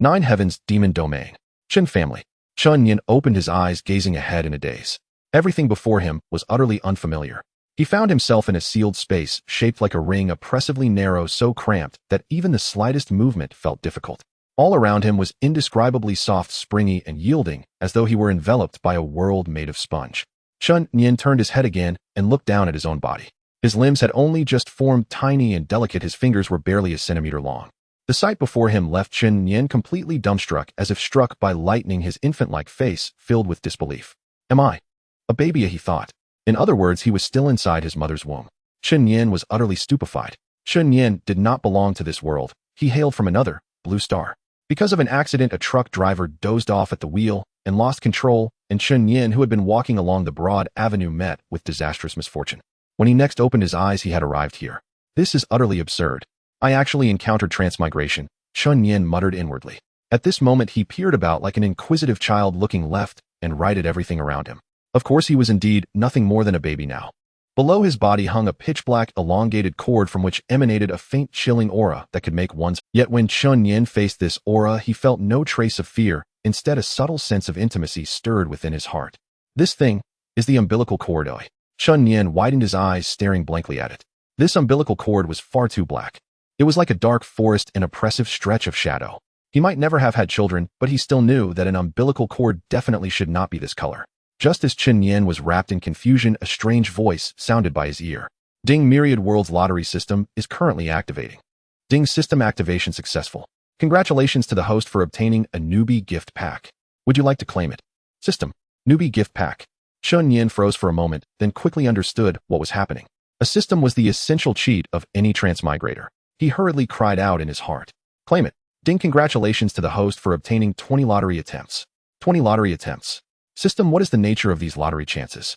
9 Heavens, Demon Domain. Chen family. Chen Nian opened his eyes, gazing ahead in a daze. Everything before him was utterly unfamiliar. He found himself in a sealed space, shaped like a ring, oppressively narrow, so cramped that even the slightest movement felt difficult. All around him was indescribably soft, springy, and yielding, as though he were enveloped by a world made of sponge. Chen Nian turned his head again and looked down at his own body. His limbs had only just formed, tiny and delicate. His fingers were barely a centimeter long. The sight before him left Chen Nian completely dumbstruck, as if struck by lightning, his infant-like face filled with disbelief. Am I a baby? He thought. In other words, he was still inside his mother's womb. Chen Nian was utterly stupefied. Chen Nian did not belong to this world. He hailed from another, blue star. Because of an accident, a truck driver dozed off at the wheel and lost control, and Chen Nian, who had been walking along the broad avenue, met with disastrous misfortune. When he next opened his eyes, he had arrived here. This is utterly absurd. I actually encountered transmigration, Chen Nian muttered inwardly. At this moment, he peered about like an inquisitive child, looking left and right at everything around him. Of course, he was indeed nothing more than a baby now. Below his body hung a pitch-black, elongated cord from which emanated a faint, chilling aura that could make one's... Yet when Chen Nian faced this aura, he felt no trace of fear. Instead, a subtle sense of intimacy stirred within his heart. This thing is the umbilical cord. Chen Nian widened his eyes, staring blankly at it. This umbilical cord was far too black. It was like a dark forest, an oppressive stretch of shadow. He might never have had children, but he still knew that an umbilical cord definitely should not be this color. Just as Chen Nian was wrapped in confusion, a strange voice sounded by his ear. Ding, Myriad Worlds lottery system is currently activating. Ding, system activation successful. Congratulations to the host for obtaining a newbie gift pack. Would you like to claim it? System. Newbie gift pack. Chen Nian froze for a moment, then quickly understood what was happening. A system was the essential cheat of any transmigrator. He hurriedly cried out in his heart. Claim it. Ding, congratulations to the host for obtaining 20 lottery attempts. 20 lottery attempts. System, what is the nature of these lottery chances?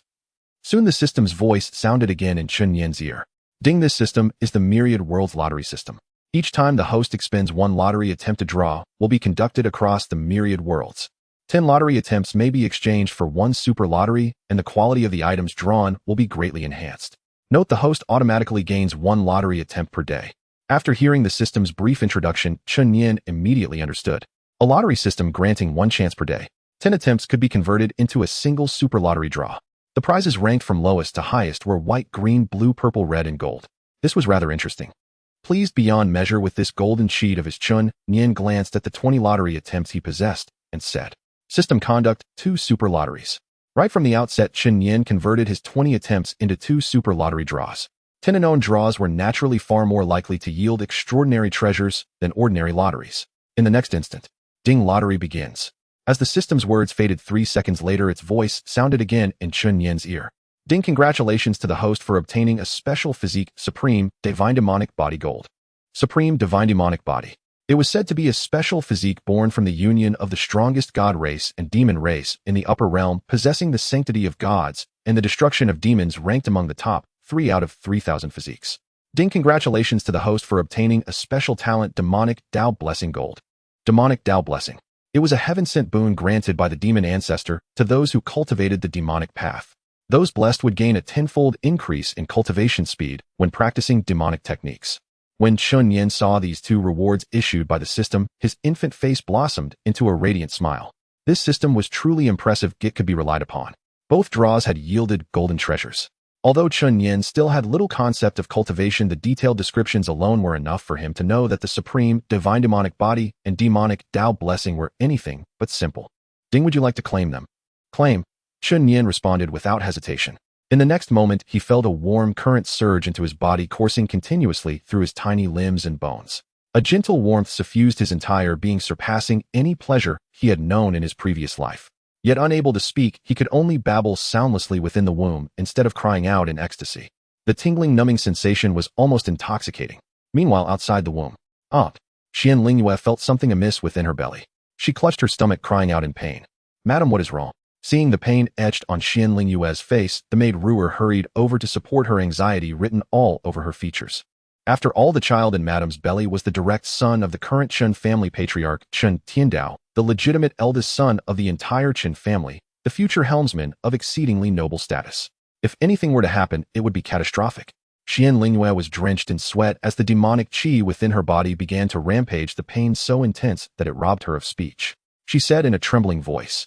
Soon the system's voice sounded again in Chen Nian's ear. Ding, this system is the Myriad Worlds lottery system. Each time the host expends one lottery attempt, a draw will be conducted across the Myriad Worlds. 10 lottery attempts may be exchanged for one super lottery, and the quality of the items drawn will be greatly enhanced. Note, the host automatically gains one lottery attempt per day. After hearing the system's brief introduction, Chen Nian immediately understood. A lottery system granting one chance per day. 10 attempts could be converted into a single super lottery draw. The prizes ranked from lowest to highest were white, green, blue, purple, red, and gold. This was rather interesting. Pleased beyond measure with this golden sheet of his, Chen Nian glanced at the 20 lottery attempts he possessed and said, System conduct 2 super lotteries. Right from the outset, Chen Nian converted his 20 attempts into 2 super lottery draws. 10 unknown draws were naturally far more likely to yield extraordinary treasures than ordinary lotteries. In the next instant, Ding, lottery begins. As the system's words faded 3 seconds later, its voice sounded again in Chen Nian's ear. Ding, congratulations to the host for obtaining a special physique, Supreme Divine Demonic Body Gold. Supreme Divine Demonic Body. It was said to be a special physique born from the union of the strongest god race and demon race in the upper realm, possessing the sanctity of gods and the destruction of demons, ranked among the top 3 out of 3,000 physiques. Ding, congratulations to the host for obtaining a special talent, Demonic Dao Blessing Gold. Demonic Dao Blessing. It was a heaven-sent boon granted by the demon ancestor to those who cultivated the demonic path. Those blessed would gain a 10-fold increase in cultivation speed when practicing demonic techniques. When Chen Nian saw these 2 rewards issued by the system, his infant face blossomed into a radiant smile. This system was truly impressive. It could be relied upon. Both draws had yielded golden treasures. Although Chen Nian still had little concept of cultivation, the detailed descriptions alone were enough for him to know that the Supreme Divine Demonic Body and Demonic Dao Blessing were anything but simple. Ding, would you like to claim them? Claim. Chen Nian responded without hesitation. In the next moment, he felt a warm current surge into his body, coursing continuously through his tiny limbs and bones. A gentle warmth suffused his entire being, surpassing any pleasure he had known in his previous life. Yet unable to speak, he could only babble soundlessly within the womb instead of crying out in ecstasy. The tingling, numbing sensation was almost intoxicating. Meanwhile, outside the womb, Xian Lingyue felt something amiss within her belly. She clutched her stomach, crying out in pain. Madam, what is wrong? Seeing the pain etched on Xian Lingyue's face, the maid Ruer hurried over to support her, anxiety written all over her features. After all, the child in Madam's belly was the direct son of the current Chen family patriarch, Chen Tiandao, the legitimate eldest son of the entire Chen family, the future helmsman of exceedingly noble status. If anything were to happen, it would be catastrophic. Xian Lingyue was drenched in sweat as the demonic qi within her body began to rampage, the pain so intense that it robbed her of speech. She said in a trembling voice,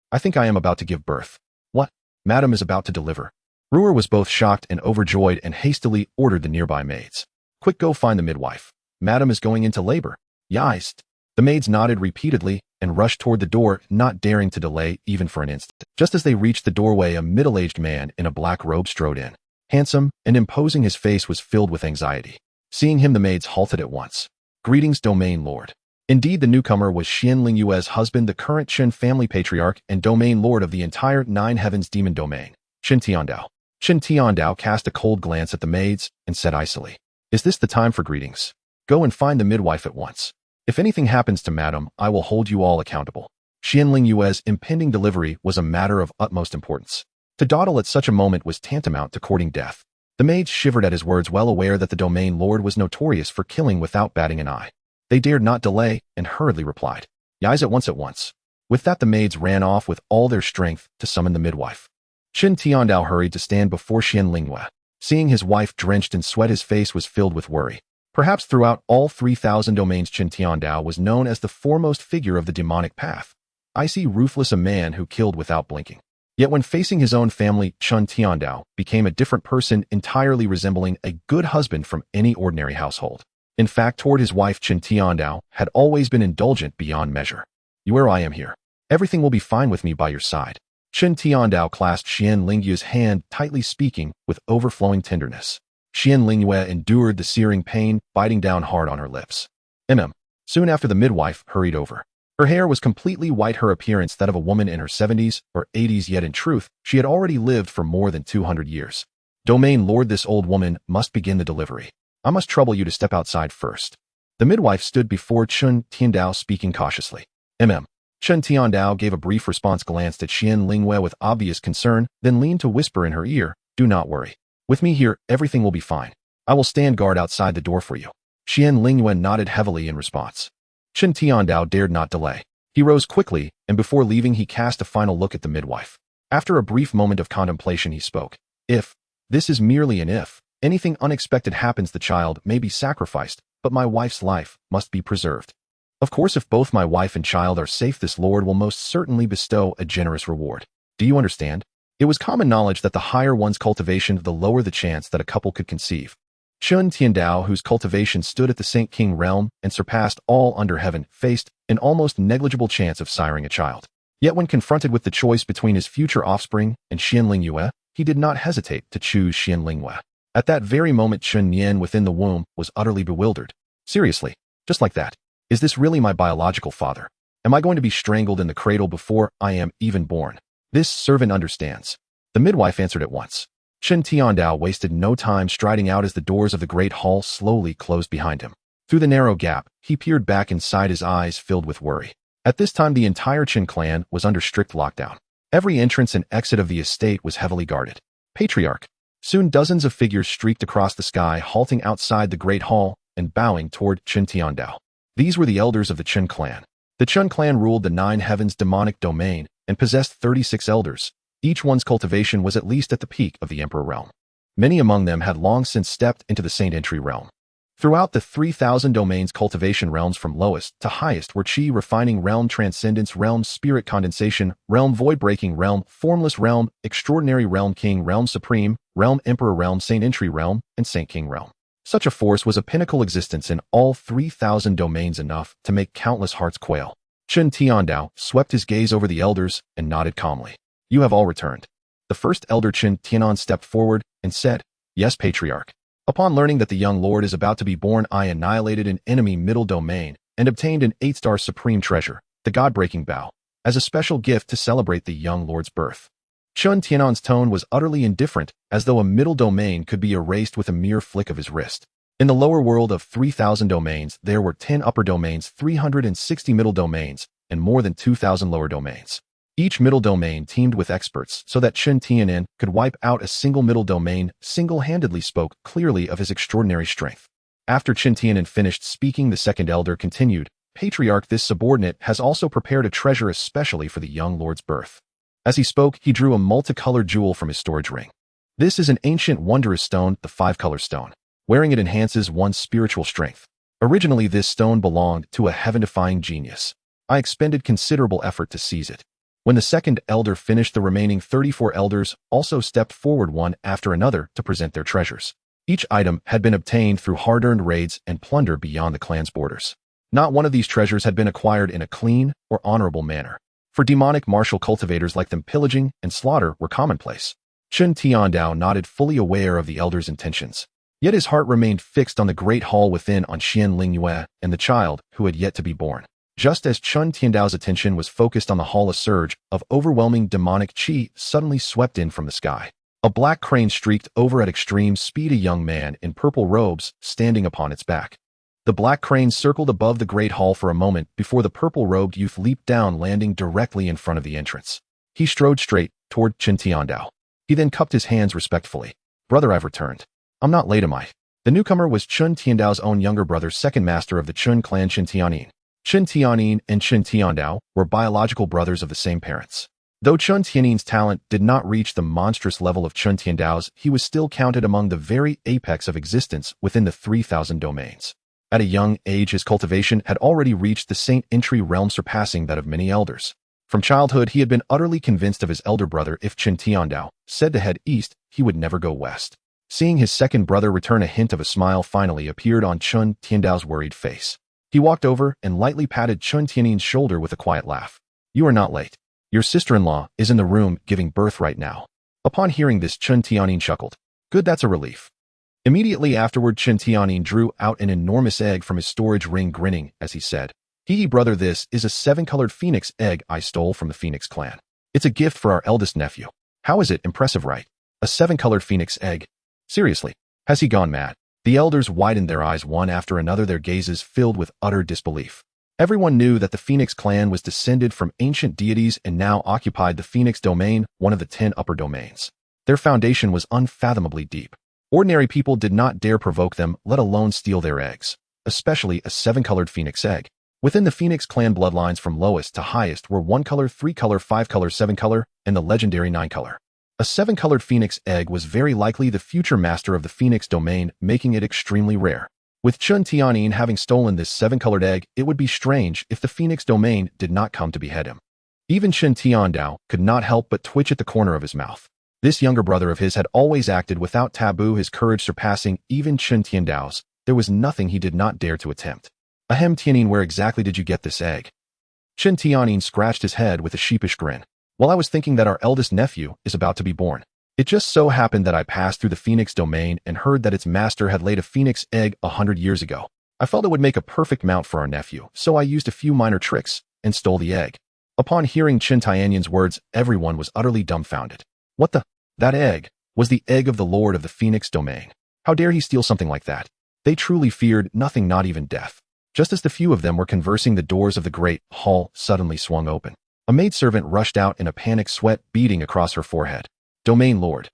I think I am about to give birth. What? Madam is about to deliver. Ruer was both shocked and overjoyed and hastily ordered the nearby maids. Quick, go find the midwife. Madam is going into labor. Yeist. The maids nodded repeatedly and rushed toward the door, not daring to delay even for an instant. Just as they reached the doorway, a middle-aged man in a black robe strode in. Handsome and imposing, his face was filled with anxiety. Seeing him, the maids halted at once. Greetings, Domain Lord. Indeed, the newcomer was Xian Lingyue's husband, the current Chen family patriarch and Domain Lord of the entire Nine Heavens demon domain, Chen Tiandao. Chen Tiandao cast a cold glance at the maids and said icily, Is this the time for greetings? Go and find the midwife at once. If anything happens to Madam, I will hold you all accountable. Xian Lingyue's impending delivery was a matter of utmost importance. To dawdle at such a moment was tantamount to courting death. The maids shivered at his words, well aware that the Domain Lord was notorious for killing without batting an eye. They dared not delay and hurriedly replied, Yais at once. With that, the maids ran off with all their strength to summon the midwife. Chen Tiandao hurried to stand before Xian Lingyue. Seeing his wife drenched in sweat, his face was filled with worry. Perhaps throughout all 3,000 domains, Chen Tiandao was known as the foremost figure of the demonic path. I see Ruthless, a man who killed without blinking. Yet when facing his own family, Chen Tiandao became a different person, entirely resembling a good husband from any ordinary household. In fact, toward his wife, Chen Tiandao had always been indulgent beyond measure. I am here. Everything will be fine with me by your side. Chen Tiandao clasped Xian Lingyue's hand tightly, speaking with overflowing tenderness. Xian Lingyue endured the searing pain, biting down hard on her lips. Soon after, the midwife hurried over. Her hair was completely white, her appearance that of a woman in her 70s or 80s, yet in truth, she had already lived for more than 200 years. Domain Lord, this old woman must begin the delivery. I must trouble you to step outside first. The midwife stood before Chen Tiandao, speaking cautiously. Chen Tiandao gave a brief response, glanced at Xian Lingyue with obvious concern, then leaned to whisper in her ear, Do not worry. With me here, everything will be fine. I will stand guard outside the door for you. Xian Lingyue nodded heavily in response. Chen Tiandao dared not delay. He rose quickly, and before leaving, he cast a final look at the midwife. After a brief moment of contemplation, he spoke. If this is merely an if, anything unexpected happens, the child may be sacrificed, but my wife's life must be preserved. Of course, if both my wife and child are safe, this Lord will most certainly bestow a generous reward. Do you understand? It was common knowledge that the higher one's cultivation, the lower the chance that a couple could conceive. Chen Tiandao, whose cultivation stood at the Saint King realm and surpassed all under heaven, faced an almost negligible chance of siring a child. Yet when confronted with the choice between his future offspring and Xian Lingyue, he did not hesitate to choose Xian Lingyue. At that very moment, Chen Nian within the womb was utterly bewildered. Seriously, just like that. Is this really my biological father? Am I going to be strangled in the cradle before I am even born? This servant understands. The midwife answered at once. Chen Tiandao wasted no time, striding out as the doors of the great hall slowly closed behind him. Through the narrow gap, he peered back inside, his eyes filled with worry. At this time, the entire Chen clan was under strict lockdown. Every entrance and exit of the estate was heavily guarded. Patriarch. Soon dozens of figures streaked across the sky, halting outside the great hall and bowing toward Chen Tiandao. These were the elders of the Chen clan. The Chen clan ruled the Nine Heavens demonic domain and possessed 36 elders. Each one's cultivation was at least at the peak of the Emperor realm. Many among them had long since stepped into the Saint Entry realm. Throughout the 3,000 domains, cultivation realms from lowest to highest were Qi refining realm, transcendence realm, spirit condensation realm, void breaking realm, formless realm, extraordinary realm, king realm, supreme realm, emperor realm, Saint Entry realm, and Saint King realm. Such a force was a pinnacle existence in all 3,000 domains, enough to make countless hearts quail. Chen Tiandao swept his gaze over the elders and nodded calmly. You have all returned. The first elder, Chen Tianan, stepped forward and said, Yes, Patriarch. Upon learning that the young lord is about to be born, I annihilated an enemy middle domain and obtained an 8-star supreme treasure, the God-breaking bow, as a special gift to celebrate the young lord's birth. Chen Tianan's tone was utterly indifferent, as though a middle domain could be erased with a mere flick of his wrist. In the lower world of 3,000 domains, there were 10 upper domains, 360 middle domains, and more than 2,000 lower domains. Each middle domain teamed with experts so that Chen Tianan could wipe out a single middle domain single-handedly, spoke clearly of his extraordinary strength. After Chen Tianan finished speaking, the second elder continued, Patriarch, this subordinate has also prepared a treasure especially for the young lord's birth. As he spoke, he drew a multicolored jewel from his storage ring. This is an ancient wondrous stone, the five-color stone. Wearing it enhances one's spiritual strength. Originally, this stone belonged to a heaven-defying genius. I expended considerable effort to seize it. When the second elder finished, the remaining 34 elders also stepped forward one after another to present their treasures. Each item had been obtained through hard-earned raids and plunder beyond the clan's borders. Not one of these treasures had been acquired in a clean or honorable manner. For demonic martial cultivators like them, pillaging and slaughter were commonplace. Chen Tiandao nodded, fully aware of the elder's intentions. Yet his heart remained fixed on the great hall within, on Xian Lingyue and the child who had yet to be born. Just as Chen Tiandao's attention was focused on the hall, a surge of overwhelming demonic qi suddenly swept in from the sky. A black crane streaked over at extreme speed, a young man in purple robes standing upon its back. The black crane circled above the great hall for a moment before the purple-robed youth leaped down, landing directly in front of the entrance. He strode straight toward Chen Tiandao. He then cupped his hands respectfully. "Brother, I've returned. I'm not late, am I?" The newcomer was Chen Tiandao's own younger brother, second master of the Chen clan, Chen Tianyin. Chen Tianyin and Chen Tiandao were biological brothers of the same parents. Though Chen Tianyin's talent did not reach the monstrous level of Chen Tiandao's, he was still counted among the very apex of existence within the 3,000 domains. At a young age, his cultivation had already reached the Saint Entry realm, surpassing that of many elders. From childhood, he had been utterly convinced of his elder brother. If Chen Tiandao said to head east, he would never go west. Seeing his second brother return, a hint of a smile finally appeared on Chen Tiandao's worried face. He walked over and lightly patted Chen Tianyin's shoulder with a quiet laugh. "You are not late. Your sister-in-law is in the room giving birth right now." Upon hearing this, Chen Tianyin chuckled. "Good, that's a relief." Immediately afterward, Chen Tianyin drew out an enormous egg from his storage ring, grinning as he said, "Hee brother, this is a 7-colored phoenix egg I stole from the Phoenix clan. It's a gift for our eldest nephew. How is it? Impressive, right? A 7-colored phoenix egg? Seriously, has he gone mad?" The elders widened their eyes one after another, their gazes filled with utter disbelief. Everyone knew that the Phoenix clan was descended from ancient deities and now occupied the Phoenix domain, one of the 10 upper domains. Their foundation was unfathomably deep. Ordinary people did not dare provoke them, let alone steal their eggs, especially a 7-colored phoenix egg. Within the Phoenix clan, bloodlines from lowest to highest were 1-color, 3-color, 5-color, 7-color, and the legendary 9-color. A 7-colored phoenix egg was very likely the future master of the Phoenix domain, making it extremely rare. With Chen Tianyin having stolen this 7-colored egg, it would be strange if the Phoenix domain did not come to behead him. Even Chen Tiandao could not help but twitch at the corner of his mouth. This younger brother of his had always acted without taboo, his courage surpassing even Chen Tiandao's. There was nothing he did not dare to attempt. "Ahem, Tianyin, where exactly did you get this egg?" Chen Tianyin scratched his head with a sheepish grin. "Well, I was thinking that our eldest nephew is about to be born. It just so happened that I passed through the Phoenix domain and heard that its master had laid a phoenix egg 100 years ago. I felt it would make a perfect mount for our nephew, so I used a few minor tricks and stole the egg." Upon hearing Chen Tianyin's words, everyone was utterly dumbfounded. What the? That egg was the egg of the Lord of the Phoenix domain. How dare he steal something like that? They truly feared nothing, not even death. Just as the few of them were conversing, the doors of the great hall suddenly swung open. A maidservant rushed out in a panic, sweat beading across her forehead. Domain Lord,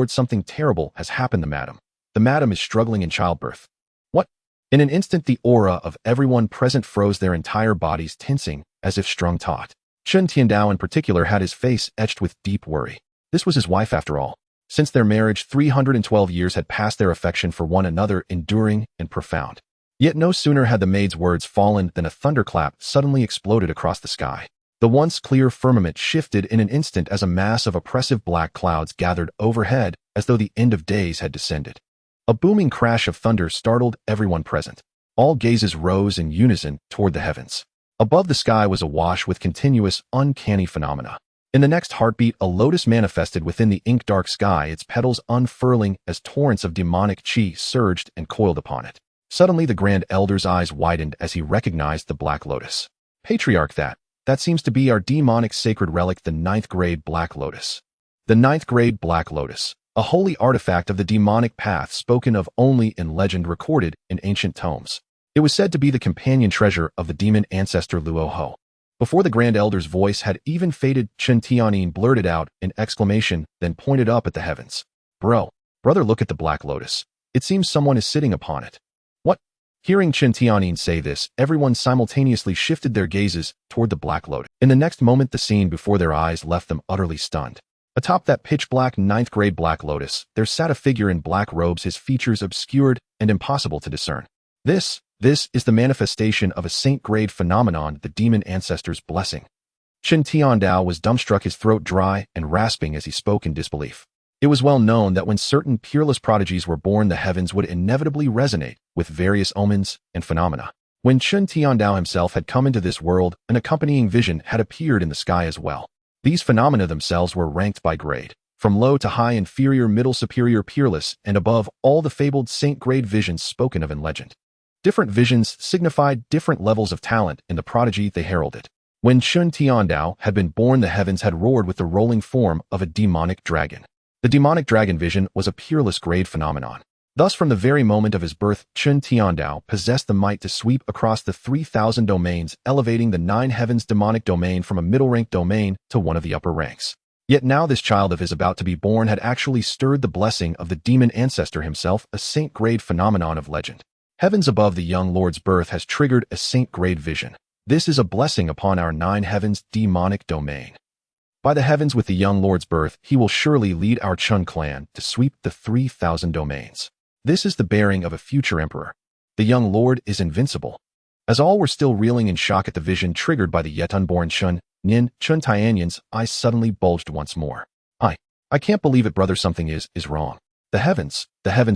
something terrible has happened. The madam is struggling in childbirth." "What?" In an instant, the aura of everyone present froze, their entire bodies tensing as if strung taut. Chen Tiandao in particular had his face etched with deep worry. This was his wife after all. Since their marriage, 312 years had passed, their affection for one another enduring and profound. Yet no sooner had the maid's words fallen than a thunderclap suddenly exploded across the sky. The once clear firmament shifted in an instant as a mass of oppressive black clouds gathered overhead, as though the end of days had descended. A booming crash of thunder startled everyone present. All gazes rose in unison toward the heavens. Above, the sky was awash with continuous, uncanny phenomena. In the next heartbeat, a lotus manifested within the ink-dark sky, its petals unfurling as torrents of demonic qi surged and coiled upon it. Suddenly, the Grand Elder's eyes widened as he recognized the Black Lotus. "Patriarch, that seems to be our demonic sacred relic, the 9th grade Black Lotus." The 9th grade Black Lotus, a holy artifact of the demonic path, spoken of only in legend, recorded in ancient tomes. It was said to be the companion treasure of the demon ancestor Luoho. Before the Grand Elder's voice had even faded, Chen Tianyin blurted out an exclamation, then pointed up at the heavens. Brother, look at the Black Lotus. It seems someone is sitting upon it." "What?" Hearing Chen Tianyin say this, everyone simultaneously shifted their gazes toward the Black Lotus. In the next moment, the scene before their eyes left them utterly stunned. Atop that pitch-black ninth-grade black lotus, there sat a figure in black robes, his features obscured and impossible to discern. This is the manifestation of a saint-grade phenomenon, the demon ancestor's blessing. Chen Tiandao was dumbstruck, his throat dry and rasping as he spoke in disbelief. It was well known that when certain peerless prodigies were born, the heavens would inevitably resonate with various omens and phenomena. When Chen Tiandao himself had come into this world, an accompanying vision had appeared in the sky as well. These phenomena themselves were ranked by grade, from low to high, inferior, middle, superior, peerless, and above all the fabled saint-grade visions spoken of in legend. Different visions signified different levels of talent in the prodigy they heralded. When Chen Tiandao had been born, the heavens had roared with the rolling form of a demonic dragon. The demonic dragon vision was a peerless grade phenomenon. Thus, from the very moment of his birth, Chen Tiandao possessed the might to sweep across the 3,000 domains, elevating the 9 heavens demonic domain from a middle-ranked domain to one of the upper ranks. Yet now this child of his about to be born had actually stirred the blessing of the demon ancestor himself, a saint-grade phenomenon of legend. Heavens above the young lord's birth has triggered a saint-grade vision. This is a blessing upon our 9 heavens demonic domain. By the heavens, with the young lord's birth, he will surely lead our Chen clan to sweep the 3,000 domains. This is the bearing of a future emperor. The young lord is invincible. As all were still reeling in shock at the vision triggered by the yet unborn Chen Nian, Chen Tianyan's eyes suddenly bulged once more. I can't believe it, brother, something is wrong. The heavens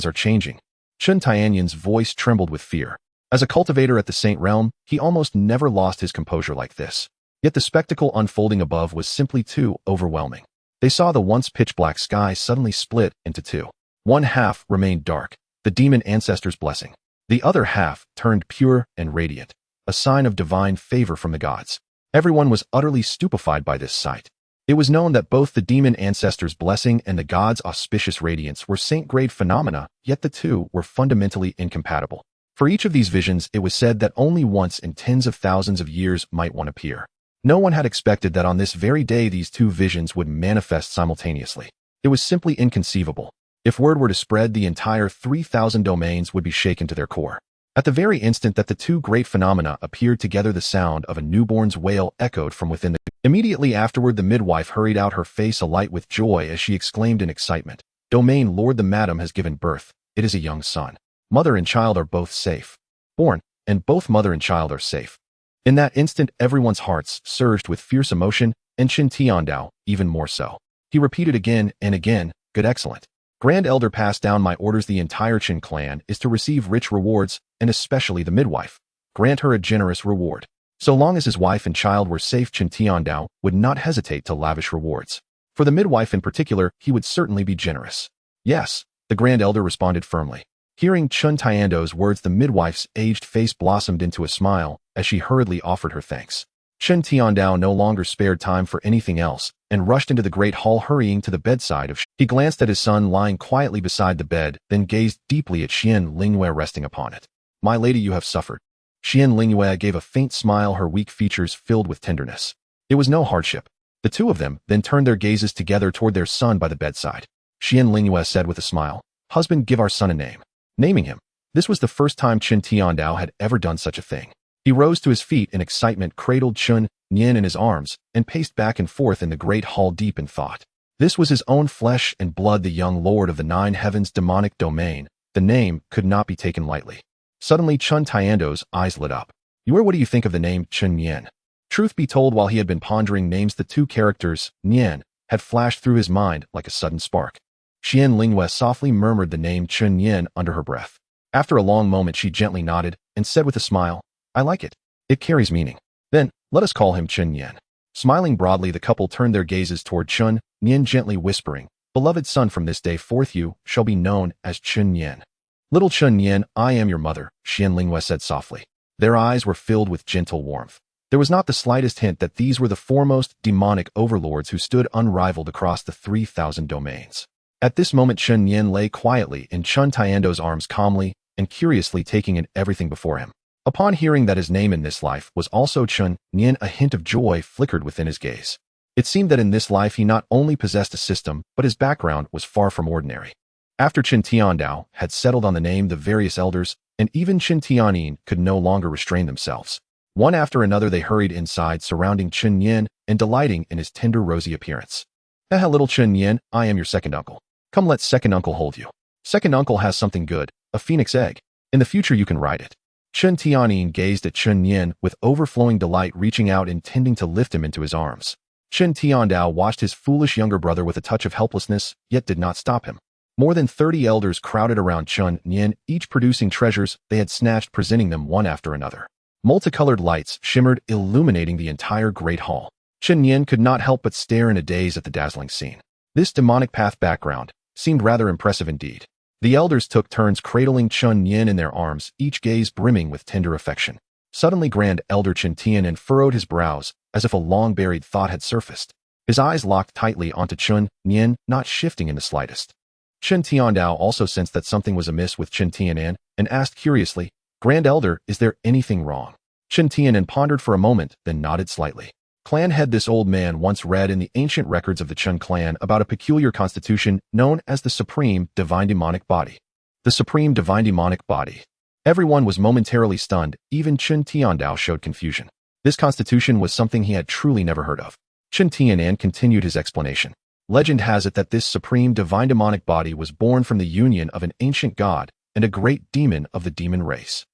are changing. Chen Tianyan's voice trembled with fear. As a cultivator at the Saint Realm, he almost never lost his composure like this. Yet the spectacle unfolding above was simply too overwhelming. They saw the once pitch-black sky suddenly split into two. One half remained dark, the demon ancestor's blessing. The other half turned pure and radiant, a sign of divine favor from the gods. Everyone was utterly stupefied by this sight. It was known that both the demon ancestor's blessing and the gods' auspicious radiance were saint-grade phenomena, yet the two were fundamentally incompatible. For each of these visions, it was said that only once in tens of thousands of years might one appear. No one had expected that on this very day these two visions would manifest simultaneously. It was simply inconceivable. If word were to spread, the entire 3,000 domains would be shaken to their core. At the very instant that the two great phenomena appeared together, the sound of a newborn's wail echoed from within the... Immediately afterward, the midwife hurried out, her face alight with joy as she exclaimed in excitement, "Domain Lord, the madam has given birth. It is a young son. Mother and child are both safe. Born, and both mother and child are safe." In that instant, everyone's hearts surged with fierce emotion, and Chen Tiandao even more so. He repeated again and again, "Good, excellent. Grand Elder, passed down my orders. The entire Chen clan is to receive rich rewards, and especially the midwife. Grant her a generous reward." So long as his wife and child were safe, Chen Tiandao would not hesitate to lavish rewards. For the midwife in particular, he would certainly be generous. "Yes," the Grand Elder responded firmly. Hearing Chen Tiandao's words, the midwife's aged face blossomed into a smile as she hurriedly offered her thanks. Chen Tiandao no longer spared time for anything else and rushed into the great hall, hurrying to the bedside of... He glanced at his son lying quietly beside the bed, then gazed deeply at Xian Lingyue resting upon it. "My lady, you have suffered." Xian Lingyue gave a faint smile, her weak features filled with tenderness. It was no hardship. The two of them then turned their gazes together toward their son by the bedside. Xian Lingyue said with a smile, "Husband, give our son a name." Naming him. This was the first time Chen Tiandao had ever done such a thing. He rose to his feet in excitement, cradled Chen Nian in his arms, and paced back and forth in the great hall deep in thought. This was his own flesh and blood, the young lord of the 9 heavens demonic domain. The name could not be taken lightly. Suddenly, Chen Tiandao's eyes lit up. What do you think of the name Chen Nian?" Truth be told, while he had been pondering names, the two characters, Nian, had flashed through his mind like a sudden spark. Xian Lingyue softly murmured the name Chen Nian under her breath. After a long moment, she gently nodded and said with a smile, "I like it. It carries meaning. Then, let us call him Chen Nian." Smiling broadly, the couple turned their gazes toward Chen Nian, gently whispering, "Beloved son, from this day forth you shall be known as Chen Nian." "Little Chen Nian, I am your mother," Xian Lingyue said softly. Their eyes were filled with gentle warmth. There was not the slightest hint that these were the foremost demonic overlords who stood unrivaled across the 3,000 domains. At this moment, Chen Nian lay quietly in Chen Tiandao's arms, calmly and curiously taking in everything before him. Upon hearing that his name in this life was also Chen Nian, a hint of joy flickered within his gaze. It seemed that in this life he not only possessed a system, but his background was far from ordinary. After Chen Tiandao had settled on the name, the various elders, and even Chen Tianyin, could no longer restrain themselves. One after another they hurried inside, surrounding Chen Nian and delighting in his tender rosy appearance. Haha, little Chen Nian, I am your second uncle. Come, let second uncle hold you. Second uncle has something good, a phoenix egg. In the future you can ride it. Chen Nian gazed at Chen Nian with overflowing delight, reaching out intending to lift him into his arms. Chen Tiandao watched his foolish younger brother with a touch of helplessness, yet did not stop him. More than 30 elders crowded around Chen Nian, each producing treasures they had snatched, presenting them one after another. Multicolored lights shimmered, illuminating the entire great hall. Chen Nian could not help but stare in a daze at the dazzling scene. This demonic path background seemed rather impressive indeed. The elders took turns cradling Chen Nian in their arms, each gaze brimming with tender affection. Suddenly Grand Elder Chen Tian furrowed his brows, as if a long-buried thought had surfaced. His eyes locked tightly onto Chen Nian, not shifting in the slightest. Chen Tiandao also sensed that something was amiss with Chen Tianan, and asked curiously, "Grand Elder, is there anything wrong?" Chen Tianan pondered for a moment, then nodded slightly. Clan head, this old man once read in the ancient records of the Chen clan about a peculiar constitution known as the Supreme Divine Demonic Body. The Supreme Divine Demonic Body. Everyone was momentarily stunned, even Chen Tiandao showed confusion. This constitution was something he had truly never heard of. Chen Tianan continued his explanation. Legend has it that this supreme divine demonic body was born from the union of an ancient god and a great demon of the demon race.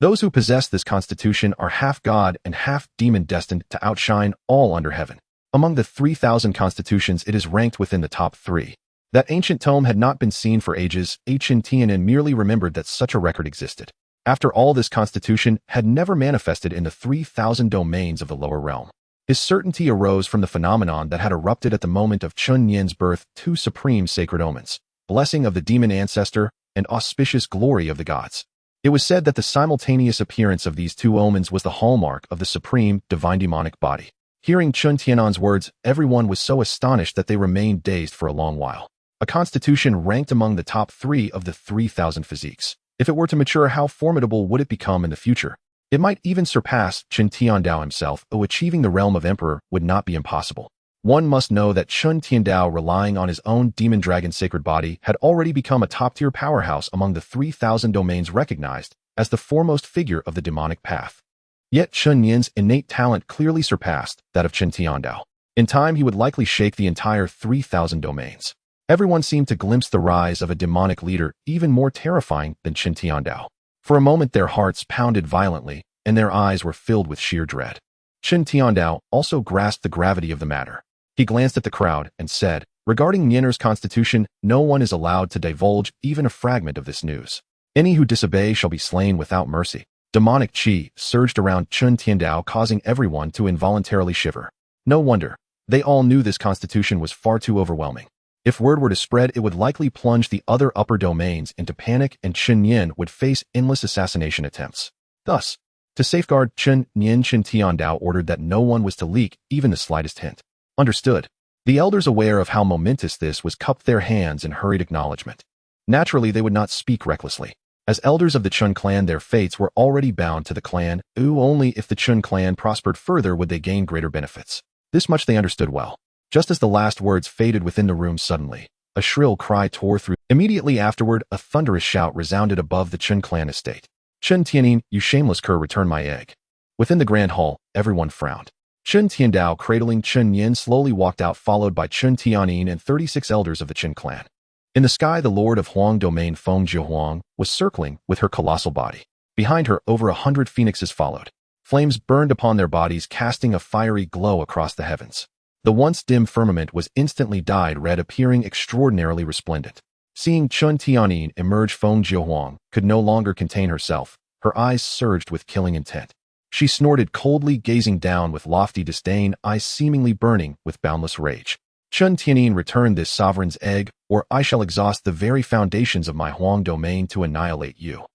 Those who possess this constitution are half god and half demon, destined to outshine all under heaven. Among the 3,000 constitutions, it is ranked within the top 3. That ancient tome had not been seen for ages. Chen Tianan merely remembered that such a record existed. After all, this constitution had never manifested in the 3,000 domains of the lower realm. His certainty arose from the phenomenon that had erupted at the moment of Chen Nian's birth: 2 supreme sacred omens, blessing of the demon ancestor and auspicious glory of the gods. It was said that the simultaneous appearance of these 2 omens was the hallmark of the supreme divine demonic body. Hearing Chen Tianan's words, everyone was so astonished that they remained dazed for a long while. A constitution ranked among the top 3 of the 3,000 physiques. If it were to mature, how formidable would it become in the future? It might even surpass Chen Tiandao himself, though achieving the realm of emperor would not be impossible. One must know that Chen Tiandao, relying on his own demon dragon sacred body, had already become a top-tier powerhouse among the 3,000 domains, recognized as the foremost figure of the demonic path. Yet Chen Nian's innate talent clearly surpassed that of Chen Tiandao. In time, he would likely shake the entire 3,000 domains. Everyone seemed to glimpse the rise of a demonic leader even more terrifying than Chen Tiandao. For a moment their hearts pounded violently, and their eyes were filled with sheer dread. Chen Tiandao also grasped the gravity of the matter. He glanced at the crowd and said, "Regarding Nianer's constitution, no one is allowed to divulge even a fragment of this news. Any who disobey shall be slain without mercy." Demonic chi surged around Chen Tiandao, causing everyone to involuntarily shiver. No wonder. They all knew this constitution was far too overwhelming. If word were to spread, it would likely plunge the other upper domains into panic, and Chen Nian would face endless assassination attempts. Thus, to safeguard Chen Nian, Chen Tiandao ordered that no one was to leak even the slightest hint. Understood. The elders, aware of how momentous this was, cupped their hands in hurried acknowledgement. Naturally, they would not speak recklessly. As elders of the Chen clan, their fates were already bound to the clan. Only if the Chen clan prospered further would they gain greater benefits. This much they understood well. Just as the last words faded within the room, suddenly, a shrill cry tore through. Immediately afterward, a thunderous shout resounded above the Chen clan estate. "Chen Tianin, you shameless cur, return my egg." Within the grand hall, everyone frowned. Chen Tiandao, cradling Chen Nian, slowly walked out, followed by Chen Tianin and 36 elders of the Chen clan. In the sky, the lord of Huang domain, Feng Jiahuang, was circling with her colossal body. Behind her, over 100 phoenixes followed. Flames burned upon their bodies, casting a fiery glow across the heavens. The once dim firmament was instantly dyed red, appearing extraordinarily resplendent. Seeing Chen Tianin emerge, Feng Jiahuang could no longer contain herself. Her eyes surged with killing intent. She snorted coldly, gazing down with lofty disdain, eyes seemingly burning with boundless rage. "Chen Tianin, return this sovereign's egg, or I shall exhaust the very foundations of my Huang domain to annihilate you."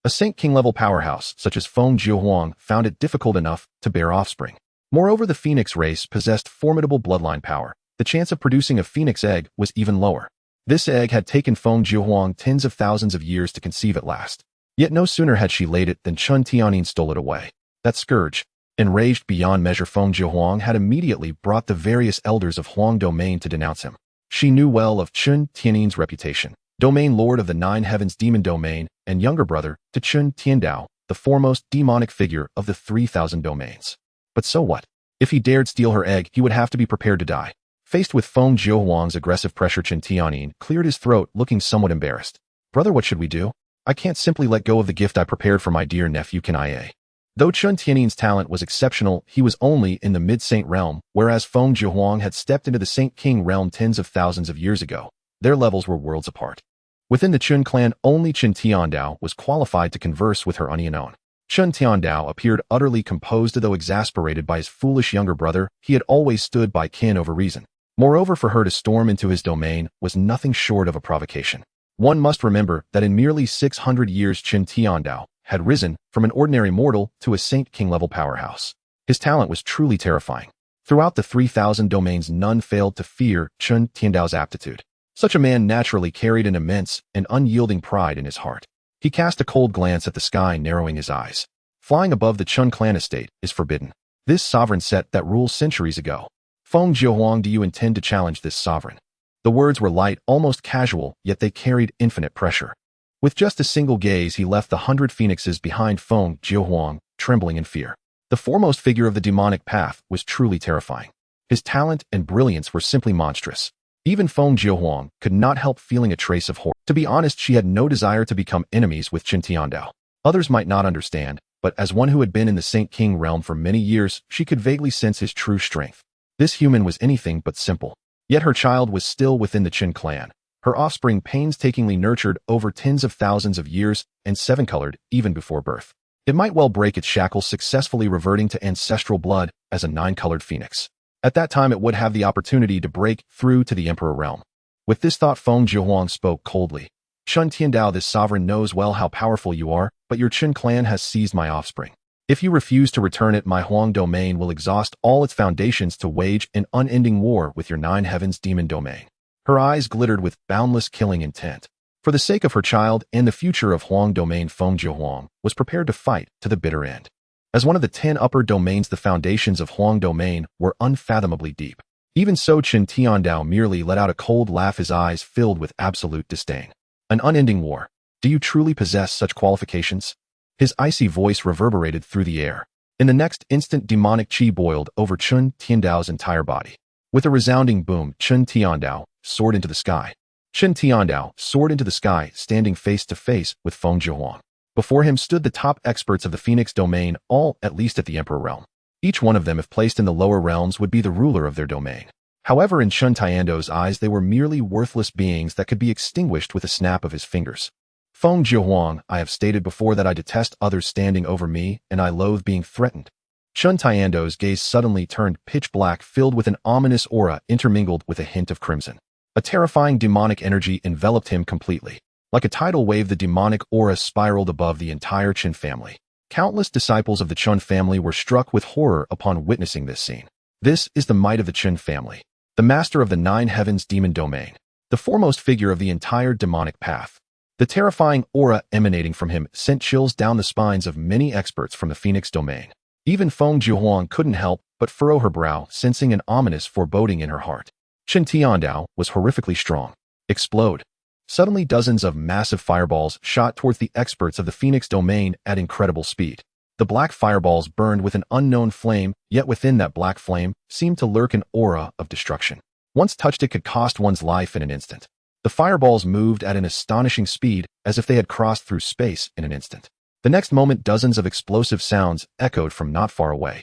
A Saint King-level powerhouse, such as Feng Jiahuang, found it difficult enough to bear offspring. Moreover, the phoenix race possessed formidable bloodline power. The chance of producing a phoenix egg was even lower. This egg had taken Feng Jiahuang tens of thousands of years to conceive at last. Yet no sooner had she laid it than Chen Tianin stole it away. That scourge, enraged beyond measure, Feng Jiahuang had immediately brought the various elders of Huang domain to denounce him. She knew well of Chen Tianin's reputation, domain lord of the 9 heavens demon domain and younger brother to Chen Tiandao, the foremost demonic figure of the 3,000 domains. But so what? If he dared steal her egg, he would have to be prepared to die. Faced with Feng Jiuhuang's aggressive pressure, Chen Nian cleared his throat, looking somewhat embarrassed. Brother, what should we do? I can't simply let go of the gift I prepared for my dear nephew, can I? Though Chen Nian's talent was exceptional, he was only in the mid-saint realm, whereas Feng Jiuhuang had stepped into the Saint King realm tens of thousands of years ago. Their levels were worlds apart. Within the Chen clan, only Chen Tiandao was qualified to converse with her unknown. Chen Tiandao appeared utterly composed, though exasperated by his foolish younger brother. He had always stood by Qin over reason. Moreover, for her to storm into his domain was nothing short of a provocation. One must remember that in merely 600 years Chen Tiandao had risen from an ordinary mortal to a Saint King-level powerhouse. His talent was truly terrifying. Throughout the 3,000 domains, none failed to fear Chen Tiandao's aptitude. Such a man naturally carried an immense and unyielding pride in his heart. He cast a cold glance at the sky, narrowing his eyes. Flying above the Chen clan estate is forbidden. This sovereign set that ruled centuries ago. Feng Jiuhuang, do you intend to challenge this sovereign? The words were light, almost casual, yet they carried infinite pressure. With just a single gaze, he left the 100 phoenixes behind Feng Jiuhuang, trembling in fear. The foremost figure of the demonic path was truly terrifying. His talent and brilliance were simply monstrous. Even Feng Jiuhuang could not help feeling a trace of horror. To be honest, she had no desire to become enemies with Chen Tiandao. Others might not understand, but as one who had been in the Saint King realm for many years, she could vaguely sense his true strength. This human was anything but simple. Yet her child was still within the Chen clan. Her offspring painstakingly nurtured over tens of thousands of years and seven-colored even before birth. It might well break its shackles, successfully reverting to ancestral blood as a 9-colored phoenix. At that time, it would have the opportunity to break through to the emperor realm. With this thought, Feng Jiuhuang spoke coldly. Chen Tiandao, this sovereign knows well how powerful you are, but your Chen clan has seized my offspring. If you refuse to return it, my Huang domain will exhaust all its foundations to wage an unending war with your 9 heavens demon domain. Her eyes glittered with boundless killing intent. For the sake of her child and the future of Huang domain, Feng Jiuhuang was prepared to fight to the bitter end. As one of the 10 upper domains, the foundations of Huang domain were unfathomably deep. Even so, Chen Tiandao merely let out a cold laugh, his eyes filled with absolute disdain. An unending war. Do you truly possess such qualifications? His icy voice reverberated through the air. In the next instant, demonic qi boiled over Chen Tiandao's entire body. With a resounding boom, Chen Tiandao soared into the sky. Chen Tiandao soared into the sky, standing face to face with Feng Jiuhuang. Before him stood the top experts of the Phoenix domain, all at least at the Emperor realm. Each one of them, if placed in the lower realms, would be the ruler of their domain. However, in Chen Tiandao's eyes, they were merely worthless beings that could be extinguished with a snap of his fingers. Feng Jiuhuang, I have stated before that I detest others standing over me, and I loathe being threatened. Chen Tiandao's gaze suddenly turned pitch black, filled with an ominous aura intermingled with a hint of crimson. A terrifying demonic energy enveloped him completely. Like a tidal wave, the demonic aura spiraled above the entire Chen family. Countless disciples of the Chen family were struck with horror upon witnessing this scene. This is the might of the Chen family, the master of the 9 heavens demon domain, the foremost figure of the entire demonic path. The terrifying aura emanating from him sent chills down the spines of many experts from the Phoenix domain. Even Feng Jiuhuang couldn't help but furrow her brow, sensing an ominous foreboding in her heart. Chen Tiandao was horrifically strong. Explode. Suddenly, dozens of massive fireballs shot towards the experts of the Phoenix domain at incredible speed. The black fireballs burned with an unknown flame, yet within that black flame seemed to lurk an aura of destruction. Once touched, it could cost one's life in an instant. The fireballs moved at an astonishing speed, as if they had crossed through space in an instant. The next moment, dozens of explosive sounds echoed from not far away.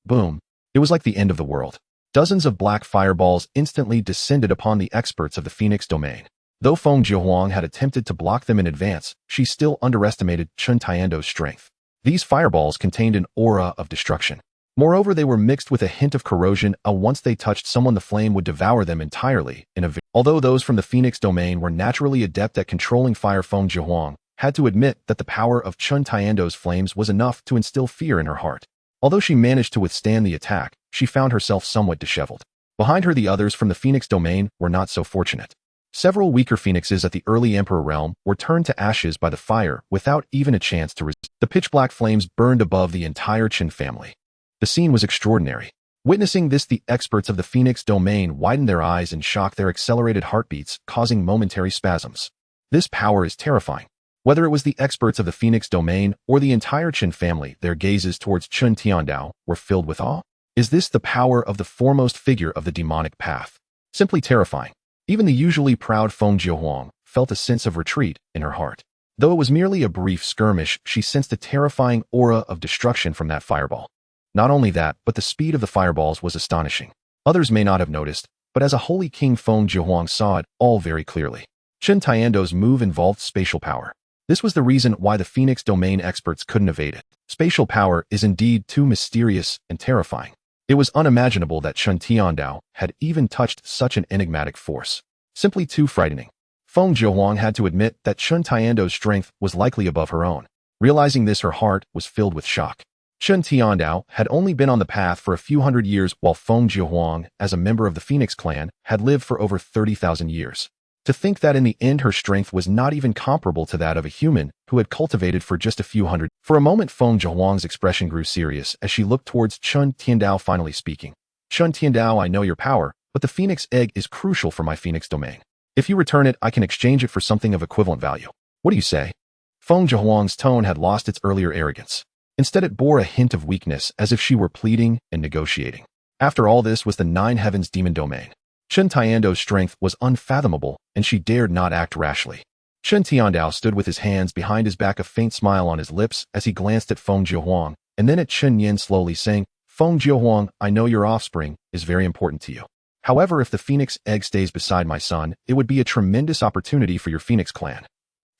Boom. It was like the end of the world. Dozens of black fireballs instantly descended upon the experts of the Phoenix domain. Though Feng Jiuhuang had attempted to block them in advance, she still underestimated Chen Tiandao's strength. These fireballs contained an aura of destruction. Moreover, they were mixed with a hint of corrosion. Once they touched someone, the flame would devour them entirely. Although those from the Phoenix domain were naturally adept at controlling fire, Feng Jiuhuang had to admit that the power of Chen Tiandao's flames was enough to instill fear in her heart. Although she managed to withstand the attack, she found herself somewhat disheveled. Behind her, the others from the Phoenix domain were not so fortunate. Several weaker phoenixes at the early Emperor realm were turned to ashes by the fire without even a chance to resist. The pitch-black flames burned above the entire Chen family. The scene was extraordinary. Witnessing this, the experts of the Phoenix domain widened their eyes in shock, their accelerated heartbeats causing momentary spasms. This power is terrifying. Whether it was the experts of the Phoenix domain or the entire Chen family, their gazes towards Chen Tiandao were filled with awe. Is this the power of the foremost figure of the demonic path? Simply terrifying. Even the usually proud Feng Jiahuang felt a sense of retreat in her heart. Though it was merely a brief skirmish, she sensed a terrifying aura of destruction from that fireball. Not only that, but the speed of the fireballs was astonishing. Others may not have noticed, but as a holy king, Feng Jiahuang saw it all very clearly. Chen Tiando's move involved spatial power. This was the reason why the Phoenix domain experts couldn't evade it. Spatial power is indeed too mysterious and terrifying. It was unimaginable that Chen Tiandao had even touched such an enigmatic force. Simply too frightening. Feng Jiahuang had to admit that Chen Tiando's strength was likely above her own. Realizing this, her heart was filled with shock. Chen Tiandao had only been on the path for a few hundred years, while Feng Jiahuang, as a member of the Phoenix clan, had lived for over 30,000 years. To think that in the end her strength was not even comparable to that of a human who had cultivated for just a few hundred. For a moment, Feng Jiahuang's expression grew serious as she looked towards Chen Tiandao, finally speaking. Chen Tiandao, I know your power, but the Phoenix egg is crucial for my Phoenix domain. If you return it, I can exchange it for something of equivalent value. What do you say? Feng Jiahuang's tone had lost its earlier arrogance. Instead, it bore a hint of weakness, as if she were pleading and negotiating. After all, this was the Nine Heavens demon domain. Chen Tiando's strength was unfathomable, and she dared not act rashly. Chen Tiandao stood with his hands behind his back, a faint smile on his lips as he glanced at Feng Jiahuang, and then at Chen Nian, slowly saying, Feng Jiahuang, I know your offspring is very important to you. However, if the Phoenix egg stays beside my son, it would be a tremendous opportunity for your Phoenix clan.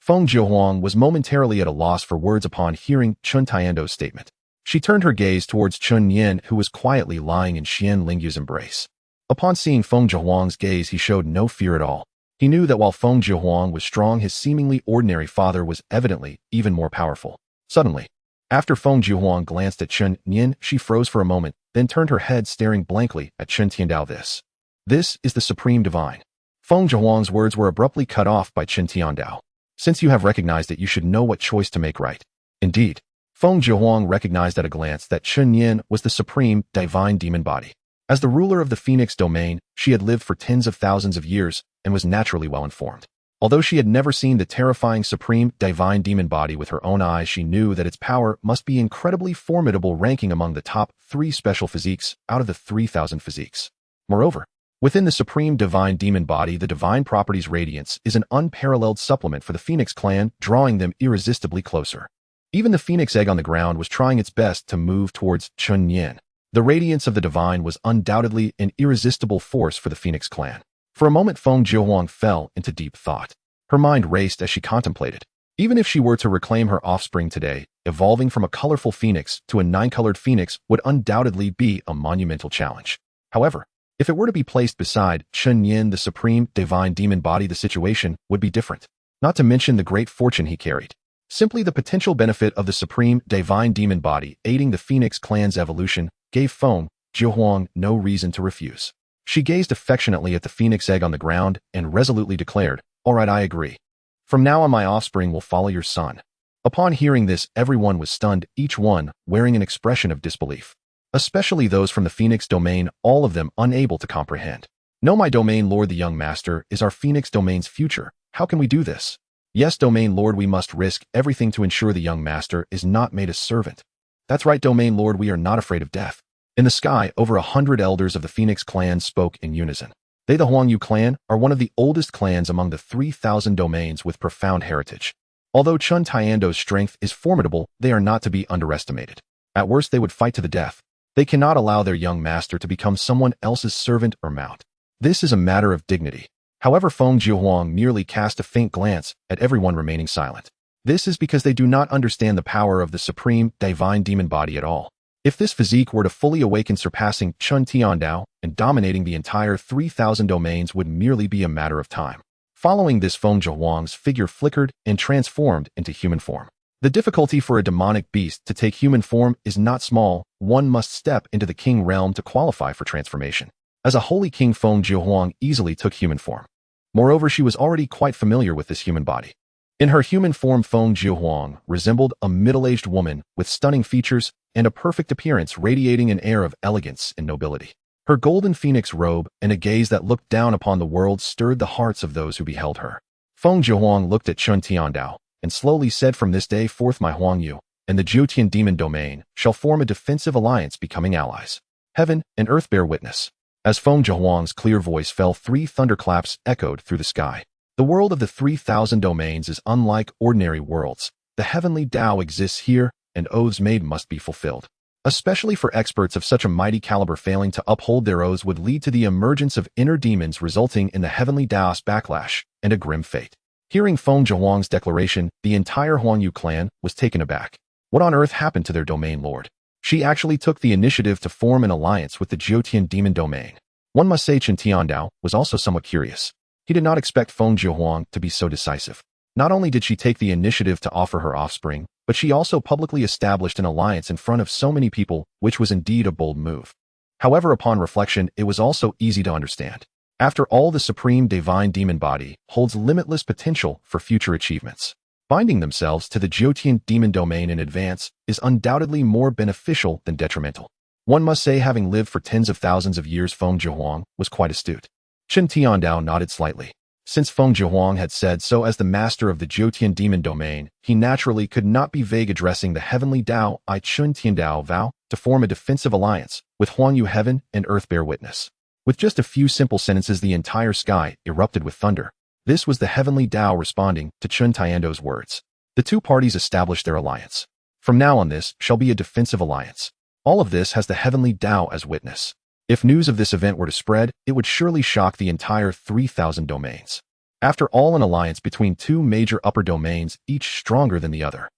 Feng Jiahuang was momentarily at a loss for words upon hearing Chen Tiando's statement. She turned her gaze towards Chen Nian, who was quietly lying in Xian Lingyu's embrace. Upon seeing Feng Jiahuang's gaze, he showed no fear at all. He knew that while Feng Jiahuang was strong, his seemingly ordinary father was evidently even more powerful. Suddenly, after Feng Jiahuang glanced at Chen Nian, she froze for a moment, then turned her head, staring blankly at Chen Tiandao. This is the Supreme Divine. Feng Jiahuang's words were abruptly cut off by Chen Tiandao. Since you have recognized it, you should know what choice to make, right? Indeed. Feng Jiahuang recognized at a glance that Chen Nian was the Supreme Divine Demon Body. As the ruler of the Phoenix domain, she had lived for tens of thousands of years and was naturally well informed. Although she had never seen the terrifying Supreme Divine Demon Body with her own eyes, she knew that its power must be incredibly formidable, ranking among the top 3 special physiques out of the 3,000 physiques. Moreover, within the Supreme Divine Demon Body, the Divine Properties Radiance is an unparalleled supplement for the Phoenix clan, drawing them irresistibly closer. Even the Phoenix egg on the ground was trying its best to move towards Chen Nian. The radiance of the divine was undoubtedly an irresistible force for the Phoenix clan. For a moment, Feng Jiahuang fell into deep thought. Her mind raced as she contemplated. Even if she were to reclaim her offspring today, evolving from a colorful phoenix to a 9-colored phoenix would undoubtedly be a monumental challenge. However, if it were to be placed beside Chen Nian, the Supreme Divine Demon Body, the situation would be different. Not to mention the great fortune he carried. Simply the potential benefit of the Supreme Divine Demon Body aiding the Phoenix clan's evolution gave Feng Jiahuang no reason to refuse. She gazed affectionately at the Phoenix egg on the ground and resolutely declared, All right, I agree. From now on, my offspring will follow your son. Upon hearing this, everyone was stunned, each one wearing an expression of disbelief. Especially those from the Phoenix domain, all of them unable to comprehend. No, my domain lord, the young master is our Phoenix domain's future. How can we do this? Yes, domain lord, we must risk everything to ensure the young master is not made a servant. That's right, domain lord, we are not afraid of death. In the sky, over 100 elders of the Phoenix clan spoke in unison. They, the Huangyu clan, are one of the oldest clans among the 3,000 domains with profound heritage. Although Chen Tiando's strength is formidable, they are not to be underestimated. At worst, they would fight to the death. They cannot allow their young master to become someone else's servant or mount. This is a matter of dignity. However, Feng Jiahuang merely cast a faint glance at everyone remaining silent. This is because they do not understand the power of the Supreme Divine Demon Body at all. If this physique were to fully awaken, surpassing Chen Tiandao and dominating the entire 3,000 domains would merely be a matter of time. Following this, Feng Jiahuang's figure flickered and transformed into human form. The difficulty for a demonic beast to take human form is not small. One must step into the king realm to qualify for transformation. As a holy king, Feng Jiahuang easily took human form. Moreover, she was already quite familiar with this human body. In her human form, Feng Jiahuang resembled a middle-aged woman with stunning features and a perfect appearance, radiating an air of elegance and nobility. Her golden phoenix robe and a gaze that looked down upon the world stirred the hearts of those who beheld her. Feng Jiahuang looked at Chen Tiandao and slowly said, From this day forth, my Huangyu and the Jiutian demon domain shall form a defensive alliance, becoming allies. Heaven and earth bear witness. As Feng Zhihuang's clear voice fell, 3 thunderclaps echoed through the sky. The world of the 3,000 domains is unlike ordinary worlds. The heavenly Tao exists here, and oaths made must be fulfilled. Especially for experts of such a mighty caliber, failing to uphold their oaths would lead to the emergence of inner demons, resulting in the heavenly Tao's backlash and a grim fate. Hearing Feng Zhihuang's declaration, the entire Huangyu clan was taken aback. What on earth happened to their domain lord? She actually took the initiative to form an alliance with the Jiutian demon domain. One must say Chen Tiandao was also somewhat curious. He did not expect Feng Zhihuang to be so decisive. Not only did she take the initiative to offer her offspring, but she also publicly established an alliance in front of so many people, which was indeed a bold move. However, upon reflection, it was also easy to understand. After all, the Supreme Divine Demon Body holds limitless potential for future achievements. Binding themselves to the Jiutian demon domain in advance is undoubtedly more beneficial than detrimental. One must say, having lived for tens of thousands of years, Feng Zhihuang was quite astute. Chen Tiandao nodded slightly. Since Feng Zhihuang had said so as the master of the Jiutian demon domain, he naturally could not be vague, addressing the heavenly Tao. I, Chen Tiandao, vow to form a defensive alliance with Huangyu heaven and earth bear witness. With just a few simple sentences, the entire sky erupted with thunder. This was the heavenly Tao responding to Chen Tiandao's words. The two parties established their alliance. From now on, this shall be a defensive alliance. All of this has the heavenly Tao as witness. If news of this event were to spread, it would surely shock the entire 3,000 domains. After all, an alliance between two major upper domains, each stronger than the other.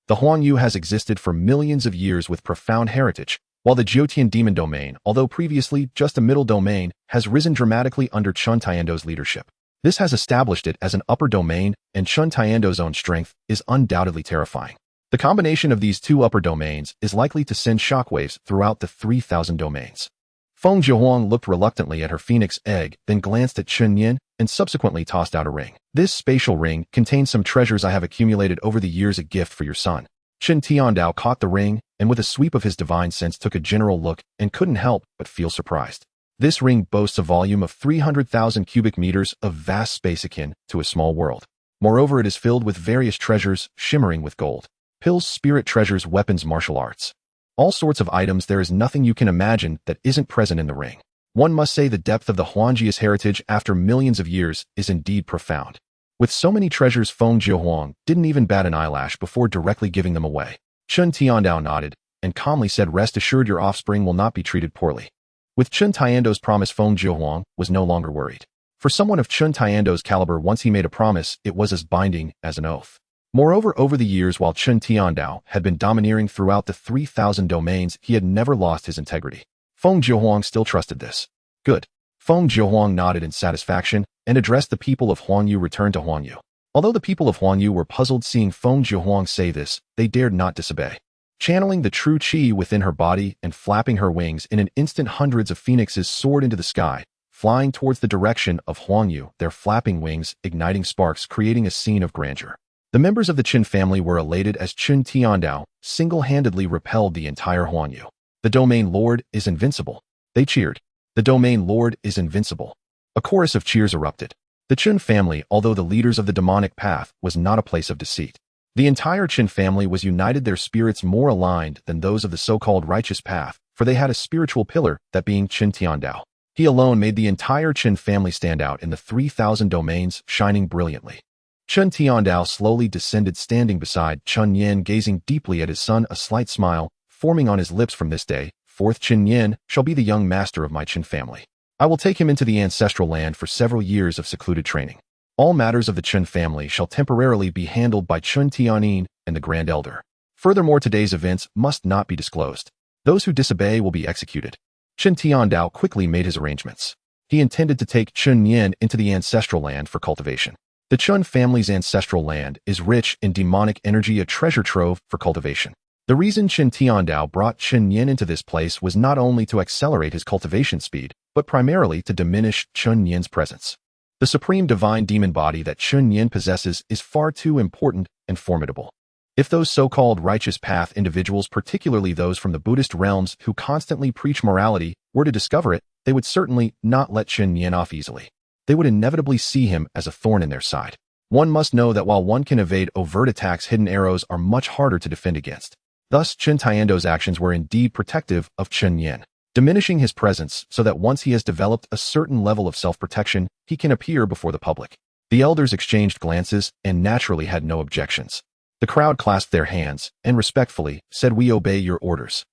The Huangyu has existed for millions of years with profound heritage, while the Jiutian demon domain, although previously just a middle domain, has risen dramatically under Chen Tiandao's leadership. This has established it as an upper domain, and Chen Tiandao's own strength is undoubtedly terrifying. The combination of these two upper domains is likely to send shockwaves throughout the 3,000 domains. Feng Zhihuang looked reluctantly at her phoenix egg, then glanced at Chen Nian, and subsequently tossed out a ring. This spatial ring contains some treasures I have accumulated over the years, a gift for your son. Chen Tiandao caught the ring, and with a sweep of his divine sense took a general look, and couldn't help but feel surprised. This ring boasts a volume of 300,000 cubic meters of vast space akin to a small world. Moreover, it is filled with various treasures shimmering with gold. Pills, spirit treasures, weapons, martial arts. All sorts of items. There is nothing you can imagine that isn't present in the ring. One must say the depth of the Huangji's heritage after millions of years is indeed profound. With so many treasures, Feng Zhihuang didn't even bat an eyelash before directly giving them away. Chen Tiandao nodded and calmly said, "Rest assured, your offspring will not be treated poorly." With Chen Tiandao's promise, Feng Zhihuang was no longer worried. For someone of Chen Tiandao's caliber, once he made a promise, it was as binding as an oath. Moreover, over the years, while Chen Tiandao had been domineering throughout the 3,000 domains, he had never lost his integrity. Feng Zhihuang still trusted this. Good. Feng Zhihuang nodded in satisfaction and addressed the people of Huangyu. Returned to Huangyu. Although the people of Huangyu were puzzled seeing Feng Zhihuang say this, they dared not disobey. Channeling the true qi within her body and flapping her wings, in an instant hundreds of phoenixes soared into the sky, flying towards the direction of Huangyu, their flapping wings igniting sparks, creating a scene of grandeur. The members of the Chen family were elated as Chen Tiandao single-handedly repelled the entire Huangyu. The domain lord is invincible. They cheered. The domain lord is invincible. A chorus of cheers erupted. The Chen family, although the leaders of the demonic path, was not a place of deceit. The entire Chen family was united, their spirits more aligned than those of the so-called righteous path, for they had a spiritual pillar, that being Chen Tiandao. He alone made the entire Chen family stand out in the 3,000 domains, shining brilliantly. Chen Tiandao slowly descended, standing beside Chen Nian, gazing deeply at his son, a slight smile forming on his lips. From this day forth, Chen Nian shall be the young master of my Chen family. I will take him into the ancestral land for several years of secluded training. All matters of the Chen family shall temporarily be handled by Chen Tianyin and the Grand Elder. Furthermore, today's events must not be disclosed. Those who disobey will be executed. Chen Tiandao quickly made his arrangements. He intended to take Chen Nian into the ancestral land for cultivation. The Chen family's ancestral land is rich in demonic energy, a treasure trove for cultivation. The reason Chen Tiandao brought Chen Nian into this place was not only to accelerate his cultivation speed, but primarily to diminish Chen Nian's presence. The supreme divine demon body that Chen Nian possesses is far too important and formidable. If those so-called righteous path individuals, particularly those from the Buddhist realms who constantly preach morality, were to discover it, they would certainly not let Chen Nian off easily. They would inevitably see him as a thorn in their side. One must know that while one can evade overt attacks, hidden arrows are much harder to defend against. Thus, Chen Tiandao's actions were indeed protective of Chen Nian. diminishing his presence so that once he has developed a certain level of self-protection, he can appear before the public. The elders exchanged glances and naturally had no objections. The crowd clasped their hands and respectfully said, "We obey your orders."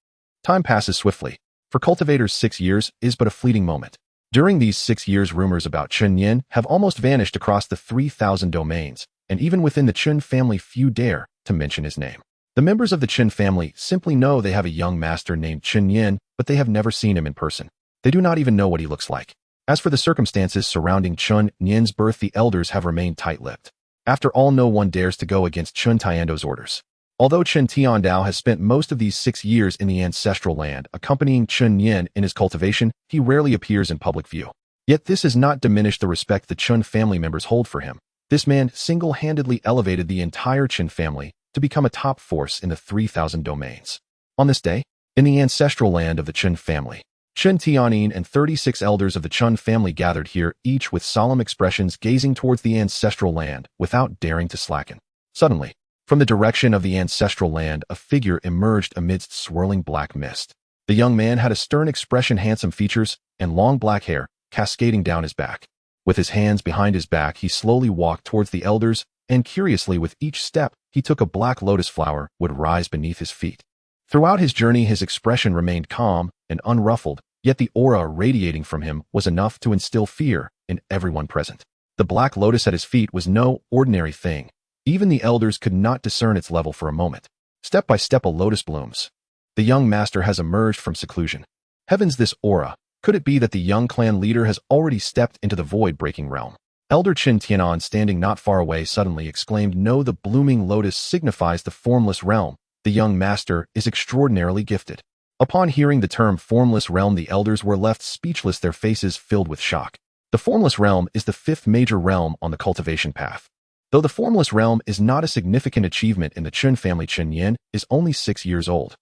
Time passes swiftly. For cultivators, 6 years is but a fleeting moment. During these 6 years, rumors about Chen Nian have almost vanished across the 3,000 domains, and even within the Chen family few dare to mention his name. The members of the Chen family simply know they have a young master named Chen Nian, but they have never seen him in person. They do not even know what he looks like. As for the circumstances surrounding Chen Nian's birth, the elders have remained tight-lipped. After all, no one dares to go against Chen Tiando's orders. Although Chen Tiandao has spent most of these 6 years in the ancestral land accompanying Chen Nian in his cultivation, he rarely appears in public view. Yet this has not diminished the respect the Chen family members hold for him. This man single-handedly elevated the entire Chen family to become a top force in the 3,000 domains. On this day, in the ancestral land of the Chen family, Chen Tianyin and 36 elders of the Chen family gathered here, each with solemn expressions gazing towards the ancestral land without daring to slacken. Suddenly, from the direction of the ancestral land, a figure emerged amidst swirling black mist. The young man had a stern expression, handsome features, and long black hair cascading down his back. With his hands behind his back, he slowly walked towards the elders, and curiously, with each step, he took a black lotus flower would rise beneath his feet. Throughout his journey, his expression remained calm and unruffled, yet the aura radiating from him was enough to instill fear in everyone present. The black lotus at his feet was no ordinary thing. Even the elders could not discern its level for a moment. Step by step, a lotus blooms. The young master has emerged from seclusion. Heavens, this aura! Could it be that the young clan leader has already stepped into the void-breaking realm? Elder Chen Tianan, standing not far away, suddenly exclaimed, "No, the blooming lotus signifies the formless realm. The young master is extraordinarily gifted." Upon hearing the term formless realm, the elders were left speechless, their faces filled with shock. The formless realm is the 5th major realm on the cultivation path. Though the formless realm is not a significant achievement in the Chen family, Chen Nian is only 6 years old.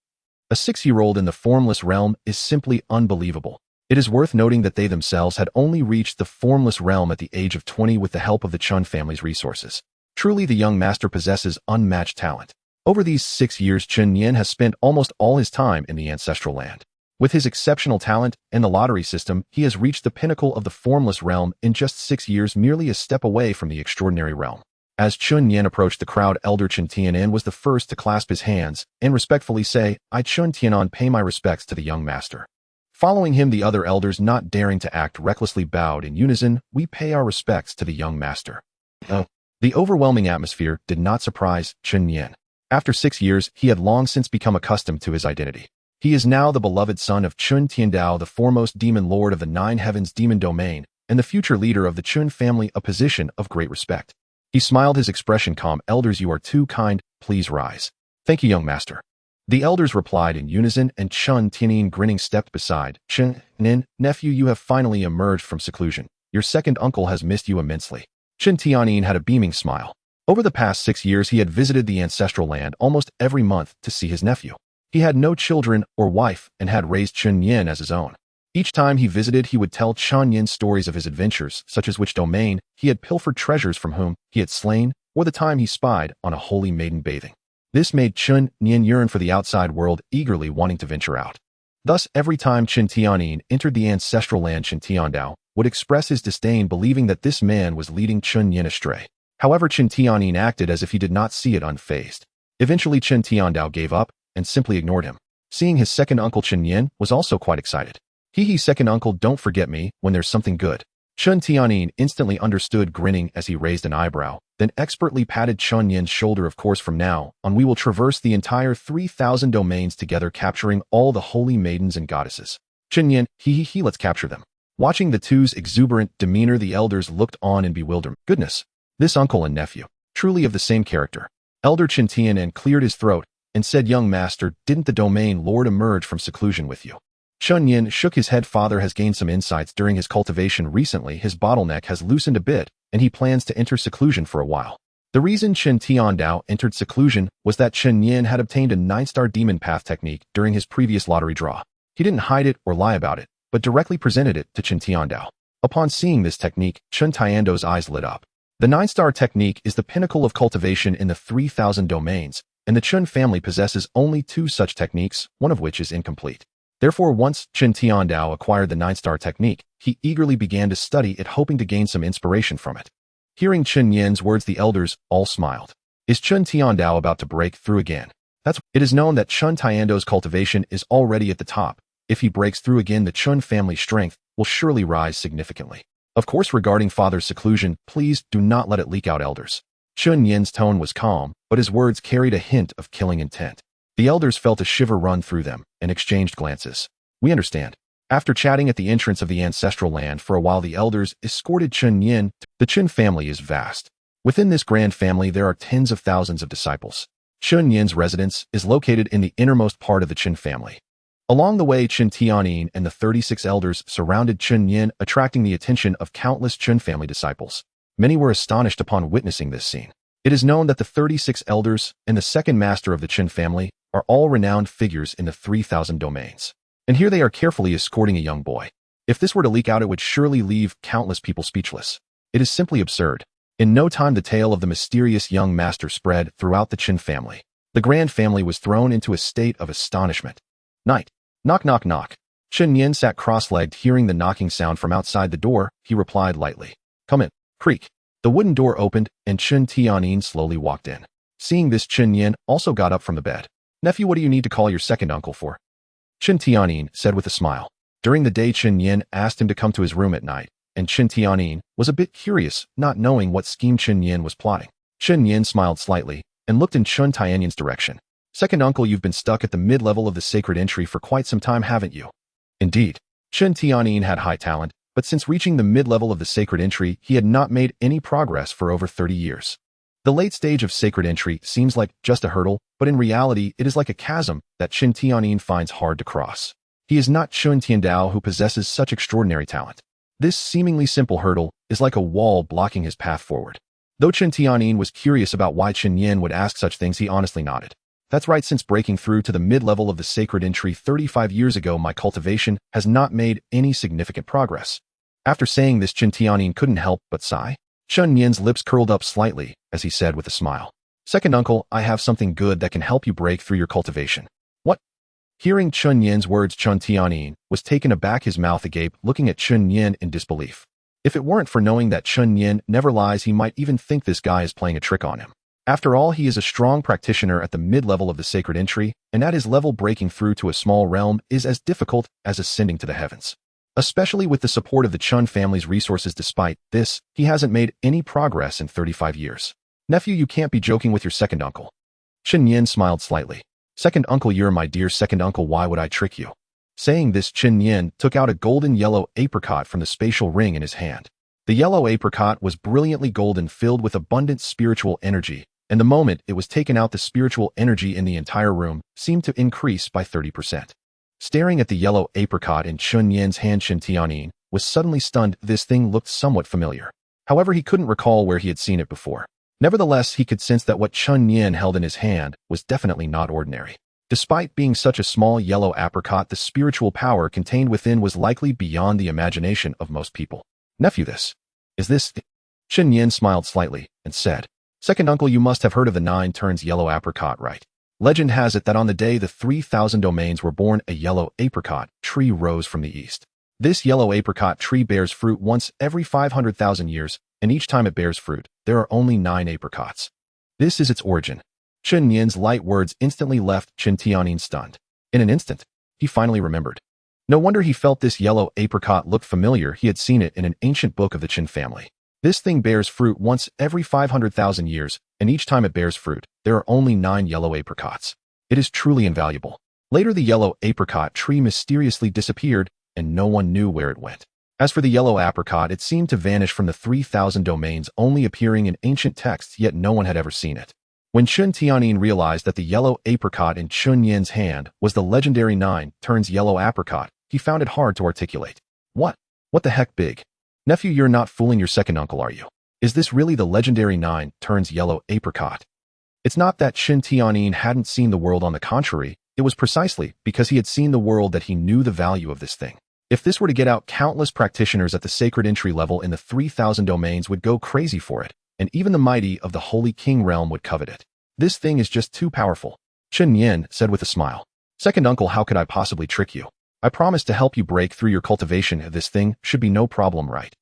A 6-year-old in the formless realm is simply unbelievable. It is worth noting that they themselves had only reached the formless realm at the age of 20 with the help of the Chen family's resources. Truly, the young master possesses unmatched talent. Over these 6 years, Chen Nian has spent almost all his time in the ancestral land. With his exceptional talent and the lottery system, he has reached the pinnacle of the formless realm in just 6 years, merely a step away from the extraordinary realm. As Chen Nian approached the crowd, Elder Chen Tianan was the first to clasp his hands and respectfully say, "I, Chen Tianan, pay my respects to the young master." Following him, the other elders, not daring to act recklessly, bowed in unison, "We pay our respects to the young master." The overwhelming atmosphere did not surprise Chen Nian. After 6 years, he had long since become accustomed to his identity. He is now the beloved son of Chen Tiandao, the foremost demon lord of the 9 heavens demon domain, and the future leader of the Chen family, a position of great respect. He smiled, his expression calm. "Elders, you are too kind. Please rise." "Thank you, young master." The elders replied in unison, and Chen Tianyin, grinning, stepped beside Chen Nian. "Nephew, you have finally emerged from seclusion. Your second uncle has missed you immensely." Chen Tianyin had a beaming smile. Over the past 6 years, he had visited the ancestral land almost every month to see his nephew. He had no children or wife and had raised Chen Nian as his own. Each time he visited, he would tell Chen Nian stories of his adventures, such as which domain he had pilfered treasures from, whom he had slain, or the time he spied on a holy maiden bathing. This made Chen Nian yearn for the outside world, eagerly wanting to venture out. Thus, every time Chen Tianyin entered the ancestral land, Chen Tiandao would express his disdain, believing that this man was leading Chen Nian astray. However, Chen Tianyin acted as if he did not see it, unfazed. Eventually, Chen Tiandao gave up and simply ignored him. Seeing his second uncle, Chen Nian was also quite excited. "He, second uncle, don't forget me when there's something good." Chen Tianyin instantly understood, grinning as he raised an eyebrow, then expertly patted Chen Nian's shoulder. "Of course, from now on we will traverse the entire 3,000 domains together, capturing all the holy maidens and goddesses." "Chen Nian, let's capture them." Watching the two's exuberant demeanor, the elders looked on in bewilderment. Goodness, this uncle and nephew, truly of the same character. Elder Chen Tianan cleared his throat and said, "Young master, didn't the domain lord emerge from seclusion with you?" Chen Nian shook his head. "Father has gained some insights during his cultivation recently. His bottleneck has loosened a bit, and he plans to enter seclusion for a while." The reason Chen Tiandao entered seclusion was that Chen Nian had obtained a 9-star demon path technique during his previous lottery draw. He didn't hide it or lie about it, but directly presented it to Chen Tiandao. Upon seeing this technique, Chen Tiando's eyes lit up. The 9-star technique is the pinnacle of cultivation in the 3,000 domains, and the Chen family possesses only 2 such techniques, one of which is incomplete. Therefore, once Chen Tiandao acquired the 9-star technique, he eagerly began to study it, hoping to gain some inspiration from it. Hearing Chen Nian's words, the elders all smiled. Is Chen Tiandao about to break through again? It is known that Chen Tiandao's cultivation is already at the top. If he breaks through again, the Chen family's strength will surely rise significantly. Of course, regarding father's seclusion, please do not let it leak out, elders. Chen Nian's tone was calm, but his words carried a hint of killing intent. The elders felt a shiver run through them and exchanged glances. We understand. After chatting at the entrance of the ancestral land for a while, the elders escorted Chen Nian. The Chen family is vast. Within this grand family, there are tens of thousands of disciples. Chen Nian's residence is located in the innermost part of the Chen family. Along the way, Chen Tianyin and the 36 elders surrounded Chen Nian, attracting the attention of countless Chen family disciples. Many were astonished upon witnessing this scene. It is known that the 36 elders and the second master of the Chen family are all renowned figures in the 3,000 domains. And here they are carefully escorting a young boy. If this were to leak out, it would surely leave countless people speechless. It is simply absurd. In no time, the tale of the mysterious young master spread throughout the Chen family. The grand family was thrown into a state of astonishment. Night. Knock, knock, knock. Chen Nian sat cross-legged, hearing the knocking sound from outside the door. He replied lightly. Come in. Creak. The wooden door opened, and Chen Tianyin slowly walked in. Seeing this, Chen Nian also got up from the bed. Nephew, what do you need to call your second uncle for? Chen Tianyin said with a smile. During the day, Chen Nian asked him to come to his room at night, and Chen Tianyin was a bit curious, not knowing what scheme Chen Nian was plotting. Chen Nian smiled slightly and looked in Chen Tianyin's direction. Second uncle, you've been stuck at the mid-level of the sacred entry for quite some time, haven't you? Indeed. Chen Tianyin had high talent, but since reaching the mid-level of the sacred entry, he had not made any progress for over 30 years. The late stage of sacred entry seems like just a hurdle, but in reality, it is like a chasm that Chen Tianyin finds hard to cross. He is not Chen Tiandao, who possesses such extraordinary talent. This seemingly simple hurdle is like a wall blocking his path forward. Though Chen Tianyin was curious about why Chen Nian would ask such things, he honestly nodded. That's right, since breaking through to the mid-level of the sacred entry 35 years ago, my cultivation has not made any significant progress. After saying this, Chen Tianyin couldn't help but sigh. Chen Nian's lips curled up slightly as he said with a smile. Second uncle, I have something good that can help you break through your cultivation. What? Hearing Chen Nian's words, Chen Tianyin was taken aback, his mouth agape, looking at Chen Nian in disbelief. If it weren't for knowing that Chen Nian never lies, he might even think this guy is playing a trick on him. After all, he is a strong practitioner at the mid-level of the sacred entry, and at his level, breaking through to a small realm is as difficult as ascending to the heavens. Especially with the support of the Chen family's resources. Despite this, he hasn't made any progress in 35 years. Nephew, you can't be joking with your second uncle. Chen Nian smiled slightly. Second uncle, you're my dear second uncle, why would I trick you? Saying this, Chen Nian took out a golden yellow apricot from the spatial ring in his hand. The yellow apricot was brilliantly golden, filled with abundant spiritual energy, and the moment it was taken out, the spiritual energy in the entire room seemed to increase by 30%. Staring at the yellow apricot in Chen Nian's hand, Chen Tianyin was suddenly stunned. This thing looked somewhat familiar. However, he couldn't recall where he had seen it before. Nevertheless, he could sense that what Chen Nian held in his hand was definitely not ordinary. Despite being such a small yellow apricot, the spiritual power contained within was likely beyond the imagination of most people. Nephew, is this? Chen Nian smiled slightly and said, Second uncle, you must have heard of the 9 turns yellow apricot, right? Legend has it that on the day the 3,000 domains were born, a yellow apricot tree rose from the east. This yellow apricot tree bears fruit once every 500,000 years, and each time it bears fruit, there are only 9 apricots. This is its origin. Chen Nian's light words instantly left Chen Tianyin stunned. In an instant, he finally remembered. No wonder he felt this yellow apricot looked familiar. He had seen it in an ancient book of the Chen family. This thing bears fruit once every 500,000 years, and each time it bears fruit, there are only 9 yellow apricots. It is truly invaluable. Later, the yellow apricot tree mysteriously disappeared, and no one knew where it went. As for the yellow apricot, it seemed to vanish from the 3,000 domains, only appearing in ancient texts, yet no one had ever seen it. When Chen Tianyin realized that the yellow apricot in Chen Nian's hand was the legendary 9 turns yellow apricot, he found it hard to articulate. What the heck, big? Nephew, you're not fooling your second uncle, are you? Is this really the legendary 9 turns yellow apricot? It's not that Chen Tianyin hadn't seen the world. On the contrary, it was precisely because he had seen the world that he knew the value of this thing. If this were to get out, countless practitioners at the sacred entry level in the 3,000 domains would go crazy for it, and even the mighty of the Holy King realm would covet it. This thing is just too powerful. Chen Nian said with a smile. Second uncle, how could I possibly trick you? I promise to help you break through your cultivation. This thing should be no problem, right?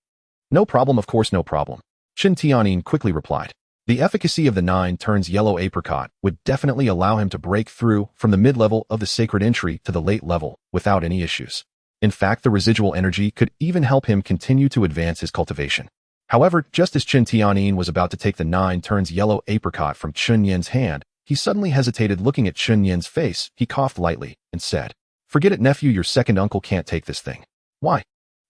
No problem, of course, no problem. Chen Nian quickly replied. The efficacy of the 9 turns yellow apricot would definitely allow him to break through from the mid-level of the sacred entry to the late level without any issues. In fact, the residual energy could even help him continue to advance his cultivation. However, just as Chen Nian was about to take the 9 turns yellow apricot from Chen Nian's hand, he suddenly hesitated. Looking at Chen Nian's face, he coughed lightly and said, "Forget it, nephew, your second uncle can't take this thing." "Why?"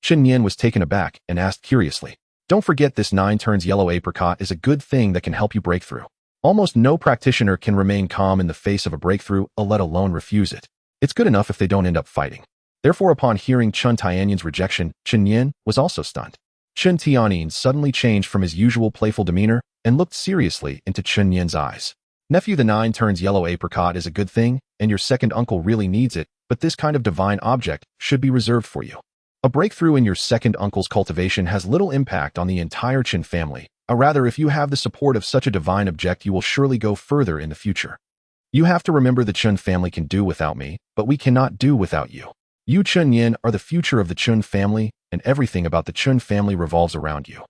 Chen Nian was taken aback and asked curiously. "Don't forget, this 9 turns yellow apricot is a good thing that can help you break through. Almost no practitioner can remain calm in the face of a breakthrough, let alone refuse it. It's good enough if they don't end up fighting." Therefore, upon hearing Chen Nian's rejection, Chen Nian was also stunned. Chen Nian suddenly changed from his usual playful demeanor and looked seriously into Chen Nian's eyes. "Nephew, the 9 turns yellow apricot is a good thing, and your second uncle really needs it, but this kind of divine object should be reserved for you. A breakthrough in your second uncle's cultivation has little impact on the entire Chen family. Rather, if you have the support of such a divine object, you will surely go further in the future. You have to remember the Chen family can do without me, but we cannot do without you. You, Chen Nian, are the future of the Chen family, and everything about the Chen family revolves around you."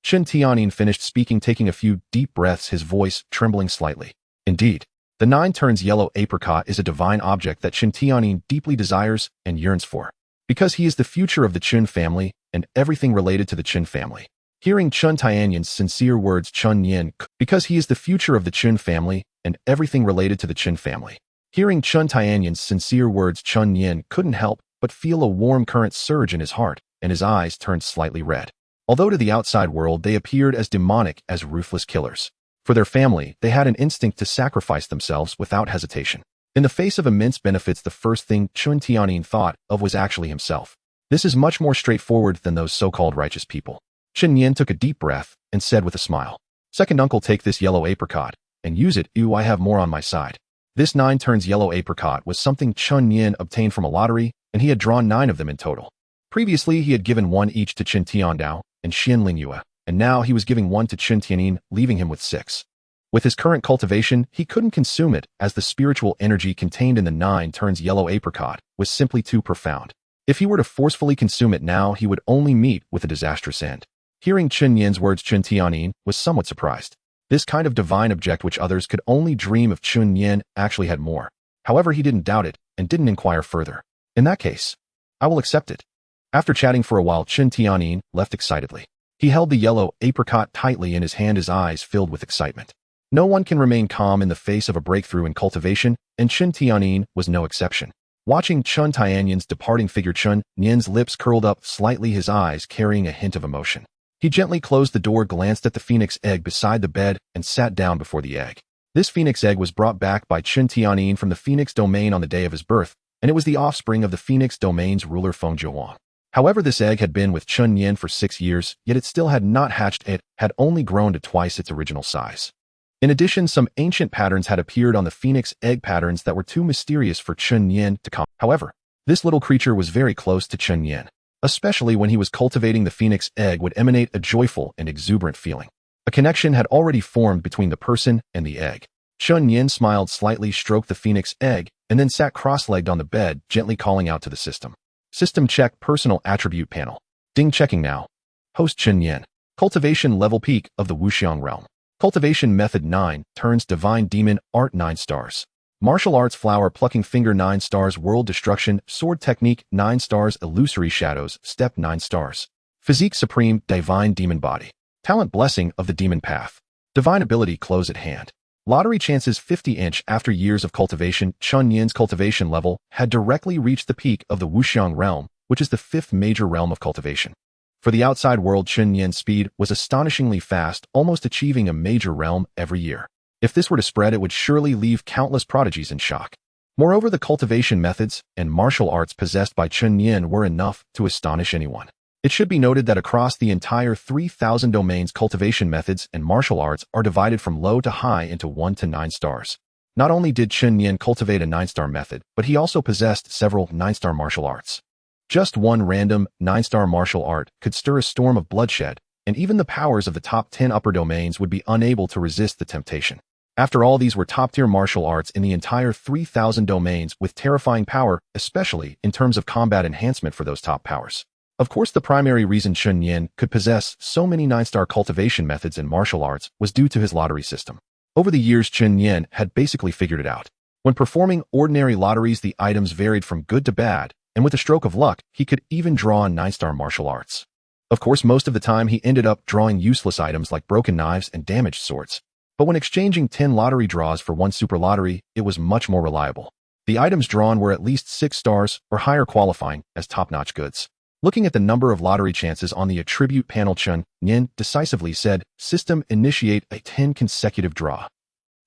Chen Nian finished speaking, taking a few deep breaths, his voice trembling slightly. Indeed, the 9 turns yellow apricot is a divine object that Chen Nian deeply desires and yearns for, because he is the future of the Chen family and everything related to the Chen family. Hearing Chen Nian's sincere words, Chen Nian, because he is the future of the Chen family and everything related to the Chen family. Hearing Chen Nian's sincere words, Chen Nian couldn't help but feel a warm current surge in his heart, and his eyes turned slightly red. Although to the outside world they appeared as demonic as ruthless killers, for their family they had an instinct to sacrifice themselves without hesitation. In the face of immense benefits, the first thing Chen Nian thought of was actually himself. This is much more straightforward than those so-called righteous people. Chen Nian took a deep breath and said with a smile, "Second uncle, take this yellow apricot and use it. I have more on my side." This 9 turns yellow apricot was something Chen Nian obtained from a lottery, and he had drawn 9 of them in total. Previously, he had given 1 each to Chen Tiandao and Xian Lingyue, and now he was giving 1 to Chen Tianin, leaving him with 6. With his current cultivation, he couldn't consume it, as the spiritual energy contained in the 9 turns yellow apricot was simply too profound. If he were to forcefully consume it now, he would only meet with a disastrous end. Hearing Chen Nian's words, Chen Tianin was somewhat surprised. This kind of divine object, which others could only dream of, Chen Nian actually had more. However, he didn't doubt it and didn't inquire further. "In that case, I will accept it." After chatting for a while, Chen Nian left excitedly. He held the yellow apricot tightly in his hand, his eyes filled with excitement. No one can remain calm in the face of a breakthrough in cultivation, and Chen Nian was no exception. Watching Chen Nian's departing figure, Chen Nian's lips curled up slightly, his eyes carrying a hint of emotion. He gently closed the door, glanced at the phoenix egg beside the bed, and sat down before the egg. This phoenix egg was brought back by Chen Nian from the phoenix domain on the day of his birth, and it was the offspring of the phoenix domain's ruler Feng Zhuang. However, this egg had been with Chen Nian for 6 years, yet it still had not hatched. It had only grown to twice its original size. In addition, some ancient patterns had appeared on the phoenix egg, patterns that were too mysterious for Chen Nian to comprehend. However, this little creature was very close to Chen Nian. Especially when he was cultivating the phoenix egg, would emanate a joyful and exuberant feeling. A connection had already formed between the person and the egg. Chen Nian smiled slightly, stroked the phoenix egg, and then sat cross-legged on the bed, gently calling out to the system. "System check, personal attribute panel. Ding, checking now. Host Chen Nian. Cultivation level peak of the Wuxiang realm. Cultivation method 9, turns divine demon, art 9 stars. Martial arts, flower plucking, finger 9 stars, world destruction, sword technique 9 stars, illusory shadows, step 9 stars. Physique supreme, divine demon body. Talent, blessing of the demon path. Divine ability, close at hand. Lottery chances 50". After years of cultivation, Chen Nian's cultivation level had directly reached the peak of the Wuxiang realm, which is the 5th major realm of cultivation. For the outside world, Chen Nian's speed was astonishingly fast, almost achieving a major realm every year. If this were to spread, it would surely leave countless prodigies in shock. Moreover, the cultivation methods and martial arts possessed by Chen Nian were enough to astonish anyone. It should be noted that across the entire 3,000 domains, cultivation methods and martial arts are divided from low to high into 1 to 9 stars. Not only did Chen Nian cultivate a 9-star method, but he also possessed several 9-star martial arts. Just one random 9-star martial art could stir a storm of bloodshed, and even the powers of the top 10 upper domains would be unable to resist the temptation. After all, these were top-tier martial arts in the entire 3,000 domains with terrifying power, especially in terms of combat enhancement for those top powers. Of course, the primary reason Chen Nian could possess so many 9-star cultivation methods in martial arts was due to his lottery system. Over the years, Chen Nian had basically figured it out. When performing ordinary lotteries, the items varied from good to bad, and with a stroke of luck, he could even draw on 9-star martial arts. Of course, most of the time he ended up drawing useless items like broken knives and damaged swords. But when exchanging 10 lottery draws for 1 super lottery, it was much more reliable. The items drawn were at least 6 stars or higher, qualifying as top-notch goods. Looking at the number of lottery chances on the attribute panel, Chen Nian decisively said, "System, initiate a 10 consecutive draw."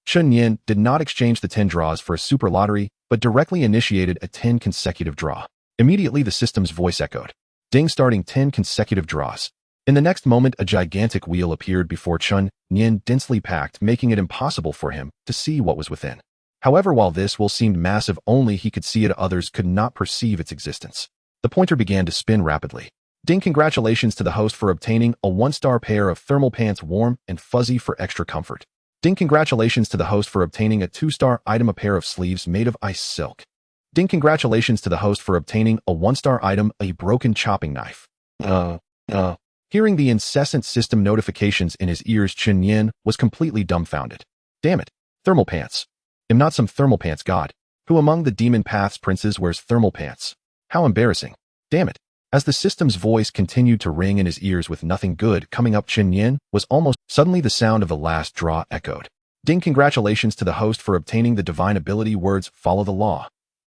Chen Nian did not exchange the 10 draws for a super lottery, but directly initiated a 10 consecutive draw. Immediately, the system's voice echoed. Ding, starting 10 consecutive draws. In the next moment, a gigantic wheel appeared before Chen Nian, densely packed, making it impossible for him to see what was within. However, while this wheel seemed massive, only he could see it, others could not perceive its existence. The pointer began to spin rapidly. Ding, congratulations to the host for obtaining a 1-star pair of thermal pants, warm and fuzzy for extra comfort. Ding, congratulations to the host for obtaining a 2-star item, a pair of sleeves made of ice silk. Ding, congratulations to the host for obtaining a 1-star item, a broken chopping knife. Hearing the incessant system notifications in his ears, Chen Nian was completely dumbfounded. Damn it, thermal pants. Am not some thermal pants god. Who among the demon path's princes wears thermal pants? How embarrassing. Damn it. As the system's voice continued to ring in his ears with nothing good coming up, Chen Nian was almost suddenly the sound of the last draw echoed. Ding, congratulations to the host for obtaining the divine ability, words follow the law.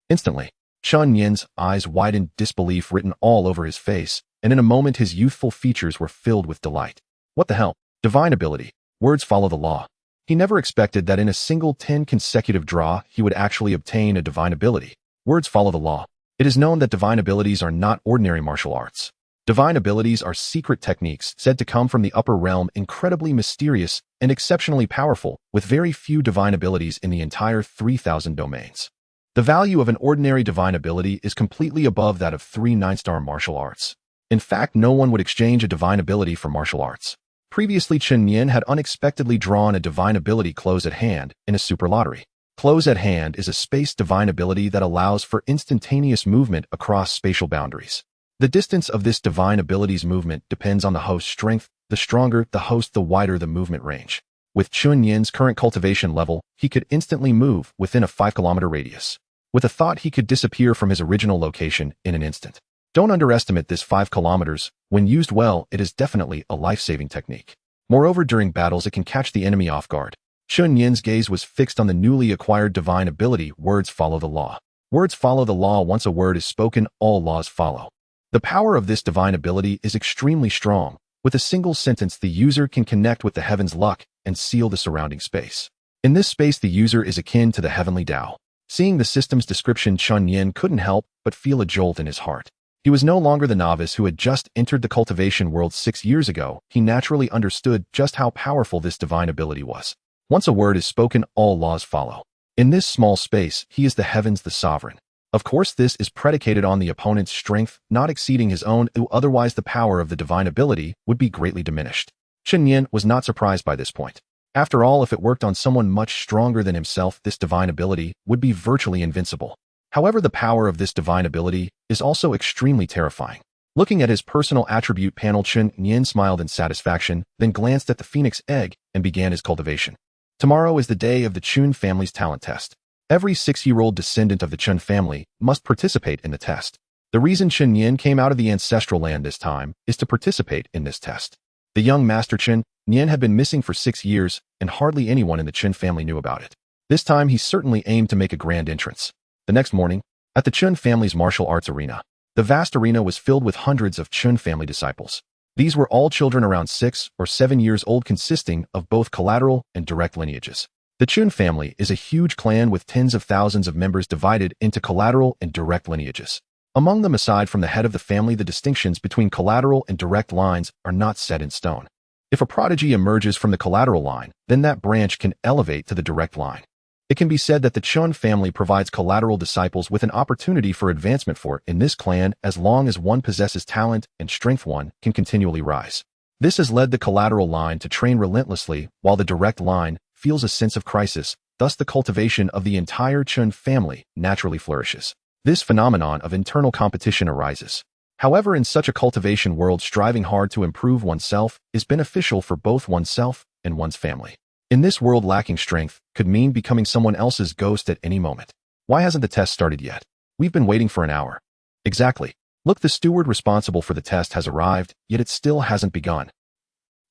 Instantly, Chen Nian's eyes widened, disbelief written all over his face, and in a moment his youthful features were filled with delight. What the hell? Divine ability, words follow the law. He never expected that in a single 10 consecutive draw he would actually obtain a divine ability, words follow the law. It is known that divine abilities are not ordinary martial arts. Divine abilities are secret techniques said to come from the upper realm, incredibly mysterious and exceptionally powerful, with very few divine abilities in the entire 3,000 domains. The value of an ordinary divine ability is completely above that of 3 9-star martial arts. In fact, no one would exchange a divine ability for martial arts. Previously, Chen Nian had unexpectedly drawn a divine ability, close at hand, in a super lottery. Close at hand is a space divine ability that allows for instantaneous movement across spatial boundaries. The distance of this divine ability's movement depends on the host's strength. The stronger the host, the wider the movement range. With Chen Nian's current cultivation level, he could instantly move within a 5-kilometer radius. With a thought, he could disappear from his original location in an instant. Don't underestimate this 5 kilometers. When used well, it is definitely a life-saving technique. Moreover, during battles, it can catch the enemy off guard. Chen Nian's gaze was fixed on the newly acquired divine ability, words follow the law. Words follow the law. Once a word is spoken, all laws follow. The power of this divine ability is extremely strong. With a single sentence, the user can connect with the heavens' luck and seal the surrounding space. In this space, the user is akin to the heavenly Tao. Seeing the system's description, Chen Nian couldn't help but feel a jolt in his heart. He was no longer the novice who had just entered the cultivation world 6 years ago. He naturally understood just how powerful this divine ability was. Once a word is spoken, all laws follow. In this small space, he is the heavens, the sovereign. Of course, this is predicated on the opponent's strength not exceeding his own, otherwise the power of the divine ability would be greatly diminished. Chen Nian was not surprised by this point. After all, if it worked on someone much stronger than himself, this divine ability would be virtually invincible. However, the power of this divine ability is also extremely terrifying. Looking at his personal attribute panel, Chen Nian smiled in satisfaction, then glanced at the phoenix egg and began his cultivation. Tomorrow is the day of the Chen family's talent test. Every 6-year-old descendant of the Chen family must participate in the test. The reason Chen Nian came out of the ancestral land this time is to participate in this test. The young master Chen Nian had been missing for 6 years, and hardly anyone in the Chen family knew about it. This time he certainly aimed to make a grand entrance. The next morning, at the Chen family's martial arts arena, the vast arena was filled with hundreds of Chen family disciples. These were all children around 6 or 7 years old, consisting of both collateral and direct lineages. The Chen family is a huge clan with tens of thousands of members divided into collateral and direct lineages. Among them, aside from the head of the family, the distinctions between collateral and direct lines are not set in stone. If a prodigy emerges from the collateral line, then that branch can elevate to the direct line. It can be said that the Chen family provides collateral disciples with an opportunity for advancement in this clan as long as one possesses talent and strength, one can continually rise. This has led the collateral line to train relentlessly, while the direct line feels a sense of crisis, thus the cultivation of the entire Chen family naturally flourishes. This phenomenon of internal competition arises. However, in such a cultivation world, striving hard to improve oneself is beneficial for both oneself and one's family. In this world, lacking strength could mean becoming someone else's ghost at any moment. Why hasn't the test started yet? We've been waiting for an hour. Exactly. Look, the steward responsible for the test has arrived, yet it still hasn't begun.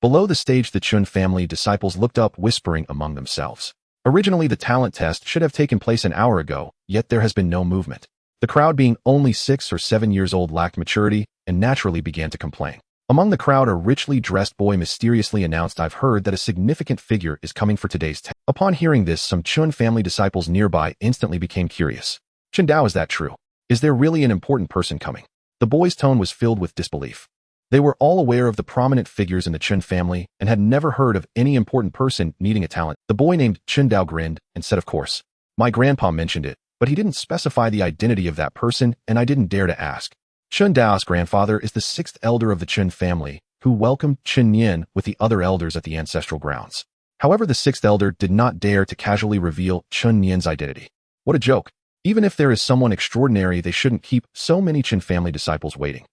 Below the stage, the Chen family disciples looked up, whispering among themselves. Originally, the talent test should have taken place an hour ago, yet there has been no movement. The crowd, being only 6 or 7 years old, lacked maturity and naturally began to complain. Among the crowd, a richly dressed boy mysteriously announced, "I've heard that a significant figure is coming for today's test." Upon hearing this, some Chen family disciples nearby instantly became curious. "Chen Dao, is that true? Is there really an important person coming?" The boy's tone was filled with disbelief. They were all aware of the prominent figures in the Chen family and had never heard of any important person needing a talent. The boy named Chen Dao grinned and said, "Of course. My grandpa mentioned it, but he didn't specify the identity of that person, and I didn't dare to ask." Chen Dao's grandfather is the 6th elder of the Chen family, who welcomed Chen Nian with the other elders at the ancestral grounds. However, the 6th elder did not dare to casually reveal Chen Nian's identity. What a joke. Even if there is someone extraordinary, they shouldn't keep so many Chen family disciples waiting.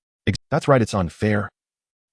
That's right, it's unfair.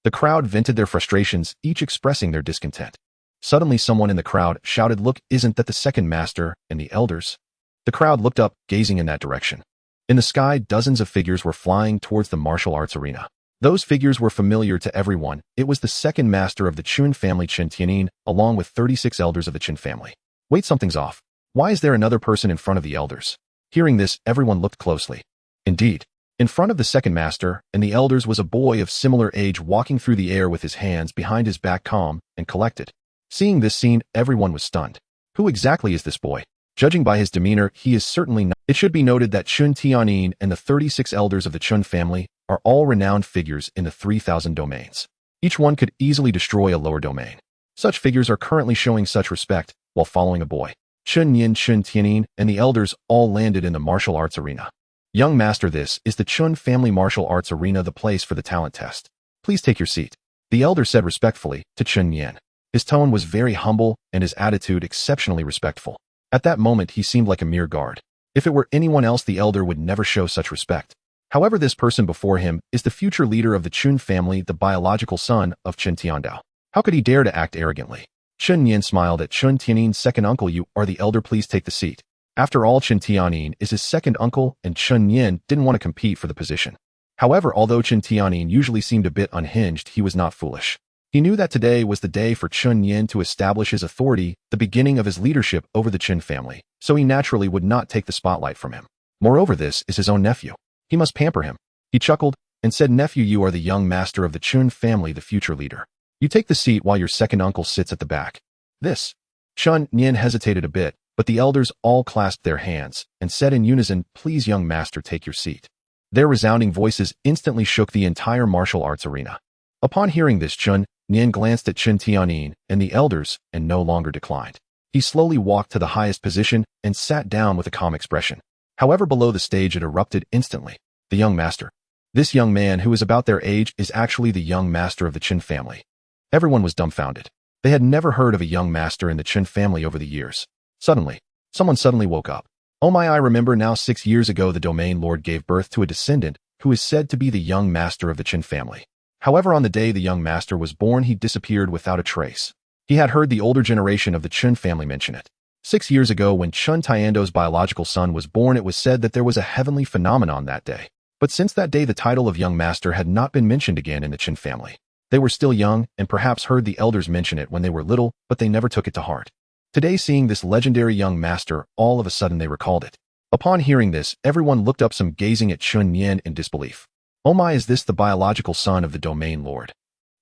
The crowd vented their frustrations, each expressing their discontent. Suddenly, someone in the crowd shouted, "Look, isn't that the second master and the elders?" The crowd looked up, gazing in that direction. In the sky, dozens of figures were flying towards the martial arts arena. Those figures were familiar to everyone. It was the second master of the Chen family, Chen Nian, along with 36 elders of the Chen family. Wait, something's off. Why is there another person in front of the elders? Hearing this, everyone looked closely. Indeed, in front of the second master and the elders was a boy of similar age walking through the air with his hands behind his back, calm and collected. Seeing this scene, everyone was stunned. Who exactly is this boy? Judging by his demeanor, he is certainly not. It should be noted that Chen Nian and the 36 elders of the Chen family are all renowned figures in the 3,000 domains. Each one could easily destroy a lower domain. Such figures are currently showing such respect while following a boy. Chen Nian, Chen Nian, and the elders all landed in the martial arts arena. "Young master, this is the Chen family martial arts arena, the place for the talent test. Please take your seat," the elder said respectfully to Chen Nian. His tone was very humble and his attitude exceptionally respectful. At that moment, he seemed like a mere guard. If it were anyone else, the elder would never show such respect. However, this person before him is the future leader of the Chen family, the biological son of Chen Tiandao. How could he dare to act arrogantly? Chen Nian smiled at Chen Tiannin's second uncle. "You are the elder, please take the seat." After all, Chen Tiannin is his second uncle, and Chen Nian didn't want to compete for the position. However, although Chen Tiannin usually seemed a bit unhinged, he was not foolish. He knew that today was the day for Chen Nian to establish his authority, the beginning of his leadership over the Chen family, so he naturally would not take the spotlight from him. Moreover, this is his own nephew. He must pamper him. He chuckled and said, "Nephew, you are the young master of the Chen family, the future leader. You take the seat while your second uncle sits at the back." This. Chen Nian hesitated a bit, but the elders all clasped their hands and said in unison, "Please, young master, take your seat." Their resounding voices instantly shook the entire martial arts arena. Upon hearing this, Chen Nian glanced at Chen Tiannin and the elders and no longer declined. He slowly walked to the highest position and sat down with a calm expression. However, below the stage, it erupted instantly. The young master. This young man, who is about their age, is actually the young master of the Chen family. Everyone was dumbfounded. They had never heard of a young master in the Chen family over the years. Suddenly, someone suddenly woke up. "Oh my, I remember now, 6 years ago the domain lord gave birth to a descendant who is said to be the young master of the Chen family. However, on the day the young master was born, he disappeared without a trace." He had heard the older generation of the Chen family mention it. 6 years ago, when Chen Tiando's biological son was born, it was said that there was a heavenly phenomenon that day. But since that day, the title of young master had not been mentioned again in the Chen family. They were still young and perhaps heard the elders mention it when they were little, but they never took it to heart. Today, seeing this legendary young master, all of a sudden they recalled it. Upon hearing this, everyone looked up, some gazing at Chen Nian in disbelief. "Oh my, is this the biological son of the domain lord?"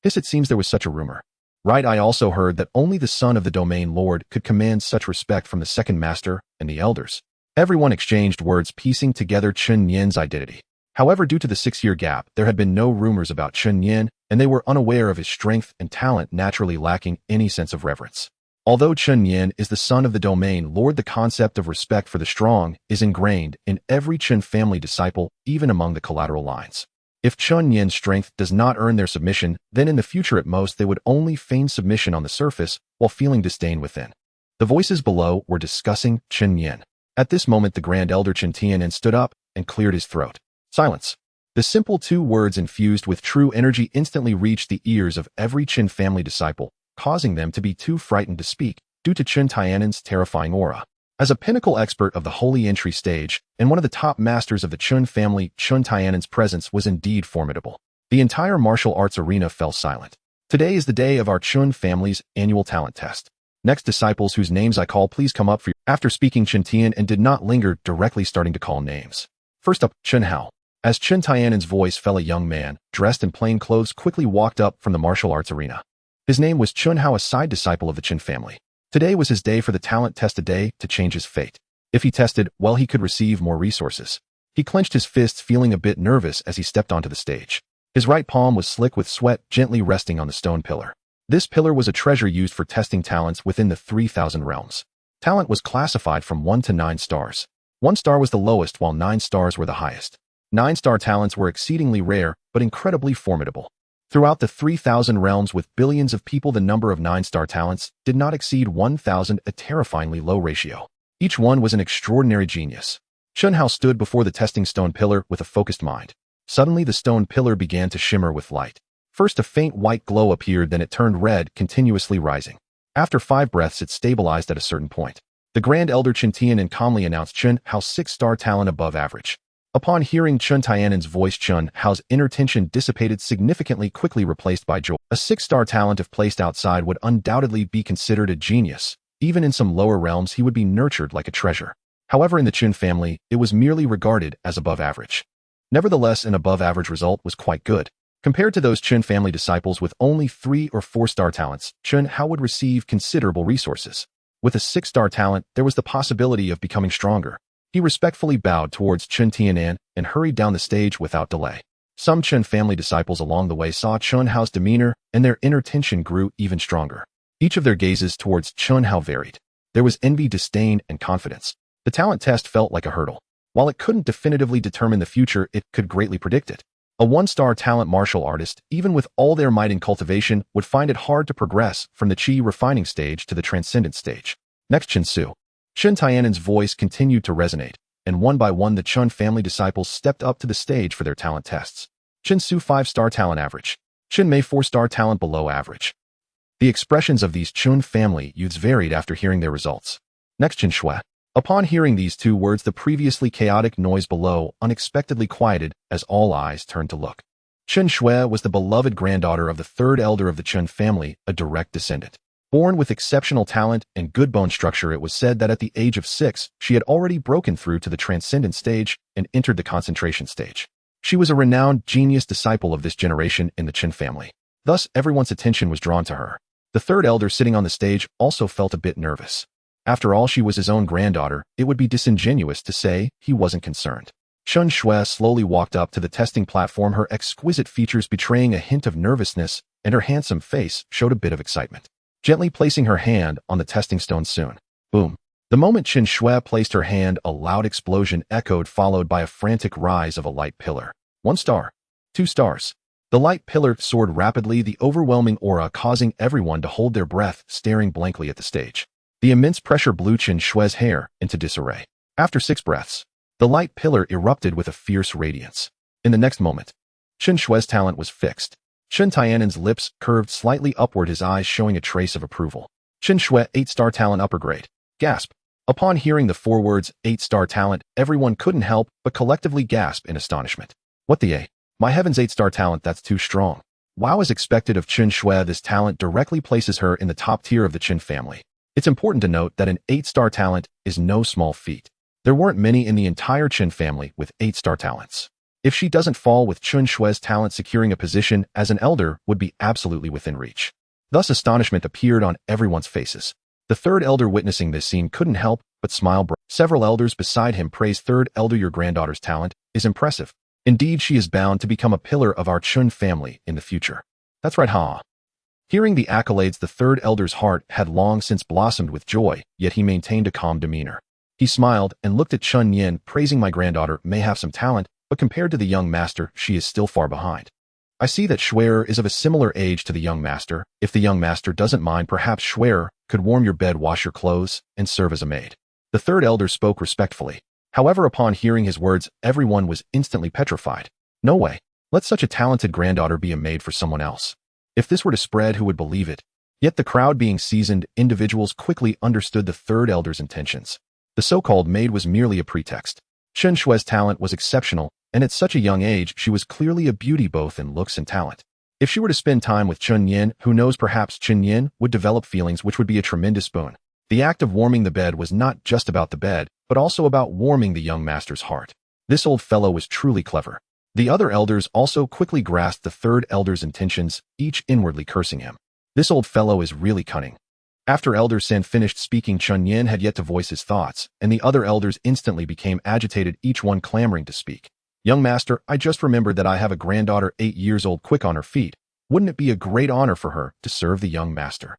Yes, it seems there was such a rumor. Right, I also heard that only the son of the domain lord could command such respect from the second master and the elders. Everyone exchanged words, piecing together Chen Nian's identity. However, due to the 6-year gap, there had been no rumors about Chen Nian, and they were unaware of his strength and talent, naturally lacking any sense of reverence. Although Chen Nian is the son of the domain lord, the concept of respect for the strong is ingrained in every Chen family disciple, even among the collateral lines. If Chen Nian's strength does not earn their submission, then in the future at most they would only feign submission on the surface while feeling disdain within. The voices below were discussing Chen Nian. At this moment, the Grand Elder Chen Nian stood up and cleared his throat. Silence. The simple 2 words infused with true energy instantly reached the ears of every Chen family disciple, causing them to be too frightened to speak due to Chen Nian's terrifying aura. As a pinnacle expert of the Holy Entry stage and one of the top masters of the Chen family, Chen Nian's presence was indeed formidable. The entire martial arts arena fell silent. Today is the day of our Chen family's annual talent test. Next, disciples whose names I call, please come up for you. After speaking, Chen Nian and did not linger, directly starting to call names. First up, Chen Hao. As Chen Nian's voice fell, a young man, dressed in plain clothes, quickly walked up from the martial arts arena. His name was Chen Hao, a side disciple of the Chen family. Today was his day for the talent test, a day to change his fate. If he tested well, he could receive more resources. He clenched his fists, feeling a bit nervous as he stepped onto the stage. His right palm was slick with sweat, gently resting on the stone pillar. This pillar was a treasure used for testing talents within the 3,000 realms. Talent was classified from 1 to 9 stars. 1 star was the lowest, while 9 stars were the highest. 9-star talents were exceedingly rare, but incredibly formidable. Throughout the 3,000 realms with billions of people, the number of 9-star talents did not exceed 1,000, a terrifyingly low ratio. Each one was an extraordinary genius. Chen Hao stood before the testing stone pillar with a focused mind. Suddenly, the stone pillar began to shimmer with light. First, a faint white glow appeared, then it turned red, continuously rising. After 5 breaths, it stabilized at a certain point. The Grand Elder Chen Nian calmly announced Chen Hao's 6-star talent above average. Upon hearing Chen Nian's voice, Chen Hao's inner tension dissipated significantly, quickly replaced by joy. A 6-star talent, if placed outside, would undoubtedly be considered a genius. Even in some lower realms, he would be nurtured like a treasure. However, in the Chen family, it was merely regarded as above average. Nevertheless, an above-average result was quite good. Compared to those Chen family disciples with only 3 or 4-star talents, Chen Hao would receive considerable resources. With a 6-star talent, there was the possibility of becoming stronger. He respectfully bowed towards Chen Nian and hurried down the stage without delay. Some Chen family disciples along the way saw Chen Hao's demeanor, and their inner tension grew even stronger. Each of their gazes towards Chen Hao varied. There was envy, disdain, and confidence. The talent test felt like a hurdle. While it couldn't definitively determine the future, it could greatly predict it. A 1-star talent martial artist, even with all their might in cultivation, would find it hard to progress from the Qi refining stage to the transcendent stage. Next, Chen Su. Chen Nian's voice continued to resonate, and one by one the Chen family disciples stepped up to the stage for their talent tests. Chen Su 5-star talent average. Chen Mei 4-star talent below average. The expressions of these Chen family youths varied after hearing their results. Next, Chen Shui. Upon hearing these 2 words, the previously chaotic noise below unexpectedly quieted as all eyes turned to look. Chen Shui was the beloved granddaughter of the 3rd elder of the Chen family, a direct descendant. Born with exceptional talent and good bone structure, it was said that at the age of 6, she had already broken through to the transcendent stage and entered the concentration stage. She was a renowned genius disciple of this generation in the Chen family. Thus, everyone's attention was drawn to her. The 3rd elder sitting on the stage also felt a bit nervous. After all, she was his own granddaughter. It would be disingenuous to say he wasn't concerned. Chen Shui slowly walked up to the testing platform, her exquisite features betraying a hint of nervousness, and her handsome face showed a bit of excitement. Gently placing her hand on the testing stone soon. Boom. The moment Chen Shui placed her hand, a loud explosion echoed, followed by a frantic rise of a light pillar. 1 star. 2 stars. The light pillar soared rapidly, the overwhelming aura causing everyone to hold their breath, staring blankly at the stage. The immense pressure blew Chen Shui's hair into disarray. After 6 breaths, the light pillar erupted with a fierce radiance. In the next moment, Chen Shui's talent was fixed. Chen Nian's lips curved slightly upward, his eyes showing a trace of approval. Chen Shui 8-star talent upper grade. Gasp. Upon hearing the 4 words 8-star talent, everyone couldn't help but collectively gasp in astonishment. What the A? My heavens, 8-star talent, that's too strong. Wow, as expected of Chen Shui, this talent directly places her in the top tier of the Chen family. It's important to note that an 8-star talent is no small feat. There weren't many in the entire Chen family with 8-star talents. If she doesn't fall with Chen Shui's talent, securing a position as an elder would be absolutely within reach. Thus, astonishment appeared on everyone's faces. The 3rd elder witnessing this scene couldn't help but smile. Several elders beside him praised 3rd elder, your granddaughter's talent is impressive. Indeed, she is bound to become a pillar of our Chen family in the future. That's right, huh? Hearing the accolades, the 3rd elder's heart had long since blossomed with joy, yet he maintained a calm demeanor. He smiled and looked at Chen Nian, praising my granddaughter may have some talent, but compared to the young master, she is still far behind. I see that Schwer is of a similar age to the young master. If the young master doesn't mind, perhaps Schwer could warm your bed, wash your clothes, and serve as a maid. The third elder spoke respectfully. However, upon hearing his words, everyone was instantly petrified. No way. Let such a talented granddaughter be a maid for someone else. If this were to spread, who would believe it? Yet the crowd, being seasoned individuals, quickly understood the third elder's intentions. The so-called maid was merely a pretext. Chen Shue's talent was exceptional, and at such a young age she was clearly a beauty both in looks and talent. If she were to spend time with Chen Nian, who knows, perhaps Chen Nian would develop feelings which would be a tremendous boon. The act of warming the bed was not just about the bed, but also about warming the young master's heart. This old fellow was truly clever. The other elders also quickly grasped the third elder's intentions, each inwardly cursing him. This old fellow is really cunning. After Elder Sen finished speaking, Chen Nian had yet to voice his thoughts, and the other elders instantly became agitated, each one clamoring to speak. Young master, I just remembered that I have a granddaughter 8 years old, quick on her feet. Wouldn't it be a great honor for her to serve the young master?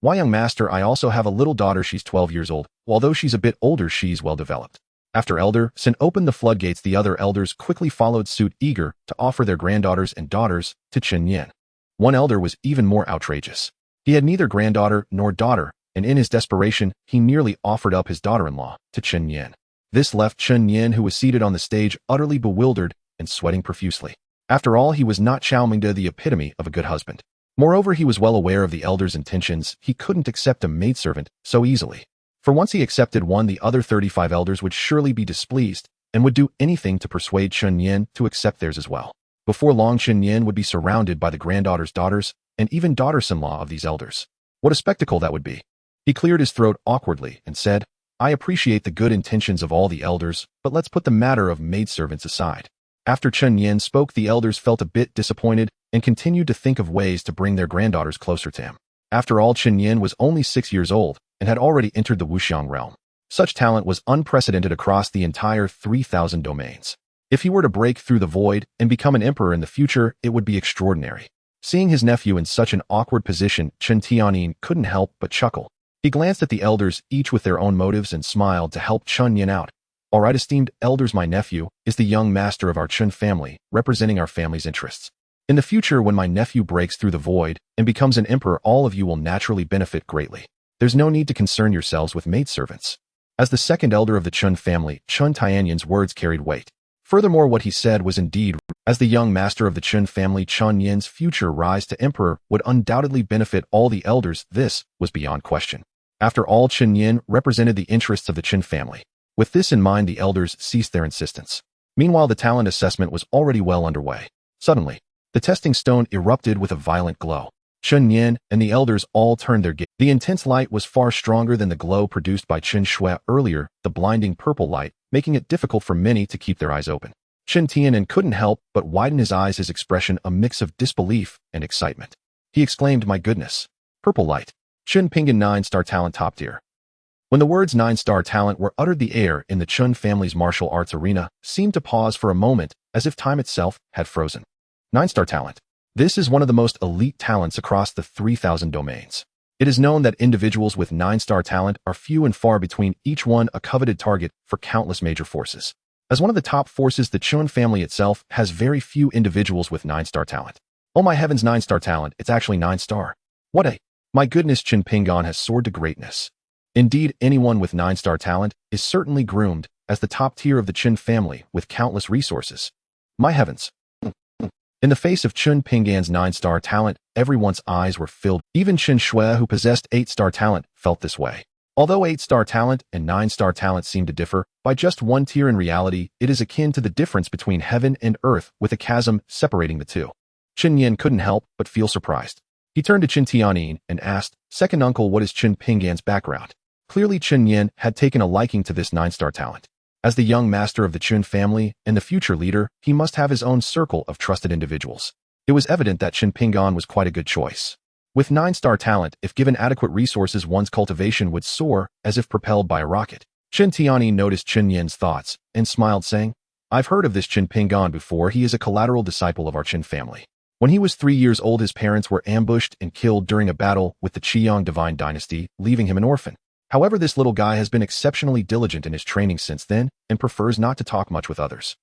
Why, young master, I also have a little daughter. She's 12 years old. Although she's a bit older, she's well developed. After Elder Sen opened the floodgates, the other elders quickly followed suit, eager to offer their granddaughters and daughters to Chen Nian. One elder was even more outrageous. He had neither granddaughter nor daughter, and in his desperation, he nearly offered up his daughter-in-law to Chen Nian. This left Chen Nian, who was seated on the stage, utterly bewildered and sweating profusely. After all, he was not Xiao Mingde, the epitome of a good husband. Moreover, he was well aware of the elder's intentions. He couldn't accept a maidservant so easily. For once he accepted one, the other 35 elders would surely be displeased and would do anything to persuade Chen Nian to accept theirs as well. Before long, Chen Nian would be surrounded by the granddaughter's daughters and even daughters-in-law of these elders. What a spectacle that would be. He cleared his throat awkwardly and said, I appreciate the good intentions of all the elders, but let's put the matter of maidservants aside. After Chen Nian spoke, the elders felt a bit disappointed and continued to think of ways to bring their granddaughters closer to him. After all, Chen Nian was only 6 years old and had already entered the Wuxiang realm. Such talent was unprecedented across the entire 3,000 domains. If he were to break through the void and become an emperor in the future, it would be extraordinary. Seeing his nephew in such an awkward position, Chen Tianyin couldn't help but chuckle. He glanced at the elders, each with their own motives, and smiled to help Chen Nian out. All right, esteemed elders, my nephew is the young master of our Chen family, representing our family's interests. In the future, when my nephew breaks through the void and becomes an emperor, all of you will naturally benefit greatly. There's no need to concern yourselves with maidservants. As the second elder of the Chen family, Chen Tianyin's words carried weight. Furthermore, what he said was indeed, as the young master of the Chen family, Chen Nian's future rise to emperor would undoubtedly benefit all the elders. This was beyond question. After all, Chen Nian represented the interests of the Chen family. With this in mind, the elders ceased their insistence. Meanwhile, the talent assessment was already well underway. Suddenly, the testing stone erupted with a violent glow. Chen Nian and the elders all turned their gaze. The intense light was far stronger than the glow produced by Chen Shui earlier, the blinding purple light, making it difficult for many to keep their eyes open. Chen Tianyin couldn't help but widen his eyes, his expression a mix of disbelief and excitement. He exclaimed, my goodness. Purple light. Chen Pingan 9-star talent, top tier. When the words 9-star talent were uttered, the air in the Chen family's martial arts arena seemed to pause for a moment, as if time itself had frozen. 9-star talent. This is one of the most elite talents across the 3,000 domains. It is known that individuals with 9-star talent are few and far between, each one a coveted target for countless major forces. As one of the top forces, the Chen family itself has very few individuals with 9-star talent. Oh my heavens, 9-star talent, it's actually 9-star. What a... My goodness, Chen Pingan has soared to greatness. Indeed, anyone with 9-star talent is certainly groomed as the top tier of the Chen family with countless resources. My heavens. In the face of Chen Pingan's 9-star talent, everyone's eyes were filled. Even Chen Shui, who possessed 8-star talent, felt this way. Although 8-star talent and 9-star talent seem to differ by just one tier, in reality, it is akin to the difference between heaven and earth, with a chasm separating the two. Chen Nian couldn't help but feel surprised. He turned to Chen Tianyin and asked, Second uncle, what is Chen Pingan's background? Clearly, Chen Nian had taken a liking to this 9-star talent. As the young master of the Chen family and the future leader, he must have his own circle of trusted individuals. It was evident that Chen Pingan was quite a good choice. With 9-star talent, if given adequate resources, one's cultivation would soar as if propelled by a rocket. Chen Tianyin noticed Chen Nian's thoughts and smiled, saying, I've heard of this Chen Pingan before. He is a collateral disciple of our Chen family. When he was 3 years old, his parents were ambushed and killed during a battle with the Qiyang divine dynasty, leaving him an orphan. However, this little guy has been exceptionally diligent in his training since then and prefers not to talk much with others.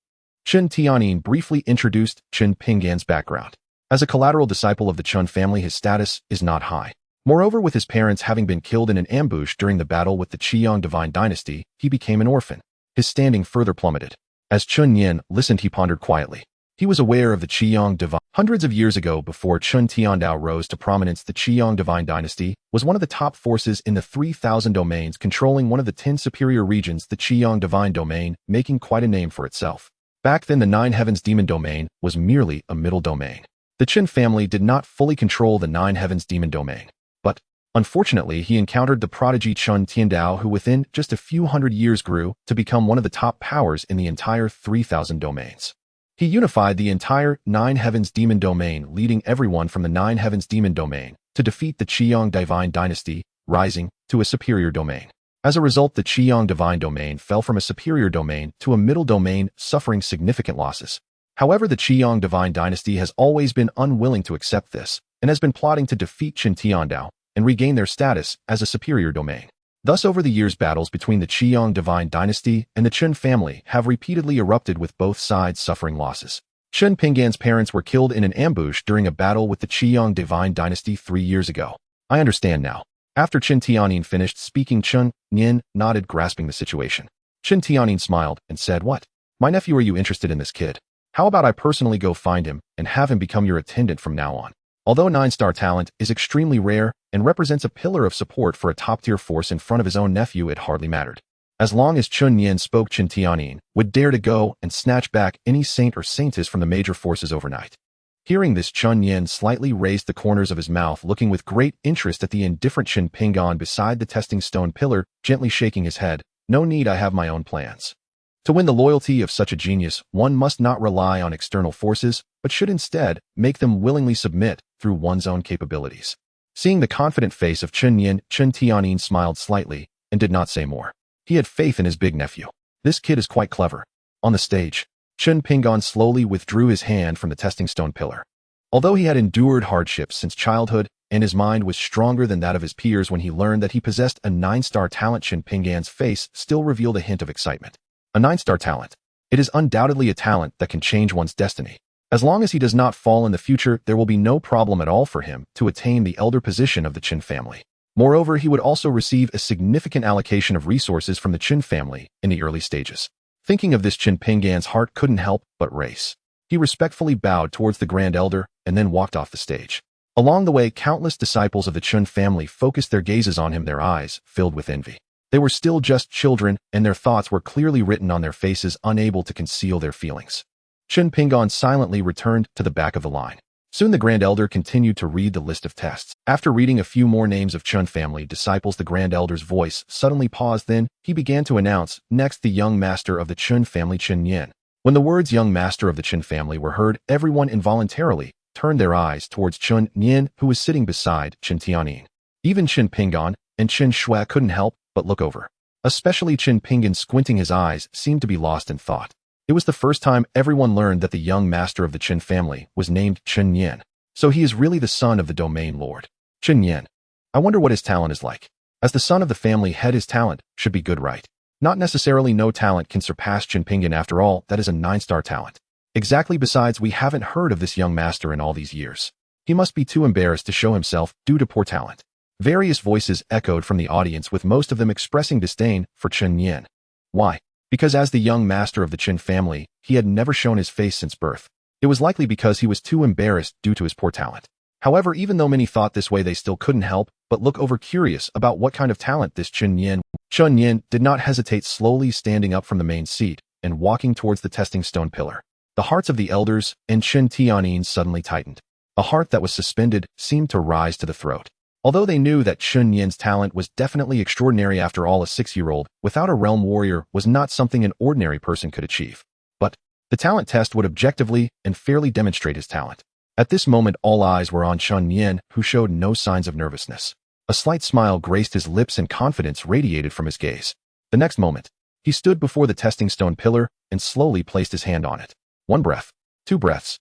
Chen Tianyin briefly introduced Chen Pingan's background. As a collateral disciple of the Chen family, his status is not high. Moreover, with his parents having been killed in an ambush during the battle with the Qiyang divine dynasty, he became an orphan. His standing further plummeted. As Chen Nian listened, he pondered quietly. He was aware of the Qiyang divine. Hundreds of years ago, before Chen Tiandao rose to prominence, the Qiyang divine dynasty was one of the top forces in the 3,000 domains, controlling one of the 10 superior regions, the Qiyang divine domain, making quite a name for itself. Back then, the 9 heavens demon domain was merely a middle domain. The Chen family did not fully control the 9 heavens demon domain. But, unfortunately, he encountered the prodigy Chen Tiandao, who within just a few hundred years grew to become one of the top powers in the entire 3,000 domains. He unified the entire 9 heavens demon domain, leading everyone from the 9 heavens demon domain to defeat the Qiyang divine dynasty, rising to a superior domain. As a result, the Qiyang divine domain fell from a superior domain to a middle domain, suffering significant losses. However, the Qiyang divine dynasty has always been unwilling to accept this, and has been plotting to defeat Chen Tiandao and regain their status as a superior domain. Thus, over the years, battles between the Qiyang divine dynasty and the Chen family have repeatedly erupted, with both sides suffering losses. Chen Pinggan's parents were killed in an ambush during a battle with the Qiyang divine dynasty 3 years ago. I understand now. After Chen Tianyin finished speaking, Chen Nian nodded, grasping the situation. Chen Tianyin smiled and said, "What? My nephew, are you interested in this kid? How about I personally go find him and have him become your attendant from now on?" Although 9-star talent is extremely rare and represents a pillar of support for a top-tier force in front of his own nephew, it hardly mattered. As long as Chen Nian spoke, Chen Tianyin would dare to go and snatch back any saint or saintess from the major forces overnight. Hearing this, Chen Nian slightly raised the corners of his mouth, looking with great interest at the indifferent Chen Pinggan beside the testing stone pillar, gently shaking his head. "No need, I have my own plans." To win the loyalty of such a genius, one must not rely on external forces, but should instead make them willingly submit through one's own capabilities. Seeing the confident face of Chen Nian, Chen Tianyin smiled slightly and did not say more. He had faith in his big nephew. This kid is quite clever. On the stage, Chen Pinggan slowly withdrew his hand from the testing stone pillar. Although he had endured hardships since childhood, and his mind was stronger than that of his peers, when he learned that he possessed a 9-star talent, Chen Pinggan's face still revealed a hint of excitement. A 9-star talent. It is undoubtedly a talent that can change one's destiny. As long as he does not fall in the future, there will be no problem at all for him to attain the elder position of the Chen family. Moreover, he would also receive a significant allocation of resources from the Chen family in the early stages. Thinking of this, Chen Pinggan's heart couldn't help but race. He respectfully bowed towards the grand elder and then walked off the stage. Along the way, countless disciples of the Chen family focused their gazes on him, their eyes filled with envy. They were still just children, and their thoughts were clearly written on their faces, unable to conceal their feelings. Chen Pinggan silently returned to the back of the line. Soon the Grand Elder continued to read the list of tests. After reading a few more names of Chen family disciples, the Grand Elder's voice suddenly paused. Then he began to announce, "Next, the young master of the Chen family, Chen Nian." When the words "young master of the Chen family" were heard, everyone involuntarily turned their eyes towards Chen Nian, who was sitting beside Chen Tianyin. Even Chen Pinggan and Chen Shui couldn't help but look over. Especially Chen Pinggan, squinting his eyes, seemed to be lost in thought. It was the first time everyone learned that the young master of the Chen family was named Chen Nian. So he is really the son of the domain lord. Chen Nian. I wonder what his talent is like. As the son of the family head, his talent should be good, right? Not necessarily. No talent can surpass Chen Pinggan. After all, that is a 9-star talent. Exactly. Besides, we haven't heard of this young master in all these years. He must be too embarrassed to show himself due to poor talent. Various voices echoed from the audience, with most of them expressing disdain for Chen Nian. Why? Because as the young master of the Chen family, he had never shown his face since birth. It was likely because he was too embarrassed due to his poor talent. However, even though many thought this way, they still couldn't help but look over, curious about what kind of talent this Chen Nian. Chen Nian did not hesitate, slowly standing up from the main seat and walking towards the testing stone pillar. The hearts of the elders and Chen Tianyin suddenly tightened. A heart that was suspended seemed to rise to the throat. Although they knew that Chen Nian's talent was definitely extraordinary, after all, a 6-year-old without a realm warrior was not something an ordinary person could achieve. But the talent test would objectively and fairly demonstrate his talent. At this moment, all eyes were on Chen Nian, who showed no signs of nervousness. A slight smile graced his lips and confidence radiated from his gaze. The next moment, he stood before the testing stone pillar and slowly placed his hand on it. 1 breath, 2 breaths.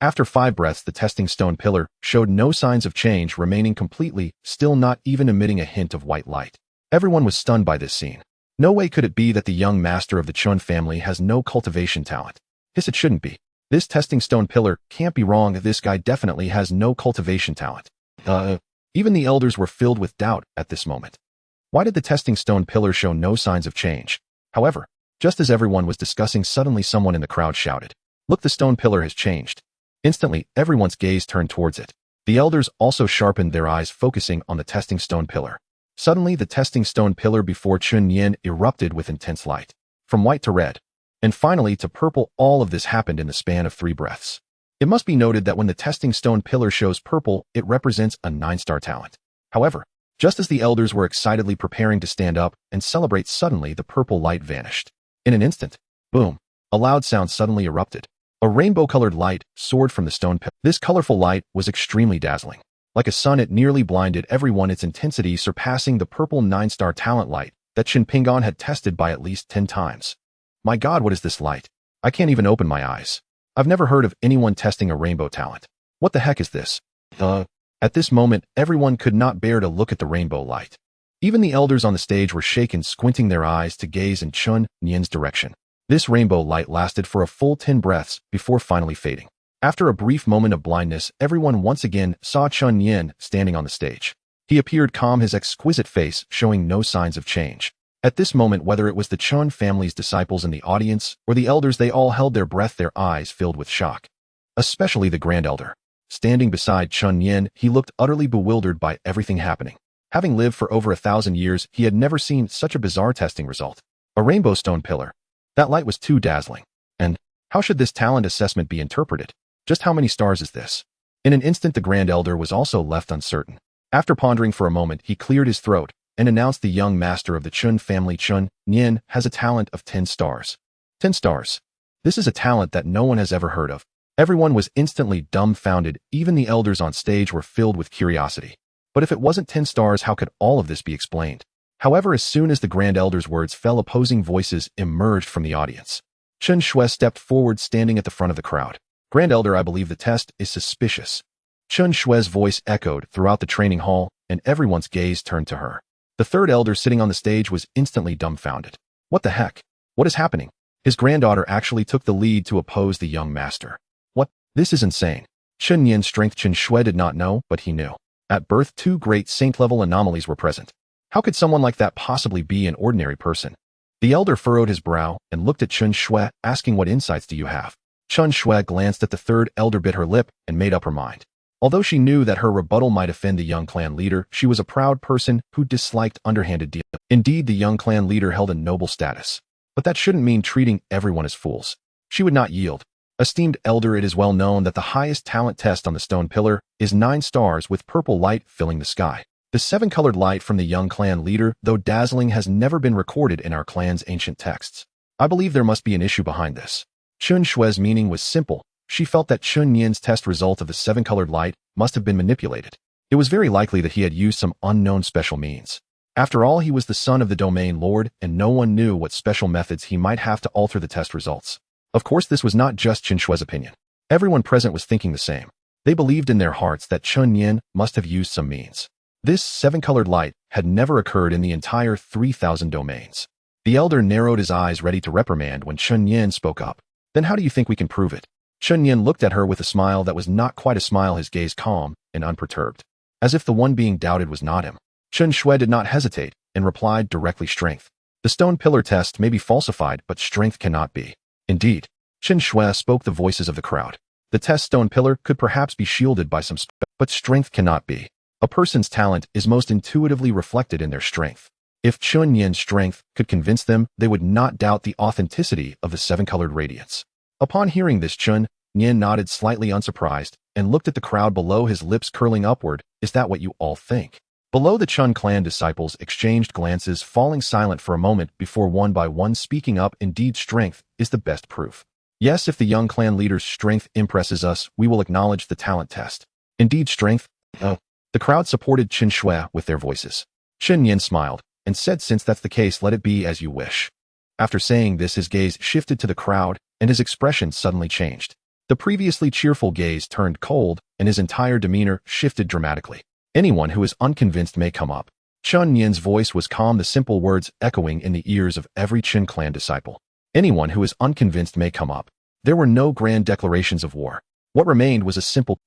After 5 breaths, the testing stone pillar showed no signs of change, remaining completely still, not even emitting a hint of white light. Everyone was stunned by this scene. No way could it be that the young master of the Chen family has no cultivation talent. It shouldn't be. This testing stone pillar can't be wrong. This guy definitely has no cultivation talent. Even the elders were filled with doubt at this moment. Why did the testing stone pillar show no signs of change? However, just as everyone was discussing, suddenly someone in the crowd shouted, "Look, the stone pillar has changed." Instantly, everyone's gaze turned towards it. The elders also sharpened their eyes, focusing on the testing stone pillar. Suddenly, the testing stone pillar before Chen Nian erupted with intense light, from white to red, and finally to purple. All of this happened in the span of 3 breaths. It must be noted that when the testing stone pillar shows purple, it represents a 9-star talent. However, just as the elders were excitedly preparing to stand up and celebrate, suddenly the purple light vanished. In an instant, boom, a loud sound suddenly erupted. A rainbow-colored light soared from the stone pillar. This colorful light was extremely dazzling. Like a sun, it nearly blinded everyone, its intensity surpassing the purple 9-star talent light that Chen Nian had tested by at least 10 times. My God, what is this light? I can't even open my eyes. I've never heard of anyone testing a rainbow talent. What the heck is this? At this moment, everyone could not bear to look at the rainbow light. Even the elders on the stage were shaken, squinting their eyes to gaze in Chen Nian's direction. This rainbow light lasted for a full 10 breaths before finally fading. After a brief moment of blindness, everyone once again saw Chen Nian standing on the stage. He appeared calm, his exquisite face showing no signs of change. At this moment, whether it was the Chen family's disciples in the audience or the elders, they all held their breath, their eyes filled with shock. Especially the Grand Elder. Standing beside Chen Nian, he looked utterly bewildered by everything happening. Having lived for over 1,000 years, he had never seen such a bizarre testing result. A rainbow stone pillar. That light was too dazzling. And how should this talent assessment be interpreted? Just how many stars is this? In an instant, the Grand Elder was also left uncertain. After pondering for a moment, he cleared his throat and announced, the young master of the Chen family, Chen Nian, has a talent of 10 stars. 10 stars. This is a talent that no one has ever heard of. Everyone was instantly dumbfounded. Even the elders on stage were filled with curiosity. But if it wasn't 10 stars, how could all of this be explained? However, as soon as the Grand Elder's words fell, opposing voices emerged from the audience. Chen Shui stepped forward, standing at the front of the crowd. Grand Elder, I believe the test is suspicious. Chen Shui's voice echoed throughout the training hall, and everyone's gaze turned to her. The third elder sitting on the stage was instantly dumbfounded. What the heck? What is happening? His granddaughter actually took the lead to oppose the young master. What? This is insane. Chen Nian's strength Chen Shui did not know, but he knew. At birth, 2 great saint-level anomalies were present. How could someone like that possibly be an ordinary person? The elder furrowed his brow and looked at Chen Shui, asking, what insights do you have? Chen Shui glanced at the third elder, bit her lip, and made up her mind. Although she knew that her rebuttal might offend the young clan leader, she was a proud person who disliked underhanded deals. Indeed, the young clan leader held a noble status. But that shouldn't mean treating everyone as fools. She would not yield. Esteemed elder, it is well known that the highest talent test on the stone pillar is 9 stars with purple light filling the sky. The 7-colored light from the young clan leader, though dazzling, has never been recorded in our clan's ancient texts. I believe there must be an issue behind this. Chen Shui's meaning was simple. She felt that Chen Nian's test result of the 7-colored light must have been manipulated. It was very likely that he had used some unknown special means. After all, he was the son of the domain lord, and no one knew what special methods he might have to alter the test results. Of course, this was not just Chen Shui's opinion. Everyone present was thinking the same. They believed in their hearts that Chen Nian must have used some means. This 7-colored light had never occurred in the entire 3,000 domains. The elder narrowed his eyes, ready to reprimand, when Chen Nian spoke up. Then how do you think we can prove it? Chen Nian looked at her with a smile that was not quite a smile, his gaze calm and unperturbed, as if the one being doubted was not him. Chen Shui did not hesitate and replied directly, strength. The stone pillar test may be falsified, but strength cannot be. Indeed, Chen Shui spoke the voices of the crowd. The test stone pillar could perhaps be shielded by some but strength cannot be. A person's talent is most intuitively reflected in their strength. If Chen Nian's strength could convince them, they would not doubt the authenticity of the 7-colored radiance. Upon hearing this, Chen Nian nodded, slightly unsurprised, and looked at the crowd below, his lips curling upward. Is that what you all think? Below, the Chen clan disciples exchanged glances, falling silent for a moment before one by one speaking up. Indeed, strength is the best proof. Yes, if the young clan leader's strength impresses us, we will acknowledge the talent test. Indeed, strength. The crowd supported Chen Shui with their voices. Chen Nian smiled and said, since that's the case, let it be as you wish. After saying this, his gaze shifted to the crowd and his expression suddenly changed. The previously cheerful gaze turned cold and his entire demeanor shifted dramatically. Anyone who is unconvinced may come up. Chen Nian's voice was calm, the simple words echoing in the ears of every Chen clan disciple. Anyone who is unconvinced may come up. There were no grand declarations of war. What remained was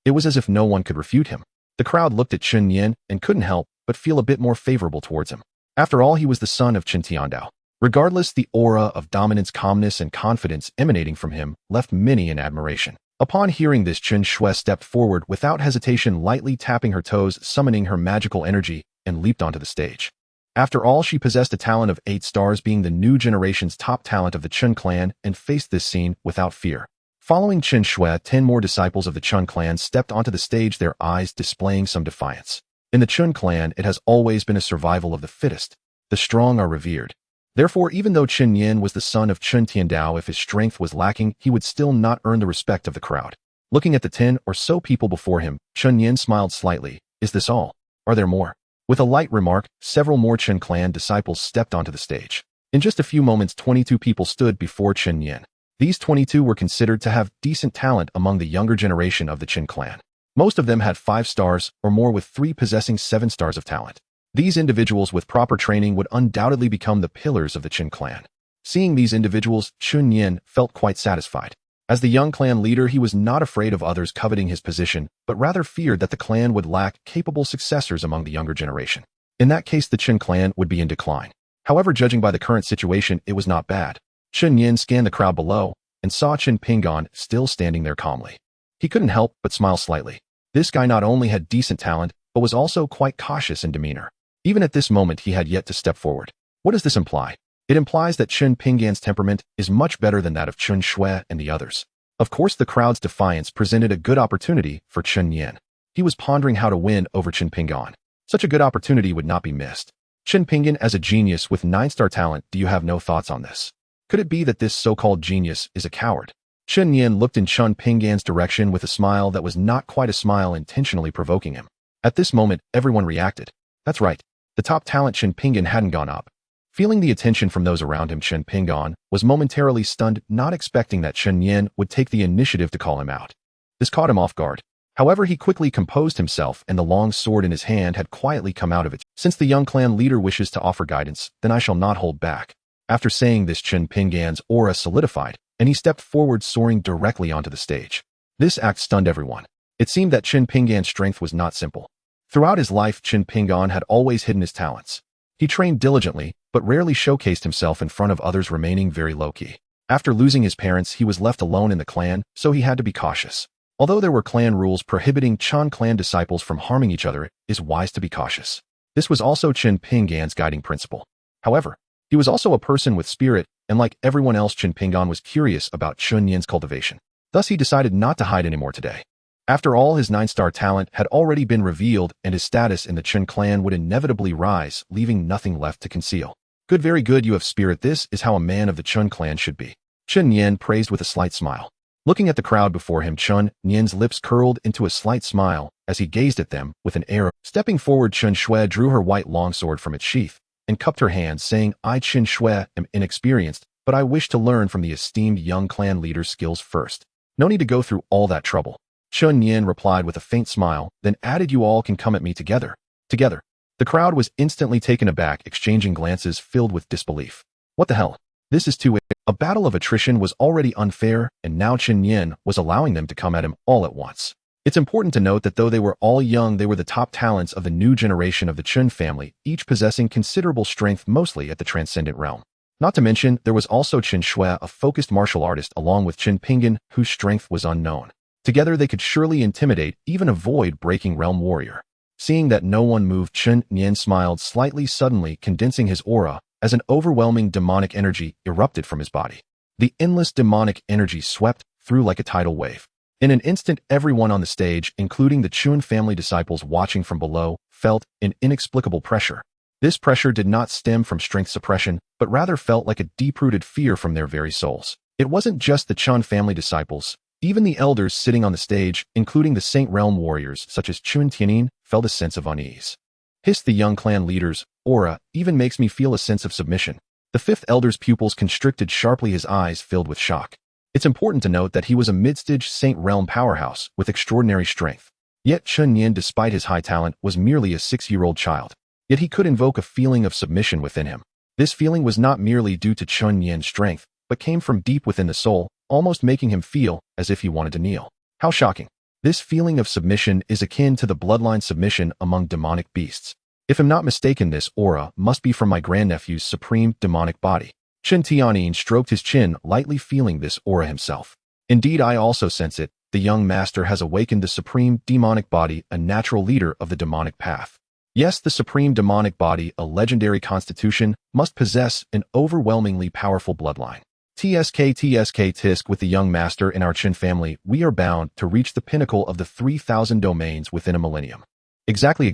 it was as if no one could refute him. The crowd looked at Chen Nian and couldn't help but feel a bit more favorable towards him. After all, he was the son of Chen Tiandao. Regardless, the aura of dominance, calmness, and confidence emanating from him left many in admiration. Upon hearing this, Chen Shui stepped forward without hesitation, lightly tapping her toes, summoning her magical energy, and leaped onto the stage. After all, she possessed a talent of 8 stars, being the new generation's top talent of the Chen clan, and faced this scene without fear. Following Chen Shui, 10 more disciples of the Chen clan stepped onto the stage, their eyes displaying some defiance. In the Chen clan, it has always been a survival of the fittest. The strong are revered. Therefore, even though Chen Nian was the son of Chen Tiandao, if his strength was lacking, he would still not earn the respect of the crowd. Looking at the 10 or so people before him, Chen Nian smiled slightly. Is this all? Are there more? With a light remark, several more Chen clan disciples stepped onto the stage. In just a few moments, 22 people stood before Chen Nian. These 22 were considered to have decent talent among the younger generation of the Chen clan. Most of them had 5 stars or more, with 3 possessing 7 stars of talent. These individuals with proper training would undoubtedly become the pillars of the Chen clan. Seeing these individuals, Chen Nian felt quite satisfied. As the young clan leader, he was not afraid of others coveting his position, but rather feared that the clan would lack capable successors among the younger generation. In that case, the Chen clan would be in decline. However, judging by the current situation, it was not bad. Chen Nian scanned the crowd below and saw Chen Pingan still standing there calmly. He couldn't help but smile slightly. This guy not only had decent talent, but was also quite cautious in demeanor. Even at this moment, he had yet to step forward. What does this imply? It implies that Chen Pingan's temperament is much better than that of Chen Shui and the others. Of course, the crowd's defiance presented a good opportunity for Chen Nian. He was pondering how to win over Chen Pingan. Such a good opportunity would not be missed. Chen Pingan, as a genius with 9-star talent, do you have no thoughts on this? Could it be that this so-called genius is a coward? Chen Nian looked in Chen Pingan's direction with a smile that was not quite a smile, intentionally provoking him. At this moment, everyone reacted. That's right. The top talent Chen Pingan hadn't gone up. Feeling the attention from those around him, Chen Pingan was momentarily stunned, not expecting that Chen Nian would take the initiative to call him out. This caught him off guard. However, he quickly composed himself, and the long sword in his hand had quietly come out of it. Since the young clan leader wishes to offer guidance, then I shall not hold back. After saying this, Chen Pingan's aura solidified, and he stepped forward, soaring directly onto the stage. This act stunned everyone. It seemed that Chen Pingan's strength was not simple. Throughout his life, Chen Pingan had always hidden his talents. He trained diligently, but rarely showcased himself in front of others, remaining very low-key. After losing his parents, he was left alone in the clan, so he had to be cautious. Although there were clan rules prohibiting Chen clan disciples from harming each other, it is wise to be cautious. This was also Chen Pingan's guiding principle. However, he was also a person with spirit, and like everyone else, Chen Pingan was curious about Chen Nian's cultivation. Thus, he decided not to hide anymore today. After all, his 9-star talent had already been revealed, and his status in the Chen clan would inevitably rise, leaving nothing left to conceal. Good, very good, you have spirit. This is how a man of the Chen clan should be. Chen Nian praised with a slight smile. Looking at the crowd before him, Chen Nian's lips curled into a slight smile as he gazed at them with an air. Stepping forward, Chen Shui drew her white longsword from its sheath and cupped her hands, saying, I, Chen Shui, am inexperienced, but I wish to learn from the esteemed young clan leader's skills first. No need to go through all that trouble. Chen Nian replied with a faint smile, then added, you all can come at me together. Together. The crowd was instantly taken aback, exchanging glances filled with disbelief. What the hell? This is too. A battle of attrition was already unfair, and now Chen Nian was allowing them to come at him all at once. It's important to note that though they were all young, they were the top talents of the new generation of the Chen family, each possessing considerable strength, mostly at the transcendent realm. Not to mention, there was also Chen Shui, a focused martial artist, along with Chen Pingan, whose strength was unknown. Together they could surely intimidate, even avoid breaking Realm Warrior. Seeing that no one moved, Chen Nian smiled slightly, suddenly condensing his aura as an overwhelming demonic energy erupted from his body. The endless demonic energy swept through like a tidal wave. In an instant, everyone on the stage, including the Chen family disciples watching from below, felt an inexplicable pressure. This pressure did not stem from strength suppression, but rather felt like a deep-rooted fear from their very souls. It wasn't just the Chen family disciples. Even the elders sitting on the stage, including the Saint Realm warriors such as Chen Nian, felt a sense of unease. Hissed the young clan leader's aura even makes me feel a sense of submission. The 5th elder's pupils constricted sharply, his eyes filled with shock. It's important to note that he was a mid-stage Saint Realm powerhouse with extraordinary strength. Yet Chen Nian, despite his high talent, was merely a 6-year-old child. Yet he could invoke a feeling of submission within him. This feeling was not merely due to Chen Nian's strength, but came from deep within the soul, almost making him feel as if he wanted to kneel. How shocking. This feeling of submission is akin to the bloodline submission among demonic beasts. If I'm not mistaken, this aura must be from my grandnephew's supreme demonic body. Chen Nian stroked his chin, lightly feeling this aura himself. Indeed, I also sense it. The young master has awakened the supreme demonic body, a natural leader of the demonic path. Yes, the supreme demonic body, a legendary constitution, must possess an overwhelmingly powerful bloodline. Tisk with the young master in our Chen family, we are bound to reach the pinnacle of the 3,000 domains within a millennium. Exactly.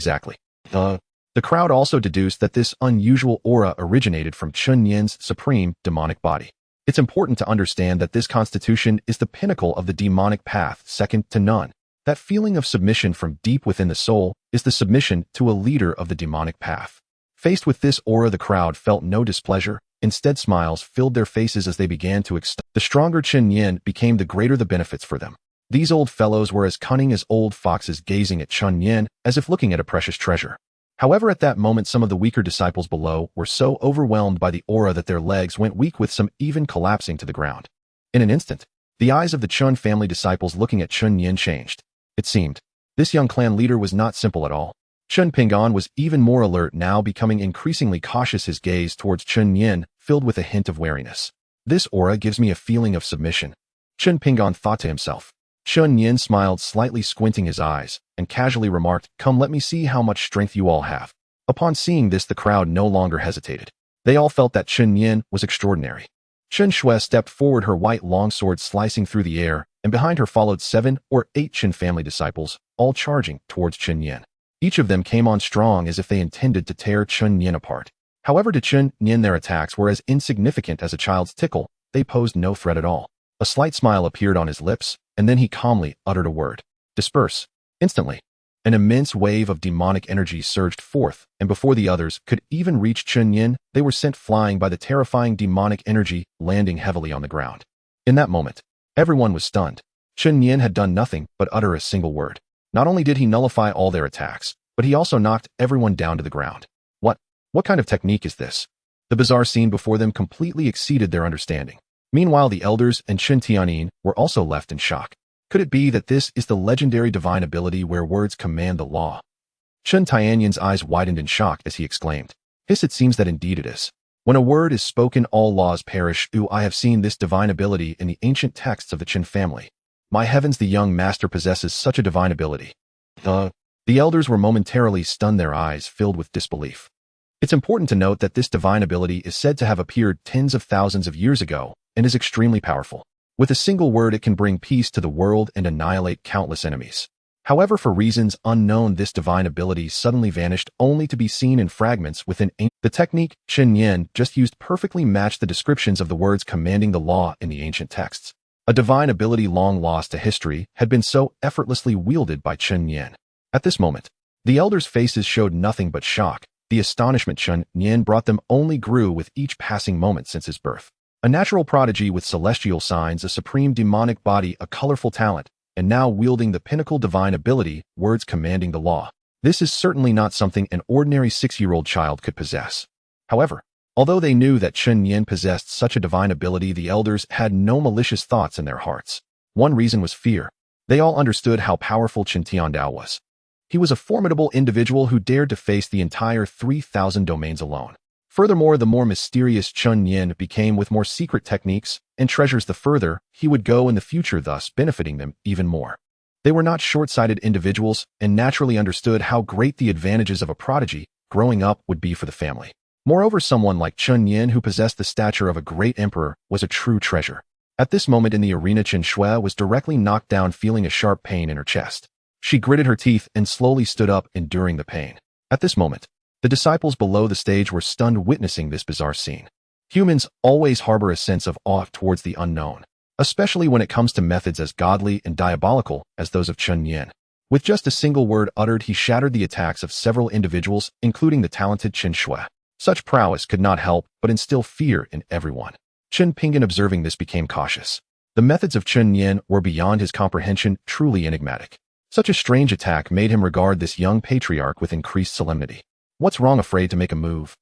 The crowd also deduced that this unusual aura originated from Chen Nian's supreme demonic body. It's important to understand that this constitution is the pinnacle of the demonic path, second to none. That feeling of submission from deep within the soul is the submission to a leader of the demonic path. Faced with this aura, the crowd felt no displeasure. Instead, smiles filled their faces as they began to extol. The stronger Chen Nian became, the greater the benefits for them. These old fellows were as cunning as old foxes, gazing at Chen Nian as if looking at a precious treasure. However, at that moment, some of the weaker disciples below were so overwhelmed by the aura that their legs went weak, with some even collapsing to the ground. In an instant, the eyes of the Chen family disciples looking at Chen Nian changed. It seemed this young clan leader was not simple at all. Chen Pingan was even more alert now, becoming increasingly cautious, his gaze towards Chen Nian filled with a hint of wariness. This aura gives me a feeling of submission, Chen Pingan thought to himself. Chen Nian smiled, slightly squinting his eyes, and casually remarked, "Come, let me see how much strength you all have." Upon seeing this, the crowd no longer hesitated. They all felt that Chen Nian was extraordinary. Chen Shui stepped forward, her white longsword slicing through the air, and behind her followed 7 or 8 Chen family disciples, all charging towards Chen Nian. Each of them came on strong, as if they intended to tear Chen Nian apart. However, to Chen Nian, their attacks were as insignificant as a child's tickle. They posed no threat at all. A slight smile appeared on his lips, and then he calmly uttered a word. "Disperse." Instantly, an immense wave of demonic energy surged forth, and before the others could even reach Chen Nian, they were sent flying by the terrifying demonic energy, landing heavily on the ground. In that moment, everyone was stunned. Chen Nian had done nothing but utter a single word. Not only did he nullify all their attacks, but he also knocked everyone down to the ground. What kind of technique is this? The bizarre scene before them completely exceeded their understanding. Meanwhile, the elders and Chen Nian were also left in shock. Could it be that this is the legendary divine ability where words command the law? Chen Nian's eyes widened in shock as he exclaimed, "Hiss, it seems that indeed it is. When a word is spoken, all laws perish. I have seen this divine ability in the ancient texts of the Chen family. My heavens, the young master possesses such a divine ability." The elders were momentarily stunned, their eyes filled with disbelief. It's important to note that this divine ability is said to have appeared tens of thousands of years ago and is extremely powerful. With a single word, it can bring peace to the world and annihilate countless enemies. However, for reasons unknown, this divine ability suddenly vanished, only to be seen in fragments within the technique Chen Nian just used perfectly matched the descriptions of the words commanding the law in the ancient texts. A divine ability long lost to history had been so effortlessly wielded by Chen Nian. At this moment, the elders' faces showed nothing but shock. The astonishment Chen Nian brought them only grew with each passing moment since his birth. A natural prodigy with celestial signs, a supreme demonic body, a colorful talent, and now wielding the pinnacle divine ability, words commanding the law. This is certainly not something an ordinary 6-year-old child could possess. However, although they knew that Chen Nian possessed such a divine ability, the elders had no malicious thoughts in their hearts. One reason was fear. They all understood how powerful Chen Tiandao was. He was a formidable individual who dared to face the entire 3,000 domains alone. Furthermore, the more mysterious Chen Nian became with more secret techniques and treasures, the further he would go in the future, thus benefiting them even more. They were not short-sighted individuals and naturally understood how great the advantages of a prodigy growing up would be for the family. Moreover, someone like Chen Nian, who possessed the stature of a great emperor, was a true treasure. At this moment in the arena, Chen Shui was directly knocked down, feeling a sharp pain in her chest. She gritted her teeth and slowly stood up, enduring the pain. At this moment, the disciples below the stage were stunned, witnessing this bizarre scene. Humans always harbor a sense of awe towards the unknown, especially when it comes to methods as godly and diabolical as those of Chen Nian. With just a single word uttered, he shattered the attacks of several individuals, including the talented Chen Shui. Such prowess could not help but instill fear in everyone. Chen Pingan, observing this, became cautious. The methods of Chen Nian were beyond his comprehension, truly enigmatic. Such a strange attack made him regard this young patriarch with increased solemnity. "What's wrong, afraid to make a move?"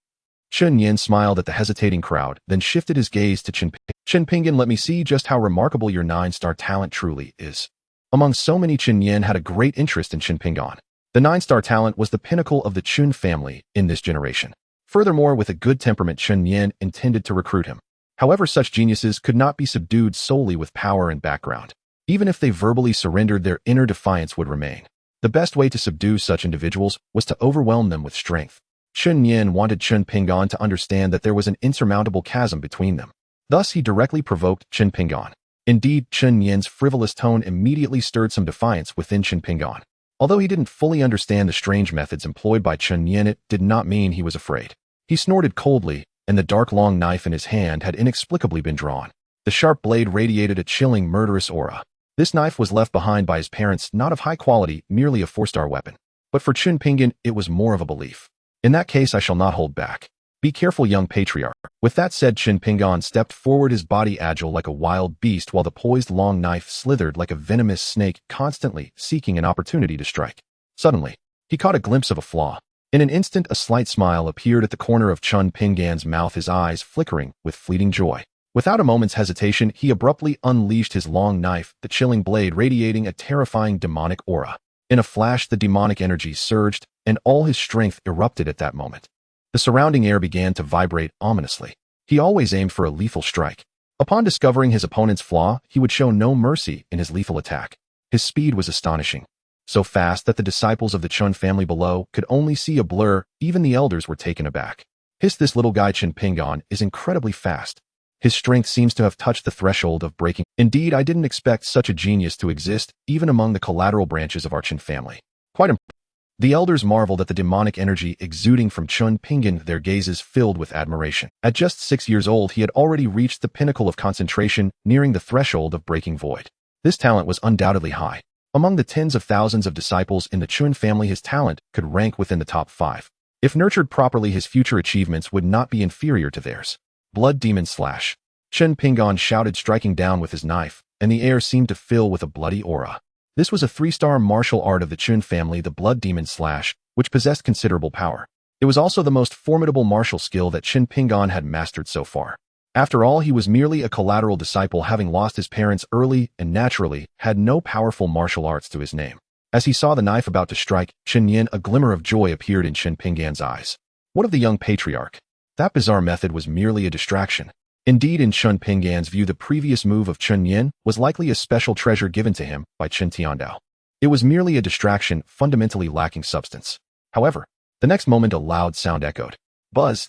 Chen Nian smiled at the hesitating crowd, then shifted his gaze to Chen Chen Nian, let me see just how remarkable your 9-star talent truly is. Among so many, Chen Nian had a great interest in Chen Nian. The 9-star talent was the pinnacle of the Chen family in this generation. Furthermore, with a good temperament, Chen Nian intended to recruit him. However, such geniuses could not be subdued solely with power and background. Even if they verbally surrendered, their inner defiance would remain. The best way to subdue such individuals was to overwhelm them with strength. Chen Nian wanted Chen Nian to understand that there was an insurmountable chasm between them. Thus, he directly provoked Chen Nian. Indeed, Chen Nian's frivolous tone immediately stirred some defiance within Chen Nian. Although he didn't fully understand the strange methods employed by Chen Nian, it did not mean he was afraid. He snorted coldly, and the dark long knife in his hand had inexplicably been drawn. The sharp blade radiated a chilling, murderous aura. This knife was left behind by his parents, not of high quality, merely a 4-star weapon. But for Chen Nian, it was more of a belief. In that case, I shall not hold back. Be careful, young patriarch. With that said, Chen Nian stepped forward, his body agile like a wild beast, while the poised long knife slithered like a venomous snake, constantly seeking an opportunity to strike. Suddenly, he caught a glimpse of a flaw. In an instant, a slight smile appeared at the corner of Chen Nian's mouth, his eyes flickering with fleeting joy. Without a moment's hesitation, he abruptly unleashed his long knife, the chilling blade radiating a terrifying demonic aura. In a flash, the demonic energy surged, and all his strength erupted at that moment. The surrounding air began to vibrate ominously. He always aimed for a lethal strike. Upon discovering his opponent's flaw, he would show no mercy in his lethal attack. His speed was astonishing. So fast that the disciples of the Chen family below could only see a blur. Even the elders were taken aback. This little guy Chen Nian is incredibly fast. His strength seems to have touched the threshold of breaking. Indeed, I didn't expect such a genius to exist, even among the collateral branches of our Chen family. Quite impressive. The elders marveled at the demonic energy exuding from Chen Nian, their gazes filled with admiration. At just 6 years old, he had already reached the pinnacle of concentration, nearing the threshold of breaking void. This talent was undoubtedly high. Among the tens of thousands of disciples in the Chen family, his talent could rank within the top 5. If nurtured properly, his future achievements would not be inferior to theirs. Blood Demon Slash. Chen Nian shouted, striking down with his knife, and the air seemed to fill with a bloody aura. This was a 3-star martial art of the Chen family, the Blood Demon Slash, which possessed considerable power. It was also the most formidable martial skill that Chen Nian had mastered so far. After all, he was merely a collateral disciple, having lost his parents early and naturally had no powerful martial arts to his name. As he saw the knife about to strike Chen Nian, a glimmer of joy appeared in Chen Nian's eyes. What of the young patriarch? That bizarre method was merely a distraction. Indeed, in Chen Nian's view, the previous move of Chen Nian was likely a special treasure given to him by Chen Tiandao. It was merely a distraction, fundamentally lacking substance. However, the next moment a loud sound echoed. Buzz!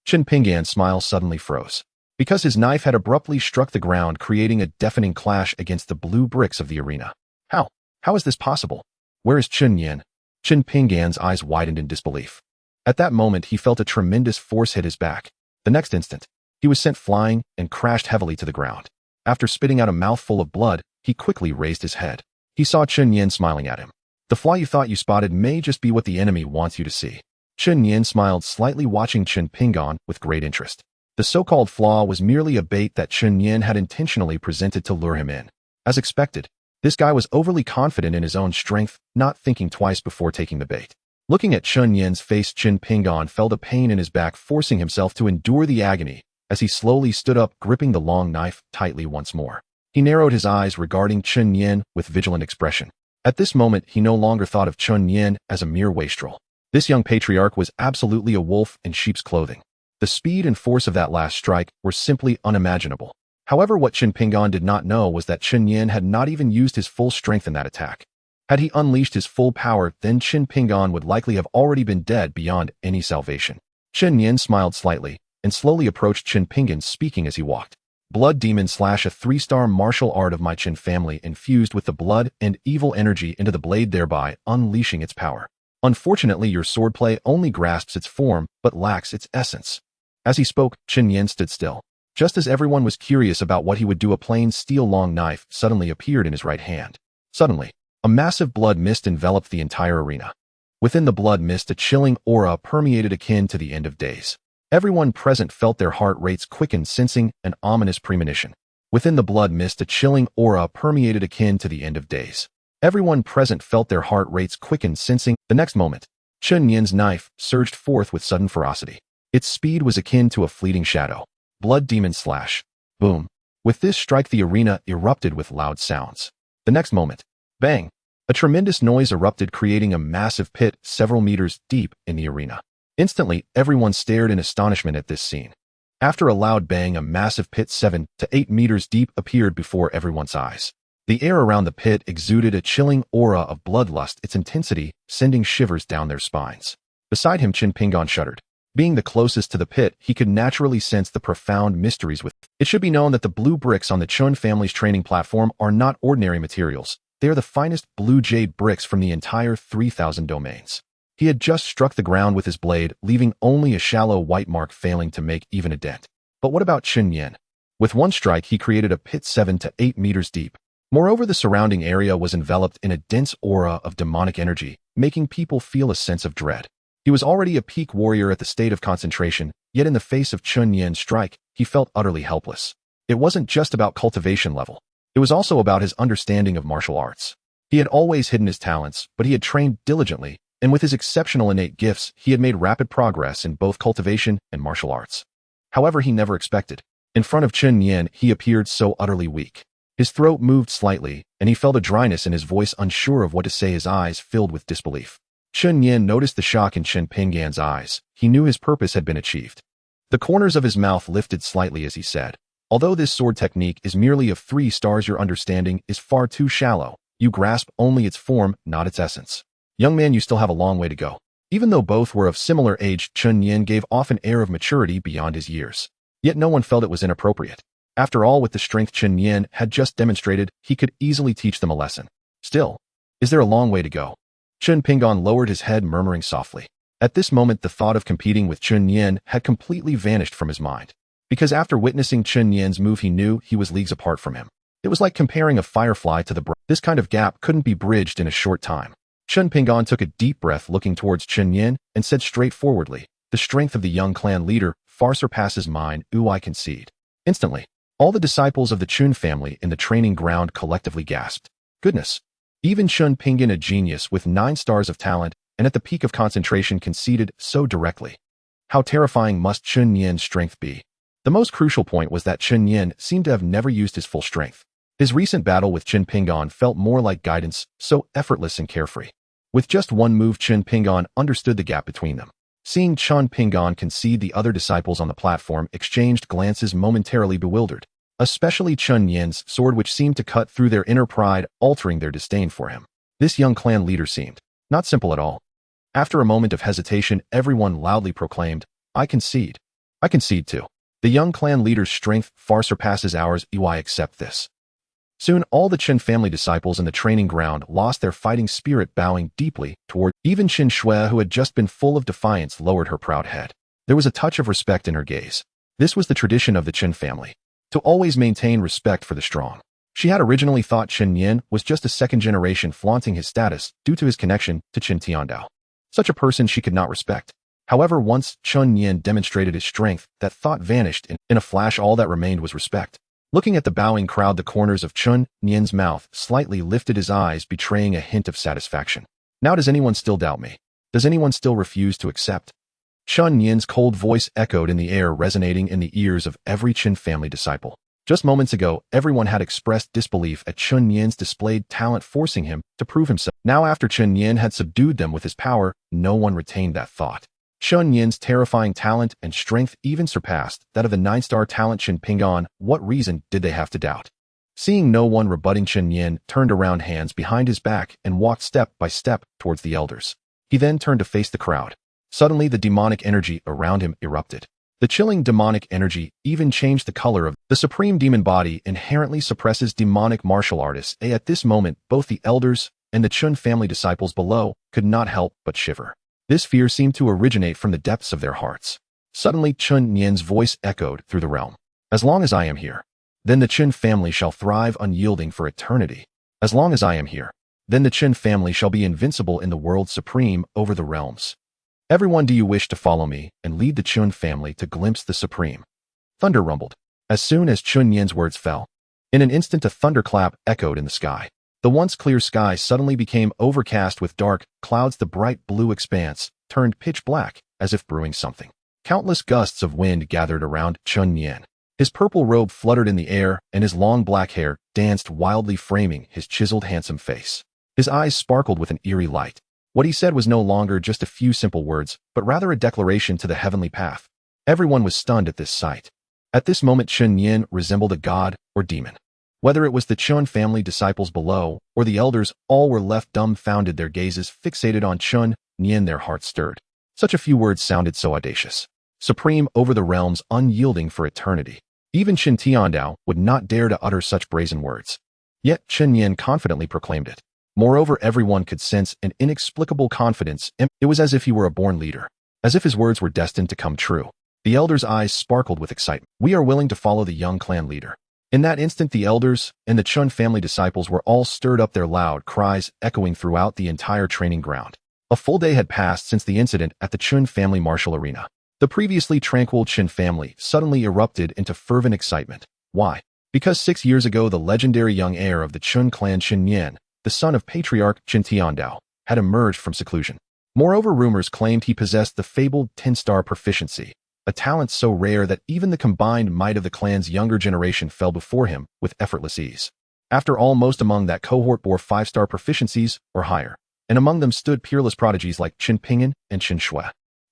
Chen Nian's smile suddenly froze, because his knife had abruptly struck the ground, creating a deafening clash against the blue bricks of the arena. How? How is this possible? Where is Chen Nian? Chen Nian's eyes widened in disbelief. At that moment, he felt a tremendous force hit his back. The next instant, he was sent flying and crashed heavily to the ground. After spitting out a mouthful of blood, he quickly raised his head. He saw Chen Nian smiling at him. The flaw you thought you spotted may just be what the enemy wants you to see. Chen Nian smiled slightly, watching Chen Nian with great interest. The so-called flaw was merely a bait that Chen Nian had intentionally presented to lure him in. As expected, this guy was overly confident in his own strength, not thinking twice before taking the bait. Looking at Chen Nian's face, Chen Nian felt a pain in his back, forcing himself to endure the agony as he slowly stood up, gripping the long knife tightly once more. He narrowed his eyes, regarding Chen Nian with vigilant expression. At this moment, he no longer thought of Chen Nian as a mere wastrel. This young patriarch was absolutely a wolf in sheep's clothing. The speed and force of that last strike were simply unimaginable. However, what Chen Nian did not know was that Chen Nian had not even used his full strength in that attack. Had he unleashed his full power, then Chen Nian would likely have already been dead beyond any salvation. Chen Nian smiled slightly and slowly approached Chen Nian, speaking as he walked. Blood Demon Slash, a 3-star martial art of my Chen family, infused with the blood and evil energy into the blade, thereby unleashing its power. Unfortunately, your swordplay only grasps its form, but lacks its essence. As he spoke, Chen Nian stood still. Just as everyone was curious about what he would do, a plain steel long knife suddenly appeared in his right hand. Suddenly, a massive blood mist enveloped the entire arena. Within the blood mist, a chilling aura permeated akin to the end of days. Everyone present felt their heart rates quicken, sensing an ominous premonition. Within the blood mist, a chilling aura permeated akin to the end of days. Everyone present felt their heart rates quicken, sensing. The next moment, Chen Nian's knife surged forth with sudden ferocity. Its speed was akin to a fleeting shadow. Blood Demon Slash. Boom. With this strike, the arena erupted with loud sounds. The next moment, bang! A tremendous noise erupted, creating a massive pit several meters deep in the arena. Instantly, everyone stared in astonishment at this scene. After a loud bang, a massive pit 7 to 8 meters deep appeared before everyone's eyes. The air around the pit exuded a chilling aura of bloodlust, its intensity sending shivers down their spines. Beside him, Chen Nian shuddered. Being the closest to the pit, he could naturally sense the profound mysteries within. It should be known that the blue bricks on the Chen family's training platform are not ordinary materials. They are the finest blue jade bricks from the entire 3,000 domains. He had just struck the ground with his blade, leaving only a shallow white mark, failing to make even a dent. But what about Chen Nian? With one strike, he created a pit 7 to 8 meters deep. Moreover, the surrounding area was enveloped in a dense aura of demonic energy, making people feel a sense of dread. He was already a peak warrior at the state of concentration, yet in the face of Chen Nian's strike, he felt utterly helpless. It wasn't just about cultivation level. It was also about his understanding of martial arts. He had always hidden his talents, but he had trained diligently, and with his exceptional innate gifts, he had made rapid progress in both cultivation and martial arts. However, he never expected. In front of Chen Nian, he appeared so utterly weak. His throat moved slightly, and he felt a dryness in his voice, unsure of what to say, his eyes filled with disbelief. Chen Nian noticed the shock in Chen Nian's eyes. He knew his purpose had been achieved. The corners of his mouth lifted slightly as he said, "Although this sword technique is merely of 3 stars, your understanding is far too shallow. You grasp only its form, not its essence. Young man, you still have a long way to go." Even though both were of similar age, Chen Nian gave off an air of maturity beyond his years. Yet no one felt it was inappropriate. After all, with the strength Chen Nian had just demonstrated, he could easily teach them a lesson. Still, is there a long way to go? Chen Nian lowered his head, murmuring softly. At this moment, the thought of competing with Chen Nian had completely vanished from his mind. Because after witnessing Chen Nian's move, he knew he was leagues apart from him. It was like comparing a firefly to the bright. This kind of gap couldn't be bridged in a short time. Chen Nian took a deep breath, looking towards Chen Nian, and said straightforwardly, "The strength of the young clan leader far surpasses mine, I concede." Instantly, all the disciples of the Chen family in the training ground collectively gasped. Goodness! Even Chen Nian, a genius with 9 stars of talent and at the peak of concentration, conceded so directly. How terrifying must Chen Nian's strength be? The most crucial point was that Chen Nian seemed to have never used his full strength. His recent battle with Chen Nian felt more like guidance, so effortless and carefree. With just one move, Chen Nian understood the gap between them. Seeing Chen Nian concede, the other disciples on the platform exchanged glances, momentarily bewildered, especially Chen Nian's sword, which seemed to cut through their inner pride, altering their disdain for him. This young clan leader seemed not simple at all. After a moment of hesitation, everyone loudly proclaimed, "I concede. I concede too. The young clan leader's strength far surpasses ours, I accept this." Soon, all the Chen family disciples in the training ground lost their fighting spirit, bowing deeply toward. Even Qin Shui, who had just been full of defiance, lowered her proud head. There was a touch of respect in her gaze. This was the tradition of the Chen family, to always maintain respect for the strong. She had originally thought Chen Nian was just a second generation, flaunting his status due to his connection to Chen Tiandao. Such a person she could not respect. However, once Chen Nian demonstrated his strength, that thought vanished. In a flash, all that remained was respect. Looking at the bowing crowd, the corners of Chen Nian's mouth slightly lifted, his eyes betraying a hint of satisfaction. Now, does anyone still doubt me? Does anyone still refuse to accept? Chen Nian's cold voice echoed in the air, resonating in the ears of every Chen family disciple. Just moments ago, everyone had expressed disbelief at Chen Nian's displayed talent, forcing him to prove himself. Now, after Chen Nian had subdued them with his power, no one retained that thought. Chen Nian's terrifying talent and strength even surpassed that of the 9-star talent Chen Nian. What reason did they have to doubt? Seeing no one rebutting, Chen Nian turned around, hands behind his back, and walked step by step towards the elders. He then turned to face the crowd. Suddenly, the demonic energy around him erupted. The chilling demonic energy even changed the color of the Supreme Demon body, inherently suppresses demonic martial artists. At this moment, both the elders and the Chen family disciples below could not help but shiver. This fear seemed to originate from the depths of their hearts. Suddenly, Chen Nian's voice echoed through the realm. "As long as I am here, then the Chen family shall thrive unyielding for eternity. As long as I am here, then the Chen family shall be invincible in the world, supreme over the realms. Everyone, do you wish to follow me and lead the Chen family to glimpse the supreme?" Thunder rumbled. As soon as Chen Nian's words fell, in an instant a thunderclap echoed in the sky. The once clear sky suddenly became overcast with dark clouds. The bright blue expanse turned pitch black, as if brewing something. Countless gusts of wind gathered around Chen Nian. His purple robe fluttered in the air, and his long black hair danced wildly, framing his chiseled, handsome face. His eyes sparkled with an eerie light. What he said was no longer just a few simple words, but rather a declaration to the heavenly path. Everyone was stunned at this sight. At this moment, Chen Nian resembled a god or demon. Whether it was the Chen family disciples below, or the elders, all were left dumbfounded, their gazes fixated on Chen Nian, their hearts stirred. Such a few words sounded so audacious. Supreme over the realms, unyielding for eternity. Even Chen Tiandao would not dare to utter such brazen words. Yet Chen Nian confidently proclaimed it. Moreover, everyone could sense an inexplicable confidence. It was as if he were a born leader, as if his words were destined to come true. The elders' eyes sparkled with excitement. We are willing to follow the young clan leader. In that instant, the elders and the Chen family disciples were all stirred up, their loud cries echoing throughout the entire training ground. A full day had passed since the incident at the Chen family martial arena. The previously tranquil Chen family suddenly erupted into fervent excitement. Why? Because 6 years ago, the legendary young heir of the Chen clan, Chen Nian, the son of Patriarch Chen Tiandao, had emerged from seclusion. Moreover, rumors claimed he possessed the fabled 10-star proficiency, a talent so rare that even the combined might of the clan's younger generation fell before him with effortless ease. After all, most among that cohort bore 5-star proficiencies or higher, and among them stood peerless prodigies like Chen Ping'an and Chen Shui.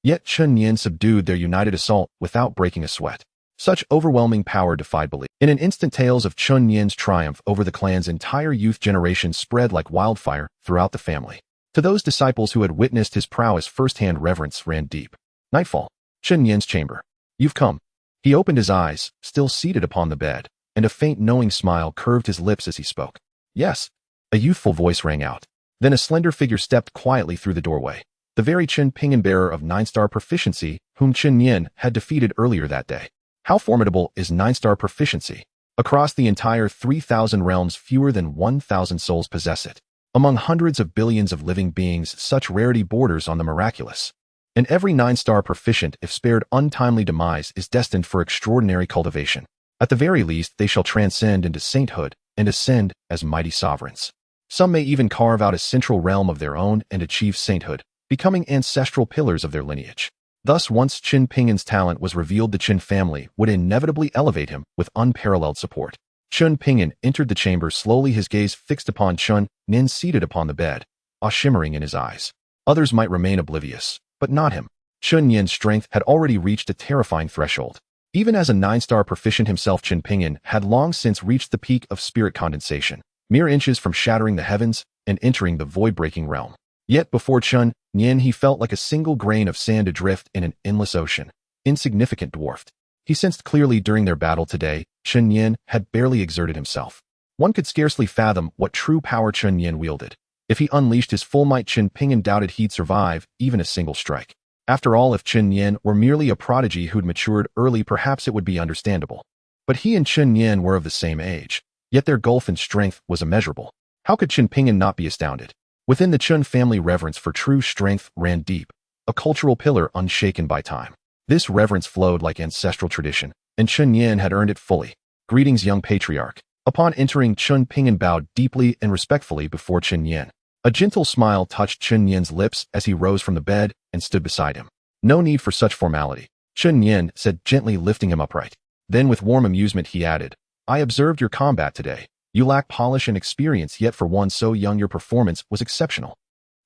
Yet Chen Nian subdued their united assault without breaking a sweat. Such overwhelming power defied belief. In an instant, tales of Chen Nian's triumph over the clan's entire youth generation spread like wildfire throughout the family. To those disciples who had witnessed his prowess firsthand, reverence ran deep. Nightfall. Chen Nian's chamber. You've come. He opened his eyes, still seated upon the bed, and a faint knowing smile curved his lips as he spoke. Yes. A youthful voice rang out. Then a slender figure stepped quietly through the doorway. The very Chen Ping'an, bearer of 9-star proficiency, whom Chen Nian had defeated earlier that day. How formidable is 9-star proficiency? Across the entire 3,000 realms, fewer than 1,000 souls possess it. Among hundreds of billions of living beings, such rarity borders on the miraculous. And every 9-star proficient, if spared untimely demise, is destined for extraordinary cultivation. At the very least, they shall transcend into sainthood and ascend as mighty sovereigns. Some may even carve out a central realm of their own and achieve sainthood, becoming ancestral pillars of their lineage. Thus, once Chen Ping'an's talent was revealed, the Chen family would inevitably elevate him with unparalleled support. Chen Ping'an entered the chamber slowly, his gaze fixed upon Chen Nian seated upon the bed, awe shimmering in his eyes. Others might remain oblivious, but not him. Chen Nian's strength had already reached a terrifying threshold. Even as a 9-star proficient himself, Chen Ping'an had long since reached the peak of spirit condensation, mere inches from shattering the heavens and entering the void-breaking realm. Yet before Chen Nian, he felt like a single grain of sand adrift in an endless ocean, insignificant, dwarfed. He sensed clearly during their battle today, Chen Nian had barely exerted himself. One could scarcely fathom what true power Chen Nian wielded. If he unleashed his full might, Chen Ping'an doubted he'd survive even a single strike. After all, if Chen Nian were merely a prodigy who'd matured early, perhaps it would be understandable. But he and Chen Nian were of the same age, yet their gulf in strength was immeasurable. How could Chen Ping'an not be astounded? Within the Chen family, reverence for true strength ran deep, a cultural pillar unshaken by time. This reverence flowed like ancestral tradition, and Chen Nian had earned it fully. Greetings, young patriarch. Upon entering, Chen Ping'an bowed deeply and respectfully before Chen Nian. A gentle smile touched Chen Nian's lips as he rose from the bed and stood beside him. No need for such formality, Chen Nian said, gently lifting him upright. Then with warm amusement he added, I observed your combat today. You lack polish and experience, yet for one so young your performance was exceptional.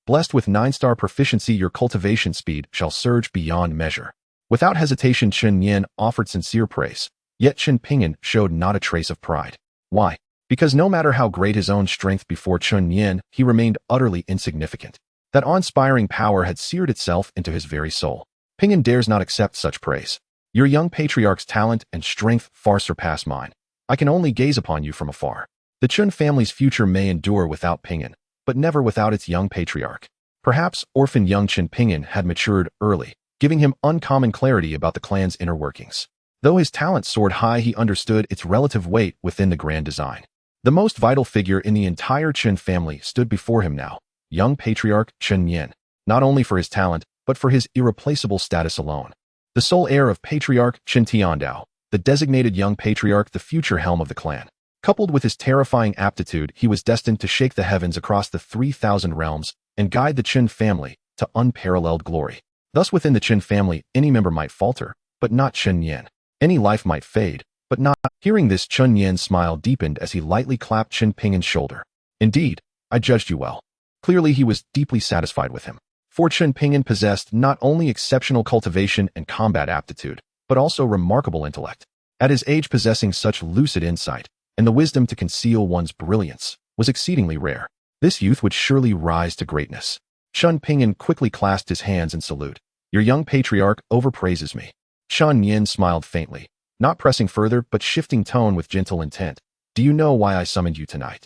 Blessed with 9-star proficiency, your cultivation speed shall surge beyond measure. Without hesitation, Chen Nian offered sincere praise, yet Chen Ping'an showed not a trace of pride. Why? Because no matter how great his own strength before Chen Nian, he remained utterly insignificant. That awe-inspiring power had seared itself into his very soul. Ping'an dares not accept such praise. Your young patriarch's talent and strength far surpass mine. I can only gaze upon you from afar. The Chen family's future may endure without Ping'an, but never without its young patriarch. Perhaps orphan young Chen Ping'an had matured early, giving him uncommon clarity about the clan's inner workings. Though his talent soared high, he understood its relative weight within the grand design. The most vital figure in the entire Chen family stood before him now, young patriarch Chen Nian, not only for his talent, but for his irreplaceable status alone. The sole heir of Patriarch Chen Tiandao, the designated young patriarch, the future helm of the clan. Coupled with his terrifying aptitude, he was destined to shake the heavens across the 3,000 realms and guide the Chen family to unparalleled glory. Thus, within the Chen family, any member might falter, but not Chen Nian. Any life might fade, but not. Hearing this, Chen Nian's smile deepened as he lightly clapped Chen Pingan's shoulder. Indeed, I judged you well. Clearly he was deeply satisfied with him. For Chen Pingan possessed not only exceptional cultivation and combat aptitude, but also remarkable intellect. At his age, possessing such lucid insight and the wisdom to conceal one's brilliance was exceedingly rare. This youth would surely rise to greatness. Chen Pingan quickly clasped his hands in salute. Your young patriarch overpraises me. Chen Nian smiled faintly, not pressing further but shifting tone with gentle intent. Do you know why I summoned you tonight?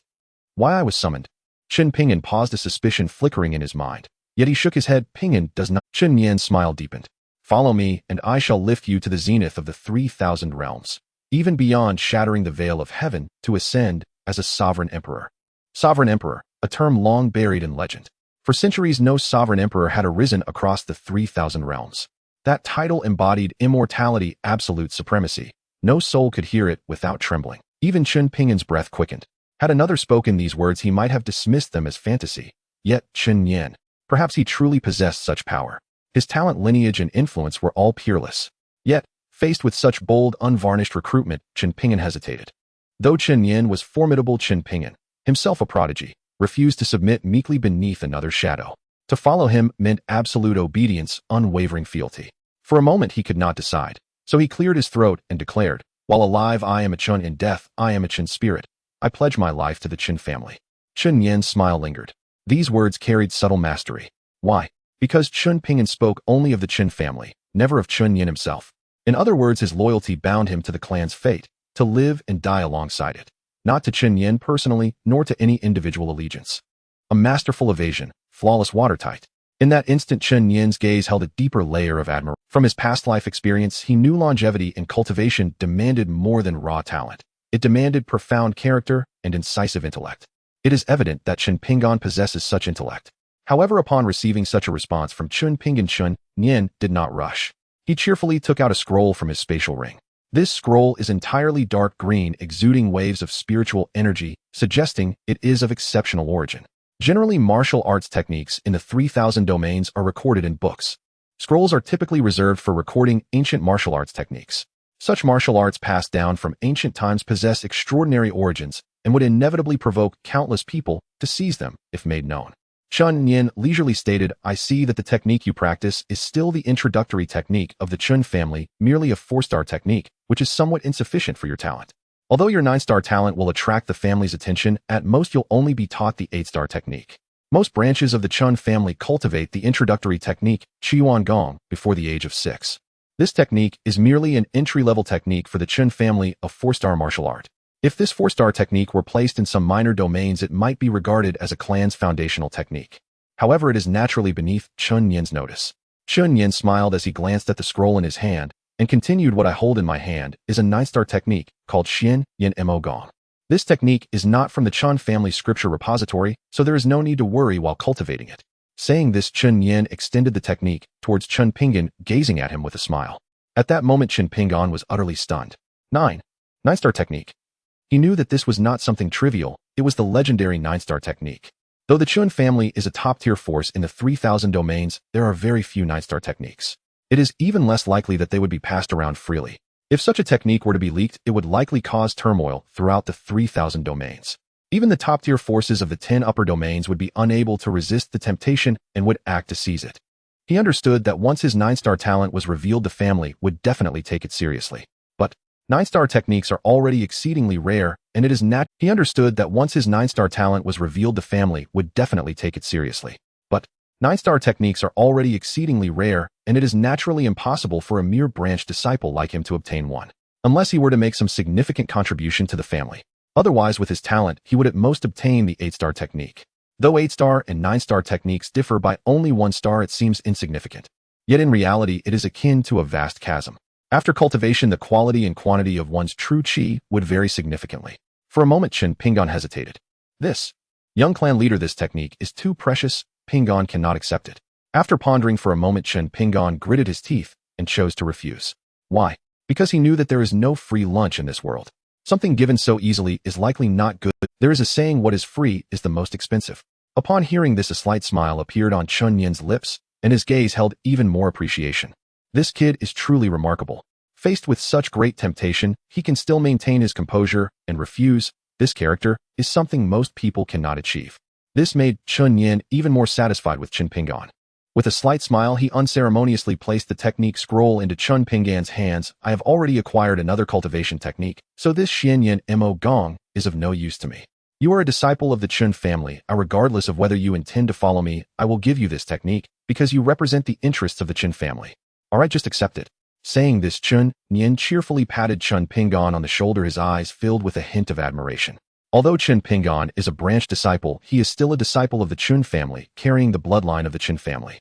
Why I was summoned? Chen Pingan paused, a suspicion flickering in his mind. Yet he shook his head. Pingan does not. Chen Nian's smile deepened. Follow me, and I shall lift you to the zenith of the 3,000 realms, even beyond shattering the veil of heaven to ascend as a sovereign emperor. Sovereign emperor, a term long buried in legend. For centuries, no sovereign emperor had arisen across the 3,000 realms. That title embodied immortality, absolute supremacy. No soul could hear it without trembling. Even Chen Pingan's breath quickened. Had another spoken these words, he might have dismissed them as fantasy. Yet, Chen Nian, perhaps he truly possessed such power. His talent, lineage, and influence were all peerless. Yet, faced with such bold, unvarnished recruitment, Chen Pingan hesitated. Though Chen Nian was formidable, Chen Pingan, himself a prodigy, refused to submit meekly beneath another's shadow. To follow him meant absolute obedience, unwavering fealty. For a moment he could not decide, so he cleared his throat and declared, while alive I am a Chen, in death I am a Chen spirit. I pledge my life to the Chen family. Chen Nian's smile lingered. These words carried subtle mastery. Why? Because Chen Pingan spoke only of the Chen family, never of Chen Nian himself. In other words, his loyalty bound him to the clan's fate, to live and die alongside it. Not to Chen Nian personally, nor to any individual allegiance. A masterful evasion, flawless, watertight. In that instant, Chen Nian's gaze held a deeper layer of admiration. From his past life experience, he knew longevity and cultivation demanded more than raw talent. It demanded profound character and incisive intellect. It is evident that Chen Pingan possesses such intellect. However, upon receiving such a response from Chen Pingan, Chen Nian did not rush. He cheerfully took out a scroll from his spatial ring. This scroll is entirely dark green, exuding waves of spiritual energy, suggesting it is of exceptional origin. Generally, martial arts techniques in the 3,000 domains are recorded in books. Scrolls are typically reserved for recording ancient martial arts techniques. Such martial arts passed down from ancient times possess extraordinary origins and would inevitably provoke countless people to seize them if made known. Chen Nian leisurely stated, I see that the technique you practice is still the introductory technique of the Chen family, merely a 4-star technique, which is somewhat insufficient for your talent. Although your 9-star talent will attract the family's attention, at most you'll only be taught the 8-star technique. Most branches of the Chen family cultivate the introductory technique, Qiwan Gong, before the age of 6. This technique is merely an entry-level technique for the Chen family of 4-star martial art. If this 4-star technique were placed in some minor domains, it might be regarded as a clan's foundational technique. However, it is naturally beneath Chen Nian's notice. Chen Nian smiled as he glanced at the scroll in his hand and continued, what I hold in my hand is a 9-star technique called Xian Yin Mo Gong. This technique is not from the Chen family scripture repository, so there is no need to worry while cultivating it. Saying this, Chen Nian extended the technique towards Chen Pingan, gazing at him with a smile. At that moment, Chen Pingan was utterly stunned. 9-star technique. He knew that this was not something trivial, it was the legendary 9-star technique. Though the Chen family is a top-tier force in the 3,000 domains, there are very few 9-star techniques. It is even less likely that they would be passed around freely. If such a technique were to be leaked, it would likely cause turmoil throughout the 3,000 domains. Even the top-tier forces of the 10 upper domains would be unable to resist the temptation and would act to seize it. He understood that once his 9-star talent was revealed, the family would definitely take it seriously. But 9-star techniques are already exceedingly rare, and it is He understood that once his 9-star talent was revealed, the family would definitely take it seriously. But 9-star techniques are already exceedingly rare, and it is naturally impossible for a mere branch disciple like him to obtain one, unless he were to make some significant contribution to the family. Otherwise, with his talent, he would at most obtain the 8-star technique. Though 8-star and 9-star techniques differ by only 1 star, it seems insignificant. Yet in reality, it is akin to a vast chasm. After cultivation, the quality and quantity of one's true qi would vary significantly. For a moment, Chen Pingan hesitated. This young clan leader, this technique is too precious, Pingan cannot accept it. After pondering for a moment, Chen Pingan gritted his teeth and chose to refuse. Why? Because he knew that there is no free lunch in this world. Something given so easily is likely not good. There is a saying, what is free is the most expensive. Upon hearing this, a slight smile appeared on Chen Nian's lips, and his gaze held even more appreciation. This kid is truly remarkable. Faced with such great temptation, he can still maintain his composure and refuse. This character is something most people cannot achieve. This made Chen Nian even more satisfied with Chen Ping'an. With a slight smile, he unceremoniously placed the technique scroll into Chen Ping'an's hands. I have already acquired another cultivation technique, so this Xianyan Mo Gong is of no use to me. You are a disciple of the Chen family. Regardless of whether you intend to follow me, I will give you this technique because you represent the interests of the Chen family. Alright, just accept it. Saying this, Chen Nian cheerfully patted Chen Ping'an on the shoulder, his eyes filled with a hint of admiration. Although Chen Ping'an is a branch disciple, he is still a disciple of the Chen family, carrying the bloodline of the Chen family.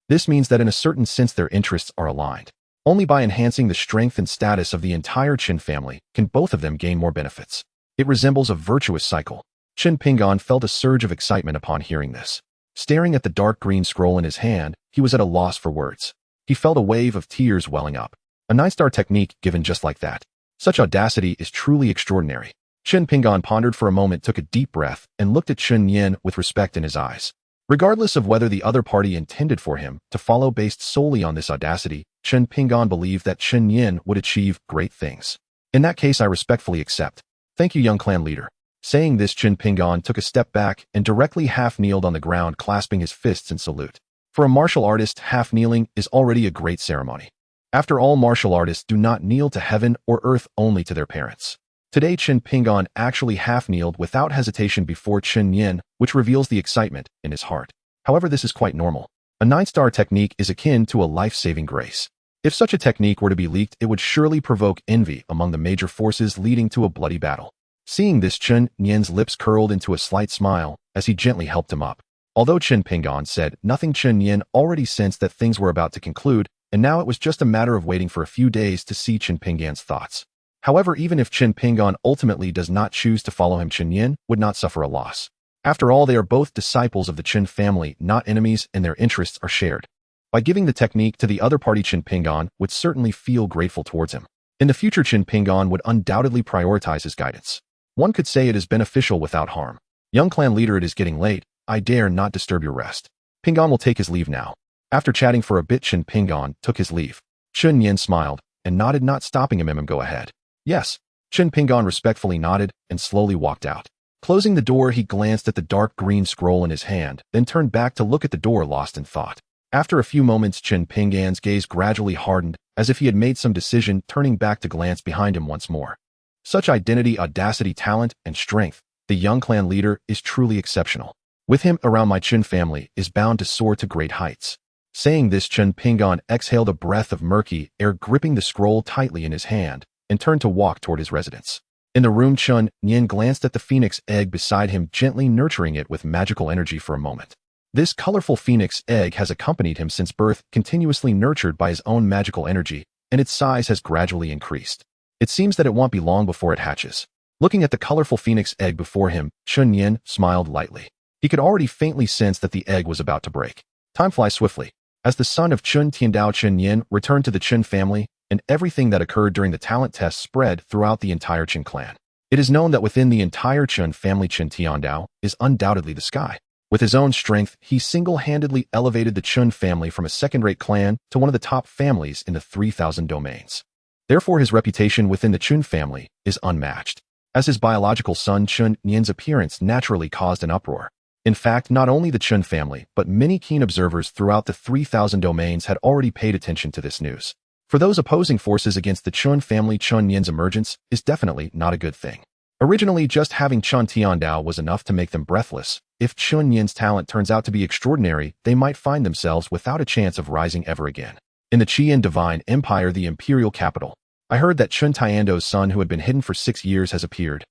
This means that in a certain sense their interests are aligned. Only by enhancing the strength and status of the entire Chen family can both of them gain more benefits. It resembles a virtuous cycle. Chen Ping'an felt a surge of excitement upon hearing this. Staring at the dark green scroll in his hand, he was at a loss for words. He felt a wave of tears welling up. A 9-star technique given just like that. Such audacity is truly extraordinary. Chen Ping'an pondered for a moment, took a deep breath, and looked at Chen Nian with respect in his eyes. Regardless of whether the other party intended for him to follow based solely on this audacity, Chen Ping'an believed that Chen Nian would achieve great things. In that case, I respectfully accept. Thank you, young clan leader. Saying this, Chen Ping'an took a step back and directly half-kneeled on the ground, clasping his fists in salute. For a martial artist, half-kneeling is already a great ceremony. After all, martial artists do not kneel to heaven or earth, only to their parents. Today, Chen Ping'an actually half-kneeled without hesitation before Chen Nian, which reveals the excitement in his heart. However, this is quite normal. A 9-star technique is akin to a life-saving grace. If such a technique were to be leaked, it would surely provoke envy among the major forces, leading to a bloody battle. Seeing this, Chen Nian's lips curled into a slight smile as he gently helped him up. Although Chen Ping'an said nothing, Chen Nian already sensed that things were about to conclude, and now it was just a matter of waiting for a few days to see Chen Ping'an's thoughts. However, even if Chen Ping'an ultimately does not choose to follow him, Chen Nian would not suffer a loss. After all, they are both disciples of the Chen family, not enemies, and their interests are shared. By giving the technique to the other party, Chen Ping'an would certainly feel grateful towards him. In the future, Chen Ping'an would undoubtedly prioritize his guidance. One could say it is beneficial without harm. Young clan leader, it is getting late. I dare not disturb your rest. Ping'an will take his leave now. After chatting for a bit, Chen Ping'an took his leave. Chen Nian smiled and nodded, not stopping him. Go ahead. Yes. Chen Ping'an respectfully nodded and slowly walked out. Closing the door, he glanced at the dark green scroll in his hand, then turned back to look at the door, lost in thought. After a few moments, Chen Ping'an's gaze gradually hardened, as if he had made some decision, turning back to glance behind him once more. Such identity, audacity, talent, and strength. The young clan leader is truly exceptional. With him around, my Chen family is bound to soar to great heights. Saying this, Chen Ping'an exhaled a breath of murky air, gripping the scroll tightly in his hand, and turned to walk toward his residence. In the room, Chen Nian glanced at the phoenix egg beside him, gently nurturing it with magical energy for a moment. This colorful phoenix egg has accompanied him since birth, continuously nurtured by his own magical energy, and its size has gradually increased. It seems that it won't be long before it hatches. Looking at the colorful phoenix egg before him, Chen Nian smiled lightly. He could already faintly sense that the egg was about to break. Time flies swiftly. As the son of Chen Tiandao, Chen Nian returned to the Chen family, and everything that occurred during the talent test spread throughout the entire Chen clan. It is known that within the entire Chen family, Chen Tiandao is undoubtedly the sky. With his own strength, he single-handedly elevated the Chen family from a second-rate clan to one of the top families in the 3,000 domains. Therefore, his reputation within the Chen family is unmatched. As his biological son, Chen Nian's appearance naturally caused an uproar. In fact, not only the Chen family, but many keen observers throughout the 3,000 domains had already paid attention to this news. For those opposing forces against the Chen family, Chen Nian's emergence is definitely not a good thing. Originally, just having Chen Tiandao was enough to make them breathless. If Chen Nian's talent turns out to be extraordinary, they might find themselves without a chance of rising ever again. In the Qian Divine Empire, the imperial capital, I heard that Chen Tiandao's son, who had been hidden for 6 years, has appeared.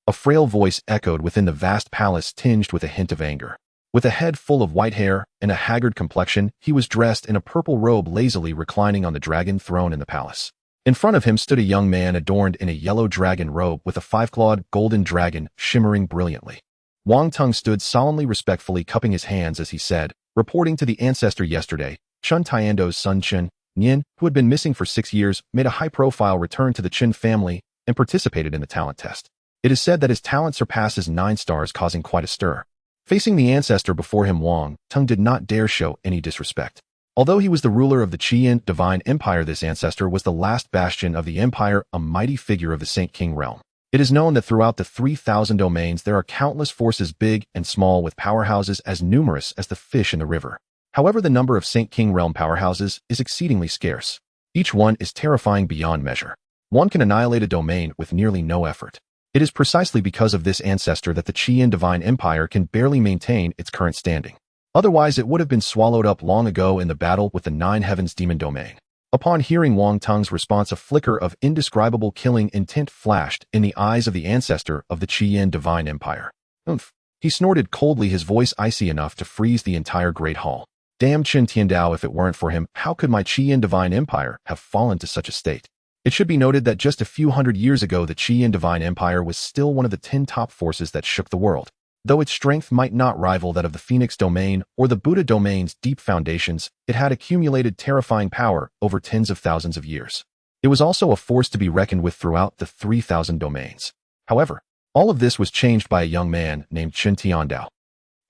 A frail voice echoed within the vast palace, tinged with a hint of anger. With a head full of white hair and a haggard complexion, he was dressed in a purple robe, lazily reclining on the dragon throne in the palace. In front of him stood a young man adorned in a yellow dragon robe with a 5-clawed golden dragon shimmering brilliantly. Wang Tung stood solemnly, respectfully cupping his hands as he said, reporting to the ancestor yesterday, Chen Tiandao's son Chen Nian, who had been missing for 6 years, made a high-profile return to the Chen family and participated in the talent test. It is said that his talent surpasses 9 stars, causing quite a stir. Facing the ancestor before him, Wang Tung did not dare show any disrespect. Although he was the ruler of the Qian divine empire, this ancestor was the last bastion of the empire, a mighty figure of the Saint King realm. It is known that throughout the 3,000 domains there are countless forces big and small with powerhouses as numerous as the fish in the river. However, the number of Saint King realm powerhouses is exceedingly scarce. Each one is terrifying beyond measure. One can annihilate a domain with nearly no effort. It is precisely because of this ancestor that the Qian divine empire can barely maintain its current standing. Otherwise, it would have been swallowed up long ago in the battle with the 9 heavens demon domain. Upon hearing Wang Tung's response, a flicker of indescribable killing intent flashed in the eyes of the ancestor of the Qian divine empire. Oomph! He snorted coldly, his voice icy enough to freeze the entire great hall. Damn Chen Tiandao, if it weren't for him, how could my Qian divine empire have fallen to such a state? It should be noted that just a few hundred years ago the Qian divine empire was still one of the 10 top forces that shook the world. Though its strength might not rival that of the Phoenix domain or the Buddha domain's deep foundations, it had accumulated terrifying power over tens of thousands of years. It was also a force to be reckoned with throughout the 3,000 domains. However, all of this was changed by a young man named Chen Tiandao.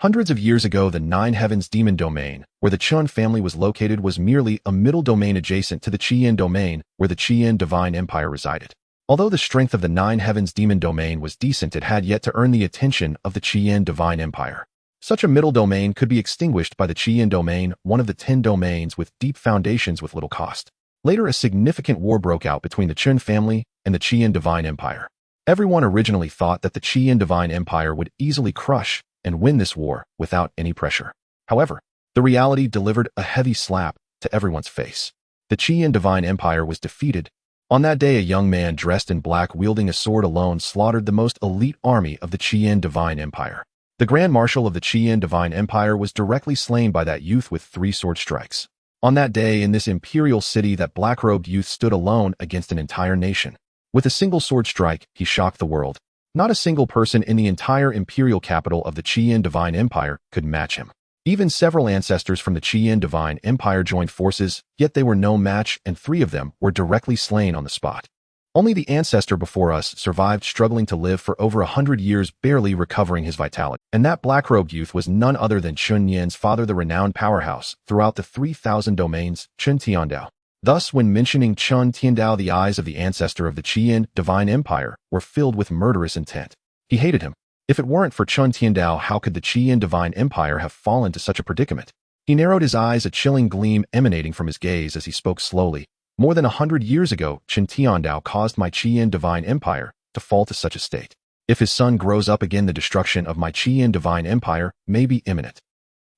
Hundreds of years ago, the 9 heavens demon domain, where the Chen family was located, was merely a middle domain adjacent to the Qian domain, where the Qian divine empire resided. Although the strength of the 9 heavens demon domain was decent, it had yet to earn the attention of the Qian divine empire. Such a middle domain could be extinguished by the Qian domain, one of the 10 domains with deep foundations, with little cost. Later, a significant war broke out between the Chen family and the Qian divine empire. Everyone originally thought that the Qian divine empire would easily crush and win this war without any pressure. However, the reality delivered a heavy slap to everyone's face. The Qian divine empire was defeated. On that day, a young man dressed in black, wielding a sword alone, slaughtered the most elite army of the Qian divine empire. The Grand Marshal of the Qian divine empire was directly slain by that youth with 3 sword strikes. On that day, in this imperial city, that black-robed youth stood alone against an entire nation. With a single sword strike, he shocked the world. Not a single person in the entire imperial capital of the Qian divine empire could match him. Even several ancestors from the Qian divine empire joined forces, yet they were no match, and 3 of them were directly slain on the spot. Only the ancestor before us survived, struggling to live for over 100 years, barely recovering his vitality. And that black-robed youth was none other than Chen Nian's father, the renowned powerhouse throughout the 3,000 domains, Chen Tiandao. Thus, when mentioning Chen Tiandao, the eyes of the ancestor of the Qian divine empire were filled with murderous intent. He hated him. If it weren't for Chen Tiandao, how could the Qian divine empire have fallen to such a predicament? He narrowed his eyes, a chilling gleam emanating from his gaze as he spoke slowly. More than 100 years ago, Chen Tiandao caused my Qian divine empire to fall to such a state. If his son grows up again, the destruction of my Qian divine empire may be imminent.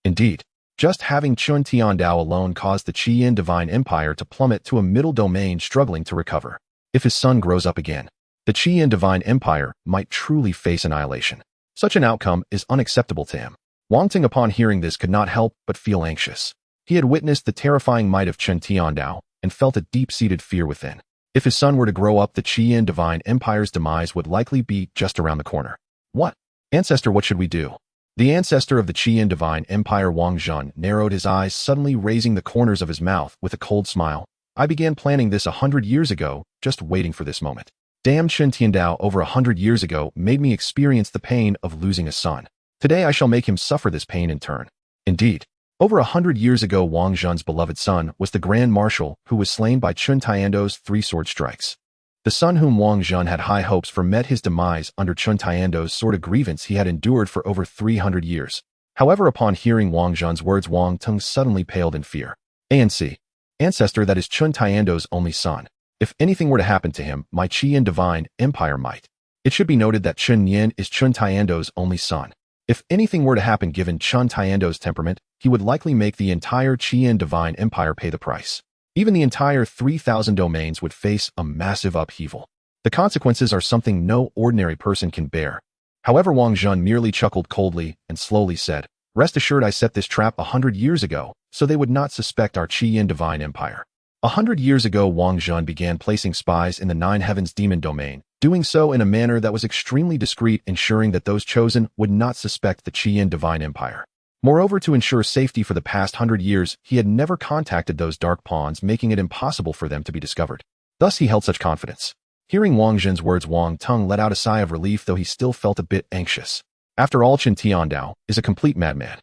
Indeed, just having Chen Tiandao alone caused the Qian divine empire to plummet to a middle domain, struggling to recover. If his son grows up again, the Qian divine empire might truly face annihilation. Such an outcome is unacceptable to him. Wang Ting, upon hearing this, could not help but feel anxious. He had witnessed the terrifying might of Chen Tiandao and felt a deep-seated fear within. If his son were to grow up, the Qian divine empire's demise would likely be just around the corner. What? Ancestor, what should we do? The ancestor of the Qian divine empire, Wang Zhun, narrowed his eyes, suddenly raising the corners of his mouth with a cold smile. I began planning this 100 years ago, just waiting for this moment. Damn, Chen Tiandao over 100 years ago made me experience the pain of losing a son. Today I shall make him suffer this pain in turn. Indeed, over 100 years ago, Wang Zhun's beloved son was the Grand Marshal who was slain by Chen Tiandao's 3 sword strikes. The son whom Wang Zhun had high hopes for met his demise under Chen Tiandao's sword, a grievance he had endured for over 300 years. However, upon hearing Wang Zhun's words, Wang Tung suddenly paled in fear. Ancestor, that is Chen Tiandao's only son. If anything were to happen to him, my Qian divine empire might. It should be noted that Chen Nian is Chen Tiandao's only son. If anything were to happen, given Chen Tiandao's temperament, he would likely make the entire Qian divine empire pay the price. Even the entire 3,000 domains would face a massive upheaval. The consequences are something no ordinary person can bear. However, Wang Zhun merely chuckled coldly and slowly said, "Rest assured, I set this trap 100 years ago, so they would not suspect our Qian divine empire." 100 years ago, Wang Zhun began placing spies in the 9 heavens demon domain, doing so in a manner that was extremely discreet, ensuring that those chosen would not suspect the Qian divine empire. Moreover, to ensure safety for the past 100 years, he had never contacted those dark pawns, making it impossible for them to be discovered. Thus he held such confidence. Hearing Wang Zhun's words, Wang Tung let out a sigh of relief, though he still felt a bit anxious. After all, Chen Tiandao is a complete madman.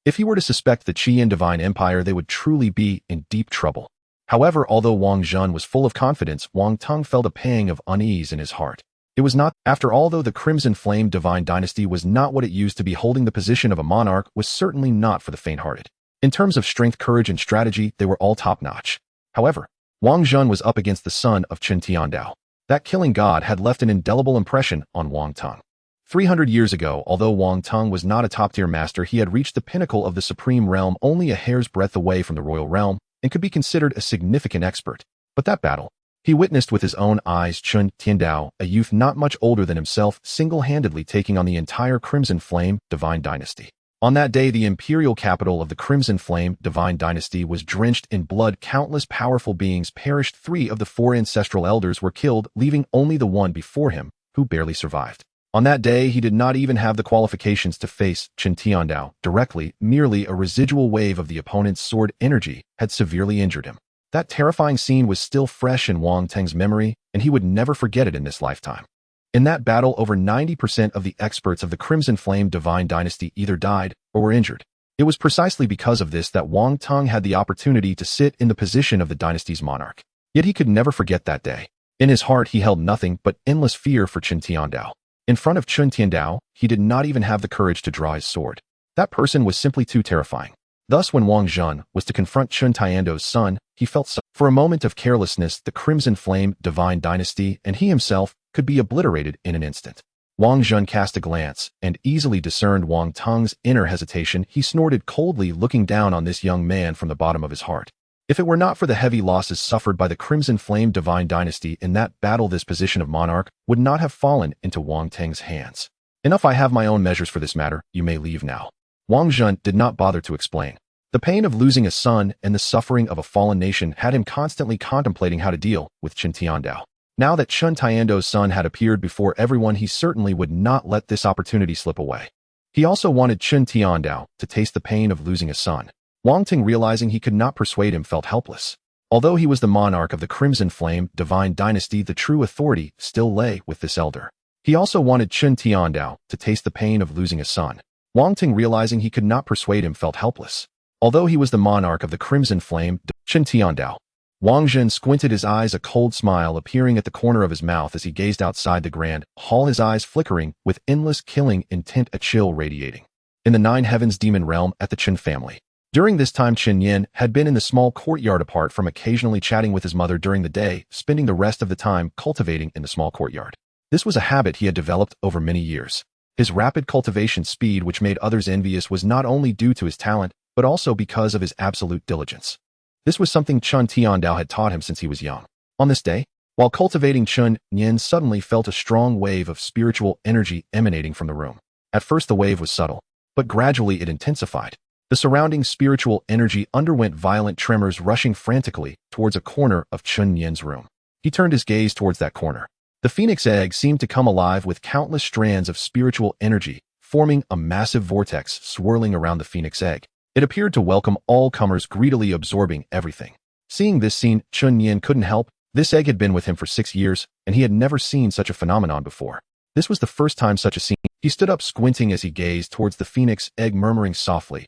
If he were to suspect the Qian Divine Empire, they would truly be in deep trouble. However, although Wang Zhen was full of confidence, Wang Teng felt a pang of unease in his heart. It was not, after all, though the Crimson Flame Divine Dynasty was not what it used to be, holding the position of a monarch was certainly not for the faint-hearted. In terms of strength, courage, and strategy, they were all top-notch. However, Wang Zhen was up against the son of Chen Tiandao. That killing god had left an indelible impression on Wang Teng. 300 years ago, although Wang Teng was not a top-tier master, he had reached the pinnacle of the Supreme Realm, only a hair's breadth away from the Royal Realm, and could be considered a significant expert. But that battle, he witnessed with his own eyes Chen Tiandao, a youth not much older than himself, single-handedly taking on the entire Crimson Flame Divine Dynasty. On that day, the imperial capital of the Crimson Flame Divine Dynasty was drenched in blood. Countless powerful beings perished. 3 of the 4 ancestral elders were killed, leaving only the one before him, who barely survived. On that day, he did not even have the qualifications to face Chen Tiandao directly. Merely a residual wave of the opponent's sword energy had severely injured him. That terrifying scene was still fresh in Wang Teng's memory, and he would never forget it in this lifetime. In that battle, over 90% of the experts of the Crimson Flame Divine Dynasty either died or were injured. It was precisely because of this that Wang Teng had the opportunity to sit in the position of the dynasty's monarch. Yet he could never forget that day. In his heart, he held nothing but endless fear for Chen Tiandao. In front of Chen Tiandao, he did not even have the courage to draw his sword. That person was simply too terrifying. Thus, when Wang Zhen was to confront Chen Tiandao's son, he felt so. For a moment of carelessness, the Crimson Flame Divine Dynasty and he himself could be obliterated in an instant. Wang Zhen cast a glance and easily discerned Wang Teng's inner hesitation. He snorted coldly, looking down on this young man from the bottom of his heart. If it were not for the heavy losses suffered by the Crimson Flame Divine Dynasty in that battle, this position of monarch would not have fallen into Wang Teng's hands. Enough, I have my own measures for this matter. You may leave now. Wang Zhen did not bother to explain. The pain of losing a son and the suffering of a fallen nation had him constantly contemplating how to deal with Chen Tiandao. Now that Chen Tiandao's son had appeared before everyone, he certainly would not let this opportunity slip away. He also wanted Chen Tiandao to taste the pain of losing a son. Wang Teng, realizing he could not persuade him, felt helpless. Although he was the monarch of the Crimson Flame Divine Dynasty, the true authority still lay with this elder. He also wanted Chen Tiandao to taste the pain of losing a son. Wang Teng, realizing he could not persuade him, felt helpless. Although he was the monarch of the Crimson Flame, Chen Tiandao. Wang Zhen squinted his eyes, a cold smile appearing at the corner of his mouth as he gazed outside the grand hall, his eyes flickering with endless killing intent, a chill radiating. In the 9 Heavens demon realm at the Chen family. During this time, Chen Nian had been in the small courtyard apart from occasionally chatting with his mother during the day, spending the rest of the time cultivating in the small courtyard. This was a habit he had developed over many years. His rapid cultivation speed, which made others envious, was not only due to his talent, but also because of his absolute diligence. This was something Chen Tiandao had taught him since he was young. On this day, while cultivating, Chen Nian suddenly felt a strong wave of spiritual energy emanating from the room. At first the wave was subtle, but gradually it intensified. The surrounding spiritual energy underwent violent tremors, rushing frantically towards a corner of Chen Nian's room. He turned his gaze towards that corner. The phoenix egg seemed to come alive with countless strands of spiritual energy, forming a massive vortex swirling around the phoenix egg. It appeared to welcome all comers, greedily absorbing everything. Seeing this scene, Chen Nian couldn't help. This egg had been with him for 6 years, and he had never seen such a phenomenon before. This was the first time such a scene. He stood up, squinting as he gazed towards the phoenix egg, murmuring softly,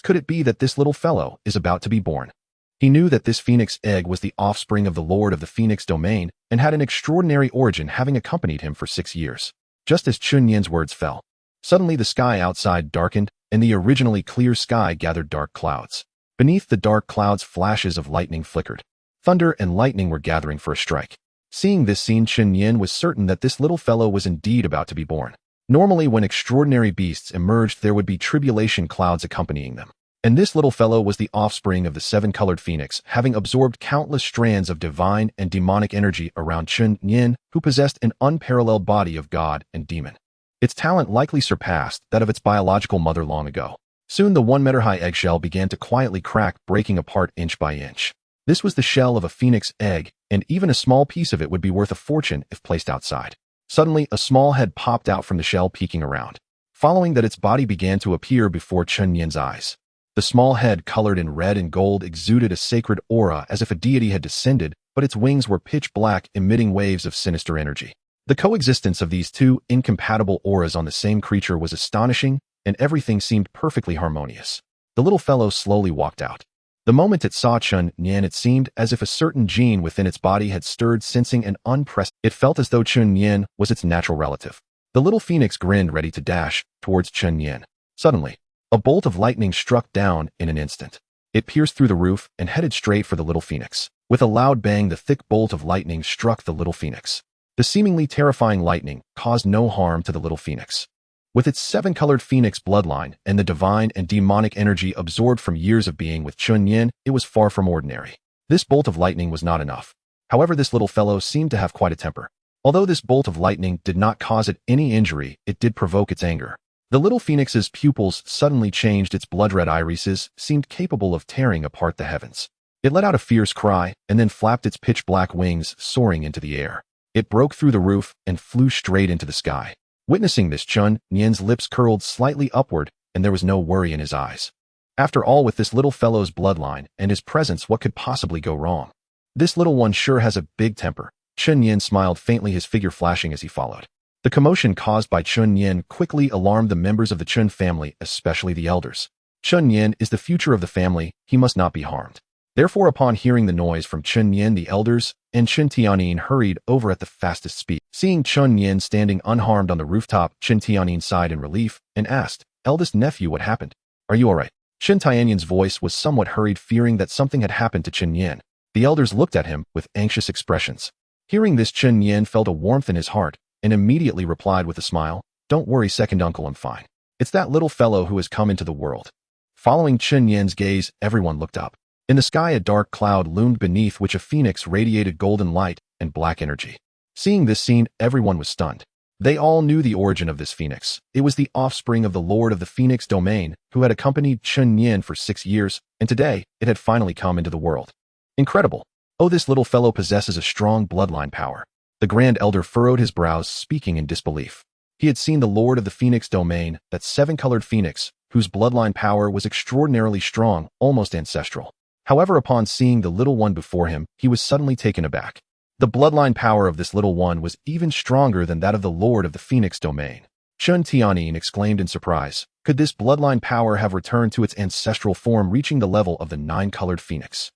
could it be that this little fellow is about to be born? He knew that this phoenix egg was the offspring of the Lord of the Phoenix domain and had an extraordinary origin, having accompanied him for 6 years. Just as Chen Nian's words fell, suddenly the sky outside darkened, and the originally clear sky gathered dark clouds. Beneath the dark clouds, flashes of lightning flickered. Thunder and lightning were gathering for a strike. Seeing this scene, Chen Nian was certain that this little fellow was indeed about to be born. Normally, when extraordinary beasts emerged, there would be tribulation clouds accompanying them. And this little fellow was the offspring of the 7-colored phoenix, having absorbed countless strands of divine and demonic energy around Chen Nian, who possessed an unparalleled body of god and demon. Its talent likely surpassed that of its biological mother long ago. Soon the 1-meter-high eggshell began to quietly crack, breaking apart inch by inch. This was the shell of a phoenix egg, and even a small piece of it would be worth a fortune if placed outside. Suddenly, a small head popped out from the shell, peeking around. Following that, its body began to appear before Chen Nian's eyes. The small head, colored in red and gold, exuded a sacred aura as if a deity had descended, but its wings were pitch black, emitting waves of sinister energy. The coexistence of these two incompatible auras on the same creature was astonishing, and everything seemed perfectly harmonious. The little fellow slowly walked out. The moment it saw Chen Nian, it seemed as if a certain gene within its body had stirred, sensing an unprecedented. It felt as though Chen Nian was its natural relative. The little phoenix grinned, ready to dash towards Chen Nian. Suddenly, a bolt of lightning struck down in an instant. It pierced through the roof and headed straight for the little phoenix. With a loud bang, the thick bolt of lightning struck the little phoenix. The seemingly terrifying lightning caused no harm to the little phoenix. With its seven-colored phoenix bloodline and the divine and demonic energy absorbed from years of being with Chen Nian, it was far from ordinary. This bolt of lightning was not enough. However, this little fellow seemed to have quite a temper. Although this bolt of lightning did not cause it any injury, it did provoke its anger. The little phoenix's pupils suddenly changed. Its blood-red irises seemed capable of tearing apart the heavens. It let out a fierce cry and then flapped its pitch-black wings, soaring into the air. It broke through the roof and flew straight into the sky. Witnessing this, Chen Nian's lips curled slightly upward, and there was no worry in his eyes. After all, with this little fellow's bloodline and his presence, what could possibly go wrong? This little one sure has a big temper. Chen Nian smiled faintly, his figure flashing as he followed. The commotion caused by Chen Nian quickly alarmed the members of the Chen family, especially the elders. Chen Nian is the future of the family. He must not be harmed. Therefore, upon hearing the noise from Chen Nian, the elders and Chen Tianyin hurried over at the fastest speed. Seeing Chen Nian standing unharmed on the rooftop, Chen Tianyin sighed in relief and asked, "Eldest nephew, what happened? Are you all right?" Chen Tianyin's voice was somewhat hurried, fearing that something had happened to Chen Nian. The elders looked at him with anxious expressions. Hearing this, Chen Nian felt a warmth in his heart and immediately replied with a smile, "Don't worry, second uncle, I'm fine. It's that little fellow who has come into the world." Following Chen Nian's gaze, everyone looked up. In the sky, a dark cloud loomed beneath which a phoenix radiated golden light and black energy. Seeing this scene, everyone was stunned. They all knew the origin of this phoenix. It was the offspring of the Lord of the Phoenix domain, who had accompanied Chen Nian for 6 years, and today it had finally come into the world. Incredible! Oh, this little fellow possesses a strong bloodline power. The Grand Elder furrowed his brows, speaking in disbelief. He had seen the Lord of the Phoenix domain, that seven-colored phoenix, whose bloodline power was extraordinarily strong, almost ancestral. However, upon seeing the little one before him, he was suddenly taken aback. The bloodline power of this little one was even stronger than that of the Lord of the Phoenix domain. Chen Tianyin exclaimed in surprise. Could this bloodline power have returned to its ancestral form, reaching the level of the nine-colored phoenix?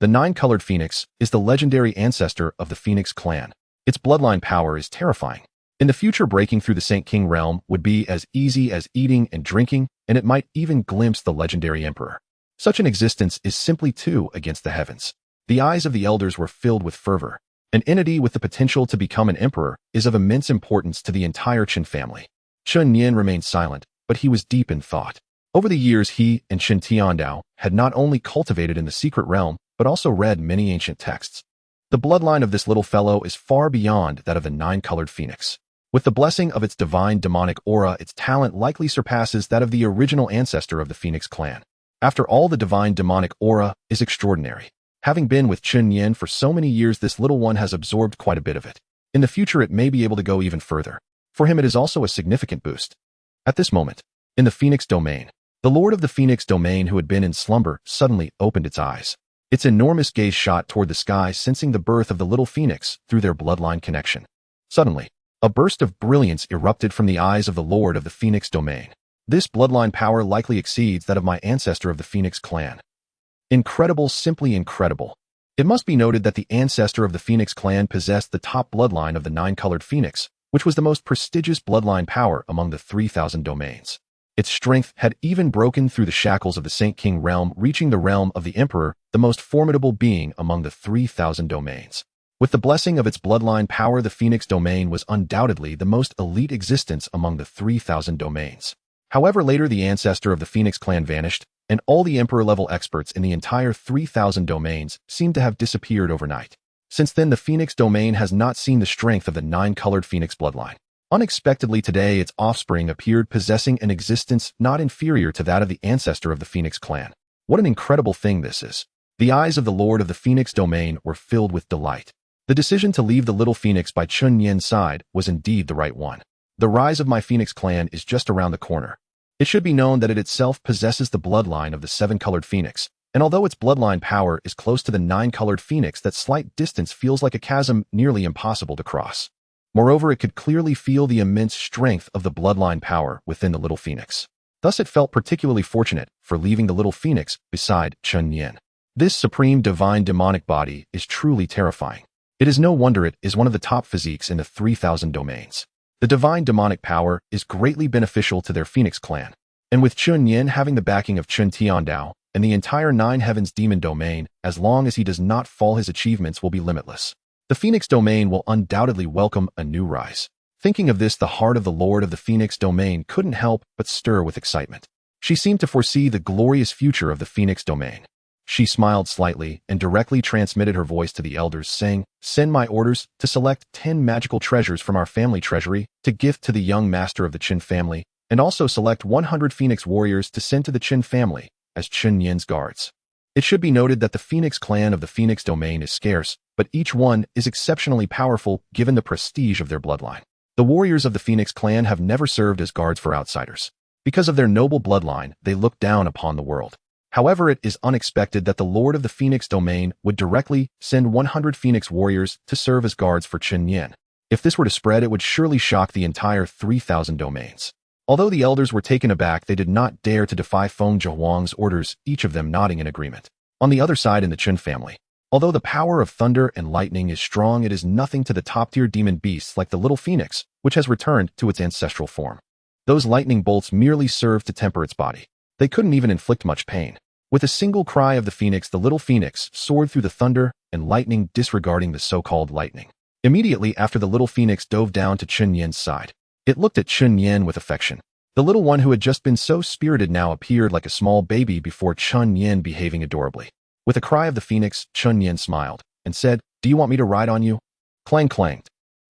The nine-colored phoenix is the legendary ancestor of the Phoenix clan. Its bloodline power is terrifying. In the future, breaking through the Saint King realm would be as easy as eating and drinking, and it might even glimpse the legendary emperor. Such an existence is simply too against the heavens. The eyes of the elders were filled with fervor. An entity with the potential to become an emperor is of immense importance to the entire Chen family. Chen Nian remained silent, but he was deep in thought. Over the years, he and Chen Tiandao had not only cultivated in the secret realm, but also read many ancient texts. The bloodline of this little fellow is far beyond that of the nine-colored phoenix. With the blessing of its divine demonic aura, its talent likely surpasses that of the original ancestor of the Phoenix clan. After all, the divine demonic aura is extraordinary. Having been with Chen Nian for so many years, this little one has absorbed quite a bit of it. In the future, it may be able to go even further. For him, it is also a significant boost. At this moment, in the Phoenix domain, the Lord of the Phoenix domain, who had been in slumber, suddenly opened its eyes. Its enormous gaze shot toward the sky, sensing the birth of the little phoenix through their bloodline connection. Suddenly, a burst of brilliance erupted from the eyes of the Lord of the Phoenix domain. This bloodline power likely exceeds that of my ancestor of the Phoenix clan. Incredible, simply incredible. It must be noted that the ancestor of the Phoenix clan possessed the top bloodline of the nine-colored phoenix, which was the most prestigious bloodline power among the 3,000 domains. Its strength had even broken through the shackles of the Saint King realm, reaching the realm of the Emperor, the most formidable being among the 3,000 domains. With the blessing of its bloodline power, the Phoenix domain was undoubtedly the most elite existence among the 3,000 domains. However, later the ancestor of the Phoenix clan vanished, and all the Emperor-level experts in the entire 3,000 domains seemed to have disappeared overnight. Since then, the Phoenix domain has not seen the strength of the nine-colored Phoenix bloodline. Unexpectedly today, its offspring appeared, possessing an existence not inferior to that of the ancestor of the Phoenix clan. What an incredible thing this is. The eyes of the Lord of the Phoenix domain were filled with delight. The decision to leave the little phoenix by Chen Nian's side was indeed the right one. The rise of my Phoenix clan is just around the corner. It should be known that it itself possesses the bloodline of the seven-colored phoenix, and although its bloodline power is close to the nine-colored phoenix, that slight distance feels like a chasm nearly impossible to cross. Moreover, it could clearly feel the immense strength of the bloodline power within the little phoenix. Thus it felt particularly fortunate for leaving the little phoenix beside Chen Nian. This supreme divine demonic body is truly terrifying. It is no wonder it is one of the top physiques in the 3,000 domains. The divine demonic power is greatly beneficial to their Phoenix clan, and with Chen Nian having the backing of Chen Tiandao and the entire 9 heavens demon domain, as long as he does not fall, his achievements will be limitless. The Phoenix domain will undoubtedly welcome a new rise. Thinking of this, the heart of the Lord of the Phoenix domain couldn't help but stir with excitement. She seemed to foresee the glorious future of the Phoenix domain. She smiled slightly and directly transmitted her voice to the elders, saying, "Send my orders to select 10 magical treasures from our family treasury to gift to the young master of the Chen family, and also select 100 Phoenix warriors to send to the Chen family as Chen Nian's guards." It should be noted that the Phoenix clan of the Phoenix domain is scarce, but each one is exceptionally powerful given the prestige of their bloodline. The warriors of the Phoenix clan have never served as guards for outsiders. Because of their noble bloodline, they look down upon the world. However, it is unexpected that the Lord of the Phoenix domain would directly send 100 Phoenix warriors to serve as guards for Chen Nian. If this were to spread, it would surely shock the entire 3,000 domains. Although the elders were taken aback, they did not dare to defy Feng Zhehuang's orders, each of them nodding in agreement. On the other side, in the Chen family, although the power of thunder and lightning is strong, it is nothing to the top-tier demon beasts like the little phoenix, which has returned to its ancestral form. Those lightning bolts merely served to temper its body. They couldn't even inflict much pain. With a single cry of the phoenix, the little phoenix soared through the thunder and lightning, disregarding the so-called lightning. Immediately after, the little phoenix dove down to Chen Nian's side. It looked at Chen Nian with affection. The little one who had just been so spirited now appeared like a small baby before Chen Nian, behaving adorably. With a cry of the phoenix, Chen Nian smiled and said, "Do you want me to ride on you?" Clang clanged.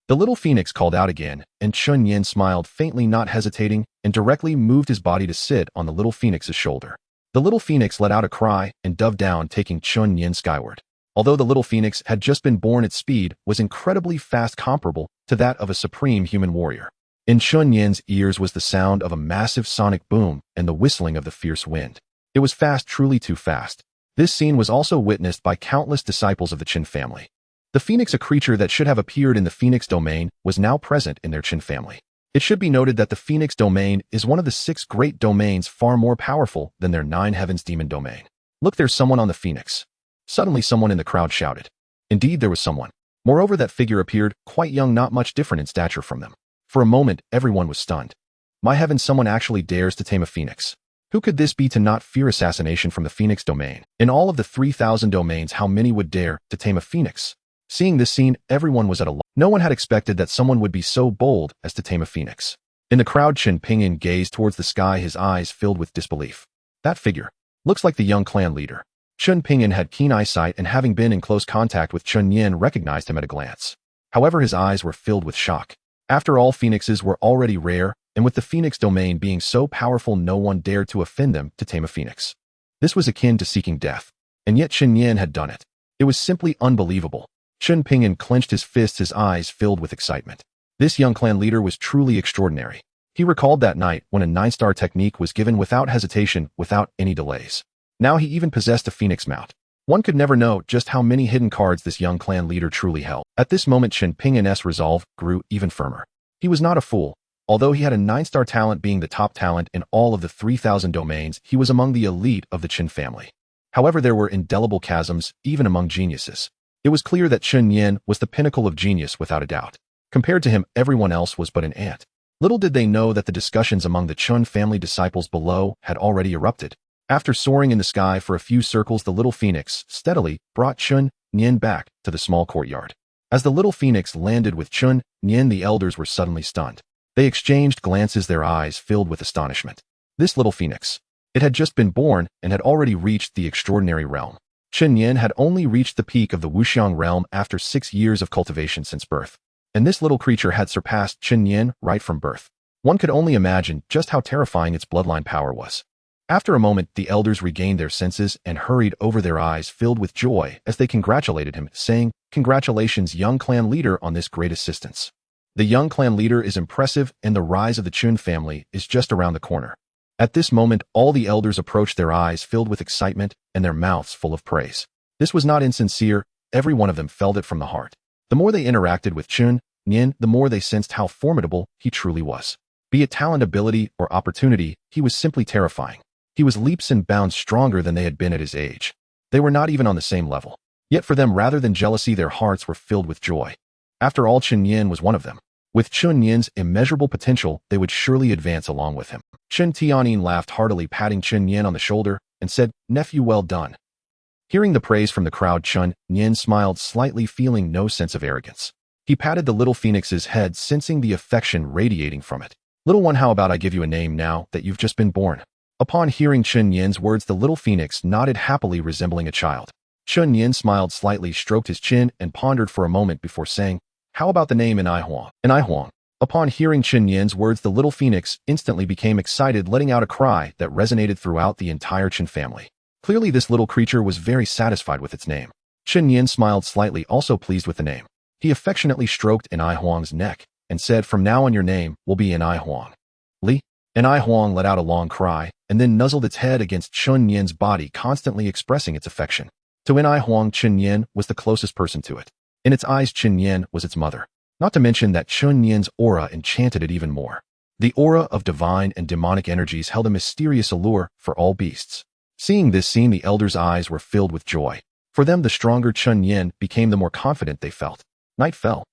The little phoenix called out again, and Chen Nian smiled faintly, not hesitating, and directly moved his body to sit on the little phoenix's shoulder. The little phoenix let out a cry and dove down, taking Chen Nian skyward. Although the little phoenix had just been born, its speed was incredibly fast, comparable to that of a supreme human warrior. In Chen Nian's ears was the sound of a massive sonic boom and the whistling of the fierce wind. It was fast, truly too fast. This scene was also witnessed by countless disciples of the Chen family. The phoenix, a creature that should have appeared in the Phoenix domain, was now present in their Chen family. It should be noted that the Phoenix domain is one of the 6 great domains, far more powerful than their 9 heavens demon domain. "Look, there's someone on the Phoenix." Suddenly someone in the crowd shouted. Indeed, there was someone. Moreover, that figure appeared quite young, not much different in stature from them. For a moment, everyone was stunned. My heavens, someone actually dares to tame a phoenix. Who could this be to not fear assassination from the Phoenix domain? In all of the 3,000 domains, how many would dare to tame a phoenix? Seeing this scene, everyone was at a loss. No one had expected that someone would be so bold as to tame a phoenix. In the crowd, Chen Pinyin gazed towards the sky, his eyes filled with disbelief. That figure looks like the young clan leader. Chen Pinyin had keen eyesight, and having been in close contact with Chen Nian, recognized him at a glance. However, his eyes were filled with shock. After all, phoenixes were already rare, and with the Phoenix domain being so powerful, no one dared to offend them to tame a phoenix. This was akin to seeking death. And yet Chen Nian had done it. It was simply unbelievable. Chen Pinyin clenched his fists, his eyes filled with excitement. This young clan leader was truly extraordinary. He recalled that night when a 9-star technique was given without hesitation, without any delays. Now he even possessed a phoenix mount. One could never know just how many hidden cards this young clan leader truly held. At this moment, Chen Pingyin's resolve grew even firmer. He was not a fool. Although he had a 9-star talent, being the top talent in all of the 3,000 domains, he was among the elite of the Chen family. However, there were indelible chasms even among geniuses. It was clear that Chen Nian was the pinnacle of genius without a doubt. Compared to him, everyone else was but an ant. Little did they know that the discussions among the Chen family disciples below had already erupted. After soaring in the sky for a few circles, the little phoenix steadily brought Chen Nian back to the small courtyard. As the little phoenix landed with Chen Nian, the elders were suddenly stunned. They exchanged glances, their eyes filled with astonishment. This little phoenix, it had just been born and had already reached the extraordinary realm. Chen Nian had only reached the peak of the Wuxiang realm after 6 years of cultivation since birth. And this little creature had surpassed Chen Nian right from birth. One could only imagine just how terrifying its bloodline power was. After a moment, the elders regained their senses and hurried over, their eyes filled with joy as they congratulated him, saying, "Congratulations, young clan leader, on this great assistance. The young clan leader is impressive, and the rise of the Chen family is just around the corner." At this moment, all the elders approached, their eyes filled with excitement and their mouths full of praise. This was not insincere. Every one of them felt it from the heart. The more they interacted with Chen Nian, the more they sensed how formidable he truly was. Be it talent, ability, or opportunity, he was simply terrifying. He was leaps and bounds stronger than they had been at his age. They were not even on the same level. Yet for them, rather than jealousy, their hearts were filled with joy. After all, Chen Nian was one of them. With Chen Nian's immeasurable potential, they would surely advance along with him. Chen Nian laughed heartily, patting Chen Nian on the shoulder, and said, "Nephew, well done." Hearing the praise from the crowd, Chen Nian smiled slightly, feeling no sense of arrogance. He patted the little phoenix's head, sensing the affection radiating from it. "Little one, how about I give you a name now that you've just been born?" Upon hearing Chen Nian's words, the little phoenix nodded happily, resembling a child. Chen Nian smiled slightly, stroked his chin, and pondered for a moment before saying, "How about the name Inai Huang?" Upon hearing Chen Nian's words, the little phoenix instantly became excited, letting out a cry that resonated throughout the entire Chen family. Clearly, this little creature was very satisfied with its name. Chen Nian smiled slightly, also pleased with the name. He affectionately stroked Inai Huang's neck and said, "From now on, your name will be Inai Huang." Li. Inai Huang let out a long cry and then nuzzled its head against Chen Nian's body, constantly expressing its affection. To Inai Huang, Chen Nian was the closest person to it. In its eyes, Chen Nian was its mother. Not to mention that Chen Nian's aura enchanted it even more. The aura of divine and demonic energies held a mysterious allure for all beasts. Seeing this scene, the elders' eyes were filled with joy. For them, the stronger Chen Nian became, the more confident they felt. Night fell.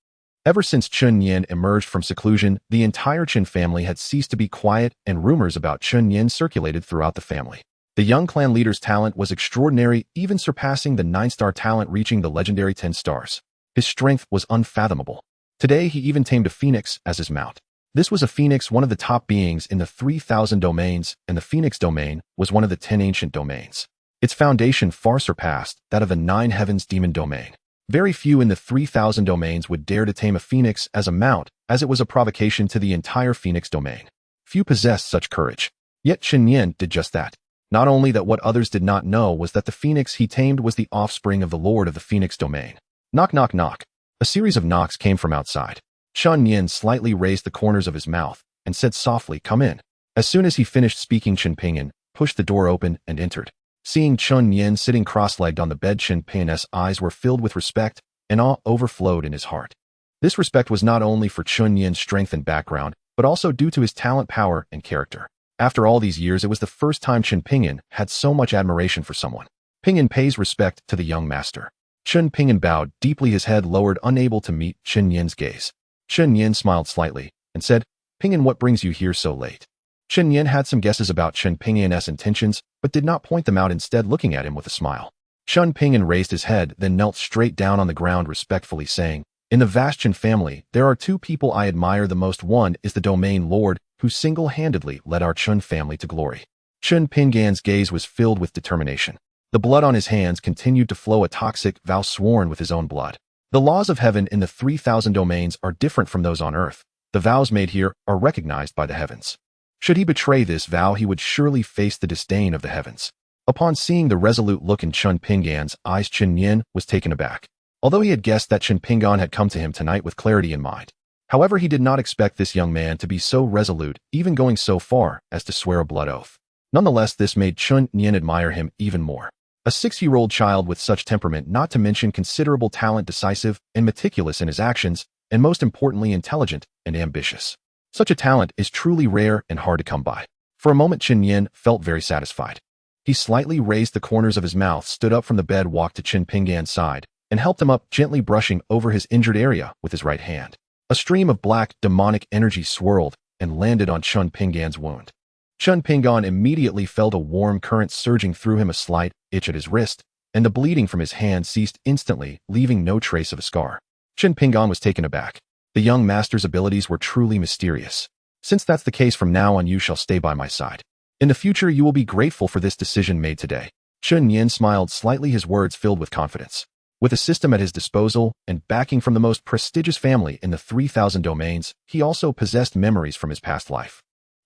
Ever since Chen Nian emerged from seclusion, the entire Chen family had ceased to be quiet, and rumors about Chen Nian circulated throughout the family. The young clan leader's talent was extraordinary, even surpassing the 9-star talent, reaching the legendary 10 stars. His strength was unfathomable. Today, he even tamed a phoenix as his mount. This was a phoenix, one of the top beings in the 3,000 domains, and the phoenix domain was one of the 10 ancient domains. Its foundation far surpassed that of the 9 heavens demon domain. Very few in the 3,000 domains would dare to tame a phoenix as a mount, as it was a provocation to the entire phoenix domain. Few possessed such courage. Yet Chen Nian did just that. Not only that, what others did not know was that the phoenix he tamed was the offspring of the lord of the phoenix domain. Knock, knock, knock. A series of knocks came from outside. Chen Nian slightly raised the corners of his mouth and said softly, "Come in." As soon as he finished speaking, Chen Pinyin pushed the door open and entered. Seeing Chen Nian sitting cross-legged on the bed, Chen Pinyin's eyes were filled with respect, and awe overflowed in his heart. This respect was not only for Chen Nian's strength and background, but also due to his talent, power, and character. After all these years, it was the first time Chen Pinyin had so much admiration for someone. Pinyin pays respect to the young master. Chen Pinyin bowed deeply, his head lowered, unable to meet Chen Nian's gaze. Chen Nian smiled slightly and said, "Pinyin, what brings you here so late?" Chen Nian had some guesses about Chen Pinyin's intentions, but did not point them out, instead looking at him with a smile. Chen Pinyin raised his head, then knelt straight down on the ground, respectfully saying, "In the vast Chen family, there are 2 people I admire the most. One is the domain lord, who single-handedly led our Chen family to glory." Chen Pinyin's gaze was filled with determination. The blood on his hands continued to flow, a toxic vow sworn with his own blood. The laws of heaven in the 3,000 domains are different from those on earth. The vows made here are recognized by the heavens. Should he betray this vow, he would surely face the disdain of the heavens. Upon seeing the resolute look in Chen Pinyin's eyes, Chen Nian was taken aback. Although he had guessed that Chen Pinyin had come to him tonight with clarity in mind. However, he did not expect this young man to be so resolute, even going so far as to swear a blood oath. Nonetheless, this made Chen Nian admire him even more. A 6-year-old child with such temperament, not to mention considerable talent, decisive and meticulous in his actions, and most importantly, intelligent and ambitious. Such a talent is truly rare and hard to come by. For a moment, Chen Nian felt very satisfied. He slightly raised the corners of his mouth, stood up from the bed, walked to Chen Pinyin's side, and helped him up, gently brushing over his injured area with his right hand. A stream of black, demonic energy swirled and landed on Chen Pinyin's wound. Chen Pinyin immediately felt a warm current surging through him, a slight itch at his wrist, and the bleeding from his hand ceased instantly, leaving no trace of a scar. Chen Pinyin was taken aback. The young master's abilities were truly mysterious. "Since that's the case, from now on you shall stay by my side. In the future you will be grateful for this decision made today." Chen Nian smiled slightly, his words filled with confidence. With a system at his disposal and backing from the most prestigious family in the 3,000 domains, he also possessed memories from his past life.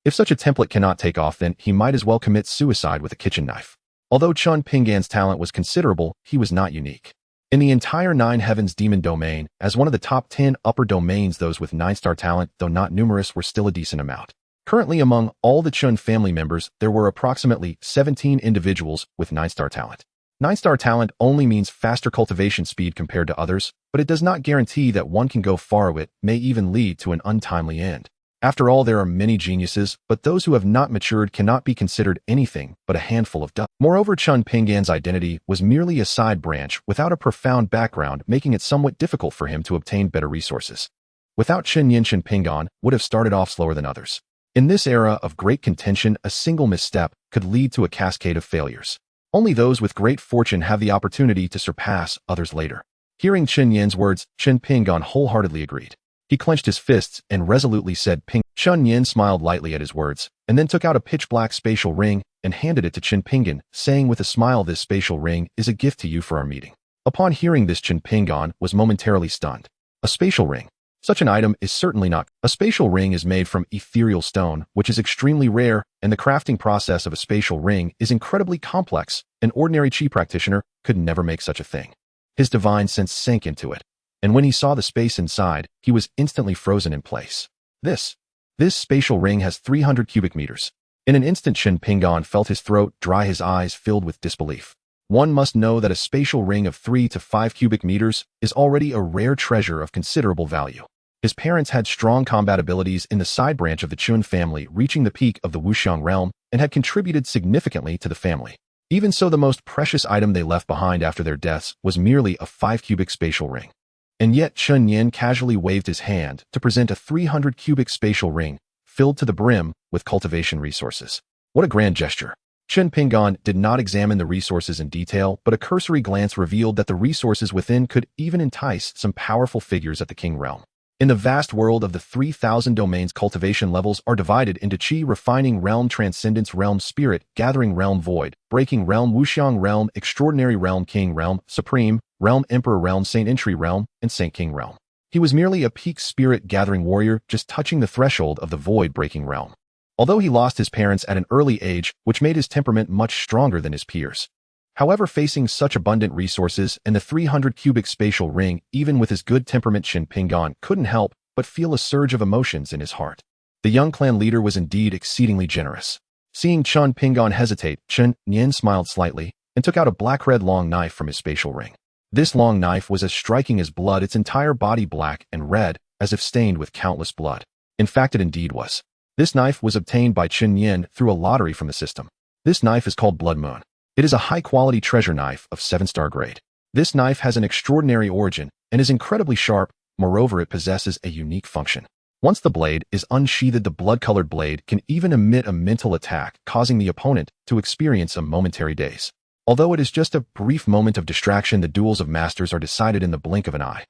If such a template cannot take off, then he might as well commit suicide with a kitchen knife. Although Chen Pinyin's talent was considerable, he was not unique. In the entire 9 heavens demon domain, as one of the top 10 upper domains, those with 9-star talent, though not numerous, were still a decent amount. Currently, among all the Chen family members, there were approximately 17 individuals with 9-star talent. 9-star talent only means faster cultivation speed compared to others, but it does not guarantee that one can go far. It may even lead to an untimely end. After all, there are many geniuses, but those who have not matured cannot be considered anything but a handful of dust. Moreover, Chen Pinggan's identity was merely a side branch without a profound background, making it somewhat difficult for him to obtain better resources. Without Chen Nian, Chen Pinggan would have started off slower than others. In this era of great contention, a single misstep could lead to a cascade of failures. Only those with great fortune have the opportunity to surpass others later. Hearing Chen Nian's words, Chen Pinggan wholeheartedly agreed. He clenched his fists and resolutely said, "Ping." Chen Nian smiled lightly at his words, and then took out a pitch-black spatial ring and handed it to Chen Pinggan, saying with a smile, "This spatial ring is a gift to you for our meeting." Upon hearing this, Chen Pinggan was momentarily stunned. A spatial ring. Such an item is certainly not. A spatial ring is made from ethereal stone, which is extremely rare, and the crafting process of a spatial ring is incredibly complex. An ordinary chi practitioner could never make such a thing. His divine sense sank into it, and when he saw the space inside, he was instantly frozen in place. This spatial ring has 300 cubic meters. In an instant, Chen Pinggan felt his throat dry, his eyes filled with disbelief. One must know that a spatial ring of 3 to 5 cubic meters is already a rare treasure of considerable value. His parents had strong combat abilities in the side branch of the Chun family, reaching the peak of the Wuxiang realm, and had contributed significantly to the family. Even so, the most precious item they left behind after their deaths was merely a 5-cubic spatial ring. And yet Chen Nian casually waved his hand to present a 300-cubic spatial ring, filled to the brim with cultivation resources. What a grand gesture! Chen Pinggan did not examine the resources in detail, but a cursory glance revealed that the resources within could even entice some powerful figures at the King realm. In the vast world of the 3,000 domains, cultivation levels are divided into Qi, refining realm, transcendence realm, spirit, gathering realm, void, breaking realm, Wuxiang realm, extraordinary realm, king realm, supreme realm, emperor realm, saint entry realm, and saint king realm. He was merely a peak spirit gathering warrior, just touching the threshold of the void breaking realm. Although he lost his parents at an early age, which made his temperament much stronger than his peers. However, facing such abundant resources and the 300-cubic spatial ring, even with his good temperament, Chen Pinggan couldn't help but feel a surge of emotions in his heart. The young clan leader was indeed exceedingly generous. Seeing Chen Pinggan hesitate, Chen Nian smiled slightly and took out a black-red long knife from his spatial ring. This long knife was as striking as blood, its entire body black and red, as if stained with countless blood. In fact, it indeed was. This knife was obtained by Chen Nian through a lottery from the system. This knife is called Blood Moon. It is a high-quality treasure knife of 7-star grade. This knife has an extraordinary origin and is incredibly sharp. Moreover, it possesses a unique function. Once the blade is unsheathed, the blood-colored blade can even emit a mental attack, causing the opponent to experience a momentary daze. Although it is just a brief moment of distraction, the duels of masters are decided in the blink of an eye.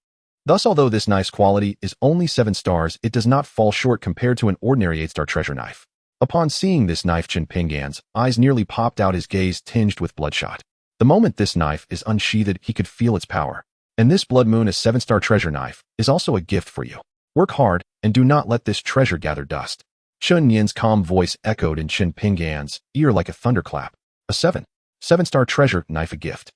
Thus, although this knife's quality is only 7 stars, it does not fall short compared to an ordinary 8-star treasure knife. Upon seeing this knife, Chen Pinggan's eyes nearly popped out, his gaze tinged with bloodshot. The moment this knife is unsheathed, he could feel its power. And this Blood Moon, a 7-star treasure knife, is also a gift for you. Work hard, and do not let this treasure gather dust. Chen Nian's calm voice echoed in Chen Pinggan's ear like a thunderclap. A 7-star treasure knife, a gift.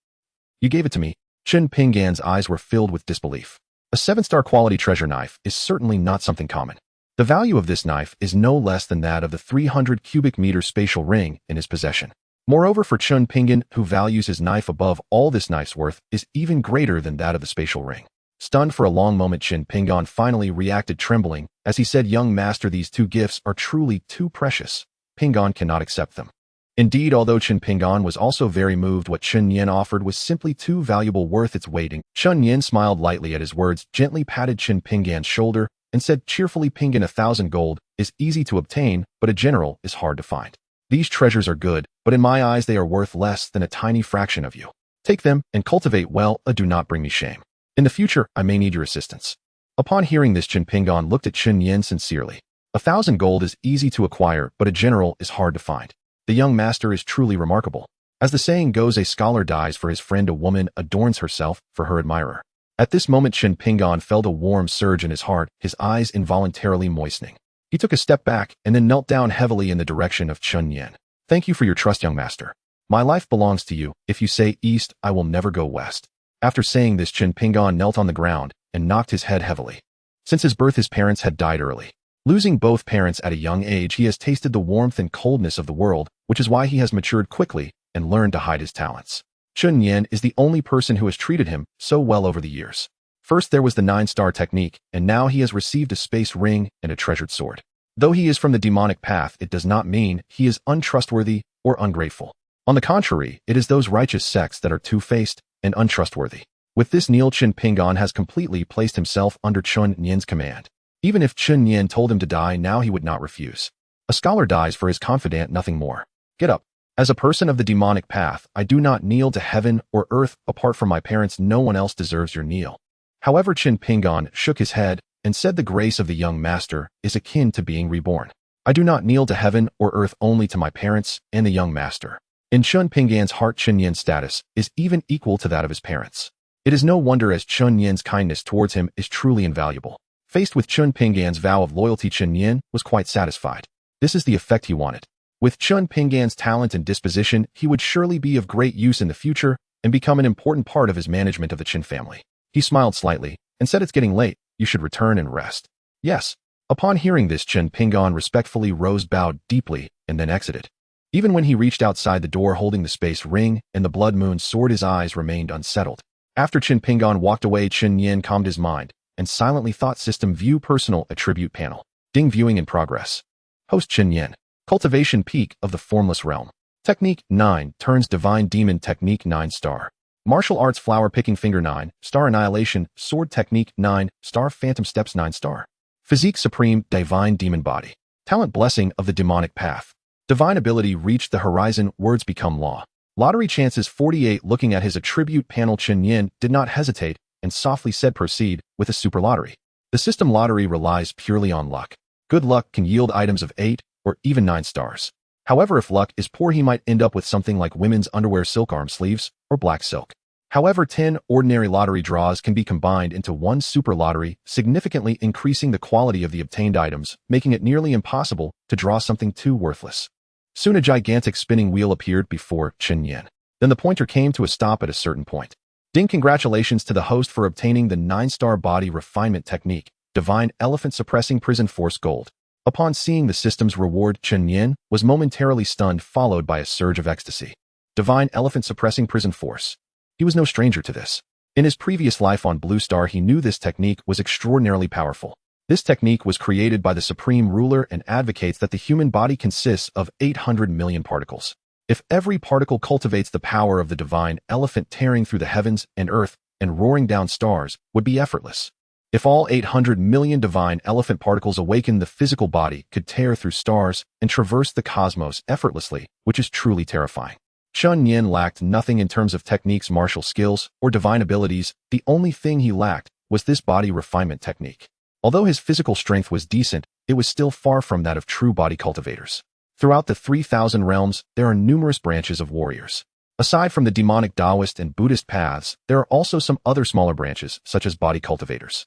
You gave it to me. Chen Pinggan's eyes were filled with disbelief. A 7-star quality treasure knife is certainly not something common. The value of this knife is no less than that of the 300 cubic meter spatial ring in his possession. Moreover, for Chen Pinggan, who values his knife above all, this knife's worth is even greater than that of the spatial ring. Stunned for a long moment, Chen Pinggan finally reacted, trembling, as he said, "Young master, these 2 gifts are truly too precious. Pinggan cannot accept them." Indeed, although Chen Pinggan was also very moved, what Chen Nian offered was simply too valuable, worth its weight. Chen Nian smiled lightly at his words, gently patted Chen Pinggan's shoulder, and said cheerfully, "Pinggan, 1,000 gold is easy to obtain, but a general is hard to find. These treasures are good, but in my eyes they are worth less than a tiny fraction of you. Take them and cultivate well, do not bring me shame. In the future, I may need your assistance." Upon hearing this, Chen Pinggan looked at Chen Nian sincerely. 1,000 gold is easy to acquire, but a general is hard to find. The young master is truly remarkable. As the saying goes, a scholar dies for his friend, a woman adorns herself for her admirer. At this moment, Chen Pinggan felt a warm surge in his heart, his eyes involuntarily moistening. He took a step back and then knelt down heavily in the direction of Chen Nian. "Thank you for your trust, young master. My life belongs to you. If you say east, I will never go west." After saying this, Chen Pinggan knelt on the ground and knocked his head heavily. Since his birth, his parents had died early. Losing both parents at a young age, he has tasted the warmth and coldness of the world, which is why he has matured quickly and learned to hide his talents. Chen Nian is the only person who has treated him so well over the years. First there was the 9-star technique, and now he has received a space ring and a treasured sword. Though he is from the demonic path, it does not mean he is untrustworthy or ungrateful. On the contrary, it is those righteous sects that are two-faced and untrustworthy. With this, Chen Nian has completely placed himself under Chen Nian's command. Even if Chen Nian told him to die now, he would not refuse. A scholar dies for his confidant, nothing more. Get up. As a person of the demonic path, I do not kneel to heaven or earth. Apart from my parents, no one else deserves your kneel. However, Chen Nian shook his head and said the grace of the young master is akin to being reborn. I do not kneel to heaven or earth, only to my parents and the young master. In Chen Nian's heart, Chen Nian's status is even equal to that of his parents. It is no wonder, as Chen Nian's kindness towards him is truly invaluable. Faced with Chen Nian's vow of loyalty, Chen Nian was quite satisfied. This is the effect he wanted. With Chen Nian's talent and disposition, he would surely be of great use in the future and become an important part of his management of the Chen family. He smiled slightly and said, "It's getting late. You should return and rest." Yes. Upon hearing this, Chen Nian respectfully rose, bowed deeply, and then exited. Even when he reached outside the door holding the space ring and the blood moon sword, his eyes remained unsettled. After Chen Nian walked away, Chen Nian calmed his mind and silently thought. System view, personal attribute panel. Ding, viewing in progress. Host Chen Nian. Cultivation, peak of the formless realm. Technique 9 turns divine demon. Technique 9 star. Martial arts, flower picking, finger 9 star. Annihilation, sword technique 9 star. Phantom steps 9 star. Physique, supreme divine demon body. Talent, blessing of the demonic path. Divine ability, reached the horizon, words become law. Lottery chances 48. Looking at his attribute panel, Chen Nian did not hesitate and softly said, "Proceed with a super lottery." The system lottery relies purely on luck. Good luck can yield items of 8 or even 9 stars. However, if luck is poor, he might end up with something like women's underwear, silk arm sleeves, or black silk. However, 10 ordinary lottery draws can be combined into one super lottery, significantly increasing the quality of the obtained items, making it nearly impossible to draw something too worthless. Soon a gigantic spinning wheel appeared before Chen Nian. Then the pointer came to a stop at a certain point. Ding, congratulations to the host for obtaining the 9-star body refinement technique, divine elephant suppressing prison force gold. Upon seeing the system's reward, Chen Nian was momentarily stunned, followed by a surge of ecstasy. Divine elephant suppressing prison force. He was no stranger to this. In his previous life on Blue Star, he knew this technique was extraordinarily powerful. This technique was created by the Supreme Ruler and advocates that the human body consists of 800 million particles. If every particle cultivates the power of the divine elephant, tearing through the heavens and earth and roaring down stars would be effortless. If all 800 million divine elephant particles awaken, the physical body could tear through stars and traverse the cosmos effortlessly, which is truly terrifying. Chen Nian lacked nothing in terms of techniques, martial skills, or divine abilities. The only thing he lacked was this body refinement technique. Although his physical strength was decent, it was still far from that of true body cultivators. Throughout the 3,000 realms, there are numerous branches of warriors. Aside from the demonic Taoist and Buddhist paths, there are also some other smaller branches, such as body cultivators.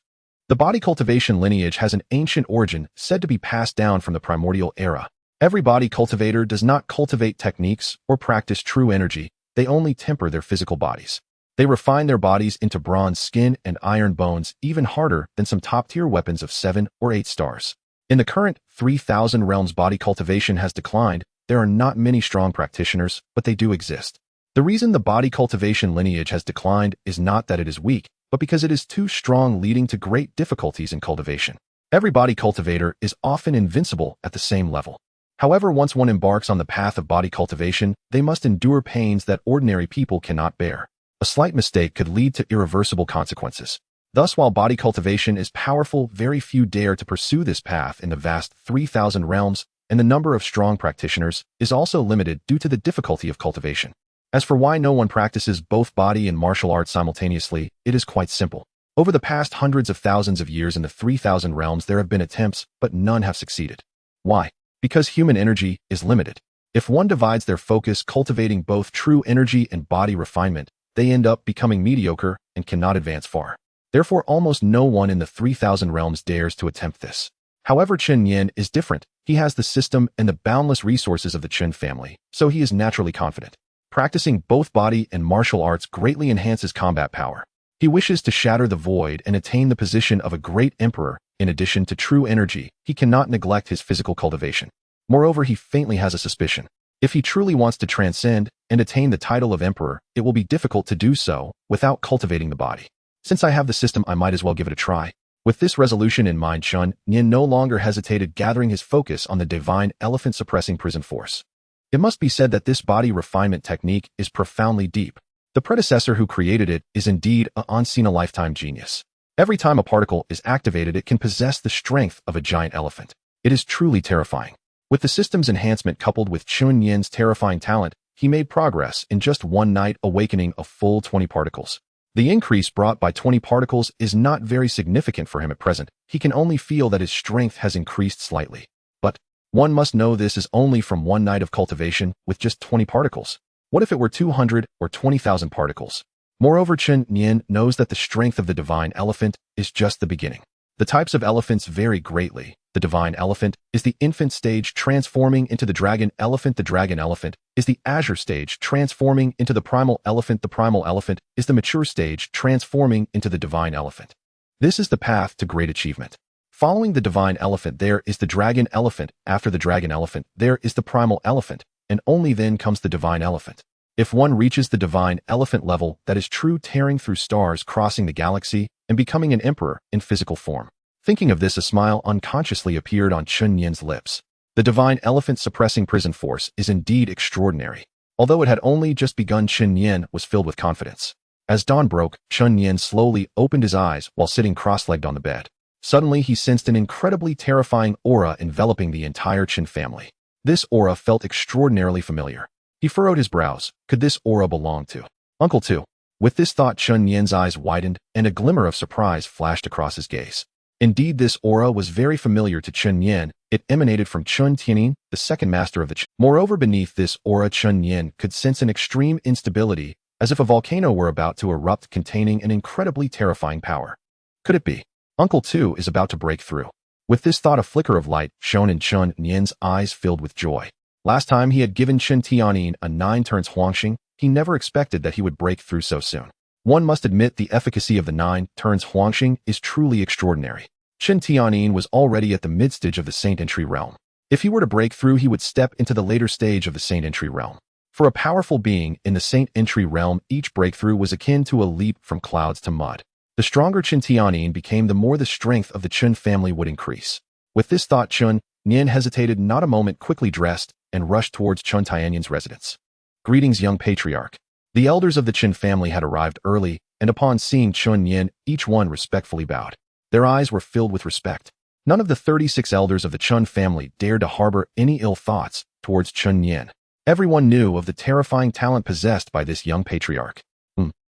The body cultivation lineage has an ancient origin said to be passed down from the primordial era. Every body cultivator does not cultivate techniques or practice true energy, they only temper their physical bodies. They refine their bodies into bronze skin and iron bones, even harder than some top-tier weapons of 7 or 8 stars. In the current 3,000 realms, body cultivation has declined. There are not many strong practitioners, but they do exist. The reason the body cultivation lineage has declined is not that it is weak, but because it is too strong, leading to great difficulties in cultivation. Every body cultivator is often invincible at the same level. However, once one embarks on the path of body cultivation, they must endure pains that ordinary people cannot bear. A slight mistake could lead to irreversible consequences. Thus, while body cultivation is powerful, very few dare to pursue this path in the vast 3,000 realms, and the number of strong practitioners is also limited due to the difficulty of cultivation. As for why no one practices both body and martial arts simultaneously, it is quite simple. Over the past hundreds of thousands of years in the 3,000 realms, there have been attempts, but none have succeeded. Why? Because human energy is limited. If one divides their focus cultivating both true energy and body refinement, they end up becoming mediocre and cannot advance far. Therefore, almost no one in the 3,000 realms dares to attempt this. However, Chen Nian is different. He has the system and the boundless resources of the Chen family, so he is naturally confident. Practicing both body and martial arts greatly enhances combat power. He wishes to shatter the void and attain the position of a great emperor. In addition to true energy, he cannot neglect his physical cultivation. Moreover, he faintly has a suspicion. If he truly wants to transcend and attain the title of emperor, it will be difficult to do so without cultivating the body. Since I have the system, I might as well give it a try. With this resolution in mind, Chen Nian no longer hesitated, gathering his focus on the divine elephant suppressing prison force. It must be said that this body refinement technique is profoundly deep. The predecessor who created it is indeed a once-in-a-lifetime genius. Every time a particle is activated, it can possess the strength of a giant elephant. It is truly terrifying. With the system's enhancement coupled with Chen Nian's terrifying talent, he made progress in just one night, awakening a full 20 particles. The increase brought by 20 particles is not very significant for him at present. He can only feel that his strength has increased slightly. But one must know this is only from one night of cultivation with just 20 particles. What if it were 200 or 20,000 particles? Moreover, Chen Nian knows that the strength of the divine elephant is just the beginning. The types of elephants vary greatly. The divine elephant is the infant stage transforming into the dragon elephant. The dragon elephant is the azure stage transforming into the primal elephant. The primal elephant is the mature stage transforming into the divine elephant. This is the path to great achievement. Following the divine elephant, there is the dragon elephant. After the dragon elephant, there is the primal elephant, and only then comes the divine elephant. If one reaches the divine elephant level, that is true tearing through stars, crossing the galaxy, and becoming an emperor in physical form. Thinking of this, a smile unconsciously appeared on Chen Nian's lips. The divine elephant suppressing prison force is indeed extraordinary. Although it had only just begun, Chen Nian was filled with confidence. As dawn broke, Chen Nian slowly opened his eyes while sitting cross-legged on the bed. Suddenly, he sensed an incredibly terrifying aura enveloping the entire Chen family. This aura felt extraordinarily familiar. He furrowed his brows. Could this aura belong to Uncle Tu? With this thought, Chen Nian's eyes widened, and a glimmer of surprise flashed across his gaze. Indeed, this aura was very familiar to Chen Nian. It emanated from Chen Nian, the second master of the Chen. Moreover, beneath this aura, Chen Nian could sense an extreme instability, as if a volcano were about to erupt, containing an incredibly terrifying power. Could it be? Uncle Tu is about to break through. With this thought, a flicker of light shone in Chen Nian's eyes, filled with joy. Last time he had given Chen Nian a 9 turns Huangxing, he never expected that he would break through so soon. One must admit the efficacy of the 9 turns Huangxing is truly extraordinary. Chen Nian was already at the mid-stage of the Saint Entry realm. If he were to break through, he would step into the later stage of the Saint Entry realm. For a powerful being in the Saint Entry realm, each breakthrough was akin to a leap from clouds to mud. The stronger Chen Nian became, the more the strength of the Chen family would increase. With this thought, Chen Nian hesitated not a moment, quickly dressed, and rushed towards Chen Nian's residence. Greetings, young patriarch. The elders of the Chen family had arrived early, and upon seeing Chen Nian, each one respectfully bowed. Their eyes were filled with respect. None of the 36 elders of the Chen family dared to harbor any ill thoughts towards Chen Nian. Everyone knew of the terrifying talent possessed by this young patriarch.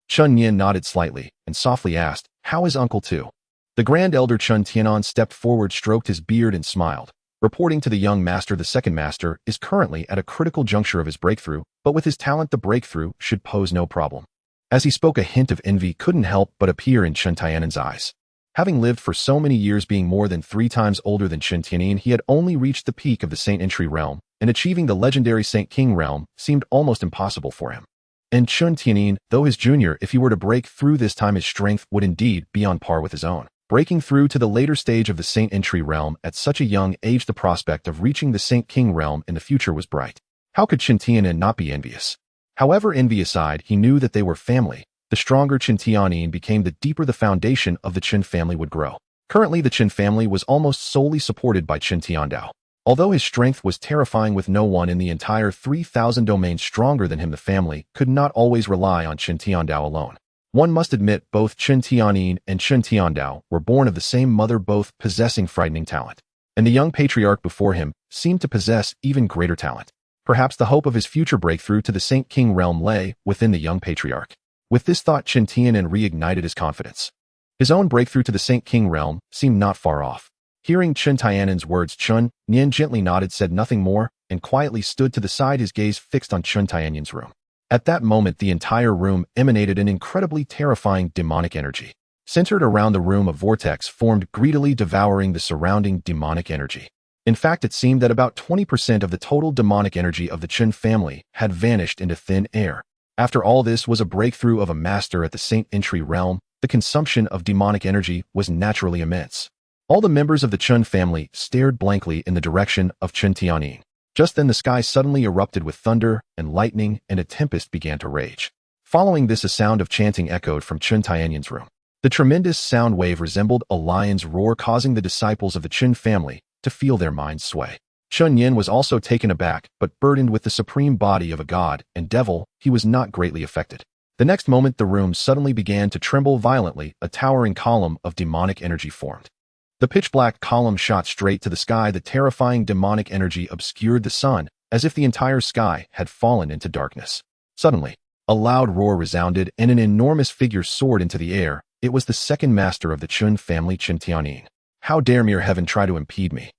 Chen Nian nodded slightly and softly asked, "How is Uncle Tu?" The grand elder Chen Nian stepped forward, stroked his beard, and smiled. Reporting to the young master, the second master is currently at a critical juncture of his breakthrough, but with his talent, the breakthrough should pose no problem. As he spoke, a hint of envy couldn't help but appear in Chen Nian's eyes. Having lived for so many years, being more than 3 times older than Chen Nian, he had only reached the peak of the Saint Entry realm, and achieving the legendary Saint King realm seemed almost impossible for him. And Chen Nian, though his junior, if he were to break through this time, his strength would indeed be on par with his own. Breaking through to the later stage of the Saint Entry realm at such a young age, the prospect of reaching the Saint King realm in the future was bright. How could Chen Nian not be envious? However, envy aside, he knew that they were family. The stronger Chen Nian became, the deeper the foundation of the Chen family would grow. Currently, the Chen family was almost solely supported by Chen Tiandao. Although his strength was terrifying, with no one in the entire 3,000 domains stronger than him, the family could not always rely on Chen Tiandao alone. One must admit both Chen Nian and Chen Tiandao were born of the same mother, both possessing frightening talent. And the young patriarch before him seemed to possess even greater talent. Perhaps the hope of his future breakthrough to the Saint King realm lay within the young patriarch. With this thought, Chen Nian reignited his confidence. His own breakthrough to the Saint King realm seemed not far off. Hearing Chen Nian's words, Chen Nian gently nodded, said nothing more, and quietly stood to the side, his gaze fixed on Chen Nian's room. At that moment, the entire room emanated an incredibly terrifying demonic energy. Centered around the room, a vortex formed, greedily devouring the surrounding demonic energy. In fact, it seemed that about 20% of the total demonic energy of the Chen family had vanished into thin air. After all this was a breakthrough of a master at the Saint Entry realm, the consumption of demonic energy was naturally immense. All the members of the Chen family stared blankly in the direction of Chen Nian. Just then, the sky suddenly erupted with thunder and lightning, and a tempest began to rage. Following this, a sound of chanting echoed from Chen Nian's room. The tremendous sound wave resembled a lion's roar, causing the disciples of the Chen family to feel their minds sway. Chen Nian was also taken aback, but burdened with the supreme body of a god and devil, he was not greatly affected. The next moment the room suddenly began to tremble violently, a towering column of demonic energy formed. The pitch-black column shot straight to the sky. The terrifying demonic energy obscured the sun, as if the entire sky had fallen into darkness. Suddenly, a loud roar resounded and an enormous figure soared into the air. It was the second master of the Chen family, Chen Nian. How dare mere heaven try to impede me?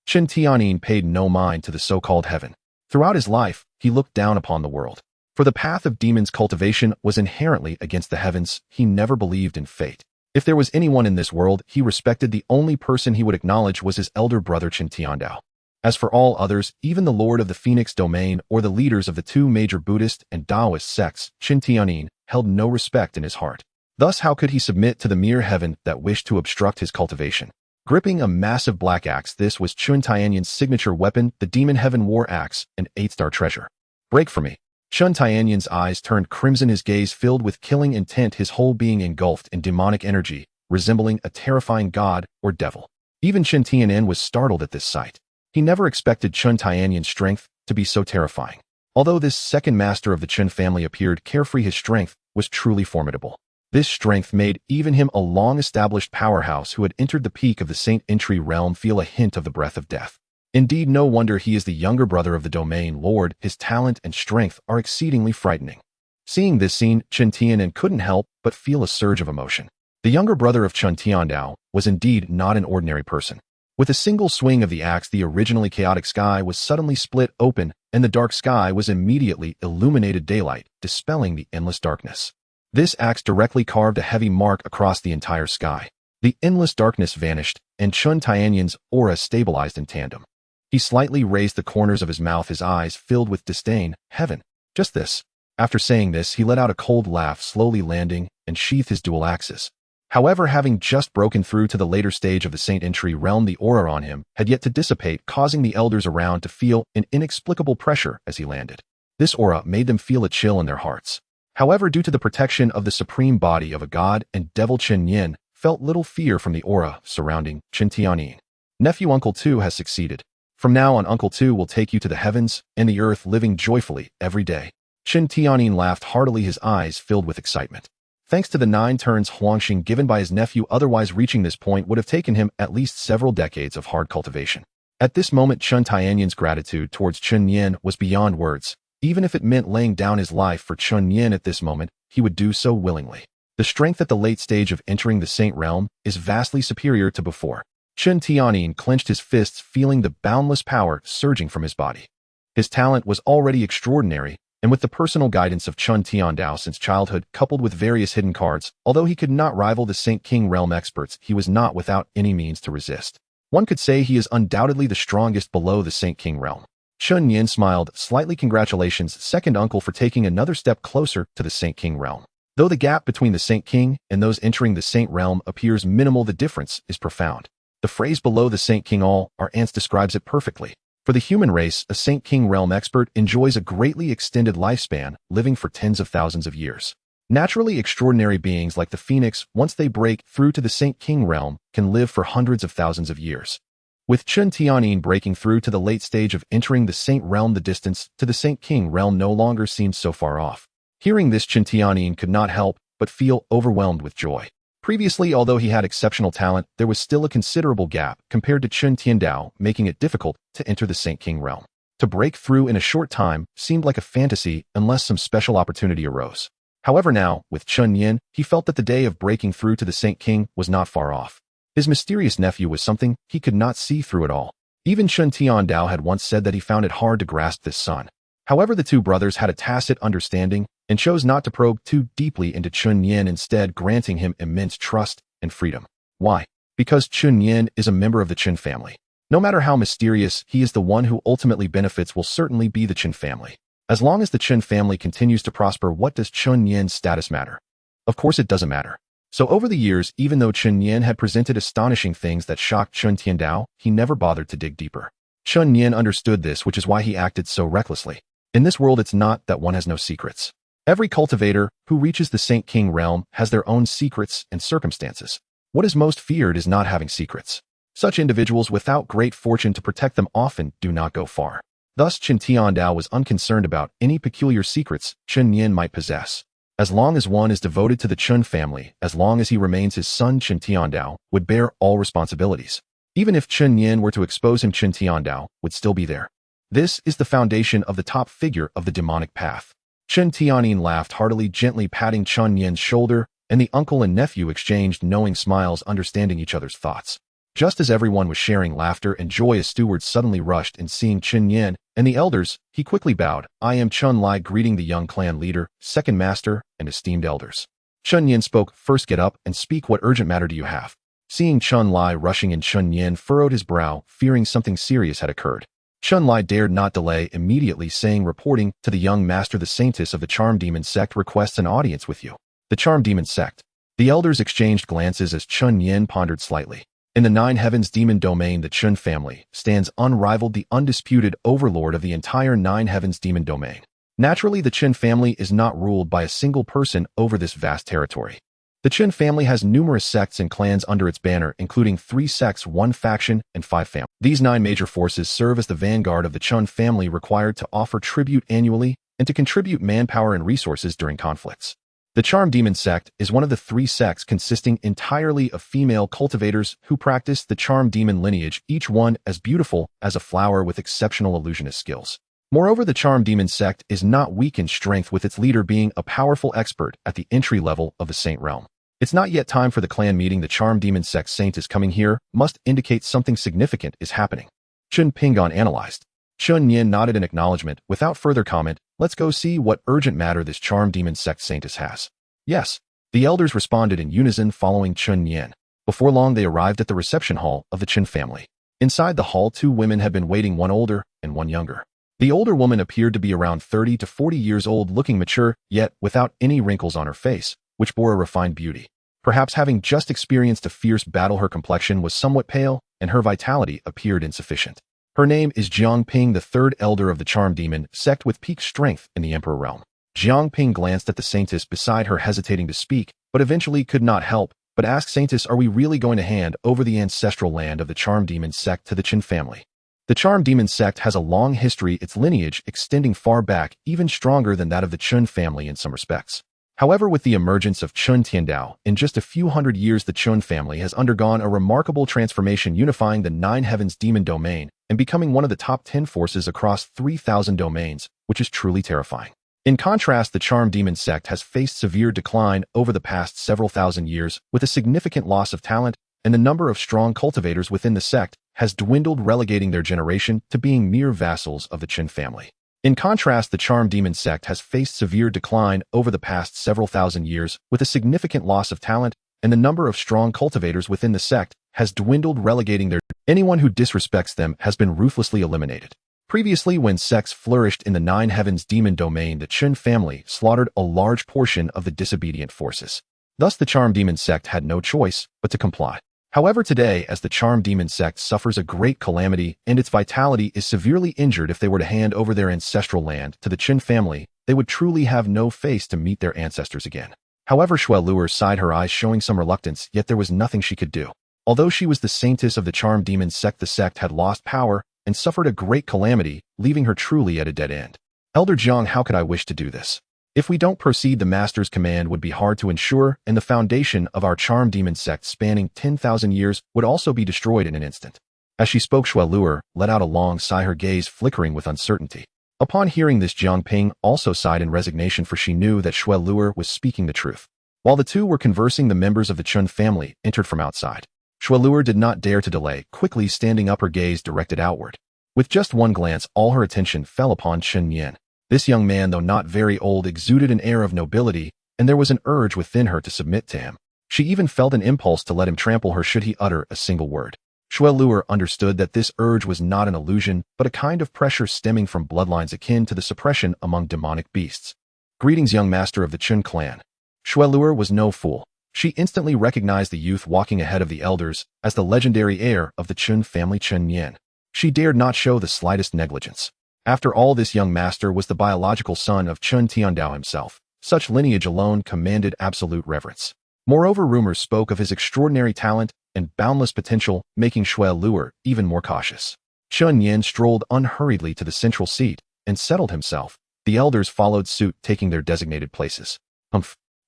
Chen Nian paid no mind to the so-called heaven. Throughout his life, he looked down upon the world. For the path of demons' cultivation was inherently against the heavens. He never believed in fate. If there was anyone in this world he respected, the only person he would acknowledge was his elder brother Chen Tiandao. As for all others, even the lord of the Phoenix domain or the leaders of the two major Buddhist and Taoist sects, Chen Nian held no respect in his heart. Thus, how could he submit to the mere heaven that wished to obstruct his cultivation? Gripping a massive black axe, this was Chen Nian's signature weapon, the Demon Heaven War Axe, an 8-star treasure. Break for me. Chen Nian's eyes turned crimson, his gaze filled with killing intent, his whole being engulfed in demonic energy, resembling a terrifying god or devil. Even Chen Nian was startled at this sight. He never expected Chen Nian's strength to be so terrifying. Although this second master of the Chen family appeared carefree, his strength was truly formidable. This strength made even him, a long-established powerhouse who had entered the peak of the Saint Entry realm, feel a hint of the breath of death. Indeed, no wonder he is the younger brother of the domain lord. His talent and strength are exceedingly frightening. Seeing this scene, Chen Nian couldn't help but feel a surge of emotion. The younger brother of Chen Tiandao was indeed not an ordinary person. With a single swing of the axe, the originally chaotic sky was suddenly split open, and the dark sky was immediately illuminated daylight, dispelling the endless darkness. This axe directly carved a heavy mark across the entire sky. The endless darkness vanished, and Chen Nian's aura stabilized in tandem. He slightly raised the corners of his mouth, his eyes filled with disdain. Heaven. Just this. After saying this, he let out a cold laugh, slowly landing, and sheathed his dual axes. However, having just broken through to the later stage of the Saint Entry realm, the aura on him had yet to dissipate, causing the elders around to feel an inexplicable pressure as he landed. This aura made them feel a chill in their hearts. However, due to the protection of the supreme body of a god and devil, Chen Nian felt little fear from the aura surrounding Chen Nian. Nephew, Uncle 2 has succeeded. From now on, Uncle 2 will take you to the heavens and the earth, living joyfully every day. Chen Nian laughed heartily, his eyes filled with excitement. Thanks to the 9 turns Huangxing given by his nephew, otherwise reaching this point would have taken him at least several decades of hard cultivation. At this moment, Chen Nian's gratitude towards Chen Nian was beyond words. Even if it meant laying down his life for Chen Nian at this moment, he would do so willingly. The strength at the late stage of entering the Saint realm is vastly superior to before. Chen Nian clenched his fists, feeling the boundless power surging from his body. His talent was already extraordinary, and with the personal guidance of Chen Tiandao since childhood, coupled with various hidden cards, although he could not rival the Saint King realm experts, he was not without any means to resist. One could say he is undoubtedly the strongest below the Saint King realm. Chen Nian smiled slightly. Congratulations, second uncle, for taking another step closer to the Saint King realm. Though the gap between the Saint King and those entering the Saint realm appears minimal, the difference is profound. The phrase below the Saint King all our ants describes it perfectly. For the human race, a Saint King realm expert enjoys a greatly extended lifespan, living for tens of thousands of years. Naturally, extraordinary beings like the Phoenix, once they break through to the Saint King realm, can live for hundreds of thousands of years. With Chen Nian breaking through to the late stage of entering the Saint realm, the distance to the Saint King realm no longer seemed so far off. Hearing this, Chen Nian could not help but feel overwhelmed with joy. Previously, although he had exceptional talent, there was still a considerable gap compared to Chen Tiandao, making it difficult to enter the Saint King realm. To break through in a short time seemed like a fantasy unless some special opportunity arose. However, now, with Chen Nian, he felt that the day of breaking through to the Saint King was not far off. His mysterious nephew was something he could not see through at all. Even Chen Tiandao had once said that he found it hard to grasp this son. However, the two brothers had a tacit understanding and chose not to probe too deeply into Chen Nian, instead granting him immense trust and freedom. Why? Because Chen Nian is a member of the Chen family. No matter how mysterious he is, the one who ultimately benefits will certainly be the Chen family. As long as the Chen family continues to prosper, what does Chen Nian's status matter? Of course it doesn't matter. So over the years, even though Chen Nian had presented astonishing things that shocked Chen Tiandao, he never bothered to dig deeper. Chen Nian understood this, which is why he acted so recklessly. In this world, it's not that one has no secrets. Every cultivator who reaches the Saint King realm has their own secrets and circumstances. What is most feared is not having secrets. Such individuals without great fortune to protect them often do not go far. Thus, Chen Tiandao was unconcerned about any peculiar secrets Chen Nian might possess. As long as one is devoted to the Chen family, as long as he remains his son, Chen Tiandao would bear all responsibilities. Even if Chen Nian were to expose him, Chen Tiandao would still be there. This is the foundation of the top figure of the demonic path. Chen Tianyin laughed heartily, gently patting Chen Nian's shoulder, and the uncle and nephew exchanged knowing smiles, understanding each other's thoughts. Just as everyone was sharing laughter and joy, a steward suddenly rushed in, seeing Chen Nian and the elders, he quickly bowed. "I am Chen Lai," greeting the young clan leader, second master, and esteemed elders. Chen Nian spoke, "First get up and speak. What urgent matter do you have?" Seeing Chen Lai rushing in, Chen Nian furrowed his brow, fearing something serious had occurred. Chen Lai dared not delay, immediately saying, reporting to the young master, "The saintess of the Charm Demon sect requests an audience with you." The Charm Demon sect. The elders exchanged glances as Chen Nian pondered slightly. In the Nine Heavens Demon domain, the Chen family stands unrivaled, the undisputed overlord of the entire Nine Heavens Demon domain. Naturally, the Chen family is not ruled by a single person over this vast territory. The Chen family has numerous sects and clans under its banner, including 3 sects, 1 faction, and 5 families. These 9 major forces serve as the vanguard of the Chen family, required to offer tribute annually and to contribute manpower and resources during conflicts. The Charm Demon sect is one of the 3 sects consisting entirely of female cultivators who practice the Charm Demon lineage, each one as beautiful as a flower with exceptional illusionist skills. Moreover, the Charm Demon sect is not weak in strength, with its leader being a powerful expert at the entry level of the Saint realm. It's not yet time for the clan meeting. The Charm Demon sect saint is coming here must indicate something significant is happening. Chen Pingon analyzed. Chen Nian nodded in acknowledgement. Without further comment, let's go see what urgent matter this Charm Demon sect saintess has. Yes, the elders responded in unison, following Chen Nian. Before long, they arrived at the reception hall of the Chen family. Inside the hall, 2 women had been waiting, one older and one younger. The older woman appeared to be around 30 to 40 years old, looking mature, yet without any wrinkles on her face, which bore a refined beauty. Perhaps having just experienced a fierce battle, her complexion was somewhat pale, and her vitality appeared insufficient. Her name is Jiang Ping, the 3rd elder of the Charm Demon sect with peak strength in the Emperor realm. Jiang Ping glanced at the saintess beside her, hesitating to speak, but eventually could not help but ask, "Saintess, are we really going to hand over the ancestral land of the Charm Demon sect to the Chen family?" The Charm Demon sect has a long history, its lineage extending far back, even stronger than that of the Chen family in some respects. However, with the emergence of Chen Tiandao, in just a few hundred years the Chen family has undergone a remarkable transformation, unifying the Nine Heavens Demon domain and becoming one of the top 10 forces across 3,000 domains, which is truly terrifying. In contrast, the Charm Demon sect has faced severe decline over the past several thousand years, with a significant loss of talent, and the number of strong cultivators within the sect has dwindled, relegating their generation to being mere vassals of the Chen family. In contrast, the Charm Demon sect has faced severe decline over the past several thousand years, with a significant loss of talent, and the number of strong cultivators within the sect has dwindled, relegating their anyone who disrespects them has been ruthlessly eliminated. Previously, when sects flourished in the Nine Heavens Demon domain, the Chen family slaughtered a large portion of the disobedient forces. Thus, the Charm Demon sect had no choice but to comply. However, today, as the Charm Demon sect suffers a great calamity and its vitality is severely injured, if they were to hand over their ancestral land to the Chen family, they would truly have no face to meet their ancestors again. However, Shuelur sighed, her eyes showing some reluctance, yet there was nothing she could do. Although she was the saintess of the Charm Demon sect, the sect had lost power and suffered a great calamity, leaving her truly at a dead end. Elder Jiang, how could I wish to do this? If we don't proceed, the master's command would be hard to ensure, and the foundation of our Charm Demon sect spanning 10,000 years would also be destroyed in an instant. As she spoke, Shuelur let out a long sigh, her gaze flickering with uncertainty. Upon hearing this, Jiang Ping also sighed in resignation, for she knew that Shuelur was speaking the truth. While the two were conversing, the members of the Chen family entered from outside. Shuelur did not dare to delay, quickly standing up, her gaze directed outward. With just one glance, all her attention fell upon Chen Nian. This young man, though not very old, exuded an air of nobility, and there was an urge within her to submit to him. She even felt an impulse to let him trample her should he utter a single word. Shuelur understood that this urge was not an illusion, but a kind of pressure stemming from bloodlines akin to the suppression among demonic beasts. Greetings, young master of the Chen clan. Shuelur was no fool. She instantly recognized the youth walking ahead of the elders as the legendary heir of the Chen family, Chen Nian. She dared not show the slightest negligence. After all, this young master was the biological son of Chen Tiandao himself, Such lineage alone commanded absolute reverence. Moreover, rumors spoke of his extraordinary talent and boundless potential, making Shui Luer even more cautious. Chen Nian strolled unhurriedly to the central seat and settled himself. The elders followed suit, taking their designated places.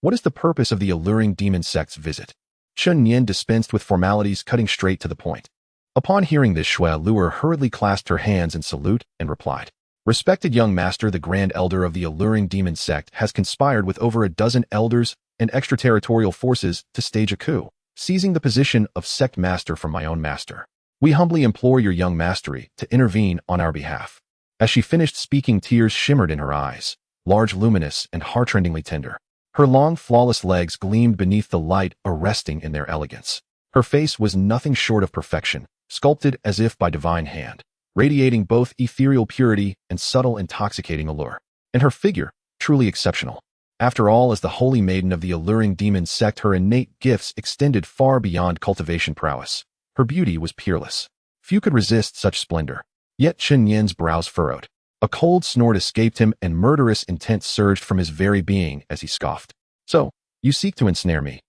What is the purpose of the alluring demon sect's visit? Chen Nian dispensed with formalities, cutting straight to the point. Upon hearing this, Shui Luer hurriedly clasped her hands in salute and replied, "Respected young master, the grand elder of the alluring demon sect has conspired with over a dozen elders and extraterritorial forces to stage a coup, seizing the position of sect master from my own master. We humbly implore your young mastery to intervene on our behalf." As she finished speaking, tears shimmered in her eyes, large, luminous, and heart-rendingly tender. Her long, flawless legs gleamed beneath the light, arresting in their elegance. Her face was nothing short of perfection, sculpted as if by divine hand, radiating both ethereal purity and subtle, intoxicating allure. And her figure, truly exceptional. After all, as the holy maiden of the alluring demon sect, her innate gifts extended far beyond cultivation prowess. Her beauty was peerless. Few could resist such splendor. Yet Chen Nian's brows furrowed. A cold snort escaped him, and murderous intent surged from his very being as he scoffed. "So, you seek to ensnare me?"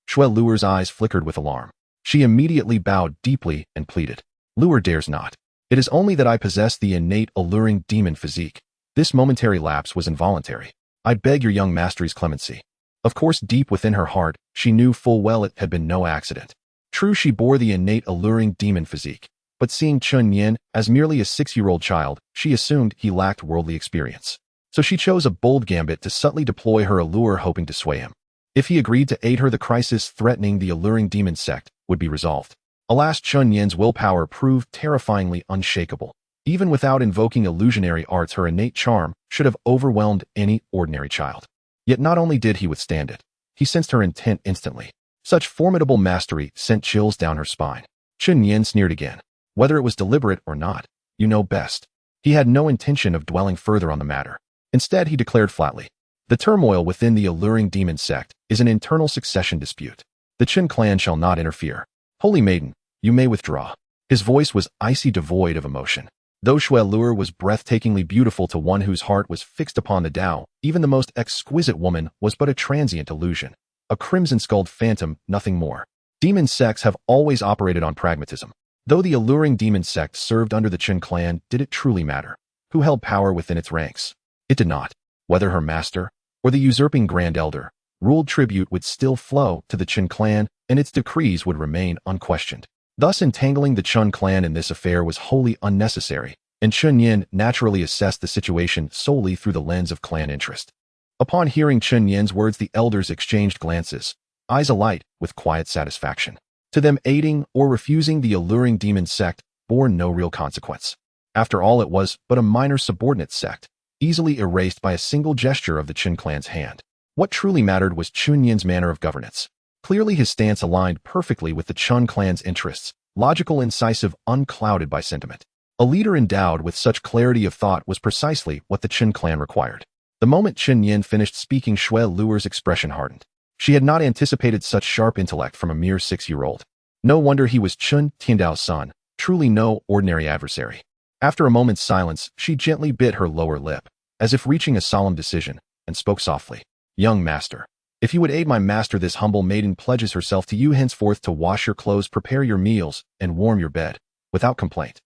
Shui Luer's eyes flickered with alarm. She immediately bowed deeply and pleaded, "Luer dares not. It is only that I possess the innate alluring demon physique. This momentary lapse was involuntary. I beg your young mastery's clemency." Of course, deep within her heart, she knew full well it had been no accident. True, she bore the innate alluring demon physique, but seeing Chen Nian as merely a 6-year-old child, she assumed he lacked worldly experience. So she chose a bold gambit to subtly deploy her allure, hoping to sway him. If he agreed to aid her, the crisis threatening the alluring demon sect would be resolved. Alas, Chen Nian's willpower proved terrifyingly unshakable. Even without invoking illusionary arts, her innate charm should have overwhelmed any ordinary child. Yet not only did he withstand it, he sensed her intent instantly. Such formidable mastery sent chills down her spine. Chen Nian sneered again. Whether it was deliberate or not, you know best. He had no intention of dwelling further on the matter. Instead, he declared flatly, "The turmoil within the alluring demon sect is an internal succession dispute. The Chen clan shall not interfere. Holy maiden, you may withdraw." His voice was icy, devoid of emotion. Though Shui Luer was breathtakingly beautiful to one whose heart was fixed upon the Tao, even the most exquisite woman was but a transient illusion. A crimson-skulled phantom, nothing more. Demon sects have always operated on pragmatism. Though the alluring demon sect served under the Chen clan, did it truly matter? Who held power within its ranks? It did not. Whether her master, or the usurping grand elder, ruled, tribute would still flow to the Chen clan, and its decrees would remain unquestioned. Thus, entangling the Chen clan in this affair was wholly unnecessary, and Chen Nian naturally assessed the situation solely through the lens of clan interest. Upon hearing Chen Nian's words, the elders exchanged glances, eyes alight with quiet satisfaction. To them, aiding or refusing the alluring demon sect bore no real consequence. After all, it was but a minor subordinate sect, easily erased by a single gesture of the Chen clan's hand. What truly mattered was Chen Nian's manner of governance. Clearly, his stance aligned perfectly with the Chen clan's interests, logical, incisive, unclouded by sentiment. A leader endowed with such clarity of thought was precisely what the Chen clan required. The moment Chen Nian finished speaking, Shui Luer's expression hardened. She had not anticipated such sharp intellect from a mere 6-year-old. No wonder he was Chen Tiandao's son, truly no ordinary adversary. After a moment's silence, she gently bit her lower lip, as if reaching a solemn decision, and spoke softly. "Young master, if you would aid my master, this humble maiden pledges herself to you henceforth to wash your clothes, prepare your meals, and warm your bed, without complaint."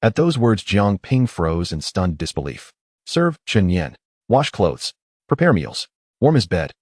At those words, Jiang Ping froze in stunned disbelief. Serve Chen Nian, wash clothes, prepare meals, warm his bed.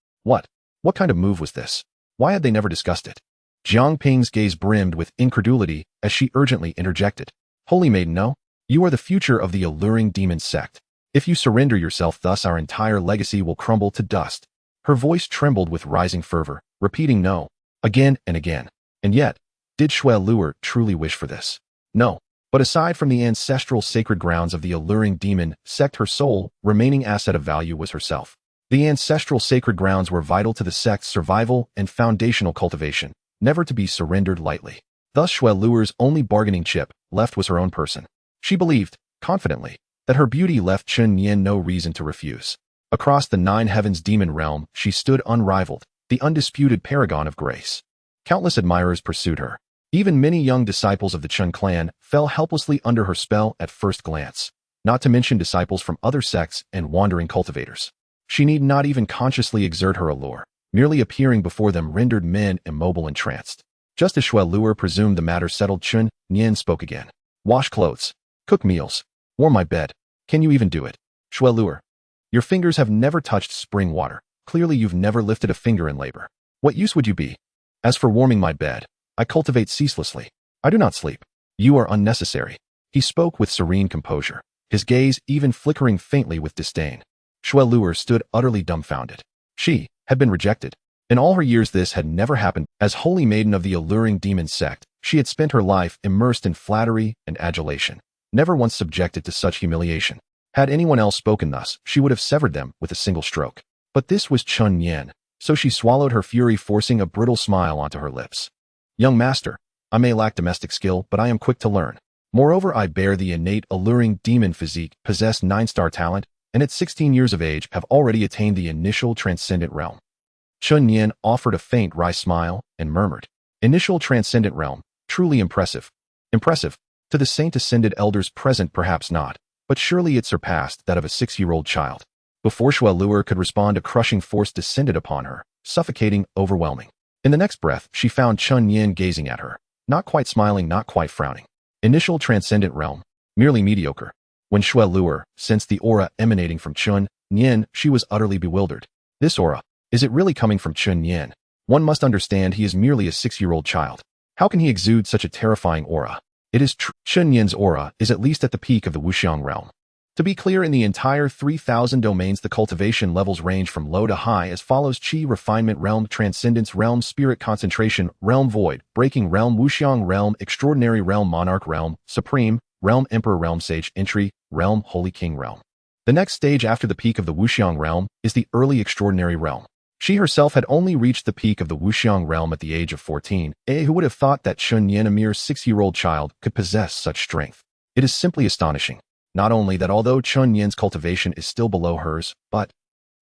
What kind of move was this? Why had they never discussed it? Jiang Ping's gaze brimmed with incredulity as she urgently interjected. "Holy maiden, no. You are the future of the alluring demon sect. If you surrender yourself thus, our entire legacy will crumble to dust." Her voice trembled with rising fervor, repeating "no" again and again. And yet, did Shui Luer truly wish for this? No. But aside from the ancestral sacred grounds of the alluring demon sect, her sole remaining asset of value was herself. The ancestral sacred grounds were vital to the sect's survival and foundational cultivation, never to be surrendered lightly. Thus, Shui Luer's only bargaining chip left was her own person. She believed, confidently, that her beauty left Chen Nian no reason to refuse. Across the 9 heavens demon realm, she stood unrivaled, the undisputed paragon of grace. Countless admirers pursued her. Even many young disciples of the Chen clan fell helplessly under her spell at first glance, not to mention disciples from other sects and wandering cultivators. She need not even consciously exert her allure. Merely appearing before them rendered men immobile and tranced. Just as Shui Luer presumed the matter settled, Chen Nian spoke again. Wash clothes. Cook meals. Warm my bed. Can you even do it? Shui Luer. Your fingers have never touched spring water. Clearly you've never lifted a finger in labor. What use would you be? As for warming my bed, I cultivate ceaselessly. I do not sleep. You are unnecessary. He spoke with serene composure, his gaze even flickering faintly with disdain. Shui Luer stood utterly dumbfounded. She had been rejected. In all her years this had never happened. As holy maiden of the alluring demon sect, she had spent her life immersed in flattery and adulation, never once subjected to such humiliation. Had anyone else spoken thus, she would have severed them with a single stroke. But this was Chen Nian, so she swallowed her fury, forcing a brittle smile onto her lips. Young master, I may lack domestic skill, but I am quick to learn. Moreover, I bear the innate alluring demon physique, possess 9-star talent, and at 16 years of age have already attained the initial transcendent realm. Chen Nian offered a faint wry smile and murmured, Initial transcendent realm, truly impressive. Impressive. To the saint-ascended elders present perhaps not, but surely it surpassed that of a 6-year-old child. Before Shui Luer could respond, a crushing force descended upon her, suffocating, overwhelming. In the next breath, she found Chen Nian gazing at her, not quite smiling, not quite frowning. Initial transcendent realm, merely mediocre. When Shui Luer sensed the aura emanating from Chen Nian, she was utterly bewildered. This aura, is it really coming from Chen Nian? One must understand he is merely a 6-year-old child. How can he exude such a terrifying aura? It is true. Chen Nian's aura is at least at the peak of the Wuxiang realm. To be clear, in the entire 3,000 domains, the cultivation levels range from low to high as follows: Qi refinement realm, transcendence realm, spirit concentration realm, void breaking realm, Wuxiang realm, extraordinary realm, monarch realm, supreme realm, emperor realm, sage entry realm, holy king realm. The next stage after the peak of the Wuxiang realm is the early extraordinary realm. She herself had only reached the peak of the Wuxiang realm at the age of 14. Who would have thought that Chen Nian, a mere 6-year-old child, could possess such strength? It is simply astonishing. Not only that, although Chen Nian's cultivation is still below hers, but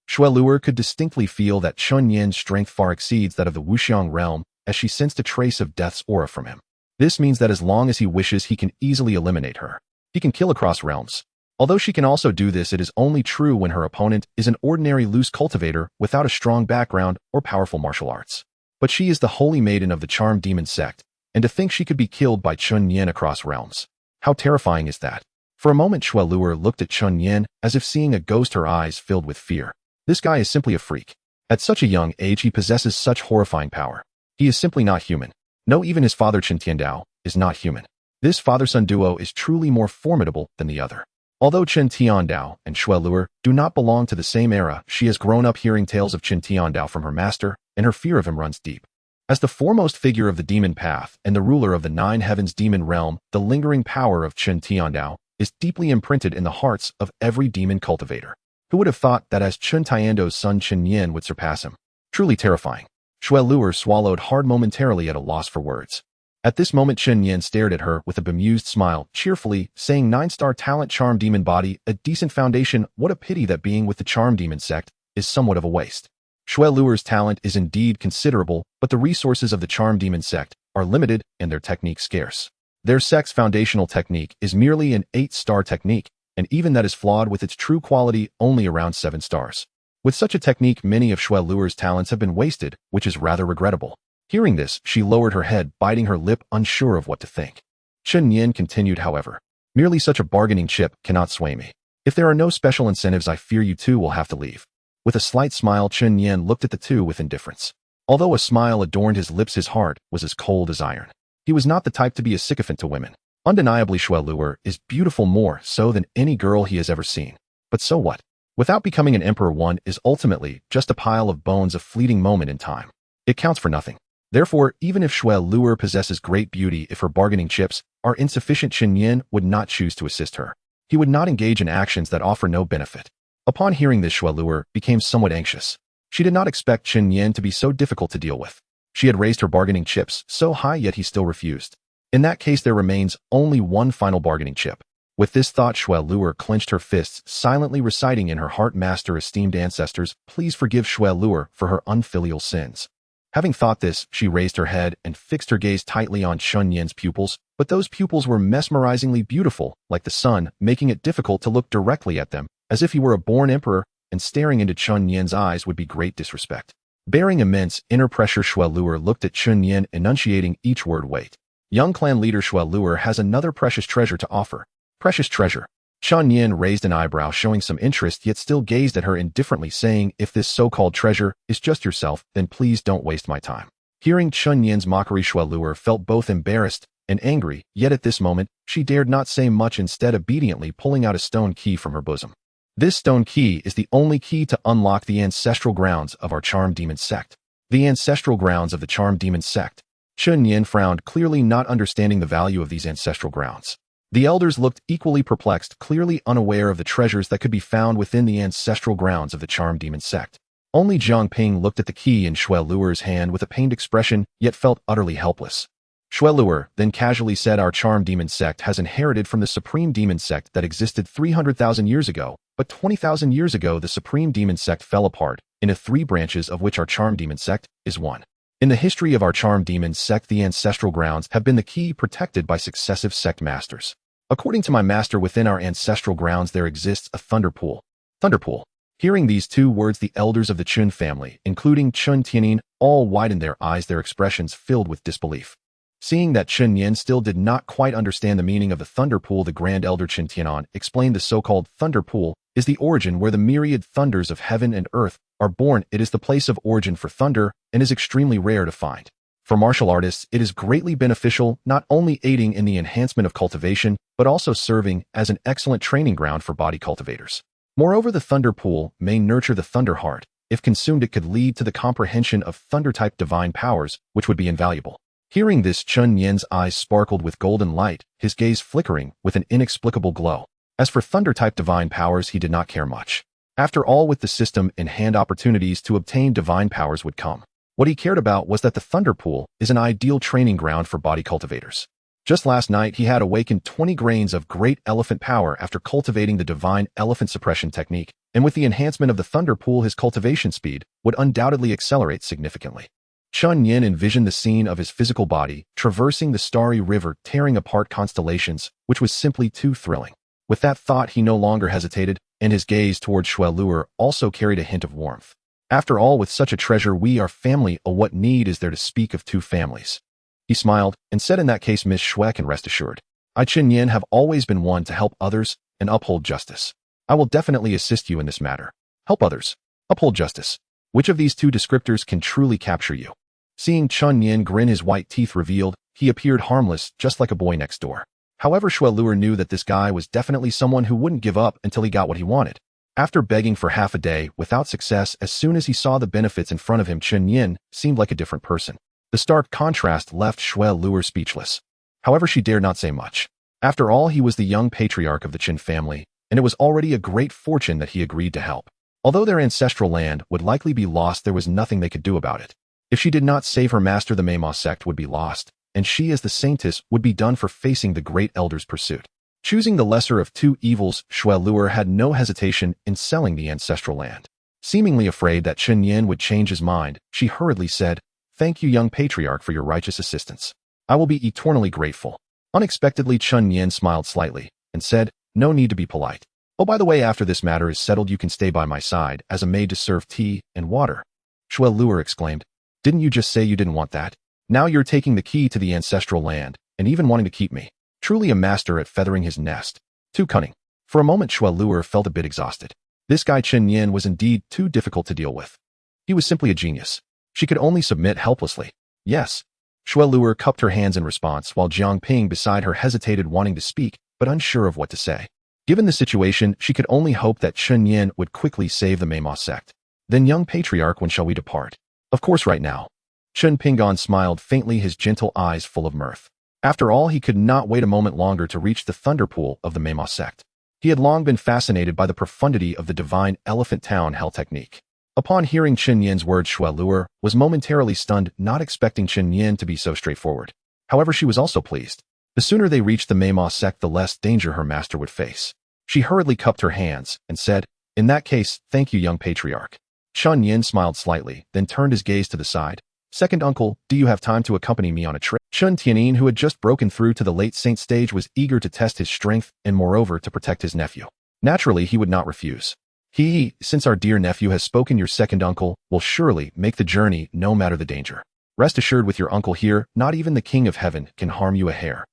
Shui Luer could distinctly feel that Chen Nian's strength far exceeds that of the Wuxiang realm, as she sensed a trace of death's aura from him. This means that as long as he wishes, he can easily eliminate her. He can kill across realms. Although she can also do this, it is only true when her opponent is an ordinary loose cultivator without a strong background or powerful martial arts. But she is the holy maiden of the charmed demon sect, and to think she could be killed by Chen Nian across realms. How terrifying is that? For a moment, Shui Luer looked at Chen Nian as if seeing a ghost, her eyes filled with fear. This guy is simply a freak. At such a young age, he possesses such horrifying power. He is simply not human. No, even his father Chen Tiandao is not human. This father-son duo is truly more formidable than the other. Although Chen Tiandao and Shui Luer do not belong to the same era, she has grown up hearing tales of Chen Tiandao from her master, and her fear of him runs deep. As the foremost figure of the demon path and the ruler of the 9 heavens demon realm, the lingering power of Chen Tiandao is deeply imprinted in the hearts of every demon cultivator. Who would have thought that as Chen Tiandao's son Chen Nian would surpass him? Truly terrifying. Shui Luer swallowed hard, momentarily at a loss for words. At this moment, Chen Nian stared at her with a bemused smile, cheerfully, saying, 9-star talent, charm demon body, a decent foundation. What a pity that being with the charm demon sect is somewhat of a waste. Shui Luer's talent is indeed considerable, but the resources of the charm demon sect are limited and their technique scarce. Their sect's foundational technique is merely an 8-star technique, and even that is flawed with its true quality only around 7 stars. With such a technique, many of Shui Luer's talents have been wasted, which is rather regrettable. Hearing this, she lowered her head, biting her lip, unsure of what to think. Chen Nian continued, however, merely such a bargaining chip cannot sway me. If there are no special incentives, I fear you two will have to leave. With a slight smile, Chen Nian looked at the two with indifference. Although a smile adorned his lips, his heart was as cold as iron. He was not the type to be a sycophant to women. Undeniably, Shui Luer is beautiful, more so than any girl he has ever seen. But so what? Without becoming an emperor, one is ultimately just a pile of bones, a fleeting moment in time. It counts for nothing. Therefore, even if Shui Luer possesses great beauty, if her bargaining chips are insufficient, Chen Nian would not choose to assist her. He would not engage in actions that offer no benefit. Upon hearing this, Shui Luer became somewhat anxious. She did not expect Chen Nian to be so difficult to deal with. She had raised her bargaining chips so high, yet he still refused. In that case, there remains only one final bargaining chip. With this thought, Shui Luer clenched her fists, silently reciting in her heart, Master, esteemed ancestors, please forgive Shui Luer for her unfilial sins. Having thought this, she raised her head and fixed her gaze tightly on Chen Nian's pupils, but those pupils were mesmerizingly beautiful, like the sun, making it difficult to look directly at them, as if he were a born emperor and staring into Chen Nian's eyes would be great disrespect. Bearing immense inner pressure, Shuelur looked at Chen Nian, enunciating each word. Wait. Young clan leader Shuelur has another precious treasure to offer. Precious treasure. Chen Nian raised an eyebrow, showing some interest, yet still gazed at her indifferently, saying, if this so-called treasure is just yourself, then please don't waste my time. Hearing Chen Nian's mockery, Shuelur felt both embarrassed and angry, yet at this moment, she dared not say much, instead obediently pulling out a stone key from her bosom. This stone key is the only key to unlock the ancestral grounds of our charmed demon sect. The ancestral grounds of the charmed demon sect. Chen Nian frowned, clearly not understanding the value of these ancestral grounds. The elders looked equally perplexed, clearly unaware of the treasures that could be found within the ancestral grounds of the charmed demon sect. Only Jiang Ping looked at the key in Shuelur's hand with a pained expression, yet felt utterly helpless. Shuelur then casually said, our charmed demon sect has inherited from the Supreme Demon sect that existed 300,000 years ago, but 20,000 years ago the Supreme Demon sect fell apart, into 3 branches of which our charmed demon sect is one. In the history of our charmed demon sect, the ancestral grounds have been the key protected by successive sect masters. According to my master, within our ancestral grounds there exists a thunder pool. Thunder pool. Hearing these 2 words, the elders of the Chen family, including Chen Nian, all widened their eyes, their expressions filled with disbelief. Seeing that Chen Nian still did not quite understand the meaning of the thunder pool, the Grand Elder Chen Tianan explained, the so-called thunder pool is the origin where the myriad thunders of heaven and earth are born. It is the place of origin for thunder and is extremely rare to find. For martial artists, it is greatly beneficial, not only aiding in the enhancement of cultivation, but also serving as an excellent training ground for body cultivators. Moreover, the thunder pool may nurture the thunder heart. If consumed, it could lead to the comprehension of thunder-type divine powers, which would be invaluable. Hearing this, Chen Nian's eyes sparkled with golden light, his gaze flickering with an inexplicable glow. As for thunder-type divine powers, he did not care much. After all, with the system in hand, opportunities to obtain divine powers would come. What he cared about was that the thunder pool is an ideal training ground for body cultivators. Just last night, he had awakened 20 grains of great elephant power after cultivating the divine elephant suppression technique, and with the enhancement of the thunder pool, his cultivation speed would undoubtedly accelerate significantly. Chen Nian envisioned the scene of his physical body traversing the starry river, tearing apart constellations, which was simply too thrilling. With that thought, he no longer hesitated, and his gaze towards Shuelur also carried a hint of warmth. After all, with such a treasure, we are family. Oh, what need is there to speak of 2 families? He smiled and said, in that case, Miss Xue can rest assured. I, Chen Nian, have always been one to help others and uphold justice. I will definitely assist you in this matter. Help others. Uphold justice. Which of these 2 descriptors can truly capture you? Seeing Chen Nian grin, his white teeth revealed, he appeared harmless, just like a boy next door. However, Shuelur knew that this guy was definitely someone who wouldn't give up until he got what he wanted. After begging for half a day without success, as soon as he saw the benefits in front of him, Chen Nian seemed like a different person. The stark contrast left Shuelur speechless. However, she dared not say much. After all, he was the young patriarch of the Chen family, and it was already a great fortune that he agreed to help. Although their ancestral land would likely be lost, there was nothing they could do about it. If she did not save her master, the Meima sect would be lost, and she as the saintess would be done for facing the great elder's pursuit. Choosing the lesser of 2 evils, Shuelur had no hesitation in selling the ancestral land. Seemingly afraid that Chen Nian would change his mind, she hurriedly said, thank you, young patriarch, for your righteous assistance. I will be eternally grateful. Unexpectedly, Chen Nian smiled slightly and said, no need to be polite. Oh, by the way, after this matter is settled, you can stay by my side as a maid to serve tea and water. Shuelur exclaimed, didn't you just say you didn't want that? Now you're taking the key to the ancestral land and even wanting to keep me. Truly a master at feathering his nest. Too cunning. For a moment, Shuelur felt a bit exhausted. This guy Chen Nian was indeed too difficult to deal with. He was simply a genius. She could only submit helplessly. Yes. Shuelur cupped her hands in response, while Jiang Ping beside her hesitated, wanting to speak, but unsure of what to say. Given the situation, she could only hope that Chen Nian would quickly save the Meima sect. Then, young patriarch, when shall we depart? Of course, right now. Chen Pingon smiled faintly, his gentle eyes full of mirth. After all, he could not wait a moment longer to reach the thunder pool of the Meima sect. He had long been fascinated by the profundity of the divine elephant town hell technique. Upon hearing Chen Nian's words, Shuelur was momentarily stunned, not expecting Chen Nian to be so straightforward. However, she was also pleased. The sooner they reached the Meima sect, the less danger her master would face. She hurriedly cupped her hands and said, in that case, thank you, young patriarch. Chen Nian smiled slightly, then turned his gaze to the side. Second uncle, do you have time to accompany me on a trip? Chen Tianin, who had just broken through to the late saint stage, was eager to test his strength and moreover to protect his nephew. Naturally, he would not refuse. Since our dear nephew has spoken, your second uncle will surely make the journey no matter the danger. Rest assured, with your uncle here, not even the king of heaven can harm you a hair.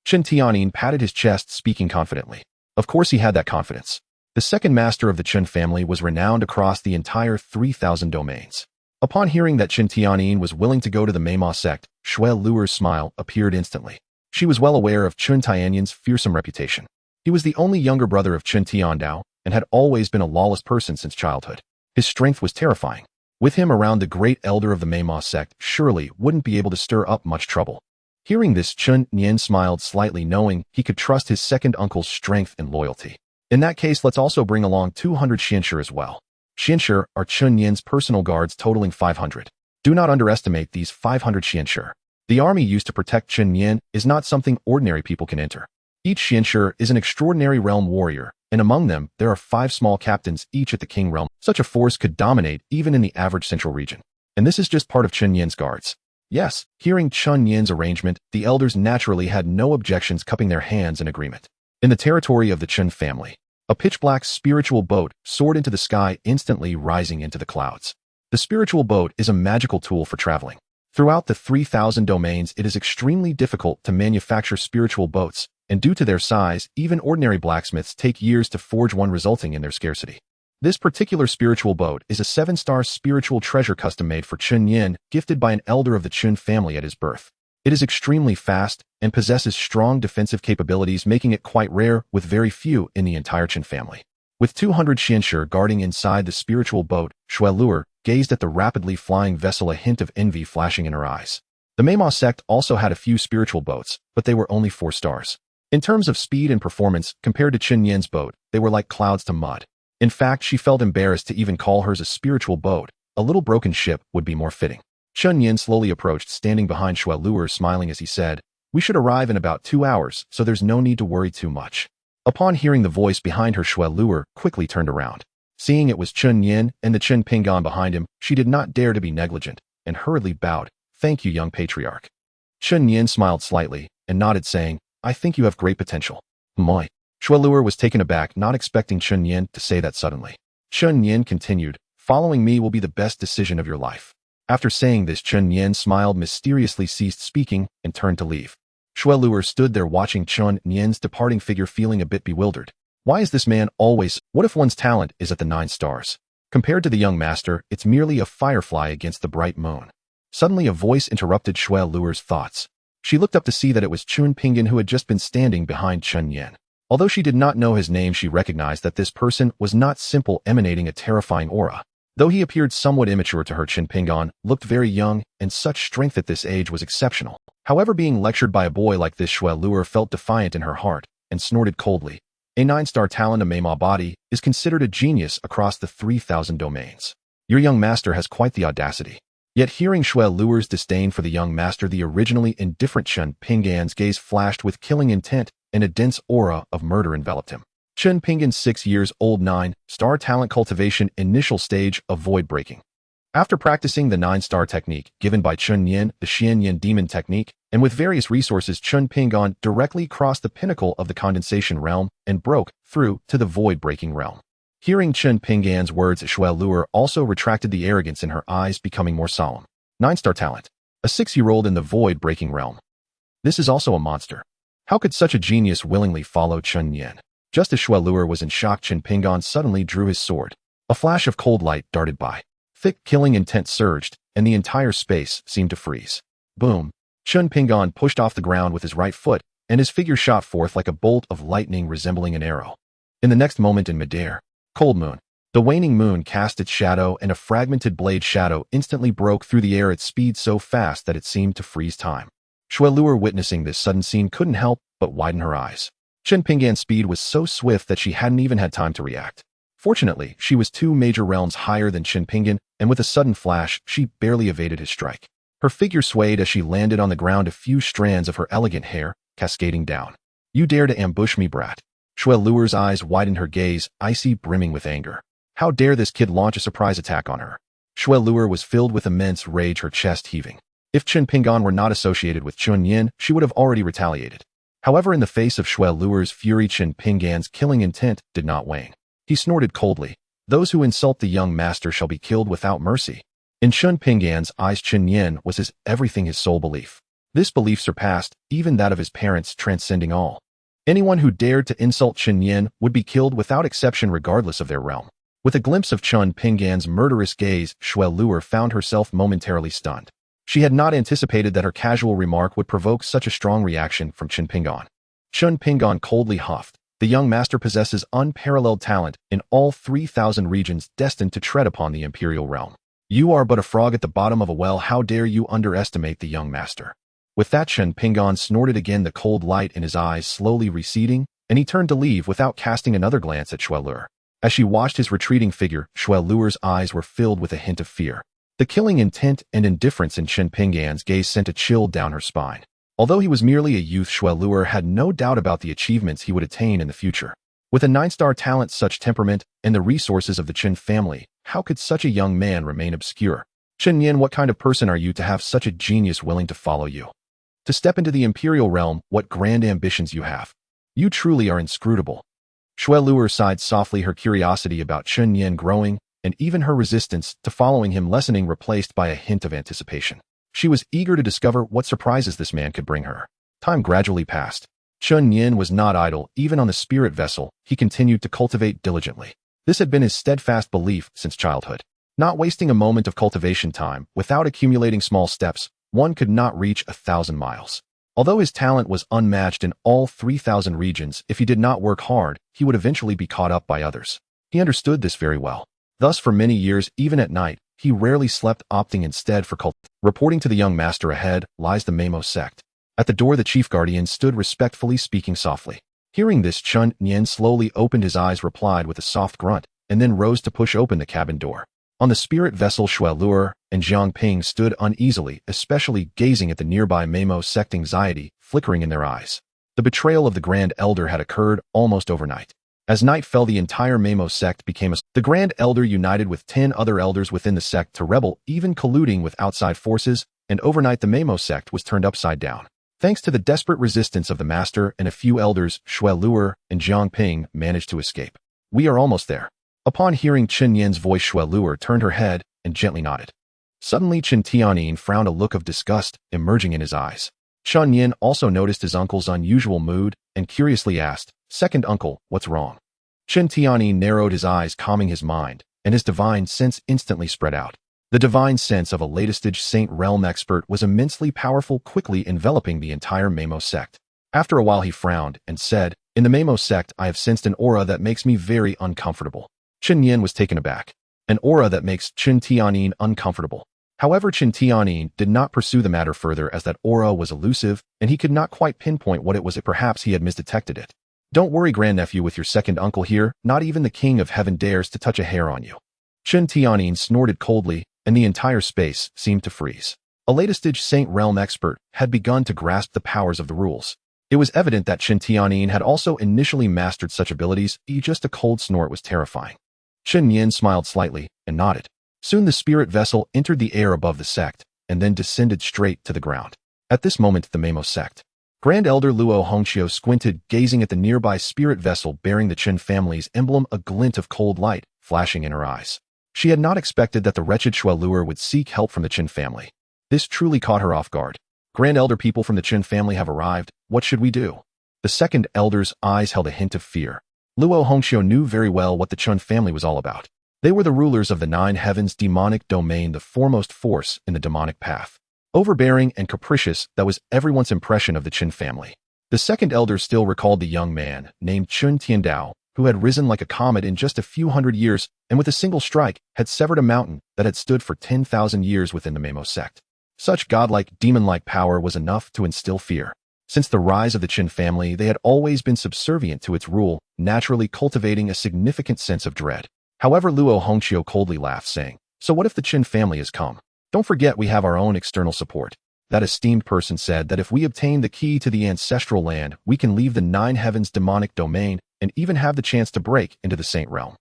Chen Nian patted his chest, speaking confidently. Of course he had that confidence. The second master of the Chen family was renowned across the entire 3,000 domains. Upon hearing that Chen Nian was willing to go to the Meima sect, Shui Luer's smile appeared instantly. She was well aware of Chen Tianyin's fearsome reputation. He was the only younger brother of Chen Tiandao and had always been a lawless person since childhood. His strength was terrifying. With him around, the great elder of the Meima sect surely wouldn't be able to stir up much trouble. Hearing this, Chen Nian smiled slightly, knowing he could trust his second uncle's strength and loyalty. In that case, let's also bring along 200 xianshi as well. Xianshi are Chen Nian's personal guards, totaling 500. Do not underestimate these 500 xianshi. The army used to protect Chen Nian is not something ordinary people can enter. Each xianshi is an extraordinary realm warrior, and among them, there are 5 small captains, each at the king realm. Such a force could dominate even in the average central region. And this is just part of Chen Nian's guards. Yes, hearing Chen Nian's arrangement, the elders naturally had no objections, cupping their hands in agreement. In the territory of the Chen family, a pitch-black spiritual boat soared into the sky, instantly rising into the clouds. The spiritual boat is a magical tool for traveling. Throughout the 3,000 domains, it is extremely difficult to manufacture spiritual boats, and due to their size, even ordinary blacksmiths take years to forge one, resulting in their scarcity. This particular spiritual boat is a 7-star spiritual treasure custom-made for Chen Nian, gifted by an elder of the Chen family at his birth. It is extremely fast and possesses strong defensive capabilities, making it quite rare, with very few in the entire Chen family. With 200 xianshi guarding inside the spiritual boat, Shui Luer gazed at the rapidly flying vessel, a hint of envy flashing in her eyes. The Meima sect also had a few spiritual boats, but they were only 4 stars. In terms of speed and performance, compared to Chen Nian's boat, they were like clouds to mud. In fact, she felt embarrassed to even call hers a spiritual boat. A little broken ship would be more fitting. Chen Nian slowly approached, standing behind Shui Luer, smiling as he said, "We should arrive in about 2 hours, so there's no need to worry too much." Upon hearing the voice behind her, Shui Luer quickly turned around. Seeing it was Chen Nian and the Chen Pingan behind him, she did not dare to be negligent, and hurriedly bowed. "Thank you, young patriarch." Chen Nian smiled slightly and nodded, saying, "I think you have great potential." Moi. Shui Luer was taken aback, not expecting Chen Nian to say that suddenly. Chen Nian continued, "Following me will be the best decision of your life." After saying this, Chen Nian smiled mysteriously, ceased speaking, and turned to leave. Shui Luer stood there watching Chen Nian's departing figure, feeling a bit bewildered. Why is this man always— what if one's talent is at the 9 stars? Compared to the young master, it's merely a firefly against the bright moon. Suddenly a voice interrupted Shui Luer's thoughts. She looked up to see that it was Chun Pingan, who had just been standing behind Chen Nian. Although she did not know his name, she recognized that this person was not simple, emanating a terrifying aura. Though he appeared somewhat immature to her, Chen Pingan looked very young, and such strength at this age was exceptional. However, being lectured by a boy like this, Shui Luer felt defiant in her heart and snorted coldly. A 9-star talent, a Meima body, is considered a genius across the 3,000 domains. Your young master has quite the audacity. Yet hearing Shui Luer's disdain for the young master, the originally indifferent Chen Pingan's gaze flashed with killing intent, and a dense aura of murder enveloped him. Chen Pingan, 6 years old, 9-star talent, cultivation, initial stage of void breaking. After practicing the 9-star technique given by Chen Nian, the Xianyan demon technique, and with various resources, Chen Pingan directly crossed the pinnacle of the condensation realm and broke through to the void breaking realm. Hearing Chen Pingan's words, Shui Luer also retracted, the arrogance in her eyes becoming more solemn. 9-star talent. A 6-year-old in the void breaking realm. This is also a monster. How could such a genius willingly follow Chen Nian? Just as Shui Luer was in shock, Chen Pingan suddenly drew his sword. A flash of cold light darted by. Thick killing intent surged, and the entire space seemed to freeze. Boom! Chen Pingan pushed off the ground with his right foot, and his figure shot forth like a bolt of lightning resembling an arrow. In the next moment, in midair, cold moon. The waning moon cast its shadow, and a fragmented blade shadow instantly broke through the air at speed so fast that it seemed to freeze time. Shui Luer, witnessing this sudden scene, couldn't help but widen her eyes. Chen Pingan's speed was so swift that she hadn't even had time to react. Fortunately, she was 2 major realms higher than Chen Pingan, and with a sudden flash, she barely evaded his strike. Her figure swayed as she landed on the ground, a few strands of her elegant hair cascading down. "You dare to ambush me, brat?" Shui Luer's eyes widened, her gaze icy, brimming with anger. How dare this kid launch a surprise attack on her? Shui Luer was filled with immense rage, her chest heaving. If Chen Pingan were not associated with Chen Nian, she would have already retaliated. However, in the face of Shui Luer's fury, Chen Pingan's killing intent did not wane. He snorted coldly. Those who insult the young master shall be killed without mercy. In Chen Pinggan's eyes, Chen Nian was his sole belief. This belief surpassed even that of his parents, transcending all. Anyone who dared to insult Chen Nian would be killed without exception regardless of their realm. With a glimpse of Chen Pinggan's murderous gaze, Shui Luer found herself momentarily stunned. She had not anticipated that her casual remark would provoke such a strong reaction from Chen Pinggan. Chen Pinggan coldly huffed. The young master possesses unparalleled talent in all 3,000 regions destined to tread upon the imperial realm. You are but a frog at the bottom of a well. How dare you underestimate the young master? With that, Chen Pinggan snorted again, the cold light in his eyes slowly receding, and he turned to leave without casting another glance at Shui Luer. As she watched his retreating figure, Shui Luer's eyes were filled with a hint of fear. The killing intent and indifference in Chen Pinggan's gaze sent a chill down her spine. Although he was merely a youth, Shui Luer had no doubt about the achievements he would attain in the future. With a 9-star talent, such temperament, and the resources of the Chen family, how could such a young man remain obscure? Chen Nian, what kind of person are you to have such a genius willing to follow you? To step into the imperial realm, what grand ambitions you have. You truly are inscrutable. Shui Luer sighed softly, her curiosity about Chen Nian growing, and even her resistance to following him lessening, replaced by a hint of anticipation. She was eager to discover what surprises this man could bring her. Time gradually passed. Chen Nian was not idle. Even on the spirit vessel, he continued to cultivate diligently. This had been his steadfast belief since childhood. Not wasting a moment of cultivation time, without accumulating small steps, one could not reach 1,000 miles. Although his talent was unmatched in all 3,000 regions, if he did not work hard, he would eventually be caught up by others. He understood this very well. Thus, for many years, even at night, he rarely slept, opting instead for reporting to the young master. Ahead lies the Mamo sect. At the door, the chief guardian stood respectfully, speaking softly. Hearing this, Chen Nian slowly opened his eyes, replied with a soft grunt, and then rose to push open the cabin door. On the spirit vessel, Shui Luer and Jiang Ping stood uneasily, especially gazing at the nearby Mamo sect, anxiety flickering in their eyes. The betrayal of the Grand Elder had occurred almost overnight. As night fell, the entire Mamo sect became the Grand Elder united with 10 other elders within the sect to rebel, even colluding with outside forces, and overnight the Mamo sect was turned upside down. Thanks to the desperate resistance of the master and a few elders, Shui Luer and Jiang Ping managed to escape. We are almost there. Upon hearing Chen Nian's voice, Shui Luer turned her head and gently nodded. Suddenly, Chen Tianyin frowned, a look of disgust emerging in his eyes. Chen Nian also noticed his uncle's unusual mood and curiously asked, "Second uncle, what's wrong?" Chen Tianyin narrowed his eyes, calming his mind, and his divine sense instantly spread out. The divine sense of a latest-stage Saint Realm expert was immensely powerful, quickly enveloping the entire Mamo sect. After a while, he frowned and said, "In the Mamo sect, I have sensed an aura that makes me very uncomfortable." Chen Nian was taken aback. An aura that makes Chen Tianyin uncomfortable. However, Chen Tianyin did not pursue the matter further, as that aura was elusive, and he could not quite pinpoint what it was. Perhaps he had misdetected it. "Don't worry, grandnephew, with your second uncle here, not even the king of heaven dares to touch a hair on you." Chen Tianyin snorted coldly, and the entire space seemed to freeze. A latest-stage Saint Realm expert had begun to grasp the powers of the rules. It was evident that Chen Tianyin had also initially mastered such abilities. Just a cold snort was terrifying. Chen Nian smiled slightly and nodded. Soon the spirit vessel entered the air above the sect, and then descended straight to the ground. At this moment, the Mamo sect Grand Elder Luo Hongqiu squinted, gazing at the nearby spirit vessel bearing the Chen family's emblem, a glint of cold light flashing in her eyes. She had not expected that the wretched Shui Luer would seek help from the Chen family. This truly caught her off guard. "Grand Elder, people from the Chen family have arrived. What should we do?" The second elder's eyes held a hint of fear. Luo Hongqiu knew very well what the Chen family was all about. They were the rulers of the 9 heavens demonic domain, the foremost force in the demonic path. Overbearing and capricious, that was everyone's impression of the Chen family. The second elder still recalled the young man, named Chen Tiandao, who had risen like a comet in just a few hundred years, and with a single strike, had severed a mountain that had stood for 10,000 years within the Mamo sect. Such godlike, demon-like power was enough to instill fear. Since the rise of the Chen family, they had always been subservient to its rule, naturally cultivating a significant sense of dread. However, Luo Hongqiu coldly laughed, saying, "So what if the Chen family has come? Don't forget we have our own external support." That esteemed person said that if we obtain the key to the ancestral land, we can leave the 9 heavens demonic domain and even have the chance to break into the Saint Realm.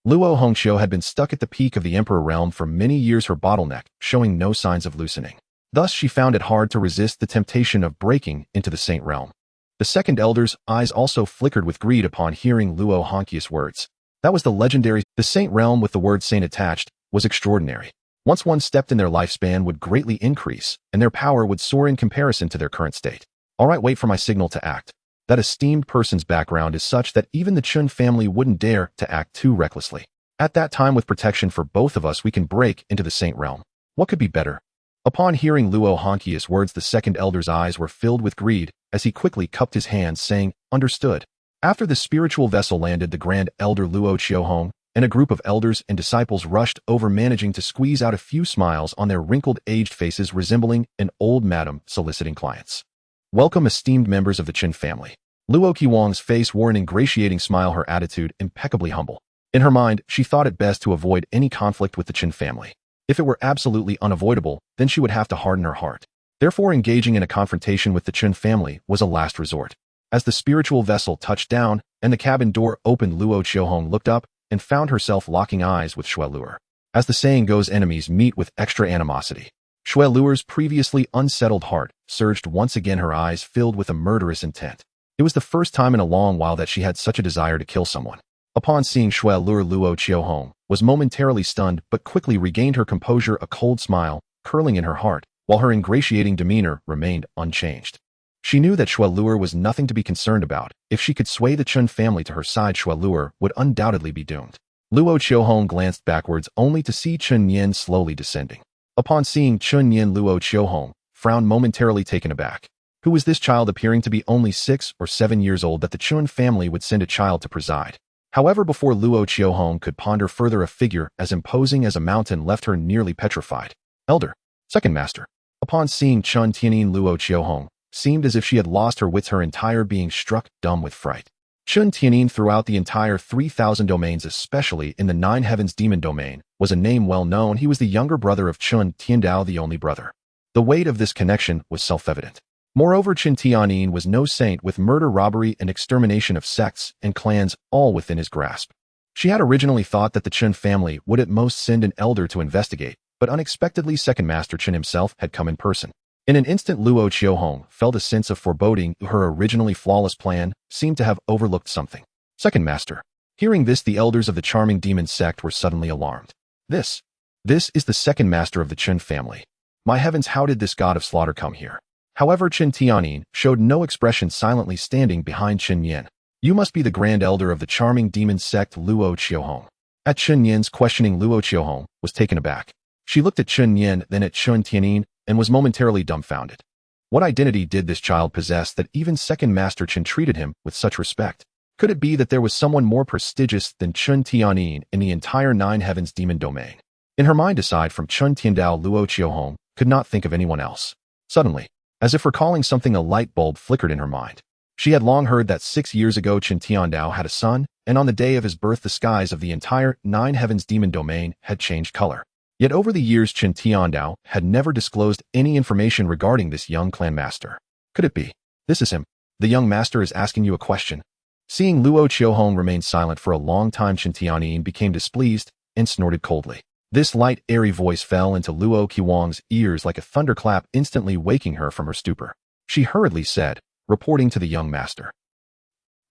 Luo Hongqiu had been stuck at the peak of the Emperor Realm for many years, her bottleneck showing no signs of loosening. Thus, she found it hard to resist the temptation of breaking into the Saint Realm. The second elder's eyes also flickered with greed upon hearing Luo Hongqiu's words. That was the saint realm with the word saint attached, was extraordinary. Once one stepped in, their lifespan would greatly increase, and their power would soar in comparison to their current state. Alright, wait for my signal to act. That esteemed person's background is such that even the Chen family wouldn't dare to act too recklessly. At that time, with protection for both of us, we can break into the saint realm. What could be better? Upon hearing Luo Honki's words, the second elder's eyes were filled with greed as he quickly cupped his hands, saying, "Understood." After the spiritual vessel landed, the grand elder Luo Qiuhong and a group of elders and disciples rushed over, managing to squeeze out a few smiles on their wrinkled, aged faces, resembling an old madam soliciting clients. "Welcome, esteemed members of the Chen family." Luo Qiuhong's face wore an ingratiating smile, her attitude impeccably humble. In her mind, she thought it best to avoid any conflict with the Chen family. If it were absolutely unavoidable, then she would have to harden her heart. Therefore, engaging in a confrontation with the Chen family was a last resort. As the spiritual vessel touched down and the cabin door opened, Luo Qiuhong looked up and found herself locking eyes with Shui Luer. As the saying goes, enemies meet with extra animosity. Shui Luer's previously unsettled heart surged once again, her eyes filled with a murderous intent. It was the first time in a long while that she had such a desire to kill someone. Upon seeing Shui Luer, Luo Qiuhong was momentarily stunned but quickly regained her composure, a cold smile curling in her heart, while her ingratiating demeanor remained unchanged. She knew that Shui Luer was nothing to be concerned about. If she could sway the Chen family to her side, Shui Luer would undoubtedly be doomed. Luo Qiuhong glanced backwards only to see Chen Nian slowly descending. Upon seeing Chen Nian, Luo Qiuhong frowned, momentarily taken aback. Who was this child, appearing to be only 6 or 7 years old, that the Chen family would send a child to preside? However, before Luo Qiuhong could ponder further, a figure as imposing as a mountain left her nearly petrified. Elder. Second Master. Upon seeing Chen Nian, Luo Qiuhong seemed as if she had lost her wits, her entire being struck dumb with fright. Chen Nian, throughout the entire 3,000 domains, especially in the 9 heavens demon domain, was a name well known. He was the younger brother of Chen Tiandao, the only brother. The weight of this connection was self-evident. Moreover, Chen Nian was no saint, with murder, robbery, and extermination of sects and clans all within his grasp. She had originally thought that the Chen family would at most send an elder to investigate, but unexpectedly Second Master Chen himself had come in person. In an instant, Luo Qiuhong felt a sense of foreboding. Her originally flawless plan seemed to have overlooked something. Second Master. Hearing this, the elders of the charming demon sect were suddenly alarmed. This is the Second Master of the Chen family. My heavens, how did this god of slaughter come here? However, Chen Nian showed no expression, silently standing behind Chen Nian. You must be the grand elder of the charming demon sect, Luo Qiuhong. At Chen Nian's questioning, Luo Qiuhong was taken aback. She looked at Chen Nian, then at Chen Nian, and was momentarily dumbfounded. What identity did this child possess that even Second Master Chen treated him with such respect? Could it be that there was someone more prestigious than Chen Nian in the entire 9 heavens demon domain? In her mind, aside from Chen Tiandao, Luo Qiuhong could not think of anyone else. Suddenly, as if recalling something, a light bulb flickered in her mind. She had long heard that 6 years ago Chen Tiandao had a son, and on the day of his birth the skies of the entire 9 heavens demon domain had changed color. Yet over the years Chen Tiandao had never disclosed any information regarding this young clan master. Could it be? This is him. The young master is asking you a question. Seeing Luo Qiuhong remain silent for a long time, Chen Tianyin became displeased and snorted coldly. This light, airy voice fell into Luo Qiuhong's ears like a thunderclap, instantly waking her from her stupor. She hurriedly said, reporting to the young master,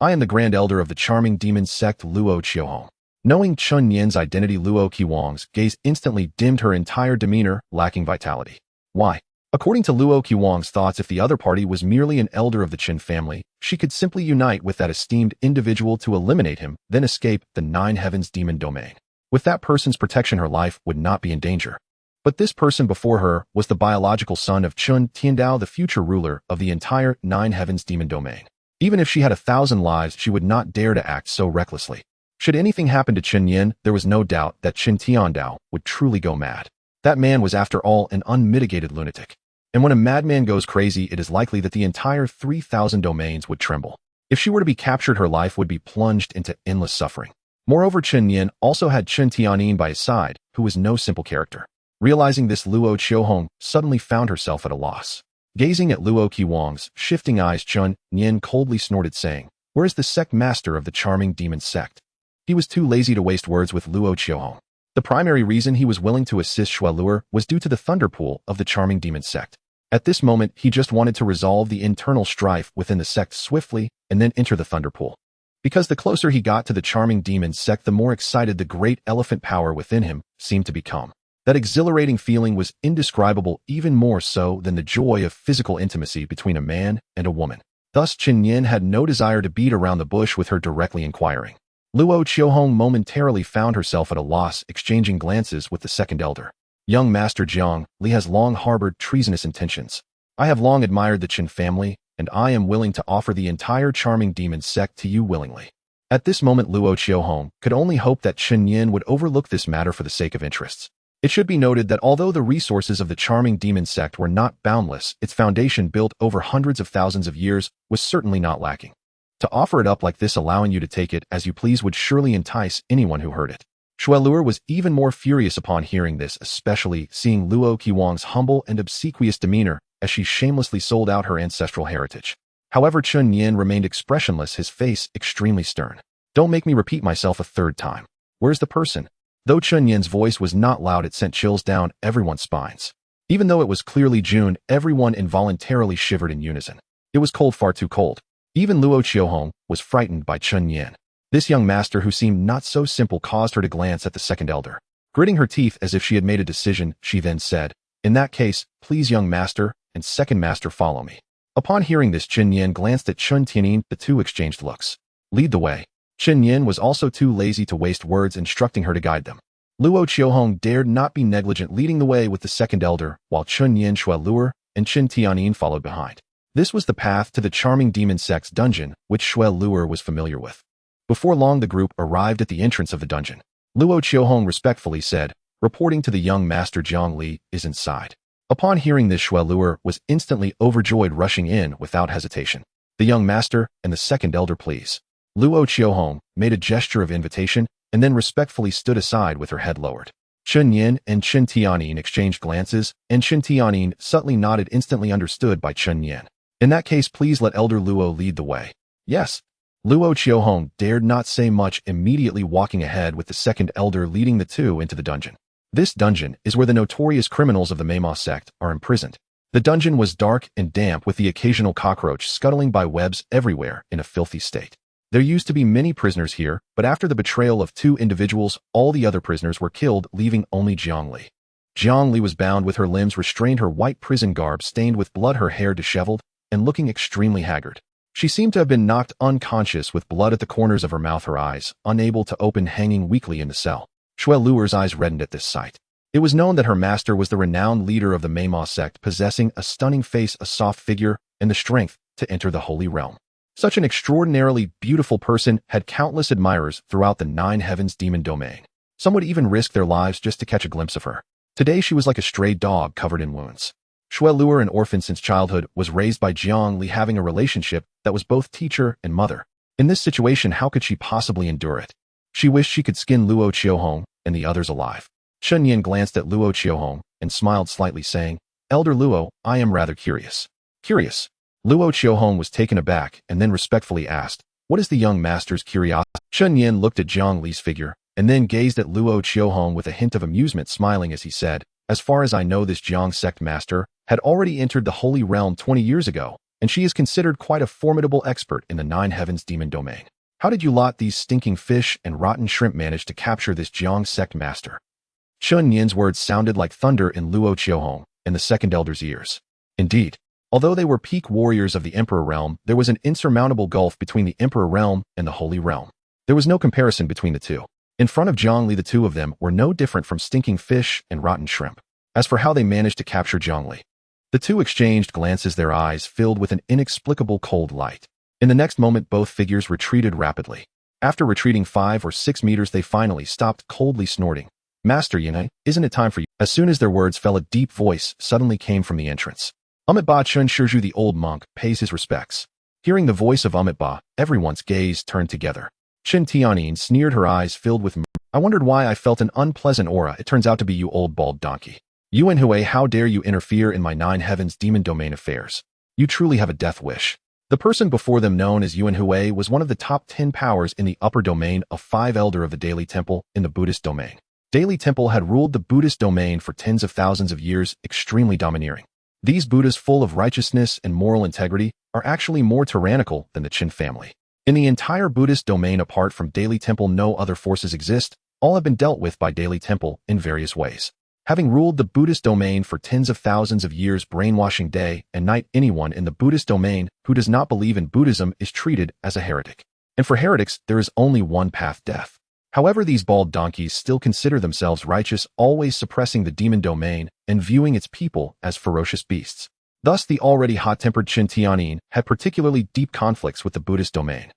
I am the grand elder of the charming demon sect, Luo Qiuhong. Knowing Chen Nian's identity, Luo Qiuhong's gaze instantly dimmed, her entire demeanor lacking vitality. Why? According to Luo Qiuhong's thoughts, if the other party was merely an elder of the Chen family, she could simply unite with that esteemed individual to eliminate him, then escape the 9 heavens demon domain. With that person's protection, her life would not be in danger. But this person before her was the biological son of Chen Tiandao, the future ruler of the entire 9 heavens demon domain. Even if she had 1,000 lives, she would not dare to act so recklessly. Should anything happen to Chen Nian, there was no doubt that Chen Tiandao would truly go mad. That man was, after all, an unmitigated lunatic. And when a madman goes crazy, it is likely that the entire 3,000 domains would tremble. If she were to be captured, her life would be plunged into endless suffering. Moreover, Chen Nian also had Chen Tianyin by his side, who was no simple character. Realizing this, Luo Qiuhong suddenly found herself at a loss. Gazing at Luo Qiuhong's shifting eyes, Chen Nian coldly snorted, saying, Where is the sect master of the charming demon sect? He was too lazy to waste words with Luo Qiuhong. The primary reason he was willing to assist Shui Luer was due to the thunder pool of the charming demon sect. At this moment, he just wanted to resolve the internal strife within the sect swiftly and then enter the thunder pool. because the closer he got to the charming demon sect, the more excited the great elephant power within him seemed to become. That exhilarating feeling was indescribable, even more so than the joy of physical intimacy between a man and a woman. Thus, Chen Nian had no desire to beat around the bush with her directly inquiring. Luo Qiuhong momentarily found herself at a loss, exchanging glances with the second elder. Young Master Jiang Li has long harbored treasonous intentions. I have long admired the Chen family, and I am willing to offer the entire charming demon sect to you willingly. At this moment, Luo Qiuhong could only hope that Chen Nian would overlook this matter for the sake of interests. It should be noted that although the resources of the charming demon sect were not boundless, its foundation built over hundreds of thousands of years was certainly not lacking. To offer it up like this, allowing you to take it as you please, would surely entice anyone who heard it. Shuelur was even more furious upon hearing this, especially seeing Luo Qiuhong's humble and obsequious demeanor as she shamelessly sold out her ancestral heritage. However, Chen Nian remained expressionless, his face extremely stern. Don't make me repeat myself a third time. Where's the person? Though Chen Nian's voice was not loud, it sent chills down everyone's spines. Even though it was clearly June, everyone involuntarily shivered in unison. It was cold, far too cold. Even Luo Qiuhong was frightened by Chen Nian. This young master, who seemed not so simple, caused her to glance at the second elder. Gritting her teeth as if she had made a decision, she then said, "In that case, please, young master and second master, follow me." Upon hearing this, Chen Nian glanced at Chen Tianyin. The two exchanged looks. Lead the way. Chen Nian was also too lazy to waste words, instructing her to guide them. Luo Qiuhong dared not be negligent, leading the way with the second elder, while Chen Nian, Shuelur, and Chen Tianyin followed behind. This was the path to the charming demon sect's dungeon, which Shuelur was familiar with. Before long, the group arrived at the entrance of the dungeon. Luo Qiuhong respectfully said, reporting to the young master, Jiang Li is inside. Upon hearing this, Shuelur was instantly overjoyed, rushing in without hesitation. The young master and the second elder, please. Luo Qiuhong made a gesture of invitation and then respectfully stood aside with her head lowered. Chen Nian and Chen Tianyin exchanged glances, and Chen Tianyin subtly nodded, instantly understood by Chen Nian. In that case, please let Elder Luo lead the way. Yes. Luo Qiuhong dared not say much, immediately walking ahead with the second elder, leading the two into the dungeon. This dungeon is where the notorious criminals of the Meima sect are imprisoned. The dungeon was dark and damp, with the occasional cockroach scuttling by webs everywhere in a filthy state. There used to be many prisoners here, but after the betrayal of two individuals, all the other prisoners were killed, leaving only Jiang Li. Jiang Li was bound with her limbs restrained, her white prison garb stained with blood, her hair disheveled, and looking extremely haggard. She seemed to have been knocked unconscious, with blood at the corners of her mouth, her eyes unable to open, hanging weakly in the cell. Shuelur's eyes reddened at this sight. It was known that her master was the renowned leader of the Meima sect, possessing a stunning face, a soft figure, and the strength to enter the holy realm. Such an extraordinarily beautiful person had countless admirers throughout the 9 heavens demon domain. Some would even risk their lives just to catch a glimpse of her. Today she was like a stray dog covered in wounds. Shuelur, an orphan since childhood, was raised by Jiang Li, having a relationship that was both teacher and mother. In this situation, how could she possibly endure it? She wished she could skin Luo Qiuhong and the others alive. Chen Nian glanced at Luo Qiuhong and smiled slightly, saying, Elder Luo, I am rather curious. Curious? Luo Qiuhong was taken aback and then respectfully asked, what is the young master's curiosity? Chen Nian looked at Jiang Li's figure and then gazed at Luo Qiuhong with a hint of amusement, smiling as he said, as far as I know, this Jiang sect master had already entered the holy realm 20 years ago, and she is considered quite a formidable expert in the 9 heavens demon domain. How did you lot these stinking fish and rotten shrimp manage to capture this Jiang sect master? Chen Nian's words sounded like thunder in Luo Qiuhong and the second elder's ears. Indeed, although they were peak warriors of the Emperor realm, there was an insurmountable gulf between the Emperor realm and the Holy Realm. There was no comparison between the two. In front of Jiang Li, the two of them were no different from stinking fish and rotten shrimp. As for how they managed to capture Jiang Li, the two exchanged glances, their eyes filled with an inexplicable cold light. In the next moment, both figures retreated rapidly. After retreating 5 or 6 meters, they finally stopped, coldly snorting. Master Yinai, isn't it time for you? As soon as their words fell, a deep voice suddenly came from the entrance. Amitba Chen Shizhu, the old monk, pays his respects. Hearing the voice of Amitba, everyone's gaze turned together. Chen Tianyin sneered, her eyes filled with I wondered why I felt an unpleasant aura. It turns out to be you, old bald donkey. Yuan Hui, how dare you interfere in my 9 heavens demon domain affairs? You truly have a death wish. The person before them, known as Yuan Hui, was one of the top 10 powers in the upper domain, a 5 elder of the Daily Temple in the Buddhist domain. Daily Temple had ruled the Buddhist domain for tens of thousands of years, extremely domineering. These Buddhas, full of righteousness and moral integrity, are actually more tyrannical than the Qin family. In the entire Buddhist domain apart from Daily Temple, no other forces exist. All have been dealt with by Daily Temple in various ways. Having ruled the Buddhist domain for tens of thousands of years, brainwashing day and night, anyone in the Buddhist domain who does not believe in Buddhism is treated as a heretic. And for heretics, there is only one path: death. However, these bald donkeys still consider themselves righteous, always suppressing the demon domain and viewing its people as ferocious beasts. Thus, the already hot-tempered Chen Nian had particularly deep conflicts with the Buddhist domain.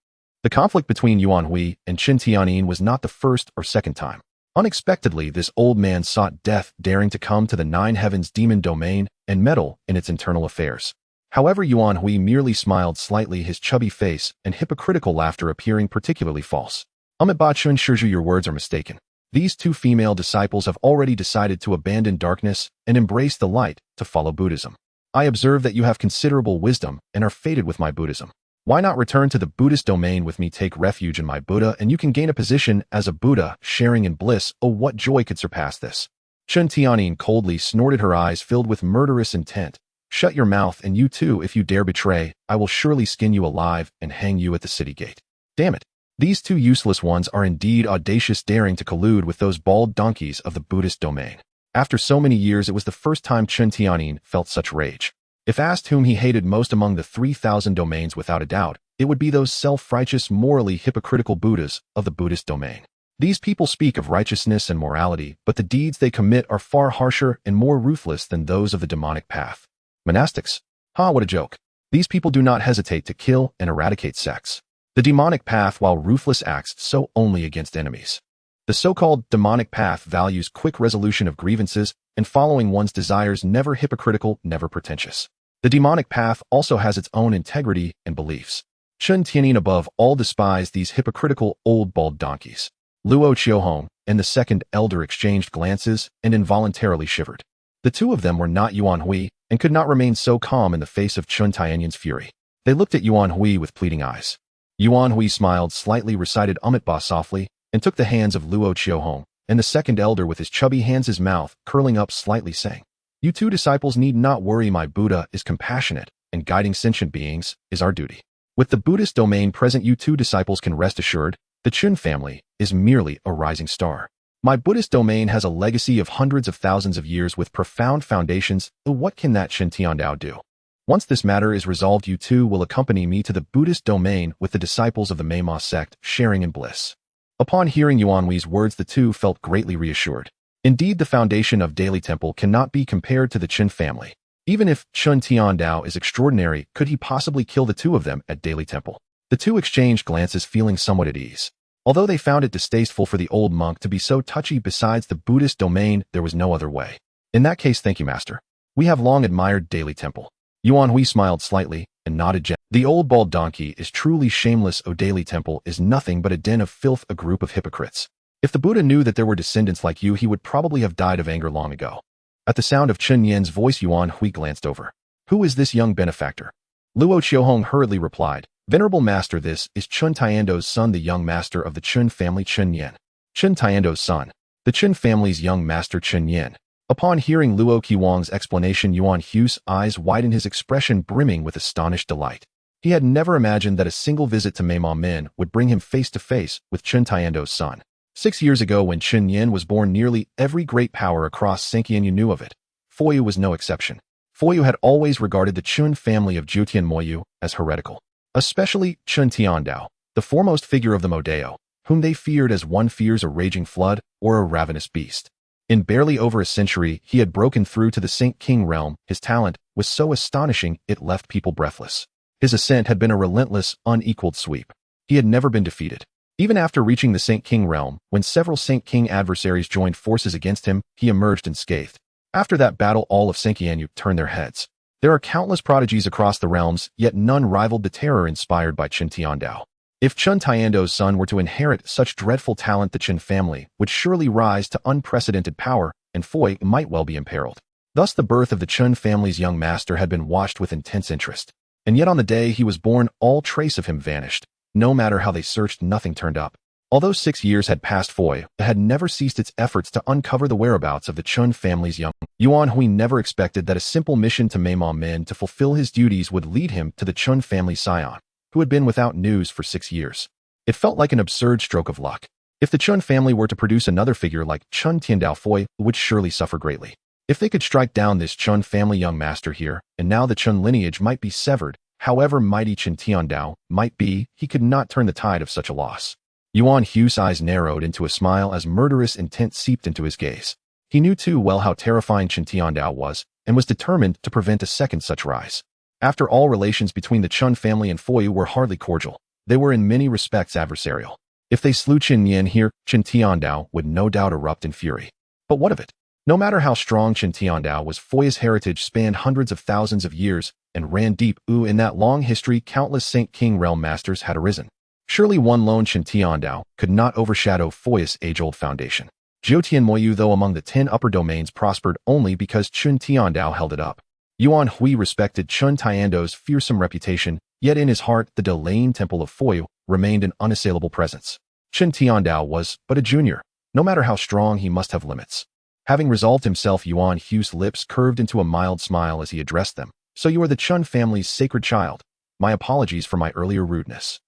The conflict between Yuan Hui and Chen Nian was not the first or second time. Unexpectedly, this old man sought death, daring to come to the Nine Heavens demon domain and meddle in its internal affairs. However, Yuan Hui merely smiled slightly, his chubby face and hypocritical laughter appearing particularly false. Ba Chun Shizhu, your words are mistaken. These two female disciples have already decided to abandon darkness and embrace the light to follow Buddhism. I observe that you have considerable wisdom and are fated with my Buddhism. Why not return to the Buddhist domain with me, take refuge in my Buddha, and you can gain a position as a Buddha, sharing in bliss. Oh, what joy could surpass this? Chen Nian coldly snorted, her eyes filled with murderous intent. Shut your mouth, and you too, if you dare betray, I will surely skin you alive and hang you at the city gate. Damn it. These two useless ones are indeed audacious, daring to collude with those bald donkeys of the Buddhist domain. After so many years, it was the first time Chen Nian felt such rage. If asked whom he hated most among the 3,000 domains, without a doubt, it would be those self-righteous, morally hypocritical Buddhas of the Buddhist domain. These people speak of righteousness and morality, but the deeds they commit are far harsher and more ruthless than those of the demonic path. Monastics? What a joke. These people do not hesitate to kill and eradicate sects. The demonic path, while ruthless, acts so only against enemies. The so-called demonic path values quick resolution of grievances and following one's desires, never hypocritical, never pretentious. The demonic path also has its own integrity and beliefs. Chen Nian above all despised these hypocritical old bald donkeys. Luo Qiuhong and the second elder exchanged glances and involuntarily shivered. The two of them were not Yuan Hui and could not remain so calm in the face of Chen Nian's fury. They looked at Yuan Hui with pleading eyes. Yuan Hui smiled slightly, recited Ba softly, and took the hands of Luo Qiuhong and the second elder with his chubby hands, his mouth curling up slightly, saying, "You two disciples need not worry. My Buddha is compassionate, and guiding sentient beings is our duty. With the Buddhist domain present, you two disciples can rest assured the Chen family is merely a rising star. My Buddhist domain has a legacy of hundreds of thousands of years with profound foundations. What can that Chen Tiandao do? Once this matter is resolved, you two will accompany me to the Buddhist domain with the disciples of the Meima sect, sharing in bliss." Upon hearing Yuan Hui's words, the two felt greatly reassured. Indeed, the foundation of Daily Temple cannot be compared to the Chen family. Even if Chen Tiandao is extraordinary, could he possibly kill the two of them at Daily Temple? The two exchanged glances, feeling somewhat at ease. Although they found it distasteful for the old monk to be so touchy, besides the Buddhist domain, there was no other way. In that case, thank you, master. We have long admired Daily Temple. Yuan Hui smiled slightly and nodded gently. The old bald donkey is truly shameless. O Daily Temple is nothing but a den of filth, a group of hypocrites. If the Buddha knew that there were descendants like you, he would probably have died of anger long ago. At the sound of Chen Nian's voice, Yuan Hui glanced over. Who is this young benefactor? Luo Qiuhong hurriedly replied, "Venerable master, this is Chen Tiando's son, the young master of the Chen family, Chen Nian." Chen Tiando's son, the Chen family's young master, Chen Nian. Upon hearing Luo Qiuhong's explanation, Yuan Hui's eyes widened, his expression brimming with astonished delight. He had never imagined that a single visit to Meima Min would bring him face to face with Chen Tiando's son. 6 years ago, when Chen Nian was born, nearly every great power across Sanqian knew of it. Foyu was no exception. Foyu had always regarded the Chen family of Jutian Moyu as heretical, especially Chen Tiandao, the foremost figure of the Modeo, whom they feared as one fears a raging flood or a ravenous beast. In barely over a century, he had broken through to the Saint King realm. His talent was so astonishing it left people breathless. His ascent had been a relentless, unequaled sweep. He had never been defeated. Even after reaching the Saint King realm, when several Saint King adversaries joined forces against him, he emerged unscathed. After that battle, all of Sanqian turned their heads. There are countless prodigies across the realms, yet none rivaled the terror inspired by Chen Tiandao. If Chen Tiando's son were to inherit such dreadful talent, the Chen family would surely rise to unprecedented power, and Foy might well be imperiled. Thus, the birth of the Chen family's young master had been watched with intense interest. And yet on the day he was born, all trace of him vanished. No matter how they searched, nothing turned up. Although 6 years had passed, Foy had never ceased its efforts to uncover the whereabouts of the Chen family's young. Yuan Hui never expected that a simple mission to Meima Min to fulfill his duties would lead him to the Chen family scion. who had been without news for 6 years. It felt like an absurd stroke of luck. If the Chen family were to produce another figure like Chen Tiandao would surely suffer greatly. If they could strike down this Chen family young master here, and now the Chen lineage might be severed, however mighty Chen Tiandao might be, he could not turn the tide of such a loss. Yuan Hu's eyes narrowed into a smile as murderous intent seeped into his gaze. He knew too well how terrifying Chen Tiandao was, and was determined to prevent a second such rise. After all, relations between the Chen family and Foyu were hardly cordial. They were in many respects adversarial. If they slew Chen Nian here, Chen Tiandao would no doubt erupt in fury. But what of it? No matter how strong Chen Tiandao was, Foyu's heritage spanned hundreds of thousands of years and ran deep. In that long history, countless Saint King realm masters had arisen. Surely one lone Chen Tiandao could not overshadow Foyu's age-old foundation. Jiutian Moyu, though among the 10 upper domains, prospered only because Chen Tiandao held it up. Yuan Hui respected Chen Tiandao's fearsome reputation, yet in his heart the Delaying Temple of Foyu remained an unassailable presence. Chen Tiandao was but a junior. No matter how strong, he must have limits. Having resolved himself, Yuan Hu's lips curved into a mild smile as he addressed them. So you are the Chen family's sacred child. My apologies for my earlier rudeness.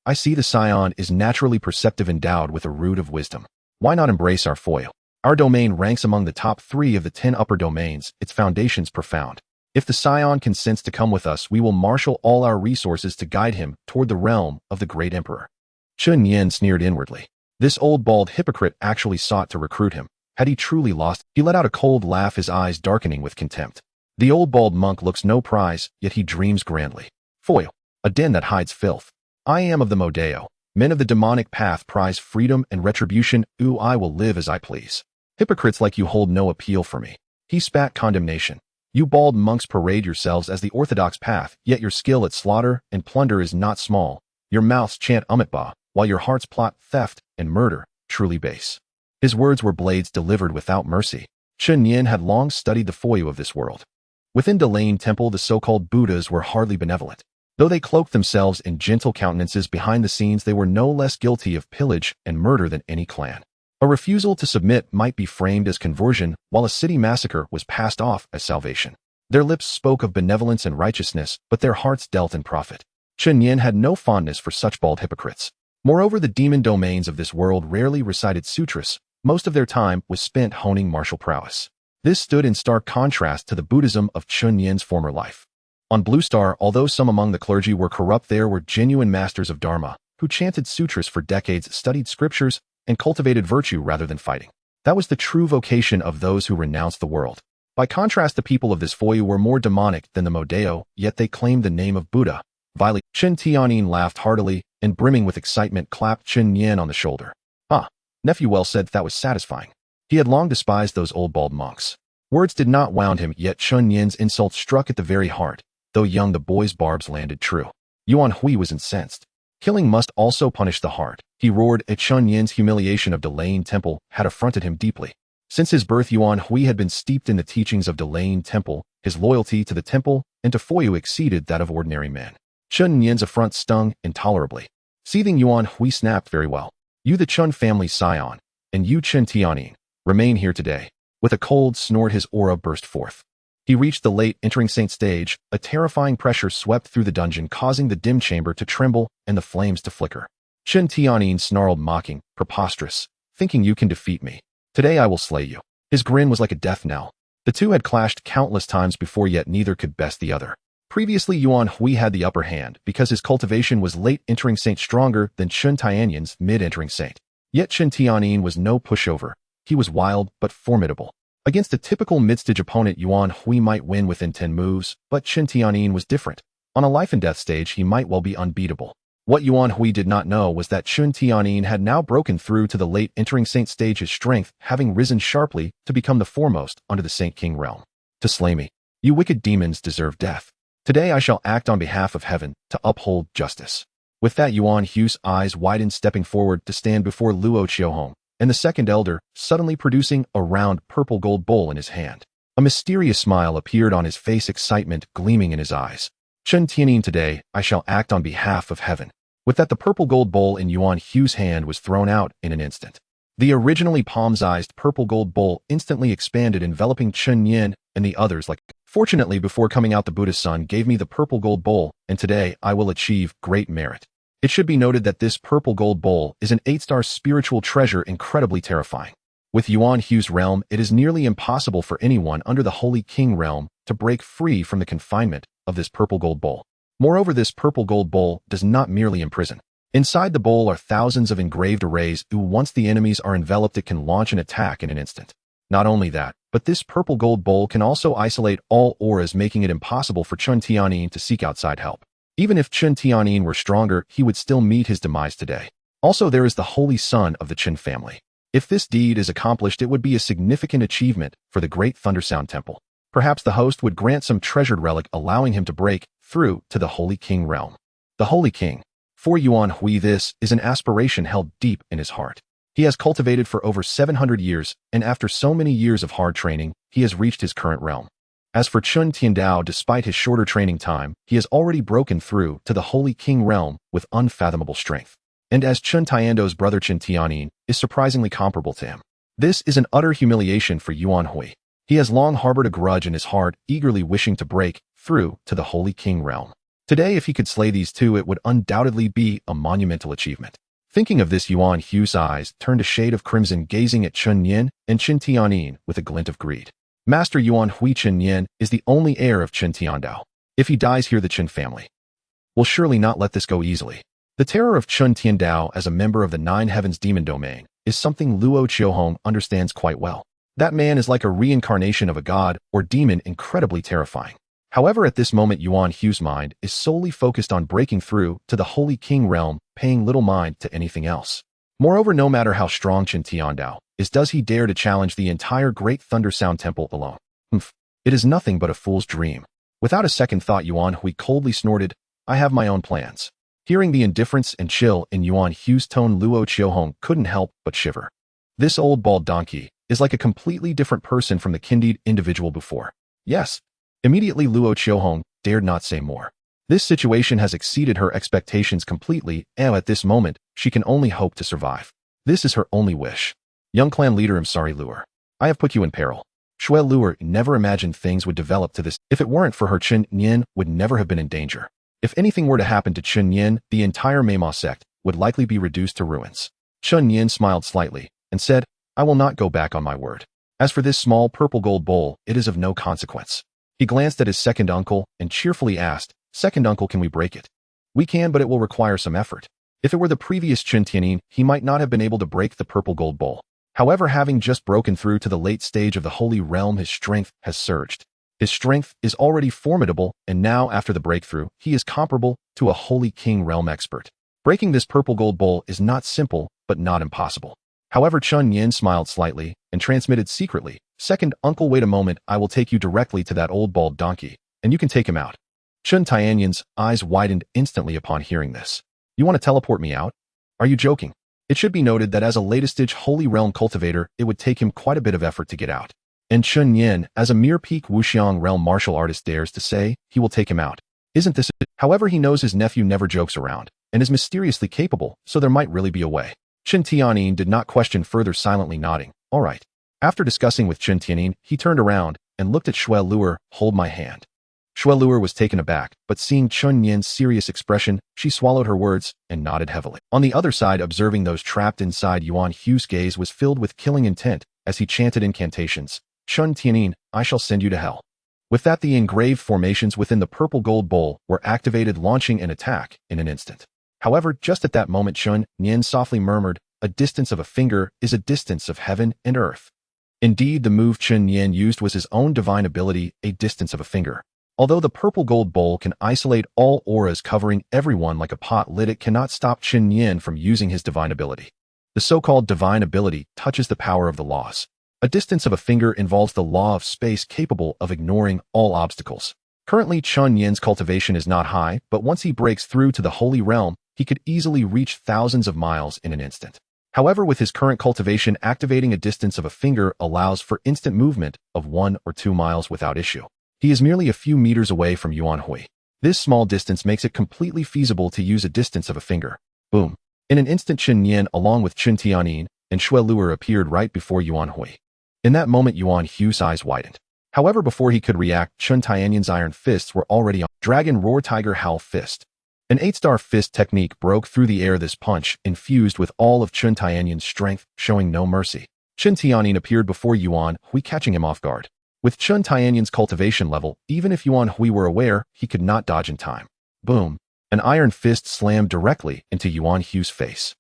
I see the scion is naturally perceptive, endowed with a root of wisdom. Why not embrace our Foyu? Our domain ranks among the top 3 of the 10 upper domains, its foundations profound. If the scion consents to come with us, we will marshal all our resources to guide him toward the realm of the great emperor. Chen Nian sneered inwardly. This old bald hypocrite actually sought to recruit him. Had he truly lost? He let out a cold laugh, his eyes darkening with contempt. The old bald monk looks no prize, yet he dreams grandly. Foyu, a den that hides filth. I am of the Modeo. Men of the demonic path prize freedom and retribution. I will live as I please. Hypocrites like you hold no appeal for me. He spat condemnation. You bald monks parade yourselves as the orthodox path, yet your skill at slaughter and plunder is not small. Your mouths chant Umitba, while your hearts plot theft and murder, truly base. His words were blades delivered without mercy. Chen Nian had long studied the Foyu of this world. Within Delaying Temple, the so-called Buddhas were hardly benevolent. Though they cloaked themselves in gentle countenances, behind the scenes they were no less guilty of pillage and murder than any clan. A refusal to submit might be framed as conversion, while a city massacre was passed off as salvation. Their lips spoke of benevolence and righteousness, but their hearts dealt in profit. Chen Nian had no fondness for such bald hypocrites. Moreover, the demon domains of this world rarely recited sutras. Most of their time was spent honing martial prowess. This stood in stark contrast to the Buddhism of Chen Nian's former life. On Blue Star, although some among the clergy were corrupt, there were genuine masters of Dharma, who chanted sutras for decades, studied scriptures, and cultivated virtue rather than fighting. That was the true vocation of those who renounced the world. By contrast, the people of this Foyu were more demonic than the Modeo, yet they claimed the name of Buddha. Vilely, Chen Tianyin laughed heartily, and brimming with excitement clapped Chen Nian on the shoulder. Ah, nephew, well said. That was satisfying. He had long despised those old bald monks. Words did not wound him, yet Chen Nian's insult struck at the very heart. Though young, the boy's barbs landed true. Yuan Hui was incensed. Killing must also punish the heart. He roared at Chen Nian's humiliation of Delaying Temple had affronted him deeply. Since his birth, Yuan Hui had been steeped in the teachings of Delaying Temple. His loyalty to the temple and to Foyu exceeded that of ordinary men. Chen Nian's affront stung intolerably. Seething, Yuan Hui snapped, very well. You, the Chen family scion, and you, Chen Tianyin, remain here today. With a cold snort, his aura burst forth. He reached the late entering saint stage. A terrifying pressure swept through the dungeon, causing the dim chamber to tremble and the flames to flicker. Chen Tianyin snarled, mocking, preposterous, thinking you can defeat me. Today I will slay you. His grin was like a death knell. The two had clashed countless times before, yet neither could best the other. Previously, Yuan Hui had the upper hand because his cultivation was late entering saint, stronger than Chen Tianyin's mid-entering saint. Yet Chen Tianyin was no pushover. He was wild but formidable. Against a typical mid-stage opponent, Yuan Hui might win within 10 moves, but Chen Tianyin was different. On a life-and-death stage, he might well be unbeatable. What Yuan Hui did not know was that Chen Tianyin had now broken through to the late entering saint stage, his strength having risen sharply to become the foremost under the Saint King realm. To slay me, you wicked demons deserve death. Today I shall act on behalf of heaven to uphold justice. With that, Yuan Hu's eyes widened, stepping forward to stand before Luo Qiuhong and the second elder, suddenly producing a round purple gold bowl in his hand. A mysterious smile appeared on his face, excitement gleaming in his eyes. Chen Tianyin, today I shall act on behalf of heaven. With that, the purple gold bowl in Yuan Hu's hand was thrown out in an instant. The originally palm-sized purple gold bowl instantly expanded, enveloping Chen Nian and the others like, fortunately before coming out the Buddha's son gave me the purple gold bowl, and today I will achieve great merit. It should be noted that this purple gold bowl is an 8-star spiritual treasure incredibly terrifying. With Yuan Hu's realm, it is nearly impossible for anyone under the Holy King realm to break free from the confinement of this purple gold bowl. Moreover, this purple gold bowl does not merely imprison. Inside the bowl are thousands of engraved arrays who, once the enemies are enveloped, it can launch an attack in an instant. Not only that, but this purple gold bowl can also isolate all auras, making it impossible for Chen Nian to seek outside help. Even if Chen Nian were stronger, he would still meet his demise today. Also, there is the holy son of the Chen family. If this deed is accomplished, it would be a significant achievement for the great Thundersound Temple. Perhaps the host would grant some treasured relic, allowing him to break through to the Holy King realm. The Holy King. For Yuan Hui, this is an aspiration held deep in his heart. He has cultivated for over 700 years, and after so many years of hard training, he has reached his current realm. As for Chen Tiandao, despite his shorter training time, he has already broken through to the Holy King realm with unfathomable strength. And as Chen Tiandao's brother Chen Tianin is surprisingly comparable to him. This is an utter humiliation for Yuan Hui. He has long harbored a grudge in his heart, eagerly wishing to break through to the Holy King realm. Today, if he could slay these two, it would undoubtedly be a monumental achievement. Thinking of this, Yuan Hu's eyes turned a shade of crimson, gazing at Chen Nian and Chen Tianin with a glint of greed. Master Yuan Hui, Chen Nian is the only heir of Chen Tiandao. If he dies here, the Chen family will surely not let this go easily. The terror of Chen Tiandao as a member of the 9 Heavens demon domain is something Luo Qiuhong understands quite well. That man is like a reincarnation of a god or demon, incredibly terrifying. However, at this moment, Yuan Hu's mind is solely focused on breaking through to the Holy King realm, paying little mind to anything else. Moreover, no matter how strong Chen Tiandao is, does he dare to challenge the entire Great Thundersound Temple alone? It is nothing but a fool's dream. Without a second thought, Yuan Hui coldly snorted, "I have my own plans." Hearing the indifference and chill in Yuan Hu's tone, Luo Qiuhong couldn't help but shiver. This old bald donkey is like a completely different person from the kindled individual before. Yes. Immediately, Luo Qiuhong dared not say more. This situation has exceeded her expectations completely, and at this moment, she can only hope to survive. This is her only wish. Young clan leader, I'm sorry, Luer. I have put you in peril. Shui Luer never imagined things would develop to this. If it weren't for her, Chen Nian would never have been in danger. If anything were to happen to Chen Nian, the entire Meima sect would likely be reduced to ruins. Chen Nian smiled slightly and said, "I will not go back on my word. As for this small purple gold bowl, it is of no consequence." He glanced at his second uncle and cheerfully asked, "Second uncle, can we break it?" "We can, but it will require some effort." If it were the previous Chen Tianin, he might not have been able to break the purple gold bowl. However, having just broken through to the late stage of the Holy Realm, his strength has surged. His strength is already formidable, and now after the breakthrough, he is comparable to a Holy King realm expert. Breaking this purple gold bowl is not simple, but not impossible. However, Chen Nian smiled slightly and transmitted secretly, "Second uncle, wait a moment, I will take you directly to that old bald donkey, and you can take him out." Chen Tianyan's eyes widened instantly upon hearing this. "You want to teleport me out? Are you joking?" It should be noted that as a latest-stage Holy Realm cultivator, it would take him quite a bit of effort to get out. And Chen Nian, as a mere peak Wuxiang realm martial artist, dares to say he will take him out. Isn't this it? However, he knows his nephew never jokes around, and is mysteriously capable, so there might really be a way. Chen Tianin did not question further, silently nodding. "All right." After discussing with Chen Tianin, he turned around and looked at Shui Luer. "Hold my hand." Shui Luer was taken aback, but seeing Chen Nian's serious expression, she swallowed her words and nodded heavily. On the other side, observing those trapped inside, Yuan Hu's gaze was filled with killing intent as he chanted incantations. "Chen Tianin, I shall send you to hell." With that, the engraved formations within the purple gold bowl were activated, launching an attack in an instant. However, just at that moment, Chen Nian softly murmured, "A distance of a finger is a distance of heaven and earth." Indeed, the move Chen Nian used was his own divine ability, a distance of a finger. Although the purple gold bowl can isolate all auras, covering everyone like a pot lid, it cannot stop Chen Nian from using his divine ability. The so-called divine ability touches the power of the laws. A distance of a finger involves the law of space, capable of ignoring all obstacles. Currently, Chen Nian's cultivation is not high, but once he breaks through to the Holy Realm, he could easily reach thousands of miles in an instant. However, with his current cultivation, activating a distance of a finger allows for instant movement of 1 or 2 miles without issue. He is merely a few meters away from Yuan Hui. This small distance makes it completely feasible to use a distance of a finger. Boom. In an instant, Chen Nian, along with Chen Tianin and Shui Luer, appeared right before Yuan Hui. In that moment, Yuan Hu's eyes widened. However, before he could react, Chen Nian's iron fists were already on. Dragon Roar Tiger Howl Fist. An 8-star fist technique broke through the air. This punch infused with all of Chen Nian's strength, showing no mercy. Chen Nian appeared before Yuan Hui, catching him off guard. With Chen Nian's cultivation level, even if Yuan Hui were aware, he could not dodge in time. Boom! An iron fist slammed directly into Yuan Hui's face.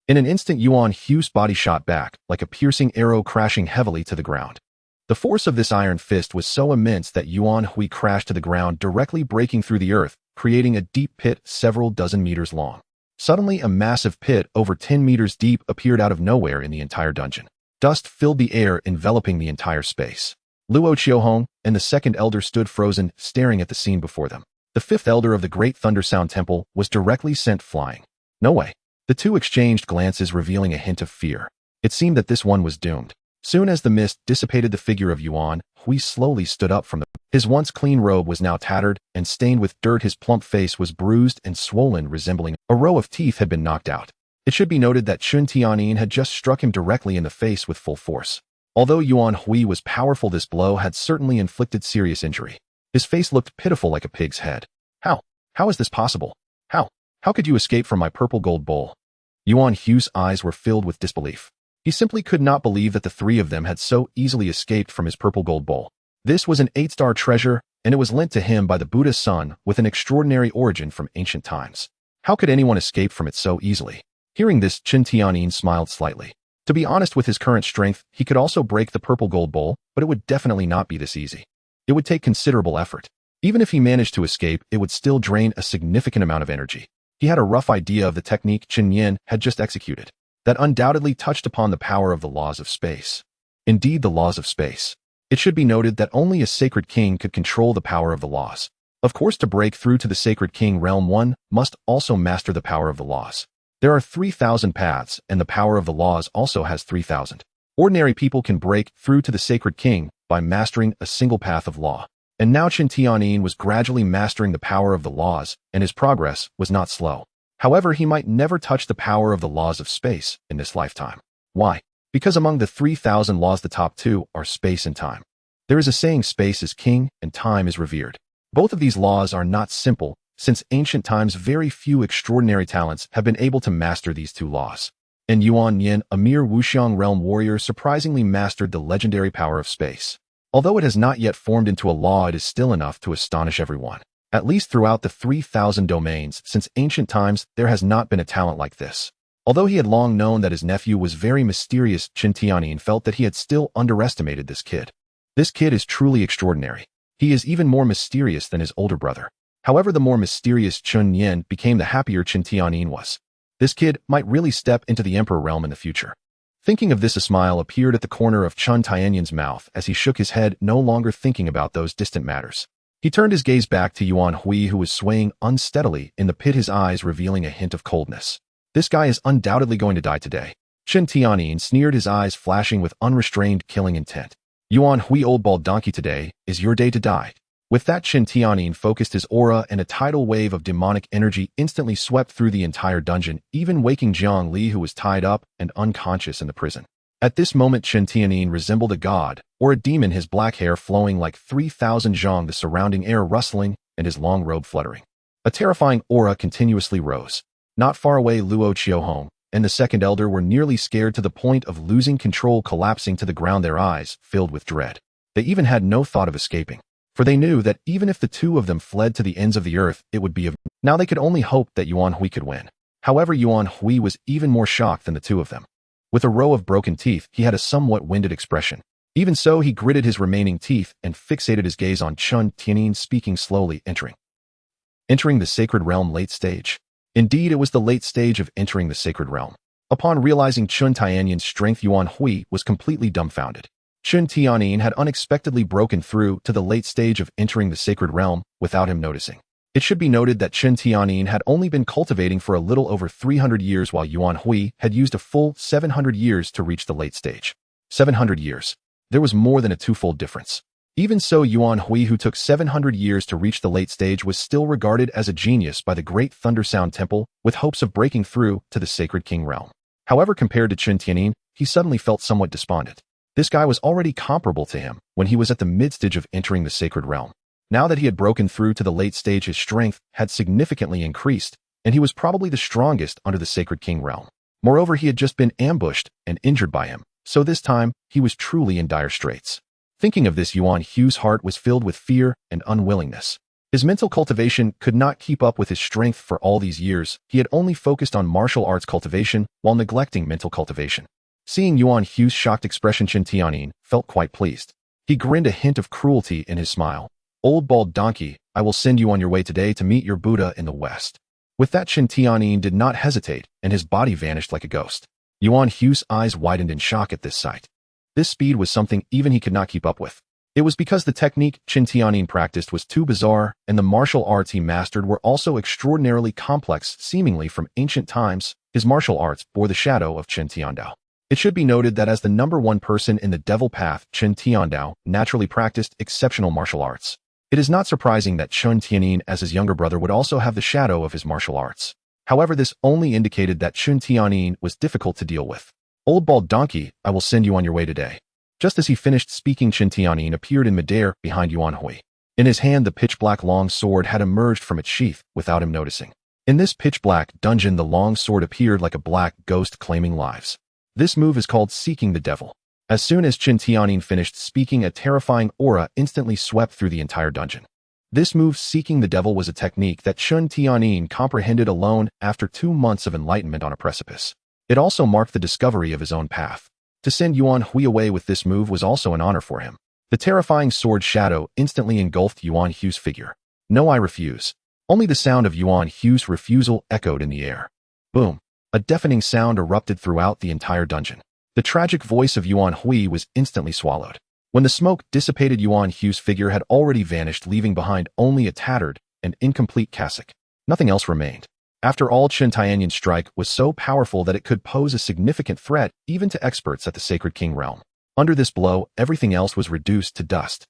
In an instant, Yuan Hui's body shot back, like a piercing arrow, crashing heavily to the ground. The force of this iron fist was so immense that Yuan Hui crashed to the ground, directly breaking through the earth, creating a deep pit several dozen meters long. Suddenly, a massive pit over 10 meters deep appeared out of nowhere in the entire dungeon. Dust filled the air, enveloping the entire space. Luo Qiuhong and the second elder stood frozen, staring at the scene before them. The fifth elder of the Great Thunder Sound Temple was directly sent flying. No way. The two exchanged glances, revealing a hint of fear. It seemed that this one was doomed. Soon as the mist dissipated, the figure of Yuan Hui slowly stood up from the... His once clean robe was now tattered and stained with dirt. His plump face was bruised and swollen, resembling a row of teeth had been knocked out. It should be noted that Chen Nian had just struck him directly in the face with full force. Although Yuan Hui was powerful, this blow had certainly inflicted serious injury. His face looked pitiful, like a pig's head. How? How is this possible? How? How could you escape from my purple gold bowl? Yuan Hui's eyes were filled with disbelief. He simply could not believe that the three of them had so easily escaped from his purple gold bowl. This was an 8-star treasure, and it was lent to him by the Buddha's son with an extraordinary origin from ancient times. How could anyone escape from it so easily? Hearing this, Chen Nian smiled slightly. To be honest, with his current strength, he could also break the purple gold bowl, but it would definitely not be this easy. It would take considerable effort. Even if he managed to escape, it would still drain a significant amount of energy. He had a rough idea of the technique Chen Nian had just executed. That undoubtedly touched upon the power of the laws of space. Indeed, the laws of space. It should be noted that only a sacred king could control the power of the laws. Of course, to break through to the sacred king realm, one must also master the power of the laws. There are 3,000 paths, and the power of the laws also has 3,000. Ordinary people can break through to the sacred king by mastering a single path of law. And now Chen Nian was gradually mastering the power of the laws, and his progress was not slow. However, he might never touch the power of the laws of space in this lifetime. Why? Because among the 3,000 laws, the top two are space and time. There is a saying, space is king and time is revered. Both of these laws are not simple. Since ancient times, very few extraordinary talents have been able to master these two laws. And Yuan Yin, a mere Wuxiang realm warrior, surprisingly mastered the legendary power of space. Although it has not yet formed into a law, it is still enough to astonish everyone. At least throughout the 3,000 domains, since ancient times, there has not been a talent like this. Although he had long known that his nephew was very mysterious, Chen Nian felt that he had still underestimated this kid. This kid is truly extraordinary. He is even more mysterious than his older brother. However, the more mysterious Chen Nian became, the happier Chen Nian was. This kid might really step into the emperor realm in the future. Thinking of this, a smile appeared at the corner of Chen Nian's mouth as he shook his head, no longer thinking about those distant matters. He turned his gaze back to Yuan Hui, who was swaying unsteadily in the pit, his eyes revealing a hint of coldness. This guy is undoubtedly going to die today. Chen Nian sneered, his eyes flashing with unrestrained killing intent. Yuan Hui, old bald donkey, today is your day to die. With that, Chen Nian focused his aura, and a tidal wave of demonic energy instantly swept through the entire dungeon, even waking Jiang Li, who was tied up and unconscious in the prison. At this moment, Chen Nian resembled a god, or a demon, his black hair flowing like 3,000 zhang, the surrounding air rustling, and his long robe fluttering. A terrifying aura continuously rose. Not far away, Luo Qiuhong and the second elder were nearly scared to the point of losing control, collapsing to the ground, their eyes filled with dread. They even had no thought of escaping, for they knew that even if the two of them fled to the ends of the earth, it would be of... Now they could only hope that Yuan Hui could win. However, Yuan Hui was even more shocked than the two of them. With a row of broken teeth, he had a somewhat winded expression. Even so, he gritted his remaining teeth and fixated his gaze on Chen Nian, speaking slowly, entering the sacred realm late stage. Indeed, it was the late stage of entering the sacred realm. Upon realizing Chen Nian's strength, Yuan Hui was completely dumbfounded. Chen Nian had unexpectedly broken through to the late stage of entering the sacred realm without him noticing. It should be noted that Chen Nian had only been cultivating for a little over 300 years, while Yuan Hui had used a full 700 years to reach the late stage. 700 years. There was more than a twofold difference. Even so, Yuan Hui, who took 700 years to reach the late stage, was still regarded as a genius by the Great Thunder Sound Temple, with hopes of breaking through to the Sacred King realm. However, compared to Chen Nian, he suddenly felt somewhat despondent. This guy was already comparable to him when he was at the mid-stage of entering the sacred realm. Now that he had broken through to the late stage, his strength had significantly increased, and he was probably the strongest under the Sacred King realm. Moreover, he had just been ambushed and injured by him, so this time he was truly in dire straits. Thinking of this, Yuan Hu's heart was filled with fear and unwillingness. His mental cultivation could not keep up with his strength for all these years. He had only focused on martial arts cultivation while neglecting mental cultivation. Seeing Yuan Hu's shocked expression, Chen Nian felt quite pleased. He grinned, a hint of cruelty in his smile. "Old bald donkey, I will send you on your way today to meet your Buddha in the West." With that, Chen Nian did not hesitate, and his body vanished like a ghost. Yuan Hu's eyes widened in shock at this sight. This speed was something even he could not keep up with. It was because the technique Chen Nian practiced was too bizarre, and the martial arts he mastered were also extraordinarily complex, seemingly from ancient times. His martial arts bore the shadow of Chen Tiandao. It should be noted that as the #1 person in the Devil Path, Chen Tiandao naturally practiced exceptional martial arts. It is not surprising that Chen Nian, as his younger brother, would also have the shadow of his martial arts. However, this only indicated that Chen Nian was difficult to deal with. "Old bald donkey, I will send you on your way today." Just as he finished speaking, Chen Nian appeared in midair behind Yuan Hui. In his hand, the pitch-black long sword had emerged from its sheath without him noticing. In this pitch-black dungeon, the long sword appeared like a black ghost claiming lives. This move is called Seeking the Devil. As soon as Chen Nian finished speaking, a terrifying aura instantly swept through the entire dungeon. This move, Seeking the Devil, was a technique that Chen Nian comprehended alone after 2 months of enlightenment on a precipice. It also marked the discovery of his own path. To send Yuan Hui away with this move was also an honor for him. The terrifying sword shadow instantly engulfed Yuan Hu's figure. "No, I refuse." Only the sound of Yuan Hu's refusal echoed in the air. Boom! A deafening sound erupted throughout the entire dungeon. The tragic voice of Yuan Hui was instantly swallowed. When the smoke dissipated, Yuan Hu's figure had already vanished, leaving behind only a tattered and incomplete cassock. Nothing else remained. After all, Chen Nian's strike was so powerful that it could pose a significant threat even to experts at the Sacred King realm. Under this blow, everything else was reduced to dust.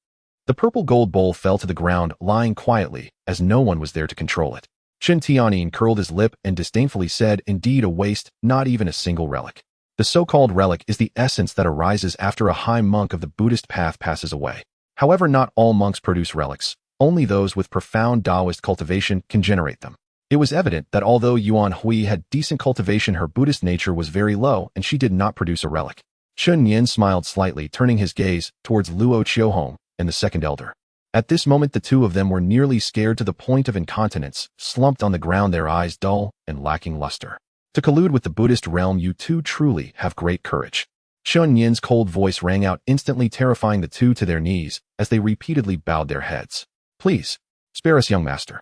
The purple gold bowl fell to the ground, lying quietly, as no one was there to control it. Chen Nian curled his lip and disdainfully said, "Indeed, a waste, not even a single relic." The so-called relic is the essence that arises after a high monk of the Buddhist path passes away. However, not all monks produce relics. Only those with profound Taoist cultivation can generate them. It was evident that although Yuan Hui had decent cultivation, her Buddhist nature was very low, and she did not produce a relic. Chen Nian smiled slightly, turning his gaze towards Luo Qiuhong and the second elder. At this moment, the two of them were nearly scared to the point of incontinence, slumped on the ground, their eyes dull and lacking luster. "To collude with the Buddhist realm, you two truly have great courage." Chen Nian's cold voice rang out, instantly terrifying the two to their knees as they repeatedly bowed their heads. "Please, spare us, young master."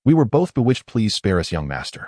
"We were both bewitched. Please spare us, young master."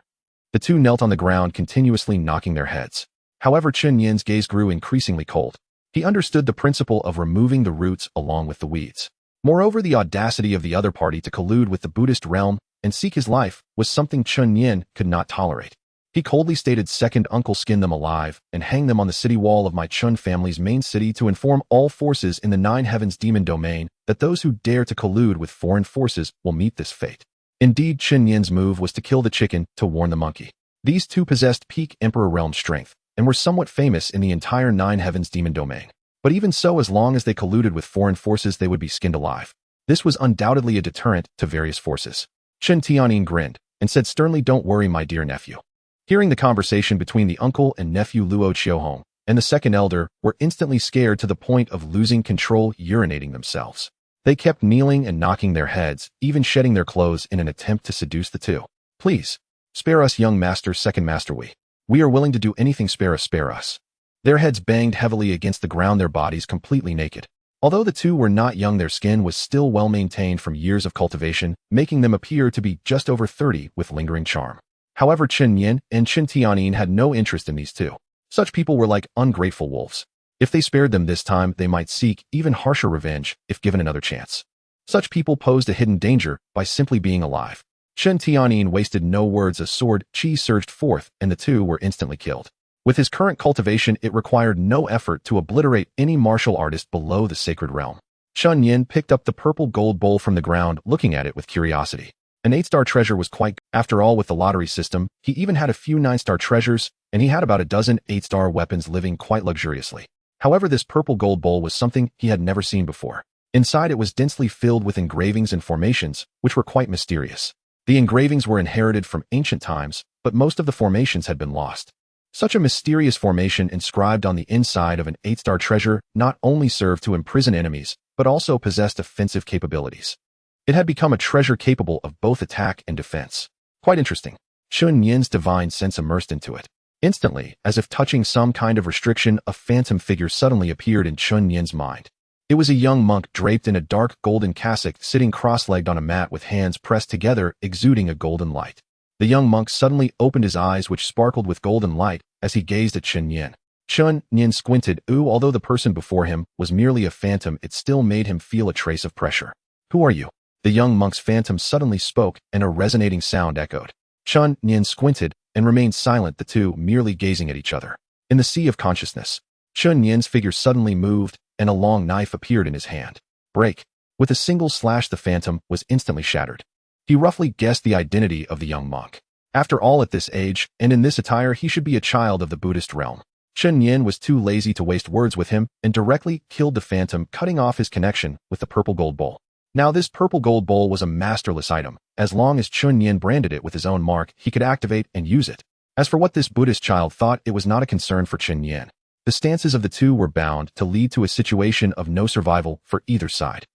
The two knelt on the ground, continuously knocking their heads. However, Chen Nian's gaze grew increasingly cold. He understood the principle of removing the roots along with the weeds. Moreover, the audacity of the other party to collude with the Buddhist realm and seek his life was something Chen Nian could not tolerate. He coldly stated, "Second uncle, skin them alive and hang them on the city wall of my Chen family's main city to inform all forces in the 9 heavens demon domain that those who dare to collude with foreign forces will meet this fate." Indeed, Chen Nian's move was to kill the chicken to warn the monkey. These two possessed peak Emperor realm strength and were somewhat famous in the entire 9 heavens demon domain. But even so, as long as they colluded with foreign forces, they would be skinned alive. This was undoubtedly a deterrent to various forces. Chen Nian grinned and said sternly, "Don't worry, my dear nephew." Hearing the conversation between the uncle and nephew, Luo Qiuhong and the second elder were instantly scared to the point of losing control, urinating themselves. They kept kneeling and knocking their heads, even shedding their clothes in an attempt to seduce the two. "Please, spare us, young master, second master, we are willing to do anything, spare us, spare us." Their heads banged heavily against the ground, their bodies completely naked. Although the two were not young, their skin was still well maintained from years of cultivation, making them appear to be just over 30 with lingering charm. However, Chen Nian and Chen Nian had no interest in these two. Such people were like ungrateful wolves. If they spared them this time, they might seek even harsher revenge if given another chance. Such people posed a hidden danger by simply being alive. Chen Nian wasted no words. A sword chi surged forth, and the two were instantly killed. With his current cultivation, it required no effort to obliterate any martial artist below the sacred realm. Chen Nian picked up the purple gold bowl from the ground, looking at it with curiosity. An 8-star treasure was quite good. After all, with the lottery system, he even had a few 9-star treasures, and he had about a dozen 8-star weapons living quite luxuriously. However, this purple gold bowl was something he had never seen before. Inside it was densely filled with engravings and formations, which were quite mysterious. The engravings were inherited from ancient times, but most of the formations had been lost. Such a mysterious formation inscribed on the inside of an 8-star treasure not only served to imprison enemies, but also possessed offensive capabilities. It had become a treasure capable of both attack and defense. Quite interesting. Chen Nian's divine sense immersed into it. Instantly, as if touching some kind of restriction, a phantom figure suddenly appeared in Chen Nian's mind. It was a young monk draped in a dark golden cassock sitting cross-legged on a mat with hands pressed together, exuding a golden light. The young monk suddenly opened his eyes, which sparkled with golden light, as he gazed at Chen Nian. Chen Nian squinted. Although the person before him was merely a phantom, it still made him feel a trace of pressure. Who are you? The young monk's phantom suddenly spoke, and a resonating sound echoed. Chen Nian squinted and remained silent, the two merely gazing at each other. In the sea of consciousness, Chen Nian's figure suddenly moved, and a long knife appeared in his hand. Break. With a single slash, the phantom was instantly shattered. He roughly guessed the identity of the young monk. After all, at this age, and in this attire, he should be a child of the Buddhist realm. Chen Nian was too lazy to waste words with him and directly killed the phantom, cutting off his connection with the purple gold bowl. Now, this purple gold bowl was a masterless item. As long as Chen Nian branded it with his own mark, he could activate and use it. As for what this Buddhist child thought, it was not a concern for Chen Nian. The stances of the two were bound to lead to a situation of no survival for either side.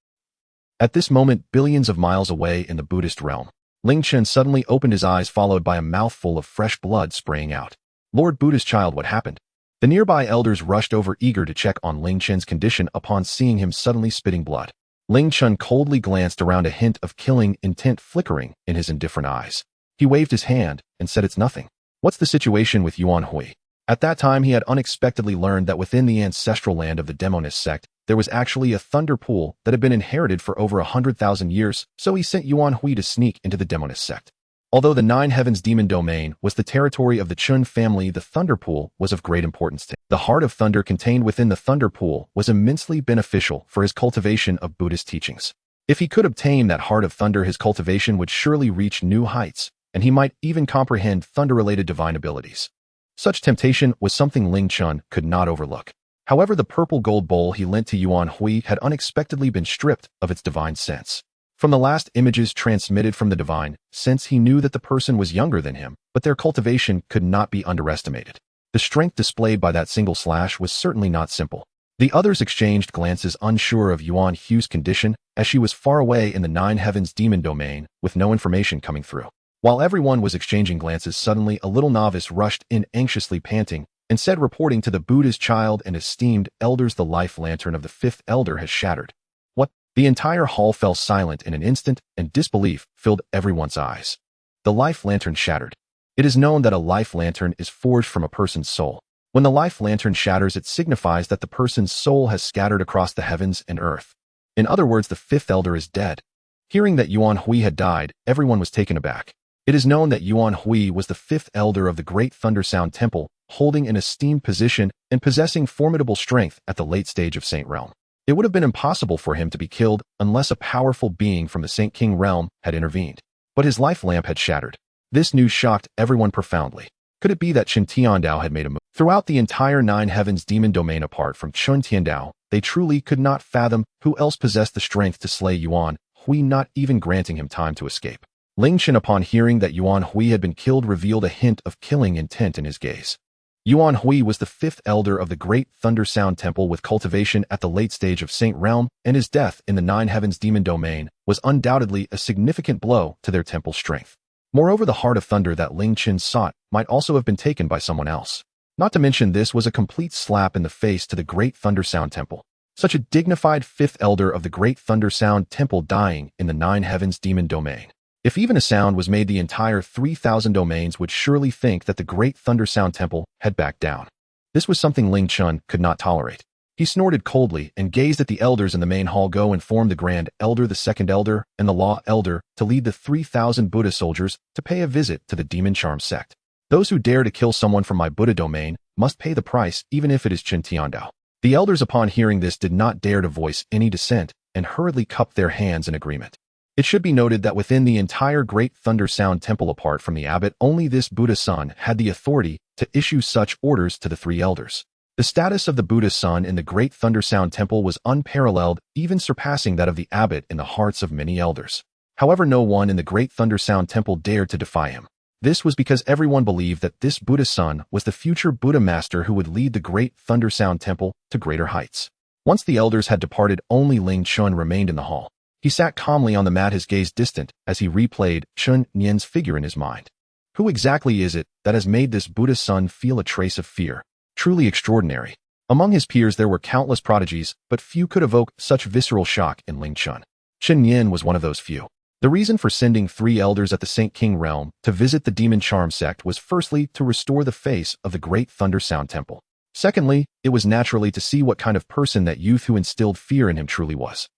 At this moment, billions of miles away in the Buddhist realm, Ling Chen suddenly opened his eyes, followed by a mouthful of fresh blood spraying out. Lord Buddha's child, what happened? The nearby elders rushed over, eager to check on Ling Chen's condition upon seeing him suddenly spitting blood. Ling Chen coldly glanced around, a hint of killing intent flickering in his indifferent eyes. He waved his hand and said, "It's nothing." What's the situation with Yuan Hui? At that time, he had unexpectedly learned that within the ancestral land of the demonist sect, there was actually a thunder pool that had been inherited for over 100,000 years, so he sent Yuan Hui to sneak into the demonist sect. Although the Nine Heavens Demon Domain was the territory of the Chun family, the Thunder Pool was of great importance to him. The heart of thunder contained within the Thunder Pool was immensely beneficial for his cultivation of Buddhist teachings. If he could obtain that heart of thunder, his cultivation would surely reach new heights, and he might even comprehend thunder-related divine abilities. Such temptation was something Ling Chen could not overlook. However, the purple gold bowl he lent to Yuan Hui had unexpectedly been stripped of its divine sense. From the last images transmitted from the divine sense, he knew that the person was younger than him, but their cultivation could not be underestimated. The strength displayed by that single slash was certainly not simple. The others exchanged glances, unsure of Yuan Hui's condition, as she was far away in the Nine Heavens Demon Domain, with no information coming through. While everyone was exchanging glances, suddenly a little novice rushed in, anxiously panting, and said, reporting to the Buddha's child and esteemed elders, "The life lantern of the fifth elder has shattered." What? The entire hall fell silent in an instant, and disbelief filled everyone's eyes. The life lantern shattered. It is known that a life lantern is forged from a person's soul. When the life lantern shatters, it signifies that the person's soul has scattered across the heavens and earth. In other words, the fifth elder is dead. Hearing that Yuan Hui had died, everyone was taken aback. It is known that Yuan Hui was the fifth elder of the Great Thunder Sound Temple, holding an esteemed position and possessing formidable strength at the late stage of Saint Realm. It would have been impossible for him to be killed unless a powerful being from the Saint King realm had intervened. But his life lamp had shattered. This news shocked everyone profoundly. Could it be that Chen Tiandao had made a move? Throughout the entire Nine Heavens Demon Domain, apart from Chen Tiandao, they truly could not fathom who else possessed the strength to slay Yuan Hui, not even granting him time to escape. Ling Chen, upon hearing that Yuan Hui had been killed, revealed a hint of killing intent in his gaze. Yuan Hui was the fifth elder of the Great Thunder Sound Temple with cultivation at the late stage of Saint Realm, and his death in the Nine Heavens Demon Domain was undoubtedly a significant blow to their temple's strength. Moreover, the heart of thunder that Ling Chen sought might also have been taken by someone else. Not to mention, this was a complete slap in the face to the Great Thunder Sound Temple. Such a dignified fifth elder of the Great Thunder Sound Temple dying in the Nine Heavens Demon Domain. If even a sound was made, the entire 3,000 domains would surely think that the Great Thunder Sound Temple had backed down. This was something Ling Chen could not tolerate. He snorted coldly and gazed at the elders in the main hall. Go inform the Grand Elder, the Second Elder, and the Law Elder to lead the 3,000 Buddha soldiers to pay a visit to the Demon Charm sect. Those who dare to kill someone from my Buddha domain must pay the price, even if it is Chen Tiandao. The elders, upon hearing this, did not dare to voice any dissent and hurriedly cupped their hands in agreement. It should be noted that within the entire Great Thunder Sound Temple, apart from the abbot, only this Buddha son had the authority to issue such orders to the three elders. The status of the Buddha's son in the Great Thunder Sound Temple was unparalleled, even surpassing that of the abbot in the hearts of many elders. However, no one in the Great Thunder Sound Temple dared to defy him. This was because everyone believed that this Buddha's son was the future Buddha master who would lead the Great Thunder Sound Temple to greater heights. Once the elders had departed, only Ling Chun remained in the hall. He sat calmly on the mat, his gaze distant, as he replayed Chen Nian's figure in his mind. Who exactly is it that has made this Buddha's son feel a trace of fear? Truly extraordinary. Among his peers there were countless prodigies, but few could evoke such visceral shock in Ling Chun. Chen Nian was one of those few. The reason for sending 3 elders at the Saint King realm to visit the Demon Charm sect was firstly to restore the face of the Great Thunder Sound Temple. Secondly, it was naturally to see what kind of person that youth who instilled fear in him truly was.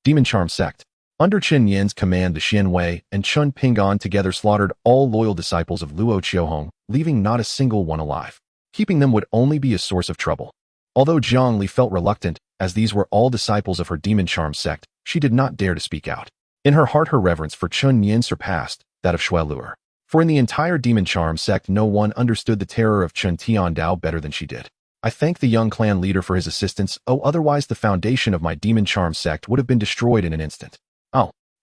Demon Charm sect. Under Chen Nian's command, the Xian Wei and Chun Pingan together slaughtered all loyal disciples of Luo Qiuhong, leaving not a single one alive. Keeping them would only be a source of trouble. Although Zhang Li felt reluctant, as these were all disciples of her Demon Charm sect, she did not dare to speak out. In her heart, her reverence for Chen Nian surpassed that of Shui Luer. For in the entire Demon Charm sect, no one understood the terror of Chen Tiandao better than she did. I thank the young clan leader for his assistance. Otherwise the foundation of my Demon Charm sect would have been destroyed in an instant.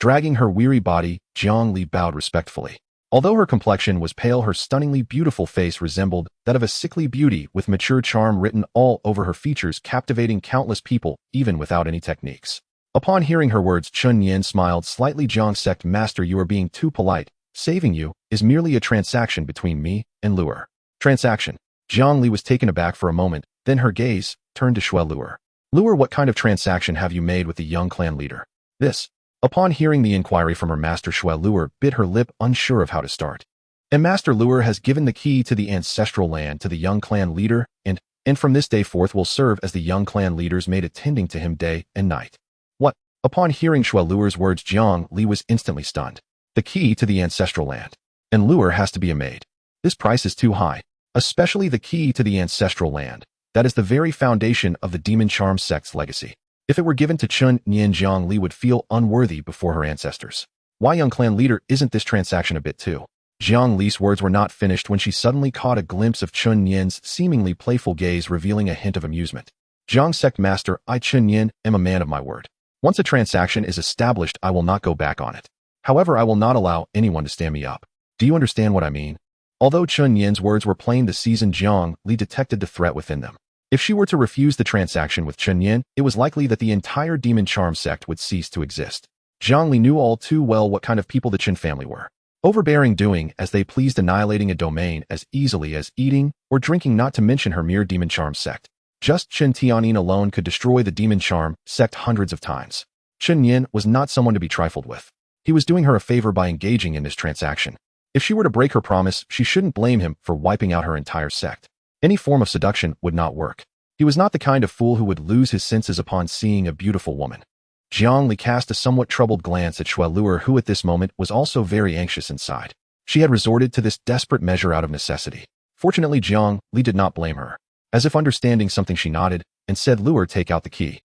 Dragging her weary body, Zhang Li bowed respectfully. Although her complexion was pale, her stunningly beautiful face resembled that of a sickly beauty with mature charm written all over her features, captivating countless people, even without any techniques. Upon hearing her words, Chen Nian smiled slightly. Zhang sect master, you are being too polite. Saving you is merely a transaction between me and Luer. Transaction. Zhang Li was taken aback for a moment, then her gaze turned to Shui Luer. Luer, what kind of transaction have you made with the young clan leader? This. Upon hearing the inquiry from her master, Shui Luer bit her lip, unsure of how to start. And Master Luer has given the key to the ancestral land to the young clan leader, and from this day forth will serve as the young clan leader's maid, attending to him day and night. What? Upon hearing Shui Luer's words, Zhang Li was instantly stunned. The key to the ancestral land. And Luer has to be a maid. This price is too high. Especially the key to the ancestral land. That is the very foundation of the Demon Charm sect's legacy. If it were given to Chen Nian, Zhang Li would feel unworthy before her ancestors. Why, young clan leader, isn't this transaction a bit too? Zhang Li's words were not finished when she suddenly caught a glimpse of Chen Nian's seemingly playful gaze, revealing a hint of amusement. Zhang sect master, I Chen Nian am a man of my word. Once a transaction is established, I will not go back on it. However, I will not allow anyone to stand me up. Do you understand what I mean? Although Chen Nian's words were plain, the seasoned Zhang Li detected the threat within them. If she were to refuse the transaction with Chen Nian, it was likely that the entire Demon Charm sect would cease to exist. Zhang Li knew all too well what kind of people the Chen family were. Overbearing, doing as they pleased, annihilating a domain as easily as eating or drinking, not to mention her mere Demon Charm sect. Just Chen Tianyin alone could destroy the Demon Charm sect hundreds of times. Chen Nian was not someone to be trifled with. He was doing her a favor by engaging in this transaction. If she were to break her promise, she shouldn't blame him for wiping out her entire sect. Any form of seduction would not work. He was not the kind of fool who would lose his senses upon seeing a beautiful woman. Zhang Li cast a somewhat troubled glance at Shui Luer, who at this moment was also very anxious inside. She had resorted to this desperate measure out of necessity. Fortunately, Zhang Li did not blame her. As if understanding something, she nodded and said, Luer, take out the key.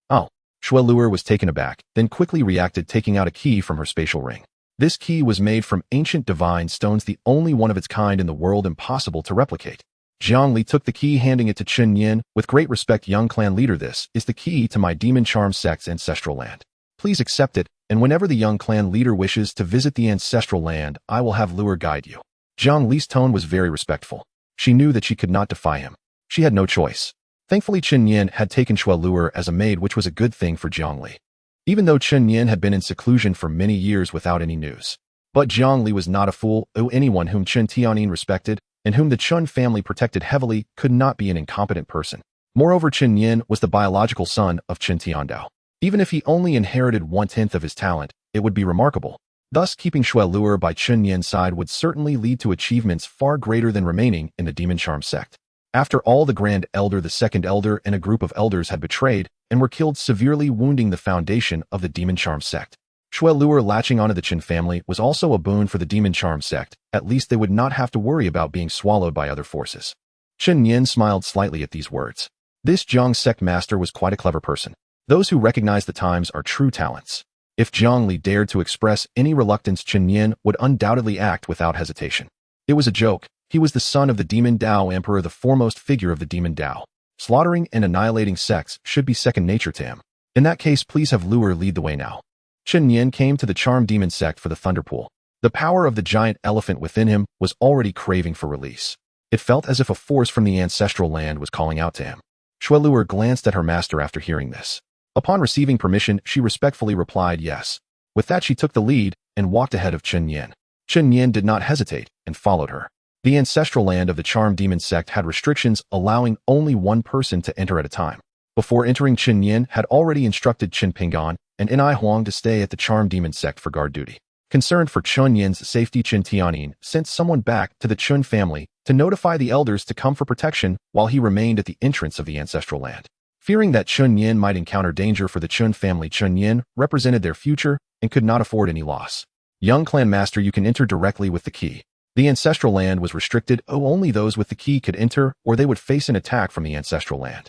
Shui Luer was taken aback, then quickly reacted, taking out a key from her spatial ring. This key was made from ancient divine stones, the only one of its kind in the world, impossible to replicate. Zhang Li took the key, handing it to Chen Nian. With great respect, young clan leader, this is the key to my Demon Charm sect's ancestral land. Please accept it, and whenever the young clan leader wishes to visit the ancestral land, I will have Luer guide you. Zhang Li's tone was very respectful. She knew that she could not defy him. She had no choice. Thankfully, Chen Nian had taken Shui Luer as a maid, which was a good thing for Zhang Li. Even though Chen Nian had been in seclusion for many years without any news. But Zhang Li was not a fool. Anyone whom Chen Tianyin respected and whom the Chen family protected heavily could not be an incompetent person. Moreover, Chen Nian was the biological son of Chen Tiandao. Even if he only inherited 1/10 of his talent, it would be remarkable. Thus, keeping Shui Luer by Chen Nian's side would certainly lead to achievements far greater than remaining in the Demon Charm sect. After all, the Grand Elder, the Second Elder, and a group of elders had betrayed and were killed, severely wounding the foundation of the Demon Charm sect. Shui Luer latching onto the Chen family was also a boon for the Demon Charm sect. At least they would not have to worry about being swallowed by other forces. Chen Nian smiled slightly at these words. This Zhang sect master was quite a clever person. Those who recognize the times are true talents. If Zhang Li dared to express any reluctance, Chen Nian would undoubtedly act without hesitation. It was a joke. He was the son of the Demon Dao Emperor, the foremost figure of the Demon Dao. Slaughtering and annihilating sects should be second nature to him. In that case, please have Lure lead the way now. Chen Nian came to the charmed demon sect for the thunder pool. The power of the giant elephant within him was already craving for release. It felt as if a force from the ancestral land was calling out to him. Shui Lure glanced at her master after hearing this. Upon receiving permission, she respectfully replied yes. With that, she took the lead and walked ahead of Chen Nian. Chen Nian did not hesitate and followed her. The ancestral land of the charmed demon sect had restrictions allowing only one person to enter at a time. Before entering, Chen Nian had already instructed Chen Pingan and Nai Huang to stay at the charmed demon sect for guard duty. Concerned for Chen Nian's safety, Chen Tianyin sent someone back to the Chen family to notify the elders to come for protection while he remained at the entrance of the ancestral land. Fearing that Chen Nian might encounter danger for the Chen family, Chen Nian represented their future and could not afford any loss. Young clan master, you can enter directly with the key. The ancestral land was restricted, only those with the key could enter or they would face an attack from the ancestral land.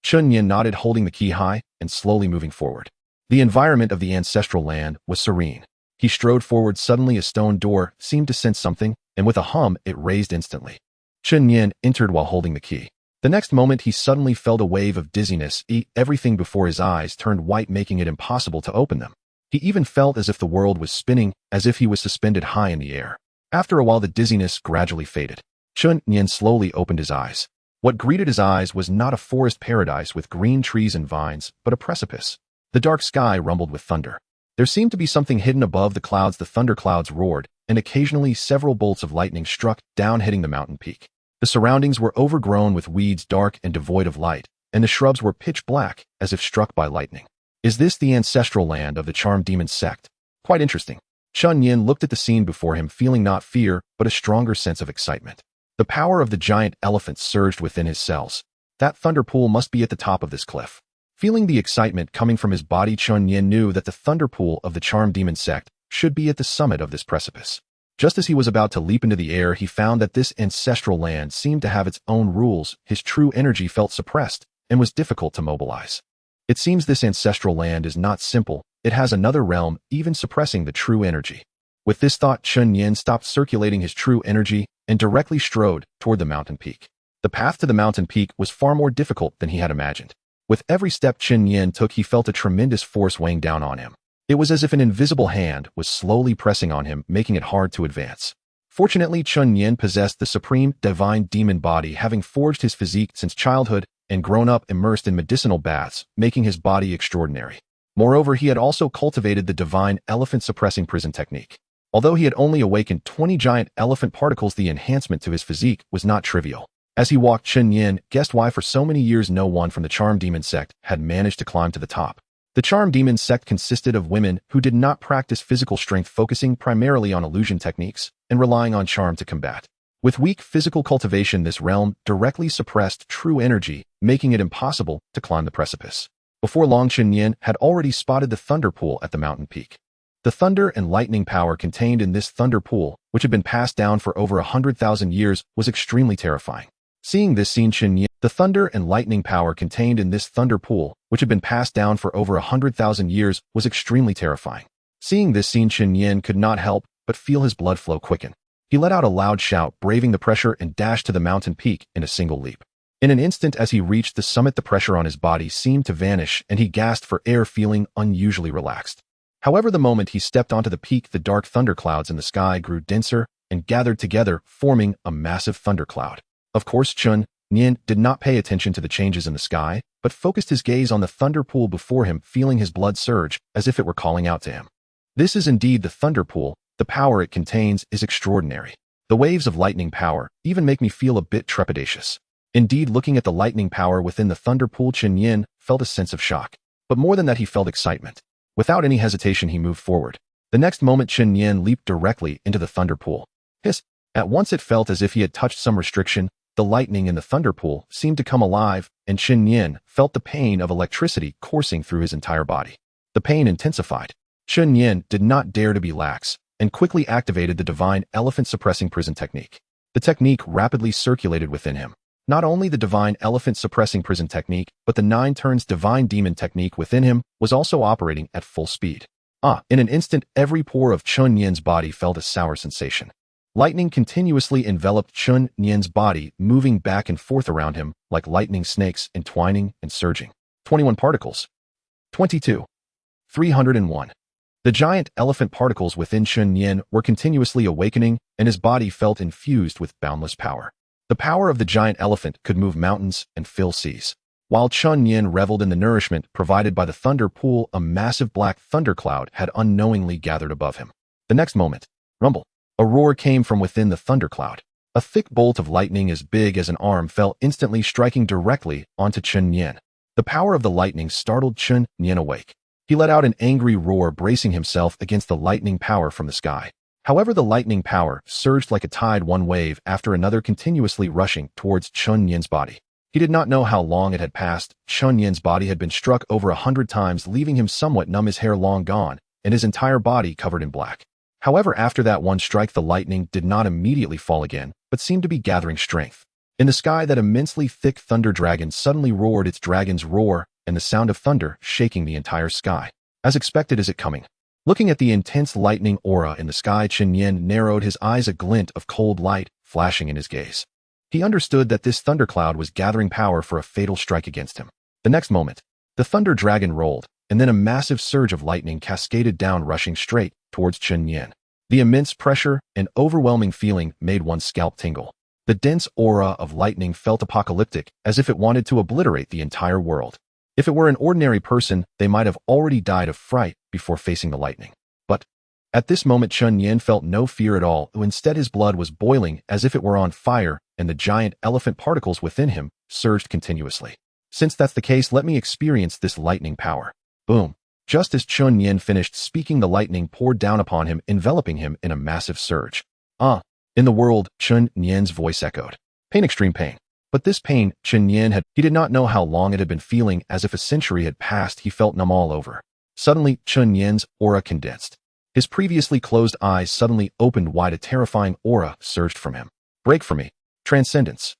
Chen Nian nodded, holding the key high and slowly moving forward. The environment of the ancestral land was serene. He strode forward. Suddenly a stone door seemed to sense something, and with a hum it raised instantly. Chen Nian entered while holding the key. The next moment he suddenly felt a wave of dizziness. Everything before his eyes turned white, making it impossible to open them. He even felt as if the world was spinning, as if he was suspended high in the air. After a while the dizziness gradually faded. Chen Nian slowly opened his eyes. What greeted his eyes was not a forest paradise with green trees and vines, but a precipice. The dark sky rumbled with thunder. There seemed to be something hidden above the clouds. The thunder clouds roared, and occasionally several bolts of lightning struck down, hitting the mountain peak. The surroundings were overgrown with weeds, dark and devoid of light, and the shrubs were pitch black, as if struck by lightning. Is this the ancestral land of the charmed demon sect? Quite interesting. Chen Nian looked at the scene before him, feeling not fear, but a stronger sense of excitement. The power of the giant elephant surged within his cells. That thunder pool must be at the top of this cliff. Feeling the excitement coming from his body, Chen Nian knew that the thunder pool of the charmed demon sect should be at the summit of this precipice. Just as he was about to leap into the air, he found that this ancestral land seemed to have its own rules. His true energy felt suppressed and was difficult to mobilize. It seems this ancestral land is not simple. It has another realm, even suppressing the true energy. With this thought, Chen Nian stopped circulating his true energy and directly strode toward the mountain peak. The path to the mountain peak was far more difficult than he had imagined. With every step Chen Nian took, he felt a tremendous force weighing down on him. It was as if an invisible hand was slowly pressing on him, making it hard to advance. Fortunately, Chen Nian possessed the supreme divine demon body, having forged his physique since childhood and grown up immersed in medicinal baths, making his body extraordinary. Moreover, he had also cultivated the divine elephant suppressing prison technique. Although he had only awakened 20 giant elephant particles, the enhancement to his physique was not trivial. As he walked, Chen Nian guessed why for so many years no one from the charmed demon sect had managed to climb to the top. The charmed demon sect consisted of women who did not practice physical strength, focusing primarily on illusion techniques and relying on charm to combat. With weak physical cultivation, this realm directly suppressed true energy, making it impossible to climb the precipice. Before long, Chen Nian had already spotted the thunder pool at the mountain peak. The thunder and lightning power contained in this thunder pool, which had been passed down for over 100,000 years, was extremely terrifying. Seeing this scene, Chen Nian, the thunder and lightning power contained in this thunder pool, which had been passed down for over 100,000 years, was extremely terrifying. Seeing this scene, Chen Nian could not help but feel his blood flow quicken. He let out a loud shout, braving the pressure, and dashed to the mountain peak in a single leap. In an instant, as he reached the summit, the pressure on his body seemed to vanish, and he gasped for air, feeling unusually relaxed. However, the moment he stepped onto the peak, the dark thunderclouds in the sky grew denser and gathered together, forming a massive thundercloud. Of course, Chen Nian did not pay attention to the changes in the sky, but focused his gaze on the thunder pool before him, feeling his blood surge as if it were calling out to him. This is indeed the thunder pool. The power it contains is extraordinary. The waves of lightning power even make me feel a bit trepidatious. Indeed, looking at the lightning power within the thunder pool, Chen Nian felt a sense of shock. But more than that, he felt excitement. Without any hesitation, he moved forward. The next moment, Chen Nian leaped directly into the thunder pool. Hiss! At once it felt as if he had touched some restriction. The lightning in the thunder pool seemed to come alive, and Chen Nian felt the pain of electricity coursing through his entire body. The pain intensified. Chen Nian did not dare to be lax, and quickly activated the divine elephant suppressing prison technique. The technique rapidly circulated within him. Not only the divine elephant suppressing prison technique, but the 9 turns divine demon technique within him was also operating at full speed. In an instant, every pore of Chen Nian's body felt a sour sensation. Lightning continuously enveloped Chen Nian's body, moving back and forth around him like lightning snakes, entwining and surging. 21 particles. 22. 301. The giant elephant particles within Chen Nian were continuously awakening, and his body felt infused with boundless power. The power of the giant elephant could move mountains and fill seas. While Chen Nian reveled in the nourishment provided by the thunder pool, a massive black thundercloud had unknowingly gathered above him. The next moment, rumble. A roar came from within the thundercloud. A thick bolt of lightning as big as an arm fell instantly, striking directly onto Chen Nian. The power of the lightning startled Chen Nian awake. He let out an angry roar, bracing himself against the lightning power from the sky. However, the lightning power surged like a tide, one wave after another, continuously rushing towards Chen Nian's body. He did not know how long it had passed. Chen Nian's body had been struck over 100 times, leaving him somewhat numb, his hair long gone, and his entire body covered in black. However, after that one strike, the lightning did not immediately fall again, but seemed to be gathering strength. In the sky, that immensely thick thunder dragon suddenly roared its dragon's roar, and the sound of thunder shaking the entire sky. As expected, is it coming? Looking at the intense lightning aura in the sky, Chen Nian narrowed his eyes, a glint of cold light flashing in his gaze. He understood that this thundercloud was gathering power for a fatal strike against him. The next moment, the thunder dragon rolled, and then a massive surge of lightning cascaded down, rushing straight towards Chen Nian. The immense pressure and overwhelming feeling made one's scalp tingle. The dense aura of lightning felt apocalyptic, as if it wanted to obliterate the entire world. If it were an ordinary person, they might have already died of fright before facing the lightning. But at this moment, Chen Nian felt no fear at all. Instead, his blood was boiling as if it were on fire, and the giant elephant particles within him surged continuously. Since that's the case, let me experience this lightning power. Boom. Just as Chen Nian finished speaking, the lightning poured down upon him, enveloping him in a massive surge. In the world, Chen Nian's voice echoed. Pain, extreme pain. But this pain, Chen Nian he did not know how long it had been feeling, as if a century had passed. He felt numb all over. Suddenly, Chen Nian's aura condensed. His previously closed eyes suddenly opened wide. A terrifying aura surged from him. Break for me. Transcendence.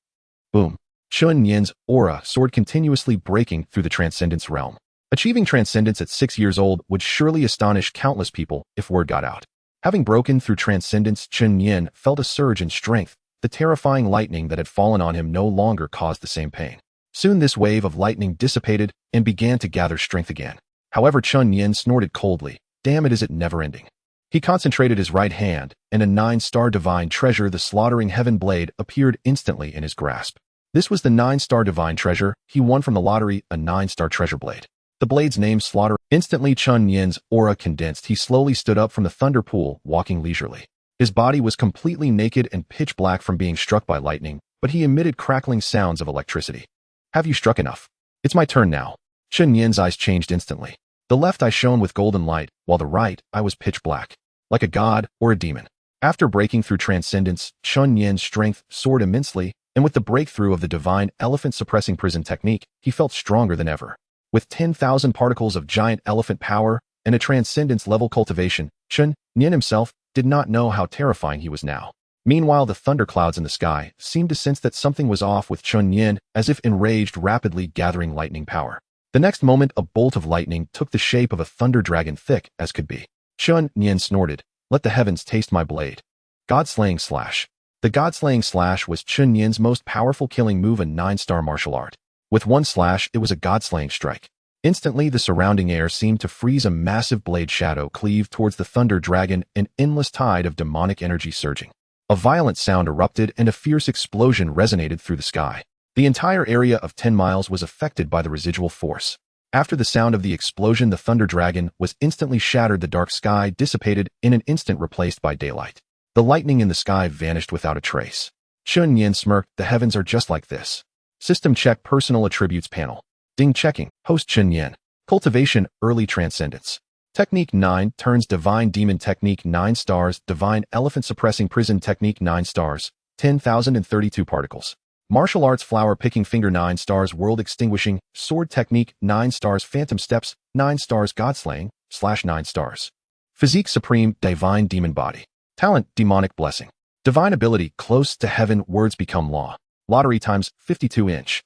Boom. Chen Nian's aura soared, continuously breaking through the transcendence realm. Achieving transcendence at 6 years old would surely astonish countless people if word got out. Having broken through transcendence, Chen Nian felt a surge in strength. The terrifying lightning that had fallen on him no longer caused the same pain. Soon this wave of lightning dissipated and began to gather strength again. However, Chen Nian snorted coldly. Damn it, is it never ending? He concentrated his right hand, and a 9-star divine treasure, the slaughtering heaven blade, appeared instantly in his grasp. This was the 9-star divine treasure he won from the lottery, a 9-star treasure blade. The blade's name, Slaughter. Instantly, Chen Nian's aura condensed. He slowly stood up from the thunder pool, walking leisurely. His body was completely naked and pitch black from being struck by lightning, but he emitted crackling sounds of electricity. Have you struck enough? It's my turn now. Chen Nian's eyes changed instantly. The left eye shone with golden light, while the right eye was pitch black, like a god or a demon. After breaking through transcendence, Chen Nian's strength soared immensely, and with the breakthrough of the divine elephant suppressing prison technique, he felt stronger than ever. With 10,000 particles of giant elephant power and a transcendence-level cultivation, Chen Nian himself did not know how terrifying he was now. Meanwhile, the thunderclouds in the sky seemed to sense that something was off with Chen Nian, as if enraged, rapidly gathering lightning power. The next moment, a bolt of lightning took the shape of a thunder dragon, thick as could be. Chen Nian snorted, "Let the heavens taste my blade." God-slaying slash. The God-slaying slash was Chen Nian's most powerful killing move, a 9-star martial art. With one slash, it was a god-slaying strike. Instantly, the surrounding air seemed to freeze. A massive blade shadow cleaved towards the thunder dragon, an endless tide of demonic energy surging. A violent sound erupted, and a fierce explosion resonated through the sky. The entire area of 10 miles was affected by the residual force. After the sound of the explosion, the thunder dragon was instantly shattered. The dark sky dissipated in an instant, replaced by daylight. The lightning in the sky vanished without a trace. Chen Nian smirked. The heavens are just like this. System check. Personal attributes panel. Ding checking. Host Chen Nian. Cultivation. Early transcendence. Technique 9 turns. Divine demon technique 9 stars. Divine elephant suppressing prison technique 9 stars. 10,032 particles. Martial arts flower picking finger 9 stars. World extinguishing sword technique 9 stars. Phantom steps 9 stars. Godslaying / 9 stars. Physique supreme. Divine demon body. Talent demonic blessing. Divine ability close to heaven. Words become law. Lottery times 52-inch.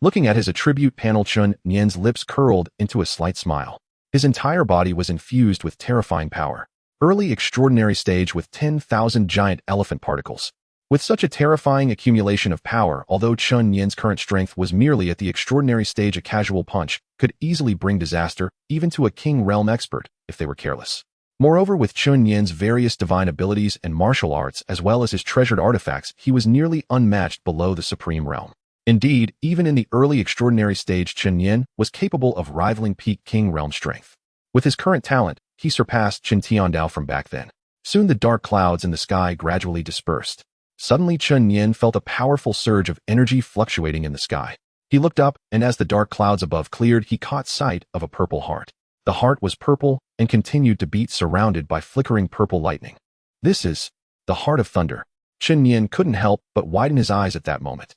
Looking at his attribute panel, Chen Nian's lips curled into a slight smile. His entire body was infused with terrifying power. early extraordinary stage with 10,000 giant elephant particles. With such a terrifying accumulation of power, although Chen Nian's current strength was merely at the extraordinary stage, a casual punch could easily bring disaster, even to a king realm expert, if they were careless. Moreover, with Chen Nian's various divine abilities and martial arts, as well as his treasured artifacts, he was nearly unmatched below the Supreme Realm. Indeed, even in the early extraordinary stage, Chen Nian was capable of rivaling peak king realm strength. With his current talent, he surpassed Chen Tiandao from back then. Soon the dark clouds in the sky gradually dispersed. Suddenly Chen Nian felt a powerful surge of energy fluctuating in the sky. He looked up, and as the dark clouds above cleared, he caught sight of a purple heart. The heart was purple and continued to beat, surrounded by flickering purple lightning. This is the Heart of Thunder. Chen Nian couldn't help but widen his eyes at that moment.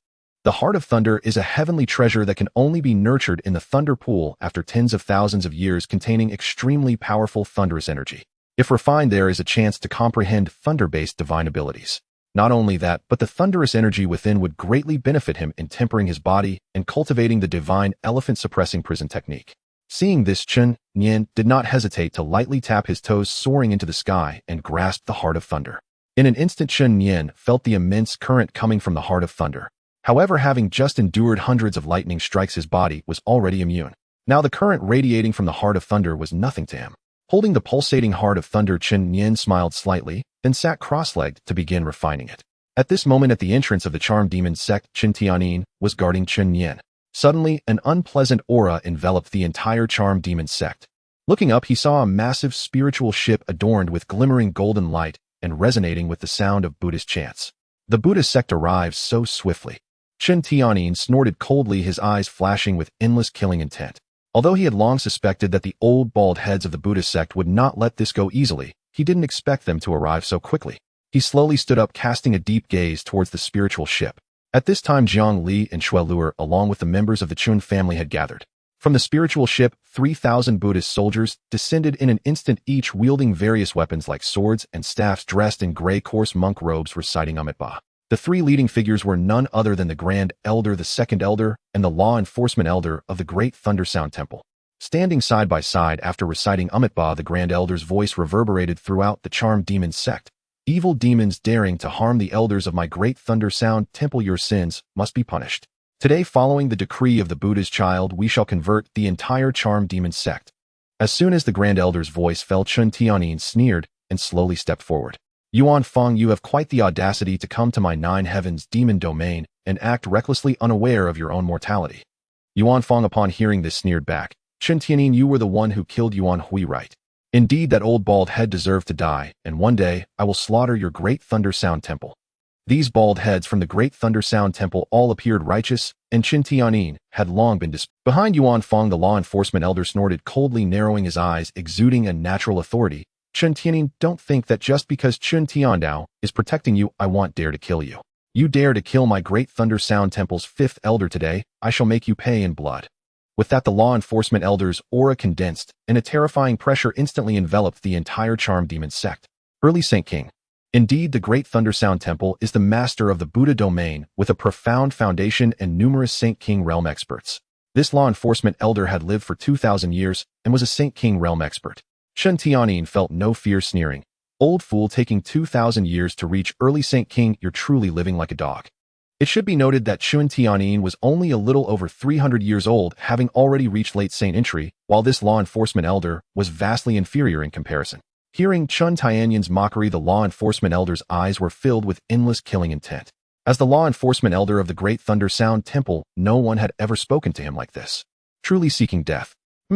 The Heart of Thunder is a heavenly treasure that can only be nurtured in the Thunder Pool after tens of thousands of years, containing extremely powerful thunderous energy. If refined, there is a chance to comprehend thunder-based divine abilities. Not only that, but the thunderous energy within would greatly benefit him in tempering his body and cultivating the divine elephant-suppressing prison technique. Seeing this, Chen Nian did not hesitate to lightly tap his toes, soaring into the sky, and grasped the Heart of Thunder. In an instant, Chen Nian felt the immense current coming from the Heart of Thunder. However, having just endured hundreds of lightning strikes, his body was already immune. Now the current radiating from the Heart of Thunder was nothing to him. Holding the pulsating Heart of Thunder, Chen Nian smiled slightly, then sat cross-legged to begin refining it. At this moment, at the entrance of the charmed demon sect, Chen Tianyin was guarding Chen Nian. Suddenly, an unpleasant aura enveloped the entire charmed demon sect. Looking up, he saw a massive spiritual ship adorned with glimmering golden light and resonating with the sound of Buddhist chants. The Buddhist sect arrived so swiftly. Chen Tianyin snorted coldly, his eyes flashing with endless killing intent. Although he had long suspected that the old bald heads of the Buddhist sect would not let this go easily, he didn't expect them to arrive so quickly. He slowly stood up, casting a deep gaze towards the spiritual ship. At this time, Jiang Li and Shui Luer, along with the members of the Chun family, had gathered. From the spiritual ship, 3,000 Buddhist soldiers descended in an instant, each wielding various weapons like swords and staffs, dressed in gray coarse monk robes, reciting Amitabha. The three leading figures were none other than the Grand Elder, the Second Elder, and the Law Enforcement Elder of the Great Thunder Sound Temple. Standing side by side after reciting Amitabha, the Grand Elder's voice reverberated throughout the charmed demon sect. Evil demons daring to harm the elders of my Great Thunder Sound Temple, your sins must be punished. Today, following the decree of the Buddha's child, we shall convert the entire charmed demon sect. As soon as the Grand Elder's voice fell, Chen Tianyin sneered and slowly stepped forward. Yuan Feng, you have quite the audacity to come to my Nine Heavens demon domain and act recklessly, unaware of your own mortality. Yuan Feng, upon hearing this, sneered back. Chen Tianyin, you were the one who killed Yuan Hui, right? Indeed, that old bald head deserved to die, and one day I will slaughter your Great Thunder Sound Temple. These bald heads from the Great Thunder Sound Temple all appeared righteous, and Chen Tianyin had long been Behind Yuan Feng, the Law Enforcement Elder snorted coldly, narrowing his eyes, exuding a natural authority. Chen Tianyin, don't think that just because Chen Tiandao is protecting you, I won't dare to kill you. You dare to kill my Great Thunder Sound Temple's 5th Elder today, I shall make you pay in blood. With that, the Law Enforcement Elder's aura condensed, and a terrifying pressure instantly enveloped the entire charmed demon sect. Early Saint King. Indeed, the Great Thunder Sound Temple is the master of the Buddha domain, with a profound foundation and numerous Saint King realm experts. This Law Enforcement Elder had lived for 2,000 years and was a Saint King realm expert. Chen Tianyin felt no fear, sneering. Old fool, taking 2,000 years to reach early Saint King, you're truly living like a dog. It should be noted that Chen Tianyin was only a little over 300 years old, having already reached late Saint entry, while this Law Enforcement Elder was vastly inferior in comparison. Hearing Chen Tianyin's mockery, the Law Enforcement Elder's eyes were filled with endless killing intent. As the Law Enforcement Elder of the Great Thunder Sound Temple, no one had ever spoken to him like this. Truly seeking death.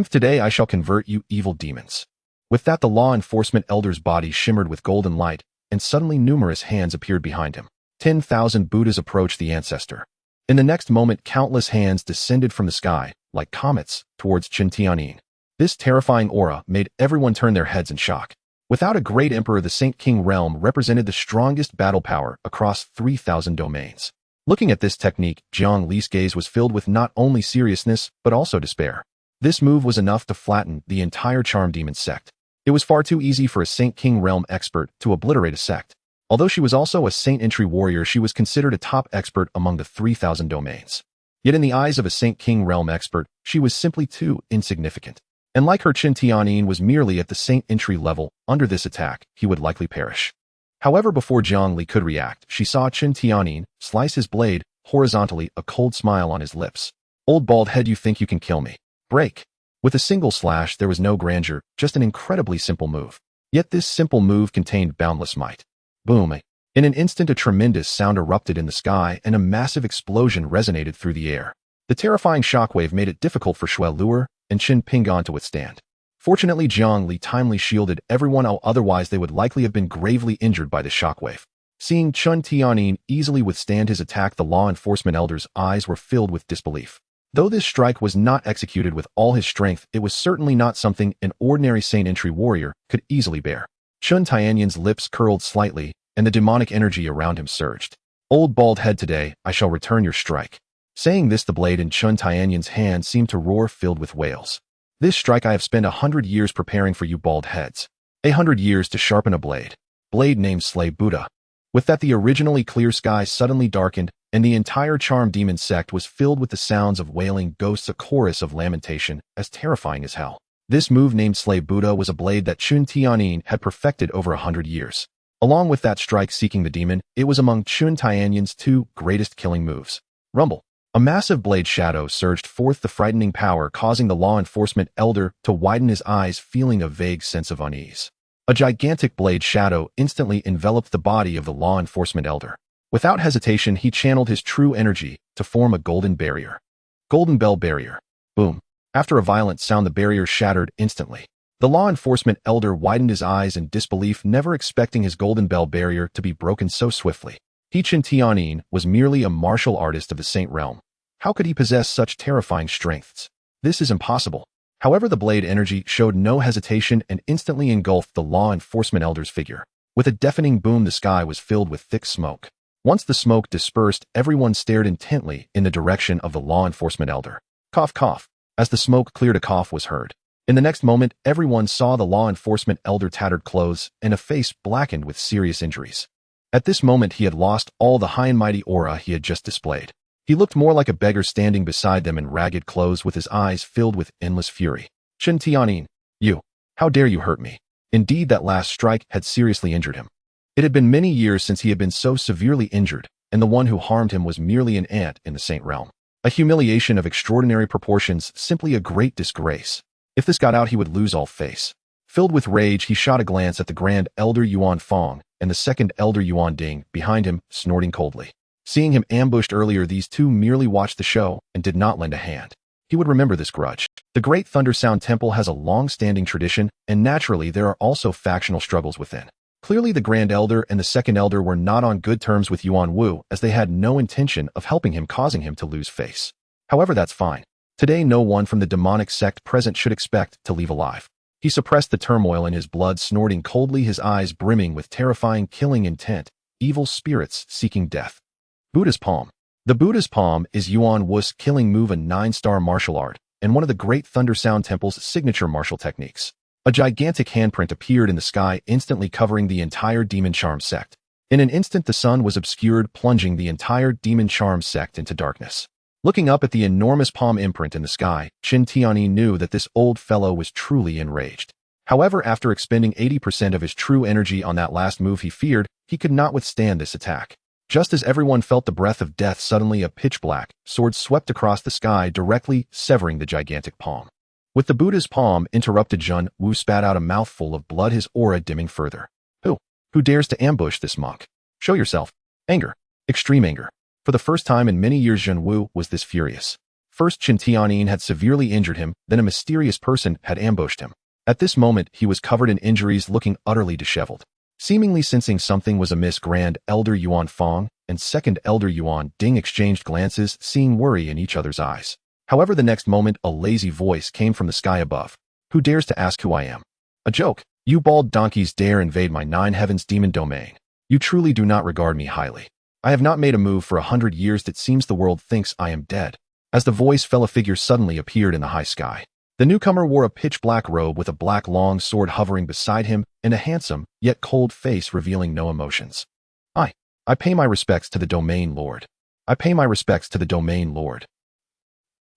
Today I shall convert you, evil demons. With that, the Law Enforcement Elder's body shimmered with golden light, and suddenly numerous hands appeared behind him. 10,000 Buddhas approached the ancestor. In the next moment, countless hands descended from the sky, like comets, towards Chen Tianyin. This terrifying aura made everyone turn their heads in shock. Without a great emperor, the Saint King realm represented the strongest battle power across 3,000 domains. Looking at this technique, Jiang Li's gaze was filled with not only seriousness, but also despair. This move was enough to flatten the entire charmed demon sect. It was far too easy for a Saint King realm expert to obliterate a sect. Although she was also a Saint entry warrior, she was considered a top expert among the 3,000 domains. Yet in the eyes of a Saint King realm expert, she was simply too insignificant. And like her, Chen Nian was merely at the Saint entry level. Under this attack, he would likely perish. However, before Jiang Li could react, she saw Chen Nian slice his blade horizontally, a cold smile on his lips. Old bald head, you think you can kill me? Break. With a single slash, there was no grandeur, just an incredibly simple move. Yet this simple move contained boundless might. Boom. In an instant, a tremendous sound erupted in the sky, and a massive explosion resonated through the air. The terrifying shockwave made it difficult for Shui Luer and Qin Pingan to withstand. Fortunately, Jiang Li timely shielded everyone, otherwise they would likely have been gravely injured by the shockwave. Seeing Chen Nian easily withstand his attack, the law enforcement elder's eyes were filled with disbelief. Though this strike was not executed with all his strength, it was certainly not something an ordinary Saint entry warrior could easily bear. Chen Nian's lips curled slightly, and the demonic energy around him surged. Old bald head, today I shall return your strike. Saying this, the blade in Chen Nian's hand seemed to roar, filled with wails. This strike I have spent 100 years preparing for you bald heads. 100 years to sharpen a blade. Blade named Slay Buddha. With that, the originally clear sky suddenly darkened, and the entire charm demon sect was filled with the sounds of wailing ghosts, a chorus of lamentation, as terrifying as hell. This move named Slay Buddha was a blade that Chen Nian had perfected over 100 years. Along with that strike seeking the demon, it was among Chen Nian's two greatest killing moves. Rumble. A massive blade shadow surged forth, the frightening power causing the law enforcement elder to widen his eyes, feeling a vague sense of unease. A gigantic blade shadow instantly enveloped the body of the law enforcement elder. Without hesitation, he channeled his true energy to form a golden barrier. Golden bell barrier. Boom. After a violent sound, the barrier shattered instantly. The law enforcement elder widened his eyes in disbelief, never expecting his golden bell barrier to be broken so swiftly. Chen Nian was merely a martial artist of the Saint realm. How could he possess such terrifying strengths? This is impossible. However, the blade energy showed no hesitation and instantly engulfed the law enforcement elder's figure. With a deafening boom, the sky was filled with thick smoke. Once the smoke dispersed, everyone stared intently in the direction of the law enforcement elder. Cough, cough. As the smoke cleared, a cough was heard. In the next moment, everyone saw the law enforcement elder tattered clothes and a face blackened with serious injuries. At this moment, he had lost all the high and mighty aura he had just displayed. He looked more like a beggar standing beside them in ragged clothes, with his eyes filled with endless fury. Chen Nian, you, how dare you hurt me? Indeed, that last strike had seriously injured him. It had been many years since he had been so severely injured, and the one who harmed him was merely an ant in the Saint realm. A humiliation of extraordinary proportions, simply a great disgrace. If this got out, he would lose all face. Filled with rage, he shot a glance at the Grand Elder Yuan Fong and the Second Elder Yuan Ding behind him, snorting coldly. Seeing him ambushed earlier, these two merely watched the show and did not lend a hand. He would remember this grudge. The Great Thunder Sound Temple has a long-standing tradition, and naturally there are also factional struggles within. Clearly, the Grand Elder and the Second Elder were not on good terms with Yuan Wu, as they had no intention of helping him, causing him to lose face. However, that's fine. Today, no one from the demonic sect present should expect to leave alive. He suppressed the turmoil in his blood, snorting coldly, his eyes brimming with terrifying killing intent, evil spirits seeking death. Buddha's Palm. The Buddha's Palm is Yuan Wu's killing move, a 9-star martial art, and one of the Great Thunder Sound Temple's signature martial techniques. A gigantic handprint appeared in the sky, instantly covering the entire Demon Charm sect. In an instant, the sun was obscured, plunging the entire Demon Charm sect into darkness. Looking up at the enormous palm imprint in the sky, Chen Nian knew that this old fellow was truly enraged. However, after expending 80% of his true energy on that last move, he feared he could not withstand this attack. Just as everyone felt the breath of death, suddenly a pitch-black sword swept across the sky, directly severing the gigantic palm. With the Buddha's palm interrupted, Jun Wu spat out a mouthful of blood, his aura dimming further. Who dares to ambush this monk? Show yourself. Anger. Extreme anger. For the first time in many years, Jun Wu was this furious. First, Chen Nian had severely injured him, then a mysterious person had ambushed him. At this moment, he was covered in injuries, looking utterly disheveled. Seemingly sensing something was amiss, Grand Elder Yuan Fong and Second Elder Yuan Ding exchanged glances, seeing worry in each other's eyes. However, the next moment, a lazy voice came from the sky above. Who dares to ask who I am? A joke. You bald donkeys dare invade my 9 heavens demon domain. You truly do not regard me highly. I have not made a move for 100 years. It seems the world thinks I am dead. As the voice fell, a figure suddenly appeared in the high sky. The newcomer wore a pitch-black robe with a black long sword hovering beside him, and a handsome, yet cold face revealing no emotions. I pay my respects to the domain lord. I pay my respects to the domain lord.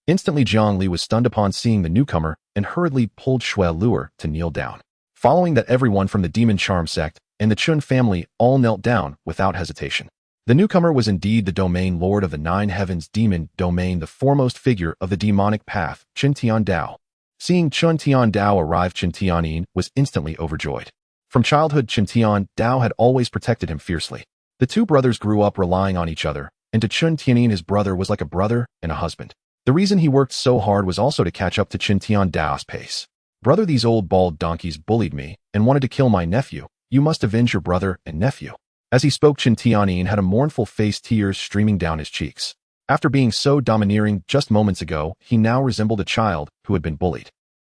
Instantly Jiang Li was stunned upon seeing the newcomer and hurriedly pulled Shui Luer to kneel down. Following that, everyone from the demon charm sect and the Chen family all knelt down without hesitation. The newcomer was indeed the domain lord of the Nine Heavens demon domain, the foremost figure of the demonic path, Chen Tiandao. Seeing Chen Tiandao arrive, Chen Nian was instantly overjoyed. From childhood, Chen Tiandao had always protected him fiercely. The two brothers grew up relying on each other, and to Chen Nian his brother was like a brother and a husband. The reason he worked so hard was also to catch up to Chen Tiandao's pace. Brother, these old bald donkeys bullied me and wanted to kill my nephew. You must avenge your brother and nephew. As he spoke, Chen Nian had a mournful face, tears streaming down his cheeks. After being so domineering just moments ago, he now resembled a child who had been bullied.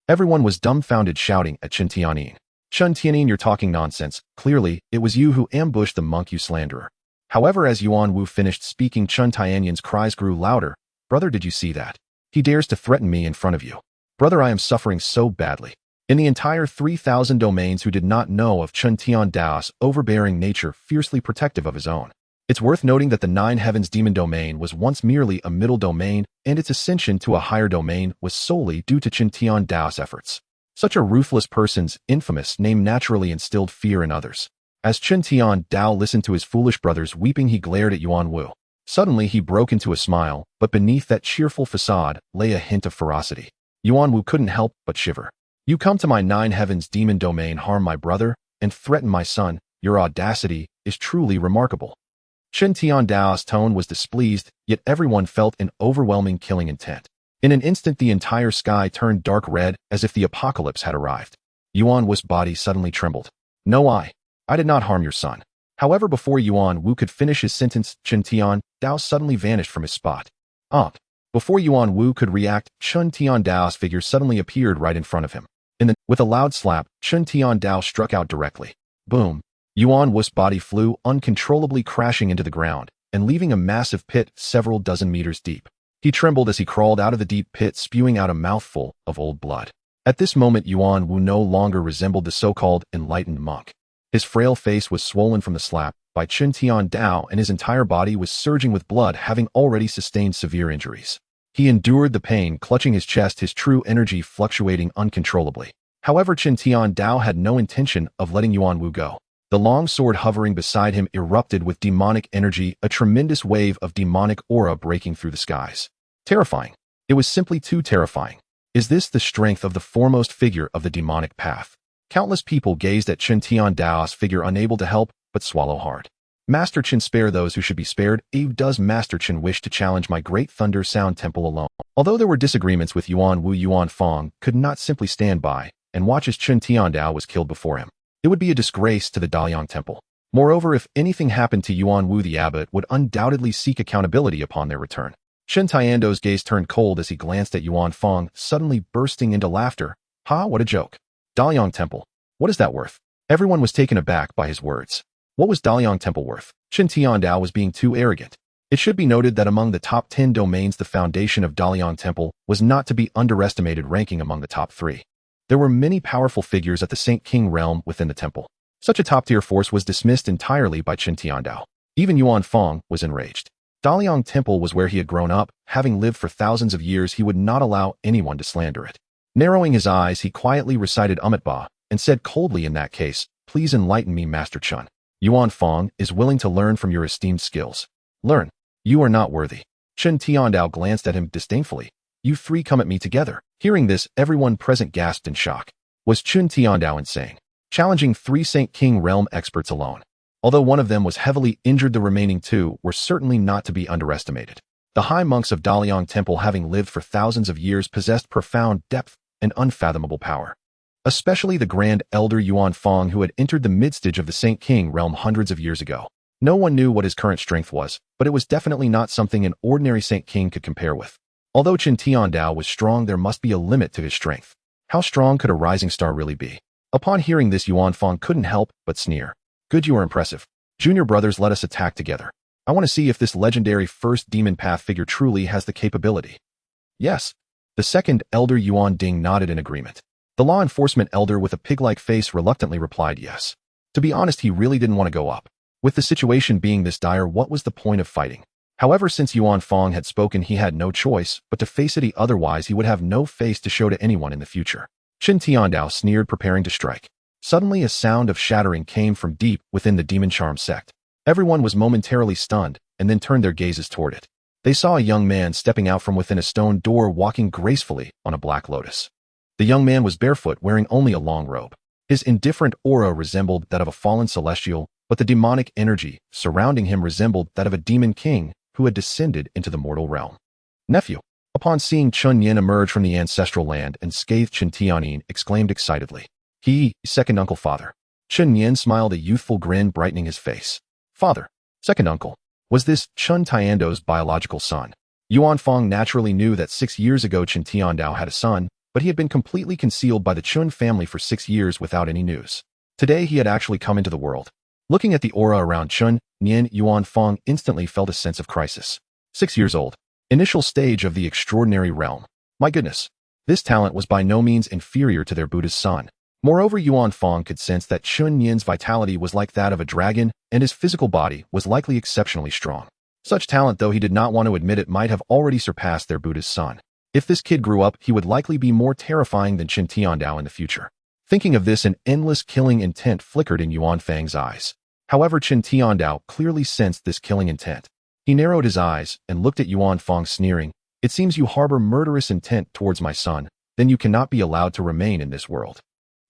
Everyone was dumbfounded, shouting at Chen Nian. Chen Nian, you're talking nonsense. Clearly, it was you who ambushed the monk, you slanderer. However, as Yuan Wu finished speaking, Chen Tianyan's cries grew louder. Brother, did you see that? He dares to threaten me in front of you. Brother, I am suffering so badly. In the entire 3,000 domains who did not know of Chen Tiandao's overbearing nature, fiercely protective of his own. It's worth noting that the Nine Heavens demon domain was once merely a middle domain, and its ascension to a higher domain was solely due to Chen Tiandao's efforts. Such a ruthless person's infamous name naturally instilled fear in others. As Chen Tiandao listened to his foolish brothers weeping, he glared at Yuan Wu. Suddenly he broke into a smile, but beneath that cheerful facade lay a hint of ferocity. Yuan Wu couldn't help but shiver. You come to my Nine Heavens demon domain, harm my brother, and threaten my son. Your audacity is truly remarkable. Chen Tiandao's tone was displeased, yet everyone felt an overwhelming killing intent. In an instant, the entire sky turned dark red as if the apocalypse had arrived. Yuan Wu's body suddenly trembled. No, I did not harm your son. However, before Yuan Wu could finish his sentence, Chen Tiandao suddenly vanished from his spot. Before Yuan Wu could react, Chen Tiandao's figure suddenly appeared right in front of him. With a loud slap, Chen Tiandao struck out directly. Boom! Yuan Wu's body flew uncontrollably, crashing into the ground and leaving a massive pit several dozen meters deep. He trembled as he crawled out of the deep pit, spewing out a mouthful of old blood. At this moment, Yuan Wu no longer resembled the so-called enlightened monk. His frail face was swollen from the slap by Chen Tiandao, and his entire body was surging with blood, having already sustained severe injuries. He endured the pain, clutching his chest, his true energy fluctuating uncontrollably. However, Chen Tiandao had no intention of letting Yuan Wu go. The long sword hovering beside him erupted with demonic energy, a tremendous wave of demonic aura breaking through the skies. Terrifying. It was simply too terrifying. Is this the strength of the foremost figure of the demonic path? Countless people gazed at Chen Tiandao's figure, unable to help but swallow hard. Master Chen, spare those who should be spared. Does Master Chen wish to challenge my great Thunder Sound Temple alone? Although there were disagreements with Yuan Wu, Yuan Fong could not simply stand by and watch as Chen Tiandao was killed before him. It would be a disgrace to the Daliang Temple. Moreover, if anything happened to Yuan Wu, the abbot would undoubtedly seek accountability upon their return. Chen Tiandao's gaze turned cold as he glanced at Yuan Fong, suddenly bursting into laughter. Ha, what a joke. Daliang Temple. What is that worth? Everyone was taken aback by his words. What was Daliang Temple worth? Chen Tiandao was being too arrogant. It should be noted that among the top 10 domains, the foundation of Daliang Temple was not to be underestimated, ranking among the top 3. There were many powerful figures at the Saint King realm within the temple. Such a top-tier force was dismissed entirely by Chen Tiandao. Even Yuan Fong was enraged. Daliang Temple was where he had grown up. Having lived for thousands of years, he would not allow anyone to slander it. Narrowing his eyes, he quietly recited Ba and said coldly, in that case, please enlighten me, Master Chen. Yuan Fong is willing to learn from your esteemed skills. Learn. You are not worthy. Chen Tiandao glanced at him disdainfully. You three come at me together. Hearing this, everyone present gasped in shock. Was Chen Tiandao insane? Challenging 3 Saint King realm experts alone. Although one of them was heavily injured, the remaining 2 were certainly not to be underestimated. The high monks of Daliang Temple, having lived for thousands of years, possessed profound depth and unfathomable power. Especially the Grand Elder Yuan Fong, who had entered the midstage of the Saint King realm hundreds of years ago. No one knew what his current strength was, but it was definitely not something an ordinary Saint King could compare with. Although Chen Tiandao was strong, there must be a limit to his strength. How strong could a rising star really be? Upon hearing this, Yuan Fong couldn't help but sneer. Good, you are impressive. Junior brothers, let us attack together. I want to see if this legendary first demon path figure truly has the capability. Yes. The second elder Yuan Ding nodded in agreement. The law enforcement elder with a pig-like face reluctantly replied yes. To be honest, he really didn't want to go up. With the situation being this dire, what was the point of fighting? However, since Yuan Fong had spoken, he had no choice but to face it, otherwise he would have no face to show to anyone in the future. Chen Tiandao sneered, preparing to strike. Suddenly, a sound of shattering came from deep within the demon charm sect. Everyone was momentarily stunned and then turned their gazes toward it. They saw a young man stepping out from within a stone door, walking gracefully on a black lotus. The young man was barefoot, wearing only a long robe. His indifferent aura resembled that of a fallen celestial, but the demonic energy surrounding him resembled that of a demon king who had descended into the mortal realm. Nephew. Upon seeing Chen Nian emerge from the ancestral land and scathed, Chen Tianyin exclaimed excitedly. He, second uncle, father. Chen Nian smiled, a youthful grin brightening his face. Father. Second uncle. Was this Chen Tiandao's biological son? Yuan Fong naturally knew that 6 years ago Chen Tiandao had a son, but he had been completely concealed by the Chen family for 6 years without any news. Today he had actually come into the world. Looking at the aura around Chen Nian, Yuan Fong instantly felt a sense of crisis. 6 years old. Initial stage of the extraordinary realm. My goodness. This talent was by no means inferior to their Buddha's son. Moreover, Yuan Fong could sense that Chen Nian's vitality was like that of a dragon, and his physical body was likely exceptionally strong. Such talent, though he did not want to admit it, might have already surpassed their Buddha's son. If this kid grew up, he would likely be more terrifying than Chen Tiandao in the future. Thinking of this, an endless killing intent flickered in Yuan Fang's eyes. However, Chen Tiandao clearly sensed this killing intent. He narrowed his eyes and looked at Yuan Fong, sneering. It seems you harbor murderous intent towards my son, then you cannot be allowed to remain in this world.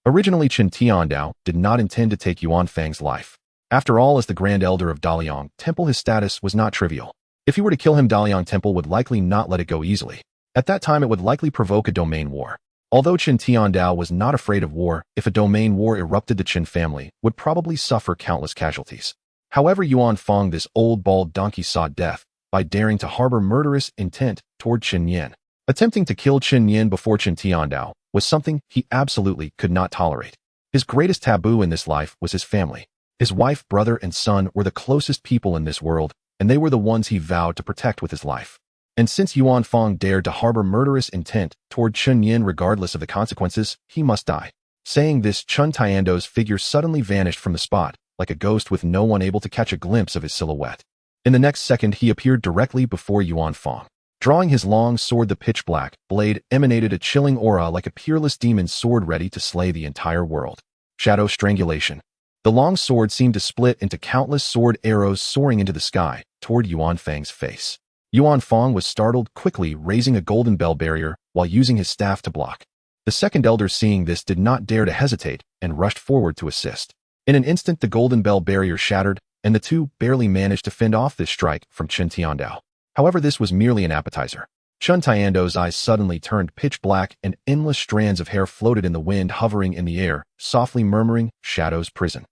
Originally, Chen Tiandao did not intend to take Yuan Fang's life. After all, as the Grand Elder of Daliang Temple, his status was not trivial. If he were to kill him, Daliang Temple would likely not let it go easily. At that time, it would likely provoke a domain war. Although Chen Tiandao was not afraid of war, if a domain war erupted, the Chen family would probably suffer countless casualties. However, Yuan Fong, this old bald donkey, sought death by daring to harbor murderous intent toward Chen Nian. Attempting to kill Chen Nian before Chen Tiandao was something he absolutely could not tolerate. His greatest taboo in this life was his family. His wife, brother, and son were the closest people in this world, and they were the ones he vowed to protect with his life. And since Yuan Fong dared to harbor murderous intent toward Chen Nian regardless of the consequences, he must die. Saying this, Chen Tiandao's figure suddenly vanished from the spot, like a ghost, with no one able to catch a glimpse of his silhouette. In the next second, he appeared directly before Yuan Fong. Drawing his long sword, the pitch-black blade emanated a chilling aura like a peerless demon's sword ready to slay the entire world. Shadow strangulation. The long sword seemed to split into countless sword arrows soaring into the sky toward Yuan Fang's face. Yuan Fong was startled, quickly raising a golden bell barrier while using his staff to block. The second elder, seeing this, did not dare to hesitate and rushed forward to assist. In an instant, the golden bell barrier shattered, and the two barely managed to fend off this strike from Chen Tiandao. However, this was merely an appetizer. Chen Tiandao's eyes suddenly turned pitch black, and endless strands of hair floated in the wind, hovering in the air, softly murmuring, "Shadow's prison."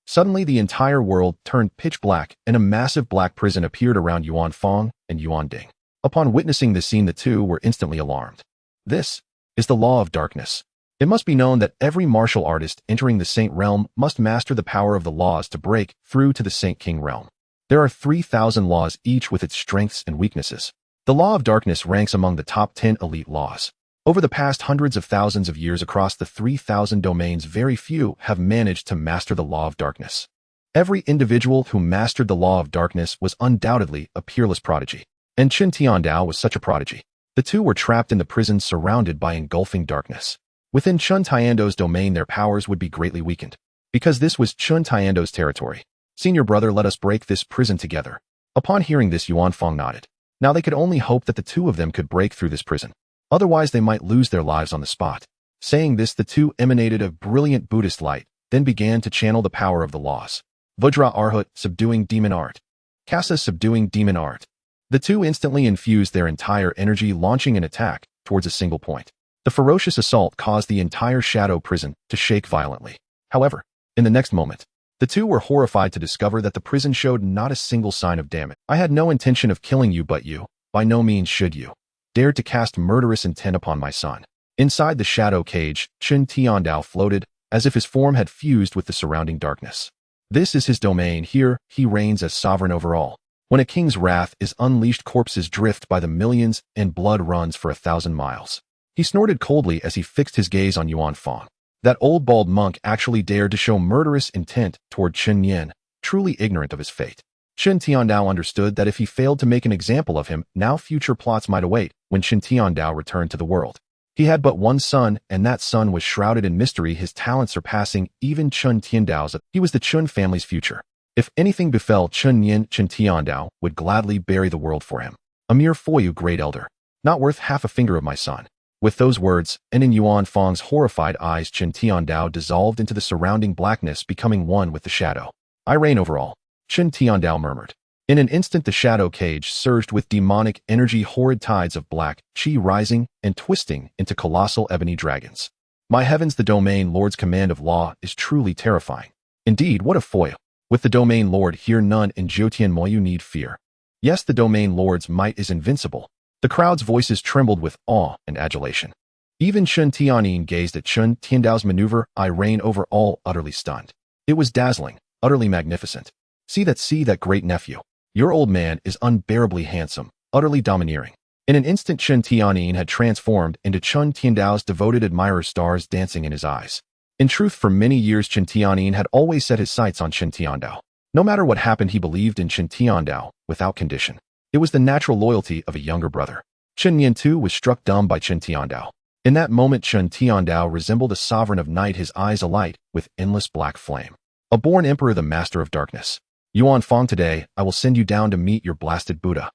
Suddenly, the entire world turned pitch black, and a massive black prison appeared around Yuan Fong and Yuan Ding. Upon witnessing this scene, the two were instantly alarmed. This is the law of darkness. It must be known that every martial artist entering the Saint Realm must master the power of the laws to break through to the Saint King Realm. There are 3,000 laws, each with its strengths and weaknesses. The law of darkness ranks among the top 10 elite laws. Over the past hundreds of thousands of years across the 3,000 domains, very few have managed to master the law of darkness. Every individual who mastered the law of darkness was undoubtedly a peerless prodigy. And Chen Tiandao was such a prodigy. The two were trapped in the prison, surrounded by engulfing darkness. Within Chen Tiandao's domain, their powers would be greatly weakened. Because this was Chen Tiandao's territory. "Senior brother, let us break this prison together." Upon hearing this, Yuan Fong nodded. Now they could only hope that the two of them could break through this prison. Otherwise, they might lose their lives on the spot. Saying this, the two emanated a brilliant Buddhist light, then began to channel the power of the laws. Vajra Arhut, subduing demon art. Kasa, subduing demon art. The two instantly infused their entire energy, launching an attack towards a single point. The ferocious assault caused the entire shadow prison to shake violently. However, in the next moment, the two were horrified to discover that the prison showed not a single sign of damage. "I had no intention of killing you, but you, by no means should you, dared to cast murderous intent upon my son." Inside the shadow cage, Chen Tiandao floated, as if his form had fused with the surrounding darkness. This is his domain. Here, he reigns as sovereign over all. When a king's wrath is unleashed, corpses drift by the millions, and blood runs for 1,000 miles. He snorted coldly as he fixed his gaze on Yuan Fong. That old bald monk actually dared to show murderous intent toward Chen Nian, truly ignorant of his fate. Chen Tiandao understood that if he failed to make an example of him, now future plots might await when Chen Tiandao returned to the world. He had but one son, and that son was shrouded in mystery, his talent surpassing even Chen Tiandao's. He was the Chen family's future. If anything befell Chen Nian, Chen Tiandao would gladly bury the world for him. A mere foyu, great elder. Not worth half a finger of my son. With those words, and in Yuan Fang's horrified eyes, Chen Tiandao dissolved into the surrounding blackness, becoming one with the shadow. I reign over all, Chen Tiandao murmured. In an instant the shadow cage surged with demonic energy, horrid tides of black qi rising and twisting into colossal ebony dragons. My heavens, the domain lord's command of law is truly terrifying. Indeed, what a foil. With the domain lord here, none in Jiutian Moyu need fear. Yes, the domain lord's might is invincible. The crowd's voices trembled with awe and adulation. Even Chen Tianyin gazed at Chen Tiandao's maneuver. I reign over all, utterly stunned. It was dazzling, utterly magnificent. See that great nephew. Your old man is unbearably handsome, utterly domineering. In an instant Chen Tianyin had transformed into Chen Tiandao's devoted admirer, stars dancing in his eyes. In truth, for many years Chen Tianyin had always set his sights on Chen Tiandao. No matter what happened, he believed in Chen Tiandao, without condition. It was the natural loyalty of a younger brother. Chen Nian too was struck dumb by Chen Tiandao. In that moment Chen Tiandao resembled a sovereign of night, his eyes alight with endless black flame. A born emperor, the master of darkness. Yuan Fang, today, I will send you down to meet your blasted Buddha.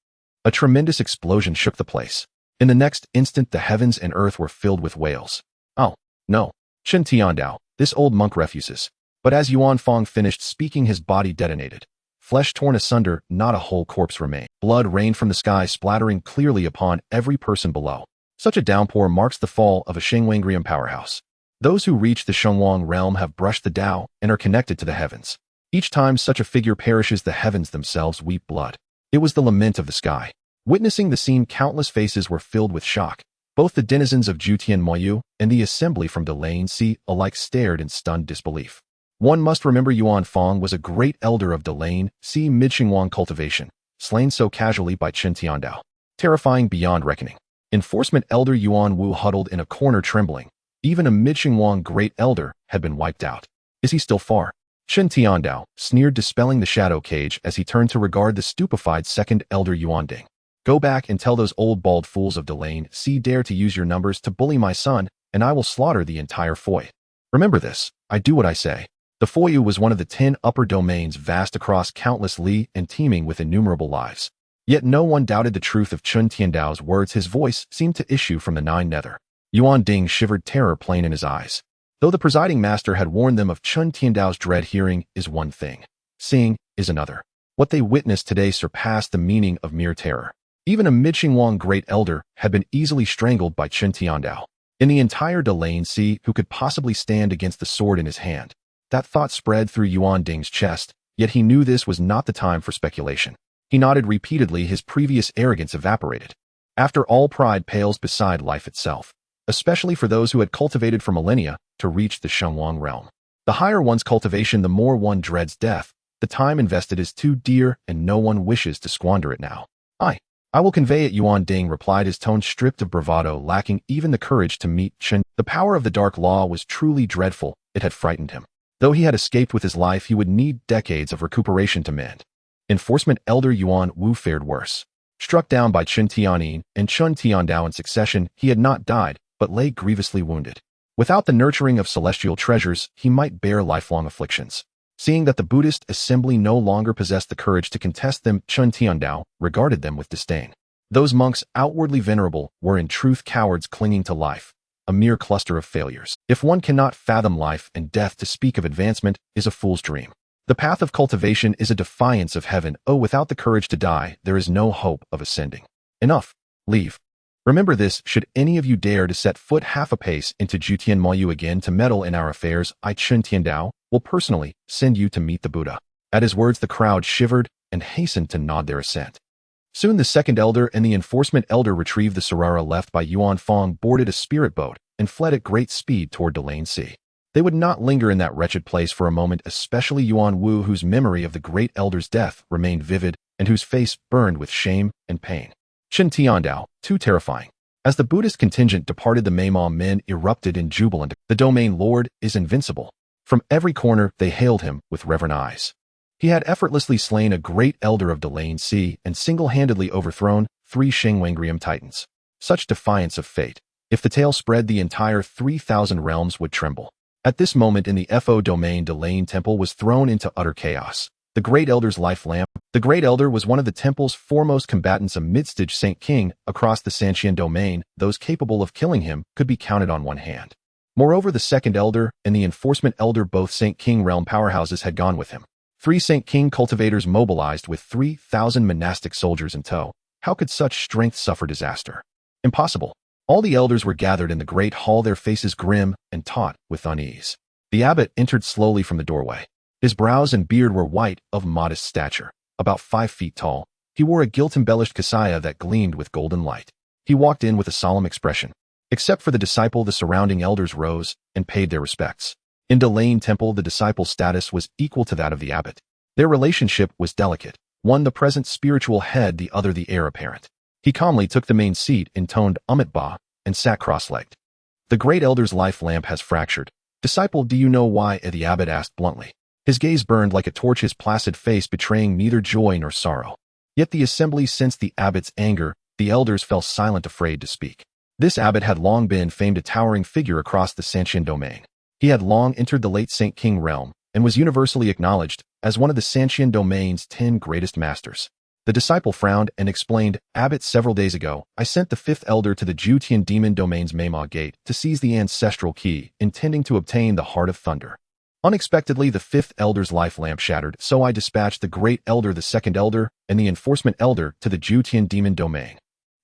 A tremendous explosion shook the place. In the next instant, the heavens and earth were filled with wails. Oh, no. Chen Tiandao, this old monk refuses. But as Yuan Fang finished speaking, his body detonated. Flesh torn asunder, not a whole corpse remained. Blood rained from the sky, splattering clearly upon every person below. Such a downpour marks the fall of a Shengwangrium powerhouse. Those who reach the Shengwang realm have brushed the Tao and are connected to the heavens. Each time such a figure perishes, the heavens themselves weep blood. It was the lament of the sky. Witnessing the scene, countless faces were filled with shock. Both the denizens of Jiutian Moyu and the assembly from Delane alike stared in stunned disbelief. One must remember Yuan Fang was a great elder of Delane Midxingwang cultivation, slain so casually by Chen Tiandao. Terrifying beyond reckoning. Enforcement elder Yuan Wu huddled in a corner trembling. Even a Midxingwang great elder had been wiped out. Is he still far? Chen Tiandao sneered, dispelling the shadow cage as he turned to regard the stupefied second elder Yuan Ding. Go back and tell those old bald fools of Delane dare to use your numbers to bully my son, and I will slaughter the entire Foy. Remember this, I do what I say. The Foyu was one of the 10 upper domains, vast across countless li and teeming with innumerable lives. Yet no one doubted the truth of Chen Tiandao's words. His voice seemed to issue from the 9 nether. Yuan Ding shivered, terror plain in his eyes. Though the presiding master had warned them of Chen Tiandao's dread, hearing is one thing. Seeing is another. What they witnessed today surpassed the meaning of mere terror. Even a Midxingwang great elder had been easily strangled by Chen Tiandao. In the entire Delane who could possibly stand against the sword in his hand? That thought spread through Yuan Ding's chest, yet he knew this was not the time for speculation. He nodded repeatedly, his previous arrogance evaporated. After all, pride pales beside life itself, especially for those who had cultivated for millennia to reach the Shengwang realm. The higher one's cultivation, the more one dreads death. The time invested is too dear, and no one wishes to squander it now. I will convey it, Yuan Ding replied, his tone stripped of bravado, lacking even the courage to meet Chen. The power of the dark law was truly dreadful. It had frightened him. Though he had escaped with his life, he would need decades of recuperation to mend. Enforcement elder Yuan Wu fared worse. Struck down by Chen Tianyin and Chen Tiandao in succession, he had not died, but lay grievously wounded. Without the nurturing of celestial treasures, he might bear lifelong afflictions. Seeing that the Buddhist assembly no longer possessed the courage to contest them, Chen Tiandao regarded them with disdain. Those monks, outwardly venerable, were in truth cowards clinging to life, a mere cluster of failures. If one cannot fathom life and death, to speak of advancement is a fool's dream. The path of cultivation is a defiance of heaven. Oh, without the courage to die, there is no hope of ascending. Enough. Leave. Remember this, should any of you dare to set foot half a pace into Jiutian Moyu again to meddle in our affairs, I, Chen Tiandao, will personally send you to meet the Buddha. At his words, the crowd shivered and hastened to nod their assent. Soon the second elder and the enforcement elder retrieved the Sarara left by Yuan Fang, boarded a spirit boat, and fled at great speed toward Delane Sea. They would not linger in that wretched place for a moment, especially Yuan Wu, whose memory of the great elder's death remained vivid and whose face burned with shame and pain. Chen Tiandao, too terrifying. As the Buddhist contingent departed, the Maimao men erupted in jubilant. The domain lord is invincible. From every corner they hailed him with reverent eyes. He had effortlessly slain a great elder of Delane Sea and single-handedly overthrown 3 Shengwangrium titans. Such defiance of fate. If the tale spread, the entire 3,000 realms would tremble. At this moment in the FO domain, Delane Temple was thrown into utter chaos. The Great Elder's life lamp. The Great Elder was one of the temple's foremost combatants amidst Saint King across the Santian domain. Those capable of killing him could be counted on one hand. Moreover, the Second Elder and the Enforcement Elder, both Saint King realm powerhouses, had gone with him. 3 Saint King cultivators mobilized with 3,000 monastic soldiers in tow. How could such strength suffer disaster? Impossible. All the elders were gathered in the great hall, their faces grim and taut with unease. The abbot entered slowly from the doorway. His brows and beard were white, of modest stature, about 5 feet tall. He wore a gilt-embellished cassia that gleamed with golden light. He walked in with a solemn expression. Except for the disciple, the surrounding elders rose and paid their respects. In Delane Temple, the disciple's status was equal to that of the abbot. Their relationship was delicate, one the present spiritual head, the other the heir apparent. He calmly took the main seat, intoned Ba, and sat cross-legged. The Great Elder's life lamp has fractured. Disciple, do you know why? The abbot asked bluntly. His gaze burned like a torch, his placid face betraying neither joy nor sorrow. Yet the assembly sensed the abbot's anger. The elders fell silent, afraid to speak. This abbot had long been famed, a towering figure across the Santian domain. He had long entered the late Saint King realm and was universally acknowledged as one of the Santian domain's 10 greatest masters. The disciple frowned and explained, Abbot, several days ago, I sent the 5th elder to the Jutian demon domain's Maima Gate to seize the ancestral key, intending to obtain the Heart of Thunder. Unexpectedly, the 5th elder's life lamp shattered, so I dispatched the Great Elder, the 2nd elder, and the Enforcement elder to the Jutian demon domain.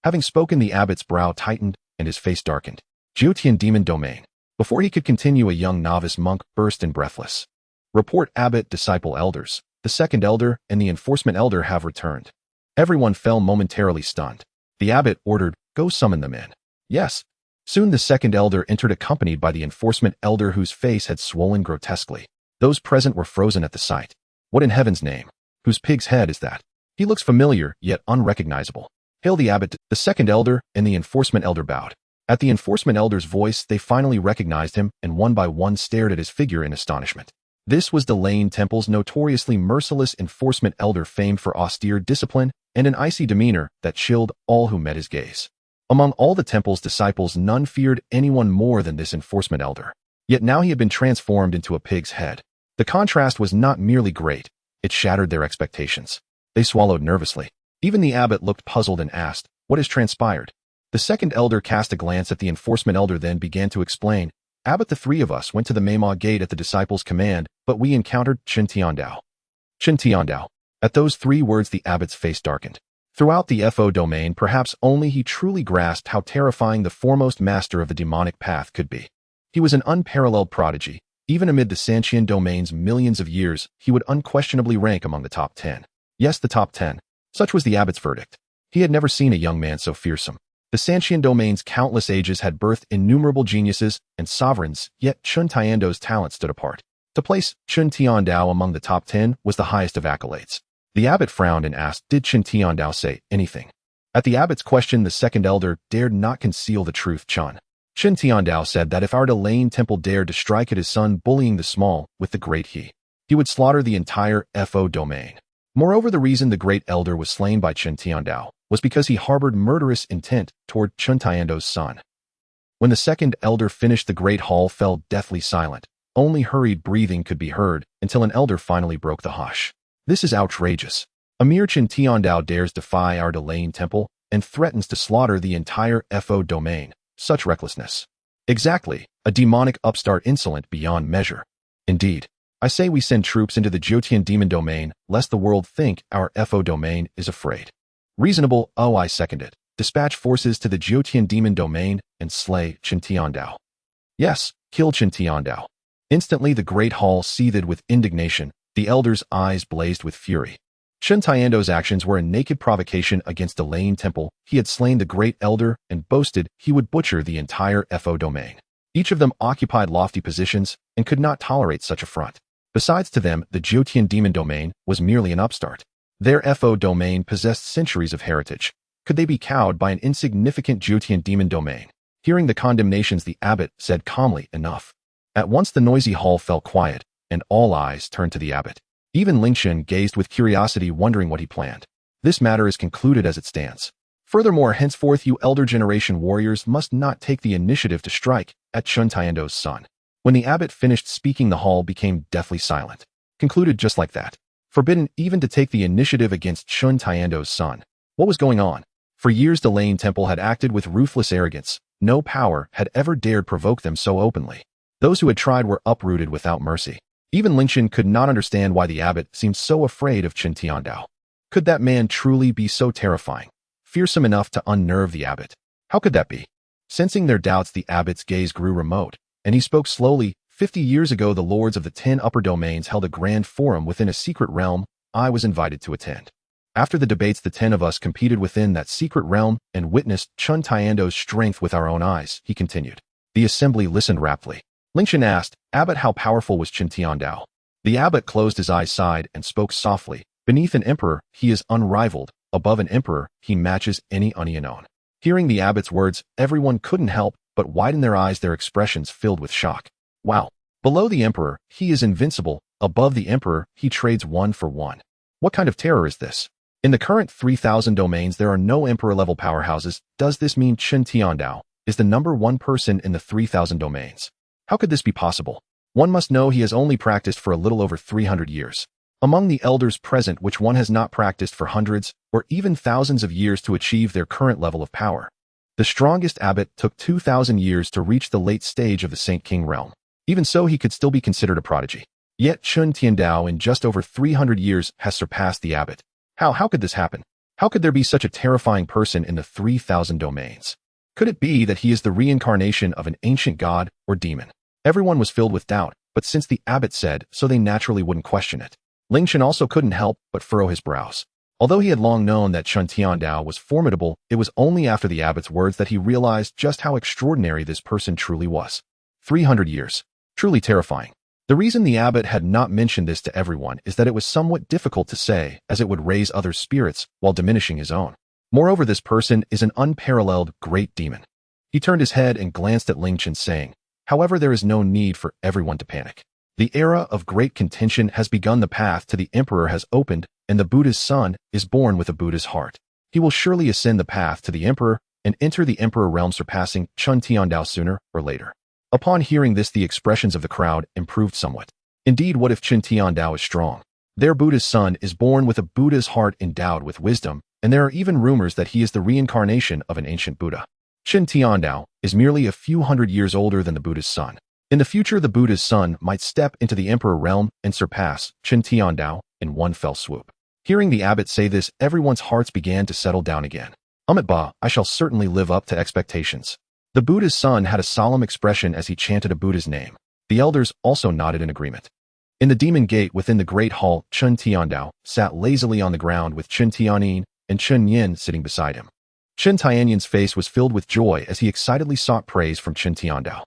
Having spoken, the abbot's brow tightened and his face darkened. Jutian demon domain. Before he could continue, a young novice monk burst in, breathless. Report, Abbot, disciple elders. The 2nd elder and the Enforcement elder have returned. Everyone fell momentarily stunned. The abbot ordered, go summon them in. Yes. Soon the 2nd elder entered, accompanied by the Enforcement elder, whose face had swollen grotesquely. Those present were frozen at the sight. What in heaven's name? Whose pig's head is that? He looks familiar, yet unrecognizable. Hail the abbot. The 2nd elder and the Enforcement elder bowed. At the Enforcement elder's voice, they finally recognized him, and one by one stared at his figure in astonishment. This was Delane Temple's notoriously merciless Enforcement elder, famed for austere discipline and an icy demeanor that chilled all who met his gaze. Among all the temple's disciples, none feared anyone more than this Enforcement elder. Yet now he had been transformed into a pig's head. The contrast was not merely great, it shattered their expectations. They swallowed nervously. Even the abbot looked puzzled and asked, what has transpired? The 2nd elder cast a glance at the Enforcement elder, then began to explain. Abbot, the 3 of us went to the Maima Gate at the disciples' command, but we encountered Chen Tiandao. Chen Tiandao. At those 3 words, the abbot's face darkened. Throughout the FO domain, perhaps only he truly grasped how terrifying the foremost master of the demonic path could be. He was an unparalleled prodigy. Even amid the Santian domain's millions of years, he would unquestionably rank among the top 10. Yes, the top 10. Such was the abbot's verdict. He had never seen a young man so fearsome. The Santian domain's countless ages had birthed innumerable geniuses and sovereigns, yet Chen Tiandao's talent stood apart. To place Chen Tiandao among the top 10 was the highest of accolades. The abbot frowned and asked, did Chen Tiandao say anything? At the abbot's question, the 2nd elder dared not conceal the truth. Chen Tiandao said that if our Delane Temple dared to strike at his son, bullying the small with the great, he would slaughter the entire FO domain. Moreover, the reason the Great Elder was slain by Chen Tiandao was because he harbored murderous intent toward Chen Tiandao's son. When the 2nd elder finished, the great hall fell deathly silent. Only hurried breathing could be heard until an elder finally broke the hush. This is outrageous. A mere Chen Tiandao dares defy our Delane Temple and threatens to slaughter the entire FO domain. Such recklessness. Exactly, a demonic upstart, insolent beyond measure. Indeed, I say we send troops into the Jutian demon domain, lest the world think our FO domain is afraid. Reasonable. Oh, I second it. Dispatch forces to the Jutian demon domain and slay Chen Tiandao. Yes, kill Chen Tiandao. Instantly the great hall seethed with indignation. The elder's eyes blazed with fury. Chen Tiandao's actions were a naked provocation against Delane Temple. He had slain the great elder and boasted he would butcher the entire FO domain. Each of them occupied lofty positions and could not tolerate such affront. Besides, to them, the Jutian demon domain was merely an upstart. Their FO domain possessed centuries of heritage. Could they be cowed by an insignificant Jutian demon domain? Hearing the condemnations, the abbot said calmly, enough. At once the noisy hall fell quiet, and all eyes turned to the abbot. Even Lingchen gazed with curiosity, wondering what he planned. This matter is concluded as it stands. Furthermore, henceforth you elder generation warriors must not take the initiative to strike at Chen Tiando's son. When the abbot finished speaking, the hall became deathly silent. Concluded just like that. Forbidden even to take the initiative against Chen Tiando's son. What was going on? For years the Lane Temple had acted with ruthless arrogance. No power had ever dared provoke them so openly. Those who had tried were uprooted without mercy. Even Lingchen could not understand why the abbot seemed so afraid of Chen Tiandao. Could that man truly be so terrifying, fearsome enough to unnerve the abbot? How could that be? Sensing their doubts, the abbot's gaze grew remote, and he spoke slowly. 50 years ago, the lords of the 10 upper domains held a grand forum within a secret realm. I was invited to attend. After the debates, the 10 of us competed within that secret realm and witnessed Chen Tiando's strength with our own eyes, he continued. The assembly listened raptly. Lingchen asked, Abbot, how powerful was Chen Tiandao? The abbot closed his eyes, sighed, and spoke softly. Beneath an emperor, he is unrivaled. Above an emperor, he matches any unknown. Hearing the abbot's words, everyone couldn't help but widen their eyes, their expressions filled with shock. Wow. Below the emperor, he is invincible. Above the emperor, he trades 1 for 1. What kind of terror is this? In the current 3,000 domains, there are no emperor-level powerhouses. Does this mean Chen Tiandao is the number 1 person in the 3,000 domains? How could this be possible? One must know he has only practiced for a little over 300 years. Among the elders present, which one has not practiced for hundreds or even thousands of years to achieve their current level of power? The strongest abbot took 2,000 years to reach the late stage of the Saint King realm. Even so, he could still be considered a prodigy. Yet Chen Tiandao in just over 300 years has surpassed the abbot. How could this happen? How could there be such a terrifying person in the 3,000 domains? Could it be that he is the reincarnation of an ancient god or demon? Everyone was filled with doubt, but since the abbot said so, they naturally wouldn't question it. Lingchen also couldn't help but furrow his brows. Although he had long known that Chen Tiandao was formidable, it was only after the abbot's words that he realized just how extraordinary this person truly was. 300 years. Truly terrifying. The reason the abbot had not mentioned this to everyone is that it was somewhat difficult to say, as it would raise others' spirits while diminishing his own. Moreover, this person is an unparalleled great demon. He turned his head and glanced at Lingchen, saying, However, there is no need for everyone to panic. The era of great contention has begun. The path to the emperor has opened, and the Buddha's son is born with a Buddha's heart. He will surely ascend the path to the emperor and enter the emperor realm, surpassing Chen Tiandao sooner or later. Upon hearing this, the expressions of the crowd improved somewhat. Indeed, what if Chen Tiandao is strong? Their Buddha's son is born with a Buddha's heart endowed with wisdom, and there are even rumors that he is the reincarnation of an ancient Buddha. Chen Tiandao is merely a few hundred years older than the Buddha's son. In the future, the Buddha's son might step into the emperor realm and surpass Chen Tiandao in one fell swoop. Hearing the abbot say this, everyone's hearts began to settle down again. Ba, I shall certainly live up to expectations. The Buddha's son had a solemn expression as he chanted a Buddha's name. The elders also nodded in agreement. In the demon gate within the great hall, Chen Tiandao sat lazily on the ground with Chen Tianyin and Chen Nian sitting beside him. Chen Tianyin's face was filled with joy as he excitedly sought praise from Chen Tiandao.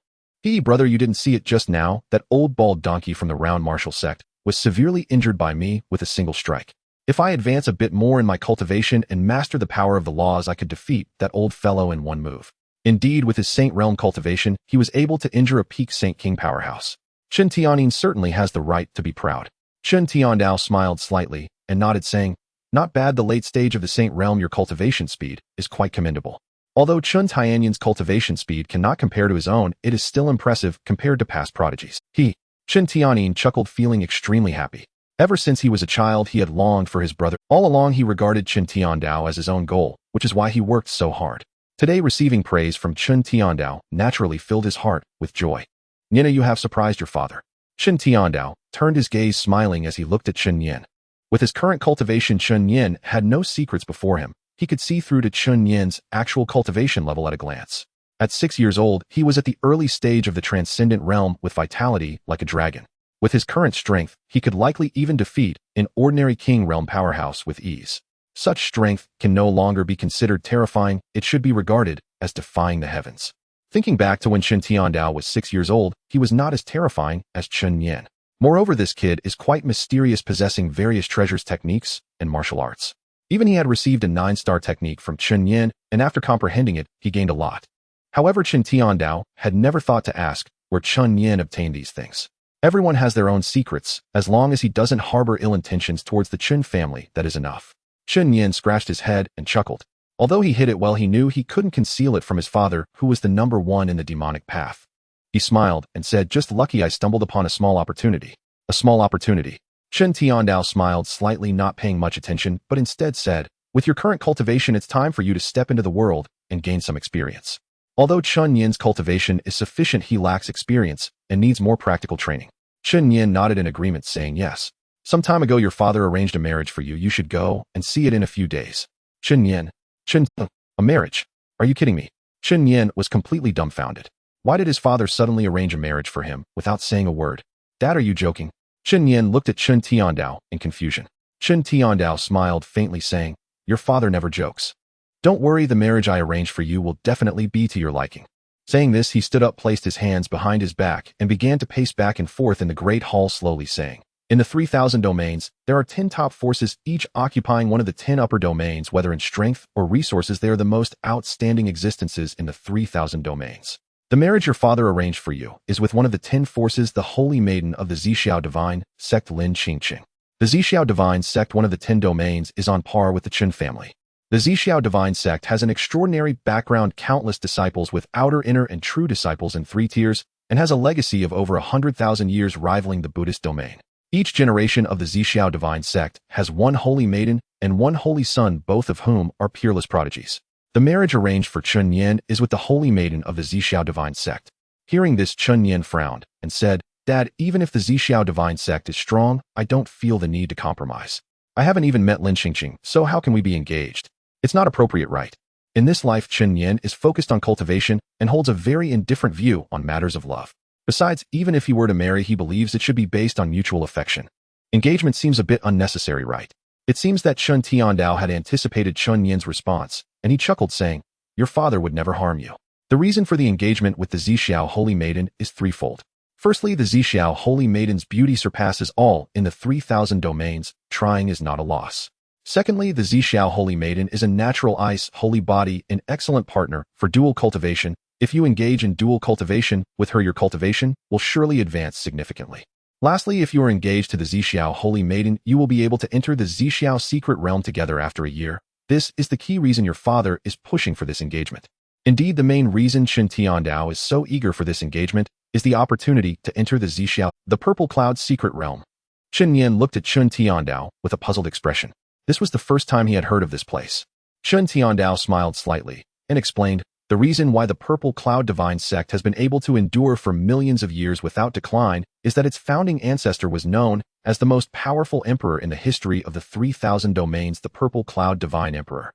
Brother, you didn't see it just now? That old bald donkey from the round martial sect was severely injured by me with a single strike. If I advance a bit more in my cultivation and master the power of the laws, I could defeat that old fellow in one move. Indeed, with his Saint Realm cultivation, he was able to injure a peak Saint King powerhouse. Chen Tianyin certainly has the right to be proud. Chen Tiandao smiled slightly and nodded, saying, Not bad. The late stage of the Saint Realm, your cultivation speed is quite commendable. Although Chen Tianyin's cultivation speed cannot compare to his own, it is still impressive compared to past prodigies. Chen Tianyin chuckled, feeling extremely happy. Ever since he was a child, he had longed for his brother. All along, he regarded Chen Tiandao as his own goal, which is why he worked so hard. Today, receiving praise from Chen Tiandao naturally filled his heart with joy. Nina, you have surprised your father. Chen Tiandao turned his gaze, smiling as he looked at Chen Nian. With his current cultivation, Chen Nian had no secrets before him. He could see through to Chen Nian's actual cultivation level at a glance. At 6 years old, he was at the early stage of the transcendent realm with vitality like a dragon. With his current strength, he could likely even defeat an ordinary king realm powerhouse with ease. Such strength can no longer be considered terrifying, it should be regarded as defying the heavens. Thinking back to when Chen Tiandao was 6 years old, he was not as terrifying as Chen Nian. Moreover, this kid is quite mysterious, possessing various treasures, techniques, and martial arts. Even he had received a 9-star technique from Chen Nian, and after comprehending it, he gained a lot. However, Chen Tiandao had never thought to ask where Chen Nian obtained these things. Everyone has their own secrets. As long as he doesn't harbor ill intentions towards the Chen family, that is enough. Chen Nian scratched his head and chuckled. Although he hid it well, he knew he couldn't conceal it from his father, who was the number one in the demonic path. He smiled and said, "Just lucky I stumbled upon a small opportunity." A small opportunity. Chen Tiandao smiled slightly, not paying much attention, but instead said, "With your current cultivation, it's time for you to step into the world and gain some experience." Although Chen Nian's cultivation is sufficient, he lacks experience and needs more practical training. Chen Nian nodded in agreement, saying, "Yes. Some time ago your father arranged a marriage for you. You should go and see it in a few days." Chen Nian. A marriage? Are you kidding me? Chen Nian was completely dumbfounded. Why did his father suddenly arrange a marriage for him without saying a word? Dad, are you joking? Chen Nian looked at Chen Tiandao in confusion. Chen Tiandao smiled faintly, saying, "Your father never jokes. Don't worry, the marriage I arranged for you will definitely be to your liking." Saying this, he stood up, placed his hands behind his back, and began to pace back and forth in the great hall, slowly saying, "In the 3,000 domains, there are 10 top forces, each occupying one of the 10 upper domains. Whether in strength or resources, they are the most outstanding existences in the 3,000 domains. The marriage your father arranged for you is with one of the 10 forces, the Holy Maiden of the Zixiao Divine Sect, Lin Qingqing. The Zixiao Divine Sect, one of the 10 domains, is on par with the Chen family. The Zixiao Divine Sect has an extraordinary background, countless disciples with outer, inner, and true disciples in 3 tiers, and has a legacy of over 100,000 years, rivaling the Buddhist domain. Each generation of the Zixiao Divine Sect has 1 holy maiden and 1 holy son, both of whom are peerless prodigies. The marriage arranged for Chen Nian is with the holy maiden of the Zixiao Divine Sect." Hearing this, Chen Nian frowned and said, "Dad, even if the Zixiao Divine Sect is strong, I don't feel the need to compromise. I haven't even met Lin Qingqing, so how can we be engaged? It's not appropriate, right?" In this life, Chen Nian is focused on cultivation and holds a very indifferent view on matters of love. Besides, even if he were to marry, he believes it should be based on mutual affection. Engagement seems a bit unnecessary, right? It seems that Chen Tiandao had anticipated Chen Nian's response, and he chuckled, saying, "Your father would never harm you." The reason for the engagement with the Zixiao Holy Maiden is threefold. Firstly, the Zixiao Holy Maiden's beauty surpasses all in the 3,000 domains. Trying is not a loss. Secondly, the Zixiao Holy Maiden is a natural ice, holy body, an excellent partner for dual cultivation. If you engage in dual cultivation with her, your cultivation will surely advance significantly. Lastly, if you are engaged to the Zixiao Holy Maiden, you will be able to enter the Zixiao secret realm together after a year. This is the key reason your father is pushing for this engagement. Indeed, the main reason Chen Tiandao is so eager for this engagement is the opportunity to enter the Zixiao, the Purple Cloud secret realm. Chen Nian looked at Chen Tiandao with a puzzled expression. This was the first time he had heard of this place. Chen Tiandao smiled slightly and explained, "The reason why the Purple Cloud Divine Sect has been able to endure for millions of years without decline is that its founding ancestor was known as the most powerful emperor in the history of the 3,000 domains, the Purple Cloud Divine Emperor.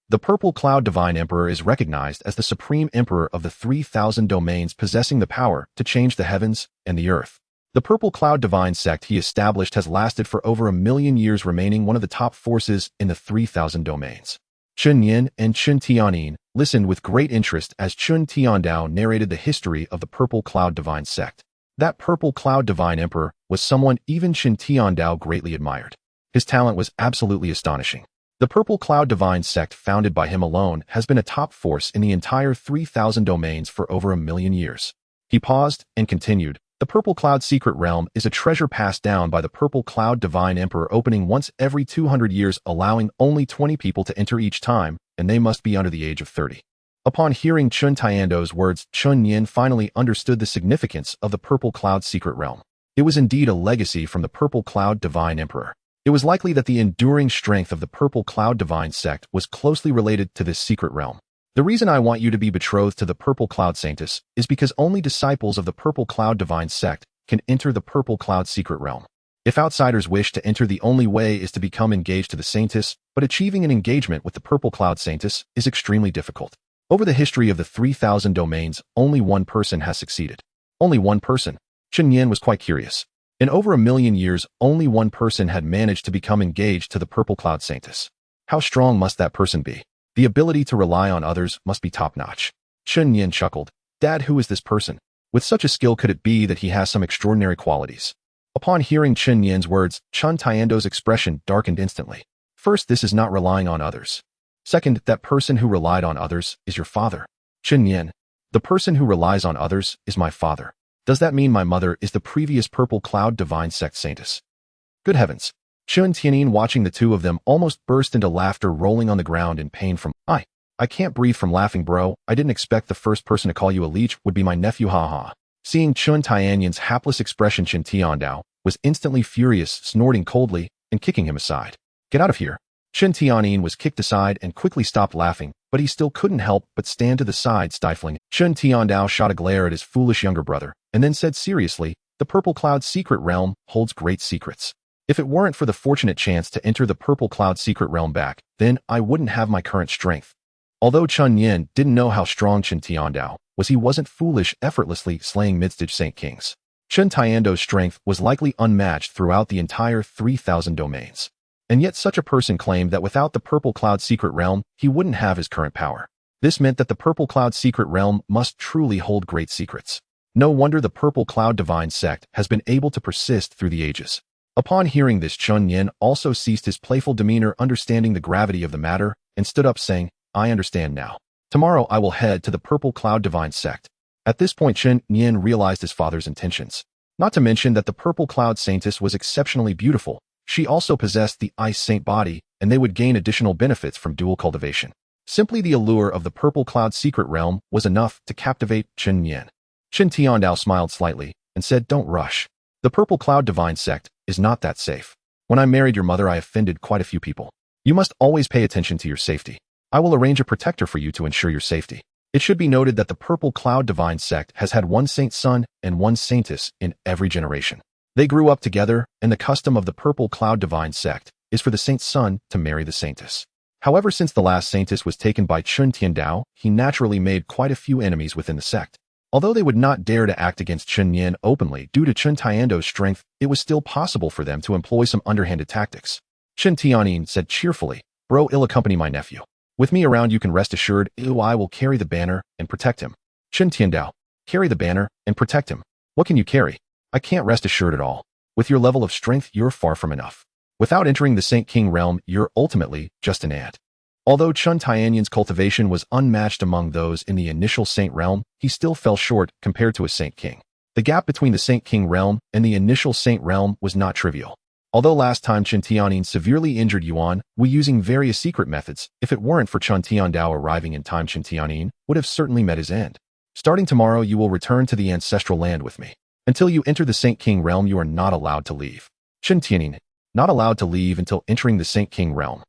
The Purple Cloud Divine Emperor is recognized as the supreme emperor of the 3,000 domains, possessing the power to change the heavens and the earth. The Purple Cloud Divine Sect he established has lasted for over 1,000,000 years, remaining one of the top forces in the 3,000 domains." Chen Nian and Chen Tianin listened with great interest as Chen Tiandao narrated the history of the Purple Cloud Divine Sect. That Purple Cloud Divine Emperor was someone even Chen Tiandao greatly admired. His talent was absolutely astonishing. The Purple Cloud Divine Sect, founded by him alone, has been a top force in the entire 3,000 domains for over 1,000,000 years. He paused and continued, "The Purple Cloud Secret Realm is a treasure passed down by the Purple Cloud Divine Emperor, opening once every 200 years, allowing only 20 people to enter each time, and they must be under the age of 30. Upon hearing Chen Tiando's words, Chen Nian finally understood the significance of the Purple Cloud Secret Realm. It was indeed a legacy from the Purple Cloud Divine Emperor. It was likely that the enduring strength of the Purple Cloud Divine Sect was closely related to this secret realm. The reason I want you to be betrothed to the Purple Cloud Saintess is because only disciples of the Purple Cloud Divine Sect can enter the Purple Cloud Secret Realm. If outsiders wish to enter, the only way is to become engaged to the Saintess, but achieving an engagement with the Purple Cloud Saintess is extremely difficult. Over the history of the 3,000 domains, only one person has succeeded. Only one person? Chen Nian was quite curious. In over 1,000,000 years, only one person had managed to become engaged to the Purple Cloud Saintess. How strong must that person be? The ability to rely on others must be top-notch. Chen Nian chuckled. "Dad, who is this person? With such a skill, could it be that he has some extraordinary qualities?" Upon hearing Chen Nian's words, Chen Tiando's expression darkened instantly. "First, this is not relying on others. Second, that person who relied on others is your father." Chen Nian, "The person who relies on others is my father." Does that mean my mother is the previous purple cloud divine sect saintess? Good heavens. Chen Nian, watching the two of them, almost burst into laughter, rolling on the ground in pain from, I can't breathe from laughing, bro. I didn't expect the first person to call you a leech would be my nephew, haha. Seeing Chen Nian's hapless expression, Chen Tiandao was instantly furious, snorting coldly and kicking him aside. Get out of here. Chen Nian was kicked aside and quickly stopped laughing, but he still couldn't help but stand to the side, stifling. Chen Tiandao shot a glare at his foolish younger brother and then said seriously, the Purple Cloud secret realm holds great secrets. If it weren't for the fortunate chance to enter the Purple Cloud secret realm back, then I wouldn't have my current strength. Although Chen Nian didn't know how strong Chen Tiandao was, he wasn't foolish, effortlessly slaying mid-stage Saint Kings. Chen Tiandao's strength was likely unmatched throughout the entire 3,000 domains. And yet such a person claimed that without the Purple Cloud secret realm, he wouldn't have his current power. This meant that the Purple Cloud secret realm must truly hold great secrets. No wonder the Purple Cloud divine sect has been able to persist through the ages. Upon hearing this, Chen Nian also ceased his playful demeanor, understanding the gravity of the matter, and stood up saying, I understand now. Tomorrow I will head to the Purple Cloud divine sect. At this point, Chen Nian realized his father's intentions. Not to mention that the Purple Cloud saintess was exceptionally beautiful. She also possessed the Ice Saint body, and they would gain additional benefits from dual cultivation. Simply the allure of the Purple Cloud secret realm was enough to captivate Chen Nian. Chen Tiandao smiled slightly and said, don't rush. The Purple Cloud divine sect is not that safe. When I married your mother, I offended quite a few people. You must always pay attention to your safety. I will arrange a protector for you to ensure your safety. It should be noted that the Purple Cloud divine sect has had one saint son and one saintess in every generation. They grew up together, and the custom of the Purple Cloud divine sect is for the saint's son to marry the saintess. However, since the last saintess was taken by Chen Tiandao, he naturally made quite a few enemies within the sect. Although they would not dare to act against Chen Nian openly due to Chen Tiandao's strength, it was still possible for them to employ some underhanded tactics. Chen Tianyin said cheerfully, bro, I'll accompany my nephew. With me around, you can rest assured, I will carry the banner and protect him. Chen Tiandao, carry the banner and protect him. What can you carry? I can't rest assured at all. With your level of strength, you're far from enough. Without entering the Saint King realm, you're ultimately just an ant. Although Chen Tianyan's cultivation was unmatched among those in the initial Saint realm, he still fell short compared to a Saint King. The gap between the Saint King realm and the initial Saint realm was not trivial. Although last time Chen Tianyin severely injured Yuan, using various secret methods, if it weren't for Chen Tiandao arriving in time, Chen Tianyin would have certainly met his end. Starting tomorrow, you will return to the ancestral land with me. Until you enter the Saint King realm, you are not allowed to leave. Chen Tianyin, not allowed to leave until entering the Saint King realm.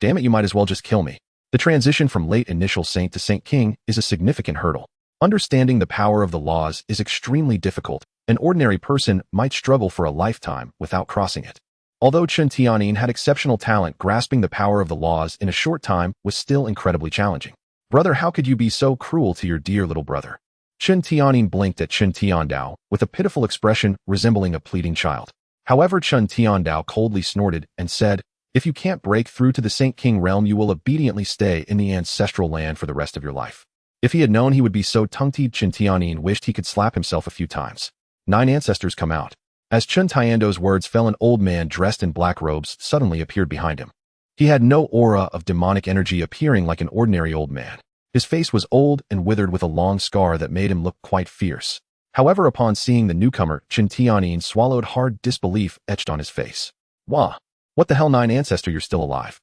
Damn it, you might as well just kill me. The transition from late initial Saint to Saint King is a significant hurdle. Understanding the power of the laws is extremely difficult. An ordinary person might struggle for a lifetime without crossing it. Although Chen Tianyin had exceptional talent, grasping the power of the laws in a short time was still incredibly challenging. Brother, how could you be so cruel to your dear little brother? Chen Tianyin blinked at Chen Tiandao with a pitiful expression resembling a pleading child. However, Chen Tiandao coldly snorted and said, if you can't break through to the Saint King realm, you will obediently stay in the ancestral land for the rest of your life. If he had known he would be so tongue-tied, Chen Tianyin wished he could slap himself a few times. 9 ancestors come out. As Chen Tiandao's words fell, an old man dressed in black robes suddenly appeared behind him. He had no aura of demonic energy, appearing like an ordinary old man. His face was old and withered with a long scar that made him look quite fierce. However, upon seeing the newcomer, Chen Tianyin swallowed hard, disbelief etched on his face. Wah! What the hell, 9 ancestor, you're still alive.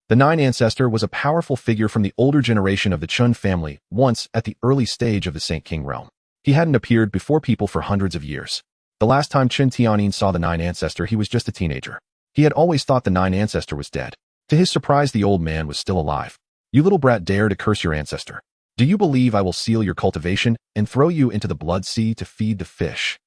The 9 ancestor was a powerful figure from the older generation of the Chen family, once at the early stage of the Saint King realm. He hadn't appeared before people for hundreds of years. The last time Chen Tianyin saw the 9 ancestor, he was just a teenager. He had always thought the 9 ancestor was dead. To his surprise, the old man was still alive. You little brat, dare to curse your ancestor. Do you believe I will seal your cultivation and throw you into the blood sea to feed the fish?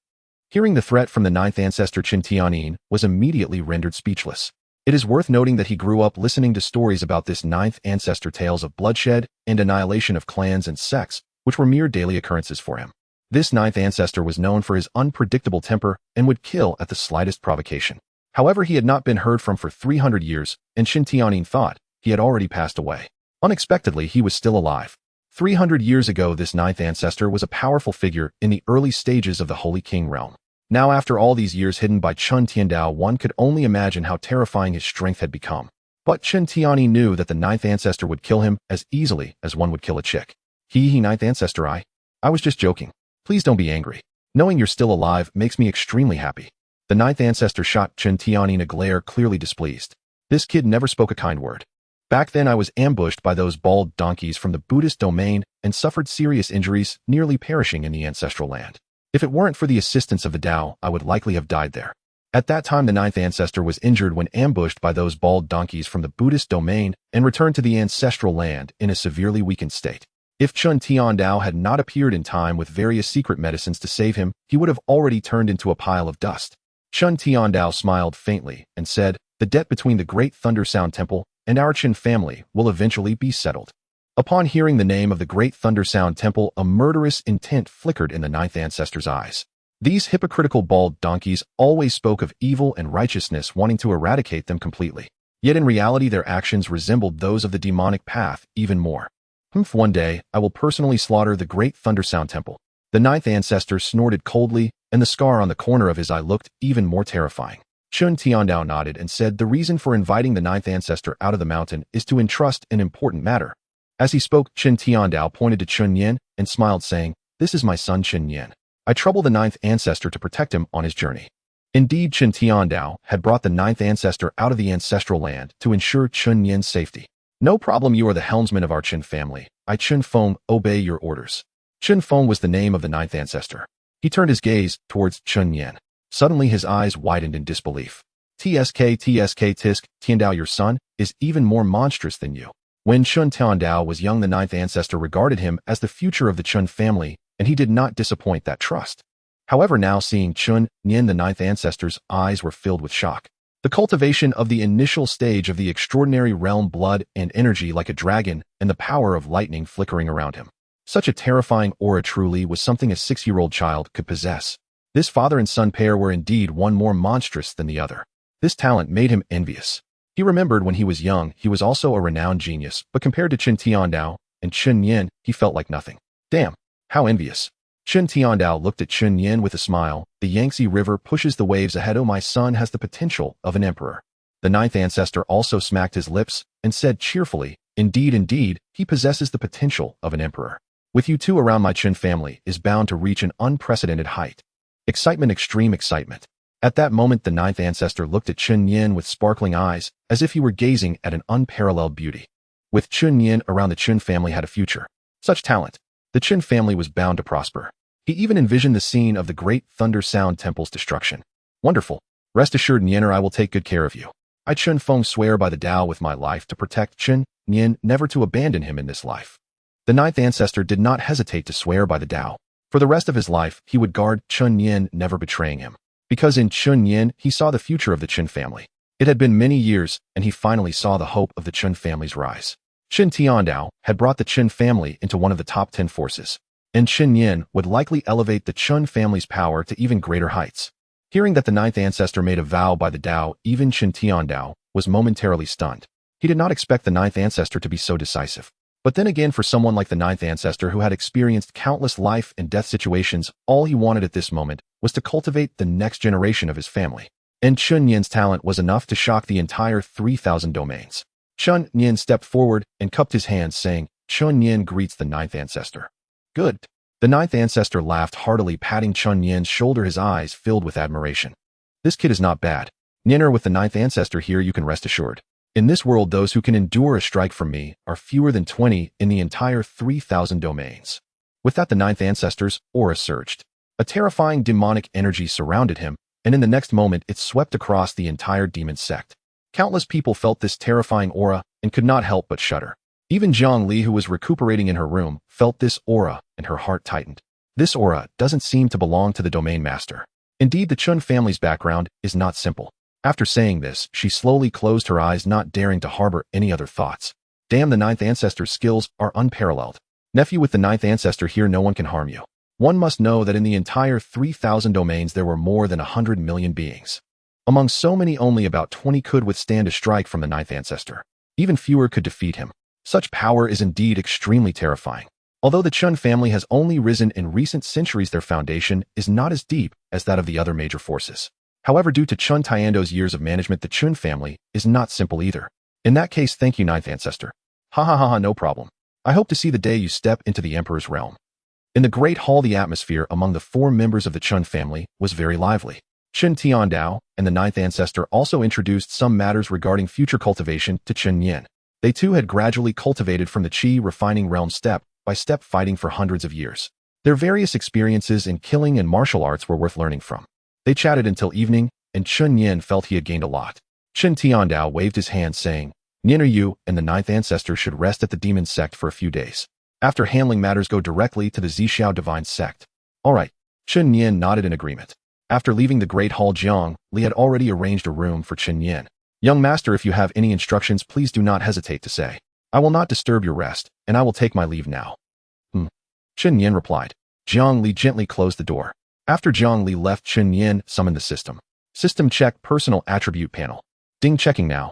Hearing the threat from the 9th ancestor, Chen Tianyin was immediately rendered speechless. It is worth noting that he grew up listening to stories about this 9th ancestor, tales of bloodshed and annihilation of clans and sects, which were mere daily occurrences for him. This 9th ancestor was known for his unpredictable temper and would kill at the slightest provocation. However, he had not been heard from for 300 years, and Chen Tianyin thought he had already passed away. Unexpectedly, he was still alive. 300 years ago, this 9th ancestor was a powerful figure in the early stages of the Holy King realm. Now, after all these years hidden by Chen Tiandao, one could only imagine how terrifying his strength had become. But Chen Tianyin knew that the 9th ancestor would kill him as easily as one would kill a chick. 9th ancestor, I was just joking. Please don't be angry. Knowing you're still alive makes me extremely happy. The ninth ancestor shot Chen Nian a glare, clearly displeased. This kid never spoke a kind word. Back then I was ambushed by those bald donkeys from the Buddhist domain and suffered serious injuries, nearly perishing in the ancestral land. If it weren't for the assistance of the Tao, I would likely have died there. At that time the ninth ancestor was injured when ambushed by those bald donkeys from the Buddhist domain and returned to the ancestral land in a severely weakened state. If Chen Tiandao had not appeared in time with various secret medicines to save him, he would have already turned into a pile of dust. Chen Tiandao smiled faintly and said, "The debt between the Great Thunder Sound Temple and our Chen family will eventually be settled." Upon hearing the name of the Great Thunder Sound Temple, a murderous intent flickered in the ninth ancestor's eyes. These hypocritical bald donkeys always spoke of evil and righteousness, wanting to eradicate them completely. Yet in reality their actions resembled those of the demonic path even more. One day, I will personally slaughter the Great Thunder Sound Temple. The ninth ancestor snorted coldly, and the scar on the corner of his eye looked even more terrifying. Chen Tiandao nodded and said the reason for inviting the ninth ancestor out of the mountain is to entrust an important matter. As he spoke, Chen Tiandao pointed to Chen Nian and smiled, saying, "This is my son Chen Nian. I trouble the ninth ancestor to protect him on his journey." Indeed, Chen Tiandao had brought the ninth ancestor out of the ancestral land to ensure Chen Nian's safety. "No problem, you are the helmsman of our Chen family. I Chen Feng obey your orders." Chen Feng was the name of the ninth ancestor. He turned his gaze towards Chen Nian. Suddenly his eyes widened in disbelief. "Tsk Tisk, Tiandao, your son, is even more monstrous than you." When Chen Tiandao was young, the ninth ancestor regarded him as the future of the Chen family, and he did not disappoint that trust. However, now seeing Chen Nian, the ninth ancestor's eyes were filled with shock. The cultivation of the initial stage of the extraordinary realm, blood and energy like a dragon, and the power of lightning flickering around him. Such a terrifying aura truly was something a 6-year-old child could possess. This father and son pair were indeed one more monstrous than the other. This talent made him envious. He remembered when he was young, he was also a renowned genius, but compared to Chen Tiandao and Chen Nian, he felt like nothing. Damn, how envious. Chen Tiandao looked at Chen Nian with a smile. "The Yangtze River pushes the waves ahead. Oh, my son has the potential of an emperor." The ninth ancestor also smacked his lips and said cheerfully, Indeed, he possesses the potential of an emperor. With you two around, my Chen family is bound to reach an unprecedented height." Excitement, extreme excitement. At that moment, the ninth ancestor looked at Chen Nian with sparkling eyes, as if he were gazing at an unparalleled beauty. With Chen Nian around, the Chen family had a future. Such talent. The Chen family was bound to prosper. He even envisioned the scene of the Great Thunder Sound Temple's destruction. "Wonderful. Rest assured, Nianer, I will take good care of you. I Chen Feng swear by the Tao with my life to protect Chen Nian, never to abandon him in this life." The ninth ancestor did not hesitate to swear by the Tao. For the rest of his life, he would guard Chen Nian, never betraying him. Because in Chen Nian, he saw the future of the Chen family. It had been many years, and he finally saw the hope of the Chen family's rise. Chen Tiandao had brought the Chen family into one of the top 10 forces, and Chen Nian would likely elevate the Chen family's power to even greater heights. Hearing that the ninth ancestor made a vow by the Tao, even Chen Tiandao was momentarily stunned. He did not expect the ninth ancestor to be so decisive. But then again, for someone like the ninth ancestor who had experienced countless life and death situations, all he wanted at this moment was to cultivate the next generation of his family. And Chen Nian's talent was enough to shock the entire 3,000 domains. Chen Nian stepped forward and cupped his hands, saying, "Chen Nian greets the ninth ancestor." "Good." The ninth ancestor laughed heartily, patting Chen Nian's shoulder, his eyes filled with admiration. "This kid is not bad. Nianer, with the ninth ancestor here, you can rest assured. In this world, those who can endure a strike from me are fewer than 20 in the entire 3,000 domains." With that, the ninth ancestor's aura surged. A terrifying demonic energy surrounded him, and in the next moment it swept across the entire demon sect. Countless people felt this terrifying aura and could not help but shudder. Even Zhang Li, who was recuperating in her room, felt this aura and her heart tightened. This aura doesn't seem to belong to the domain master. Indeed, the Chen family's background is not simple. After saying this, she slowly closed her eyes, not daring to harbor any other thoughts. Damn, the ninth ancestor's skills are unparalleled. Nephew, with the ninth ancestor here, no one can harm you. One must know that in the entire 3,000 domains there were more than 100 million beings. Among so many, only about 20 could withstand a strike from the ninth ancestor. Even fewer could defeat him. Such power is indeed extremely terrifying. Although the Chen family has only risen in recent centuries, their foundation is not as deep as that of the other major forces. However, due to Chen Tiando's years of management, the Chen family is not simple either. In that case, thank you, ninth ancestor. Ha ha ha ha, no problem. I hope to see the day you step into the emperor's realm. In the Great Hall, the atmosphere among the 4 members of the Chen family was very lively. Chen Tiandao and the 9th ancestor also introduced some matters regarding future cultivation to Chen Nian. They too had gradually cultivated from the qi refining realm step by step, fighting for hundreds of years. Their various experiences in killing and martial arts were worth learning from. They chatted until evening, and Chen Nian felt he had gained a lot. Chen Tiandao waved his hand, saying, "Nian, you and the 9th ancestor should rest at the demon sect for a few days. After handling matters, go directly to the Zixiao divine sect." "All right." Chen Nian nodded in agreement. After leaving the Great Hall, Jiang Li had already arranged a room for Chen Nian. "Young master, if you have any instructions, please do not hesitate to say. I will not disturb your rest, and I will take my leave now." Chen Nian replied. Jiang Li gently closed the door. After Jiang Li left, Chen Nian summoned the system. System check personal attribute panel. Ding, checking now.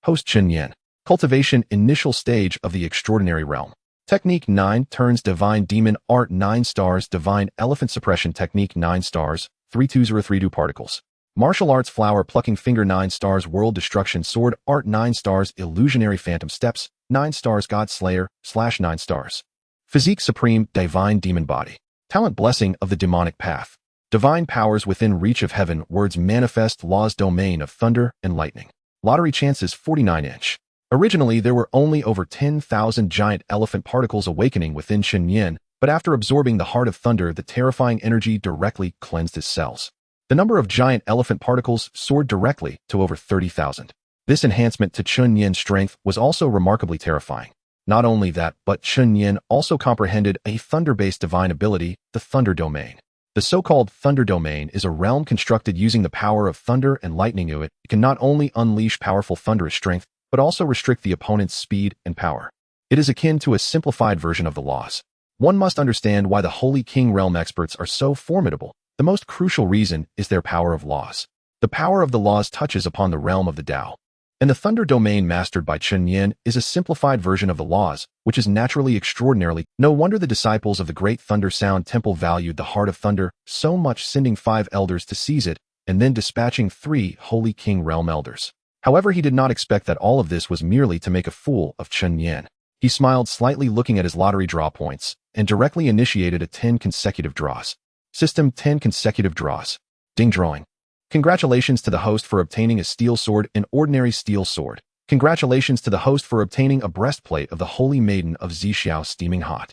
Host Chen Nian. Cultivation initial stage of the extraordinary realm. Technique 9 turns divine demon art 9 stars, divine elephant suppression technique 9 stars, 3203 particles. Martial arts flower plucking finger 9 stars, world destruction sword art 9 stars, illusionary phantom steps 9 stars, god slayer / 9 stars. Physique supreme divine demon body. Talent blessing of the demonic path. Divine powers within reach of heaven, words manifest laws domain of thunder and lightning. Lottery chances 49-inch. Originally, there were only over 10,000 giant elephant particles awakening within Chen Nian, but after absorbing the heart of thunder, the terrifying energy directly cleansed his cells. The number of giant elephant particles soared directly to over 30,000. This enhancement to Chen Nian's strength was also remarkably terrifying. Not only that, but Chen Nian also comprehended a thunder-based divine ability, the Thunder Domain. The so-called Thunder Domain is a realm constructed using the power of thunder and lightning. It can not only unleash powerful thunderous strength, but also restrict the opponent's speed and power. It is akin to a simplified version of the laws. One must understand why the Holy King realm experts are so formidable. The most crucial reason is their power of laws. The power of the laws touches upon the realm of the Tao. And the Thunder Domain mastered by Chen Nian is a simplified version of the laws, which is naturally extraordinarily. No wonder the disciples of the Great Thunder Sound Temple valued the Heart of Thunder so much, sending 5 elders to seize it, and then dispatching 3 Holy King realm elders. However, he did not expect that all of this was merely to make a fool of Chen Nian. He smiled slightly, looking at his lottery draw points, and directly initiated a 10 consecutive draws. System 10 consecutive draws. Ding, drawing. Congratulations to the host for obtaining a steel sword, an ordinary steel sword. Congratulations to the host for obtaining a breastplate of the Holy Maiden of Zixiao, steaming hot.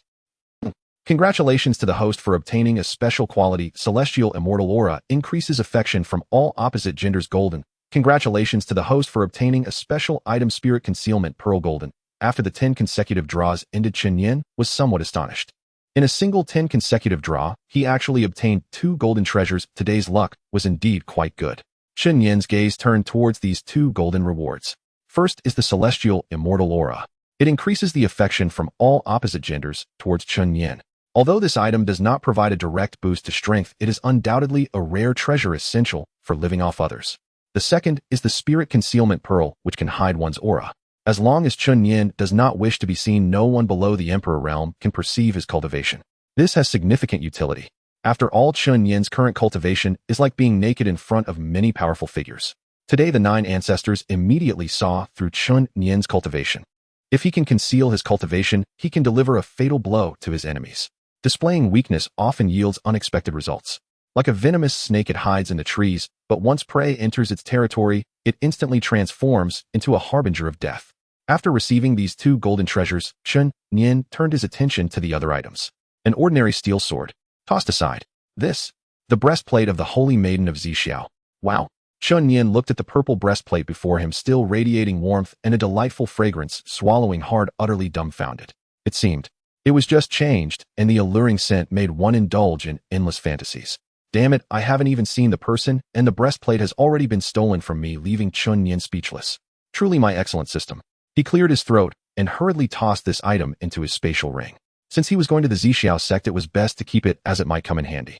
Congratulations to the host for obtaining a special quality, celestial immortal aura, increases affection from all opposite genders, golden. Congratulations to the host for obtaining a special item, spirit concealment pearl, golden. After the 10 consecutive draws ended, Chen Nian was somewhat astonished. In a single 10 consecutive draw, he actually obtained 2 golden treasures. Today's luck was indeed quite good. Chen Nian's gaze turned towards these 2 golden rewards. First is the celestial immortal aura. It increases the affection from all opposite genders towards Chen Nian. Although this item does not provide a direct boost to strength, it is undoubtedly a rare treasure essential for living off others. The second is the spirit concealment pearl, which can hide one's aura. As long as Chen Nian does not wish to be seen, no one below the Emperor realm can perceive his cultivation. This has significant utility. After all, Chen Nian's current cultivation is like being naked in front of many powerful figures. Today, the 9 ancestors immediately saw through Chen Nian's cultivation. If he can conceal his cultivation, he can deliver a fatal blow to his enemies. Displaying weakness often yields unexpected results. Like a venomous snake, it hides in the trees, but once prey enters its territory, it instantly transforms into a harbinger of death. After receiving these 2 golden treasures, Chen Nian turned his attention to the other items. An ordinary steel sword. Tossed aside. This. The breastplate of the Holy Maiden of Zixiao. Wow. Chen Nian looked at the purple breastplate before him, still radiating warmth and a delightful fragrance, swallowing hard, utterly dumbfounded. It seemed. It was just changed, and the alluring scent made one indulge in endless fantasies. Damn it, I haven't even seen the person, and the breastplate has already been stolen from me, leaving Chen Nian speechless. Truly my excellent system. He cleared his throat and hurriedly tossed this item into his spatial ring. Since he was going to the Zixiao sect, it was best to keep it, as it might come in handy.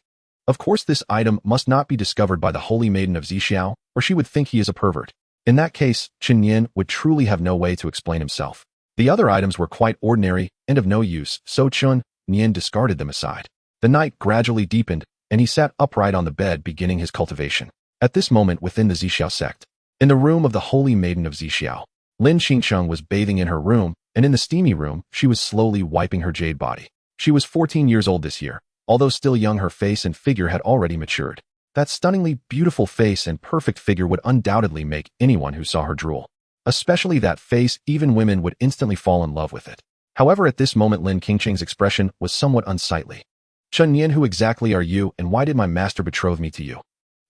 Of course, this item must not be discovered by the Holy Maiden of Zixiao, or she would think he is a pervert. In that case, Chen Nian would truly have no way to explain himself. The other items were quite ordinary and of no use, so Chen Nian discarded them aside. The night gradually deepened, and he sat upright on the bed, beginning his cultivation. At this moment, within the Zixiao sect, in the room of the Holy Maiden of Zixiao, Lin Qingsheng was bathing in her room, and in the steamy room, she was slowly wiping her jade body. She was 14 years old this year. Although still young, her face and figure had already matured. That stunningly beautiful face and perfect figure would undoubtedly make anyone who saw her drool. Especially that face, even women would instantly fall in love with it. However, at this moment Lin Qingqing's expression was somewhat unsightly. Chen Nian, who exactly are you, and why did my master betroth me to you?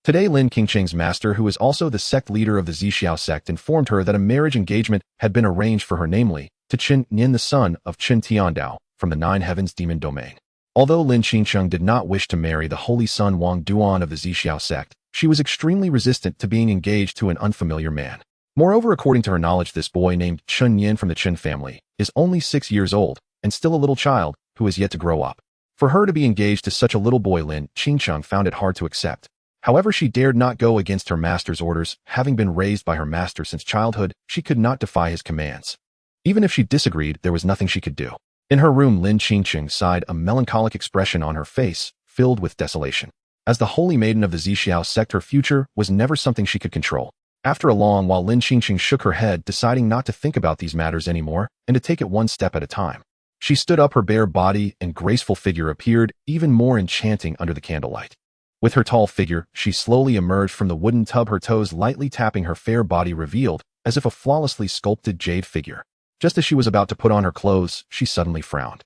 Today Lin Qingqing's master, who is also the sect leader of the Zixiao sect, informed her that a marriage engagement had been arranged for her, namely, to Chen Nian, the son of Chen Tiandao, from the Nine Heavens demon domain. Although Lin Qingqing did not wish to marry the holy son Wang Duan of the Zixiao sect, she was extremely resistant to being engaged to an unfamiliar man. Moreover, according to her knowledge, this boy named Chen Nian from the Chen family is only 6 years old and still a little child who is yet to grow up. For her to be engaged to such a little boy, Lin Qingqing found it hard to accept. However, she dared not go against her master's orders. Having been raised by her master since childhood, she could not defy his commands. Even if she disagreed, there was nothing she could do. In her room, Lin Qingqing sighed, a melancholic expression on her face, filled with desolation. As the holy maiden of the Zixiao sect, her future was never something she could control. After a long while, Lin Qingqing shook her head, deciding not to think about these matters anymore and to take it one step at a time. She stood up, her bare body and graceful figure appeared even more enchanting under the candlelight. With her tall figure, she slowly emerged from the wooden tub, her toes lightly tapping her fair body, revealed as if a flawlessly sculpted jade figure. Just as she was about to put on her clothes, she suddenly frowned.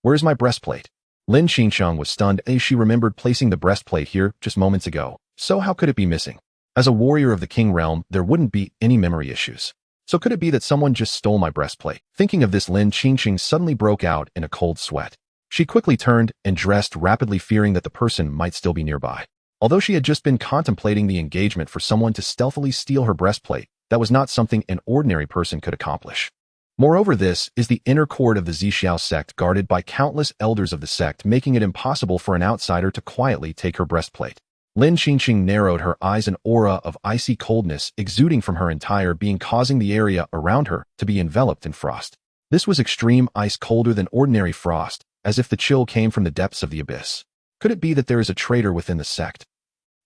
Where is my breastplate? Lin Qingqing was stunned as she remembered placing the breastplate here just moments ago. So how could it be missing? As a warrior of the King realm, there wouldn't be any memory issues. So could it be that someone just stole my breastplate? Thinking of this, Lin Qingqing suddenly broke out in a cold sweat. She quickly turned and dressed rapidly, fearing that the person might still be nearby. Although she had just been contemplating the engagement, for someone to stealthily steal her breastplate, that was not something an ordinary person could accomplish. Moreover, this is the inner court of the Zixiao sect, guarded by countless elders of the sect, making it impossible for an outsider to quietly take her breastplate. Lin Qingqing narrowed her eyes, an aura of icy coldness exuding from her entire being, causing the area around her to be enveloped in frost. This was extreme ice, colder than ordinary frost, as if the chill came from the depths of the abyss. Could it be that there is a traitor within the sect?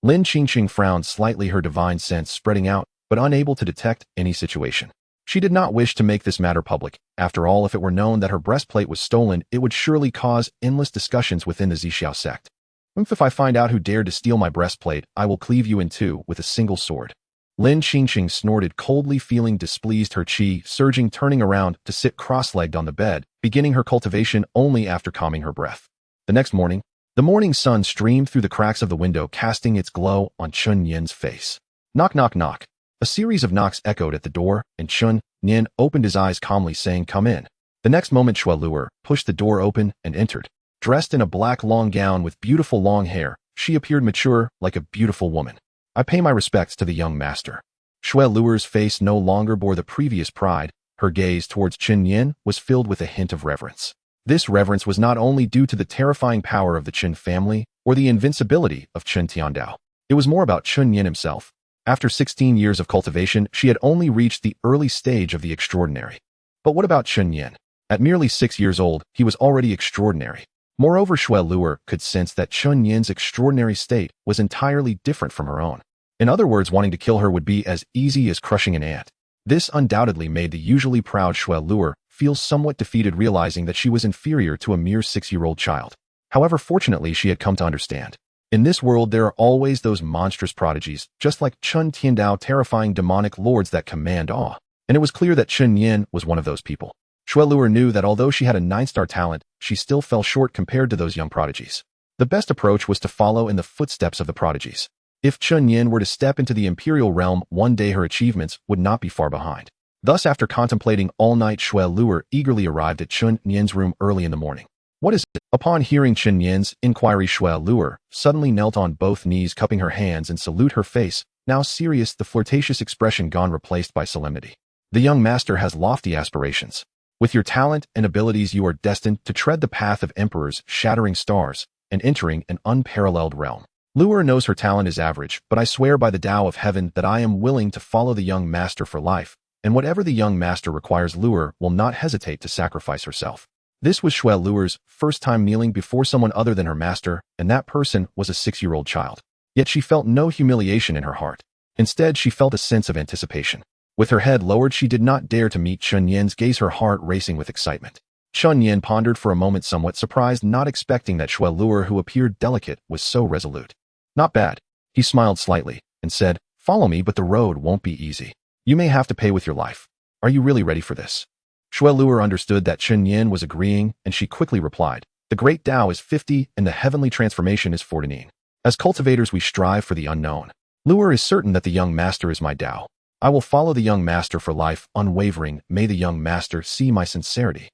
Lin Qingqing frowned slightly, her divine sense spreading out, but unable to detect any situation. She did not wish to make this matter public. After all, if it were known that her breastplate was stolen, it would surely cause endless discussions within the Zixiao sect. If I find out who dared to steal my breastplate, I will cleave you in two with a single sword. Lin Qingqing snorted coldly, feeling displeased, her chi surging, turning around to sit cross-legged on the bed, beginning her cultivation only after calming her breath. The next morning, the morning sun streamed through the cracks of the window, casting its glow on Chen Nian's face. Knock, knock, knock. A series of knocks echoed at the door, and Chen Nian opened his eyes calmly, saying, "Come in." The next moment, Shui Luer pushed the door open and entered. Dressed in a black long gown with beautiful long hair, she appeared mature, like a beautiful woman. I pay my respects to the young master. Shui Luer's face no longer bore the previous pride. Her gaze towards Chen Nian was filled with a hint of reverence. This reverence was not only due to the terrifying power of the Chen family or the invincibility of Chen Tiandao. It was more about Chen Nian himself. After 16 years of cultivation, she had only reached the early stage of the extraordinary. But what about Chen Nian? At merely 6 years old, he was already extraordinary. Moreover, Shui Luer could sense that Chen Nian's extraordinary state was entirely different from her own. In other words, wanting to kill her would be as easy as crushing an ant. This undoubtedly made the usually proud Shui Luer feel somewhat defeated, realizing that she was inferior to a mere 6-year-old child. However, fortunately, she had come to understand. In this world, there are always those monstrous prodigies, just like Chen Tiandao, terrifying demonic lords that command awe. And it was clear that Chen Nian was one of those people. Shui Luer knew that although she had a 9-star talent, she still fell short compared to those young prodigies. The best approach was to follow in the footsteps of the prodigies. If Chen Nian were to step into the imperial realm, one day her achievements would not be far behind. Thus, after contemplating all night, Shui Luer eagerly arrived at Chen Nian's room early in the morning. "What is it?" Upon hearing Chen Nian's inquiry, Shui Luer suddenly knelt on both knees, cupping her hands and salute, her face now serious, the flirtatious expression gone, replaced by solemnity. "The young master has lofty aspirations. With your talent and abilities, you are destined to tread the path of emperors, shattering stars, and entering an unparalleled realm. Luer knows her talent is average, but I swear by the Tao of heaven that I am willing to follow the young master for life, and whatever the young master requires, Luer will not hesitate to sacrifice herself." This was Shui Luer's first time kneeling before someone other than her master, and that person was a 6-year-old child. Yet she felt no humiliation in her heart. Instead, she felt a sense of anticipation. With her head lowered, she did not dare to meet Chen Nian's gaze, her heart racing with excitement. Chen Nian pondered for a moment, somewhat surprised, not expecting that Shui Luer, who appeared delicate, was so resolute. Not bad. He smiled slightly and said, "Follow me, but the road won't be easy. You may have to pay with your life. Are you really ready for this?" Shui Luer understood that Chen Nian was agreeing, and she quickly replied, "The great Tao is 50, and the heavenly transformation is 49. As cultivators, we strive for the unknown. Luer is certain that the young master is my Tao. I will follow the young master for life, unwavering. May the young master see my sincerity."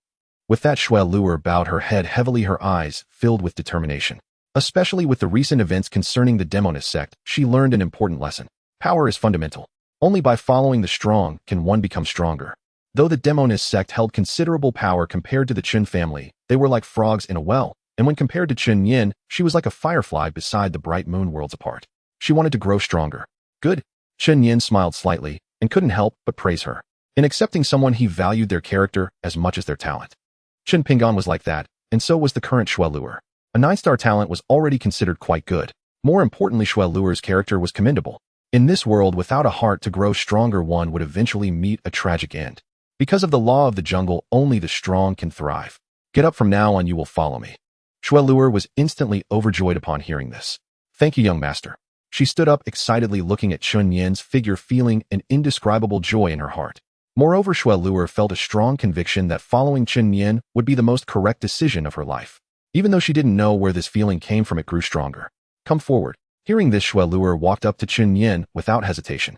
With that, Shui Luer bowed her head heavily, her eyes filled with determination. Especially with the recent events concerning the demonist sect, she learned an important lesson. Power is fundamental. Only by following the strong can one become stronger. Though the demonist sect held considerable power compared to the Chen family, they were like frogs in a well, and when compared to Chen Nian, she was like a firefly beside the bright moon worlds apart. She wanted to grow stronger. Good. Chen Nian smiled slightly and couldn't help but praise her. In accepting someone, he valued their character as much as their talent. Chen Pingan was like that, and so was the current Shui Luer. A 9-star talent was already considered quite good. More importantly, Shui Luer's character was commendable. In this world, without a heart to grow stronger, one would eventually meet a tragic end. Because of the law of the jungle, only the strong can thrive. Get up, from now on you will follow me. Shui Luer was instantly overjoyed upon hearing this. Thank you, young master. She stood up excitedly, looking at Chen Nian's figure, feeling an indescribable joy in her heart. Moreover, Shui Luer felt a strong conviction that following Chen Nian would be the most correct decision of her life. Even though she didn't know where this feeling came from, it grew stronger. Come forward. Hearing this, Shui Luer walked up to Chen Nian without hesitation.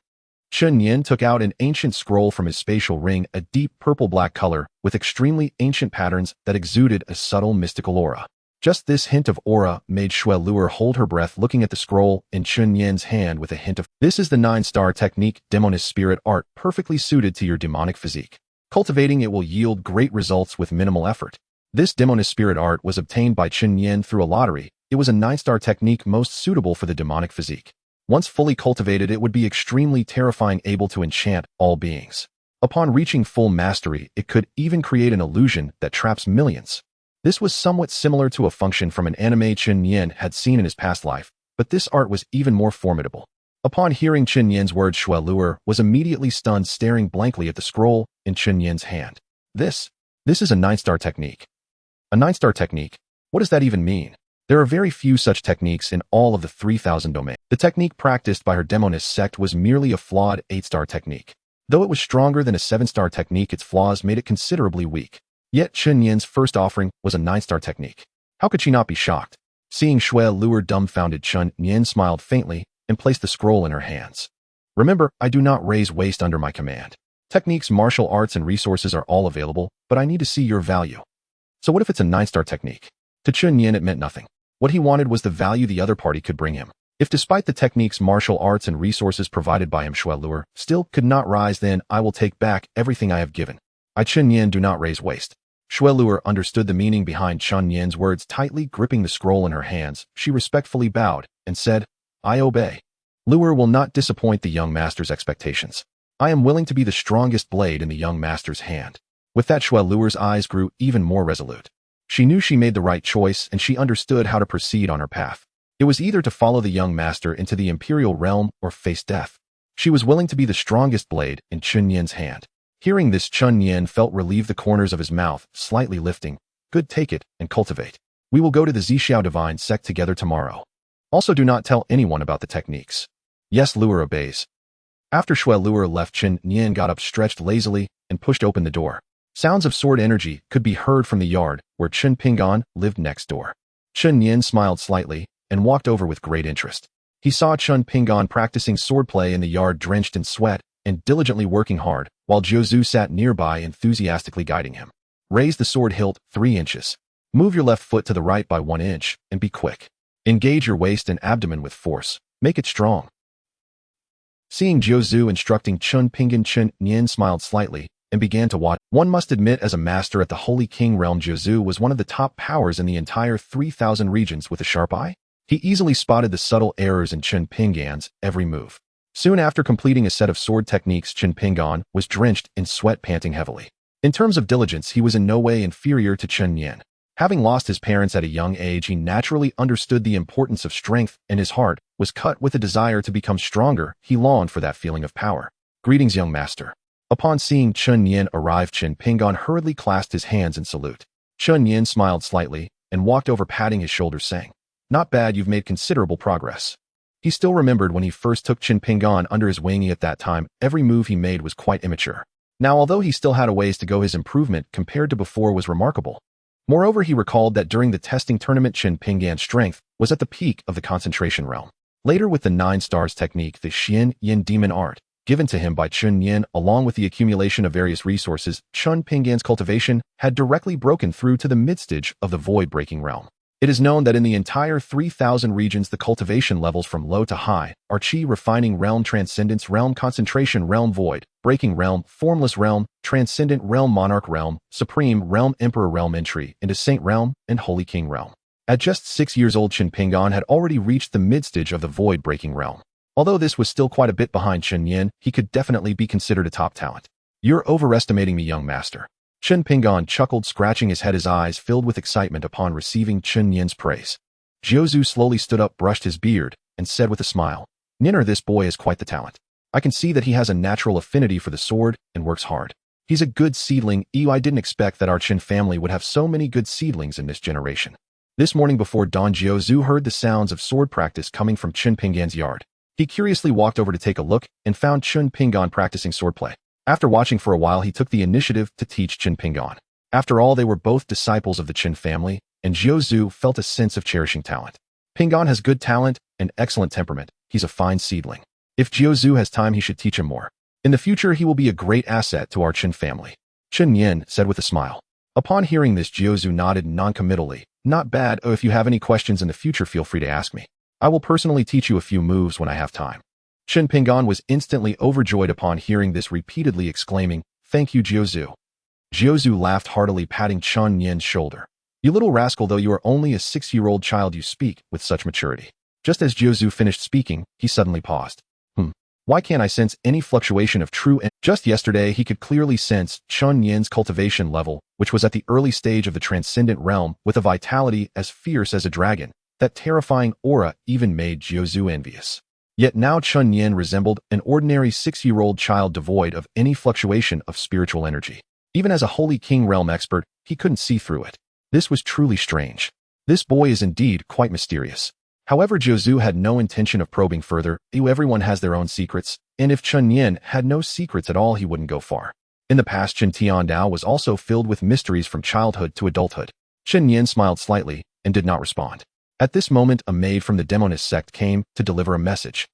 Chen Nian took out an ancient scroll from his spatial ring, a deep purple-black color with extremely ancient patterns that exuded a subtle mystical aura. Just this hint of aura made Shui Luer hold her breath, looking at the scroll in Chen Nian's hand with a hint of, "This is the 9-star technique, demonist spirit art, perfectly suited to your demonic physique. Cultivating it will yield great results with minimal effort." This demonist spirit art was obtained by Chen Nian through a lottery. It was a 9-star technique most suitable for the demonic physique. Once fully cultivated, it would be extremely terrifying, able to enchant all beings. Upon reaching full mastery, it could even create an illusion that traps millions. This was somewhat similar to a function from an anime Chen Nian had seen in his past life, but this art was even more formidable. Upon hearing Chen Nian's words, Shui Luer was immediately stunned, staring blankly at the scroll in Chen Nian's hand. This is a 9-star technique. A 9-star technique? What does that even mean? There are very few such techniques in all of the 3,000 domains. The technique practiced by her demonist sect was merely a flawed 8-star technique. Though it was stronger than a 7-star technique, its flaws made it considerably weak. Yet Chen Nian's first offering was a 9-star technique. How could she not be shocked? Seeing Shui Luer dumbfounded, Chen Nian smiled faintly and placed the scroll in her hands. Remember, I do not raise waste under my command. Techniques, martial arts, and resources are all available, but I need to see your value. So what if it's a 9-star technique? To Chen Nian, it meant nothing. What he wanted was the value the other party could bring him. If despite the techniques, martial arts, and resources provided by him, Shui Luer still could not rise, then I will take back everything I have given. I, Chen Nian, do not raise waste. Shui Luer understood the meaning behind Chen Nian's words. Tightly gripping the scroll in her hands, she respectfully bowed and said, I obey. Luer will not disappoint the young master's expectations. I am willing to be the strongest blade in the young master's hand. With that, Shui Luer's eyes grew even more resolute. She knew she made the right choice, and she understood how to proceed on her path. It was either to follow the young master into the imperial realm or face death. She was willing to be the strongest blade in Chen Nian's hand. Hearing this, Chen Nian felt relieved, the corners of his mouth slightly lifting. Good, take it and cultivate. We will go to the Zixiao divine sect together tomorrow. Also, do not tell anyone about the techniques. Yes, Luer obeys. After Shui Luer left, Chen Nian got up, stretched lazily, and pushed open the door. Sounds of sword energy could be heard from the yard where Chen Pingan lived next door. Chen Nian smiled slightly and walked over with great interest. He saw Chen Pingan practicing swordplay in the yard, drenched in sweat and diligently working hard, while Jiuzhu sat nearby, enthusiastically guiding him. Raise the sword hilt 3 inches. Move your left foot to the right by 1 inch, and be quick. Engage your waist and abdomen with force. Make it strong. Seeing Jiuzhu instructing Chen Pingan, Chen Nian smiled slightly and began to watch. One must admit, as a master at the Holy King realm, Jiuzhu was one of the top powers in the entire 3,000 regions. With a sharp eye, he easily spotted the subtle errors in Chen Pingan's every move. Soon after completing a set of sword techniques, Chen Pingan was drenched in sweat, panting heavily. In terms of diligence, he was in no way inferior to Chen Nian. Having lost his parents at a young age, he naturally understood the importance of strength, and his heart was cut with a desire to become stronger. He longed for that feeling of power. Greetings, young master. Upon seeing Chen Nian arrive, Chen Pingan hurriedly clasped his hands in salute. Chen Nian smiled slightly and walked over patting his shoulders saying, "Not bad, you've made considerable progress." He still remembered when he first took Chen Pingan under his wing. At that time, every move he made was quite immature. Now, although he still had a ways to go, his improvement compared to before was remarkable. Moreover, he recalled that during the testing tournament, Chen Pingan's strength was at the peak of the concentration realm. Later, with the 9 stars technique, the Chen Nian demon art, given to him by Chen Nian, along with the accumulation of various resources, Chen Pingan's cultivation had directly broken through to the mid-stage of the void-breaking realm. It is known that in the entire 3,000 regions, the cultivation levels from low to high are Qi refining realm, transcendence realm, concentration realm, void breaking realm, formless realm, transcendent realm, monarch realm, supreme realm, emperor realm, entry into saint realm, and holy king realm. At just 6 years old, Chen Pingan had already reached the mid-stage of the void breaking realm. Although this was still quite a bit behind Chen Nian, he could definitely be considered a top talent. "You're overestimating me, young master." Chen Pingan chuckled, scratching his head, his eyes filled with excitement upon receiving Chen Nian's praise. Jiuzhu slowly stood up, brushed his beard, and said with a smile, "Ninner, this boy is quite the talent. I can see that he has a natural affinity for the sword and works hard. He's a good seedling. I didn't expect that our Chen family would have so many good seedlings in this generation." This morning before dawn, Jiuzhu heard the sounds of sword practice coming from Chen Pingan's yard. He curiously walked over to take a look and found Chen Pingan practicing swordplay. After watching for a while, he took the initiative to teach Chen Pingan. After all, they were both disciples of the Chen family, and Jiuzhu felt a sense of cherishing talent. Pingan has good talent and excellent temperament. He's a fine seedling. If Jiuzhu has time, he should teach him more. In the future, he will be a great asset to our Chen family, Chen Nian said with a smile. Upon hearing this, Jiuzhu nodded noncommittally. "Not bad. Oh, if you have any questions in the future, feel free to ask me. I will personally teach you a few moves when I have time." Chen Pingan was instantly overjoyed upon hearing this, repeatedly exclaiming, "Thank you, Jiuzhu." Jiuzhu laughed heartily, patting Chen Nian's shoulder. "You little rascal, though you are only a 6-year-old child, you speak with such maturity." Just as Jiuzhu finished speaking, he suddenly paused. Why can't I sense any fluctuation of true?" Just yesterday, he could clearly sense Chen Nian's cultivation level, which was at the early stage of the transcendent realm, with a vitality as fierce as a dragon. That terrifying aura even made Jiuzhu envious. Yet now Chen Nian resembled an ordinary 6-year-old child, devoid of any fluctuation of spiritual energy. Even as a holy king realm expert, he couldn't see through it. This was truly strange. This boy is indeed quite mysterious. However, Jiuzhu had no intention of probing further. Everyone has their own secrets, and if Chen Nian had no secrets at all, he wouldn't go far. In the past, Chen Tiandao was also filled with mysteries from childhood to adulthood. Chen Nian smiled slightly and did not respond. At this moment, a maid from the demonist sect came to deliver a message.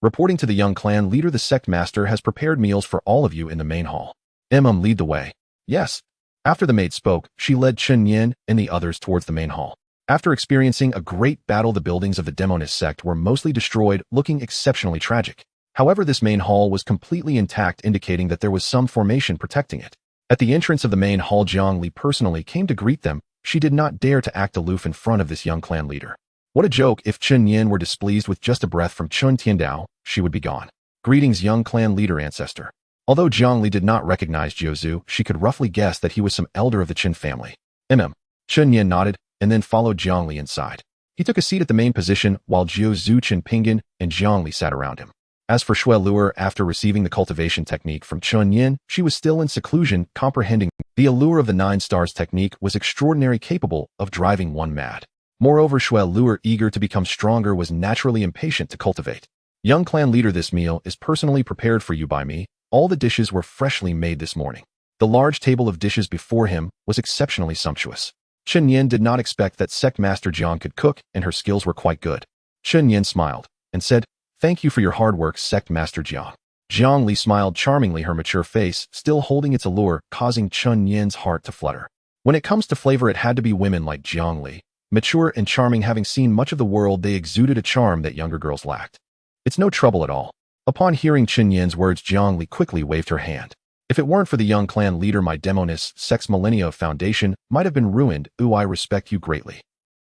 Reporting to the young clan leader, the sect master has prepared meals for all of you in the main hall. Lead the way. Yes. After the maid spoke, she led Chen Nian and the others towards the main hall. After experiencing a great battle, the buildings of the demonist sect were mostly destroyed, looking exceptionally tragic. However, this main hall was completely intact, indicating that there was some formation protecting it. At the entrance of the main hall, Jiang Li personally came to greet them. She did not dare to act aloof in front of this young clan leader. What a joke! If Chen Nian were displeased with just a breath from Chen Tiandao, she would be gone. Greetings, young clan leader ancestor. Although Jiang Li did not recognize Jiuzhu, she could roughly guess that he was some elder of the Chen family. Chen Nian nodded and then followed Jiang Li inside. He took a seat at the main position while Jiuzhu, Chen Pingan, and Jiang Li sat around him. As for Shui Luer, after receiving the cultivation technique from Chen Nian, she was still in seclusion, comprehending the allure of the 9 stars technique was extraordinarily capable of driving one mad. Moreover, Shui Luer, eager to become stronger, was naturally impatient to cultivate. Young clan leader, this meal is personally prepared for you by me. All the dishes were freshly made this morning. The large table of dishes before him was exceptionally sumptuous. Chen Nian did not expect that Sect Master Jiang could cook, and her skills were quite good. Chen Nian smiled and said, "Thank you for your hard work, Sect Master Jiang." Jiang Li smiled charmingly, her mature face still holding its allure, causing Chen Nian's heart to flutter. When it comes to flavor, it had to be women like Jiang Li. Mature and charming, having seen much of the world, they exuded a charm that younger girls lacked. "It's no trouble at all." Upon hearing Chen Nian's words, Jiang Li quickly waved her hand. "If it weren't for the young clan leader, my demonist sect's millennia of foundation might have been ruined. I respect you greatly."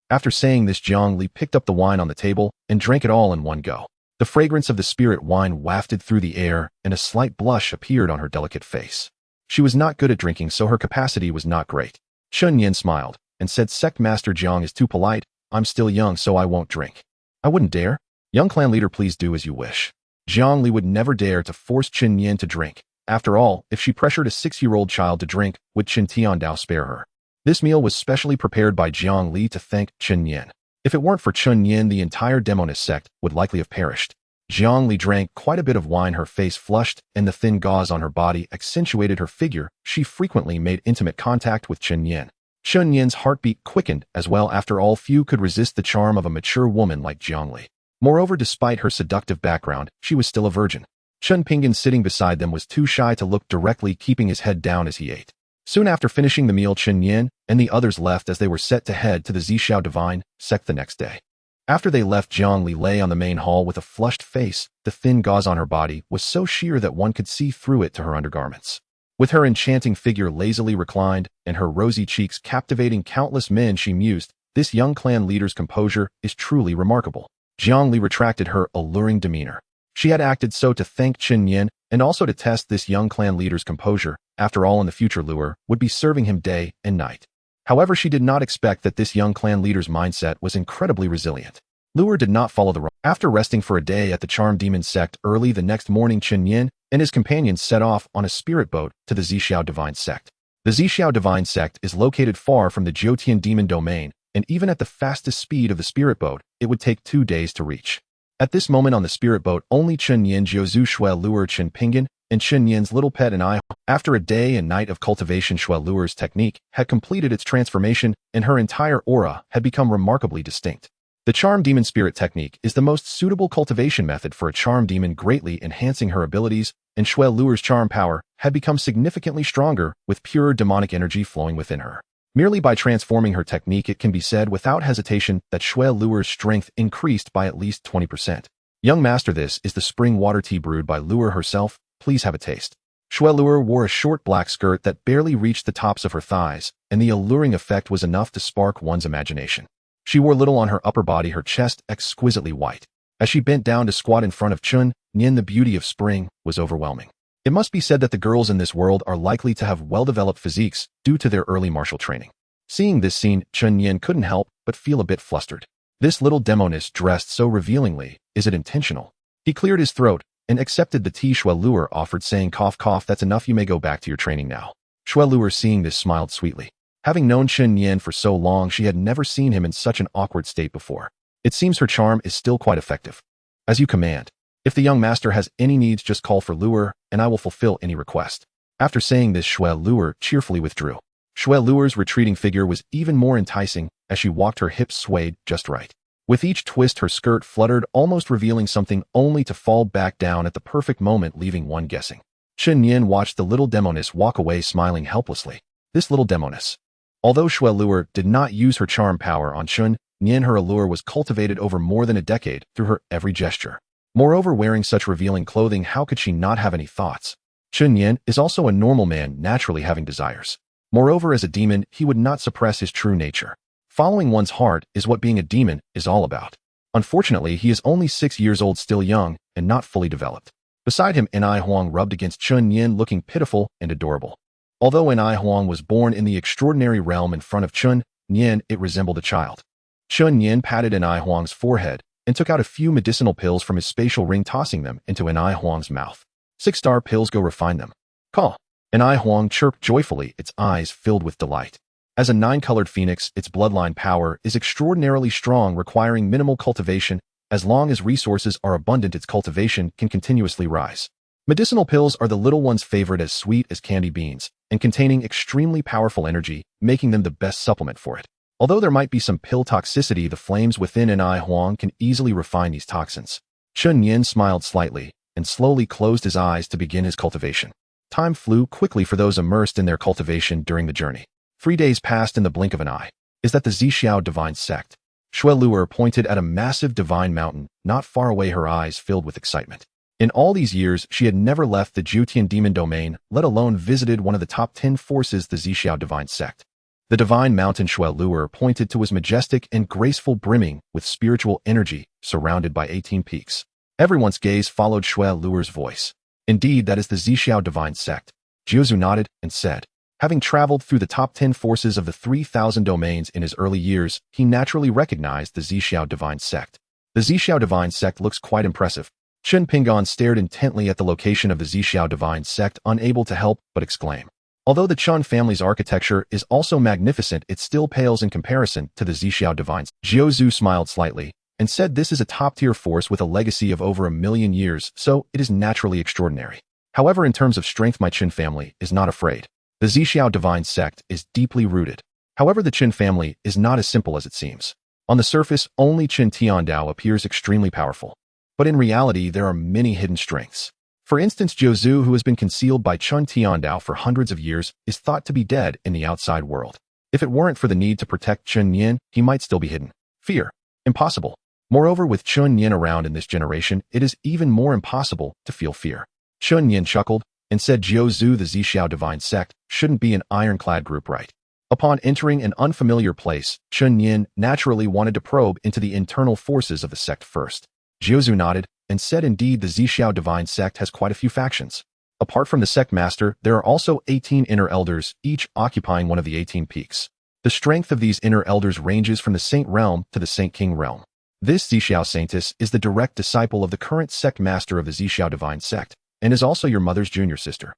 After saying this, Jiang Li picked up the wine on the table and drank it all in one go. The fragrance of the spirit wine wafted through the air, and a slight blush appeared on her delicate face. She was not good at drinking, so her capacity was not great. Chen Nian smiled and said, "Sect Master Jiang is too polite. I'm still young, so I won't drink." "I wouldn't dare." "Young clan leader, please do as you wish." Jiang Li would never dare to force Chen Nian to drink. After all, if she pressured a 6-year-old child to drink, would Chen Tiandao spare her? This meal was specially prepared by Jiang Li to thank Chen Nian. If it weren't for Chen Nian, the entire demonist sect would likely have perished. Jiang Li drank quite a bit of wine, her face flushed, and the thin gauze on her body accentuated her figure. She frequently made intimate contact with Chen Nian. Chen Nian's heartbeat quickened as well. After all, few could resist the charm of a mature woman like Jiang Li. Moreover, despite her seductive background, she was still a virgin. Chen Pingan, sitting beside them, was too shy to look directly, keeping his head down as he ate. Soon after finishing the meal, Chen Nian and the others left as they were set to head to the Zhixiao Divine sect the next day. After they left, Jiang Li lay on the main hall with a flushed face. The thin gauze on her body was so sheer that one could see through it to her undergarments. With her enchanting figure lazily reclined and her rosy cheeks captivating countless men, she mused, "This young clan leader's composure is truly remarkable." Jiang Li retracted her alluring demeanor. She had acted so to thank Chen Nian and also to test this young clan leader's composure. After all, in the future, Luer would be serving him day and night. However, she did not expect that this young clan leader's mindset was incredibly resilient. Luer did not follow the wrong. After resting for a day at the Charm Demon sect, early the next morning, Chen Nian and his companions set off on a spirit boat to the Zhixiao Divine sect. The Zhixiao Divine sect is located far from the Jiutian demon domain, and even at the fastest speed of the spirit boat, it would take 2 days to reach. At this moment on the spirit boat, only Chen Nian, Jiuzhu Shui Luer, Chen Pingan, and Chen Nian's little pet and I. After a day and night of cultivation, Shui Luer's technique had completed its transformation, and her entire aura had become remarkably distinct. The Charm Demon Spirit technique is the most suitable cultivation method for a charm demon, greatly enhancing her abilities, and Shui Luer's charm power had become significantly stronger, with pure demonic energy flowing within her. Merely by transforming her technique, it can be said without hesitation that Shui Luer's strength increased by at least 20%. Young master, this is the spring water tea brewed by Luer herself. Please have a taste. Shui Luer wore a short black skirt that barely reached the tops of her thighs, and the alluring effect was enough to spark one's imagination. She wore little on her upper body, her chest exquisitely white. As she bent down to squat in front of Chen Nian, the beauty of spring was overwhelming. It must be said that the girls in this world are likely to have well-developed physiques due to their early martial training. Seeing this scene, Chen Nian couldn't help but feel a bit flustered. This little demoness dressed so revealingly, is it intentional? He cleared his throat and accepted the tea Shui Luer offered, saying, "Cough, cough, that's enough, you may go back to your training now." Shui Luer, seeing this, smiled sweetly. Having known Chen Nian for so long, she had never seen him in such an awkward state before. It seems her charm is still quite effective. As you command. If the young master has any needs, just call for Luer, and I will fulfill any request. After saying this, Shui Luer cheerfully withdrew. Shui Luer's retreating figure was even more enticing as she walked, her hips swayed just right. With each twist, her skirt fluttered, almost revealing something, only to fall back down at the perfect moment, leaving one guessing. Chen Nian watched the little demoness walk away, smiling helplessly. This little demoness. Although Shui Luer did not use her charm power on Chen Nian, her allure was cultivated over more than a decade through her every gesture. Moreover, wearing such revealing clothing, how could she not have any thoughts? Chen Nian is also a normal man, naturally having desires. Moreover, as a demon, he would not suppress his true nature. Following one's heart is what being a demon is all about. Unfortunately, he is only 6 years old, still young, and not fully developed. Beside him, Enai Huang rubbed against Chen Nian, looking pitiful and adorable. Although Enai Huang was born in the extraordinary realm in front of Chen Nian, it resembled a child. Chen Nian patted Enai Huang's forehead and took out a few medicinal pills from his spatial ring, tossing them into Enai Huang's mouth. 6-star pills, go refine them. Call. Enai Huang chirped joyfully, its eyes filled with delight. As a 9-colored phoenix, its bloodline power is extraordinarily strong, requiring minimal cultivation. As long as resources are abundant, its cultivation can continuously rise. Medicinal pills are the little one's favorite, as sweet as candy beans, and containing extremely powerful energy, making them the best supplement for it. Although there might be some pill toxicity, the flames within Enai Huang can easily refine these toxins. Chen Nian smiled slightly and slowly closed his eyes to begin his cultivation. Time flew quickly for those immersed in their cultivation during the journey. 3 days passed in the blink of an eye. Is that the Zhixiao Divine sect? Shui Luer pointed at a massive divine mountain not far away, her eyes filled with excitement. In all these years, she had never left the Jiutian demon domain, let alone visited one of the top 10 forces, the Zhixiao Divine sect. The divine mountain Shui Luer pointed to was majestic and graceful, brimming with spiritual energy, surrounded by 18 peaks. Everyone's gaze followed Shui Luer's voice. Indeed, that is the Zhixiao Divine sect. Jiuzhu nodded and said, having traveled through the top 10 forces of the 3,000 domains in his early years, he naturally recognized the Zhixiao Divine sect. The Zhixiao Divine sect looks quite impressive. Chen Pingan stared intently at the location of the Zhixiao Divine sect, unable to help but exclaim. Although the Chen family's architecture is also magnificent, it still pales in comparison to the Zixiao divines. Jiuzhu smiled slightly and said this is a top-tier force with a legacy of over 1,000,000 years, so it is naturally extraordinary. However, in terms of strength, my Chen family is not afraid. The Zixiao divine sect is deeply rooted. However, the Chen family is not as simple as it seems. On the surface, only Chen Tiandao appears extremely powerful. But in reality, there are many hidden strengths. For instance, Jiuzhu, who has been concealed by Chen Tiandao for hundreds of years, is thought to be dead in the outside world. If it weren't for the need to protect Chen Nian, he might still be hidden. Fear. Impossible. Moreover, with Chen Nian around in this generation, it is even more impossible to feel fear. Chen Nian chuckled and said Jiuzhu, the Zixiao divine sect, shouldn't be an ironclad group, right? Upon entering an unfamiliar place, Chen Nian naturally wanted to probe into the internal forces of the sect first. Jiuzhu nodded and said indeed the Zixiao divine sect has quite a few factions. Apart from the sect master, there are also 18 inner elders, each occupying one of the 18 peaks. The strength of these inner elders ranges from the Saint realm to the Saint King realm. This Zixiao Saintess is the direct disciple of the current sect master of the Zixiao divine sect, and is also your mother's junior sister.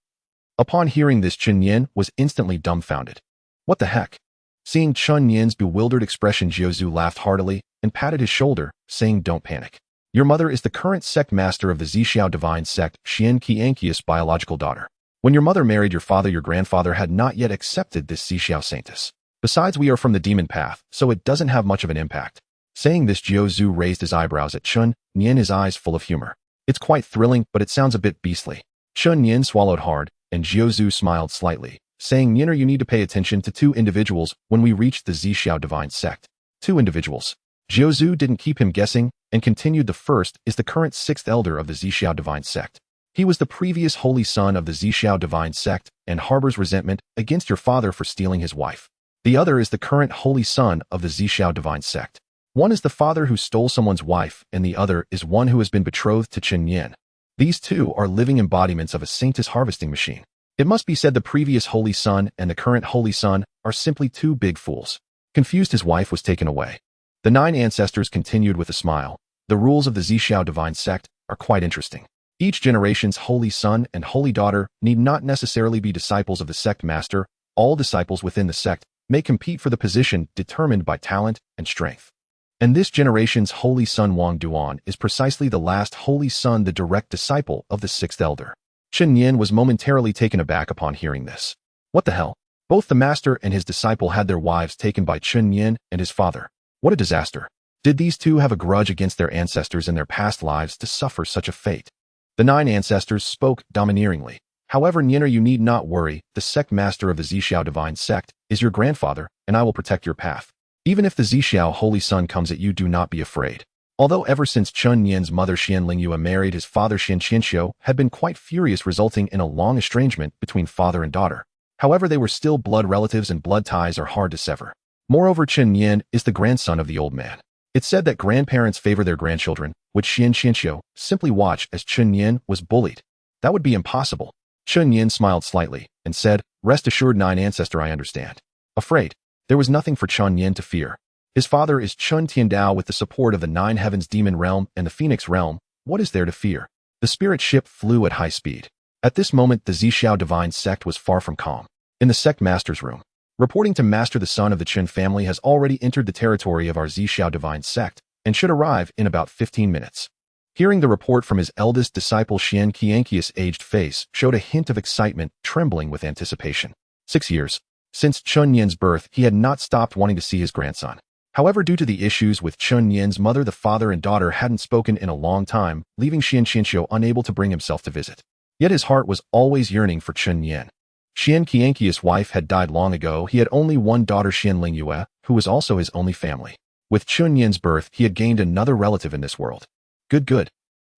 Upon hearing this, Chen Nian was instantly dumbfounded. What the heck? Seeing Chen Nian's bewildered expression, Jiuzhu laughed heartily and patted his shoulder, saying, don't panic. Your mother is the current sect master of the Zixiao divine sect, Xian Qianqi's biological daughter. When your mother married your father, your grandfather had not yet accepted this Zixiao Saintess. Besides, we are from the demon path, so it doesn't have much of an impact. Saying this, Jiuzhu raised his eyebrows at Chen Nian, his eyes full of humor. It's quite thrilling, but it sounds a bit beastly. Chen Nian swallowed hard, and Jiuzhu smiled slightly, saying, Nianer, you need to pay attention to two individuals when we reach the Zixiao divine sect. Two individuals. Jiuzhu didn't keep him guessing and continued. The first is the current sixth elder of the Zixiao divine sect. He was the previous holy son of the Zixiao divine sect and harbors resentment against your father for stealing his wife. The other is the current holy son of the Zixiao divine sect. One is the father who stole someone's wife, and the other is one who has been betrothed to Chen Nian. These two are living embodiments of a saintess harvesting machine. It must be said the previous holy son and the current holy son are simply two big fools. Confused, his wife was taken away. The 9 ancestors continued with a smile. The rules of the Zixiao divine sect are quite interesting. Each generation's holy son and holy daughter need not necessarily be disciples of the sect master. All disciples within the sect may compete for the position determined by talent and strength. And this generation's holy son Wang Duan is precisely the last holy son, the direct disciple of the sixth elder. Chen Nian was momentarily taken aback upon hearing this. What the hell? Both the master and his disciple had their wives taken by Chen Nian and his father. What a disaster. Did these two have a grudge against their ancestors in their past lives to suffer such a fate? The 9 ancestors spoke domineeringly. However, Nianer, you need not worry. The sect master of the Zixiao divine sect is your grandfather, and I will protect your path. Even if the Zixiao holy son comes at you, do not be afraid. Although ever since Chen Nian's mother Xian Lingyue married his father Xian Qianxiu had been quite furious, resulting in a long estrangement between father and daughter. However, they were still blood relatives and blood ties are hard to sever. Moreover, Chen Nian is the grandson of the old man. It's said that grandparents favor their grandchildren, which Xian Qianxiu simply watched as Chen Nian was bullied. That would be impossible. Chen Nian smiled slightly and said, rest assured, 9 ancestor, I understand. Afraid. There was nothing for Chen Nian to fear. His father is Chen Tiandao with the support of the 9 heavens demon realm and the phoenix realm. What is there to fear? The spirit ship flew at high speed. At this moment, the Zixiao divine sect was far from calm. In the sect master's room, reporting to master, the son of the Chen family has already entered the territory of our Zixiao divine sect and should arrive in about 15 minutes. Hearing the report from his eldest disciple, Xian Qianqi's aged face showed a hint of excitement, trembling with anticipation. 6 years. Since Chen Nian's birth, he had not stopped wanting to see his grandson. However, due to the issues with Chen Nian's mother, the father and daughter hadn't spoken in a long time, leaving Xian Qianxiu unable to bring himself to visit. Yet his heart was always yearning for Chen Nian. Xian Qianqi's wife had died long ago. He had only one daughter, Xian Lingyue, who was also his only family. With Chen Nian's birth, he had gained another relative in this world. Good.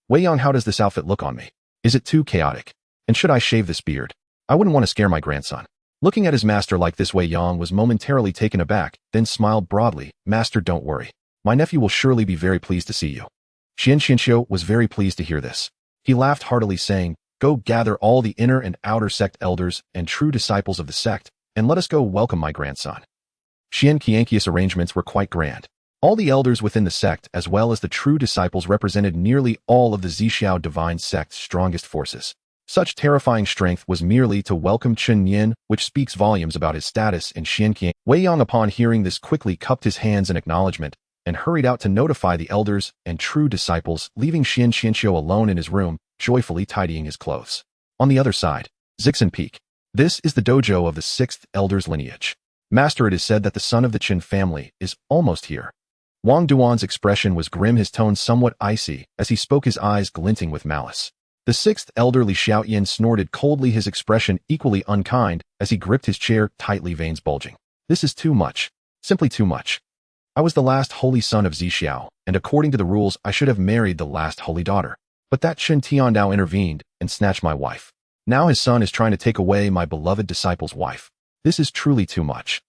Wei Yang, how does this outfit look on me? Is it too chaotic? And should I shave this beard? I wouldn't want to scare my grandson. Looking at his master like this, Wei Yang was momentarily taken aback, then smiled broadly. Master, don't worry. My nephew will surely be very pleased to see you. Xian Qianxiu was very pleased to hear this. He laughed heartily, saying, go gather all the inner and outer sect elders and true disciples of the sect, and let us go welcome my grandson. Xian Qianqi's arrangements were quite grand. All the elders within the sect, as well as the true disciples, represented nearly all of the Zixiao divine sect's strongest forces. Such terrifying strength was merely to welcome Chen Nian, which speaks volumes about his status in Xianqiang. Wei Yang, upon hearing this, quickly cupped his hands in acknowledgement and hurried out to notify the elders and true disciples, leaving Xian Qianqiu alone in his room, joyfully tidying his clothes. On the other side, Zixin Peak. This is the dojo of the 6th elder's lineage. Master, it is said that the son of the Chen family is almost here. Wang Duan's expression was grim, his tone somewhat icy, as he spoke, his eyes glinting with malice. The 6th elder Li Xiaoyan snorted coldly, his expression equally unkind, as he gripped his chair tightly, veins bulging. This is too much. Simply too much. I was the last holy son of Zixiao, and according to the rules I should have married the last holy daughter. But that Chen Tiandao intervened and snatched my wife. Now his son is trying to take away my beloved disciple's wife. This is truly too much.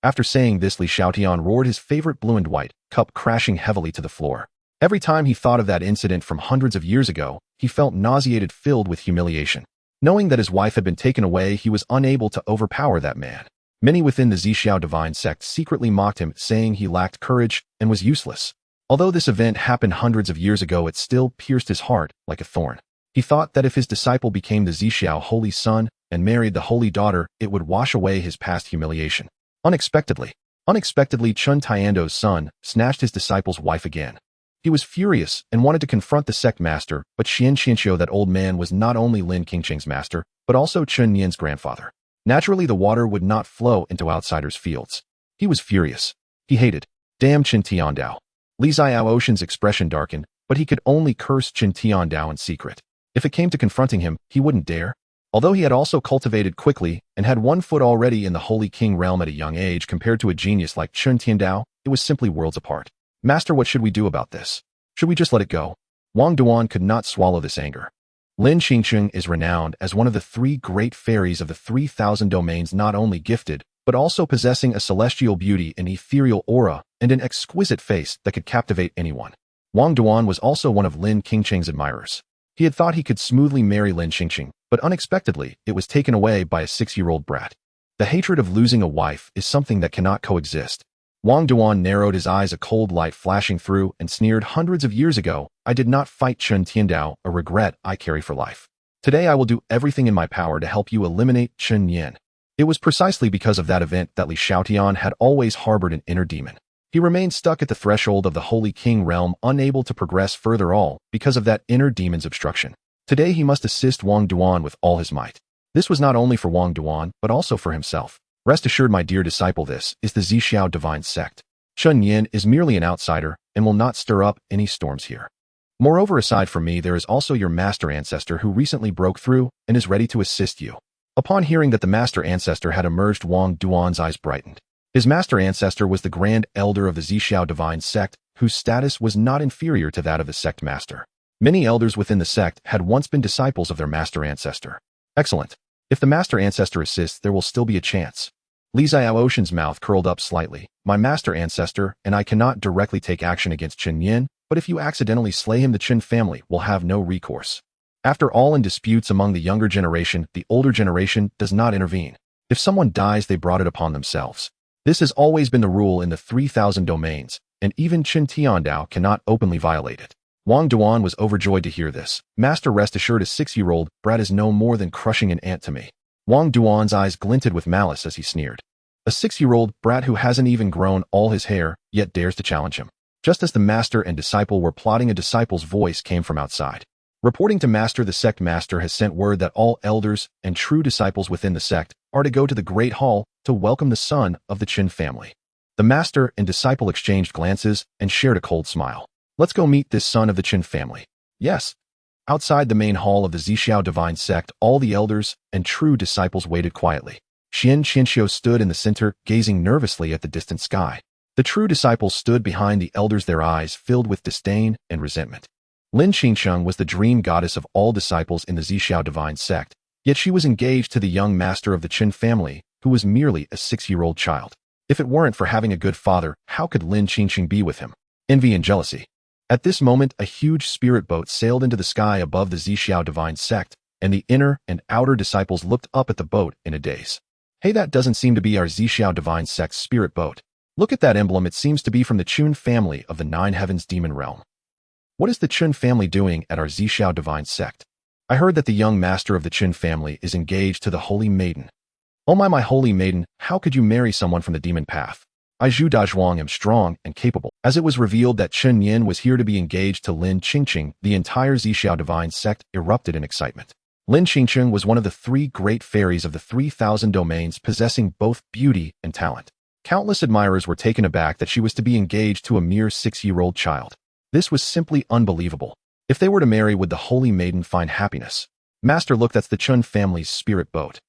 After saying this, Li Xiaotian roared, his favorite blue and white cup crashing heavily to the floor. Every time he thought of that incident from hundreds of years ago, he felt nauseated, filled with humiliation. Knowing that his wife had been taken away, he was unable to overpower that man. Many within the Zixiao divine sect secretly mocked him, saying he lacked courage and was useless. Although this event happened hundreds of years ago, it still pierced his heart like a thorn. He thought that if his disciple became the Zixiao holy son and married the holy daughter, it would wash away his past humiliation. Unexpectedly, Chen Tiando's son snatched his disciple's wife again. He was furious and wanted to confront the sect master, but Xian Qianqiu, that old man, was not only Lin Qingqing's master, but also Chen Nian's grandfather. Naturally, the water would not flow into outsiders' fields. He was furious. He hated. Damn Chen Tiandao. Li Xiaoshan's expression darkened, but he could only curse Chen Tiandao in secret. If it came to confronting him, he wouldn't dare. Although he had also cultivated quickly and had one foot already in the Holy King realm at a young age, compared to a genius like Chen Tiandao, it was simply worlds apart. Master, what should we do about this? Should we just let it go? Wang Duan could not swallow this anger. Lin Qingqing is renowned as one of the 3 great fairies of the 3,000 domains, not only gifted, but also possessing a celestial beauty, an ethereal aura, and an exquisite face that could captivate anyone. Wang Duan was also one of Lin Qingqing's admirers. He had thought he could smoothly marry Lin Qingqing, but unexpectedly, it was taken away by a 6-year-old brat. The hatred of losing a wife is something that cannot coexist. Wang Duan narrowed his eyes, a cold light flashing through, and sneered, hundreds of years ago, I did not fight Chen Tiandao, a regret I carry for life. Today I will do everything in my power to help you eliminate Chen Nian. It was precisely because of that event that Li Xiaotian had always harbored an inner demon. He remained stuck at the threshold of the Holy King realm, unable to progress further, all because of that inner demon's obstruction. Today he must assist Wang Duan with all his might. This was not only for Wang Duan, but also for himself. Rest assured, my dear disciple, this is the Zixiao divine sect. Chen Nian is merely an outsider and will not stir up any storms here. Moreover, aside from me, there is also your master ancestor who recently broke through and is ready to assist you. Upon hearing that the master ancestor had emerged, Wang Duan's eyes brightened. His master ancestor was the grand elder of the Zixiao divine sect, whose status was not inferior to that of the sect master. Many elders within the sect had once been disciples of their master ancestor. Excellent. If the master ancestor assists, there will still be a chance. Li Xiaoshan's mouth curled up slightly. My master ancestor and I cannot directly take action against Chen Nian, but if you accidentally slay him, the Chen family will have no recourse. After all, in disputes among the younger generation, the older generation does not intervene. If someone dies, they brought it upon themselves. This has always been the rule in the 3,000 domains, and even Chen Tiandao cannot openly violate it. Wang Duan was overjoyed to hear this. Master, rest assured, a 6-year-old brat is no more than crushing an ant to me. Wang Duan's eyes glinted with malice as he sneered. A 6-year-old brat who hasn't even grown all his hair, yet dares to challenge him. Just as the master and disciple were plotting, a disciple's voice came from outside. Reporting to master, the sect master has sent word that all elders and true disciples within the sect are to go to the great hall to welcome the son of the Chen family. The master and disciple exchanged glances and shared a cold smile. Let's go meet this son of the Chen family. Yes. Outside the main hall of the Zixiao divine sect, all the elders and true disciples waited quietly. Xian Qianqiu stood in the center, gazing nervously at the distant sky. The true disciples stood behind the elders, their eyes filled with disdain and resentment. Lin Qingqing was the dream goddess of all disciples in the Zixiao divine sect, yet she was engaged to the young master of the Chen family, who was merely a 6-year-old child. If it weren't for having a good father, how could Lin Qingqing be with him? Envy and jealousy. At this moment, a huge spirit boat sailed into the sky above the Zixiao divine sect, and the inner and outer disciples looked up at the boat in a daze. Hey, that doesn't seem to be our Zixiao divine sect's spirit boat. Look at that emblem, it seems to be from the Chun family of the 9 heavens demon realm. What is the Chun family doing at our Zixiao divine sect? I heard that the young master of the Chen family is engaged to the holy maiden. Oh my holy maiden, how could you marry someone from the demon path? I Zhu Dazhuang am strong and capable. As it was revealed that Chen Nian was here to be engaged to Lin Qingqing, the entire Zixiao divine sect erupted in excitement. Lin Qingqing was one of the 3 great fairies of the 3,000 domains, possessing both beauty and talent. Countless admirers were taken aback that she was to be engaged to a mere 6-year-old child. This was simply unbelievable. If they were to marry, would the holy maiden find happiness? Master, look, that's the Chen family's spirit boat.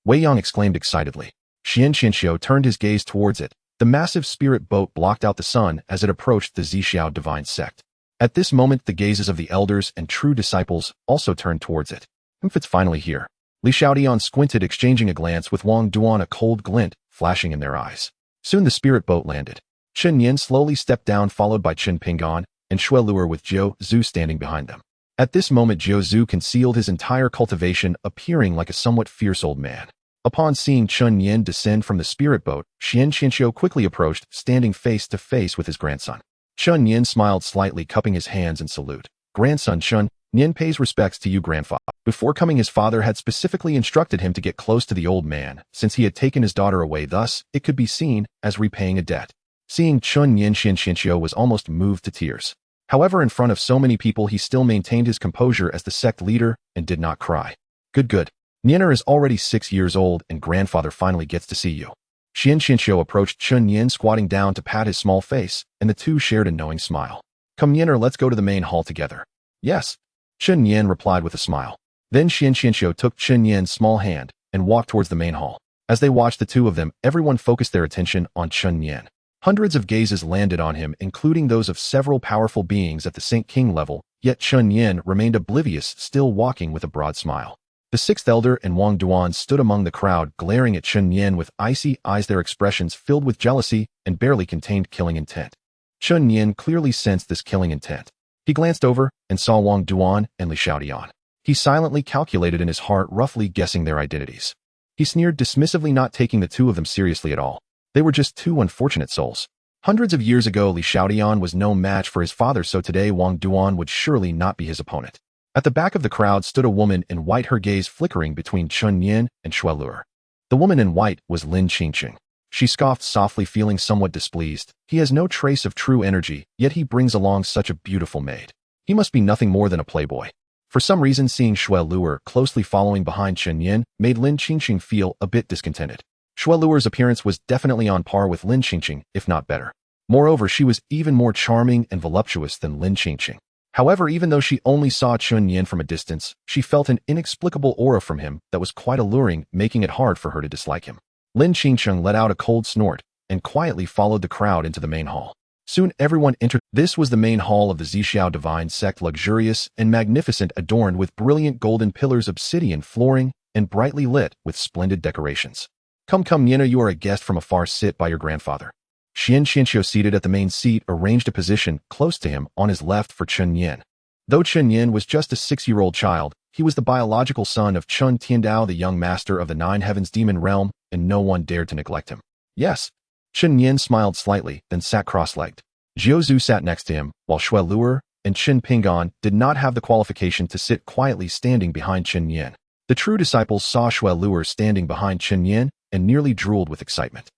Wei Yang exclaimed excitedly. Xian Qianxiu turned his gaze towards it. The massive spirit boat blocked out the sun as it approached the Zixiao divine sect. At this moment, the gazes of the elders and true disciples also turned towards it. It's finally here. Li Xiaodian squinted, exchanging a glance with Wang Duan, a cold glint flashing in their eyes. Soon the spirit boat landed. Chen Nian slowly stepped down, followed by Chen Pinggan and Xue Luer, with Jiu Zhu standing behind them. At this moment, Jiu Zhu concealed his entire cultivation, appearing like a somewhat fierce old man. Upon seeing Chen Nian descend from the spirit boat, Xian Qianxiu quickly approached, standing face to face with his grandson. Chen Nian smiled slightly, cupping his hands in salute. Grandson Chen, Nian pays respects to you, grandfather. Before coming, his father had specifically instructed him to get close to the old man, since he had taken his daughter away, thus it could be seen as repaying a debt. Seeing Chen Nian, Xian Qianxiu was almost moved to tears. However, in front of so many people, he still maintained his composure as the sect leader and did not cry. Good. Nianer is already 6 years old and grandfather finally gets to see you. Xian Qianxiu approached Chen Nian, squatting down to pat his small face, and the two shared a knowing smile. Come Nianer, let's go to the main hall together. Yes. Chen Nian replied with a smile. Then Xian Qianxiu took Chen Nian's small hand and walked towards the main hall. As they watched the two of them, everyone focused their attention on Chen Nian. Hundreds of gazes landed on him, including those of several powerful beings at the Saint King level, yet Chen Nian remained oblivious, still walking with a broad smile. The sixth elder and Wang Duan stood among the crowd, glaring at Chen Nian with icy eyes, their expressions filled with jealousy and barely contained killing intent. Chen Nian clearly sensed this killing intent. He glanced over and saw Wang Duan and Li Xiaodian. He silently calculated in his heart, roughly guessing their identities. He sneered dismissively, not taking the two of them seriously at all. They were just two unfortunate souls. Hundreds of years ago, Li Xiaodian was no match for his father, so today Wang Duan would surely not be his opponent. At the back of the crowd stood a woman in white, her gaze flickering between Chen Nian and Xue Luer. The woman in white was Lin Qingqing. She scoffed softly, feeling somewhat displeased. He has no trace of true energy, yet he brings along such a beautiful maid. He must be nothing more than a playboy. For some reason, seeing Xue Luer closely following behind Chen Nian made Lin Qingqing feel a bit discontented. Xue Luer's appearance was definitely on par with Lin Qingqing, if not better. Moreover, she was even more charming and voluptuous than Lin Qingqing. However, even though she only saw Chen Nian from a distance, she felt an inexplicable aura from him that was quite alluring, making it hard for her to dislike him. Lin Qingqing let out a cold snort and quietly followed the crowd into the main hall. Soon everyone entered. This was the main hall of the Zixiao divine sect, luxurious and magnificent, adorned with brilliant golden pillars, obsidian flooring, and brightly lit with splendid decorations. Come, Niena, you are a guest from afar. Sit by your grandfather. Xian Qianxiu, seated at the main seat, arranged a position close to him on his left for Chen Nian. Though Chen Nian was just a 6-year-old child, he was the biological son of Chen Tiandao, the young master of the 9 heavens demon realm, and no one dared to neglect him. Yes. Chen Nian smiled slightly, then sat cross-legged. Jiu Zhu sat next to him, while Xue Luer and Chen Pinggan did not have the qualification to sit quietly, standing behind Chen Nian. The true disciples saw Xue Luer standing behind Chen Nian and nearly drooled with excitement.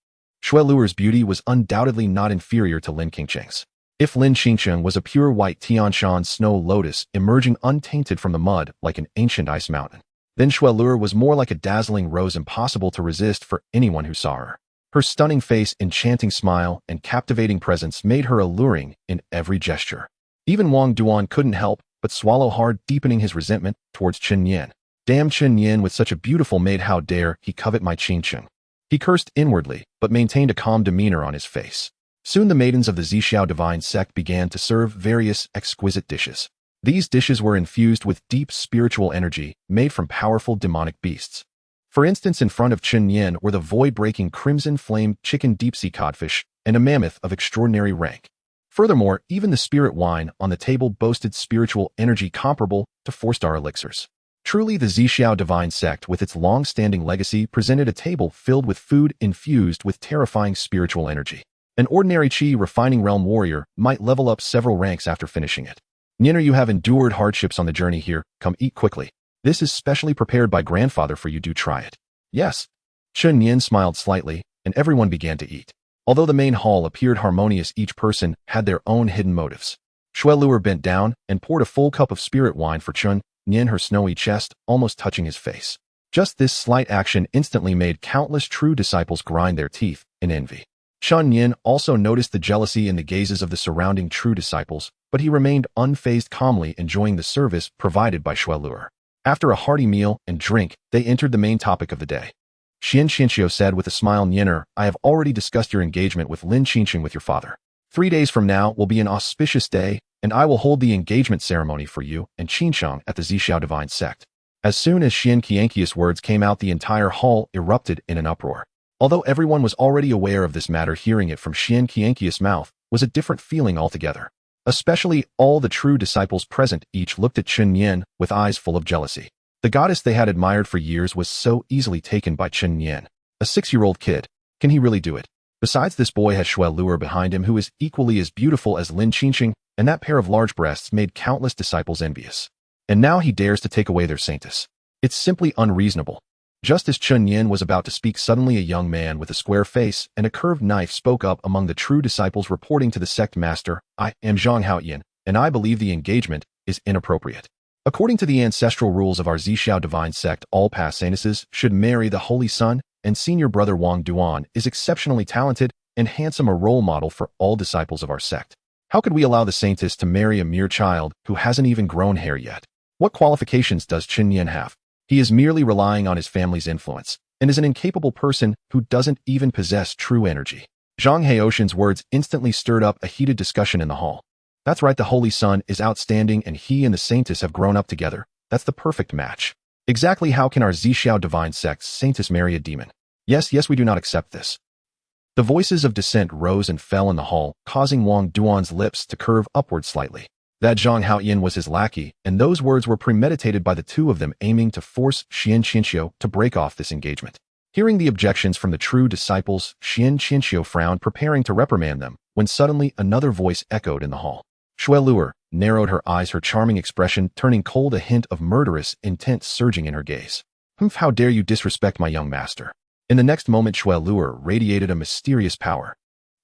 Xue Luer's beauty was undoubtedly not inferior to Lin Qingqing's. If Lin Qingqing was a pure white Tianshan snow lotus emerging untainted from the mud like an ancient ice mountain, then Xue Luer was more like a dazzling rose, impossible to resist for anyone who saw her. Her stunning face, enchanting smile, and captivating presence made her alluring in every gesture. Even Wang Duan couldn't help but swallow hard, deepening his resentment towards Chen Nian. Damn Chen Nian with such a beautiful maid, how dare he covet my Qingqing? He cursed inwardly, but maintained a calm demeanor on his face. Soon the maidens of the Zixiao divine sect began to serve various exquisite dishes. These dishes were infused with deep spiritual energy, made from powerful demonic beasts. For instance, in front of Chen Nian were the void-breaking crimson-flamed chicken deep-sea codfish and a mammoth of extraordinary rank. Furthermore, even the spirit wine on the table boasted spiritual energy comparable to 4-star elixirs. Truly, the Zixiao divine sect, with its long-standing legacy, presented a table filled with food infused with terrifying spiritual energy. An ordinary Qi refining realm warrior might level up several ranks after finishing it. Nianer, you have endured hardships on the journey here. Come eat quickly. This is specially prepared by grandfather for you. Do try it. Yes. Chen Nian smiled slightly, and everyone began to eat. Although the main hall appeared harmonious, each person had their own hidden motives. Shuelur bent down and poured a full cup of spirit wine for Chen Nian, her snowy chest almost touching his face. Just this slight action instantly made countless true disciples grind their teeth in envy. Chen Nian also noticed the jealousy in the gazes of the surrounding true disciples, but he remained unfazed, calmly enjoying the service provided by Shuelur. After a hearty meal and drink, they entered the main topic of the day. Xian Qianxiu said with a smile, Nianer, I have already discussed your engagement with Lin Qingqing with your father. 3 days from now will be an auspicious day, and I will hold the engagement ceremony for you and Qingshang at the Zhixiao divine sect. As soon as Xian Qianqiu's words came out, the entire hall erupted in an uproar. Although everyone was already aware of this matter, hearing it from Xian Qianqiu's mouth was a different feeling altogether. Especially all the true disciples present each looked at Chen Nian with eyes full of jealousy. The goddess they had admired for years was so easily taken by Chen Nian. A 6-year-old kid. Can he really do it? Besides, this boy has Shuelur behind him, who is equally as beautiful as Lin Qingqing, and that pair of large breasts made countless disciples envious. And now he dares to take away their saintess. It's simply unreasonable. Just as Chen Nian was about to speak, suddenly a young man with a square face and a curved knife spoke up among the true disciples, reporting to the sect master, I am Zhang Haoyan, and I believe the engagement is inappropriate. According to the ancestral rules of our Zhixiao divine sect, all past saintesses should marry the holy son, and senior brother Wang Duan is exceptionally talented and handsome, a role model for all disciples of our sect. How could we allow the saintess to marry a mere child who hasn't even grown hair yet? What qualifications does Chen Nian have? He is merely relying on his family's influence, and is an incapable person who doesn't even possess true energy. Zhang Haoshan's words instantly stirred up a heated discussion in the hall. That's right, the Holy Son is outstanding, and he and the saintess have grown up together. That's the perfect match. Exactly how can our Zhixiao divine sect's saintess marry a demon? Yes, we do not accept this. The voices of dissent rose and fell in the hall, causing Wang Duan's lips to curve upward slightly. That Zhang Haoyan was his lackey, and those words were premeditated by the two of them, aiming to force Xian Qianxiu to break off this engagement. Hearing the objections from the true disciples, Xian Qianxiu frowned, preparing to reprimand them, when suddenly another voice echoed in the hall. Shuelur narrowed her eyes, her charming expression turning cold, a hint of murderous intent surging in her gaze. Humph, how dare you disrespect my young master? In the next moment, Shuelur radiated a mysterious power.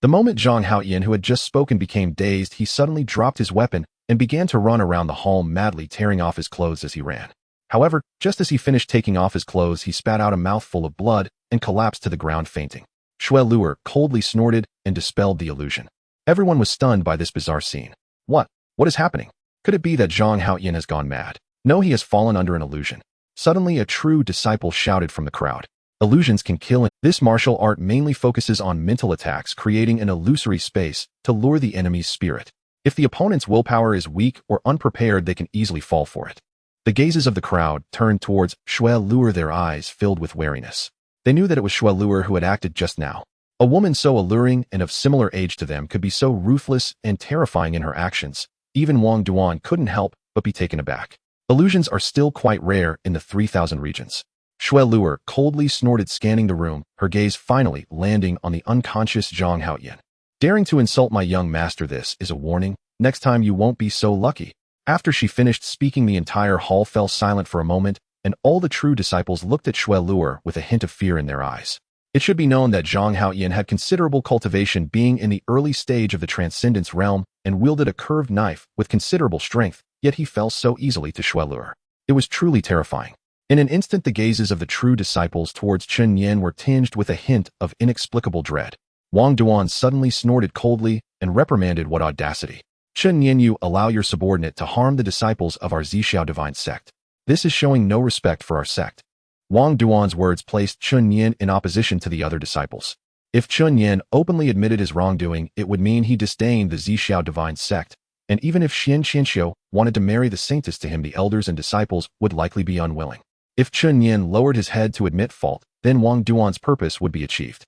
The moment Zhang Haoyan, who had just spoken, became dazed, he suddenly dropped his weapon and began to run around the hall, madly tearing off his clothes as he ran. However, just as he finished taking off his clothes, he spat out a mouthful of blood and collapsed to the ground, fainting. Shuelur coldly snorted and dispelled the illusion. Everyone was stunned by this bizarre scene. What is happening? Could it be that Zhang Haoyan has gone mad? No, he has fallen under an illusion. Suddenly, a true disciple shouted from the crowd. Illusions can kill. This martial art mainly focuses on mental attacks, creating an illusory space to lure the enemy's spirit. If the opponent's willpower is weak or unprepared, they can easily fall for it. The gazes of the crowd turned towards Shuelur, their eyes filled with wariness. They knew that it was Shuelur who had acted just now. A woman so alluring and of similar age to them could be so ruthless and terrifying in her actions. Even Wang Duan couldn't help but be taken aback. Illusions are still quite rare in the 3,000 regions. Shuelur coldly snorted, scanning the room, her gaze finally landing on the unconscious Zhang Haoyan. Daring to insult my young master, this is a warning. Next time you won't be so lucky. After she finished speaking, the entire hall fell silent for a moment, and all the true disciples looked at Shuelur with a hint of fear in their eyes. It should be known that Zhang Haoyan had considerable cultivation, being in the early stage of the transcendence realm, and wielded a curved knife with considerable strength, yet he fell so easily to Shuelur. It was truly terrifying. In an instant, the gazes of the true disciples towards Chen Nian were tinged with a hint of inexplicable dread. Wang Duan suddenly snorted coldly and reprimanded, what audacity! Chen Nian, you allow your subordinate to harm the disciples of our Zhixiao divine sect. This is showing no respect for our sect. Wang Duan's words placed Chen Nian in opposition to the other disciples. If Chen Nian openly admitted his wrongdoing, it would mean he disdained the Zhixiao divine sect, and even if Xian Qianxiu wanted to marry the saintess to him, the elders and disciples would likely be unwilling. If Chen Nian lowered his head to admit fault, then Wang Duan's purpose would be achieved.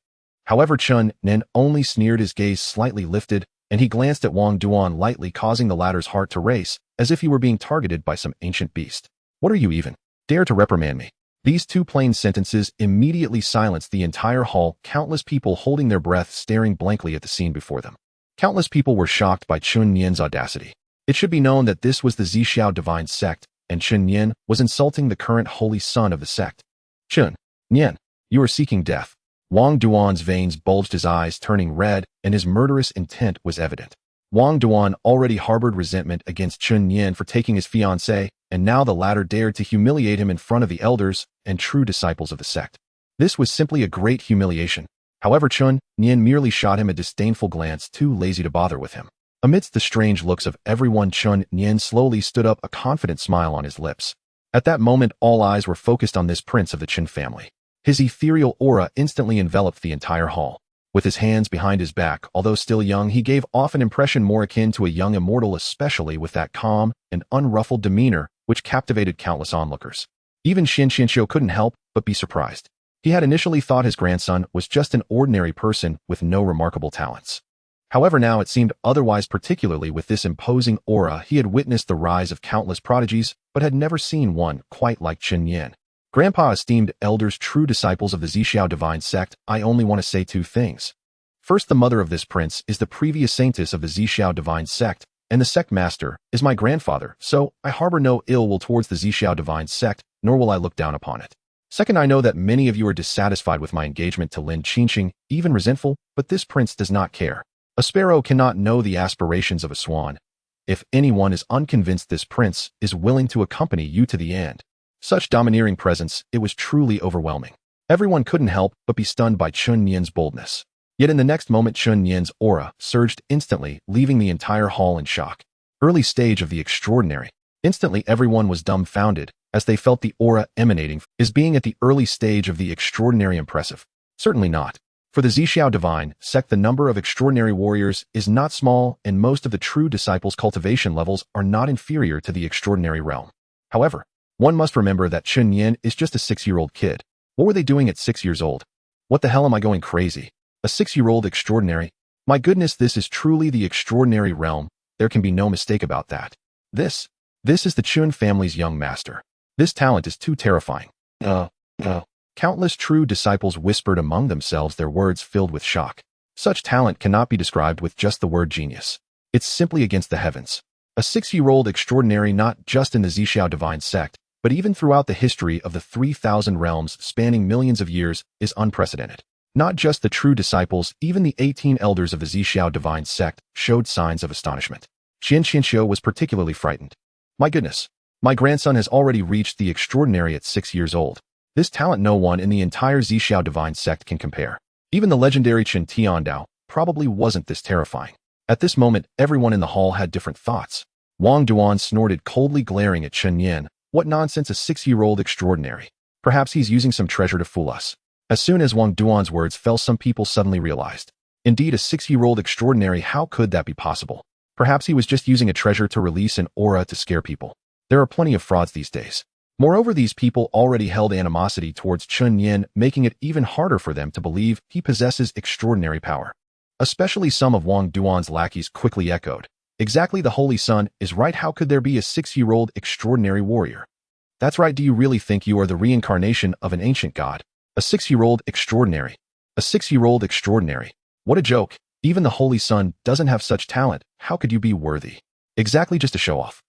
However, Chen Nian only sneered, his gaze slightly lifted, and he glanced at Wang Duan lightly, causing the latter's heart to race, as if he were being targeted by some ancient beast. What are you even? Dare to reprimand me? These two plain sentences immediately silenced the entire hall, countless people holding their breath, staring blankly at the scene before them. Countless people were shocked by Chen Nian's audacity. It should be known that this was the Zhixiao divine sect, and Chen Nian was insulting the current holy son of the sect. Chen Nian, you are seeking death. Wang Duan's veins bulged, his eyes turning red, and his murderous intent was evident. Wang Duan already harbored resentment against Chen Nian for taking his fiancée, and now the latter dared to humiliate him in front of the elders and true disciples of the sect. This was simply a great humiliation. However, Chen Nian merely shot him a disdainful glance, too lazy to bother with him. Amidst the strange looks of everyone, Chen Nian slowly stood up, a confident smile on his lips. At that moment, all eyes were focused on this prince of the Chen family. His ethereal aura instantly enveloped the entire hall. With his hands behind his back, although still young, he gave off an impression more akin to a young immortal, especially with that calm and unruffled demeanor which captivated countless onlookers. Even Xin Xianxiu couldn't help but be surprised. He had initially thought his grandson was just an ordinary person with no remarkable talents. However, now it seemed otherwise, particularly with this imposing aura. He had witnessed the rise of countless prodigies, but had never seen one quite like Chen Nian. Grandpa, esteemed elders, true disciples of the Zhixiao divine sect, I only want to say two things. First, the mother of this prince is the previous saintess of the Zhixiao divine sect, and the sect master is my grandfather, so I harbor no ill will towards the Zhixiao divine sect, nor will I look down upon it. Second, I know that many of you are dissatisfied with my engagement to Lin Qingqing, even resentful, but this prince does not care. A sparrow cannot know the aspirations of a swan. If anyone is unconvinced this prince is willing to accompany you to the end. Such domineering presence, it was truly overwhelming. Everyone couldn't help but be stunned by Chen Nian's boldness. Yet in the next moment, Chen Nian's aura surged instantly, leaving the entire hall in shock. Early stage of the extraordinary. Instantly everyone was dumbfounded, as they felt the aura emanating. Is being at the early stage of the extraordinary impressive? Certainly not. For the Zhixiao divine sect, the number of extraordinary warriors is not small, and most of the true disciples' cultivation levels are not inferior to the extraordinary realm. However, one must remember that Chen Nian is just a 6-year-old kid. What were they doing at 6 years old? What the hell, am I going crazy? A 6-year-old extraordinary? My goodness, this is truly the extraordinary realm. There can be no mistake about that. This is the Chen family's young master. This talent is too terrifying. Countless true disciples whispered among themselves, their words filled with shock. Such talent cannot be described with just the word genius. It's simply against the heavens. A 6-year-old extraordinary, not just in the Zhixiao divine sect, but even throughout the history of the 3,000 realms spanning millions of years, is unprecedented. Not just the true disciples, even the 18 elders of the Zhixiao divine sect showed signs of astonishment. Xin Xianxiu was particularly frightened. My goodness, my grandson has already reached the extraordinary at 6 years old. This talent no one in the entire Zhixiao divine sect can compare. Even the legendary Chen Tiandao probably wasn't this terrifying. At this moment, everyone in the hall had different thoughts. Wang Duan snorted, coldly glaring at Chen Nian. What nonsense, a 6-year-old extraordinary. Perhaps he's using some treasure to fool us. As soon as Wang Duan's words fell, some people suddenly realized. Indeed, a 6-year-old extraordinary, how could that be possible? Perhaps he was just using a treasure to release an aura to scare people. There are plenty of frauds these days. Moreover, these people already held animosity towards Chen Nian, making it even harder for them to believe he possesses extraordinary power. Especially some of Wang Duan's lackeys quickly echoed. Exactly, the Holy Son is right. How could there be a 6-year-old extraordinary warrior? That's right. Do you really think you are the reincarnation of an ancient god? A 6-year-old extraordinary. A 6-year-old extraordinary. What a joke. Even the Holy Son doesn't have such talent. How could you be worthy? Exactly, just a show-off.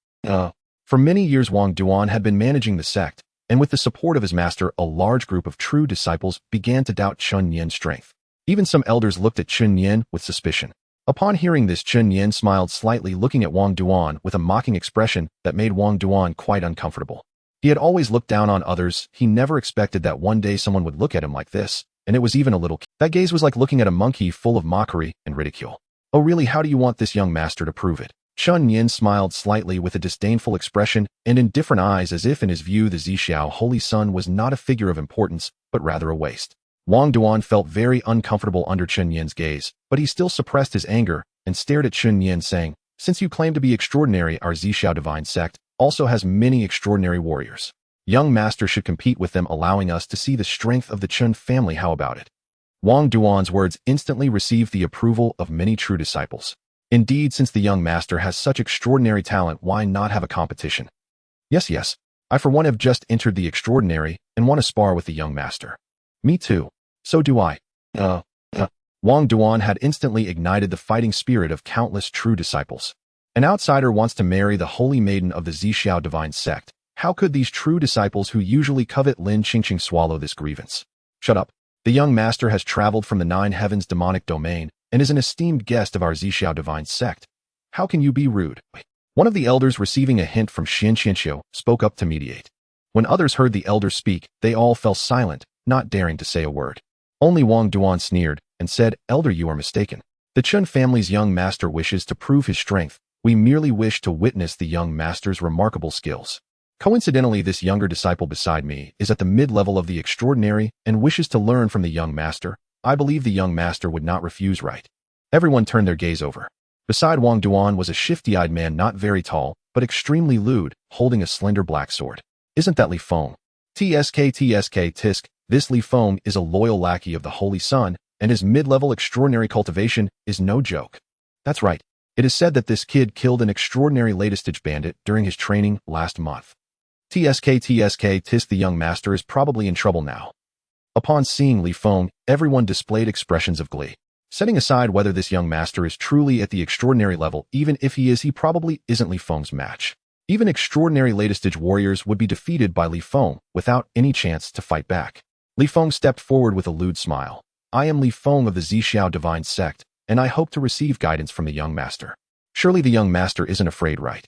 For many years, Wang Duan had been managing the sect, and with the support of his master, a large group of true disciples began to doubt Chen Nian's strength. Even some elders looked at Chen Nian with suspicion. Upon hearing this, Chen Nian smiled slightly, looking at Wang Duan with a mocking expression that made Wang Duan quite uncomfortable. He had always looked down on others. He never expected that one day someone would look at him like this, and it was even a little. That gaze was like looking at a monkey, full of mockery and ridicule. Oh really, how do you want this young master to prove it? Chen Nian smiled slightly with a disdainful expression and in different eyes, as if in his view the Zhixiao Holy Son was not a figure of importance, but rather a waste. Wang Duan felt very uncomfortable under Chen Nian's gaze, but he still suppressed his anger and stared at Chen Nian, saying, since you claim to be extraordinary, our Zhixiao divine sect also has many extraordinary warriors. Young master should compete with them, allowing us to see the strength of the Chen family. How about it? Wang Duan's words instantly received the approval of many true disciples. Indeed, since the young master has such extraordinary talent, why not have a competition? Yes, I for one have just entered the extraordinary and want to spar with the young master. Me too. So do I. Wang Duan had instantly ignited the fighting spirit of countless true disciples. An outsider wants to marry the holy maiden of the Zhixiao divine sect. How could these true disciples who usually covet Lin Qingqing swallow this grievance? Shut up. The young master has traveled from the 9 heavens demonic domain and is an esteemed guest of our Zhixiao divine sect. How can you be rude? One of the elders, receiving a hint from Xin Qianxiu, spoke up to mediate. When others heard the elder speak, they all fell silent, not daring to say a word. Only Wang Duan sneered and said, "Elder, you are mistaken. The Chen family's young master wishes to prove his strength. We merely wish to witness the young master's remarkable skills. Coincidentally, this younger disciple beside me is at the mid-level of the extraordinary and wishes to learn from the young master. I believe the young master would not refuse, right?" Everyone turned their gaze over. Beside Wang Duan was a shifty-eyed man, not very tall, but extremely lewd, holding a slender black sword. "Isn't that Li Feng?" Tisk. This Li Feng is a loyal lackey of the Holy Sun, and his mid-level extraordinary cultivation is no joke. That's right. It is said that this kid killed an extraordinary latest-stage bandit during his training last month. Tisk. The young master is probably in trouble now. Upon seeing Li Feng, everyone displayed expressions of glee. Setting aside whether this young master is truly at the extraordinary level, even if he is, he probably isn't Li Feng's match. Even extraordinary latest-stage warriors would be defeated by Li Feng without any chance to fight back. Li Feng stepped forward with a lewd smile. "I am Li Feng of the Zhixiao divine sect, and I hope to receive guidance from the young master." Surely the young master isn't afraid, right?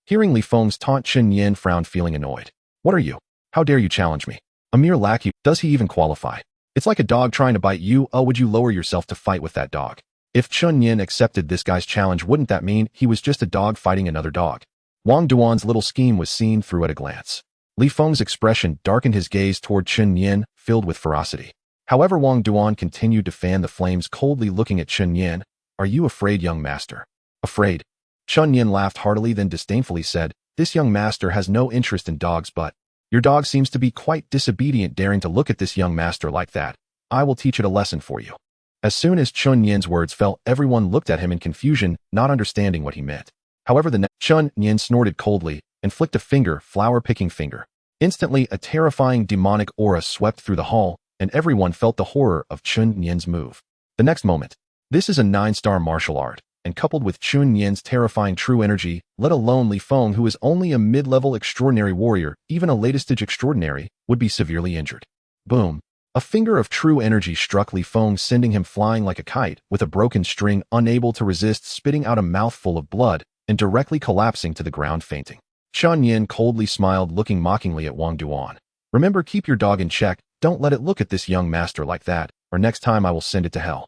Hearing Li Feng's taunt, Chen Nian frowned, feeling annoyed. "What are you? How dare you challenge me? A mere lackey, does he even qualify? It's like a dog trying to bite you. Oh, would you lower yourself to fight with that dog?" If Chen Nian accepted this guy's challenge, wouldn't that mean he was just a dog fighting another dog? Wang Duan's little scheme was seen through at a glance. Li Feng's expression darkened, his gaze toward Chen Nian, filled with ferocity. However, Wang Duan continued to fan the flames, coldly looking at Chen Nian. "Are you afraid, young master?" "Afraid?" Chen Nian laughed heartily, then disdainfully said, "This young master has no interest in dogs, but your dog seems to be quite disobedient, daring to look at this young master like that. I will teach it a lesson for you." As soon as Chen Nian's words fell, everyone looked at him in confusion, not understanding what he meant. However, Chen Nian snorted coldly and flicked a finger, flower-picking finger. Instantly, a terrifying demonic aura swept through the hall, and everyone felt the horror of Chen Nian's move. The next moment, this is a 9-star martial art, and coupled with Chen Nian's terrifying true energy, let alone Li Feng, who is only a mid-level extraordinary warrior, even a latest-stage extraordinary, would be severely injured. Boom. A finger of true energy struck Li Feng, sending him flying like a kite, with a broken string, unable to resist, spitting out a mouthful of blood, and directly collapsing to the ground, fainting. Chen Nian coldly smiled, looking mockingly at Wang Duan. "Remember, keep your dog in check. Don't let it look at this young master like that, or next time I will send it to hell."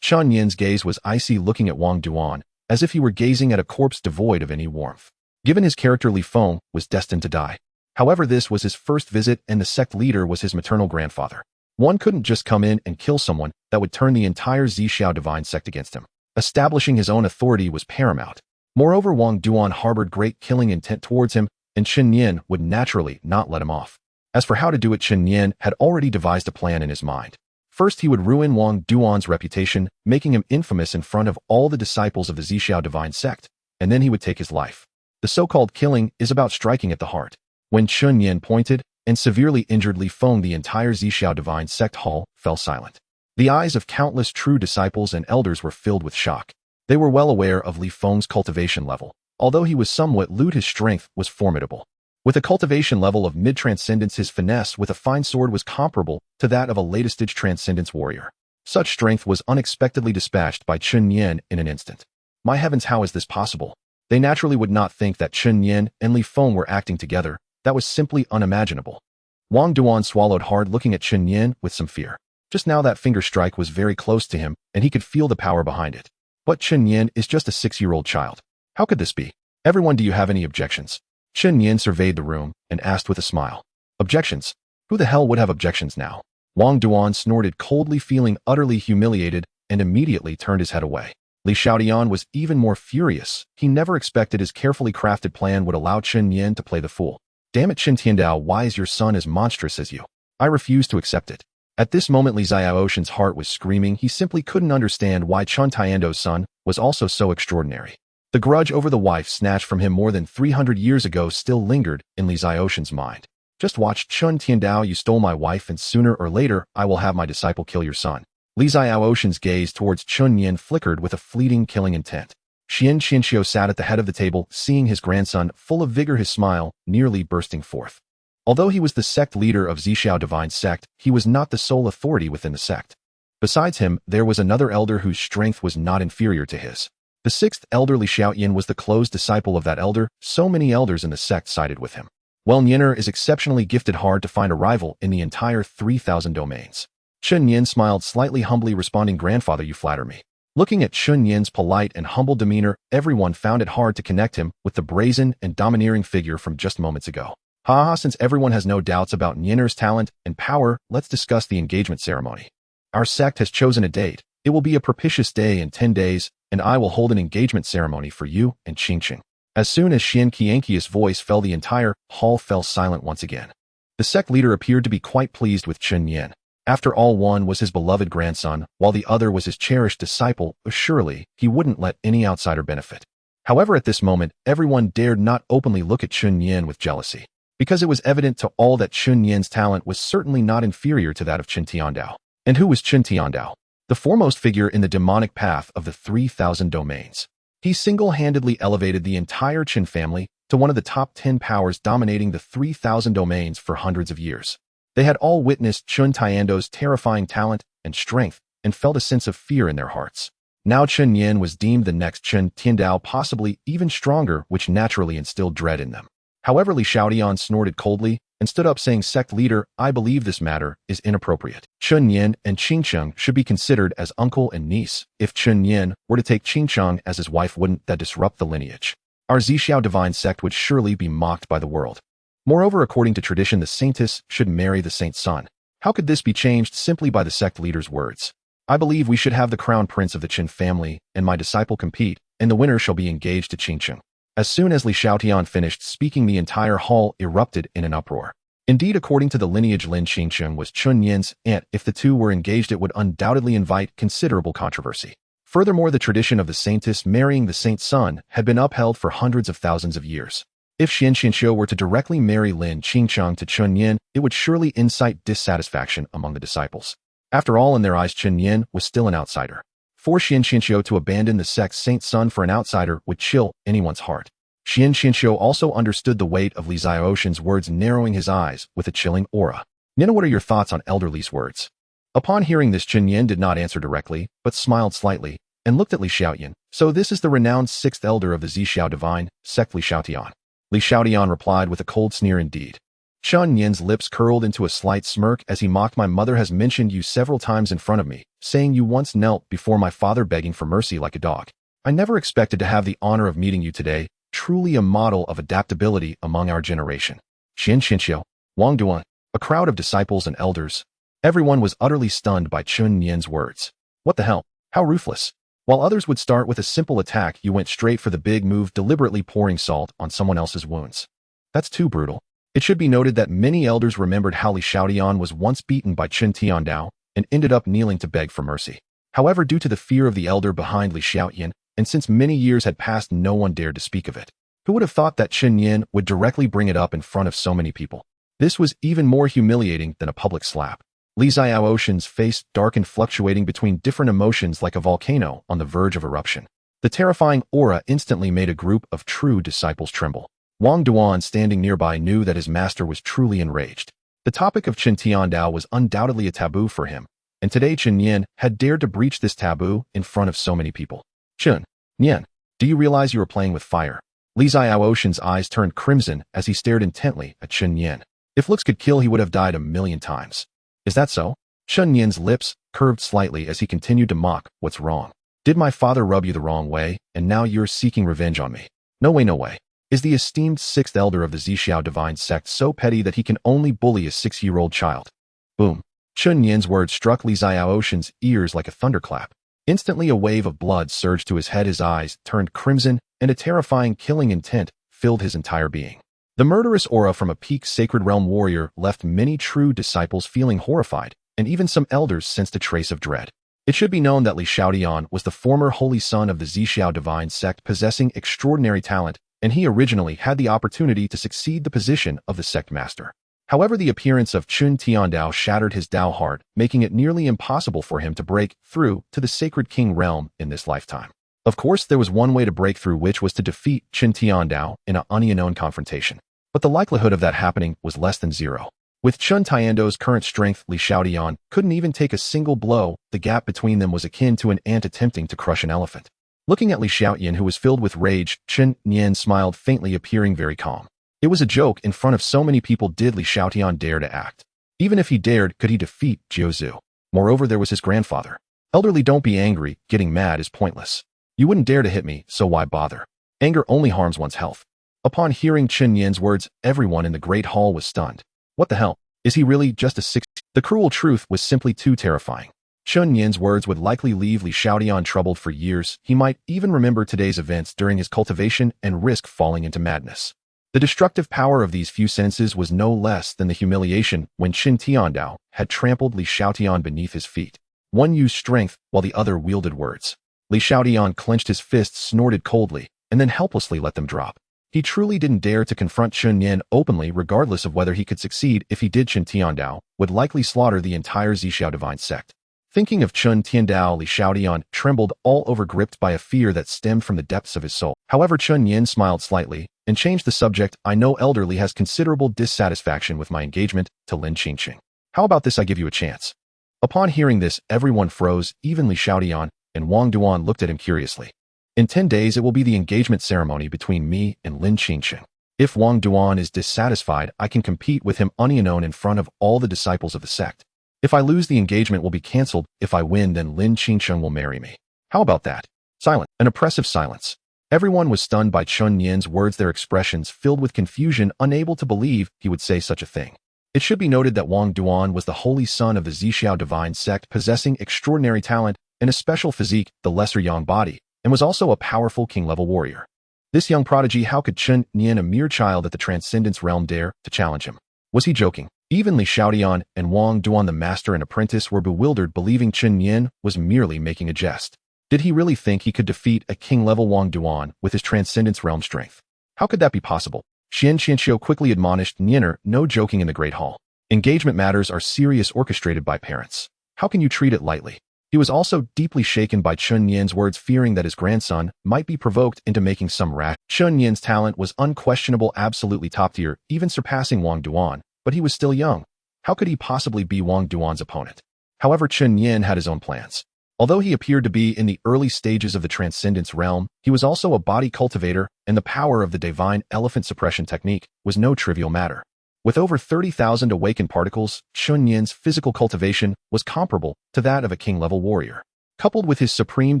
Chen Nian's gaze was icy, looking at Wang Duan, as if he were gazing at a corpse devoid of any warmth. Given his character, Li Feng was destined to die. However, this was his first visit, and the sect leader was his maternal grandfather. One couldn't just come in and kill someone. That would turn the entire Zhixiao divine sect against him. Establishing his own authority was paramount. Moreover, Wang Duan harbored great killing intent towards him, and Chen Nian would naturally not let him off. As for how to do it, Chen Nian had already devised a plan in his mind. First, he would ruin Wang Duan's reputation, making him infamous in front of all the disciples of the Zhixiao divine sect, and then he would take his life. The so-called killing is about striking at the heart. When Chen Nian pointed and severely injured Li Feng, the entire Zhixiao divine sect hall fell silent. The eyes of countless true disciples and elders were filled with shock. They were well aware of Li Feng's cultivation level. Although he was somewhat lewd, his strength was formidable. With a cultivation level of mid-transcendence, his finesse with a fine sword was comparable to that of a latest-stage transcendence warrior. Such strength was unexpectedly dispatched by Chen Nian in an instant. My heavens, how is this possible? They naturally would not think that Chen Nian and Li Feng were acting together. That was simply unimaginable. Wang Duan swallowed hard, looking at Chen Nian with some fear. Just now that finger strike was very close to him, and he could feel the power behind it. But Chen Nian is just a 6-year-old child. How could this be? Everyone, do you have any objections? Chen Nian surveyed the room and asked with a smile. Objections? Who the hell would have objections now? Wang Duan snorted coldly, feeling utterly humiliated, and immediately turned his head away. Li Xiaodian was even more furious. He never expected his carefully crafted plan would allow Chen Nian to play the fool. Damn it, Chen Tiandao, why is your son as monstrous as you? I refuse to accept it. At this moment, Li Xiaoshan's heart was screaming. He simply couldn't understand why Chen Tiandao's son was also so extraordinary. The grudge over the wife snatched from him more than 300 years ago still lingered in Li Xiaoshan's mind. Just watch, Chen Tiandao, you stole my wife, and sooner or later I will have my disciple kill your son. Li Xiaoshan's gaze towards Chen Nian flickered with a fleeting killing intent. Xian Qianxiu sat at the head of the table, seeing his grandson, full of vigor, his smile nearly bursting forth. Although he was the sect leader of Zixiao Divine Sect, he was not the sole authority within the sect. Besides him, there was another elder whose strength was not inferior to his. The sixth elder Li Xiaoyan was the close disciple of that elder. So many elders in the sect sided with him. Well, Nianer is exceptionally gifted, hard to find a rival in the entire 3,000 domains. Chen Nian smiled slightly humbly, responding, "Grandfather, you flatter me." Looking at Chen Nian's polite and humble demeanor, everyone found it hard to connect him with the brazen and domineering figure from just moments ago. Haha, since everyone has no doubts about Nianer's talent and power, let's discuss the engagement ceremony. Our sect has chosen a date. It will be a propitious day in 10 days, and I will hold an engagement ceremony for you and Qingqing. As soon as Xian Qianqi's voice fell, the entire hall fell silent once again. The sect leader appeared to be quite pleased with Chen Nian. After all, one was his beloved grandson, while the other was his cherished disciple. Surely, he wouldn't let any outsider benefit. However, at this moment, everyone dared not openly look at Chen Nian with jealousy, because it was evident to all that Chen Nian's talent was certainly not inferior to that of Chen Tiandao. And who was Chen Tiandao? The foremost figure in the demonic path of the 3,000 domains. He single-handedly elevated the entire Chen family to one of the top 10 powers, dominating the 3,000 domains for hundreds of years. They had all witnessed Chen Tiandao's terrifying talent and strength and felt a sense of fear in their hearts. Now Chen Nian was deemed the next Chen Tiandao, possibly even stronger, which naturally instilled dread in them. However, Li Xiaoyan snorted coldly and stood up, saying, "Sect leader, I believe this matter is inappropriate. Chen Nian and Qingcheng should be considered as uncle and niece. If Chen Nian were to take Qingcheng as his wife, wouldn't that disrupt the lineage? Our Zixiao Divine Sect would surely be mocked by the world. Moreover, according to tradition, the saintess should marry the saint's son. How could this be changed simply by the sect leader's words? I believe we should have the crown prince of the Chen family and my disciple compete, and the winner shall be engaged to Qingcheng." As soon as Li Xiaotian finished speaking, the entire hall erupted in an uproar. Indeed, according to the lineage, Lin Qingcheng was Chen Nian's aunt. If the two were engaged, it would undoubtedly invite considerable controversy. Furthermore, the tradition of the saintess marrying the saint's son had been upheld for hundreds of thousands of years. If Xian Qianxiu were to directly marry Lin Qingcheng to Chen Nian, it would surely incite dissatisfaction among the disciples. After all, in their eyes, Chen Nian was still an outsider. For Xian Qianxiu to abandon the sect's saint's son for an outsider would chill anyone's heart. Xian Qianxiu also understood the weight of Li Xiaoshan's words, narrowing his eyes with a chilling aura. "Nina, what are your thoughts on Elder Li's words?" Upon hearing this, Chen Nian did not answer directly, but smiled slightly and looked at Li Xiaoyan. "So this is the renowned sixth elder of the Zixiao Divine Sect, Li Xiaotian." Li Xiaotian replied with a cold sneer, "Indeed." Chen Nian's lips curled into a slight smirk as he mocked, "My mother has mentioned you several times in front of me, saying you once knelt before my father begging for mercy like a dog. I never expected to have the honor of meeting you today, truly a model of adaptability among our generation." Xian Qianxiu, Wang Duan, a crowd of disciples and elders. Everyone was utterly stunned by Chen Nian's words. What the hell? How ruthless. While others would start with a simple attack, you went straight for the big move, deliberately pouring salt on someone else's wounds. That's too brutal. It should be noted that many elders remembered how Li Xiaotian was once beaten by Chen Tiandao and ended up kneeling to beg for mercy. However, due to the fear of the elder behind Li Xiaoyan, and since many years had passed, no one dared to speak of it. Who would have thought that Chen Nian would directly bring it up in front of so many people? This was even more humiliating than a public slap. Li Xiaoshan's face darkened, fluctuating between different emotions like a volcano on the verge of eruption. The terrifying aura instantly made a group of true disciples tremble. Wang Duan, standing nearby, knew that his master was truly enraged. The topic of Chen Tiandao was undoubtedly a taboo for him, and today Chen Nian had dared to breach this taboo in front of so many people. "Chen Nian, do you realize you are playing with fire?" Li Xiaoshan's eyes turned crimson as he stared intently at Chen Nian. If looks could kill, he would have died a million times. "Is that so?" Chen Nian's lips curved slightly as he continued to mock. "What's wrong? Did my father rub you the wrong way, and now you're seeking revenge on me? No way, no way. Is the esteemed sixth elder of the Zixiao Divine Sect so petty that he can only bully a 6-year-old child?" Boom. Chen Nian's words struck Li Xiaoshan's ears like a thunderclap. Instantly, a wave of blood surged to his head, his eyes turned crimson, and a terrifying killing intent filled his entire being. The murderous aura from a peak sacred realm warrior left many true disciples feeling horrified, and even some elders sensed a trace of dread. It should be known that Li Xiaotian was the former holy son of the Zixiao Divine Sect, possessing extraordinary talent, and he originally had the opportunity to succeed the position of the sect master. However, the appearance of Chen Tiandao shattered his Dao heart, making it nearly impossible for him to break through to the sacred king realm in this lifetime. Of course, there was one way to break through, which was to defeat Chen Tiandao in an unknown confrontation. But the likelihood of that happening was less than zero. With Chen Tiandao's current strength, Li Xiaodian couldn't even take a single blow. The gap between them was akin to an ant attempting to crush an elephant. Looking at Li Xiaodian, who was filled with rage, Chen Nian smiled faintly, appearing very calm. It was a joke. In front of so many people did Li Xiaodian dare to act. Even if he dared, could he defeat Jiuzhu? Moreover, there was his grandfather. Elderly, don't be angry. Getting mad is pointless. You wouldn't dare to hit me, so why bother? Anger only harms one's health. Upon hearing Chen Nian's words, everyone in the Great Hall was stunned. What the hell? Is he really just a 6? The cruel truth was simply too terrifying. Chen Nian's words would likely leave Li Xiaodian troubled for years. He might even remember today's events during his cultivation and risk falling into madness. The destructive power of these few sentences was no less than the humiliation when Chen Tiandao had trampled Li Xiaodian beneath his feet. One used strength while the other wielded words. Li Xiaodian clenched his fists, snorted coldly, and then helplessly let them drop. He truly didn't dare to confront Chen Nian openly, regardless of whether he could succeed. If he did, Chen Tiandao would likely slaughter the entire Zixiao divine sect. Thinking of Chen Tiandao, Li Xiaodian trembled all over, gripped by a fear that stemmed from the depths of his soul. However, Chen Nian smiled slightly and changed the subject. I know elderly has considerable dissatisfaction with my engagement to Lin Qingqing. How about this? I give you a chance. Upon hearing this, everyone froze. Even Li Xiaodian and Wang Duan looked at him curiously. In 10 days, it will be the engagement ceremony between me and Lin Qingqing. If Wang Duan is dissatisfied, I can compete with him unknown in front of all the disciples of the sect. If I lose, the engagement will be cancelled. If I win, then Lin Qingqing will marry me. How about that? Silent. An oppressive silence. Everyone was stunned by Chen Nian's words, their expressions filled with confusion, unable to believe he would say such a thing. It should be noted that Wang Duan was the holy son of the Zixiao divine sect, possessing extraordinary talent and a special physique, the lesser yang body, and was also a powerful king-level warrior. This young prodigy, how could Chen Nian, a mere child at the Transcendence realm, dare to challenge him? Was he joking? Even Li Xiaodian and Wang Duan, the master and apprentice, were bewildered, believing Chen Nian was merely making a jest. Did he really think he could defeat a king-level Wang Duan with his Transcendence realm strength? How could that be possible? Xian Qianxiu quickly admonished Nianer, no joking in the Great Hall. Engagement matters are serious, orchestrated by parents. How can you treat it lightly? He was also deeply shaken by Chen Nian's words, fearing that his grandson might be provoked into making some rash. Chen Nian's talent was unquestionable, absolutely top tier, even surpassing Wang Duan, but he was still young. How could he possibly be Wang Duan's opponent? However, Chen Nian had his own plans. Although he appeared to be in the early stages of the Transcendence realm, he was also a body cultivator, and the power of the divine elephant suppression technique was no trivial matter. With over 30,000 awakened particles, Chen Nian's physical cultivation was comparable to that of a king-level warrior. Coupled with his supreme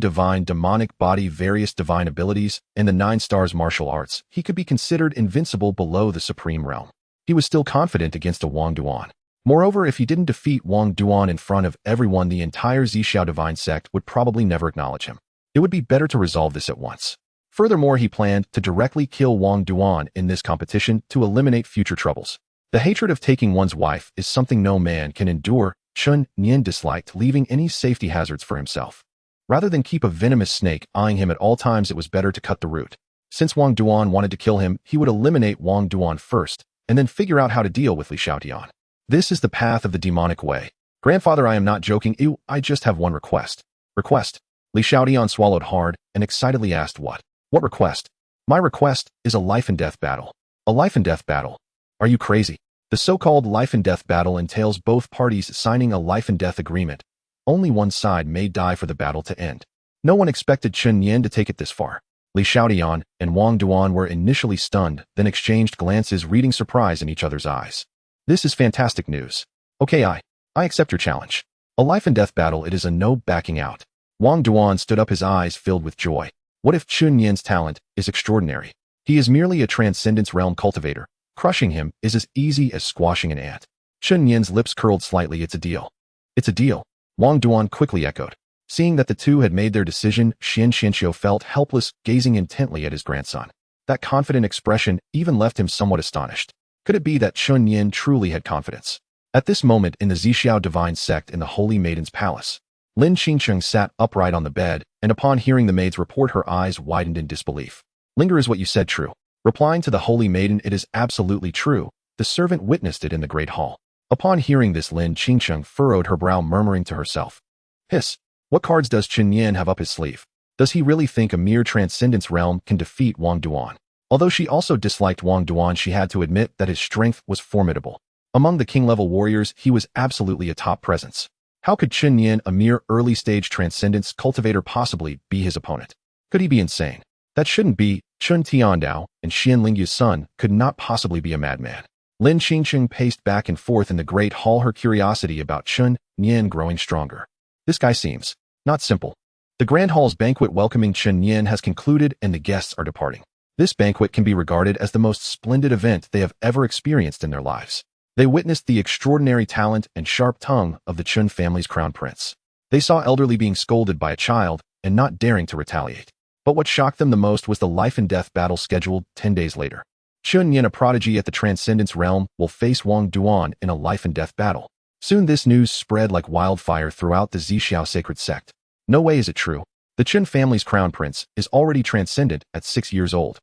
divine demonic body, various divine abilities, and the 9 stars martial arts, he could be considered invincible below the supreme realm. He was still confident against a Wang Duan. Moreover, if he didn't defeat Wang Duan in front of everyone, the entire Zixiao divine sect would probably never acknowledge him. It would be better to resolve this at once. Furthermore, he planned to directly kill Wang Duan in this competition to eliminate future troubles. The hatred of taking one's wife is something no man can endure. Chen Nian disliked leaving any safety hazards for himself. Rather than keep a venomous snake eyeing him at all times, it was better to cut the root. Since Wang Duan wanted to kill him, he would eliminate Wang Duan first, and then figure out how to deal with Li Xiaodian. This is the path of the demonic way. Grandfather, I am not joking. Ew, I just have one request. Request? Li Xiaodian swallowed hard and excitedly asked, what? What request? My request is a life and death battle. A life and death battle? Are you crazy? The so-called life and death battle entails both parties signing a life and death agreement. Only one side may die for the battle to end. No one expected Chen Nian to take it this far. Li Xiaodian and Wang Duan were initially stunned, then exchanged glances, reading surprise in each other's eyes. This is fantastic news. Okay, I accept your challenge. A life and death battle, it is a no backing out. Wang Duan stood up, his eyes filled with joy. What if Chen Nian's talent is extraordinary? He is merely a Transcendence realm cultivator. Crushing him is as easy as squashing an ant. Chen Nian's lips curled slightly. It's a deal. It's a deal. Wang Duan quickly echoed. Seeing that the two had made their decision, Xian Qianxiu felt helpless, gazing intently at his grandson. That confident expression even left him somewhat astonished. Could it be that Chen Nian truly had confidence? At this moment in the Zixiao divine sect in the Holy Maiden's palace, Lin Qingqing sat upright on the bed, and upon hearing the maid's report, her eyes widened in disbelief. Linger, is what you said true? Replying to the Holy Maiden, it is absolutely true. The servant witnessed it in the Great Hall. Upon hearing this, Lin Qingqing furrowed her brow, murmuring to herself, Hiss, what cards does Chen Nian have up his sleeve? Does he really think a mere transcendence realm can defeat Wang Duan? Although she also disliked Wang Duan, she had to admit that his strength was formidable. Among the king-level warriors, he was absolutely a top presence. How could Chen Nian, a mere early-stage transcendence cultivator, possibly be his opponent? Could he be insane? That shouldn't be. Chen Tiandao and Xian Lingyu's son could not possibly be a madman. Lin Qingqing paced back and forth in the great hall, her curiosity about Chen Nian growing stronger. This guy seems not simple. The Grand Hall's banquet welcoming Chen Nian has concluded and the guests are departing. This banquet can be regarded as the most splendid event they have ever experienced in their lives. They witnessed the extraordinary talent and sharp tongue of the Chen family's crown prince. They saw elderly being scolded by a child and not daring to retaliate. But what shocked them the most was the life-and-death battle scheduled 10 days later. Chen Nian, a prodigy at the Transcendence Realm, will face Wang Duan in a life-and-death battle. Soon this news spread like wildfire throughout the Zixiao sacred sect. No way is it true. The Chen family's crown prince is already transcendent at 6 years old.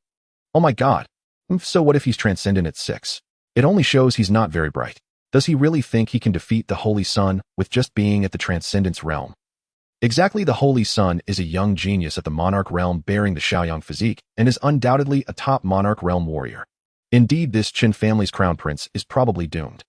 Oh my god. So what if he's transcendent at 6? It only shows he's not very bright. Does he really think he can defeat the Holy Sun with just being at the Transcendence Realm? Exactly, the Holy Sun is a young genius at the Monarch Realm bearing the Shaoyang physique and is undoubtedly a top Monarch Realm warrior. Indeed, this Chen family's crown prince is probably doomed.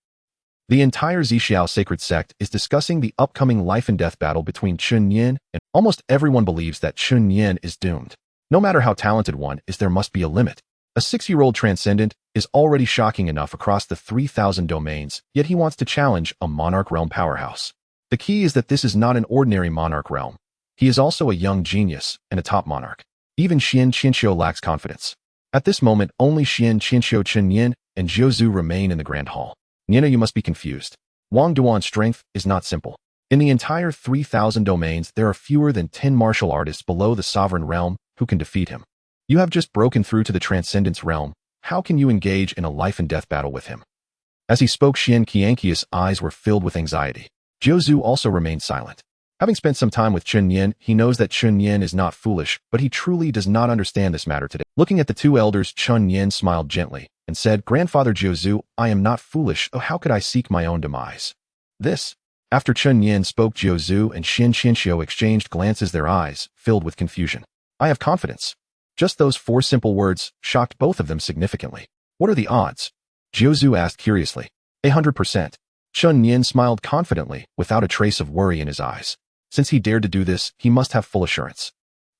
The entire Zixiao sacred sect is discussing the upcoming life-and-death battle between Chen Nian, and almost everyone believes that Chen Nian is doomed. No matter how talented one is, there must be a limit. A 6-year-old transcendent is already shocking enough across the 3,000 domains, yet he wants to challenge a Monarch Realm powerhouse. The key is that this is not an ordinary Monarch Realm. He is also a young genius and a top monarch. Even Xian Qianxiu lacks confidence. At this moment, only Xian Qianxiu, Chen Nian, and Zhou Zhu remain in the Grand Hall. Nian, you must be confused. Wang Duan's strength is not simple. In the entire 3,000 domains, there are fewer than 10 martial artists below the Sovereign Realm who can defeat him. You have just broken through to the Transcendence Realm. How can you engage in a life-and-death battle with him? As he spoke, Xian Qianqi's eyes were filled with anxiety. Zhou Zhu also remained silent. Having spent some time with Chen Nian, he knows that Chen Nian is not foolish, but he truly does not understand this matter today. Looking at the two elders, Chen Nian smiled gently and said, "Grandfather Zhou Zhu, I am not foolish. Oh, how could I seek my own demise?" After Chen Nian spoke, Zhou Zhu and Xian Qianxiu exchanged glances, their eyes filled with confusion. "I have confidence." Just those 4 simple words shocked both of them significantly. "What are the odds?" Zhou Zhu asked curiously. 100%. Chen Nian smiled confidently, without a trace of worry in his eyes. Since he dared to do this, he must have full assurance.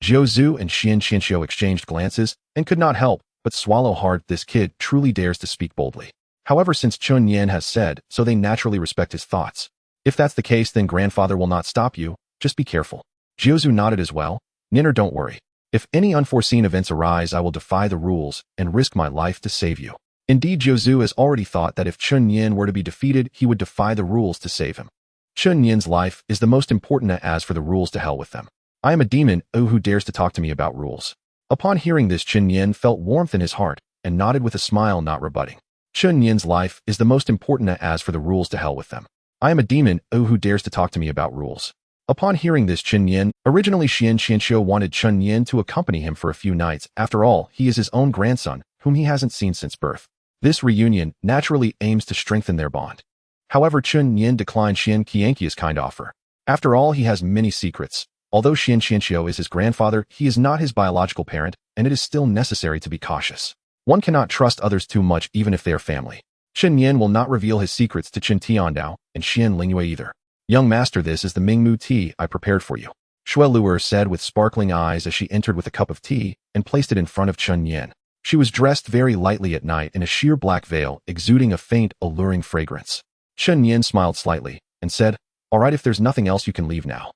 Zhou Zhu and Xian Qianxiu exchanged glances and could not help but swallow hard. This kid truly dares to speak boldly. However, since Chen Nian has said so, they naturally respect his thoughts. If that's the case, then grandfather will not stop you. Just be careful. Zhou Zhu nodded as well. "Ninner, don't worry. If any unforeseen events arise, I will defy the rules and risk my life to save you." Indeed, Zhou Zhu has already thought that if Chen Nian were to be defeated, he would defy the rules to save him. Chen Nian's life is the most important. As for the rules, to hell with them. I am a demon, who dares to talk to me about rules? Upon hearing this, Chen Nian felt warmth in his heart and nodded with a smile, not rebutting. Chen Nian's life is the most important. As for the rules, to hell with them. I am a demon, who dares to talk to me about rules? Upon hearing this, Chen Nian, originally Xian Qianxiu wanted Chen Nian to accompany him for a few nights. After all, he is his own grandson, whom he hasn't seen since birth. This reunion naturally aims to strengthen their bond. However, Chen Nian declined Xian Qianqi's kind offer. After all, he has many secrets. Although Xian Qianxiu is his grandfather, he is not his biological parent, and it is still necessary to be cautious. One cannot trust others too much, even if they are family. Chen Nian will not reveal his secrets to Chen Tiandao and Xian Lingyue either. "Young master, this is the Mingmu tea I prepared for you," Shui Luer said with sparkling eyes as she entered with a cup of tea and placed it in front of Chen Nian. She was dressed very lightly at night in a sheer black veil, exuding a faint, alluring fragrance. Chen Nian smiled slightly and said, "All right, if there's nothing else, you can leave now."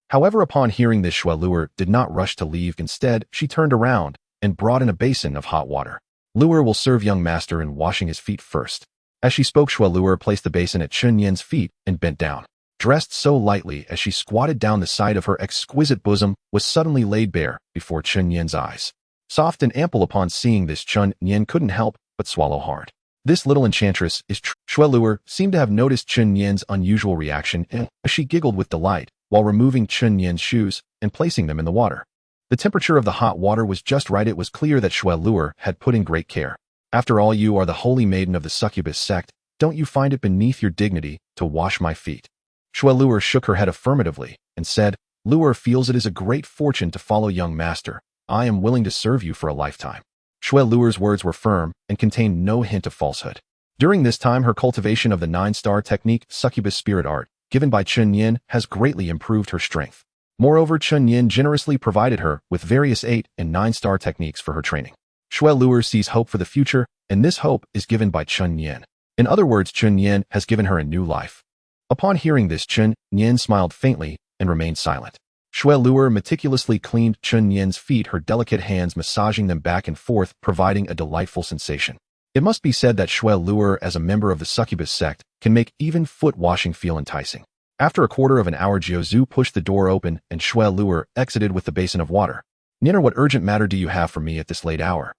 However, upon hearing this, Shui Luer did not rush to leave. Instead, she turned around and brought in a basin of hot water. "Luer will serve young master in washing his feet first." As she spoke, Shui Luer placed the basin at Chen Nian's feet and bent down. Dressed so lightly, as she squatted down, the side of her exquisite bosom was suddenly laid bare before Chen Nian's eyes. Soft and ample. Upon seeing this, Chen Nian couldn't help but swallow hard. This little enchantress is Shui Luer seemed to have noticed Chen Nian's unusual reaction, and she giggled with delight while removing Chen Nian's shoes and placing them in the water. The temperature of the hot water was just right. It was clear that Shui Luer had put in great care. "After all, you are the holy maiden of the succubus sect. Don't you find it beneath your dignity to wash my feet?" Shui Luer shook her head affirmatively and said, Luer feels it is a great fortune to follow young master. I am willing to serve you for a lifetime. Shui Luer's words were firm and contained no hint of falsehood. During this time, her cultivation of the 9-star technique, succubus spirit art, given by Chen Nian, has greatly improved her strength. Moreover, Chen Nian generously provided her with various 8- and 9-star techniques for her training. Shui Luer sees hope for the future, and this hope is given by Chen Nian. In other words, Chen Nian has given her a new life. Upon hearing this, Chen Nian smiled faintly and remained silent. Shui Luer meticulously cleaned Chen Nian's feet, her delicate hands massaging them back and forth, providing a delightful sensation. It must be said that Shui Luer, as a member of the succubus sect, can make even foot washing feel enticing. After a quarter of an hour, Jiuzhu pushed the door open and Shui Luer exited with the basin of water. Nian, what urgent matter do you have for me at this late hour?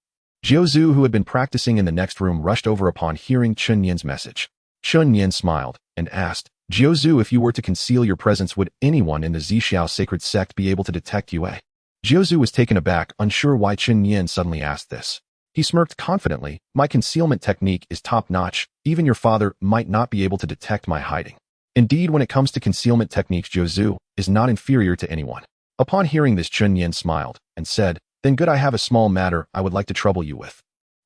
Jiuzhu, who had been practicing in the next room, rushed over upon hearing Chen Nian's message. Chen Nian smiled and asked, Jiuzhu, if you were to conceal your presence, would anyone in the Zixiao sacred sect be able to detect you? Jiuzhu was taken aback, unsure why Chen Nian suddenly asked this. He smirked confidently. My concealment technique is top-notch. Even your father might not be able to detect my hiding. Indeed, when it comes to concealment techniques, Jiuzhu is not inferior to anyone. Upon hearing this, Chen Nian smiled and said, Then good, I have a small matter I would like to trouble you with.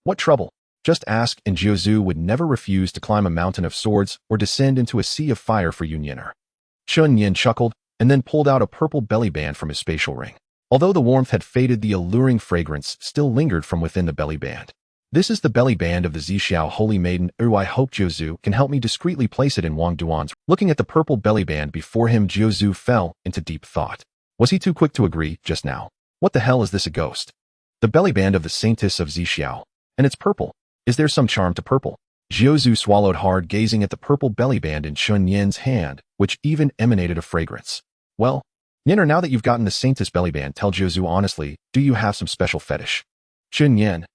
What trouble? Just ask, and Jiuzhu would never refuse to climb a mountain of swords or descend into a sea of fire for you, Nianer. Chen Nian chuckled and then pulled out a purple belly band from his spatial ring. Although the warmth had faded, the alluring fragrance still lingered from within the belly band. This is the belly band of the Zixiao Holy Maiden. I hope Jiuzhu can help me discreetly place it in Wang Duan's. Looking at the purple belly band before him, Jiuzhu fell into deep thought. Was he too quick to agree just now? What the hell is this, a ghost? The belly band of the Saintess of Zixiao. And it's purple. Is there some charm to purple? Jiuzhu swallowed hard, gazing at the purple belly band in Chen Nian's hand, which even emanated a fragrance. Well, Nianer, now that you've gotten the Saintess belly band, tell Jiuzhu honestly, do you have some special fetish? Chen Nian.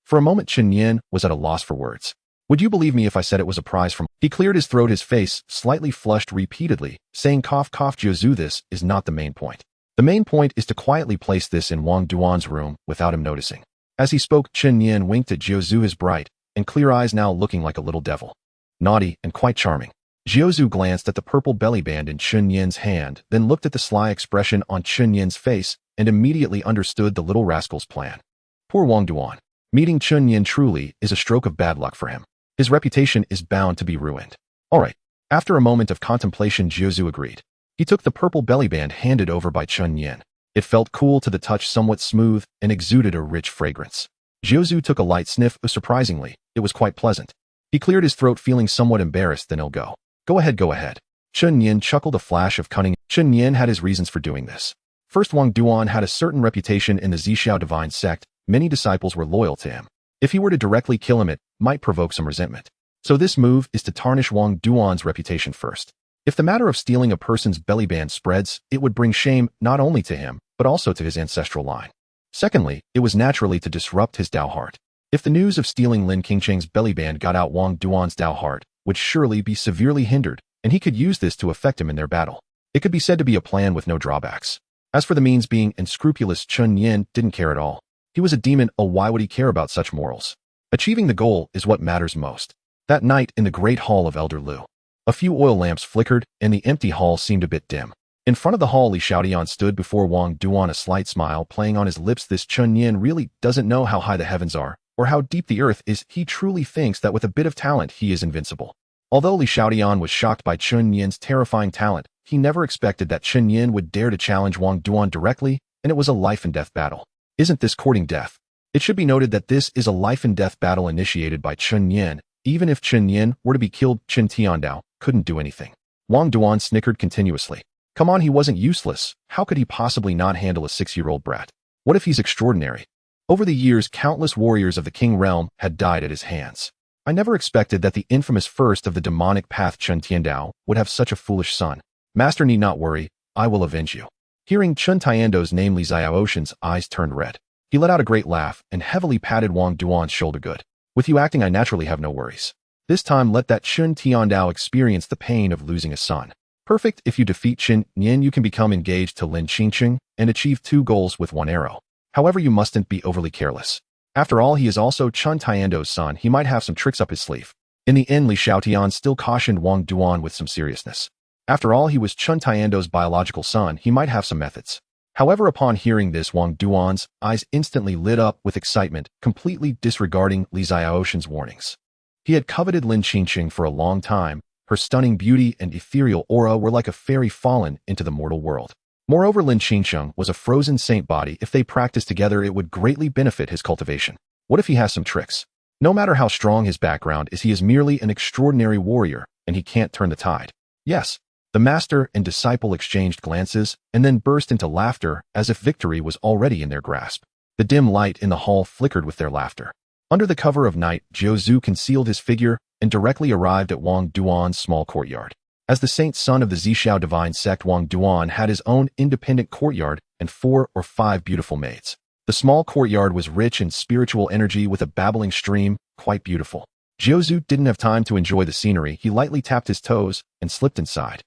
For a moment, Chen Nian was at a loss for words. Would you believe me if I said it was a prize from... He cleared his throat, his face slightly flushed repeatedly, saying, cough, cough, Jiuzhu, this is not the main point. The main point is to quietly place this in Wang Duan's room without him noticing. As he spoke, Chen Nian winked at Jiuzhu, his bright and clear eyes now looking like a little devil. Naughty and quite charming. Jiuzhu glanced at the purple belly band in Chen Nian's hand, then looked at the sly expression on Chen Nian's face and immediately understood the little rascal's plan. Poor Wang Duan. Meeting Chen Nian truly is a stroke of bad luck for him. His reputation is bound to be ruined. All right. After a moment of contemplation, Jiuzhu agreed. He took the purple belly band handed over by Chen Nian. It felt cool to the touch, somewhat smooth, and exuded a rich fragrance. Jiuzhu took a light sniff. Surprisingly, it was quite pleasant. He cleared his throat, feeling somewhat embarrassed. Then he'll go. Go ahead, go ahead. Chen Nian chuckled, a flash of cunning. Chen Nian had his reasons for doing this. First, Wang Duan had a certain reputation in the Zixiao divine sect. Many disciples were loyal to him. If he were to directly kill him, it might provoke some resentment. So this move is to tarnish Wang Duan's reputation first. If the matter of stealing a person's belly band spreads, it would bring shame not only to him, but also to his ancestral line. Secondly, it was naturally to disrupt his Dao heart. If the news of stealing Lin Qingcheng's belly band got out, Wang Duan's Dao heart would surely be severely hindered, and he could use this to affect him in their battle. It could be said to be a plan with no drawbacks. As for the means, being unscrupulous, Chen Nian didn't care at all. He was a demon, why would he care about such morals? Achieving the goal is what matters most. That night in the great hall of Elder Lu, a few oil lamps flickered, and the empty hall seemed a bit dim. In front of the hall, Li Xiaodian stood before Wang Duan, a slight smile playing on his lips. This Chen Nian really doesn't know how high the heavens are, or how deep the earth is. He truly thinks that with a bit of talent he is invincible. Although Li Xiaodian was shocked by Chen Nian's terrifying talent, he never expected that Chen Nian would dare to challenge Wang Duan directly, and it was a life-and-death battle. Isn't this courting death? It should be noted that this is a life-and-death battle initiated by Chen Nian. Even if Chen Nian were to be killed, Chen Tiandao couldn't do anything. Wang Duan snickered continuously. Come on, he wasn't useless. How could he possibly not handle a 6-year-old brat? What if he's extraordinary? Over the years, countless warriors of the King realm had died at his hands. I never expected that the infamous first of the demonic path, Chen Tiandao, would have such a foolish son. Master need not worry, I will avenge you. Hearing Chen Tiandao's name, Li Xiaoshan's eyes turned red. He let out a great laugh and heavily patted Wang Duan's shoulder. Good. With you acting, I naturally have no worries. This time let that Chen Tiandao experience the pain of losing a son. Perfect. If you defeat Chen Nian, you can become engaged to Lin Qingcheng and achieve 2 goals with 1 arrow. However, you mustn't be overly careless. After all, he is also Chen Tiandao's son. He might have some tricks up his sleeve. In the end, Li Xiaotian still cautioned Wang Duan with some seriousness. After all, he was Chen Tiando's biological son, he might have some methods. However, upon hearing this, Wang Duan's eyes instantly lit up with excitement, completely disregarding Li Xiaoshan's warnings. He had coveted Lin Qingqing for a long time. Her stunning beauty and ethereal aura were like a fairy fallen into the mortal world. Moreover, Lin Qingqing was a frozen saint body. If they practiced together, it would greatly benefit his cultivation. What if he has some tricks? No matter how strong his background is, he is merely an extraordinary warrior, and he can't turn the tide. Yes. The master and disciple exchanged glances and then burst into laughter as if victory was already in their grasp. The dim light in the hall flickered with their laughter. Under the cover of night, Jiuzhu concealed his figure and directly arrived at Wang Duan's small courtyard. As the saint son of the Zhixiao divine sect, Wang Duan had his own independent courtyard and 4 or 5 beautiful maids. The small courtyard was rich in spiritual energy with a babbling stream, quite beautiful. Jiuzhu didn't have time to enjoy the scenery. He lightly tapped his toes and slipped inside.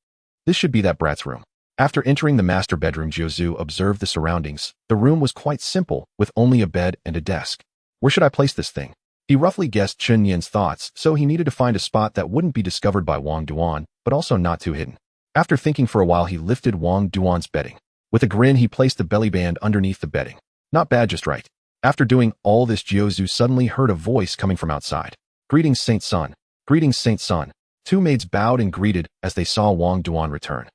This should be that brat's room. After entering the master bedroom, Jiuzhu observed the surroundings. The room was quite simple, with only a bed and a desk. Where should I place this thing? He roughly guessed Chen Nian's thoughts, so he needed to find a spot that wouldn't be discovered by Wang Duan, but also not too hidden. After thinking for a while, he lifted Wang Duan's bedding. With a grin, he placed the belly band underneath the bedding. Not bad, just right. After doing all this, Jiuzhu suddenly heard a voice coming from outside. Greetings, Saint Son. Greetings, Saint Son. 2 maids bowed and greeted as they saw Wang Duan return.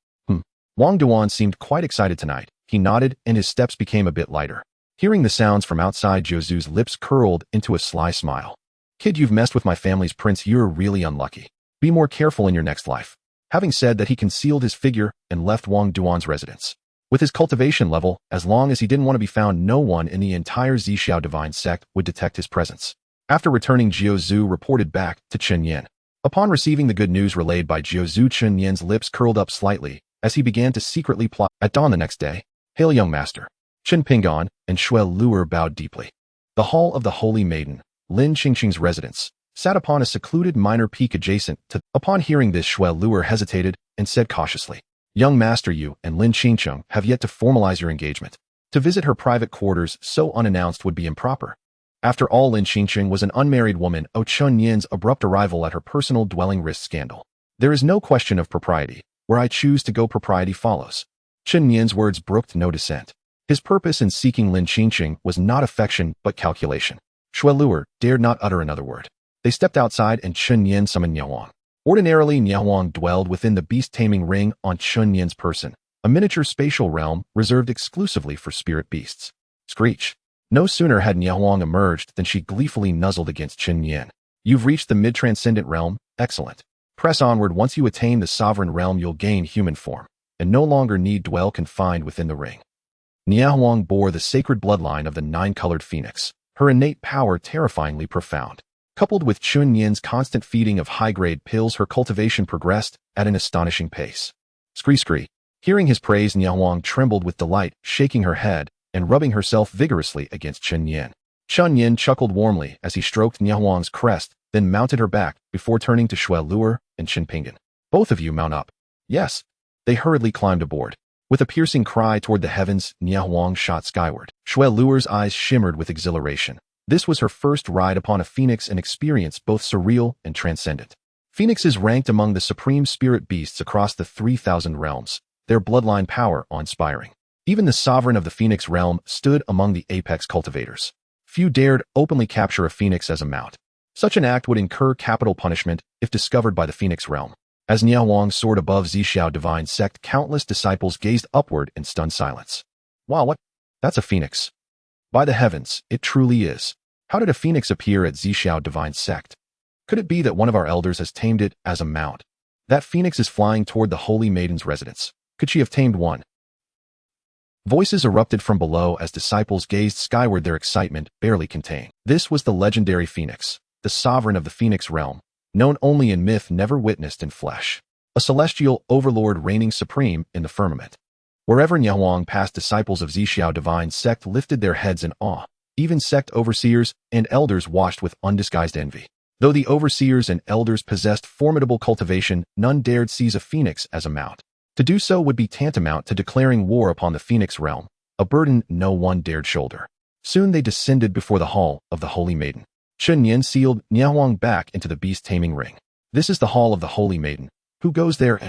Wang Duan seemed quite excited tonight. He nodded and his steps became a bit lighter. Hearing the sounds from outside, Jiuzhu's lips curled into a sly smile. Kid, you've messed with my family's prince. You're really unlucky. Be more careful in your next life. Having said that, he concealed his figure and left Wang Duan's residence. With his cultivation level, as long as he didn't want to be found, no one in the entire Zhixiao divine sect would detect his presence. After returning, Jiuzhu reported back to Chen Nian. Upon receiving the good news relayed by Jiuzhu, Chen Nian's lips curled up slightly as he began to secretly plot. At dawn the next day, Hail, young master. Chen Pingan and Shui Luer bowed deeply. The hall of the Holy Maiden, Lin Qingqing's residence, sat upon a secluded minor peak adjacent to. Upon hearing this, Shui Luer hesitated and said cautiously, Young master, you and Lin Qingqing have yet to formalize your engagement. To visit her private quarters so unannounced would be improper. After all, Lin Qingqing was an unmarried woman. Chen Nian's abrupt arrival at her personal dwelling risked scandal. There is no question of propriety. Where I choose to go, propriety follows. Chen Nian's words brooked no dissent. His purpose in seeking Lin Qingqing was not affection but calculation. Shui Luer dared not utter another word. They stepped outside and Chen Nian summoned Niahuang. Ordinarily, Niahuang dwelled within the beast-taming ring on Chen Nian's person, a miniature spatial realm reserved exclusively for spirit beasts. Screech. No sooner had Niahuang emerged than she gleefully nuzzled against Chen Nian. You've reached the mid-transcendent realm. Excellent. Press onward. Once you attain the sovereign realm, you'll gain human form, and no longer need dwell confined within the ring. Niahuang bore the sacred bloodline of the 9-colored phoenix, her innate power terrifyingly profound. Coupled with Chen Nian's constant feeding of high-grade pills, her cultivation progressed at an astonishing pace. Scree. Hearing his praise, Niahuang trembled with delight, shaking her head and rubbing herself vigorously against Chen Nian. Chen Nian chuckled warmly as he stroked Niahuang's crest, then mounted her back before turning to Shui Luer and Chen Pingan. Both of you mount up. Yes. They hurriedly climbed aboard. With a piercing cry toward the heavens, Niahuang shot skyward. Shui Luer's eyes shimmered with exhilaration. This was her first ride upon a phoenix, an experience both surreal and transcendent. Phoenixes ranked among the supreme spirit beasts across the 3,000 realms, their bloodline power awe-inspiring. Even the sovereign of the phoenix realm stood among the apex cultivators. Few dared openly capture a phoenix as a mount. Such an act would incur capital punishment if discovered by the phoenix realm. As Niahuang soared above Zhixiao divine sect, countless disciples gazed upward in stunned silence. Wow, what? That's a phoenix. By the heavens, it truly is. How did a phoenix appear at Zhixiao divine sect? Could it be that one of our elders has tamed it as a mount? That phoenix is flying toward the Holy Maiden's residence. Could she have tamed one? Voices erupted from below as disciples gazed skyward, their excitement barely contained. This was the legendary phoenix, the sovereign of the phoenix realm, known only in myth, never witnessed in flesh. A celestial overlord reigning supreme in the firmament. Wherever Niahuang passed, disciples of Zhixiao divine sect lifted their heads in awe. Even sect overseers and elders watched with undisguised envy. Though the overseers and elders possessed formidable cultivation, none dared seize a phoenix as a mount. To do so would be tantamount to declaring war upon the phoenix realm, a burden no one dared shoulder. Soon they descended before the hall of the Holy Maiden. Chen Nian sealed Niahuang back into the beast-taming ring. This is the hall of the Holy Maiden. Who goes there?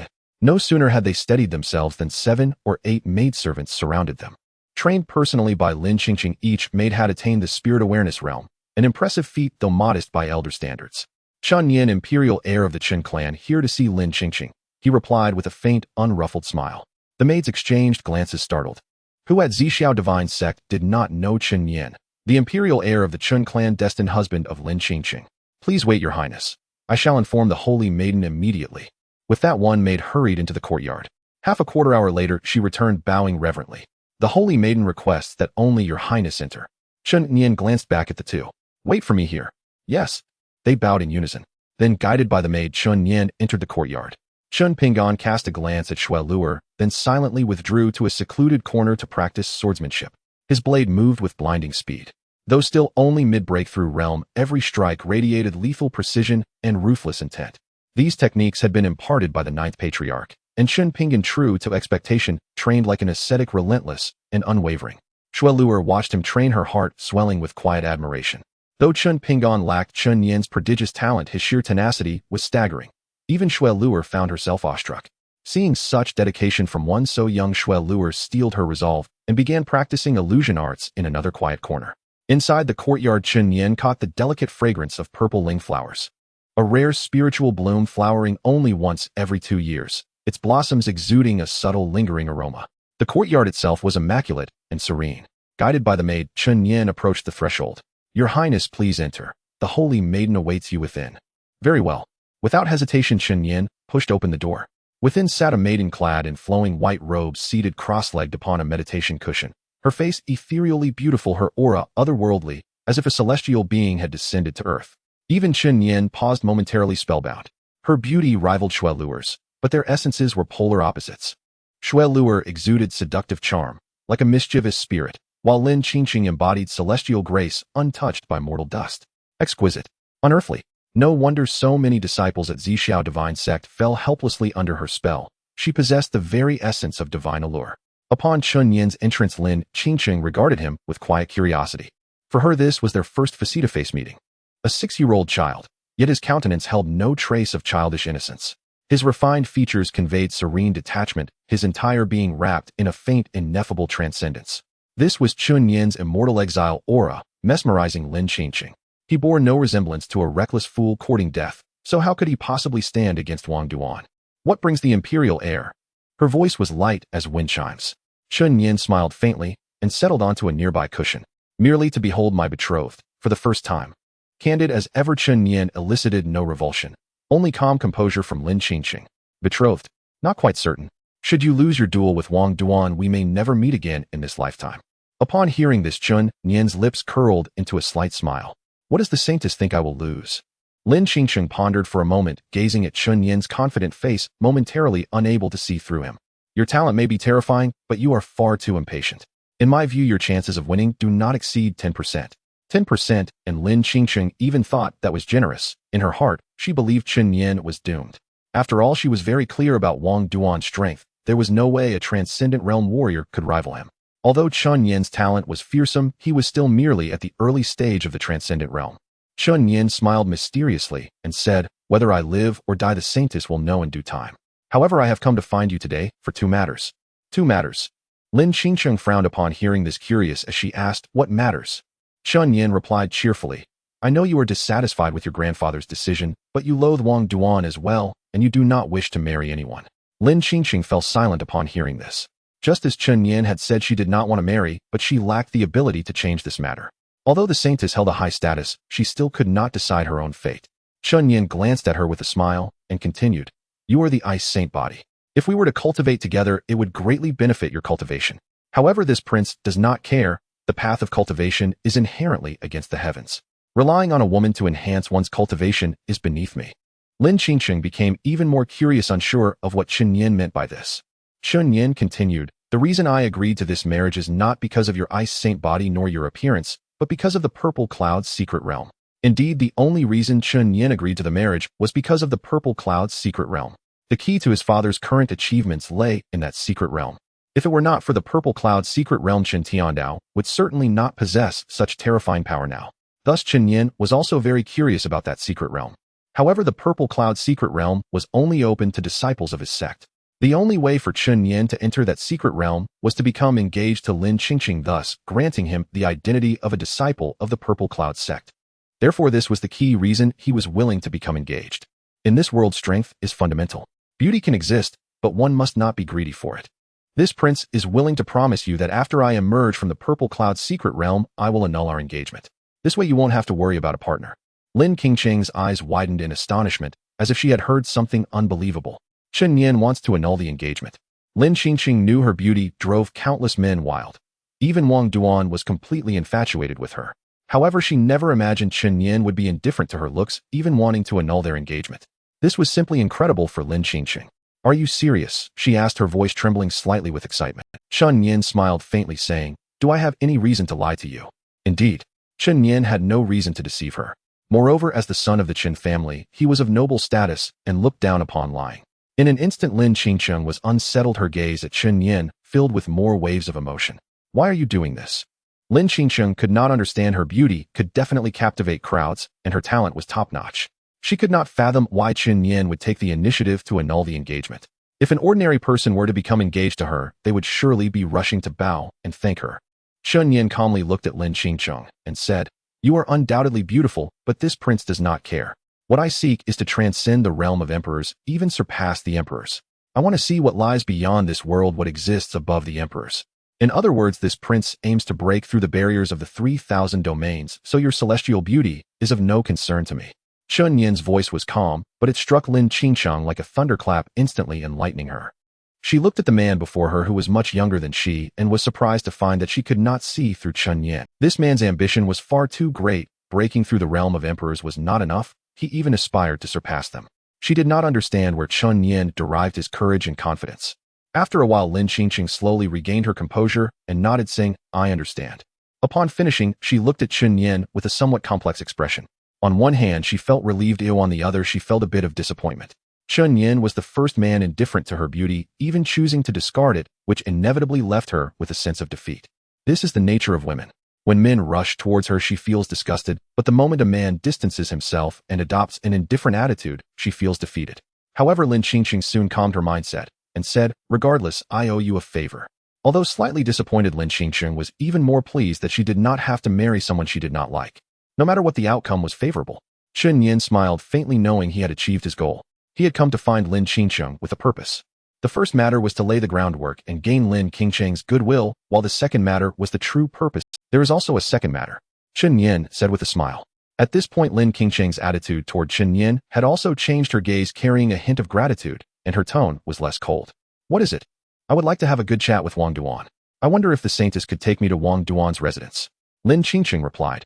No sooner had they steadied themselves than 7 or 8 maidservants surrounded them. Trained personally by Lin Qingqing, each maid had attained the spirit awareness realm, an impressive feat though modest by elder standards. Chen Nian, imperial heir of the Chen clan, here to see Lin Qingqing, he replied with a faint, unruffled smile. The maids exchanged glances, startled. Who at Zixiao divine sect did not know Chen Nian, the imperial heir of the Chen clan, destined husband of Lin Qingqing? Please wait, your highness. I shall inform the holy maiden immediately. With that, one maid hurried into the courtyard. Half a quarter hour later, she returned, bowing reverently. The holy maiden requests that only your highness enter. Chen Nian glanced back at the two. Wait for me here. Yes. They bowed in unison. Then, guided by the maid, Chen Nian entered the courtyard. Chen Pingan cast a glance at Shui Luer, then silently withdrew to a secluded corner to practice swordsmanship. His blade moved with blinding speed. Though still only mid-breakthrough realm, every strike radiated lethal precision and ruthless intent. These techniques had been imparted by the ninth patriarch, and Chen Pingan, true to expectation, trained like an ascetic, relentless and unwavering. Shui Luer watched him train, her heart swelling with quiet admiration. Though Chen Pingan lacked Chen Nian's prodigious talent, his sheer tenacity was staggering. Even Shui Luer found herself awestruck. Seeing such dedication from one so young, Shui Luer steeled her resolve and began practicing illusion arts in another quiet corner. Inside the courtyard, Chen Nian caught the delicate fragrance of purple ling flowers. A rare spiritual bloom flowering only once every 2 years, its blossoms exuding a subtle, lingering aroma. The courtyard itself was immaculate and serene. Guided by the maid, Chen Nian approached the threshold. Your highness, please enter. The holy maiden awaits you within. Very well. Without hesitation, Chen Nian pushed open the door. Within sat a maiden clad in flowing white robes, seated cross-legged upon a meditation cushion. Her face ethereally beautiful, her aura otherworldly, as if a celestial being had descended to earth. Even Chen Nian paused momentarily, spellbound. Her beauty rivaled Shui Luer's, but their essences were polar opposites. Shui Luer exuded seductive charm, like a mischievous spirit, while Lin Qingqing embodied celestial grace untouched by mortal dust. Exquisite. Unearthly. No wonder so many disciples at Zixiao divine sect fell helplessly under her spell. She possessed the very essence of divine allure. Upon Chen Nian's entrance, Lin Qingqing regarded him with quiet curiosity. For her, this was their first face-to-face meeting. A 6-year-old child, yet his countenance held no trace of childish innocence. His refined features conveyed serene detachment, his entire being wrapped in a faint, ineffable transcendence. This was Chen Nian's immortal exile aura, mesmerizing Lin Qingqing. He bore no resemblance to a reckless fool courting death, so how could he possibly stand against Wang Duan? What brings the imperial heir? Her voice was light as wind chimes. Chen Nian smiled faintly and settled onto a nearby cushion. Merely to behold my betrothed, for the first time. Candid as ever, Chen Nian elicited no revulsion, only calm composure from Lin Qingqing. Betrothed? Not quite certain. Should you lose your duel with Wang Duan, we may never meet again in this lifetime. Upon hearing this, Chen Nian's lips curled into a slight smile. What does the saintess think I will lose? Lin Qingqing pondered for a moment, gazing at Chen Nian's confident face, momentarily unable to see through him. Your talent may be terrifying, but you are far too impatient. In my view, your chances of winning do not exceed 10%. 10%, and Lin Qingqing even thought that was generous. In her heart, she believed Chen Nian was doomed. After all, she was very clear about Wang Duan's strength. There was no way a transcendent realm warrior could rival him. Although Chen Nian's talent was fearsome, he was still merely at the early stage of the transcendent realm. Chen Nian smiled mysteriously and said, whether I live or die, the saintess will know in due time. However, I have come to find you today for 2 matters. 2 matters. Lin Qingqing frowned upon hearing this, curious as she asked, what matters? Chen Nian replied cheerfully, I know you are dissatisfied with your grandfather's decision, but you loathe Wang Duan as well, and you do not wish to marry anyone. Lin Qingqing fell silent upon hearing this. Just as Chen Nian had said, she did not want to marry, but she lacked the ability to change this matter. Although the saintess held a high status, she still could not decide her own fate. Chen Nian glanced at her with a smile and continued, you are the ice saint body. If we were to cultivate together, it would greatly benefit your cultivation. However, this prince does not care. The path of cultivation is inherently against the heavens. Relying on a woman to enhance one's cultivation is beneath me. Lin Qingqing became even more curious, unsure of what Chen Nian meant by this. Chen Nian continued, the reason I agreed to this marriage is not because of your ice saint body nor your appearance, but because of the purple cloud's secret realm. Indeed, the only reason Chen Nian agreed to the marriage was because of the purple cloud's secret realm. The key to his father's current achievements lay in that secret realm. If it were not for the purple cloud's secret realm, Chen Tiandao would certainly not possess such terrifying power now. Thus, Chen Nian was also very curious about that secret realm. However, the purple cloud's secret realm was only open to disciples of his sect. The only way for Chen Nian to enter that secret realm was to become engaged to Lin Qingqing, thus granting him the identity of a disciple of the Purple Cloud sect. Therefore, this was the key reason he was willing to become engaged. In this world, strength is fundamental. Beauty can exist, but one must not be greedy for it. This prince is willing to promise you that after I emerge from the Purple Cloud's secret realm, I will annul our engagement. This way you won't have to worry about a partner. Lin Qingqing's eyes widened in astonishment, as if she had heard something unbelievable. Chen Nian wants to annul the engagement. Lin Qingqing knew her beauty drove countless men wild. Even Wang Duan was completely infatuated with her. However, she never imagined Chen Nian would be indifferent to her looks, even wanting to annul their engagement. This was simply incredible for Lin Qingqing. Are you serious? She asked, her voice trembling slightly with excitement. Chen Nian smiled faintly, saying, Do I have any reason to lie to you? Indeed. Chen Nian had no reason to deceive her. Moreover, as the son of the Chen family, he was of noble status and looked down upon lying. In an instant, Lin Qingqing was unsettled, her gaze at Chen Nian filled with more waves of emotion. Why are you doing this? Lin Qingqing could not understand. Her beauty could definitely captivate crowds, and her talent was top-notch. She could not fathom why Chen Nian would take the initiative to annul the engagement. If an ordinary person were to become engaged to her, they would surely be rushing to bow and thank her. Chen Nian calmly looked at Lin Qingqing and said, You are undoubtedly beautiful, but this prince does not care. What I seek is to transcend the realm of emperors, even surpass the emperors. I want to see what lies beyond this world, what exists above the emperors. In other words, this prince aims to break through the barriers of the 3,000 domains, so your celestial beauty is of no concern to me. Chen Nian's voice was calm, but it struck Lin Qingqing like a thunderclap, instantly enlightening her. She looked at the man before her, who was much younger than she, and was surprised to find that she could not see through Chen Nian. This man's ambition was far too great. Breaking through the realm of emperors was not enough. He even aspired to surpass them. She did not understand where Chen Nian derived his courage and confidence. After a while, Lin Qingqing slowly regained her composure and nodded, saying, I understand. Upon finishing, she looked at Chen Nian with a somewhat complex expression. On one hand, she felt relieved, on the other, she felt a bit of disappointment. Chen Nian was the first man indifferent to her beauty, even choosing to discard it, which inevitably left her with a sense of defeat. This is the nature of women. When men rush towards her, she feels disgusted, but the moment a man distances himself and adopts an indifferent attitude, she feels defeated. However, Lin Qingqing soon calmed her mindset and said, Regardless, I owe you a favor. Although slightly disappointed, Lin Qingqing was even more pleased that she did not have to marry someone she did not like. No matter what the outcome was favorable. Chen Nian smiled faintly, knowing he had achieved his goal. He had come to find Lin Qingqing with a purpose. The first matter was to lay the groundwork and gain Lin Qingqing's goodwill, while the second matter was the true purpose. There is also a second matter, Chen Nian said with a smile. At this point, Lin Qingqing's attitude toward Chen Nian had also changed, her gaze carrying a hint of gratitude, and her tone was less cold. What is it? I would like to have a good chat with Wang Duan. I wonder if the saintess could take me to Wang Duan's residence. Lin Qingqing replied.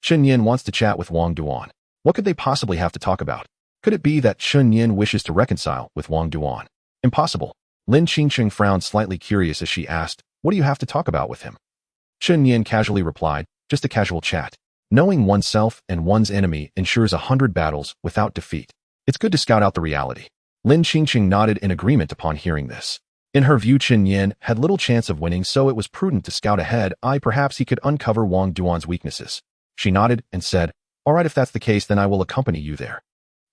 Chen Nian wants to chat with Wang Duan. What could they possibly have to talk about? Could it be that Chen Nian wishes to reconcile with Wang Duan? Impossible. Lin Qingqing frowned, slightly curious as she asked, What do you have to talk about with him? Chen Nian casually replied, Just a casual chat. Knowing oneself and one's enemy ensures 100 battles without defeat. It's good to scout out the reality. Lin Qingqing nodded in agreement upon hearing this. In her view, Chen Nian had little chance of winning, so it was prudent to scout ahead. Perhaps he could uncover Wang Duan's weaknesses. She nodded and said, All right, if that's the case, then I will accompany you there.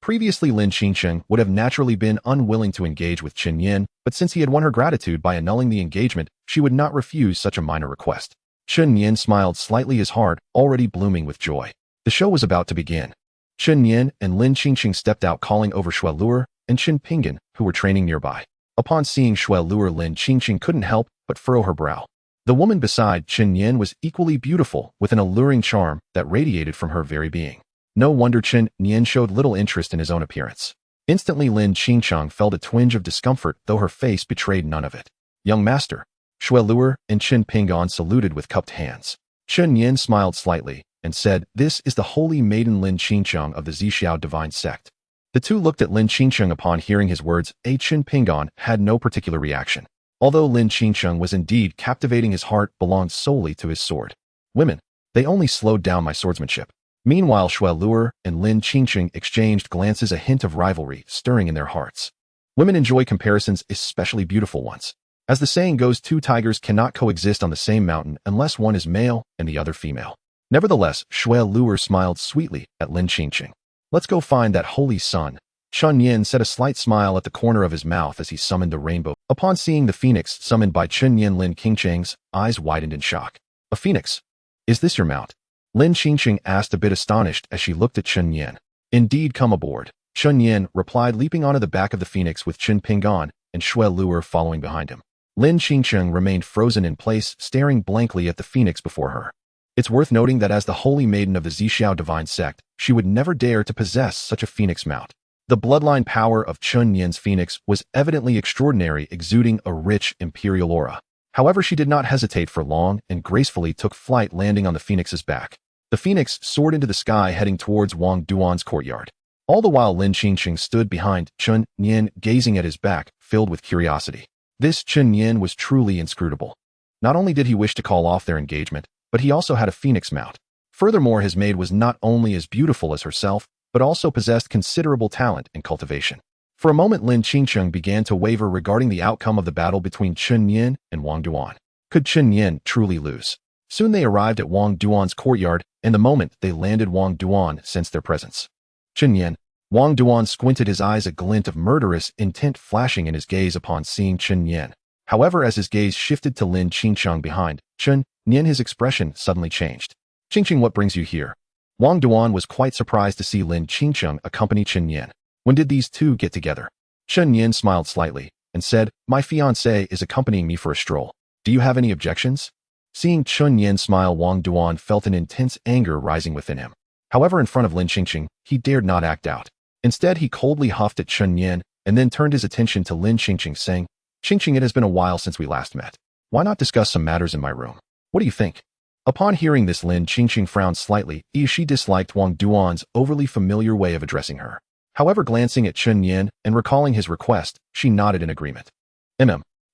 Previously, Lin Qingqing would have naturally been unwilling to engage with Chen Nian, but since he had won her gratitude by annulling the engagement, she would not refuse such a minor request. Chen Nian smiled slightly, his heart already blooming with joy. The show was about to begin. Chen Nian and Lin Qingqing stepped out, calling over Shui Luer and Chen Pingan, who were training nearby. Upon seeing Shui Luer, Lin Qingqing couldn't help but furrow her brow. The woman beside Chen Nian was equally beautiful, with an alluring charm that radiated from her very being. No wonder Chen Nian showed little interest in his own appearance. Instantly, Lin Qingqing felt a twinge of discomfort, though her face betrayed none of it. Young master. Shui Luer and Chen Pingan saluted with cupped hands. Chen Nian smiled slightly and said, This is the holy maiden Lin Qingqing of the Zixiao divine sect. The two looked at Lin Qingqing upon hearing his words. Chen Pingan had no particular reaction. Although Lin Qingqing was indeed captivating, his heart belonged solely to his sword. Women, they only slowed down my swordsmanship. Meanwhile, Shui Luer and Lin Qingqing exchanged glances, a hint of rivalry stirring in their hearts. Women enjoy comparisons, especially beautiful ones. As the saying goes, two tigers cannot coexist on the same mountain unless one is male and the other female. Nevertheless, Shui Luer smiled sweetly at Lin Qingqing. Let's go find that holy sun, Chen Nian set a slight smile at the corner of his mouth as he summoned the rainbow. Upon seeing the phoenix summoned by Chen Nian, Lin Qingcheng's eyes widened in shock. A phoenix? Is this your mount? Lin Qingcheng asked, a bit astonished as she looked at Chen Nian. Indeed, come aboard, Chen Nian replied, leaping onto the back of the phoenix with Chen Pingan and Shui Luer following behind him. Lin Qingcheng remained frozen in place, staring blankly at the phoenix before her. It's worth noting that as the holy maiden of the Zixiao divine sect, she would never dare to possess such a phoenix mount. The bloodline power of Chen Nian's phoenix was evidently extraordinary, exuding a rich imperial aura. However, she did not hesitate for long and gracefully took flight, landing on the phoenix's back. The phoenix soared into the sky, heading towards Wang Duan's courtyard. All the while, Lin Qingcheng stood behind Chen Nian, gazing at his back, filled with curiosity. This Chen Nian was truly inscrutable. Not only did he wish to call off their engagement, but he also had a phoenix mount. Furthermore, his maid was not only as beautiful as herself, but also possessed considerable talent in cultivation. For a moment, Lin Qingcheng began to waver regarding the outcome of the battle between Chen Nian and Wang Duan. Could Chen Nian truly lose? Soon they arrived at Wang Duan's courtyard, and the moment they landed, Wang Duan sensed their presence. Chen Nian. Wang Duan squinted his eyes, a glint of murderous intent flashing in his gaze upon seeing Chen Nian. However, as his gaze shifted to Lin Qingcheng behind Chen Nian, his expression suddenly changed. Qingcheng, what brings you here? Wang Duan was quite surprised to see Lin Qingcheng accompany Chen Nian. When did these two get together? Chen Nian smiled slightly and said, my fiancé is accompanying me for a stroll. Do you have any objections? Seeing Chen Nian smile, Wang Duan felt an intense anger rising within him. However, in front of Lin Qingcheng, he dared not act out. Instead, he coldly huffed at Chen Nian and then turned his attention to Lin Qingcheng, saying, Qingcheng, it has been a while since we last met. Why not discuss some matters in my room? What do you think? Upon hearing this, Lin Qingcheng frowned slightly, as she disliked Wang Duan's overly familiar way of addressing her. However, glancing at Chen Nian and recalling his request, she nodded in agreement.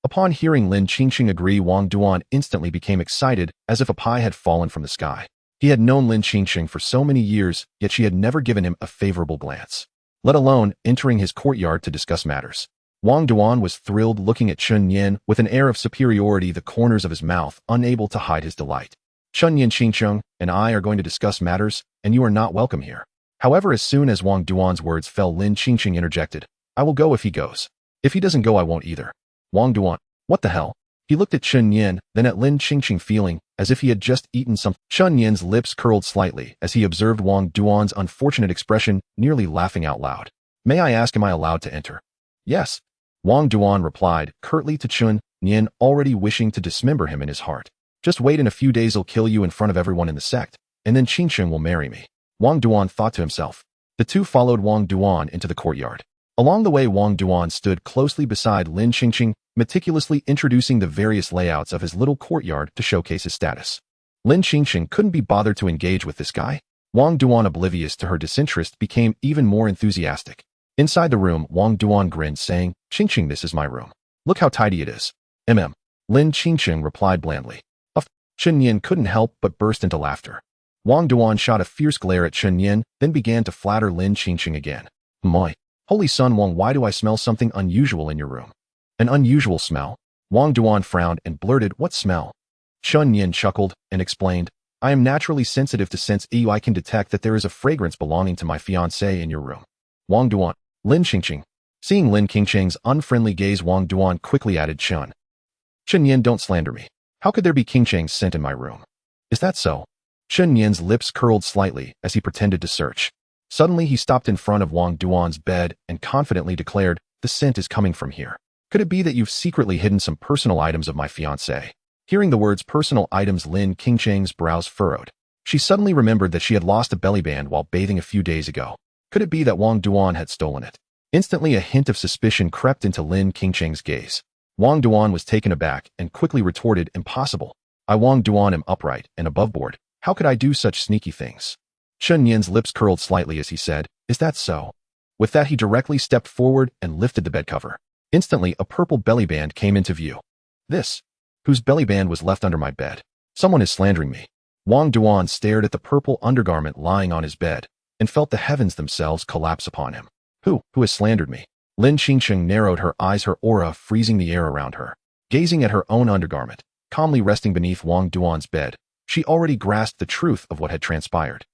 Upon hearing Lin Qingcheng agree, Wang Duan instantly became excited, as if a pie had fallen from the sky. He had known Lin Qingcheng for so many years, yet she had never given him a favorable glance, let alone entering his courtyard to discuss matters. Wang Duan was thrilled, looking at Chen Nian with an air of superiority, the corners of his mouth unable to hide his delight. Chen Nian, Qingcheng and I are going to discuss matters, and you are not welcome here. However, as soon as Wang Duan's words fell, Lin Qingcheng interjected, I will go if he goes. If he doesn't go, I won't either. Wang Duan, what the hell? He looked at Chen Nian, then at Lin Qingcheng, feeling as if he had just eaten some. Chen Nian's lips curled slightly as he observed Wang Duan's unfortunate expression, nearly laughing out loud. May I ask, am I allowed to enter? Yes. Wang Duan replied curtly to Chen Nian, already wishing to dismember him in his heart. Just wait, in a few days I'll kill you in front of everyone in the sect, and then Qingcheng will marry me. Wang Duan thought to himself. The two followed Wang Duan into the courtyard. Along the way, Wang Duan stood closely beside Lin Qingcheng, meticulously introducing the various layouts of his little courtyard to showcase his status. Lin Qingcheng couldn't be bothered to engage with this guy. Wang Duan, oblivious to her disinterest, became even more enthusiastic. Inside the room, Wang Duan grinned, saying, Qingcheng, this is my room. Look how tidy it is. Lin Qingcheng replied blandly. Chen Nian couldn't help but burst into laughter. Wang Duan shot a fierce glare at Chen Nian, then began to flatter Lin Qingcheng again. Moi. Holy son Wang, why do I smell something unusual in your room? An unusual smell? Wang Duan frowned and blurted, what smell? Chen Nian chuckled and explained, I am naturally sensitive to sense. I can detect that there is a fragrance belonging to my fiancé in your room. Wang Duan. Lin Qingcheng. Seeing Lin Qingcheng's unfriendly gaze, Wang Duan quickly added, Chen Nian, don't slander me. How could there be Qingcheng's scent in my room? Is that so? Chen Nian's lips curled slightly as he pretended to search. Suddenly, he stopped in front of Wang Duan's bed and confidently declared, the scent is coming from here. Could it be that you've secretly hidden some personal items of my fiancé? Hearing the words personal items, Lin Qingcheng's brows furrowed. She suddenly remembered that she had lost a belly band while bathing a few days ago. Could it be that Wang Duan had stolen it? Instantly, a hint of suspicion crept into Lin Qingcheng's gaze. Wang Duan was taken aback and quickly retorted, impossible. I, Wang Duan, am upright and above board. How could I do such sneaky things? Chen Nian's lips curled slightly as he said, is that so? With that, he directly stepped forward and lifted the bed cover. Instantly, a purple belly band came into view. This? Whose belly band was left under my bed? Someone is slandering me. Wang Duan stared at the purple undergarment lying on his bed and felt the heavens themselves collapse upon him. Who has slandered me? Lin Qingcheng narrowed her eyes, her aura freezing the air around her. Gazing at her own undergarment, calmly resting beneath Wang Duan's bed, she already grasped the truth of what had transpired.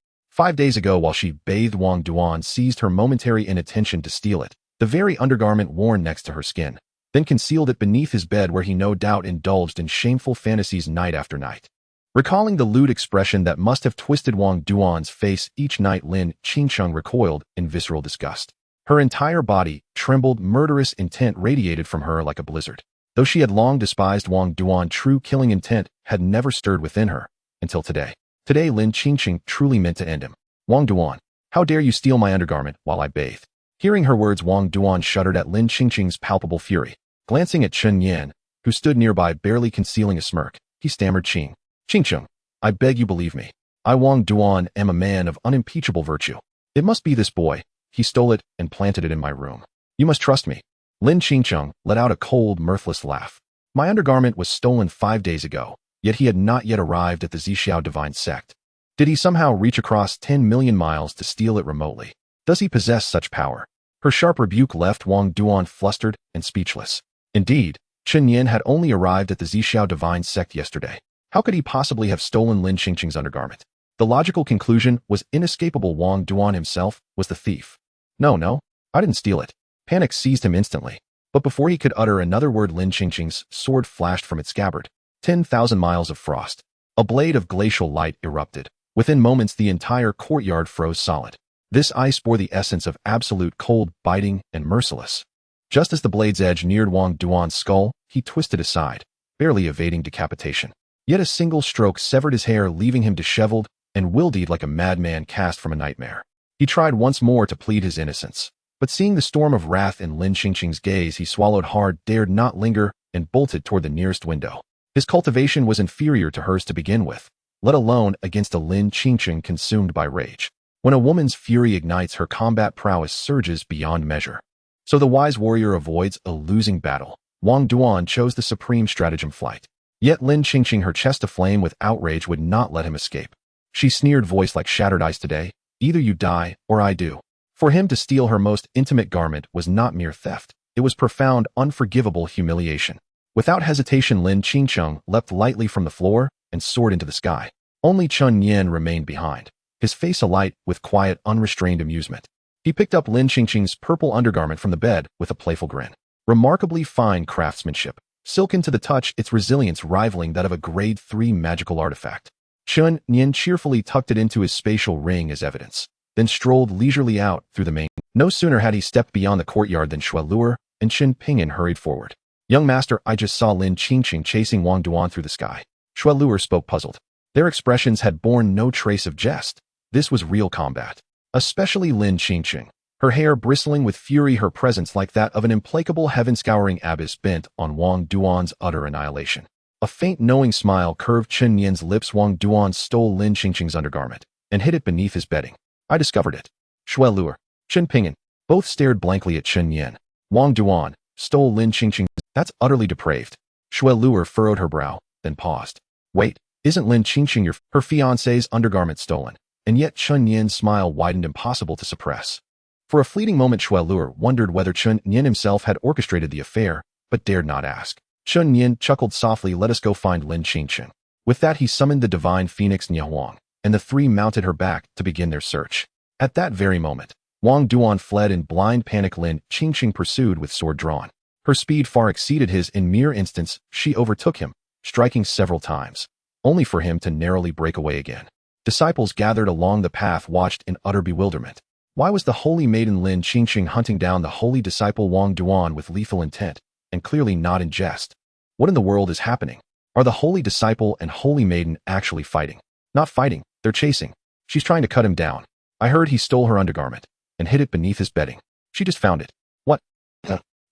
5 days ago, while she bathed, Wang Duan seized her momentary inattention to steal it, the very undergarment worn next to her skin, then concealed it beneath his bed where he no doubt indulged in shameful fantasies night after night. Recalling the lewd expression that must have twisted Wang Duan's face each night, Lin Qingcheng recoiled in visceral disgust. Her entire body trembled, murderous intent radiated from her like a blizzard. Though she had long despised Wang Duan, true killing intent had never stirred within her, until today. Today Lin Qingcheng truly meant to end him. Wang Duan, how dare you steal my undergarment while I bathe? Hearing her words, Wang Duan shuddered at Lin Qingcheng's palpable fury. Glancing at Chen Nian, who stood nearby barely concealing a smirk, he stammered, Qingcheng, I beg you believe me. I, Wang Duan, am a man of unimpeachable virtue. It must be this boy. He stole it and planted it in my room. You must trust me. Lin Qingcheng let out a cold, mirthless laugh. My undergarment was stolen 5 days ago, yet he had not yet arrived at the Zixiao divine sect. Did he somehow reach across 10 million miles to steal it remotely? Does he possess such power? Her sharp rebuke left Wang Duan flustered and speechless. Indeed, Chen Nian had only arrived at the Zixiao divine sect yesterday. How could he possibly have stolen Lin Qingcheng's undergarment? The logical conclusion was inescapable. Wang Duan himself was the thief. No, I didn't steal it. Panic seized him instantly. But before he could utter another word, Lin Qingcheng's sword flashed from its scabbard. 10,000 miles of frost. A blade of glacial light erupted. Within moments, the entire courtyard froze solid. This ice bore the essence of absolute cold, biting, and merciless. Just as the blade's edge neared Wang Duan's skull, he twisted aside, barely evading decapitation. Yet a single stroke severed his hair, leaving him disheveled and wildeed like a madman cast from a nightmare. He tried once more to plead his innocence, but seeing the storm of wrath in Lin Qingcheng's gaze, he swallowed hard, dared not linger, and bolted toward the nearest window. His cultivation was inferior to hers to begin with, let alone against a Lin Qingcheng consumed by rage. When a woman's fury ignites, her combat prowess surges beyond measure. So the wise warrior avoids a losing battle. Wang Duan chose the supreme stratagem, flight. Yet Lin Qingcheng, her chest aflame with outrage, would not let him escape. She sneered, voice like shattered ice, today, either you die or I do. For him to steal her most intimate garment was not mere theft. It was profound, unforgivable humiliation. Without hesitation, Lin Qingcheng leapt lightly from the floor and soared into the sky. Only Chen Nian remained behind, his face alight with quiet, unrestrained amusement. He picked up Lin Qingcheng's purple undergarment from the bed with a playful grin. Remarkably fine craftsmanship, silken to the touch, its resilience rivaling that of a grade 3 magical artifact. Chen Nian cheerfully tucked it into his spatial ring as evidence, then strolled leisurely out through the main. No sooner had he stepped beyond the courtyard than Shueluer and Qin Pinyin hurried forward. Young master, I just saw Lin Qingcheng chasing Wang Duan through the sky. Shueluer spoke, puzzled. Their expressions had borne no trace of jest. This was real combat. Especially Lin Qingcheng, her hair bristling with fury, her presence like that of an implacable heaven-scouring abyss bent on Wang Duan's utter annihilation. A faint knowing smile curved Chen Nian's lips. Wang Duan stole Lin Qingcheng's undergarment and hid it beneath his bedding. I discovered it. Shueluer, Qin Pinyin, both stared blankly at Chen Nian. Wang Duan stole Lin Qingcheng's. That's utterly depraved. Shueluer furrowed her brow, then paused. Wait, isn't Lin Qingcheng her fiancé's undergarment stolen? And yet Chen Nian's smile widened, impossible to suppress. For a fleeting moment, Shueluer wondered whether Chen Nian himself had orchestrated the affair, but dared not ask. Chen Nian chuckled softly, let us go find Lin Qingcheng. With that, he summoned the divine phoenix Niahuang, and the three mounted her back to begin their search. At that very moment, Wang Duan fled in blind panic. Lin Qingcheng pursued with sword drawn. Her speed far exceeded his. In mere instants, she overtook him, striking several times, only for him to narrowly break away again. Disciples gathered along the path watched in utter bewilderment. Why was the holy maiden Lin Qingcheng hunting down the holy disciple Wang Duan with lethal intent, and clearly not in jest? What in the world is happening? Are the holy disciple and holy maiden actually fighting? Not fighting, they're chasing. She's trying to cut him down. I heard he stole her undergarment and hid it beneath his bedding. She just found it. What?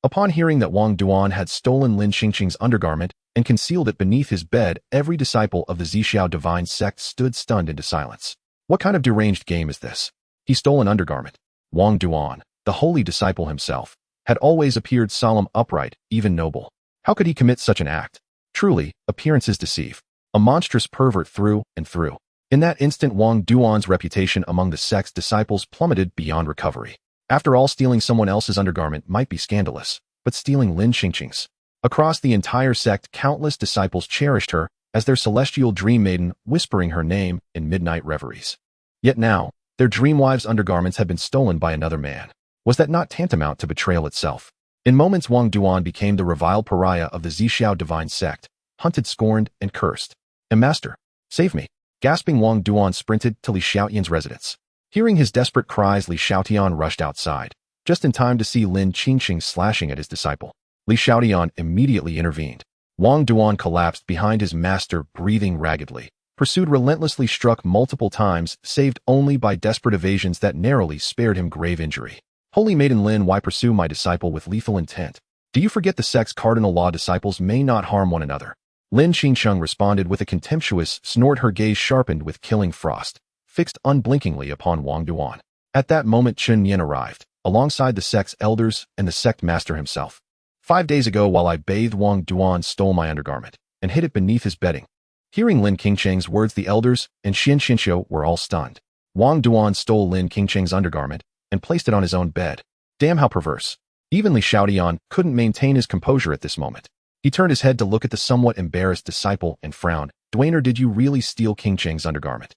Upon hearing that Wang Duan had stolen Lin Qingcheng's undergarment and concealed it beneath his bed, every disciple of the Zixiao divine sect stood stunned into silence. What kind of deranged game is this? He stole an undergarment. Wang Duan, the holy disciple himself, had always appeared solemn, upright, even noble. How could he commit such an act? Truly, appearances deceive. A monstrous pervert through and through. In that instant, Wang Duan's reputation among the sect's disciples plummeted beyond recovery. After all, stealing someone else's undergarment might be scandalous, but stealing Lin Qingcheng's. Across the entire sect, countless disciples cherished her as their celestial dream maiden, whispering her name in midnight reveries. Yet now, Their dream wives' undergarments had been stolen by another man. Was that not tantamount to betrayal itself? In moments, Wang Duan became the reviled pariah of the Zixiao divine sect, hunted, scorned, and cursed. "And master, save me!" Gasping, Wang Duan sprinted to Li Xiaotian's residence. Hearing his desperate cries, Li Xiaotian rushed outside, just in time to see Lin Qingqing slashing at his disciple. Li Xiaotian immediately intervened. Wang Duan collapsed behind his master, breathing raggedly. Pursued relentlessly, struck multiple times, saved only by desperate evasions that narrowly spared him grave injury. "Holy Maiden Lin, why pursue my disciple with lethal intent? Do you forget the sect's cardinal law? Disciples may not harm one another." Lin Qingqing responded with a contemptuous snort, her gaze sharpened with killing frost, fixed unblinkingly upon Wang Duan. At that moment, Chen Nian arrived, alongside the sect's elders and the sect master himself. 5 days ago, while I bathed, Wang Duan stole my undergarment and hid it beneath his bedding. Hearing Lin Qingqing's words, the elders and Xin Xinxiu were all stunned. Wang Duan stole Lin Qingqing's undergarment and placed it on his own bed. Damn, how perverse. Even Li Xiaotian couldn't maintain his composure at this moment. He turned his head to look at the somewhat embarrassed disciple and frowned. "Duaner, did you really steal Qingqing's undergarment?"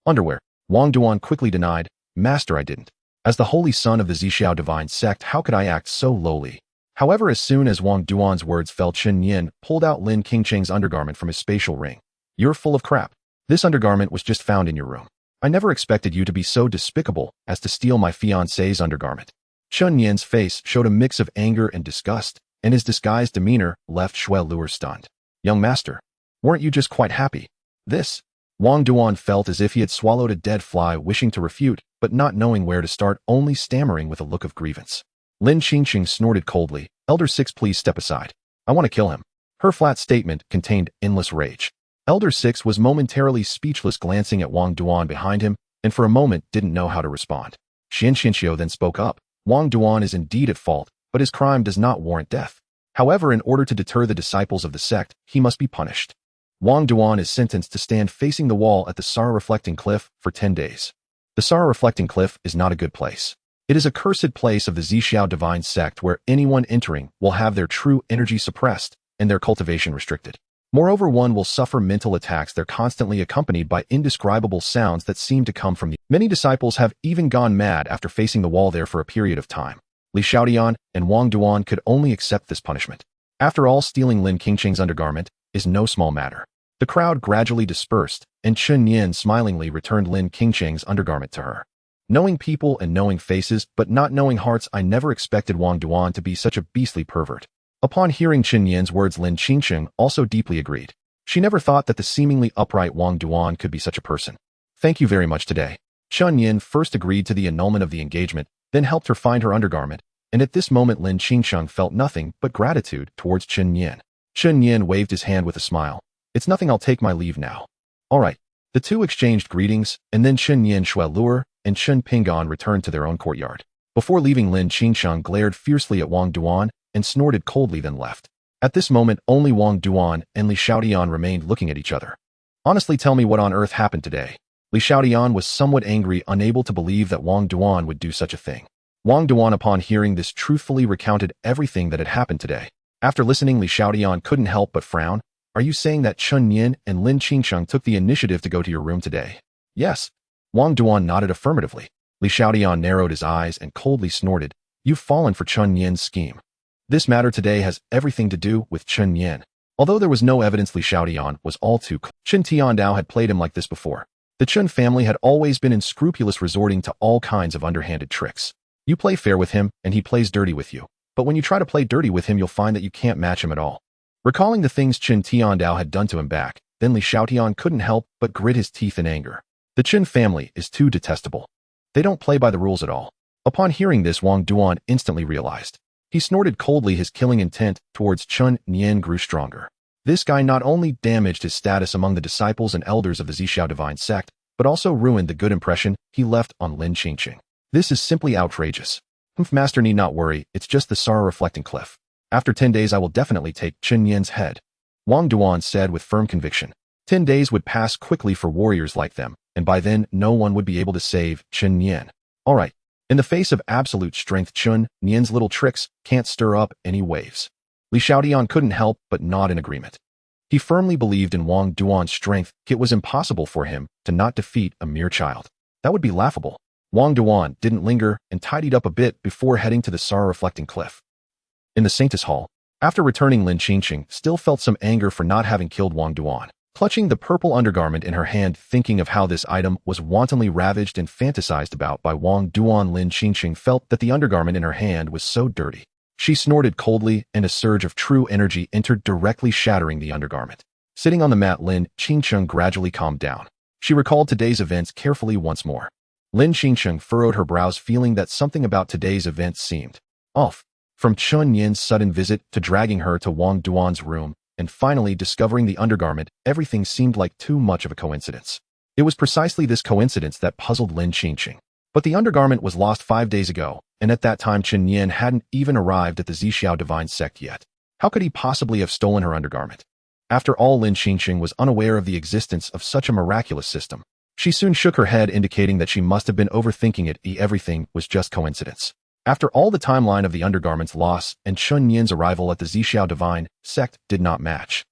"Underwear." Wang Duan quickly denied. "Master, I didn't. As the holy son of the Zixiao divine sect, how could I act so lowly?" However, as soon as Wang Duan's words fell, Chen Nian pulled out Lin Qingqing's undergarment from his spatial ring. "You're full of crap. This undergarment was just found in your room. I never expected you to be so despicable as to steal my fiancé's undergarment." Chen Nian's face showed a mix of anger and disgust, and his disguised demeanor left Shui Luer stunned. "Young master, weren't you just quite happy?" "This?" Wang Duan felt as if he had swallowed a dead fly, wishing to refute, but not knowing where to start, only stammering with a look of grievance. Lin Qingqing snorted coldly. "Elder Six, please step aside. I want to kill him." Her flat statement contained endless rage. Elder Six was momentarily speechless, glancing at Wang Duan behind him, and for a moment didn't know how to respond. Xin Xinxiu then spoke up. "Wang Duan is indeed at fault, but his crime does not warrant death. However, in order to deter the disciples of the sect, he must be punished. Wang Duan is sentenced to stand facing the wall at the Sara-reflecting cliff for 10 days. The Sara-reflecting cliff is not a good place. It is a cursed place of the Zixiao divine sect where anyone entering will have their true energy suppressed and their cultivation restricted. Moreover, one will suffer mental attacks. They're constantly accompanied by indescribable sounds that seem to come from the... Many disciples have even gone mad after facing the wall there for a period of time. Li Xiaotian and Wang Duan could only accept this punishment. After all, stealing Lin Qingqing's undergarment is no small matter. The crowd gradually dispersed, and Chen Nian smilingly returned Lin Qingqing's undergarment to her. Knowing people and knowing faces, but not knowing hearts, I never expected Wang Duan to be such a beastly pervert. Upon hearing Chen Nian's words, Lin Qingqing also deeply agreed. She never thought that the seemingly upright Wang Duan could be such a person. "Thank you very much today." Chen Nian first agreed to the annulment of the engagement, then helped her find her undergarment, and at this moment Lin Qingqing felt nothing but gratitude towards Chen Nian. Chen Nian waved his hand with a smile. "It's nothing, I'll take my leave now." "All right." The two exchanged greetings, and then Chen Nian, Shui Luer, and Chen Pinggan returned to their own courtyard. Before leaving, Lin Qingqing glared fiercely at Wang Duan and snorted coldly, then left. At this moment, only Wang Duan and Li Xiaotian remained looking at each other. "Honestly, tell me what on earth happened today." Li Xiaotian was somewhat angry, unable to believe that Wang Duan would do such a thing. Wang Duan, upon hearing this, truthfully recounted everything that had happened today. After listening, Li Xiaotian couldn't help but frown. "Are you saying that Chen Nian and Lin Qingqing took the initiative to go to your room today?" "Yes." Wang Duan nodded affirmatively. Li Xiaotian narrowed his eyes and coldly snorted. "You've fallen for Chen Nian's scheme. This matter today has everything to do with Chen Nian." Although there was no evidence, Li Xiaotian was all too clear. Chen Tiandao had played him like this before. The Chen family had always been unscrupulous, resorting to all kinds of underhanded tricks. You play fair with him, and he plays dirty with you. But when you try to play dirty with him, you'll find that you can't match him at all. Recalling the things Chen Tiandao had done to him back, then Li Xiaotian couldn't help but grit his teeth in anger. The Chen family is too detestable. They don't play by the rules at all. Upon hearing this, Wang Duan instantly realized. He snorted coldly. His killing intent towards Chen Nian grew stronger. This guy not only damaged his status among the disciples and elders of the Zixiao divine sect, but also ruined the good impression he left on Lin Qingqing. This is simply outrageous. Master need not worry, it's just the Sara-reflecting cliff. After 10 days I will definitely take Chen Nian's head. Wang Duan said with firm conviction. 10 days would pass quickly for warriors like them, and by then no one would be able to save Chen Nian. All right. In the face of absolute strength, Chen Nian's little tricks can't stir up any waves. Li Xiaotian couldn't help but nod in agreement. He firmly believed in Wang Duan's strength. It was impossible for him to not defeat a mere child. That would be laughable. Wang Duan didn't linger and tidied up a bit before heading to the Sar-reflecting cliff. In the Saintess Hall, after returning, Lin Qingqing still felt some anger for not having killed Wang Duan. Clutching the purple undergarment in her hand, thinking of how this item was wantonly ravaged and fantasized about by Wang Duan, Lin Qingqing felt that the undergarment in her hand was so dirty. She snorted coldly, and a surge of true energy entered, directly shattering the undergarment. Sitting on the mat, Lin Qingqing gradually calmed down. She recalled today's events carefully once more. Lin Qingqing furrowed her brows, feeling that something about today's events seemed off. From Chen Nian's sudden visit to dragging her to Wang Duan's room, and finally discovering the undergarment, everything seemed like too much of a coincidence. It was precisely this coincidence that puzzled Lin Qingqing. But the undergarment was lost 5 days ago, and at that time Chen Nian hadn't even arrived at the Zixiao divine sect yet. How could he possibly have stolen her undergarment? After all, Lin Qingqing was unaware of the existence of such a miraculous system. She soon shook her head, indicating that she must have been overthinking it. Everything was just coincidence. After all, the timeline of the undergarment's loss and Chen Nian's arrival at the Zixiao divine sect did not match.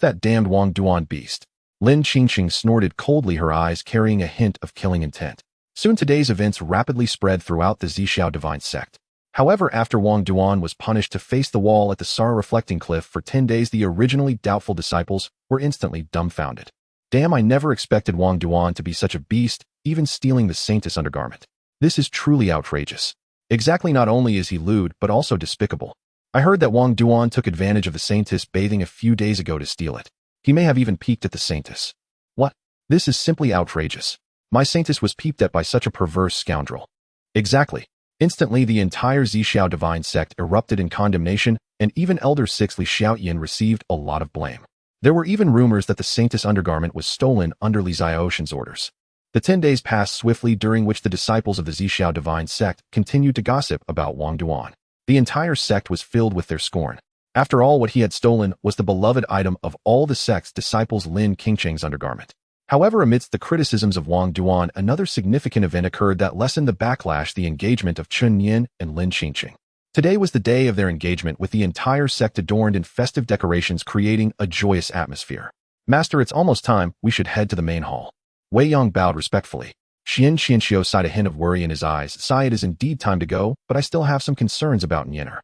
That damned Wang Duan beast. Lin Qingqing snorted coldly, her eyes carrying a hint of killing intent. Soon today's events rapidly spread throughout the Zixiao divine sect. However, after Wang Duan was punished to face the wall at the Sar-reflecting cliff for 10 days, the originally doubtful disciples were instantly dumbfounded. Damn, I never expected Wang Duan to be such a beast, even stealing the Saintess undergarment. This is truly outrageous. Exactly, not only is he lewd, but also despicable. I heard that Wang Duan took advantage of the Saintess bathing a few days ago to steal it. He may have even peeked at the Saintess. What? This is simply outrageous. My Saintess was peeped at by such a perverse scoundrel. Exactly. Instantly, the entire Zixiao divine sect erupted in condemnation, and even Elder Sixli Xiaoyan received a lot of blame. There were even rumors that the Saintess undergarment was stolen under Li Ziotian's orders. The 10 days passed swiftly, during which the disciples of the Zixiao divine sect continued to gossip about Wang Duan. The entire sect was filled with their scorn. After all, what he had stolen was the beloved item of all the sect's disciples, Lin Qingqing's undergarment. However, amidst the criticisms of Wang Duan, another significant event occurred that lessened the backlash: the engagement of Chen Nian and Lin Qingqing. Today was the day of their engagement, with the entire sect adorned in festive decorations, creating a joyous atmosphere. Master, it's almost time. We should head to the main hall. Wei Yang bowed respectfully. Xian Qianxiu sighed, a hint of worry in his eyes. Sigh, it is indeed time to go, but I still have some concerns about Nianer.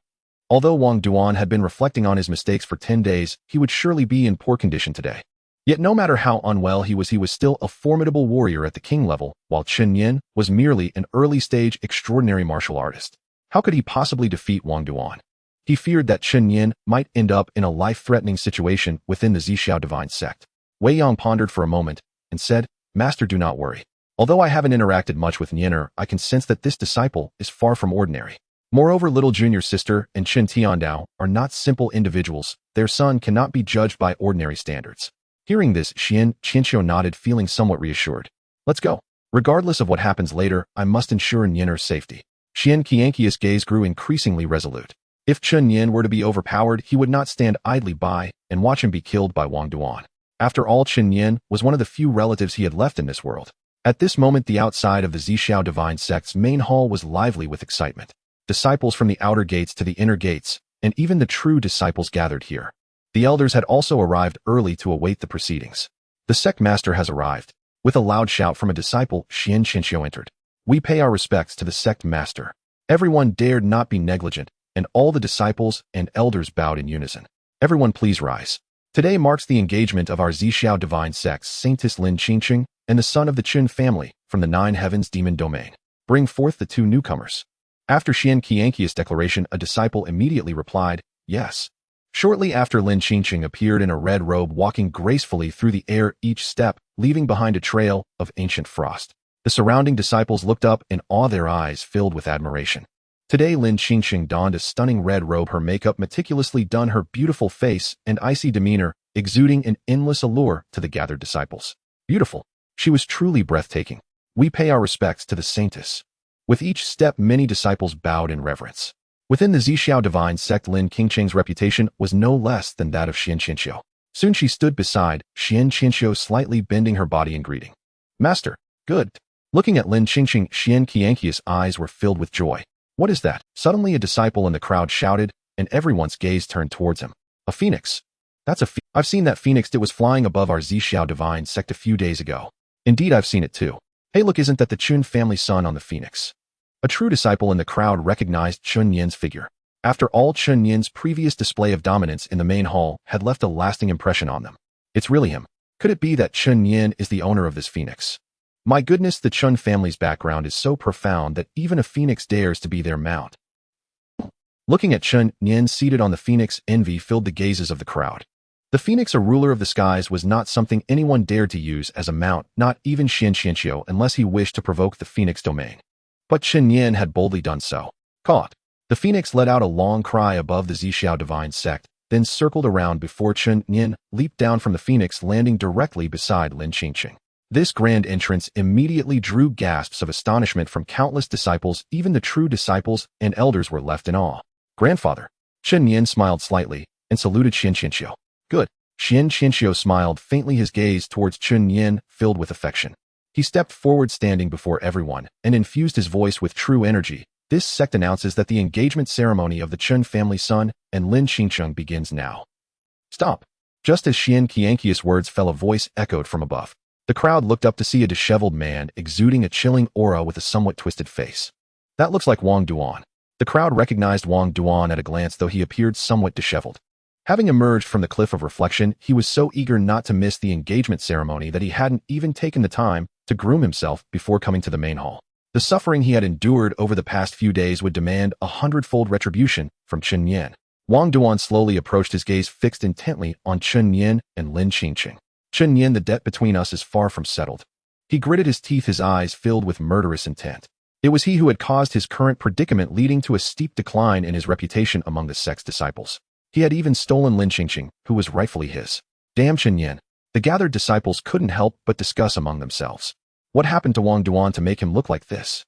Although Wang Duan had been reflecting on his mistakes for 10 days, he would surely be in poor condition today. Yet no matter how unwell he was still a formidable warrior at the king level, while Chen Nian was merely an early-stage extraordinary martial artist. How could he possibly defeat Wang Duan? He feared that Chen Nian might end up in a life-threatening situation within the Zixiao divine sect. Wei Yang pondered for a moment and said, Master, do not worry. Although I haven't interacted much with Nianer, I can sense that this disciple is far from ordinary. Moreover, little junior sister and Chen Tiandao are not simple individuals. Their son cannot be judged by ordinary standards. Hearing this, Xian Qianxiu nodded, feeling somewhat reassured. Let's go. Regardless of what happens later, I must ensure Nianer's safety. Xian Qianqiu's gaze grew increasingly resolute. If Chen Nian were to be overpowered, he would not stand idly by and watch him be killed by Wang Duan. After all, Chen Nian was one of the few relatives he had left in this world. At this moment, the outside of the Zixiao divine sect's main hall was lively with excitement. Disciples from the outer gates to the inner gates, and even the true disciples gathered here. The elders had also arrived early to await the proceedings. The sect master has arrived. With a loud shout from a disciple, Xian Qianxiu entered. We pay our respects to the sect master. Everyone dared not be negligent, and all the disciples and elders bowed in unison. Everyone please rise. Today marks the engagement of our Zixiao divine sect's Saintess Lin Qingqing and the son of the Chen family from the 9 heavens demon domain. Bring forth the 2 newcomers. After Xian Qianqiu's declaration, a disciple immediately replied, yes. Shortly after, Lin Qingqing appeared in a red robe, walking gracefully through the air, each step leaving behind a trail of ancient frost. The surrounding disciples looked up in awe, their eyes filled with admiration. Today, Lin Qingqing donned a stunning red robe, her makeup meticulously done, her beautiful face and icy demeanor exuding an endless allure to the gathered disciples. Beautiful. She was truly breathtaking. We pay our respects to the Saintess. With each step, many disciples bowed in reverence. Within the Zixiao divine sect, Lin Qingqing's reputation was no less than that of Xian Qianxiu. Soon she stood beside Xian Qianxiu, slightly bending her body in greeting. Master, good. Looking at Lin Qingqing, Xian Qianqiu's eyes were filled with joy. What is that? Suddenly a disciple in the crowd shouted, and everyone's gaze turned towards him. A phoenix. That's a I've seen that phoenix. It was flying above our Zixiao divine sect a few days ago. Indeed, I've seen it too. Hey look, isn't that the Chen family son on the phoenix? A true disciple in the crowd recognized Chen Nian's figure. After all, Chen Nian's previous display of dominance in the main hall had left a lasting impression on them. It's really him. Could it be that Chen Nian is the owner of this phoenix? My goodness, the Chen family's background is so profound that even a phoenix dares to be their mount. Looking at Chen Nian seated on the phoenix, envy filled the gazes of the crowd. The phoenix, a ruler of the skies, was not something anyone dared to use as a mount, not even Xian Xianxiu, unless he wished to provoke the phoenix domain. But Chen Nian had boldly done so. Caught. The phoenix let out a long cry above the Zixiao divine sect, then circled around before Chen Nian leaped down from the phoenix, landing directly beside Lin Qingqing. This grand entrance immediately drew gasps of astonishment from countless disciples. Even the true disciples and elders were left in awe. Grandfather. Chen Nian smiled slightly and saluted Xian Xianxiu. Good. Xian Xianxiu smiled faintly, his gaze towards Chen Nian filled with affection. He stepped forward, standing before everyone, and infused his voice with true energy. This sect announces that the engagement ceremony of the Chen family son and Lin Qingqing begins now. Stop. Just as Xian Qianqi's words fell, a voice echoed from above. The crowd looked up to see a disheveled man exuding a chilling aura with a somewhat twisted face. That looks like Wang Duan. The crowd recognized Wang Duan at a glance, though he appeared somewhat disheveled. Having emerged from the cliff of reflection, he was so eager not to miss the engagement ceremony that he hadn't even taken the time to groom himself before coming to the main hall. The suffering he had endured over the past few days would demand 100-fold retribution from Chen Nian. Wang Duan slowly approached, his gaze fixed intently on Chen Nian and Lin Qingqing. Chen Nian, the debt between us is far from settled. He gritted his teeth, his eyes filled with murderous intent. It was he who had caused his current predicament, leading to a steep decline in his reputation among the sect's disciples. He had even stolen Lin Qingqing, who was rightfully his. Damn Chen Nian. The gathered disciples couldn't help but discuss among themselves. What happened to Wang Duan to make him look like this?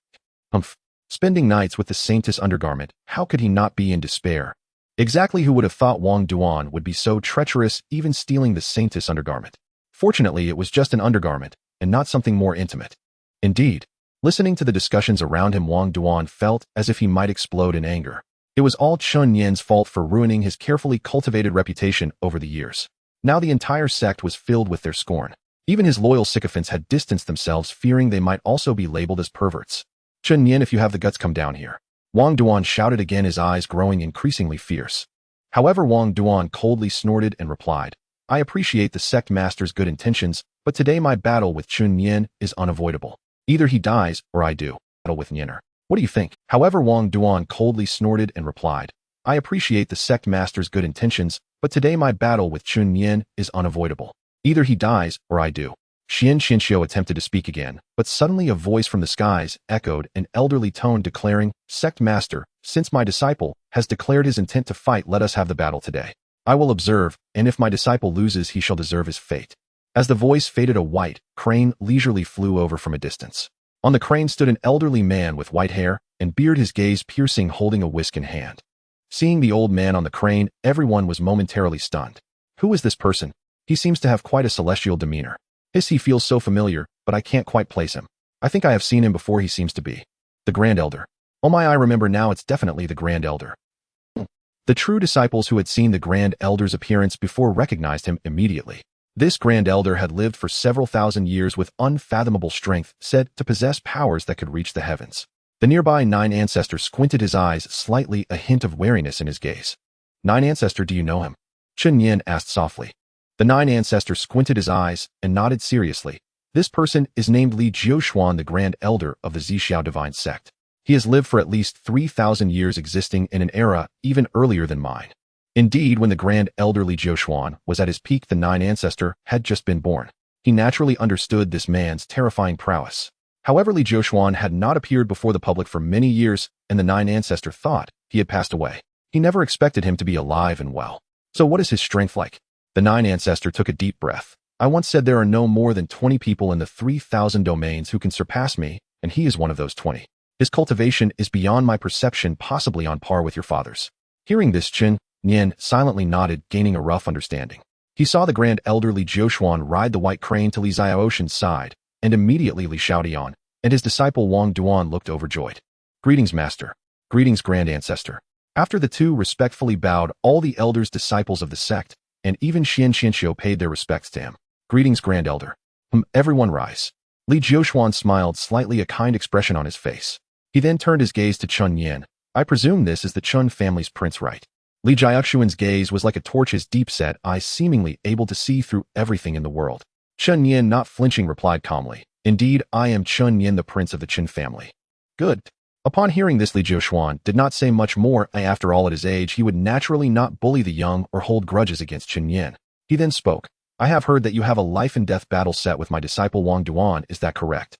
Spending nights with the saintess undergarment, how could he not be in despair? Exactly who would have thought Wang Duan would be so treacherous, even stealing the saintess undergarment? Fortunately, it was just an undergarment, and not something more intimate. Indeed, listening to the discussions around him, Wang Duan felt as if he might explode in anger. It was all Chen Nian's fault for ruining his carefully cultivated reputation over the years. Now the entire sect was filled with their scorn. Even his loyal sycophants had distanced themselves, fearing they might also be labeled as perverts. Chen Nian, if you have the guts, come down here. Wang Duan shouted again, his eyes growing increasingly fierce. However, Wang Duan coldly snorted and replied, I appreciate the sect master's good intentions, but today my battle with Chen Nian is unavoidable. Either he dies or I do. Battle with Nianer. What do you think? However, Wang Duan coldly snorted and replied, I appreciate the sect master's good intentions, but today my battle with Chen Nian is unavoidable. Either he dies or I do. Xian Xianxiu attempted to speak again, but suddenly a voice from the skies echoed an elderly tone, declaring, Sect master, since my disciple has declared his intent to fight, let us have the battle today. I will observe, and if my disciple loses, he shall deserve his fate. As the voice faded, a white crane leisurely flew over from a distance. On the crane stood an elderly man with white hair and beard, his gaze piercing, holding a whisk in hand. Seeing the old man on the crane, everyone was momentarily stunned. Who is this person? He seems to have quite a celestial demeanor. He feels so familiar, but I can't quite place him. I think I have seen him before. He seems to be the Grand Elder. Oh my, I remember now, it's definitely the Grand Elder. The true disciples who had seen the Grand Elder's appearance before recognized him immediately. This Grand Elder had lived for several thousand years with unfathomable strength, said to possess powers that could reach the heavens. The nearby Nine Ancestor squinted, his eyes slightly a hint of wariness in his gaze. Nine Ancestor, do you know him? Chen Nian asked softly. The Nine Ancestor squinted his eyes and nodded seriously. This person is named Li Jiushuan, the Grand Elder of the Zixiao Divine Sect. He has lived for at least 3,000 years, existing in an era even earlier than mine. Indeed, when the Grand Elder Li Jiushuan was at his peak, the Nine Ancestor had just been born. He naturally understood this man's terrifying prowess. However, Li Jiushuan had not appeared before the public for many years, and the Nine Ancestor thought he had passed away. He never expected him to be alive and well. So what is his strength like? The Nine Ancestor took a deep breath. I once said there are no more than 20 people in the 3,000 domains who can surpass me, and he is one of those 20. His cultivation is beyond my perception, possibly on par with your father's. Hearing this, Chen Nian silently nodded, gaining a rough understanding. He saw the Grand Elder Li Jiushuan ride the white crane to Li Xiaoshan's side, and immediately Li Xiaodian and his disciple Wang Duan looked overjoyed. Greetings, Master. Greetings, Grand Ancestor. After the two respectfully bowed, all the elders, disciples of the sect, and even Xian Xianxiu paid their respects to him. Greetings, Grand Elder. Everyone rise. Li Jiuxuan smiled slightly, a kind expression on his face. He then turned his gaze to Chen Nian. I presume this is the Chen family's prince, right? Li Jiuxuan's gaze was like a torch, his deep-set eyes seemingly able to see through everything in the world. Chen Nian, not flinching, replied calmly, Indeed, I am Chen Nian, the prince of the Chen family. Good. Upon hearing this, Li Jiuxuan did not say much more. After all, at his age, he would naturally not bully the young or hold grudges against Chen Nian. He then spoke. I have heard that you have a life-and-death battle set with my disciple Wang Duan, is that correct?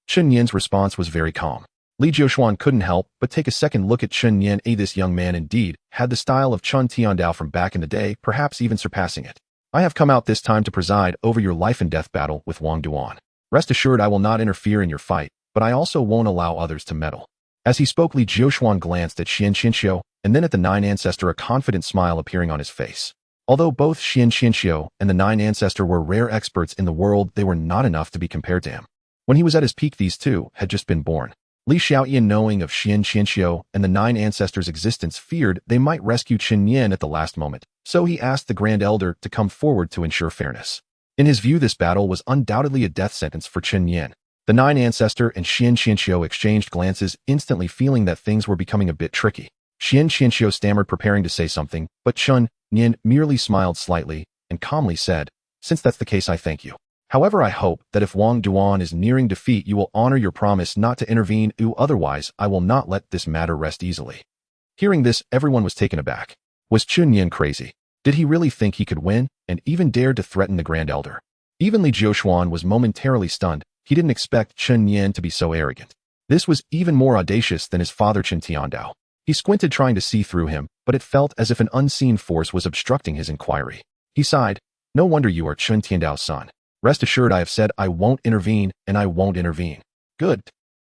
Chen Nian's response was very calm. Li Jiuxuan couldn't help but take a second look at Chen Nian. This young man indeed had the style of Chen Tiandao from back in the day, perhaps even surpassing it. I have come out this time to preside over your life-and-death battle with Wang Duan. Rest assured I will not interfere in your fight, but I also won't allow others to meddle. As he spoke, Li Jiuxuan glanced at Xian Qianxiu and then at the Nine Ancestor, a confident smile appearing on his face. Although both Xian Qianxiu and the Nine Ancestor were rare experts in the world, they were not enough to be compared to him. When he was at his peak, these two had just been born. Li Xiaoyan, knowing of Xian Qianxiu and the Nine Ancestors' existence, feared they might rescue Chen Nian at the last moment, so he asked the Grand Elder to come forward to ensure fairness. In his view, this battle was undoubtedly a death sentence for Chen Nian. The Nine Ancestor and Xian Qianxiu exchanged glances, instantly feeling that things were becoming a bit tricky. Xian Qianxiu stammered, preparing to say something, but Chen Nian merely smiled slightly and calmly said, Since that's the case, I thank you. However, I hope that if Wang Duan is nearing defeat, you will honor your promise not to intervene. Otherwise, I will not let this matter rest easily. Hearing this, everyone was taken aback. Was Chen Nian crazy? Did he really think he could win, and even dared to threaten the Grand Elder? Even Li Jiuxuan was momentarily stunned. He didn't expect Chen Nian to be so arrogant. This was even more audacious than his father Chen Tiandao. He squinted, trying to see through him, but it felt as if an unseen force was obstructing his inquiry. He sighed. No wonder you are Chen Tiandao's son. Rest assured, I have said I won't intervene, and I won't intervene. Good.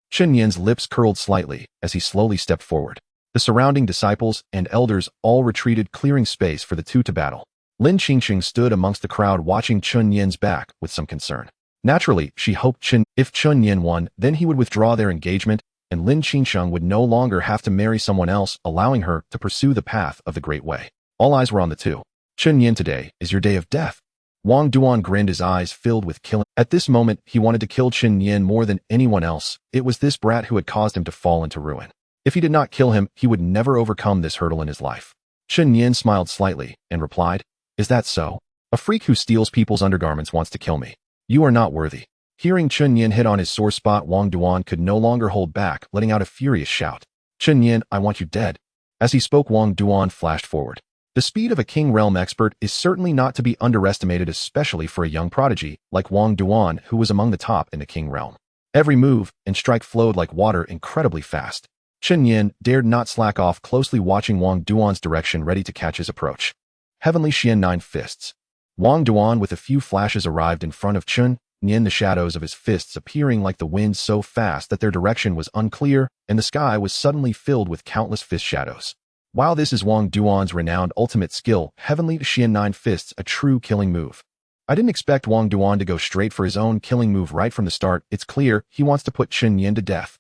Chen Nian's lips curled slightly as he slowly stepped forward. The surrounding disciples and elders all retreated, clearing space for the two to battle. Lin Qingqing stood amongst the crowd, watching Chen Nian's back with some concern. Naturally, she hoped if Chen Nian won, then he would withdraw their engagement, and Lin Qingqing would no longer have to marry someone else, allowing her to pursue the path of the Great Way. All eyes were on the two. Chen Nian, today is your day of death. Wang Duan grinned, his eyes filled with killing. At this moment, he wanted to kill Chen Nian more than anyone else. It was this brat who had caused him to fall into ruin. If he did not kill him, he would never overcome this hurdle in his life. Chen Nian smiled slightly and replied, Is that so? A freak who steals people's undergarments wants to kill me. You are not worthy. Hearing Chen Nian hit on his sore spot, Wang Duan could no longer hold back, letting out a furious shout. Chen Nian, I want you dead. As he spoke, Wang Duan flashed forward. The speed of a King Realm expert is certainly not to be underestimated, especially for a young prodigy like Wang Duan, who was among the top in the King Realm. Every move and strike flowed like water, incredibly fast. Chen Nian dared not slack off, closely watching Wang Duan's direction, ready to catch his approach. Heavenly Xian, Nine Fists. Wang Duan, with a few flashes, arrived in front of Chen Nian, the shadows of his fists appearing like the wind, so fast that their direction was unclear, and the sky was suddenly filled with countless fist shadows. Wow, this is Wang Duan's renowned ultimate skill, Heavenly Xian Nine Fists, a true killing move. I didn't expect Wang Duan to go straight for his own killing move right from the start. It's clear he wants to put Chen Nian to death.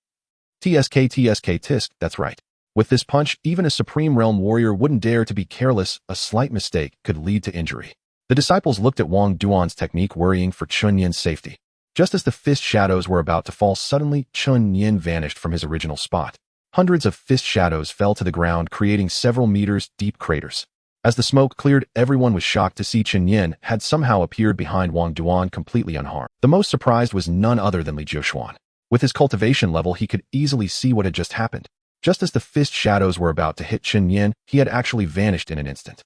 TSK tisk, that's right. With this punch, even a Supreme Realm warrior wouldn't dare to be careless. A slight mistake could lead to injury. The disciples looked at Wang Duan's technique, worrying for Chen Nian's safety. Just as the fist shadows were about to fall, suddenly Chen Nian vanished from his original spot. Hundreds of fist shadows fell to the ground, creating several meters deep craters. As the smoke cleared, everyone was shocked to see Chen Nian had somehow appeared behind Wang Duan, completely unharmed. The most surprised was none other than Li Jiuxuan. With his cultivation level, he could easily see what had just happened. Just as the fist shadows were about to hit Chen Nian, he had actually vanished in an instant.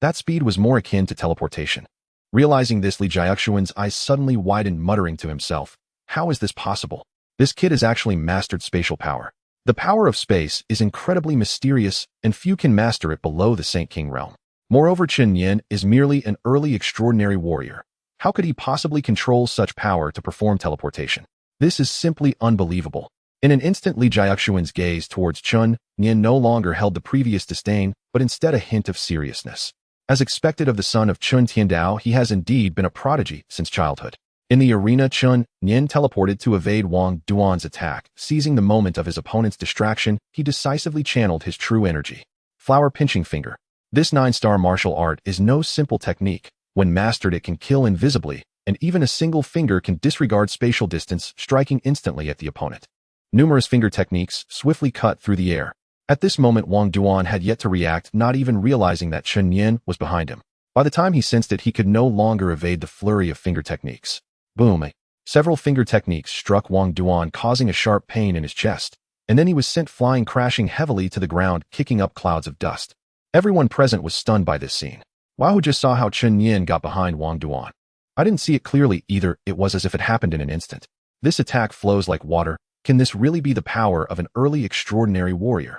That speed was more akin to teleportation. Realizing this, Li Jiuxuan's eyes suddenly widened, muttering to himself, How is this possible? This kid has actually mastered spatial power. The power of space is incredibly mysterious, and few can master it below the Saint King realm. Moreover, Chen Nian is merely an early extraordinary warrior. How could he possibly control such power to perform teleportation? This is simply unbelievable. In an instant, Li Jiuxuan's gaze towards Chen Nian no longer held the previous disdain, but instead a hint of seriousness. As expected of the son of Chen Tiandao, he has indeed been a prodigy since childhood. In the arena, Chen Nian teleported to evade Wang Duan's attack. Seizing the moment of his opponent's distraction, he decisively channeled his true energy. Flower Pinching Finger. This 9-star martial art is no simple technique. When mastered, it can kill invisibly and even a single finger can disregard spatial distance, striking instantly at the opponent. Numerous finger techniques swiftly cut through the air. At this moment, Wang Duan had yet to react, not even realizing that Chen Nian was behind him. By the time he sensed it, he could no longer evade the flurry of finger techniques. Boom! Several finger techniques struck Wang Duan, causing a sharp pain in his chest, and then he was sent flying, crashing heavily to the ground, kicking up clouds of dust. Everyone present was stunned by this scene. Wahoo just saw how Chen Nian got behind Wang Duan. I didn't see it clearly either, it was as if it happened in an instant. This attack flows like water. Can this really be the power of an early extraordinary warrior?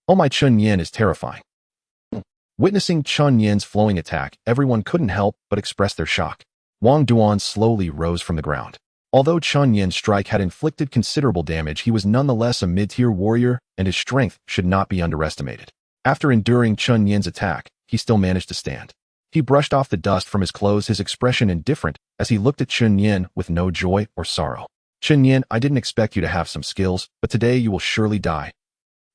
Oh my, Chen Nian is terrifying. Witnessing Chen Nian's flowing attack, everyone couldn't help but express their shock. Wang Duan slowly rose from the ground. Although Chen Nian's strike had inflicted considerable damage, he was nonetheless a mid-tier warrior, and his strength should not be underestimated. After enduring Chen Nian's attack, he still managed to stand. He brushed off the dust from his clothes, his expression indifferent, as he looked at Chen Nian with no joy or sorrow. Chen Nian, I didn't expect you to have some skills, but today you will surely die.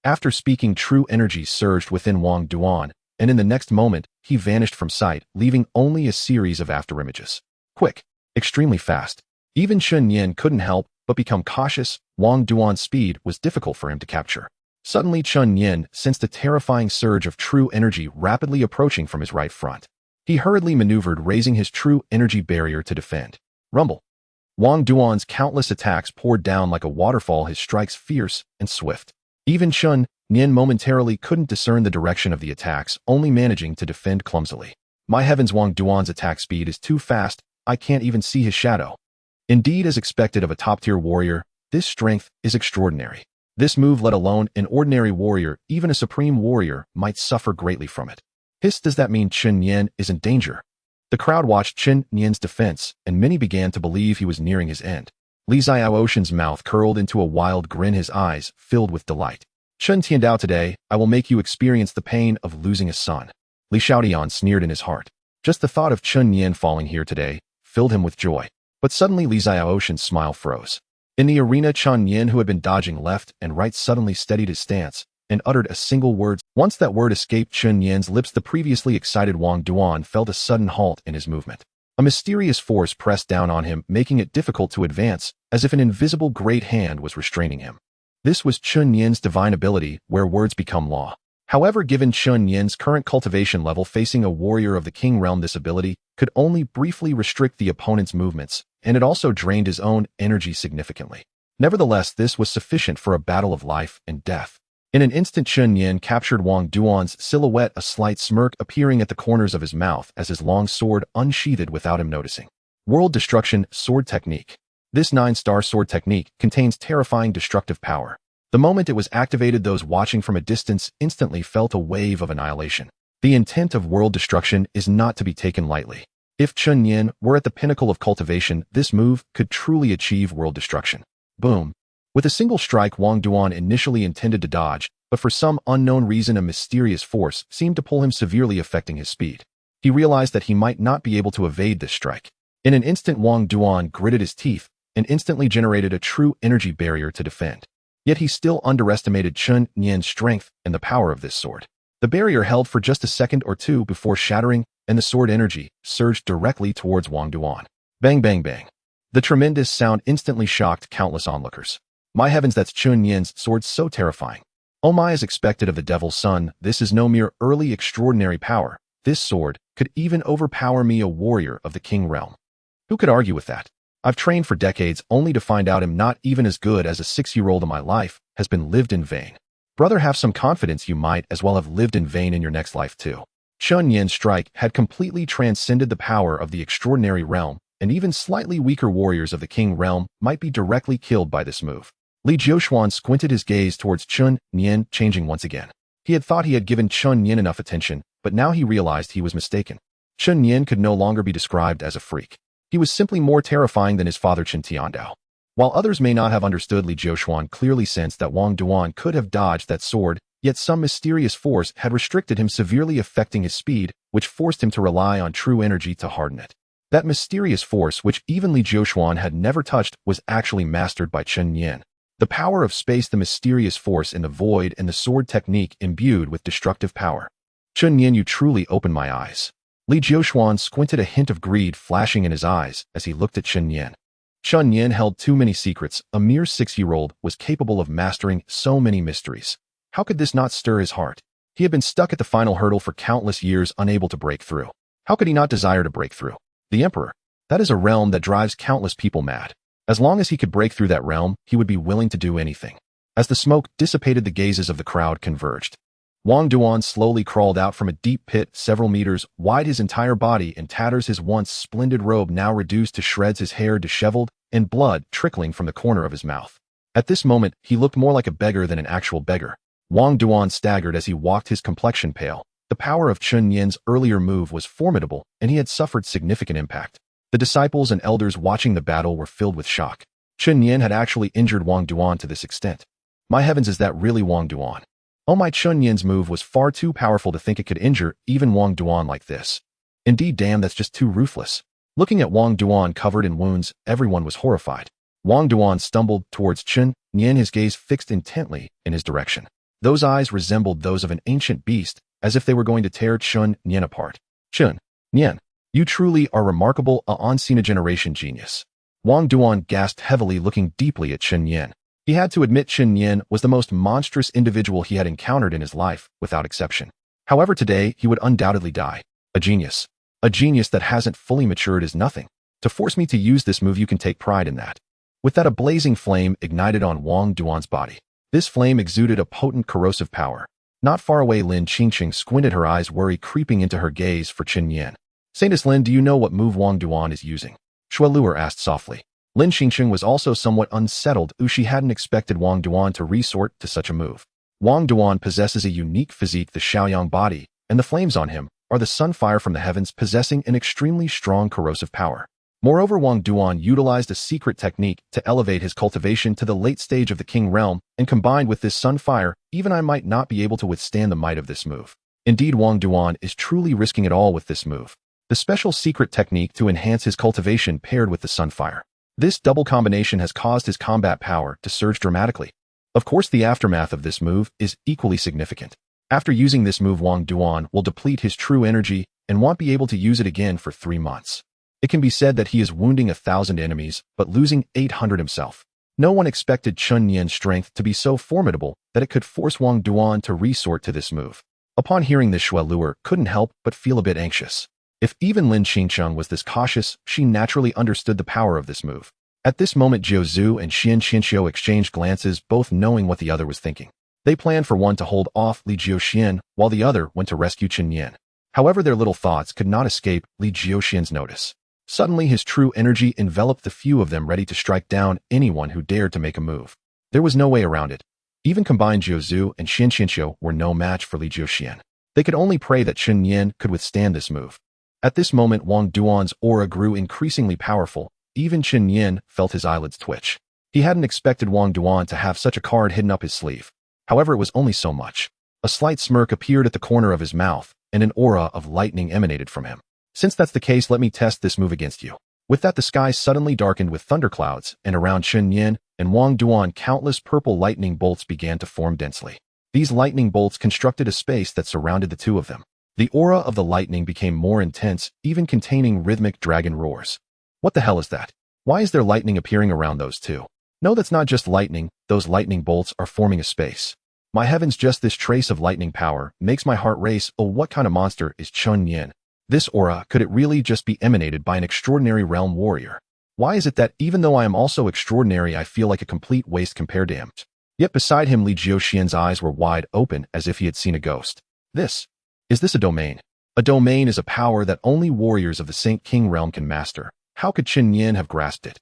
After speaking, true energy surged within Wang Duan, and in the next moment, he vanished from sight, leaving only a series of afterimages. Quick, extremely fast. Even Chen Nian couldn't help but become cautious. Wang Duan's speed was difficult for him to capture. Suddenly, Chen Nian sensed a terrifying surge of true energy rapidly approaching from his right front. He hurriedly maneuvered, raising his true energy barrier to defend. Rumble. Wang Duan's countless attacks poured down like a waterfall, his strikes fierce and swift. Even Chen Nian momentarily couldn't discern the direction of the attacks, only managing to defend clumsily. My heavens, Wang Duan's attack speed is too fast, I can't even see his shadow. Indeed, as expected of a top-tier warrior, this strength is extraordinary. This move, let alone an ordinary warrior, even a supreme warrior, might suffer greatly from it. Hiss, does that mean Chen Nian is in danger? The crowd watched Chen Nian's defense, and many began to believe he was nearing his end. Li Xiaoshan's mouth curled into a wild grin, his eyes filled with delight. Chen Tiandao, today, I will make you experience the pain of losing a son. Li Xiaodian sneered in his heart. Just the thought of Chen Nian falling here today filled him with joy. But suddenly Li Xiaoshan's smile froze. In the arena, Chen Nian, who had been dodging left and right, suddenly steadied his stance and uttered a single word. Once that word escaped Chen Nian's lips, the previously excited Wang Duan felt a sudden halt in his movement. A mysterious force pressed down on him, making it difficult to advance, as if an invisible great hand was restraining him. This was Chen Nian's divine ability, where words become law. However, given Chen Nian's current cultivation level, facing a warrior of the King realm, this ability could only briefly restrict the opponent's movements, and it also drained his own energy significantly. Nevertheless, this was sufficient for a battle of life and death. In an instant, Chen Nian captured Wang Duan's silhouette, a slight smirk appearing at the corners of his mouth as his long sword unsheathed without him noticing. World Destruction Sword Technique. This 9-star sword technique contains terrifying destructive power. The moment it was activated, those watching from a distance instantly felt a wave of annihilation. The intent of world destruction is not to be taken lightly. If Chen Nian were at the pinnacle of cultivation, this move could truly achieve world destruction. Boom. With a single strike, Wang Duan initially intended to dodge, but for some unknown reason, a mysterious force seemed to pull him, severely affecting his speed. He realized that he might not be able to evade this strike. In an instant, Wang Duan gritted his teeth and instantly generated a true energy barrier to defend. Yet he still underestimated Chen Nian's strength and the power of this sword. The barrier held for just a second or two before shattering, and the sword energy surged directly towards Wang Duan. Bang, bang, bang. The tremendous sound instantly shocked countless onlookers. My heavens, that's Chen Nian's sword, so terrifying. Oh my, as expected of the devil's son, this is no mere early extraordinary power. This sword could even overpower me, a warrior of the King realm. Who could argue with that? I've trained for decades only to find out I'm not even as good as a 6-year-old, and my life has been lived in vain. Brother, have some confidence, you might as well have lived in vain in your next life too. Chen Nian's strike had completely transcended the power of the extraordinary realm, and even slightly weaker warriors of the King realm might be directly killed by this move. Li Jiushuan squinted his gaze towards Chen Nian, changing once again. He had thought he had given Chen Nian enough attention, but now he realized he was mistaken. Chen Nian could no longer be described as a freak. He was simply more terrifying than his father Chen Tiandao. While others may not have understood, Li Jiushuan clearly sensed that Wang Duan could have dodged that sword, yet some mysterious force had restricted him, severely affecting his speed, which forced him to rely on true energy to harden it. That mysterious force, which even Li Jiushuan had never touched, was actually mastered by Chen Nian. The power of space, the mysterious force in the void, and the sword technique imbued with destructive power. Chen Nian, you truly opened my eyes. Li Jiuxuan squinted, a hint of greed flashing in his eyes as he looked at Chen Nian. Chen Nian held too many secrets. A mere 6-year-old was capable of mastering so many mysteries. How could this not stir his heart? He had been stuck at the final hurdle for countless years, unable to break through. How could he not desire to break through? The Emperor. That is a realm that drives countless people mad. As long as he could break through that realm, he would be willing to do anything. As the smoke dissipated, the gazes of the crowd converged. Wang Duan slowly crawled out from a deep pit several meters wide, his entire body in tatters, his once splendid robe now reduced to shreds, his hair disheveled, and blood trickling from the corner of his mouth. At this moment, he looked more like a beggar than an actual beggar. Wang Duan staggered as he walked, his complexion pale. The power of Chen Nian's earlier move was formidable, and he had suffered significant impact. The disciples and elders watching the battle were filled with shock. Chen Nian had actually injured Wang Duan to this extent. My heavens, is that really Wang Duan? Oh my, Chen Nian's move was far too powerful to think it could injure even Wang Duan like this. Indeed, damn, that's just too ruthless. Looking at Wang Duan covered in wounds, everyone was horrified. Wang Duan stumbled towards Chen Nian, his gaze fixed intently in his direction. Those eyes resembled those of an ancient beast, as if they were going to tear Chen Nian apart. Chen Nian, you truly are remarkable, a once-in-a-generation genius. Wang Duan gasped heavily, looking deeply at Chen Nian. He had to admit Chen Nian was the most monstrous individual he had encountered in his life, without exception. However, today he would undoubtedly die. A genius. A genius that hasn't fully matured is nothing. To force me to use this move, you can take pride in that. With that, a blazing flame ignited on Wang Duan's body. This flame exuded a potent corrosive power. Not far away, Lin Qingqing squinted, her eyes worry creeping into her gaze for Chen Nian. Saintess Lin, do you know what move Wang Duan is using? Shueluer asked softly. Lin Qingqing was also somewhat unsettled, as she hadn't expected Wang Duan to resort to such a move. Wang Duan possesses a unique physique, the Shaoyang body, and the flames on him are the sunfire from the heavens, possessing an extremely strong corrosive power. Moreover, Wang Duan utilized a secret technique to elevate his cultivation to the late stage of the king realm, and combined with this sunfire, even I might not be able to withstand the might of this move. Indeed, Wang Duan is truly risking it all with this move. The special secret technique to enhance his cultivation paired with the sunfire. This double combination has caused his combat power to surge dramatically. Of course, the aftermath of this move is equally significant. After using this move, Wang Duan will deplete his true energy and won't be able to use it again for 3 months. It can be said that he is wounding 1,000 enemies, but losing 800 himself. No one expected Chen Nian's strength to be so formidable that it could force Wang Duan to resort to this move. Upon hearing this, Shueluer couldn't help but feel a bit anxious. If even Lin Qingqing was this cautious, she naturally understood the power of this move. At this moment, Jiu Zhu and Xian Qianxiu exchanged glances, both knowing what the other was thinking. They planned for one to hold off Li Jiuxian, while the other went to rescue Chen Nian. However, their little thoughts could not escape Li Jiuxian's notice. Suddenly, his true energy enveloped the few of them, ready to strike down anyone who dared to make a move. There was no way around it. Even combined, Jiu Zhu and Xian Qianxiu were no match for Li Jiuxian. They could only pray that Chen Nian could withstand this move. At this moment, Wang Duan's aura grew increasingly powerful. Even Chen Nian felt his eyelids twitch. He hadn't expected Wang Duan to have such a card hidden up his sleeve. However, it was only so much. A slight smirk appeared at the corner of his mouth, and an aura of lightning emanated from him. Since that's the case, let me test this move against you. With that, the sky suddenly darkened with thunderclouds, and around Chen Nian and Wang Duan, countless purple lightning bolts began to form densely. These lightning bolts constructed a space that surrounded the two of them. The aura of the lightning became more intense, even containing rhythmic dragon roars. What the hell is that? Why is there lightning appearing around those two? No, that's not just lightning. Those lightning bolts are forming a space. My heavens, just this trace of lightning power makes my heart race. Oh, what kind of monster is Chen Nian? This aura, could it really just be emanated by an extraordinary realm warrior? Why is it that even though I am also extraordinary, I feel like a complete waste compared to him? Yet beside him, Li Jiuxian's eyes were wide open as if he had seen a ghost. Is this a domain? A domain is a power that only warriors of the Saint King realm can master. How could Chen Nian have grasped it?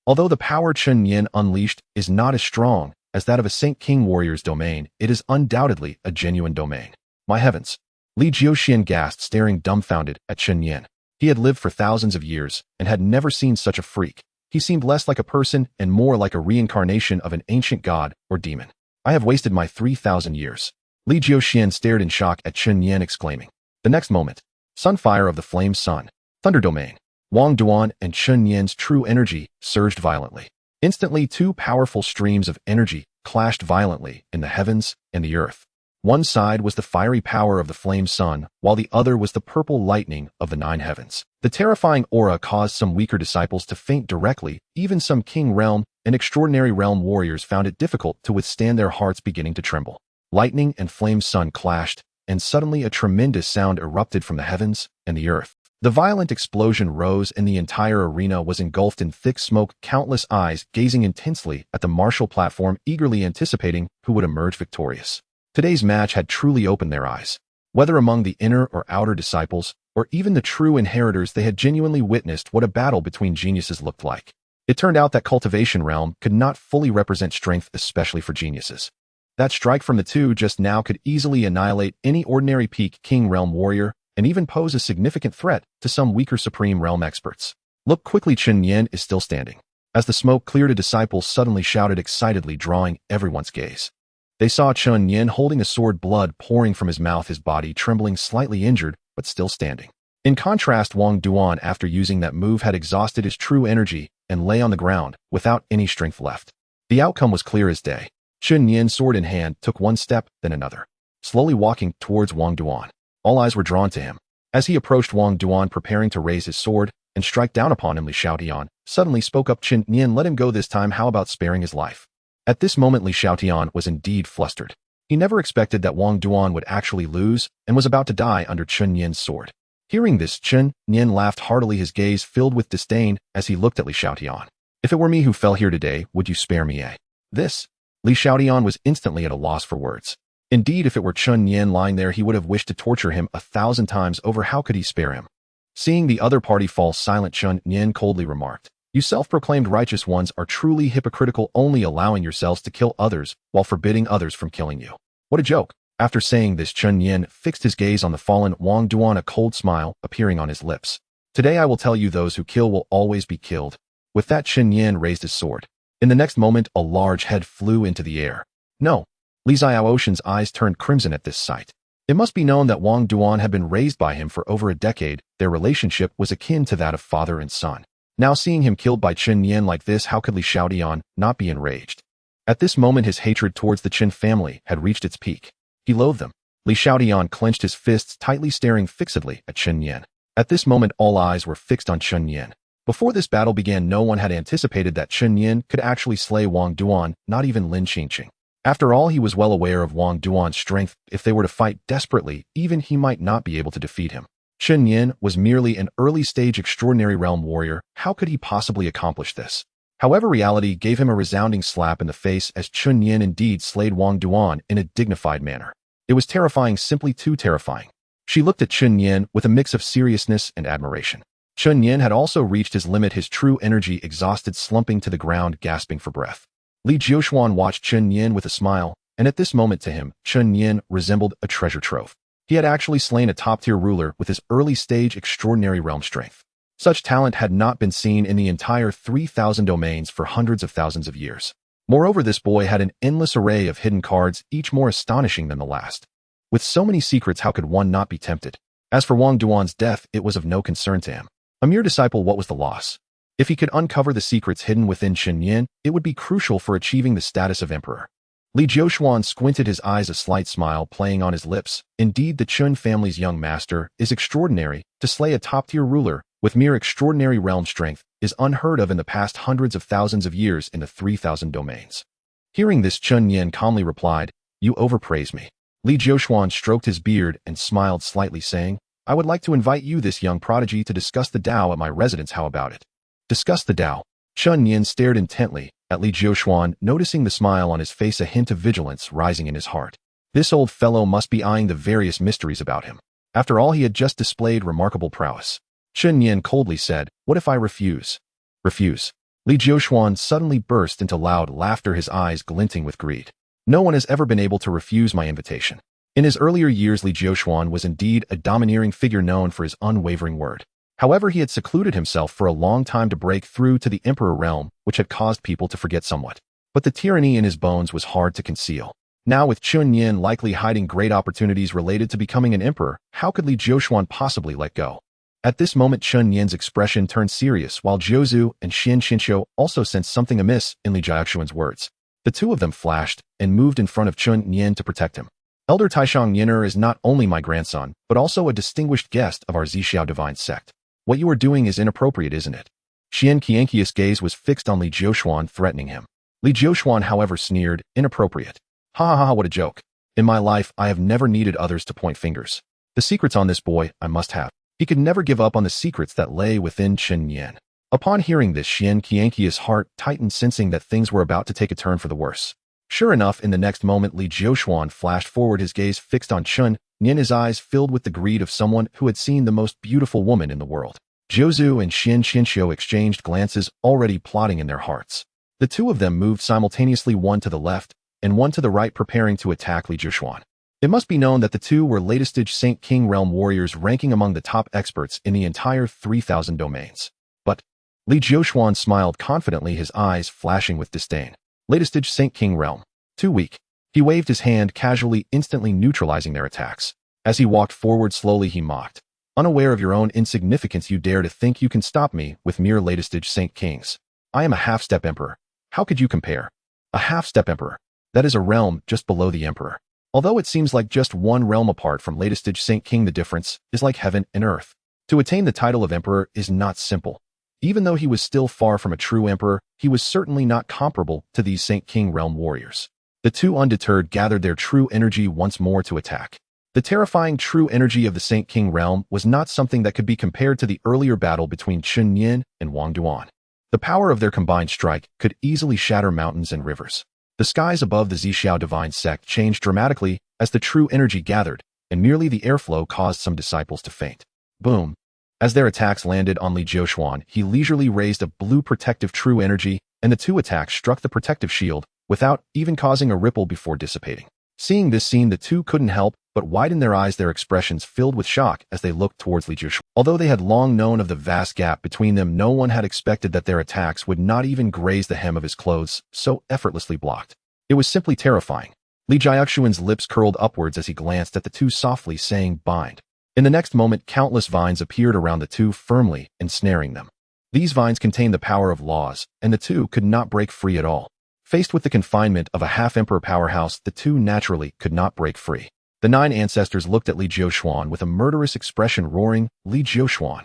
Although the power Chen Nian unleashed is not as strong as that of a Saint King warrior's domain, it is undoubtedly a genuine domain. My heavens! Li Jiuxian gasped, staring dumbfounded at Chen Nian. He had lived for thousands of years and had never seen such a freak. He seemed less like a person and more like a reincarnation of an ancient god or demon. I have wasted my 3,000 years. Li Jiuxian stared in shock at Chen Nian, exclaiming. The next moment, sunfire of the flame sun, thunder domain, Wang Duan and Chen Nian's true energy surged violently. Instantly, two powerful streams of energy clashed violently in the heavens and the earth. One side was the fiery power of the flame sun, while the other was the purple lightning of the nine heavens. The terrifying aura caused some weaker disciples to faint directly. Even some king realm and extraordinary realm warriors found it difficult to withstand, their hearts beginning to tremble. Lightning and flame sun clashed, and suddenly a tremendous sound erupted from the heavens and the earth. The violent explosion rose, and the entire arena was engulfed in thick smoke, countless eyes gazing intensely at the martial platform, eagerly anticipating who would emerge victorious. Today's match had truly opened their eyes. Whether among the inner or outer disciples, or even the true inheritors, they had genuinely witnessed what a battle between geniuses looked like. It turned out that Cultivation realm could not fully represent strength, especially for geniuses. That strike from the two just now could easily annihilate any ordinary peak king realm warrior, and even pose a significant threat to some weaker supreme realm experts. Look quickly, Chen Nian is still standing. As the smoke cleared, a disciple suddenly shouted excitedly, drawing everyone's gaze. They saw Chen Nian holding a sword, blood pouring from his mouth, his body trembling, slightly injured, but still standing. In contrast, Wang Duan, after using that move, had exhausted his true energy and lay on the ground without any strength left. The outcome was clear as day. Chen Nian, sword in hand, took one step, then another, slowly walking towards Wang Duan. All eyes were drawn to him. As he approached Wang Duan, preparing to raise his sword and strike down upon him, Li Xiaotian suddenly spoke up. Chen Nian, let him go this time. How about sparing his life? At this moment, Li Xiaotian was indeed flustered. He never expected that Wang Duan would actually lose and was about to die under Chen Nian's sword. Hearing this, Chen Nian laughed heartily, his gaze filled with disdain as he looked at Li Xiaotian. If it were me who fell here today, would you spare me, eh? This? Li Xiaotian was instantly at a loss for words. Indeed, if it were Chen Nian lying there, he would have wished to torture him 1,000 times over. How could he spare him? Seeing the other party fall silent, Chen Nian coldly remarked, "You self-proclaimed righteous ones are truly hypocritical, only allowing yourselves to kill others while forbidding others from killing you. What a joke." After saying this, Chen Nian fixed his gaze on the fallen Wang Duan, a cold smile appearing on his lips. "Today I will tell you, those who kill will always be killed." With that, Chen Nian raised his sword. In the next moment, a large head flew into the air. No! Li Xiaoshan's eyes turned crimson at this sight. It must be known that Wang Duan had been raised by him for over a decade. Their relationship was akin to that of father and son. Now seeing him killed by Chen Nian like this, how could Li Xiaotian not be enraged? At this moment, his hatred towards the Chen family had reached its peak. He loathed them. Li Xiaotian clenched his fists tightly, staring fixedly at Chen Nian. At this moment, all eyes were fixed on Chen Nian. Before this battle began, no one had anticipated that Chen Nian could actually slay Wang Duan, not even Lin Qingqing. After all, he was well aware of Wang Duan's strength. If they were to fight desperately, even he might not be able to defeat him. Chen Nian was merely an early-stage extraordinary realm warrior. How could he possibly accomplish this? However, reality gave him a resounding slap in the face as Chen Nian indeed slayed Wang Duan in a dignified manner. It was terrifying, simply too terrifying. She looked at Chen Nian with a mix of seriousness and admiration. Chen Nian had also reached his limit, his true energy exhausted, slumping to the ground, gasping for breath. Li Jiuxuan watched Chen Nian with a smile, and at this moment to him, Chen Nian resembled a treasure trove. He had actually slain a top-tier ruler with his early-stage extraordinary realm strength. Such talent had not been seen in the entire 3,000 domains for hundreds of thousands of years. Moreover, this boy had an endless array of hidden cards, each more astonishing than the last. With so many secrets, how could one not be tempted? As for Wang Duan's death, it was of no concern to him. A mere disciple, what was the loss? If he could uncover the secrets hidden within Chen Nian, it would be crucial for achieving the status of emperor. Li Jiuxuan squinted his eyes, a slight smile playing on his lips. Indeed, the Chen family's young master is extraordinary. To slay a top-tier ruler with mere extraordinary realm strength is unheard of in the past hundreds of thousands of years in the 3,000 domains. Hearing this, Chen Nian calmly replied, "You overpraise me." Li Jiuxuan stroked his beard and smiled slightly, saying, "I would like to invite you, this young prodigy, to discuss the Tao at my residence. How about it?" Discuss the Tao. Chen Nian stared intently at Li Jiuxuan, noticing the smile on his face, a hint of vigilance rising in his heart. This old fellow must be eyeing the various mysteries about him. After all, he had just displayed remarkable prowess. Chen Nian coldly said, "What if I refuse?" "Refuse?" Li Jiuxuan suddenly burst into loud laughter, his eyes glinting with greed. "No one has ever been able to refuse my invitation." In his earlier years, Li Jiuxuan was indeed a domineering figure known for his unwavering word. However, he had secluded himself for a long time to break through to the emperor realm, which had caused people to forget somewhat. But the tyranny in his bones was hard to conceal. Now, with Chen Nian likely hiding great opportunities related to becoming an emperor, how could Li Jiuxuan possibly let go? At this moment, Chen Nian's expression turned serious, while Jiuzhu and Xian Xinqiu also sensed something amiss in Li Jiuxuan's words. The two of them flashed and moved in front of Chen Nian to protect him. Elder Taishang Yin'er is not only my grandson, but also a distinguished guest of our Zixiao divine sect. What you are doing is inappropriate, isn't it? Xian Qianqi's gaze was fixed on Li Jiuxuan, threatening him. Li Jiuxuan, however, sneered, inappropriate. Ha ha ha, what a joke. In my life, I have never needed others to point fingers. The secrets on this boy, I must have. He could never give up on the secrets that lay within Chen Nian. Upon hearing this, Xian Qianqi's heart tightened, sensing that things were about to take a turn for the worse. Sure enough, in the next moment, Li Jiuxuan flashed forward, his gaze fixed on Chen Nian, his eyes filled with the greed of someone who had seen the most beautiful woman in the world. Zhou and Xian Qianxiu exchanged glances, already plotting in their hearts. The two of them moved simultaneously, one to the left and one to the right, preparing to attack Li Jiuxuan. It must be known that the two were latest-stage Saint King realm warriors, ranking among the top experts in the entire 3,000 domains. But Li Jiuxuan smiled confidently, his eyes flashing with disdain. Latest-stage Saint King realm. Too weak. He waved his hand casually, instantly neutralizing their attacks. As he walked forward slowly, he mocked. Unaware of your own insignificance, you dare to think you can stop me with mere latest-stage Saint Kings. I am a half-step emperor. How could you compare? A half-step emperor. That is a realm just below the emperor. Although it seems like just one realm apart from latest-stage Saint King, the difference is like heaven and earth. To attain the title of emperor is not simple. Even though he was still far from a true emperor, he was certainly not comparable to these Saint King realm warriors. The two, undeterred, gathered their true energy once more to attack. The terrifying true energy of the Saint King realm was not something that could be compared to the earlier battle between Chen Nian and Wang Duan. The power of their combined strike could easily shatter mountains and rivers. The skies above the Zixiao divine sect changed dramatically as the true energy gathered, and merely the airflow caused some disciples to faint. Boom! As their attacks landed on Li Jiuxuan, he leisurely raised a blue protective true energy, and the two attacks struck the protective shield without even causing a ripple before dissipating. Seeing this scene, the two couldn't help but widen their eyes, their expressions filled with shock as they looked towards Li Jiuxuan. Although they had long known of the vast gap between them, no one had expected that their attacks would not even graze the hem of his clothes, so effortlessly blocked. It was simply terrifying. Li Jiuxuan's lips curled upwards as he glanced at the two, softly saying, "Bind." In the next moment, countless vines appeared around the two, firmly ensnaring them. These vines contained the power of laws, and the two could not break free at all. Faced with the confinement of a half-emperor powerhouse, the two naturally could not break free. The 9 ancestors looked at Li Jiuxuan with a murderous expression, roaring, "Li Jiuxuan,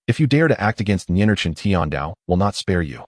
if you dare to act against Nian or Chen Tiandao, will not spare you."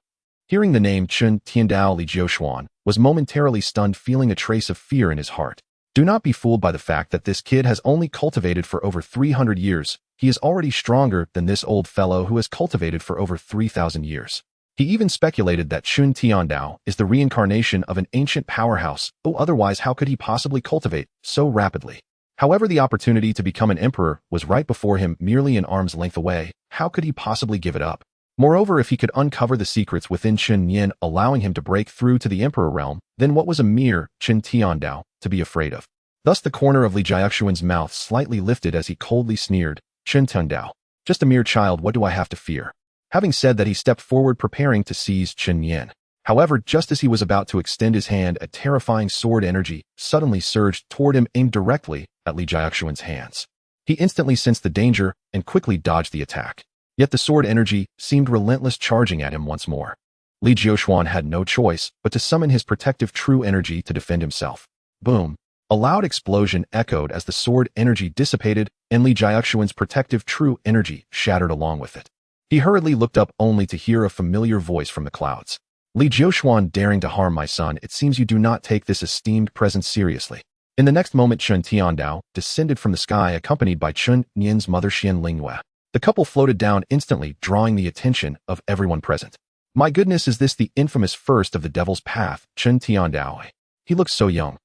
Hearing the name Chen Tiandao, Li Jiuxuan was momentarily stunned, feeling a trace of fear in his heart. Do not be fooled by the fact that this kid has only cultivated for over 300 years. He is already stronger than this old fellow who has cultivated for over 3,000 years. He even speculated that Chen Tiandao is the reincarnation of an ancient powerhouse, otherwise how could he possibly cultivate so rapidly? However, the opportunity to become an emperor was right before him, merely an arm's length away. How could he possibly give it up? Moreover, if he could uncover the secrets within Chen Nian, allowing him to break through to the emperor realm, then what was a mere Chen Tiandao to be afraid of? Thus the corner of Li Jiuxuan's mouth slightly lifted as he coldly sneered, "Chen Tiandao, just a mere child, what do I have to fear?" Having said that, he stepped forward, preparing to seize Chen Nian. However, just as he was about to extend his hand, a terrifying sword energy suddenly surged toward him, aimed directly at Li Jiuxuan's hands. He instantly sensed the danger and quickly dodged the attack. Yet the sword energy seemed relentless, charging at him once more. Li Jiuxuan had no choice but to summon his protective true energy to defend himself. Boom! A loud explosion echoed as the sword energy dissipated, and Li Jiuxuan's protective true energy shattered along with it. He hurriedly looked up, only to hear a familiar voice from the clouds. "Li Jiuxuan, daring to harm my son, it seems you do not take this esteemed presence seriously." In the next moment, Chen Tiandao descended from the sky, accompanied by Chen Nian's mother Xian Lingyue. The couple floated down instantly, drawing the attention of everyone present. "My goodness, is this the infamous first of the Devil's Path, Chen Tiandao? He looks so young."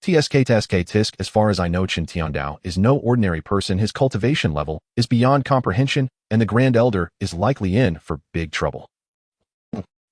Tisk. As far as I know, Chen Tiandao is no ordinary person. His cultivation level is beyond comprehension, and the Grand Elder is likely in for big trouble.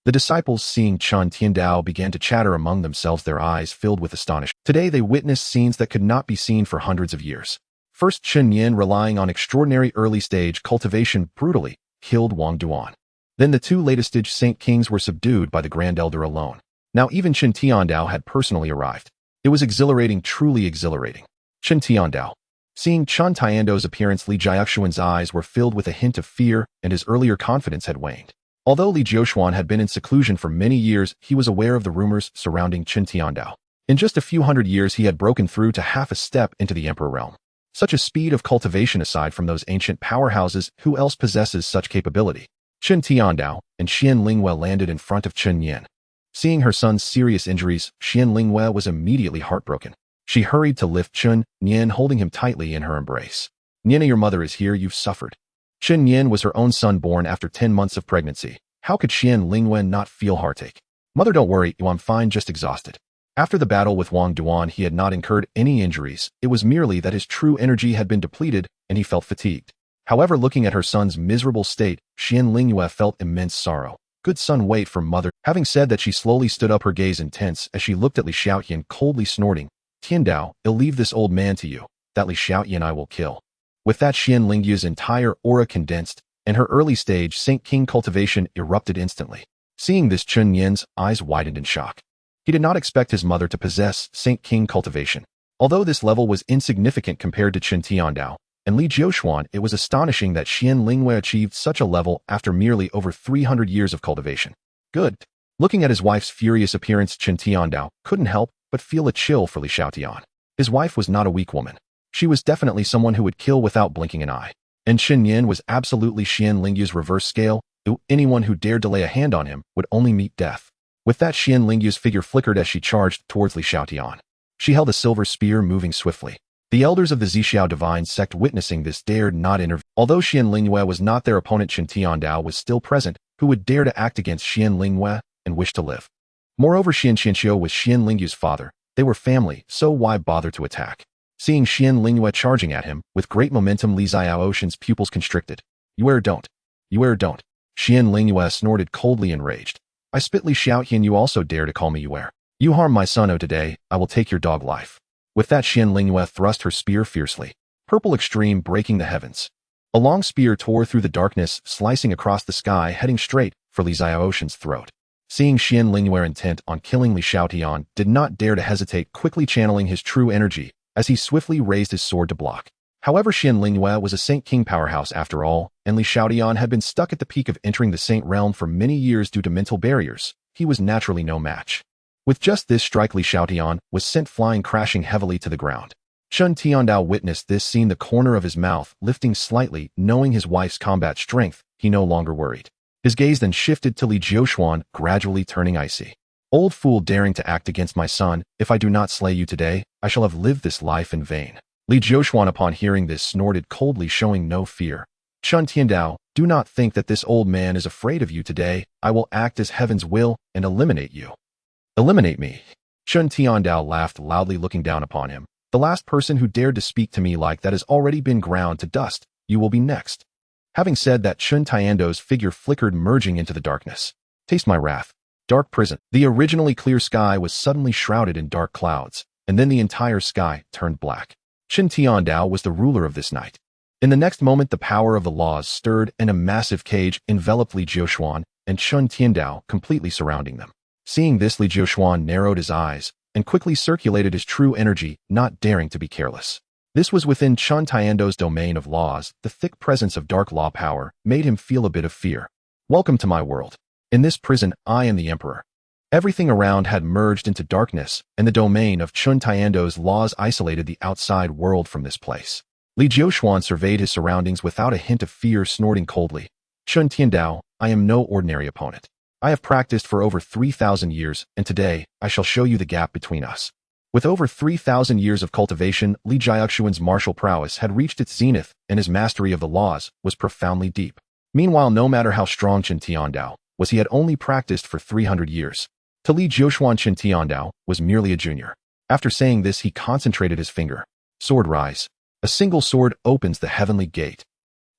The disciples, seeing Chen Tiandao, began to chatter among themselves, their eyes filled with astonishment. Today they witnessed scenes that could not be seen for hundreds of years. First, Chen Nian, relying on extraordinary early-stage cultivation, brutally killed Wang Duan. Then the two latest-stage Saint Kings were subdued by the Grand Elder alone. Now even Chen Tiandao had personally arrived. It was exhilarating, truly exhilarating. Chen Tiandao. Seeing Chen Tiandao's appearance, Li Jiuxuan's eyes were filled with a hint of fear, and his earlier confidence had waned. Although Li Jiuxuan had been in seclusion for many years, he was aware of the rumors surrounding Chen Tiandao. In just a few hundred years, he had broken through to half a step into the Emperor realm. Such a speed of cultivation aside from those ancient powerhouses, who else possesses such capability? Chen Tiandao and Xian Lingwei landed in front of Chen Nian. Seeing her son's serious injuries, Xian Lingwei was immediately heartbroken. She hurried to lift Chen Nian, holding him tightly in her embrace. Nian, your mother is here, you've suffered. Chen Nian was her own son born after 10 months of pregnancy. How could Xian Lingwei not feel heartache? Mother, don't worry, I'm fine, just exhausted. After the battle with Wang Duan, he had not incurred any injuries. It was merely that his true energy had been depleted and he felt fatigued. However, looking at her son's miserable state, Xian Lingwei felt immense sorrow. Good son, wait for mother. Having said that, she slowly stood up, her gaze intense as she looked at Li Xiaoyan, coldly snorting. Tiandao, I'll leave this old man to you. That Li Xiaoyan I will kill. With that, Xian Lingwei's entire aura condensed, and her early stage Saint King cultivation erupted instantly. Seeing this, Chen Nian's eyes widened in shock. He did not expect his mother to possess Saint King cultivation. Although this level was insignificant compared to Chen Tiandao and Li Jiushuan, it was astonishing that Xian Lingwei achieved such a level after merely over 300 years of cultivation. Good. Looking at his wife's furious appearance, Chen Tiandao couldn't help but feel a chill for Li Xiaotian. His wife was not a weak woman. She was definitely someone who would kill without blinking an eye. And Chen Nian was absolutely Xian Lingwei's reverse scale. Anyone who dared to lay a hand on him would only meet death. With that, Xian Lingwei's figure flickered as she charged towards Li Xiaotian. She held a silver spear, moving swiftly. The elders of the Zixiao divine sect, witnessing this, dared not intervene. Although Xian Lingwei was not their opponent, Chen Tiandao was still present, who would dare to act against Xian Lingwei and wish to live. Moreover, Xian Qianxiu was Xian Lingwei's father. They were family, so why bother to attack? Seeing Xian Lingwei charging at him, with great momentum, Li Xiaoshan's pupils constricted. You don't. Xian Lingwei snorted, coldly enraged. I spit, Li Xiaoyan, you also dare to call me Yuer. You harm my son, today, I will take your dog life. With that, Xian Lingwei thrust her spear fiercely. Purple extreme, breaking the heavens. A long spear tore through the darkness, slicing across the sky, heading straight for Li Xiaoshan's throat. Seeing Xian Lingwei intent on killing Li Xiaotian, did not dare to hesitate, quickly channeling his true energy, as he swiftly raised his sword to block. However, Xian Lingwei was a Saint King powerhouse after all, and Li Xiaotian had been stuck at the peak of entering the Saint realm for many years due to mental barriers. He was naturally no match. With just this strike, Li Xiaotian was sent flying, crashing heavily to the ground. Chen Tiandao witnessed this scene, the corner of his mouth lifting slightly. Knowing his wife's combat strength, he no longer worried. His gaze then shifted to Li Jiushuan, gradually turning icy. Old fool, daring to act against my son, if I do not slay you today, I shall have lived this life in vain. Li Jiushuan, upon hearing this, snorted coldly, showing no fear. Chen Tiandao, do not think that this old man is afraid of you today. I will act as heaven's will and eliminate you. Eliminate me? Chen Tiandao laughed loudly, looking down upon him. The last person who dared to speak to me like that has already been ground to dust. You will be next. Having said that, Chen Tiandao's figure flickered, merging into the darkness. Taste my wrath. Dark prison. The originally clear sky was suddenly shrouded in dark clouds, and then the entire sky turned black. Chen Tiandao was the ruler of this night. In the next moment, the power of the laws stirred, and a massive cage enveloped Li Jiushuan and Chen Tiandao, completely surrounding them. Seeing this, Li Jiushuan narrowed his eyes and quickly circulated his true energy, not daring to be careless. This was within Chen Tiandao's domain of laws. The thick presence of dark law power made him feel a bit of fear. Welcome to my world. In this prison, I am the emperor. Everything around had merged into darkness, and the domain of Chen Tiandao's laws isolated the outside world from this place. Li Jiushuan surveyed his surroundings without a hint of fear, snorting coldly. Chen Tiandao, I am no ordinary opponent. I have practiced for over 3,000 years, and today, I shall show you the gap between us. With over 3,000 years of cultivation, Li Jiushuan's martial prowess had reached its zenith, and his mastery of the laws was profoundly deep. Meanwhile, no matter how strong Chen Tiandao was, he had only practiced for 300 years. To Li Jiushuan, Chen Tiandao was merely a junior. After saying this, he concentrated his finger. Sword rise. A single sword opens the heavenly gate.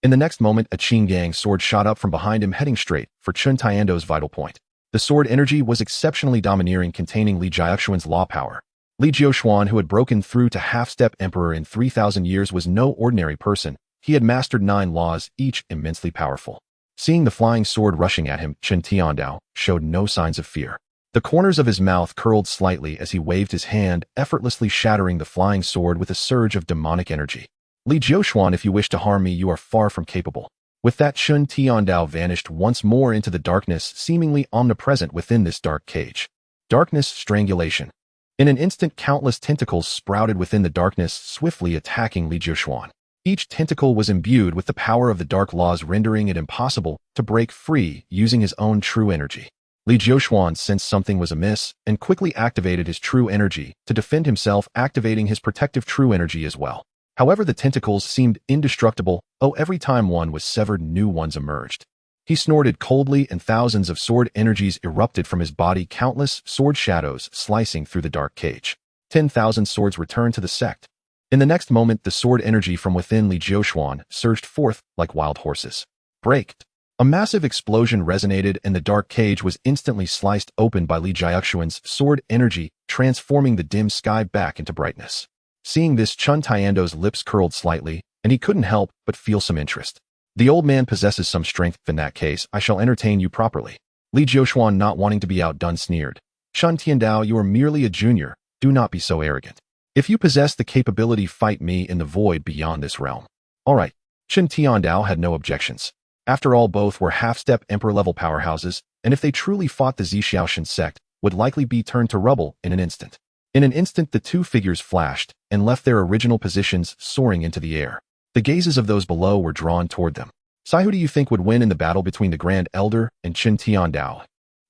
In the next moment, a Qinggang sword shot up from behind him, heading straight for Chen Tiandao's vital point. The sword energy was exceptionally domineering, containing Li Jiushuan's law power. Li Jiushuan, who had broken through to half-step emperor in 3,000 years, was no ordinary person. He had mastered 9 laws, each immensely powerful. Seeing the flying sword rushing at him, Chen Tiandao showed no signs of fear. The corners of his mouth curled slightly as he waved his hand, effortlessly shattering the flying sword with a surge of demonic energy. Li Jiushuan, if you wish to harm me, you are far from capable. With that, Chen Tiandao vanished once more into the darkness, seemingly omnipresent within this dark cage. Darkness, strangulation. In an instant, countless tentacles sprouted within the darkness, swiftly attacking Li Jiushuan. Each tentacle was imbued with the power of the dark laws, rendering it impossible to break free using his own true energy. Li Jiushuan sensed something was amiss and quickly activated his true energy to defend himself, activating his protective true energy as well. However, the tentacles seemed indestructible. Every time one was severed, new ones emerged. He snorted coldly and thousands of sword energies erupted from his body, countless sword shadows slicing through the dark cage. 10,000 swords returned to the sect. In the next moment, the sword energy from within Li Jiushuan surged forth like wild horses. Braked. A massive explosion resonated and the dark cage was instantly sliced open by Li Jiushuan's sword energy, transforming the dim sky back into brightness. Seeing this, Chen Nian's lips curled slightly, and he couldn't help but feel some interest. The old man possesses some strength. In that case, I shall entertain you properly. Li Jiushuan, not wanting to be outdone, sneered. Chen Tiandao, you are merely a junior. Do not be so arrogant. If you possess the capability, fight me in the void beyond this realm. All right. Chen Tiandao had no objections. After all, both were half-step emperor-level powerhouses, and if they truly fought, the Zixiaoshan sect would likely be turned to rubble in an instant. In an instant, the two figures flashed and left their original positions, soaring into the air. The gazes of those below were drawn toward them. Sigh, who do you think would win in the battle between the Grand Elder and Chen Tiandao?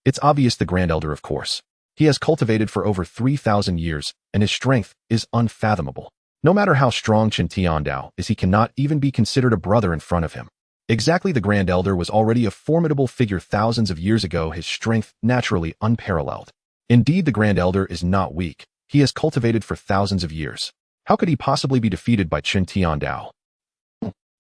It's obvious, the Grand Elder, of course. He has cultivated for over 3,000 years, and his strength is unfathomable. No matter how strong Chen Tiandao is, he cannot even be considered a brother in front of him. Exactly, the Grand Elder was already a formidable figure thousands of years ago, his strength naturally unparalleled. Indeed, the Grand Elder is not weak. He has cultivated for thousands of years. How could he possibly be defeated by Chen Tiandao?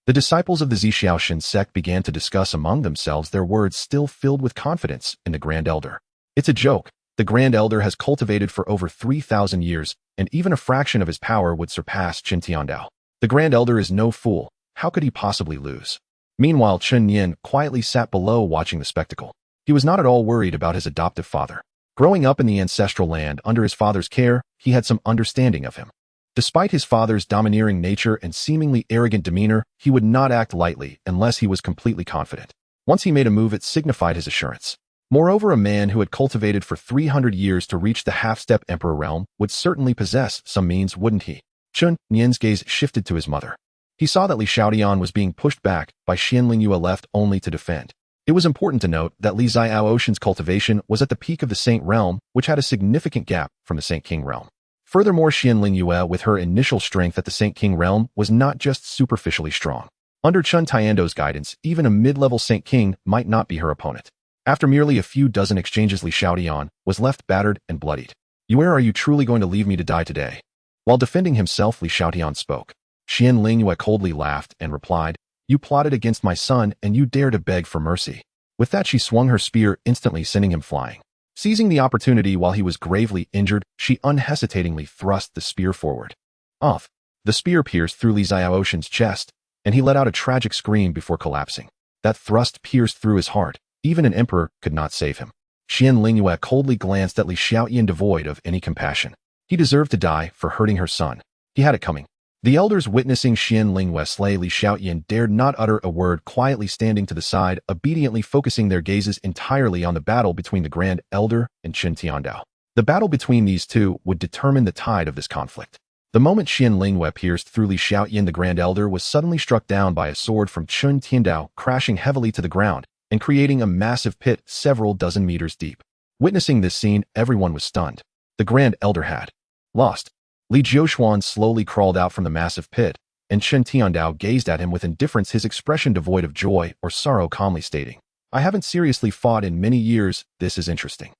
The disciples of the Zixiaoshan sect began to discuss among themselves, their words still filled with confidence in the Grand Elder. It's a joke. The Grand Elder has cultivated for over 3,000 years, and even a fraction of his power would surpass Chen Tiandao. The Grand Elder is no fool. How could he possibly lose? Meanwhile, Chen Nian quietly sat below, watching the spectacle. He was not at all worried about his adoptive father. Growing up in the ancestral land under his father's care, he had some understanding of him. Despite his father's domineering nature and seemingly arrogant demeanor, he would not act lightly unless he was completely confident. Once he made a move, it signified his assurance. Moreover, a man who had cultivated for 300 years to reach the half-step emperor realm would certainly possess some means, wouldn't he? Chen Nian's gaze shifted to his mother. He saw that Li Xiaodian was being pushed back by Xian Lingyue, left only to defend. It was important to note that Li Ziaoshan's cultivation was at the peak of the Saint realm, which had a significant gap from the Saint King realm. Furthermore, Xian Lingyue, with her initial strength at the Saint King realm, was not just superficially strong. Under Chen Tiando's guidance, even a mid-level Saint King might not be her opponent. After merely a few dozen exchanges, Li Xiaodian was left battered and bloodied. Where are you truly going to leave me to die today? While defending himself, Li Xiaodian spoke. Xian Lingyue coldly laughed and replied, You plotted against my son and you dare to beg for mercy. With that, she swung her spear, instantly sending him flying. Seizing the opportunity while he was gravely injured, she unhesitatingly thrust the spear forward. Off. The spear pierced through Li Ziaoshan's chest, and he let out a tragic scream before collapsing. That thrust pierced through his heart. Even an emperor could not save him. Xian Lingyue coldly glanced at Li Xiaoyan, devoid of any compassion. He deserved to die for hurting her son. He had it coming. The elders, witnessing Xian Lingyue slay Li Xiaoyan, dared not utter a word, quietly standing to the side, obediently focusing their gazes entirely on the battle between the Grand Elder and Chen Tiandao. The battle between these two would determine the tide of this conflict. The moment Xian Lingyue pierced through Li Xiaoyan, the Grand Elder was suddenly struck down by a sword from Chen Tiandao, crashing heavily to the ground and creating a massive pit several dozen meters deep. Witnessing this scene, everyone was stunned. The Grand Elder had lost. Li Jiushuan slowly crawled out from the massive pit, and Chen Tiandao gazed at him with indifference, his expression devoid of joy or sorrow, calmly stating, I haven't seriously fought in many years, this is interesting.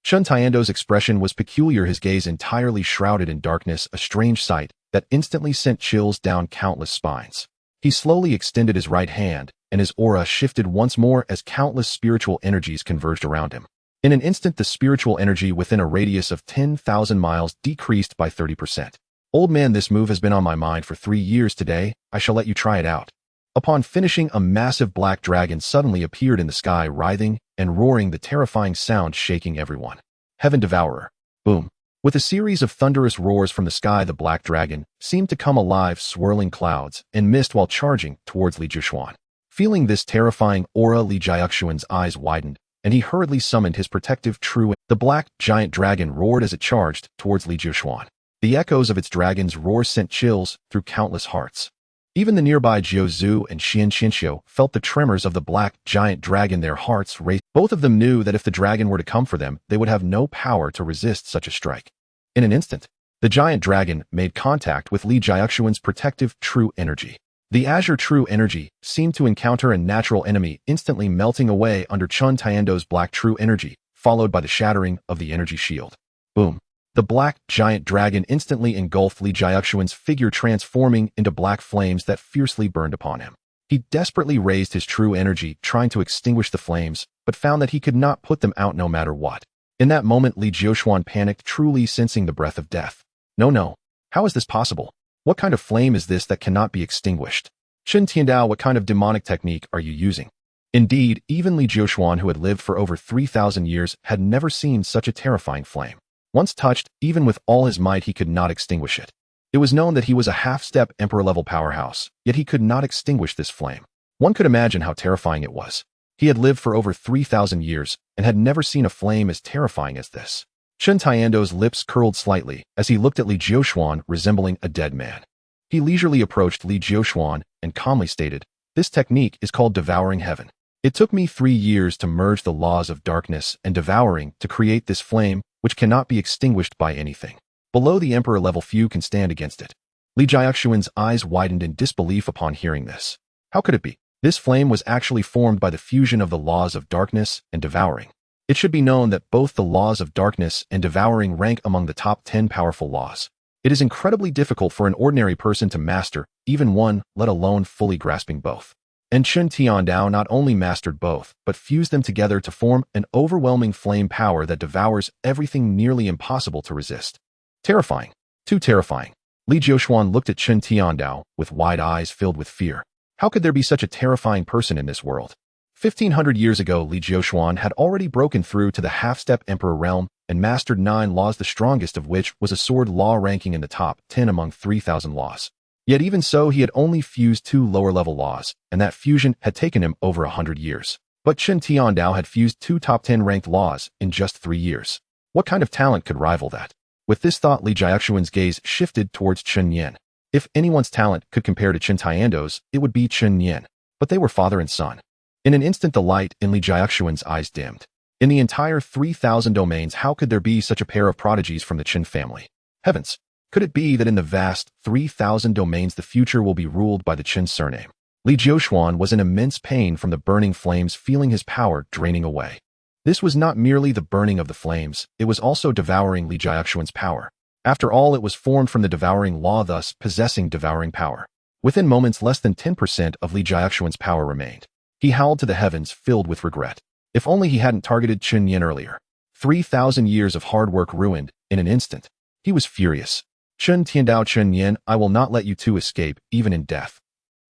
Chen Tiando's expression was peculiar, his gaze entirely shrouded in darkness, a strange sight that instantly sent chills down countless spines. He slowly extended his right hand, and his aura shifted once more as countless spiritual energies converged around him. In an instant, the spiritual energy within a radius of 10,000 miles decreased by 30%. Old man, this move has been on my mind for 3 years. Today, I shall let you try it out. Upon finishing, a massive black dragon suddenly appeared in the sky, writhing and roaring, the terrifying sound shaking everyone. Heaven Devourer. Boom. With a series of thunderous roars from the sky, the black dragon seemed to come alive, swirling clouds and mist while charging towards Li Jiushuan. Feeling this terrifying aura, Li Jiushuan's eyes widened, and he hurriedly summoned his protective true. The black, giant dragon roared as it charged towards Li Jiushuan. The echoes of its dragon's roar sent chills through countless hearts. Even the nearby Jiu Zhu and Xian Qianxiu felt the tremors of the black, giant dragon. Their hearts raced. Both of them knew that if the dragon were to come for them, they would have no power to resist such a strike. In an instant, the giant dragon made contact with Li Jiushuan's protective true energy. The azure true energy seemed to encounter a natural enemy, instantly melting away under Chen Tiando's black true energy, followed by the shattering of the energy shield. Boom. The black, giant dragon instantly engulfed Li Jiushuan's figure, transforming into black flames that fiercely burned upon him. He desperately raised his true energy, trying to extinguish the flames, but found that he could not put them out no matter what. In that moment, Li Jiushuan panicked, truly sensing the breath of death. No. How is this possible? What kind of flame is this that cannot be extinguished? Chen Tiandao, what kind of demonic technique are you using? Indeed, even Li Jiushuan, who had lived for over 3,000 years, had never seen such a terrifying flame. Once touched, even with all his might, he could not extinguish it. It was known that he was a half-step emperor-level powerhouse, yet he could not extinguish this flame. One could imagine how terrifying it was. He had lived for over 3,000 years and had never seen a flame as terrifying as this. Chen Tiando's lips curled slightly as he looked at Li Jiushuan, resembling a dead man. He leisurely approached Li Jiushuan and calmly stated, "This technique is called devouring heaven. It took me 3 years to merge the laws of darkness and devouring to create this flame, which cannot be extinguished by anything. Below the emperor level, few can stand against it." Li Jiushuan's eyes widened in disbelief upon hearing this. How could it be? This flame was actually formed by the fusion of the laws of darkness and devouring. It should be known that both the laws of darkness and devouring rank among the top 10 powerful laws. It is incredibly difficult for an ordinary person to master even one, let alone fully grasping both. And Chen Tiandao not only mastered both, but fused them together to form an overwhelming flame power that devours everything, nearly impossible to resist. Terrifying. Too terrifying. Li Jiushuan looked at Chen Tiandao with wide eyes filled with fear. How could there be such a terrifying person in this world? 1,500 years ago, Li Jiushuan had already broken through to the half-step emperor realm and mastered 9 laws, the strongest of which was a sword law ranking in the top 10 among 3,000 laws. Yet even so, he had only fused 2 lower-level laws, and that fusion had taken him over 100 years. But Chen Tiandao had fused 2 top 10 ranked laws in just 3 years. What kind of talent could rival that? With this thought, Li Jiushuan's gaze shifted towards Chen Nian. If anyone's talent could compare to Chen Tiando's, it would be Chen Nian. But they were father and son. In an instant, the light in Li Jiushuan's eyes dimmed. In the entire 3,000 domains, how could there be such a pair of prodigies from the Chen family? Heavens! Could it be that in the vast 3,000 domains the future will be ruled by the Chen surname? Li Jiushuan was in immense pain from the burning flames, feeling his power draining away. This was not merely the burning of the flames, it was also devouring Li Jiushuan's power. After all, it was formed from the devouring law, thus possessing devouring power. Within moments, less than 10% of Li Jiushuan's power remained. He howled to the heavens, filled with regret. If only he hadn't targeted Chen Nian earlier. 3,000 years of hard work ruined in an instant. He was furious. Chen Tiandao, Chen Nian, I will not let you two escape, even in death.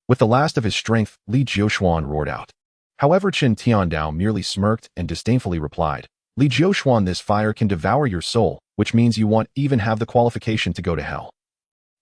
With the last of his strength, Li Jiushuan roared out. However, Chen Tiandao merely smirked and disdainfully replied, Li Jiushuan, this fire can devour your soul, which means you won't even have the qualification to go to hell.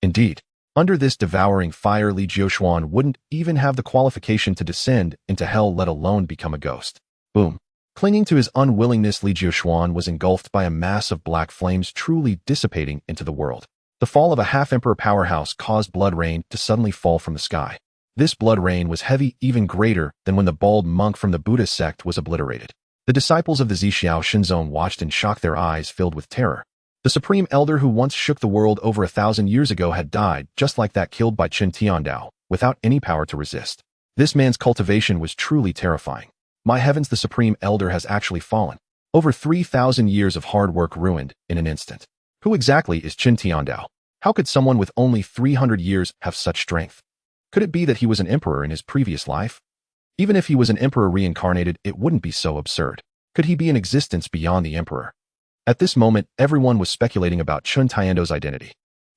Indeed. Under this devouring fire, Li Jiushuan wouldn't even have the qualification to descend into hell, let alone become a ghost. Boom. Clinging to his unwillingness, Li Jiushuan was engulfed by a mass of black flames, truly dissipating into the world. The fall of a half-emperor powerhouse caused blood rain to suddenly fall from the sky. This blood rain was heavy, even greater than when the bald monk from the Buddhist sect was obliterated. The disciples of the Zixiao Shinzone watched in shock, their eyes filled with terror. The supreme elder who once shook the world over 1,000 years ago had died, just like that, killed by Chen Tiandao, without any power to resist. This man's cultivation was truly terrifying. My heavens, the supreme elder has actually fallen. Over 3,000 years of hard work ruined in an instant. Who exactly is Chen Tiandao? How could someone with only 300 years have such strength? Could it be that he was an emperor in his previous life? Even if he was an emperor reincarnated, it wouldn't be so absurd. Could he be in existence beyond the emperor? At this moment, everyone was speculating about Chen Tiando's identity.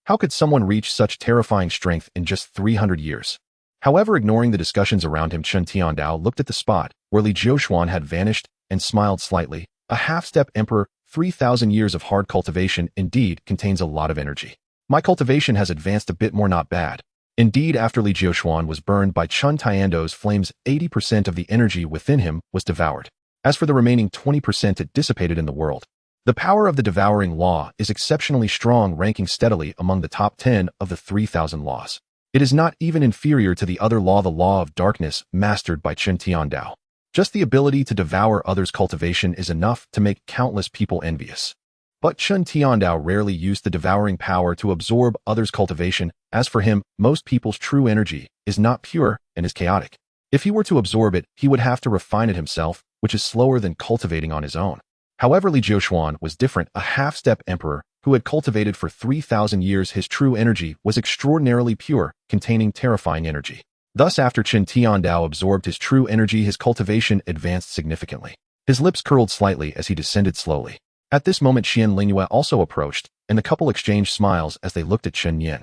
How could someone reach such terrifying strength in just 300 years? However, ignoring the discussions around him, Chen Tiandao looked at the spot where Li Jiushuan had vanished and smiled slightly. A half-step emperor, 3,000 years of hard cultivation indeed contains a lot of energy. My cultivation has advanced a bit more, not bad. Indeed, after Li Jiushuan was burned by Chen Tiando's flames, 80% of the energy within him was devoured. As for the remaining 20%, it dissipated in the world. The power of the devouring law is exceptionally strong, ranking steadily among the top 10 of the 3,000 laws. It is not even inferior to the other law, the law of darkness, mastered by Chen Tiandao. Just the ability to devour others' cultivation is enough to make countless people envious. But Chen Tiandao rarely used the devouring power to absorb others' cultivation. As for him, most people's true energy is not pure and is chaotic. If he were to absorb it, he would have to refine it himself, which is slower than cultivating on his own. However, Li Jiushuan was different, a half-step emperor who had cultivated for 3,000 years. His true energy was extraordinarily pure, containing terrifying energy. Thus, after Chen Tiandao absorbed his true energy, his cultivation advanced significantly. His lips curled slightly as he descended slowly. At this moment, Xian Lingyue also approached, and the couple exchanged smiles as they looked at Chen Nian.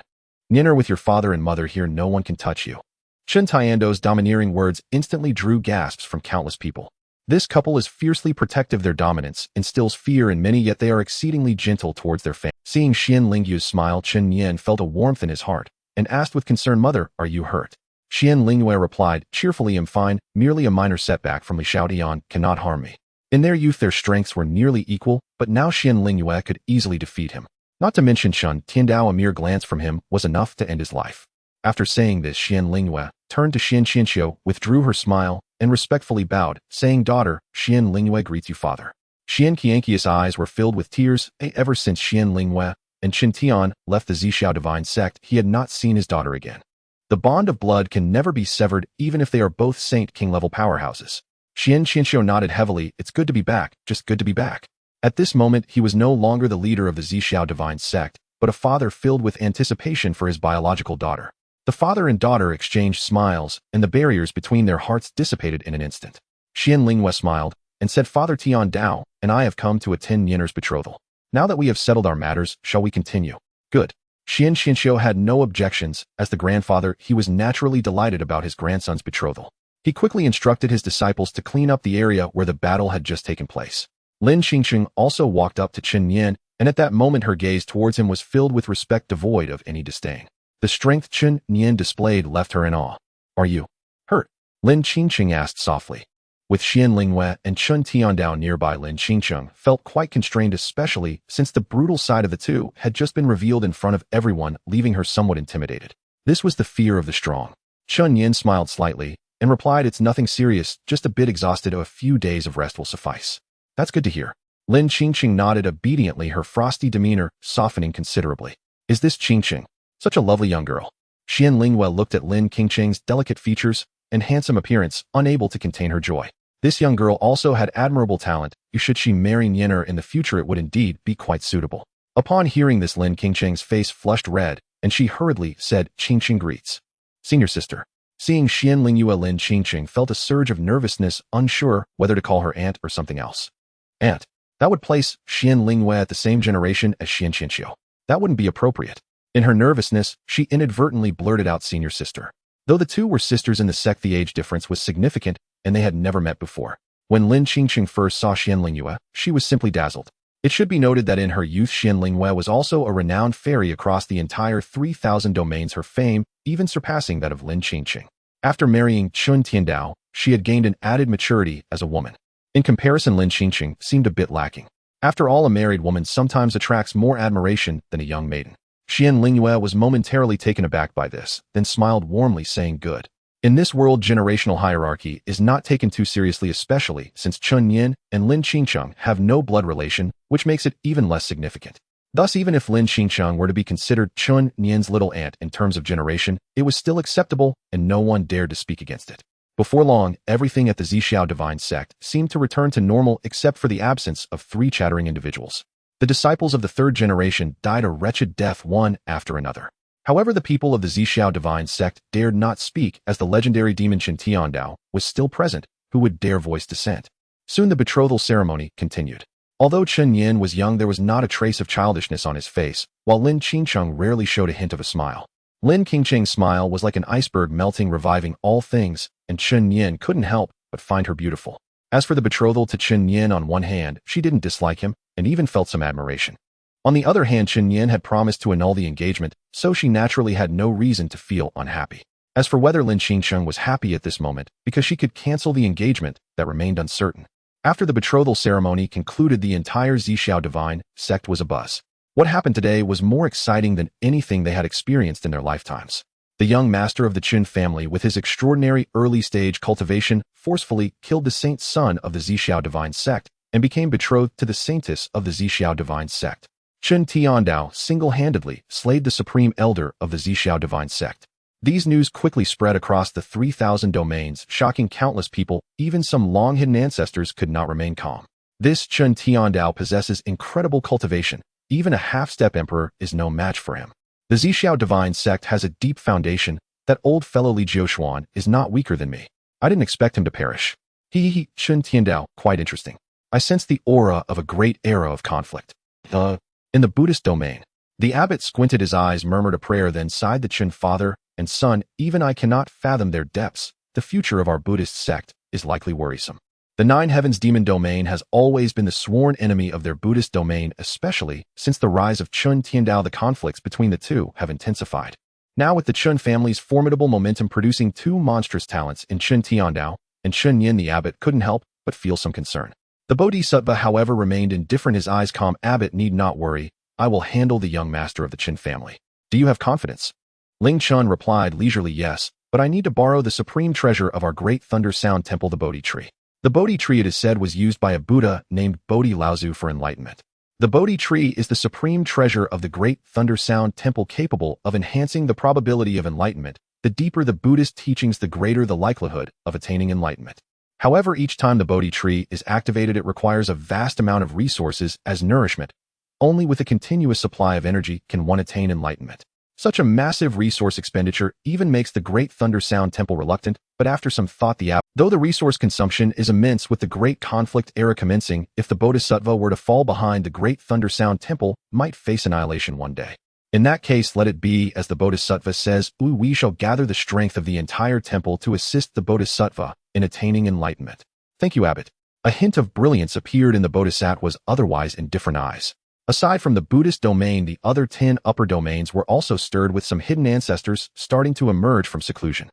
"Nian are with your father and mother here, no one can touch you." Chen Tiandao's domineering words instantly drew gasps from countless people. This couple is fiercely protective. Their dominance instills fear in many, yet they are exceedingly gentle towards their family. Seeing Xian Lingyue's smile, Chen Nian felt a warmth in his heart and asked with concern, "Mother, are you hurt?" Xian Lingyue replied cheerfully, "I'm fine, merely a minor setback from Li Xiaodian cannot harm me." In their youth, their strengths were nearly equal, but now Xian Lingyue could easily defeat him. Not to mention Chen Tiandao, a mere glance from him was enough to end his life. After saying this, Xian Lingyue turned to Xian Qianxiu, withdrew her smile, and respectfully bowed, saying, "Daughter, Xian Lingyue greets you, father." Xian Qianqi's eyes were filled with tears. Ever since Xian Lingyue and Chen Tian left the Zhixiao divine sect, he had not seen his daughter again. The bond of blood can never be severed, even if they are both Saint King-level powerhouses. Xian Qianxiu nodded heavily. "It's good to be back, just good to be back." At this moment, he was no longer the leader of the Zhixiao divine sect, but a father filled with anticipation for his biological daughter. The father and daughter exchanged smiles, and the barriers between their hearts dissipated in an instant. Xian Lingyue smiled and said, "Father Tiandao and I have come to attend Nian'er's betrothal. Now that we have settled our matters, shall we continue?" "Good." Xian Qianxiu had no objections. As the grandfather, he was naturally delighted about his grandson's betrothal. He quickly instructed his disciples to clean up the area where the battle had just taken place. Lin Qingqing also walked up to Chen Nian, and at that moment her gaze towards him was filled with respect devoid of any disdain. The strength Chen Nian displayed left her in awe. "Are you hurt?" Lin Qingqing asked softly. With Xian Lingyue and Chen Tiandao nearby, Lin Qingqing felt quite constrained, especially since the brutal side of the two had just been revealed in front of everyone, leaving her somewhat intimidated. This was the fear of the strong. Chen Nian smiled slightly and replied, "It's nothing serious, just a bit exhausted. A few days of rest will suffice." "That's good to hear." Lin Qingqing nodded obediently, her frosty demeanor softening considerably. "Is this Qingqing? Such a lovely young girl." Xian Lingyue looked at Lin Qingqing's delicate features and handsome appearance, unable to contain her joy. This young girl also had admirable talent. Should she marry Nian'er in the future, it would indeed be quite suitable. Upon hearing this, Lin Qingqing's face flushed red, and she hurriedly said, "Qingqing greets. Senior sister." Seeing Xian Lingyue, Lin Qingqing felt a surge of nervousness, unsure whether to call her aunt or something else. Aunt. That would place Xian Lingyue at the same generation as Xian Qianxiu. That wouldn't be appropriate. In her nervousness, she inadvertently blurted out senior sister. Though the two were sisters in the sect, the age difference was significant, and they had never met before. When Lin Qingqing first saw Xian Lingyue, she was simply dazzled. It should be noted that in her youth, Xian Lingyue was also a renowned fairy across the entire 3,000 domains, her fame even surpassing that of Lin Qingqing. After marrying Chen Tiandao, she had gained an added maturity as a woman. In comparison, Lin Qingqing seemed a bit lacking. After all, a married woman sometimes attracts more admiration than a young maiden. Xian Lingyue was momentarily taken aback by this, then smiled warmly, saying, "Good." In this world, generational hierarchy is not taken too seriously, especially since Chen Nian and Lin Qingqing have no blood relation, which makes it even less significant. Thus, even if Lin Qingqing were to be considered Chen Nian's little aunt in terms of generation, it was still acceptable, and no one dared to speak against it. Before long, everything at the Zhixiao divine sect seemed to return to normal except for the absence of 3 chattering individuals. The disciples of the 3rd generation died a wretched death one after another. However, the people of the Zhixiao divine sect dared not speak, as the legendary demon Chen Tiandao was still present, who would dare voice dissent. Soon the betrothal ceremony continued. Although Chen Nian was young, there was not a trace of childishness on his face, while Lin Qingqing rarely showed a hint of a smile. Lin Qingqing's smile was like an iceberg melting, reviving all things, and Chen Nian couldn't help but find her beautiful. As for the betrothal to Chen Nian, on one hand, she didn't dislike him, and even felt some admiration. On the other hand, Chen Nian had promised to annul the engagement, so she naturally had no reason to feel unhappy. As for whether Lin Qingqing was happy at this moment, because she could cancel the engagement, that remained uncertain. After the betrothal ceremony concluded, the entire Zixiao Divine sect was abuzz. What happened today was more exciting than anything they had experienced in their lifetimes. The young master of the Chen family, with his extraordinary early-stage cultivation, forcefully killed the saint son of the Zixiao Divine sect and became betrothed to the saintess of the Zixiao Divine sect. Chen Tiandao single-handedly slayed the supreme elder of the Zixiao Divine sect. These news quickly spread across the 3,000 domains, shocking countless people. Even some long-hidden ancestors could not remain calm. This Chen Tiandao possesses incredible cultivation. Even a half-step emperor is no match for him. The Zixiao Divine sect has a deep foundation. That old fellow Li Jiushuan is not weaker than me. I didn't expect him to perish. Chen Tiandao, quite interesting. I sense the aura of a great era of conflict. In the Buddhist domain, the abbot squinted his eyes, murmured a prayer, then sighed. The Chen father and son, even I cannot fathom their depths. The future of our Buddhist sect is likely worrisome. The Nine Heavens demon domain has always been the sworn enemy of their Buddhist domain, especially since the rise of Chen Tiandao. The conflicts between the two have intensified. Now, with the Chen family's formidable momentum producing two monstrous talents in Chen Tiandao and Chen Nian, the abbot couldn't help but feel some concern. The Bodhisattva, however, remained indifferent, his eyes calm. Abbot need not worry. I will handle the young master of the Chen family. Do you have confidence? Ling Chun replied leisurely, yes, but I need to borrow the supreme treasure of our great thunder sound temple, the Bodhi tree. The Bodhi tree, it is said, was used by a Buddha named Bodhi Laozu for enlightenment. The Bodhi tree is the supreme treasure of the great thunder sound temple, capable of enhancing the probability of enlightenment. The deeper the Buddhist teachings, the greater the likelihood of attaining enlightenment. However, each time the Bodhi tree is activated, it requires a vast amount of resources as nourishment. Only with a continuous supply of energy can one attain enlightenment. Such a massive resource expenditure even makes the great thunder sound temple reluctant, but after some thought, though the resource consumption is immense, with the great conflict era commencing, if the Bodhisattva were to fall behind, the great thunder sound temple might face annihilation one day. In that case, let it be as the Bodhisattva says. We shall gather the strength of the entire temple to assist the Bodhisattva in attaining enlightenment. Thank you, abbot. A hint of brilliance appeared in the Bodhisattva's otherwise indifferent eyes. Aside from the Buddhist domain, the other 10 upper domains were also stirred, with some hidden ancestors starting to emerge from seclusion.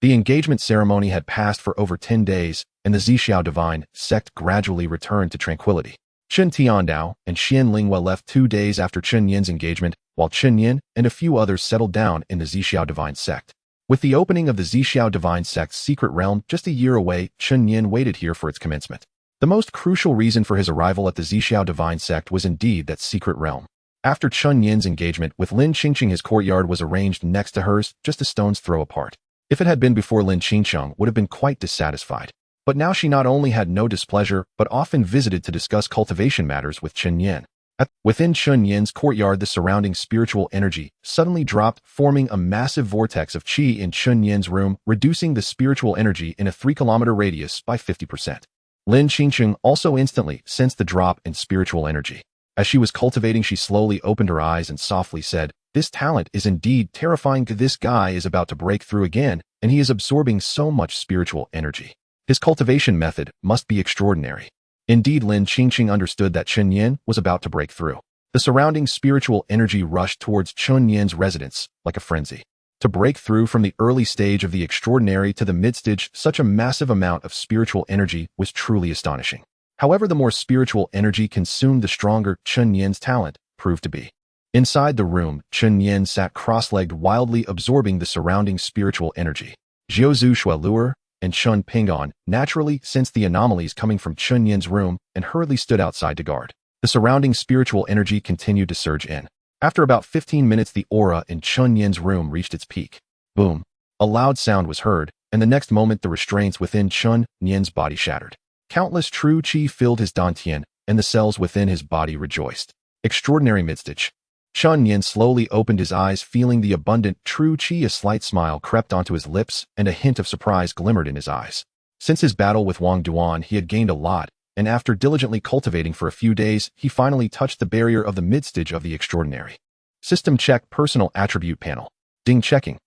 The engagement ceremony had passed for over 10 days, and the Zixiao Divine sect gradually returned to tranquility. Chen Tiandao and Xian Linghua left 2 days after Chen Nian's engagement, while Chen Nian and a few others settled down in the Zixiao Divine sect. With the opening of the Zixiao Divine sect's secret realm just a year away, Chen Nian waited here for its commencement. The most crucial reason for his arrival at the Zixiao Divine sect was indeed that secret realm. After Chen Nian's engagement with Lin Qingqing, his courtyard was arranged next to hers, just a stone's throw apart. If it had been before, Lin Qingqing would have been quite dissatisfied. But now she not only had no displeasure, but often visited to discuss cultivation matters with Chen Nian. Within Chen Nian's courtyard, the surrounding spiritual energy suddenly dropped, forming a massive vortex of qi in Chen Nian's room, reducing the spiritual energy in a 3-kilometer radius by 50%. Lin Qingqing also instantly sensed the drop in spiritual energy. As she was cultivating, she slowly opened her eyes and softly said, "This talent is indeed terrifying. This guy is about to break through again, and he is absorbing so much spiritual energy. His cultivation method must be extraordinary." Indeed, Lin Qingqing understood that Chen Nian was about to break through. The surrounding spiritual energy rushed towards Chen Nian's residence like a frenzy. To break through from the early stage of the extraordinary to the mid-stage, such a massive amount of spiritual energy was truly astonishing. However, the more spiritual energy consumed, the stronger Chen Nian's talent proved to be. Inside the room, Chen Nian sat cross-legged, wildly absorbing the surrounding spiritual energy. Jiuzhu Shualuer and Chun Pingon naturally sensed the anomalies coming from Chen Nian's room and hurriedly stood outside to guard. The surrounding spiritual energy continued to surge in. After about 15 minutes, the aura in Chen Nian's room reached its peak. Boom! A loud sound was heard, and the next moment the restraints within Chen Nian's body shattered. Countless true qi filled his dantian, and the cells within his body rejoiced. Extraordinary midstage. Chen Nian slowly opened his eyes, feeling the abundant true qi. A slight smile crept onto his lips, and a hint of surprise glimmered in his eyes. Since his battle with Wang Duan, he had gained a lot, and after diligently cultivating for a few days, he finally touched the barrier of the midstage of the extraordinary. System check. Personal attribute panel. Ding checking.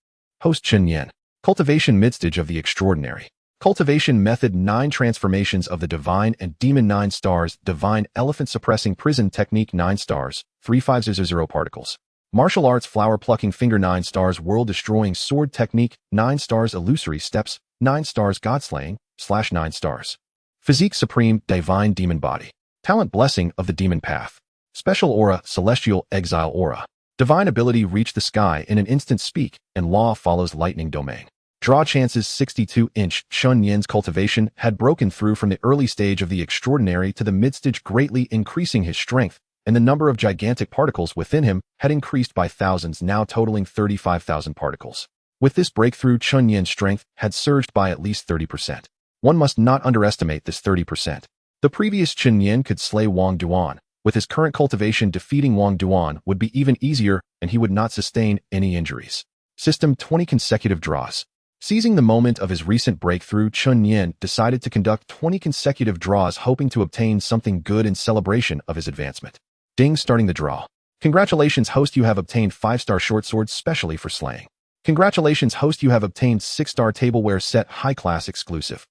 Host Chen Nian. Cultivation midstage of the extraordinary. Cultivation method 9 transformations of the divine and demon 9 stars. Divine elephant suppressing prison technique 9 stars, 3500 particles. Martial arts flower plucking finger 9 stars. World destroying sword technique 9 stars. Illusory steps 9 stars. God slaying / 9 stars. Physique Supreme Divine Demon Body. Talent Blessing of the Demon Path. Special Aura Celestial Exile Aura. Divine Ability Reach the Sky in an instant speak, and Law follows Lightning Domain. Draw Chances 62-inch Chen Nian's cultivation had broken through from the early stage of the extraordinary to the mid-stage, greatly increasing his strength, and the number of gigantic particles within him had increased by thousands, now totaling 35,000 particles. With this breakthrough, Chen Nian's strength had surged by at least 30%. One must not underestimate this 30%. The previous Chen Nian could slay Wang Duan. With his current cultivation, defeating Wang Duan would be even easier, and he would not sustain any injuries. System 20 consecutive draws. Seizing the moment of his recent breakthrough, Chen Nian decided to conduct 20 consecutive draws, hoping to obtain something good in celebration of his advancement. Ding, starting the draw. Congratulations, host, you have obtained 5-star short sword specially for slaying. Congratulations, host, you have obtained 6-star tableware set high-class exclusive.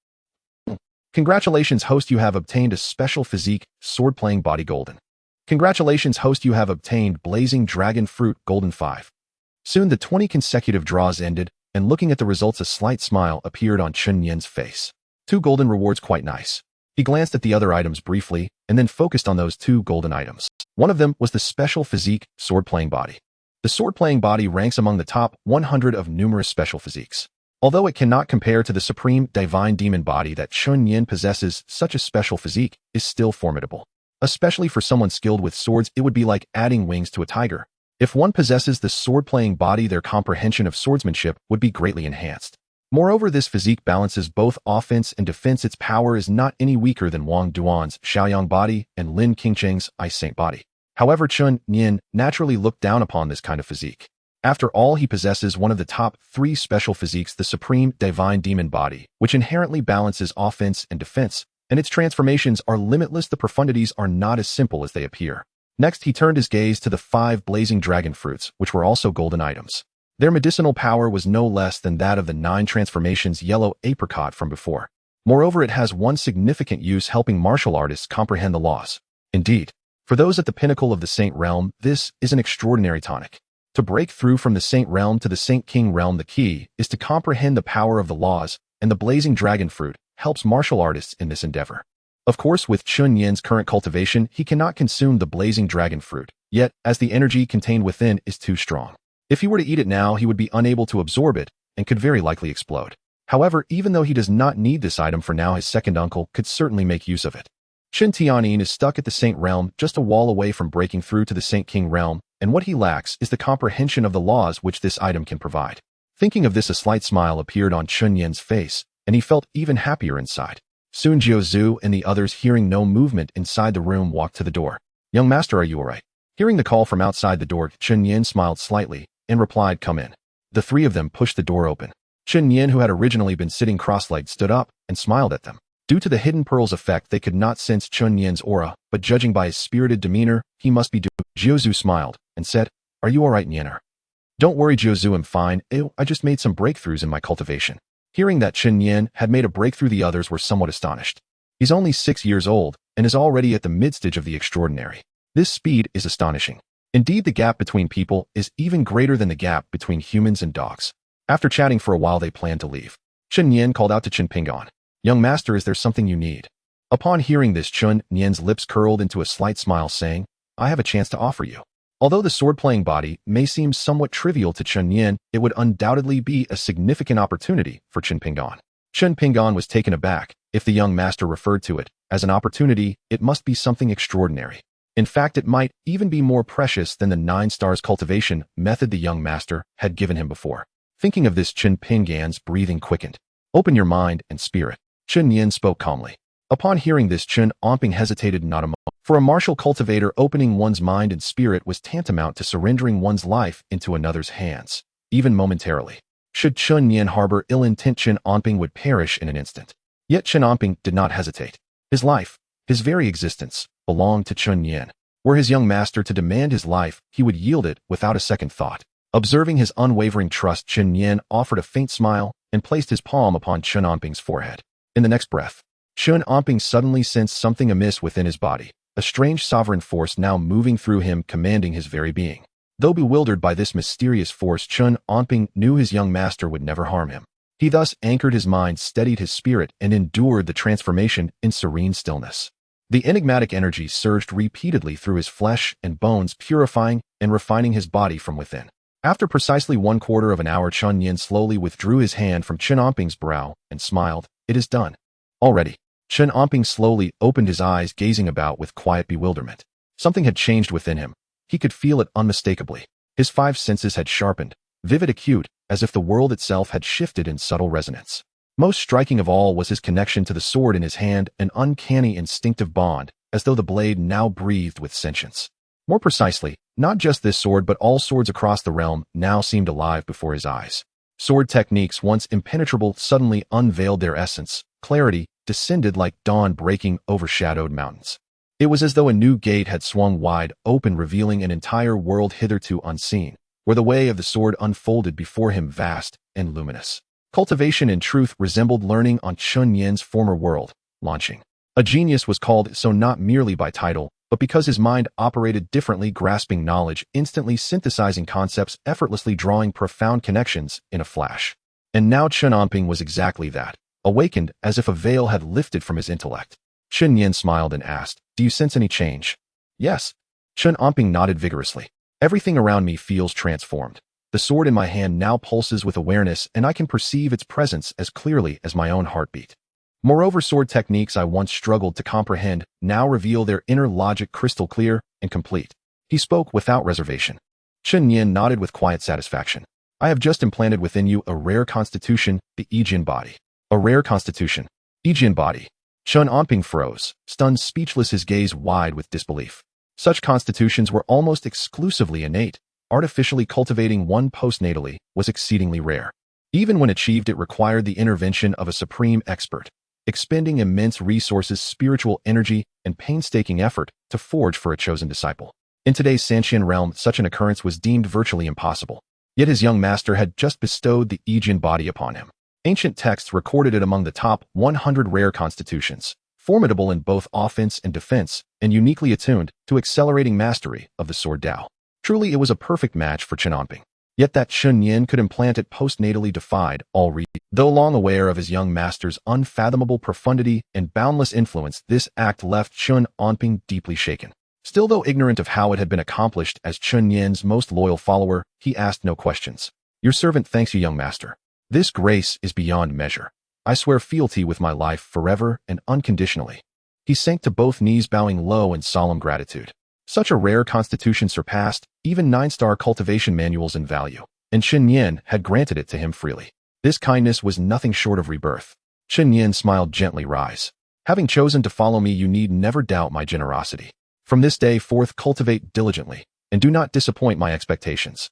Congratulations, host, you have obtained a special physique sword-playing body golden. Congratulations, host, you have obtained blazing dragon fruit golden 5. Soon the 20 consecutive draws ended, and looking at the results, a slight smile appeared on Chen Nian's face. 2 golden rewards, quite nice. He glanced at the other items briefly, and then focused on those 2 golden items. One of them was the special physique sword-playing body. The sword-playing body ranks among the top 100 of numerous special physiques. Although it cannot compare to the Supreme Divine Demon Body that Chen Nian possesses, such a special physique is still formidable. Especially for someone skilled with swords, it would be like adding wings to a tiger. If one possesses the sword-playing body, their comprehension of swordsmanship would be greatly enhanced. Moreover, this physique balances both offense and defense. Its power is not any weaker than Wang Duan's Xiaoyang body and Lin Qingcheng's Ice Saint body. However, Chen Nian naturally looked down upon this kind of physique. After all, he possesses one of the top 3 special physiques, the Supreme Divine Demon Body, which inherently balances offense and defense, and its transformations are limitless. The profundities are not as simple as they appear. Next, he turned his gaze to the 5 blazing dragon fruits, which were also golden items. Their medicinal power was no less than that of the 9 transformations yellow apricot from before. Moreover, it has one significant use, helping martial artists comprehend the laws. Indeed, for those at the pinnacle of the Saint Realm, this is an extraordinary tonic. To break through from the Saint Realm to the Saint King Realm, the key is to comprehend the power of the laws, and the blazing dragon fruit helps martial artists in this endeavor. Of course, with Chen Nian's current cultivation, he cannot consume the blazing dragon fruit, yet, as the energy contained within is too strong. If he were to eat it now, he would be unable to absorb it, and could very likely explode. However, even though he does not need this item for now, his second uncle could certainly make use of it. Chen Tianyin is stuck at the Saint Realm, just a wall away from breaking through to the Saint King Realm, and what he lacks is the comprehension of the laws which this item can provide. Thinking of this, a slight smile appeared on Chen Nian's face, and he felt even happier inside. Soon Jiuzhu and the others, hearing no movement inside the room, walked to the door. "Young master, are you alright?" Hearing the call from outside the door, Chen Nian smiled slightly and replied, "Come in." The 3 of them pushed the door open. Chen Nian, who had originally been sitting cross-legged, stood up and smiled at them. Due to the hidden pearls effect, they could not sense Chen Nian's aura, but judging by his spirited demeanor, he must be due. Jiuzhu smiled and said, "Are you alright, Nianer?" "Don't worry, Jiuzhu, I'm fine. I just made some breakthroughs in my cultivation." Hearing that Chen Nian had made a breakthrough, the others were somewhat astonished. He's only 6 years old and is already at the mid-stage of the extraordinary. This speed is astonishing. Indeed, the gap between people is even greater than the gap between humans and dogs. After chatting for a while, they planned to leave. Chen Nian called out to Chen Pingon, "Young master, is there something you need?" Upon hearing this, Chen Nian's lips curled into a slight smile, saying, "I have a chance to offer you." Although the sword-playing body may seem somewhat trivial to Chen Nian, it would undoubtedly be a significant opportunity for Chen Pingon. Chen Pingon was taken aback. If the young master referred to it as an opportunity, it must be something extraordinary. In fact, it might even be more precious than the 9 stars cultivation method the young master had given him before. Thinking of this, Chen Pingon's breathing quickened. "Open your mind and spirit," Chen Nian spoke calmly. Upon hearing this, Chen Omping hesitated not a moment. For a martial cultivator, opening one's mind and spirit was tantamount to surrendering one's life into another's hands, even momentarily. Should Chen Nian harbor ill intent, Chen Omping would perish in an instant. Yet Chen Omping did not hesitate. His life, his very existence, belonged to Chen Nian. Were his young master to demand his life, he would yield it without a second thought. Observing his unwavering trust, Chen Nian offered a faint smile and placed his palm upon Chen Omping's forehead. In the next breath, Chen Omping suddenly sensed something amiss within his body, a strange sovereign force now moving through him, commanding his very being. Though bewildered by this mysterious force, Chen Omping knew his young master would never harm him. He thus anchored his mind, steadied his spirit, and endured the transformation in serene stillness. The enigmatic energy surged repeatedly through his flesh and bones, purifying and refining his body from within. After precisely 1/4 of an hour, Chen Nian slowly withdrew his hand from Chen Onping's brow and smiled. "It is done. Already." Chen Onping slowly opened his eyes, gazing about with quiet bewilderment. Something had changed within him. He could feel it unmistakably. His 5 senses had sharpened, vivid, acute, as if the world itself had shifted in subtle resonance. Most striking of all was his connection to the sword in his hand, an uncanny instinctive bond, as though the blade now breathed with sentience. More precisely, not just this sword but all swords across the realm now seemed alive before his eyes. Sword techniques, once impenetrable, suddenly unveiled their essence. Clarity descended like dawn breaking overshadowed mountains. It was as though a new gate had swung wide open, revealing an entire world hitherto unseen, where the way of the sword unfolded before him, vast and luminous. Cultivation in truth resembled learning on Chen Nian's former world, launching. A genius was called so not merely by title, but because his mind operated differently, grasping knowledge, instantly synthesizing concepts, effortlessly drawing profound connections in a flash. And now Chen Onping was exactly that, awakened as if a veil had lifted from his intellect. Chen Nian smiled and asked, "Do you sense any change?" "Yes." Chen Onping nodded vigorously. "Everything around me feels transformed. The sword in my hand now pulses with awareness, and I can perceive its presence as clearly as my own heartbeat. Moreover, sword techniques I once struggled to comprehend now reveal their inner logic crystal clear and complete." He spoke without reservation. Chen Nian nodded with quiet satisfaction. "I have just implanted within you a rare constitution, the Yijian body." "A rare constitution? Yijian body?" Chen Onping froze, stunned, speechless, his gaze wide with disbelief. Such constitutions were almost exclusively innate. Artificially cultivating one postnatally was exceedingly rare. Even when achieved, it required the intervention of a supreme expert, expending immense resources, spiritual energy, and painstaking effort to forge for a chosen disciple. In today's Santian realm, such an occurrence was deemed virtually impossible. Yet his young master had just bestowed the Yijian body upon him. Ancient texts recorded it among the top 100 rare constitutions, formidable in both offense and defense, and uniquely attuned to accelerating mastery of the sword Dao. Truly, it was a perfect match for Chen Onping. Yet that Chen Nian could implant it postnatally defied all reason. Though long aware of his young master's unfathomable profundity and boundless influence, this act left Chen Onping deeply shaken. Still, though ignorant of how it had been accomplished, as Chen Nian's most loyal follower, he asked no questions. "Your servant thanks you, young master. This grace is beyond measure. I swear fealty with my life forever and unconditionally." He sank to both knees, bowing low in solemn gratitude. Such a rare constitution surpassed even 9-star cultivation manuals in value, and Chen Nian had granted it to him freely. This kindness was nothing short of rebirth. Chen Nian smiled gently. "Rise. Having chosen to follow me, you need never doubt my generosity. From this day forth, cultivate diligently, and do not disappoint my expectations."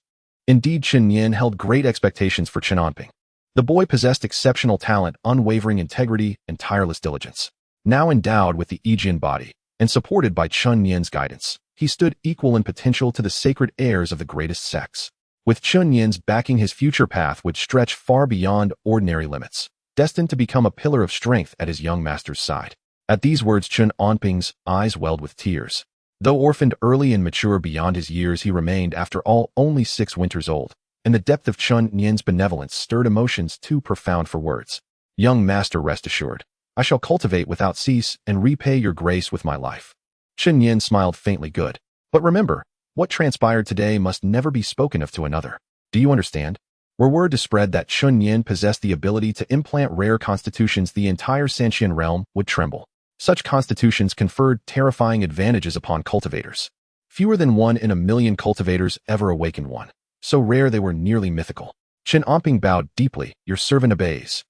Indeed, Chen Nian held great expectations for Chen Onping. The boy possessed exceptional talent, unwavering integrity, and tireless diligence. Now endowed with the Yijian body, and supported by Chen Nian's guidance, he stood equal in potential to the sacred heirs of the greatest sects. With Chen Nian's backing, his future path would stretch far beyond ordinary limits, destined to become a pillar of strength at his young master's side. At these words, Chen Onping's eyes welled with tears. Though orphaned early and mature beyond his years, he remained, after all, only 6 winters old, and the depth of Chen Nian's benevolence stirred emotions too profound for words. "Young master, rest assured. I shall cultivate without cease and repay your grace with my life." Chen Nian smiled faintly. "Good. But remember, what transpired today must never be spoken of to another. Do you understand?" Were word to spread that Chen Nian possessed the ability to implant rare constitutions, the entire Santian realm would tremble. Such constitutions conferred terrifying advantages upon cultivators. Fewer than 1 in a million cultivators ever awakened one. So rare they were nearly mythical. Chen Onping bowed deeply. "Your servant obeys."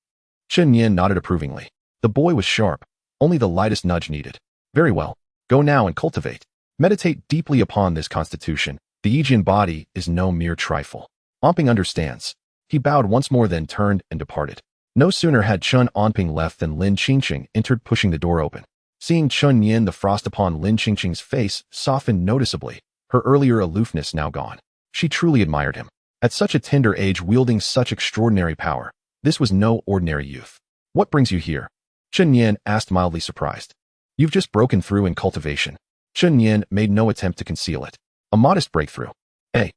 Chen Nian nodded approvingly. The boy was sharp. Only the lightest nudge needed. "Very well. Go now and cultivate. Meditate deeply upon this constitution. The Yijian body is no mere trifle." Onping understands. He bowed once more, then turned and departed. No sooner had Chen Onping left than Lin Qingqing entered, pushing the door open. Seeing Chen Nian, the frost upon Lin Qingqing's face softened noticeably, her earlier aloofness now gone. She truly admired him. At such a tender age, wielding such extraordinary power, this was no ordinary youth. "What brings you here?" Chen Nian asked, mildly surprised. "You've just broken through in cultivation." Chen Nian made no attempt to conceal it. "A modest breakthrough." "Eh?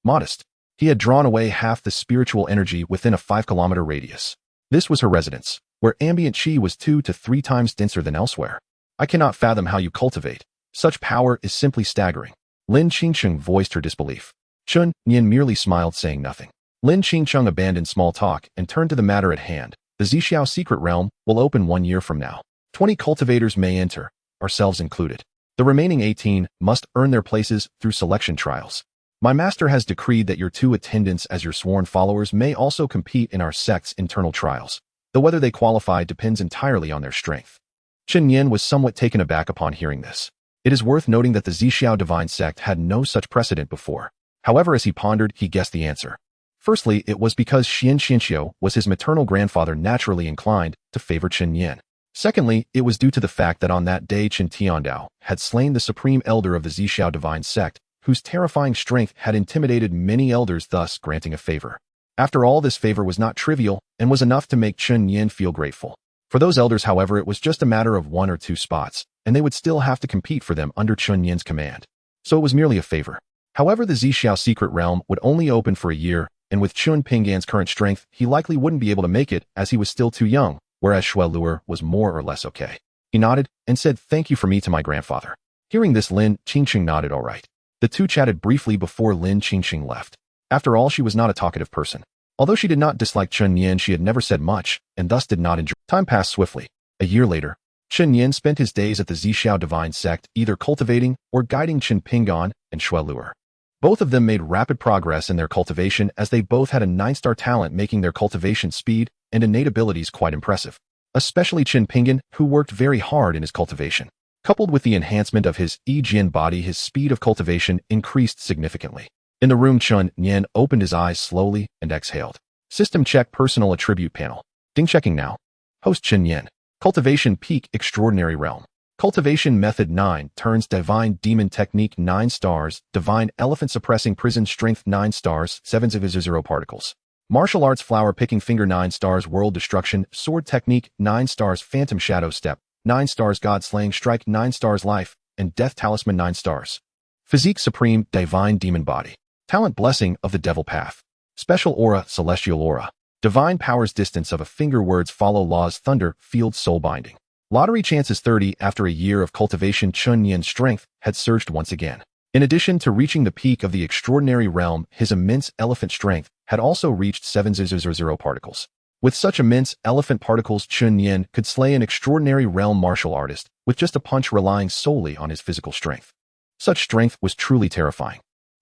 Modest?" He had drawn away half the spiritual energy within a 5-kilometer radius. This was her residence, where ambient qi was 2 to 3 times denser than elsewhere. I cannot fathom how you cultivate. Such power is simply staggering. Lin Qingcheng voiced her disbelief. Chen Nian merely smiled, saying nothing. Lin Qingcheng abandoned small talk and turned to the matter at hand. The Zixiao secret realm will open 1 year from now. 20 cultivators may enter, ourselves included. The remaining 18 must earn their places through selection trials. My master has decreed that your 2 attendants as your sworn followers may also compete in our sect's internal trials, though whether they qualify depends entirely on their strength. Chen Nian was somewhat taken aback upon hearing this. It is worth noting that the Zixiao divine sect had no such precedent before. However, as he pondered, he guessed the answer. Firstly, it was because Xian Xianxiu was his maternal grandfather naturally inclined to favor Chen Nian. Secondly, it was due to the fact that on that day Chen Tiandao had slain the supreme elder of the Zixiao divine sect, whose terrifying strength had intimidated many elders, thus granting a favor. After all, this favor was not trivial and was enough to make Chen Nian feel grateful. For those elders, however, it was just a matter of 1 or 2 spots, and they would still have to compete for them under Chen Nian's command. So it was merely a favor. However, the Zixiao secret realm would only open for a year, and with Chun Pinggan's current strength, he likely wouldn't be able to make it as he was still too young, whereas Shui Luer was more or less okay. He nodded and said thank you for me to my grandfather. Hearing this, Lin Qingqing nodded all right. The two chatted briefly before Lin Qingqing left. After all, she was not a talkative person. Although she did not dislike Chen Nian, she had never said much, and thus did not enjoy. Time passed swiftly. A year later, Chen Nian spent his days at the Zixiao divine sect, either cultivating or guiding Chen Pinggan and Shui Luer. Both of them made rapid progress in their cultivation as they both had a 9-star talent, making their cultivation speed and innate abilities quite impressive. Especially Chen Pinggan, who worked very hard in his cultivation. Coupled with the enhancement of his Yi-Jian body, his speed of cultivation increased significantly. In the room, Chen Nian opened his eyes slowly and exhaled. System check personal attribute panel. Ding checking now. Host Chen Nian. Cultivation peak extraordinary realm. Cultivation method 9 turns divine demon technique 9 stars, divine elephant suppressing prison strength 9 stars, 7/0 particles. Martial arts flower picking finger 9 stars, world destruction, sword technique 9 stars, phantom shadow step 9 stars, god slaying strike 9 stars, life and death talisman 9 stars. Physique supreme divine demon body. Talent blessing of the devil path. Special aura celestial aura. Divine powers distance of a finger, words follow laws, thunder field, soul binding. Lottery chances 30. After a year of cultivation, Chen Nian's strength had surged once again. In addition to reaching the peak of the extraordinary realm, his immense elephant strength had also reached 7/0 particles. With such immense elephant particles, Chen Nian could slay an extraordinary realm martial artist with just a punch, relying solely on his physical strength. Such strength was truly terrifying.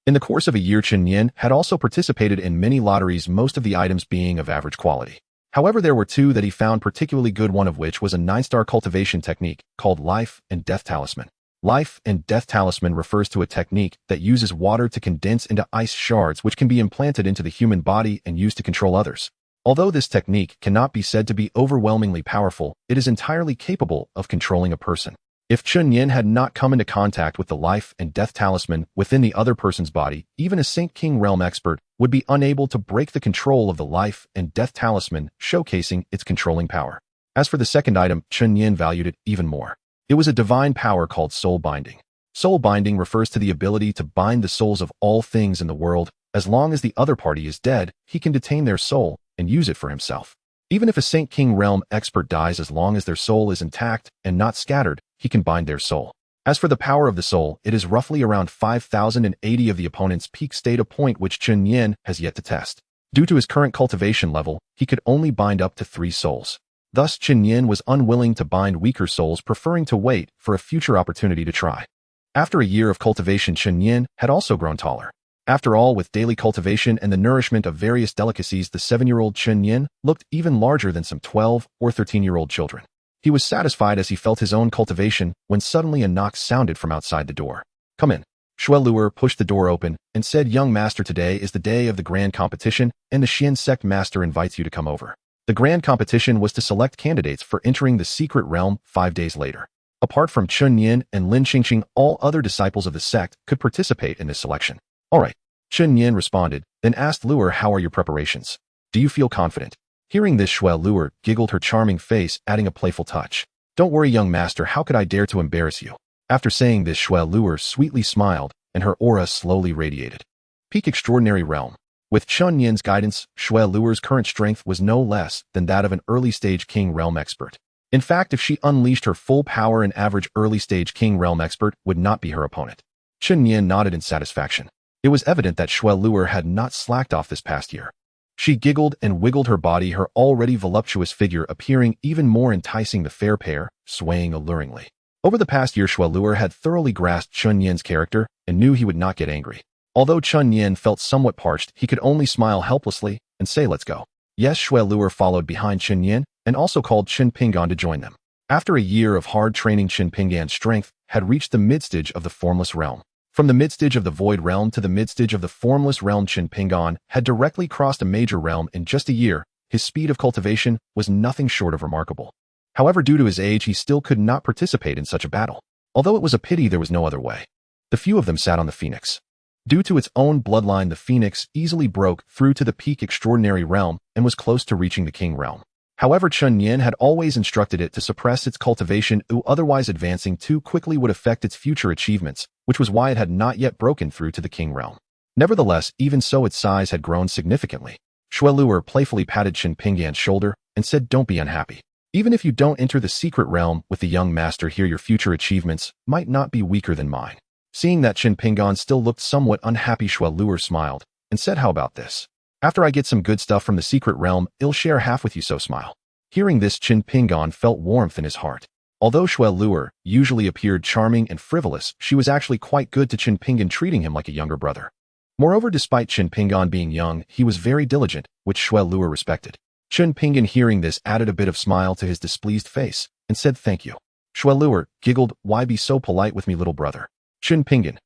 In the course of a year, Chen Nian had also participated in many lotteries, most of the items being of average quality. However, there were 2 that he found particularly good, one of which was a 9-star cultivation technique called Life and Death Talisman. Life and Death Talisman refers to a technique that uses water to condense into ice shards, which can be implanted into the human body and used to control others. Although this technique cannot be said to be overwhelmingly powerful, it is entirely capable of controlling a person. If Chen Nian had not come into contact with the Life and Death Talisman within the other person's body, even a Saint King realm expert would be unable to break the control of the Life and Death Talisman, showcasing its controlling power. As for the second item, Chen Nian valued it even more. It was a divine power called Soul Binding. Soul Binding refers to the ability to bind the souls of all things in the world. As long as the other party is dead, he can detain their soul and use it for himself. Even if a Saint King realm expert dies, as long as their soul is intact and not scattered, he can bind their soul. As for the power of the soul, it is roughly around 5,080 of the opponent's peak state, a point which Chen Nian has yet to test. Due to his current cultivation level, he could only bind up to 3 souls. Thus, Chen Nian was unwilling to bind weaker souls, preferring to wait for a future opportunity to try. After a year of cultivation, Chen Nian had also grown taller. After all, with daily cultivation and the nourishment of various delicacies, the 7-year-old Chen Nian looked even larger than some 12 or 13-year-old children. He was satisfied as he felt his own cultivation when suddenly a knock sounded from outside the door. Come in. Shui Luer pushed the door open and said, young master, today is the day of the grand competition and the Xian sect master invites you to come over. The grand competition was to select candidates for entering the secret realm 5 days later. Apart from Chen Nian and Lin Qingqing, all other disciples of the sect could participate in this selection. All right, Chen Nian responded, then asked Luer, how are your preparations? Do you feel confident? Hearing this, Shui Luer giggled, her charming face adding a playful touch. Don't worry, young master, how could I dare to embarrass you? After saying this, Shui Luer sweetly smiled, and her aura slowly radiated. Peak extraordinary realm. With Chen Nian's guidance, Shui Luer's current strength was no less than that of an early-stage King Realm expert. In fact, if she unleashed her full power, an average early-stage King Realm expert would not be her opponent. Chen Nian nodded in satisfaction. It was evident that Shui Luer had not slacked off this past year. She giggled and wiggled her body, her already voluptuous figure appearing even more enticing, the fair pair swaying alluringly. Over the past year, Shui Luer had thoroughly grasped Chen Nian's character and knew he would not get angry. Although Chen Nian felt somewhat parched, he could only smile helplessly and say, "Let's go." Yes, Shui Luer followed behind Chen Nian and also called Chen Pingan to join them. After a year of hard training, Chen Pingan's strength had reached the midstage of the formless realm. From the midstage of the void realm to the midstage of the formless realm, Chen Pingan had directly crossed a major realm in just a year. His speed of cultivation was nothing short of remarkable. However, due to his age, he still could not participate in such a battle. Although it was a pity, there was no other way. The few of them sat on the phoenix. Due to its own bloodline, the phoenix easily broke through to the peak extraordinary realm and was close to reaching the king realm. However, Chen Nian had always instructed it to suppress its cultivation, otherwise advancing too quickly would affect its future achievements, which was why it had not yet broken through to the king realm. Nevertheless, even so, its size had grown significantly. Shui Luer playfully patted Chen Pingan's shoulder and said, "Don't be unhappy. Even if you don't enter the secret realm with the young master here, your future achievements might not be weaker than mine." Seeing that Chen Pingan still looked somewhat unhappy, Shui Luer smiled and said, "How about this? After I get some good stuff from the secret realm, I'll share half with you, so smile." Hearing this, Chen Pingan felt warmth in his heart. Although Shui Luer usually appeared charming and frivolous, she was actually quite good to Chen Pingan, treating him like a younger brother. Moreover, despite Chen Pingan being young, he was very diligent, which Shui Luer respected. Chen Pingan, hearing this, added a bit of smile to his displeased face and said, "Thank you." Shui Luer giggled, "Why be so polite with me, little brother?" Chen Pingan.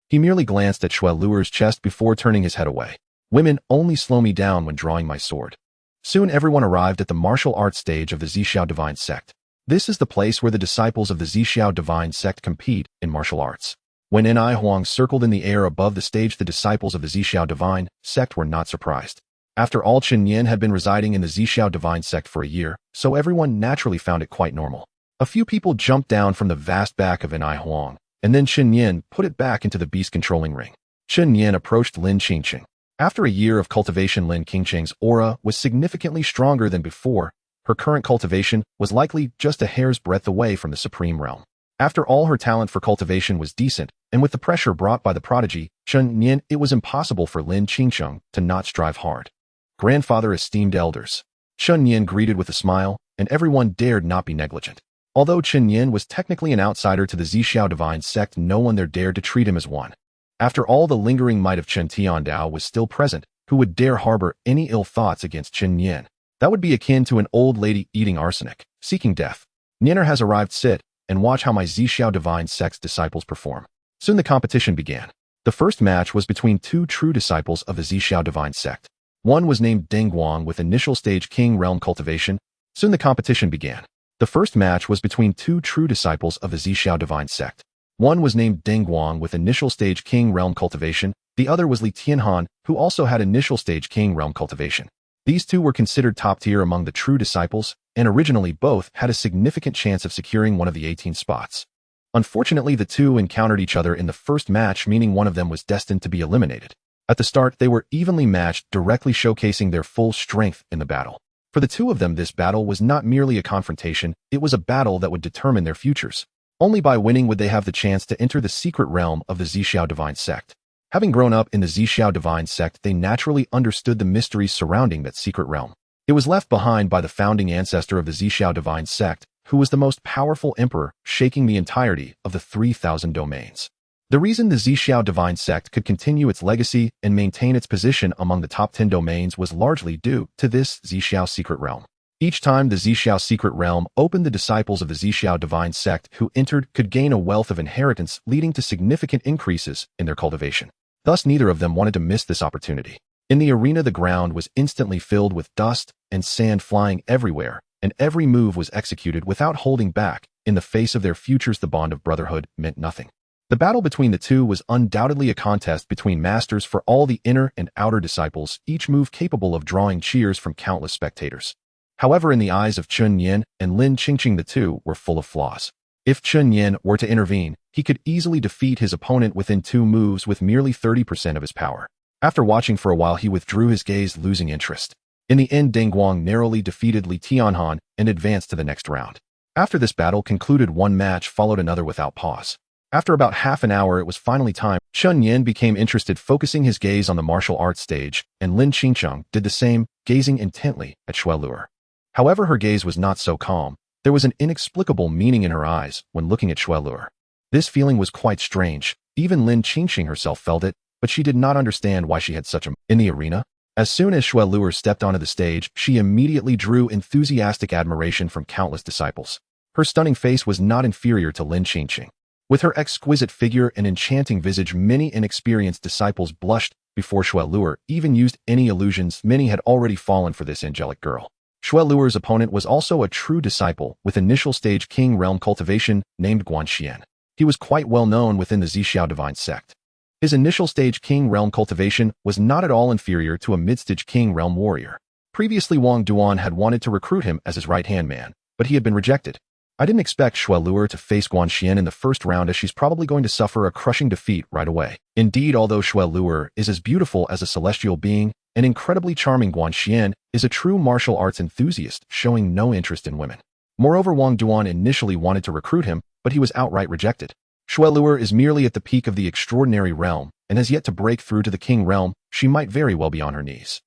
He merely glanced at Shui Luer's chest before turning his head away. "Women only slow me down when drawing my sword." Soon everyone arrived at the martial arts stage of the Zixiao Divine Sect. This is the place where the disciples of the Zixiao Divine Sect compete in martial arts. When Nai Huang circled in the air above the stage, the disciples of the Zixiao Divine Sect were not surprised. After all, Chen Nian had been residing in the Zixiao Divine Sect for a year, so everyone naturally found it quite normal. A few people jumped down from the vast back of Nai Huang, and then Chen Nian put it back into the beast-controlling ring. Chen Nian approached Lin Qingqing. After a year of cultivation, Lin Qingqing's aura was significantly stronger than before. Her current cultivation was likely just a hair's breadth away from the supreme realm. After all, her talent for cultivation was decent, and with the pressure brought by the prodigy, Chen Nian, it was impossible for Lin Qingqing to not strive hard. "Grandfather, esteemed elders." Chen Nian greeted with a smile, and everyone dared not be negligent. Although Chen Nian was technically an outsider to the Zixiao Divine Sect, no one there dared to treat him as one. After all, the lingering might of Chen Tiandao was still present. Who would dare harbor any ill thoughts against Chen Nian? That would be akin to an old lady eating arsenic, seeking death. "Nianer has arrived. Sit and watch how my Zixiao Divine Sect's disciples perform." Soon the competition began. The first match was between two true disciples of the Zixiao Divine Sect. One was named Deng Guang with initial stage King Realm cultivation. Soon the competition began. The first match was between two true disciples of the Zixiao Divine Sect. One was named Deng Guang with initial stage King Realm cultivation. The other was Li Tianhan, who also had initial stage King Realm cultivation. These two were considered top tier among the true disciples, and originally both had a significant chance of securing one of the 18 spots. Unfortunately, the two encountered each other in the first match, meaning one of them was destined to be eliminated. At the start, they were evenly matched, directly showcasing their full strength in the battle. For the two of them, this battle was not merely a confrontation, it was a battle that would determine their futures. Only by winning would they have the chance to enter the secret realm of the Zixiao Divine Sect. Having grown up in the Zixiao Divine Sect, they naturally understood the mysteries surrounding that secret realm. It was left behind by the founding ancestor of the Zixiao Divine Sect, who was the most powerful emperor, shaking the entirety of the 3,000 domains. The reason the Zixiao Divine Sect could continue its legacy and maintain its position among the top 10 domains was largely due to this Zixiao secret realm. Each time the Zixiao secret realm opened, the disciples of the Zixiao Divine Sect who entered could gain a wealth of inheritance, leading to significant increases in their cultivation. Thus, neither of them wanted to miss this opportunity. In the arena, the ground was instantly filled with dust and sand flying everywhere, and every move was executed without holding back. In the face of their futures, the bond of brotherhood meant nothing. The battle between the two was undoubtedly a contest between masters for all the inner and outer disciples, each move capable of drawing cheers from countless spectators. However, in the eyes of Chen Nian and Lin Qingqing, the two were full of flaws. If Chen Nian were to intervene, he could easily defeat his opponent within 2 moves with merely 30% of his power. After watching for a while, he withdrew his gaze, losing interest. In the end, Ding Guang narrowly defeated Li Tianhan and advanced to the next round. After this battle concluded, one match followed another without pause. After about half an hour, it was finally time. Chen Nian became interested, focusing his gaze on the martial arts stage, and Lin Qingcheng did the same, gazing intently at Shui Luer. However, her gaze was not so calm. There was an inexplicable meaning in her eyes when looking at Shui Luer. This feeling was quite strange. Even Lin Qingcheng herself felt it, but she did not understand why she had such a... In the arena, as soon as Shui Luer stepped onto the stage, she immediately drew enthusiastic admiration from countless disciples. Her stunning face was not inferior to Lin Qingcheng. With her exquisite figure and enchanting visage, many inexperienced disciples blushed before Shui Luer even used any illusions. Many had already fallen for this angelic girl. Shui Luer's opponent was also a true disciple with initial stage King Realm cultivation named Guanxian. He was quite well known within the Zhixiao divine sect. His initial stage King Realm cultivation was not at all inferior to a mid-stage King Realm warrior. Previously, Wang Duan had wanted to recruit him as his right-hand man, but he had been rejected. I didn't expect Shui Luer to face Guanxian in the first round, as she's probably going to suffer a crushing defeat right away. Indeed, although Shui Luer is as beautiful as a celestial being, an incredibly charming Guanxian is a true martial arts enthusiast, showing no interest in women. Moreover, Wang Duan initially wanted to recruit him, but he was outright rejected. Shui Luer is merely at the peak of the extraordinary realm and has yet to break through to the king realm. She might very well be on her knees.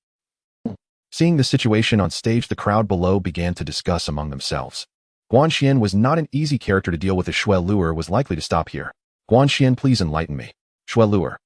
Seeing the situation on stage, the crowd below began to discuss among themselves. Guanxian was not an easy character to deal with, as Shui Luer was likely to stop here. Guanxian, please enlighten me. Shui Luer.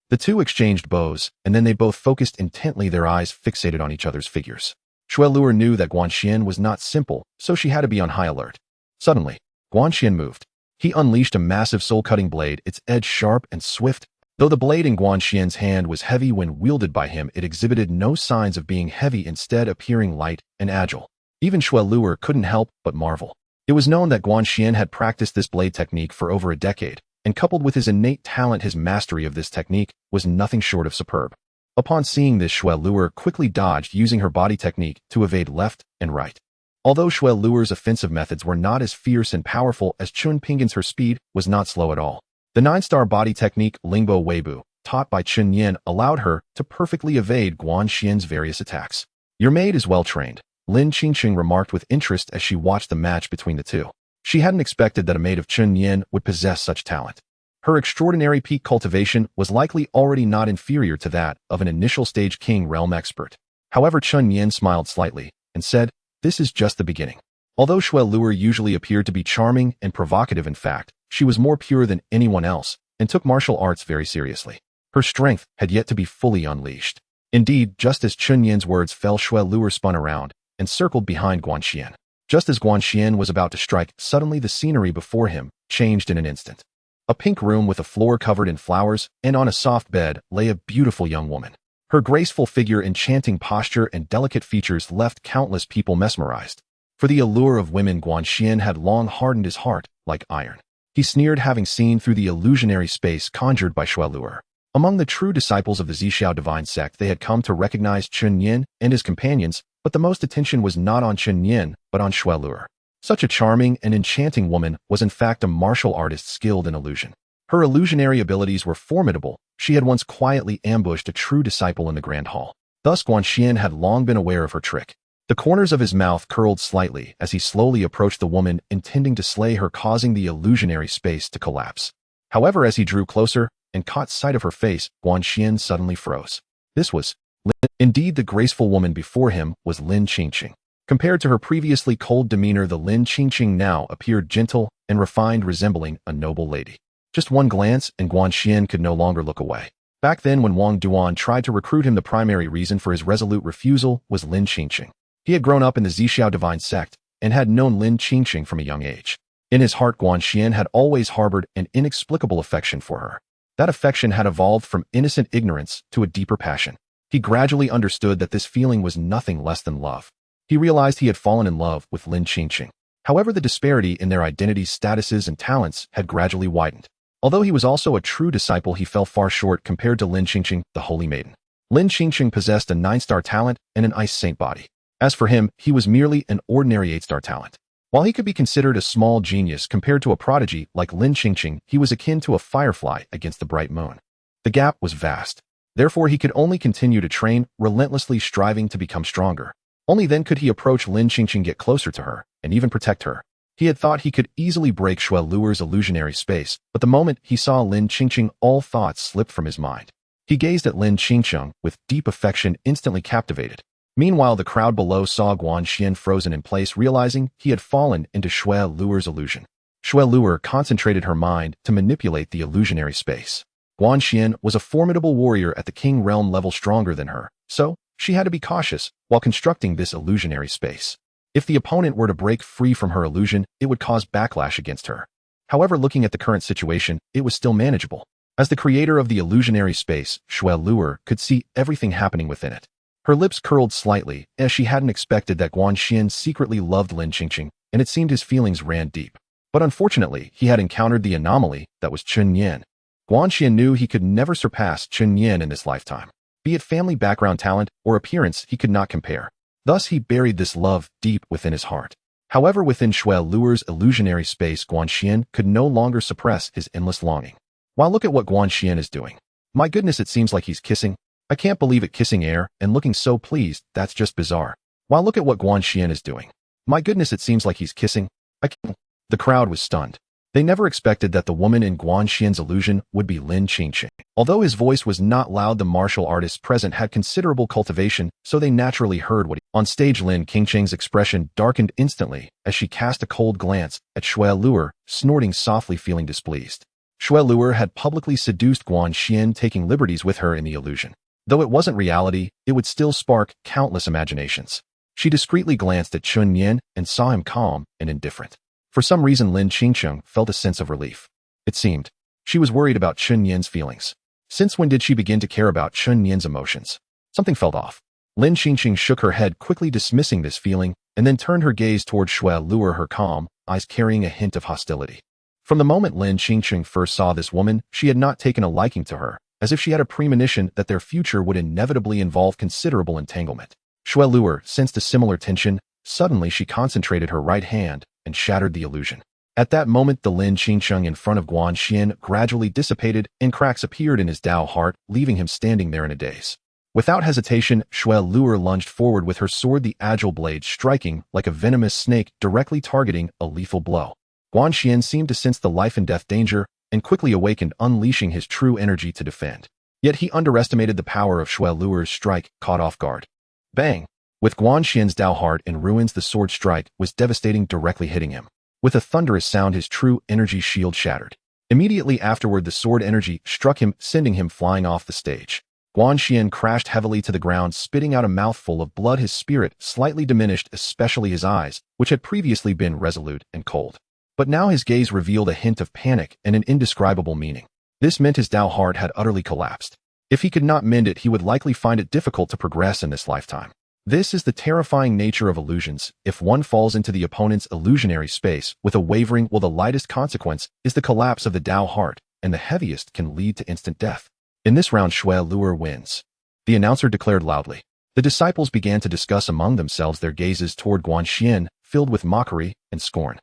The two exchanged bows, and then they both focused intently, their eyes fixated on each other's figures. Shui Luer knew that Guanxian was not simple, so she had to be on high alert. Suddenly, Guanxian moved. He unleashed a massive soul-cutting blade, its edge sharp and swift. Though the blade in Guanxian's hand was heavy when wielded by him, it exhibited no signs of being heavy, instead appearing light and agile. Even Shui Luer couldn't help but marvel. It was known that Guanxian had practiced this blade technique for over a decade, and coupled with his innate talent, his mastery of this technique was nothing short of superb. Upon seeing this, Shui Luer quickly dodged, using her body technique to evade left and right. Although Shui Luer's offensive methods were not as fierce and powerful as Chun Pingan's, her speed was not slow at all. The 9-star body technique Lingbo Weibu, taught by Chen Nian, allowed her to perfectly evade Guanxian's various attacks. Your maid is well trained, Lin Qingcheng remarked with interest as she watched the match between the two. She hadn't expected that a maid of Chen Nian would possess such talent. Her extraordinary peak cultivation was likely already not inferior to that of an initial stage King Realm expert. However, Chen Nian smiled slightly and said, "This is just the beginning." Although Shui Luer usually appeared to be charming and provocative, in fact, she was more pure than anyone else and took martial arts very seriously. Her strength had yet to be fully unleashed. Indeed, just as Chen Nian's words fell, Shui Luer spun around and circled behind Guanxian. Just as Guanxian was about to strike, suddenly the scenery before him changed in an instant. A pink room with a floor covered in flowers, and on a soft bed lay a beautiful young woman. Her graceful figure, enchanting posture, and delicate features left countless people mesmerized. For the allure of women, Guanxian had long hardened his heart like iron. He sneered, having seen through the illusionary space conjured by Shui Luer. Among the true disciples of the Zhixiao divine sect, they had come to recognize Chen Nian and his companions, but the most attention was not on Chen Nian, but on Shui Luer. Such a charming and enchanting woman was in fact a martial artist skilled in illusion. Her illusionary abilities were formidable. She had once quietly ambushed a true disciple in the Grand Hall. Thus, Guanxian had long been aware of her trick. The corners of his mouth curled slightly as he slowly approached the woman, intending to slay her, causing the illusionary space to collapse. However, as he drew closer and caught sight of her face, Guanxian suddenly froze. This was Lin. Indeed, the graceful woman before him was Lin Qingcheng. Compared to her previously cold demeanor, the Lin Qingcheng now appeared gentle and refined, resembling a noble lady. Just one glance, and Guanxian could no longer look away. Back then, when Wang Duan tried to recruit him, the primary reason for his resolute refusal was Lin Qingcheng. He had grown up in the Zhixiao divine sect and had known Lin Qingcheng from a young age. In his heart, Guanxian had always harbored an inexplicable affection for her. That affection had evolved from innocent ignorance to a deeper passion. He gradually understood that this feeling was nothing less than love. He realized he had fallen in love with Lin Qingcheng. However, the disparity in their identities, statuses, and talents had gradually widened. Although he was also a true disciple, he fell far short compared to Lin Qingcheng, the Holy Maiden. Lin Qingcheng possessed a 9-star talent and an ice saint body. As for him, he was merely an ordinary 8-star talent. While he could be considered a small genius compared to a prodigy like Lin Qingcheng, he was akin to a firefly against the bright moon. The gap was vast. Therefore, he could only continue to train, relentlessly striving to become stronger. Only then could he approach Lin Qingqing, get closer to her, and even protect her. He had thought he could easily break Shui Luer's illusionary space, but the moment he saw Lin Qingqing, all thoughts slipped from his mind. He gazed at Lin Qingqing with deep affection, instantly captivated. Meanwhile, the crowd below saw Guan Xian frozen in place, realizing he had fallen into Shui Luer's illusion. Shui Luer concentrated her mind to manipulate the illusionary space. Guan Xian was a formidable warrior at the king realm level, stronger than her, so she had to be cautious while constructing this illusionary space. If the opponent were to break free from her illusion, it would cause backlash against her. However, looking at the current situation, it was still manageable. As the creator of the illusionary space, Shui Luer could see everything happening within it. Her lips curled slightly, as she hadn't expected that Guan Xian secretly loved Lin Qingqing, and it seemed his feelings ran deep. But unfortunately, he had encountered the anomaly that was Chen Nian. Guan Xian knew he could never surpass Chen Nian in this lifetime. Be it family background, talent, or appearance, he could not compare. Thus, he buried this love deep within his heart. However, within Shui Luer's illusionary space, Guan Xian could no longer suppress his endless longing. Wow, look at what Guan Xian is doing. My goodness, it seems like he's kissing. I can't believe it, kissing air and looking so pleased, that's just bizarre. Wow, look at what Guan Xian is doing. My goodness, it seems like he's kissing. I can't. The crowd was stunned. They never expected that the woman in Guan Xian's illusion would be Lin Qingqing. Although his voice was not loud, the martial artists present had considerable cultivation, so they naturally heard what he... On stage, Lin Qingqing's expression darkened instantly as she cast a cold glance at Shui Luer, snorting softly, feeling displeased. Shui Luer had publicly seduced Guan Xian, taking liberties with her in the illusion. Though it wasn't reality, it would still spark countless imaginations. She discreetly glanced at Chen Nian and saw him calm and indifferent. For some reason, Lin Qingqing felt a sense of relief. It seemed she was worried about Chen Nian's feelings. Since when did she begin to care about Chen Nian's emotions? Something felt off. Lin Qingqing shook her head, quickly dismissing this feeling, and then turned her gaze toward Shui Luer, her calm eyes carrying a hint of hostility. From the moment Lin Qingqing first saw this woman, she had not taken a liking to her, as if she had a premonition that their future would inevitably involve considerable entanglement. Shui Luer sensed a similar tension. Suddenly, she concentrated her right hand and shattered the illusion. At that moment, the Lin Qingqing in front of Guan Xian gradually dissipated, and cracks appeared in his Dao heart, leaving him standing there in a daze. Without hesitation, Shui Luer lunged forward with her sword, the agile blade striking like a venomous snake, directly targeting a lethal blow. Guan Xian seemed to sense the life and death danger and quickly awakened, unleashing his true energy to defend. Yet he underestimated the power of Shui Luer's strike, caught off guard. Bang! With Guan Xian's Dao heart in ruins, the sword strike was devastating, directly hitting him. With a thunderous sound, his true energy shield shattered. Immediately afterward, the sword energy struck him, sending him flying off the stage. Guan Xian crashed heavily to the ground, spitting out a mouthful of blood, his spirit slightly diminished, especially his eyes, which had previously been resolute and cold. But now his gaze revealed a hint of panic and an indescribable meaning. This meant his Dao heart had utterly collapsed. If he could not mend it, he would likely find it difficult to progress in this lifetime. This is the terrifying nature of illusions. If one falls into the opponent's illusionary space with a wavering, well, the lightest consequence is the collapse of the Dao heart, and the heaviest can lead to instant death. In this round, Shui Luer wins. The announcer declared loudly. The disciples began to discuss among themselves, their gazes toward Guan Xian filled with mockery and scorn.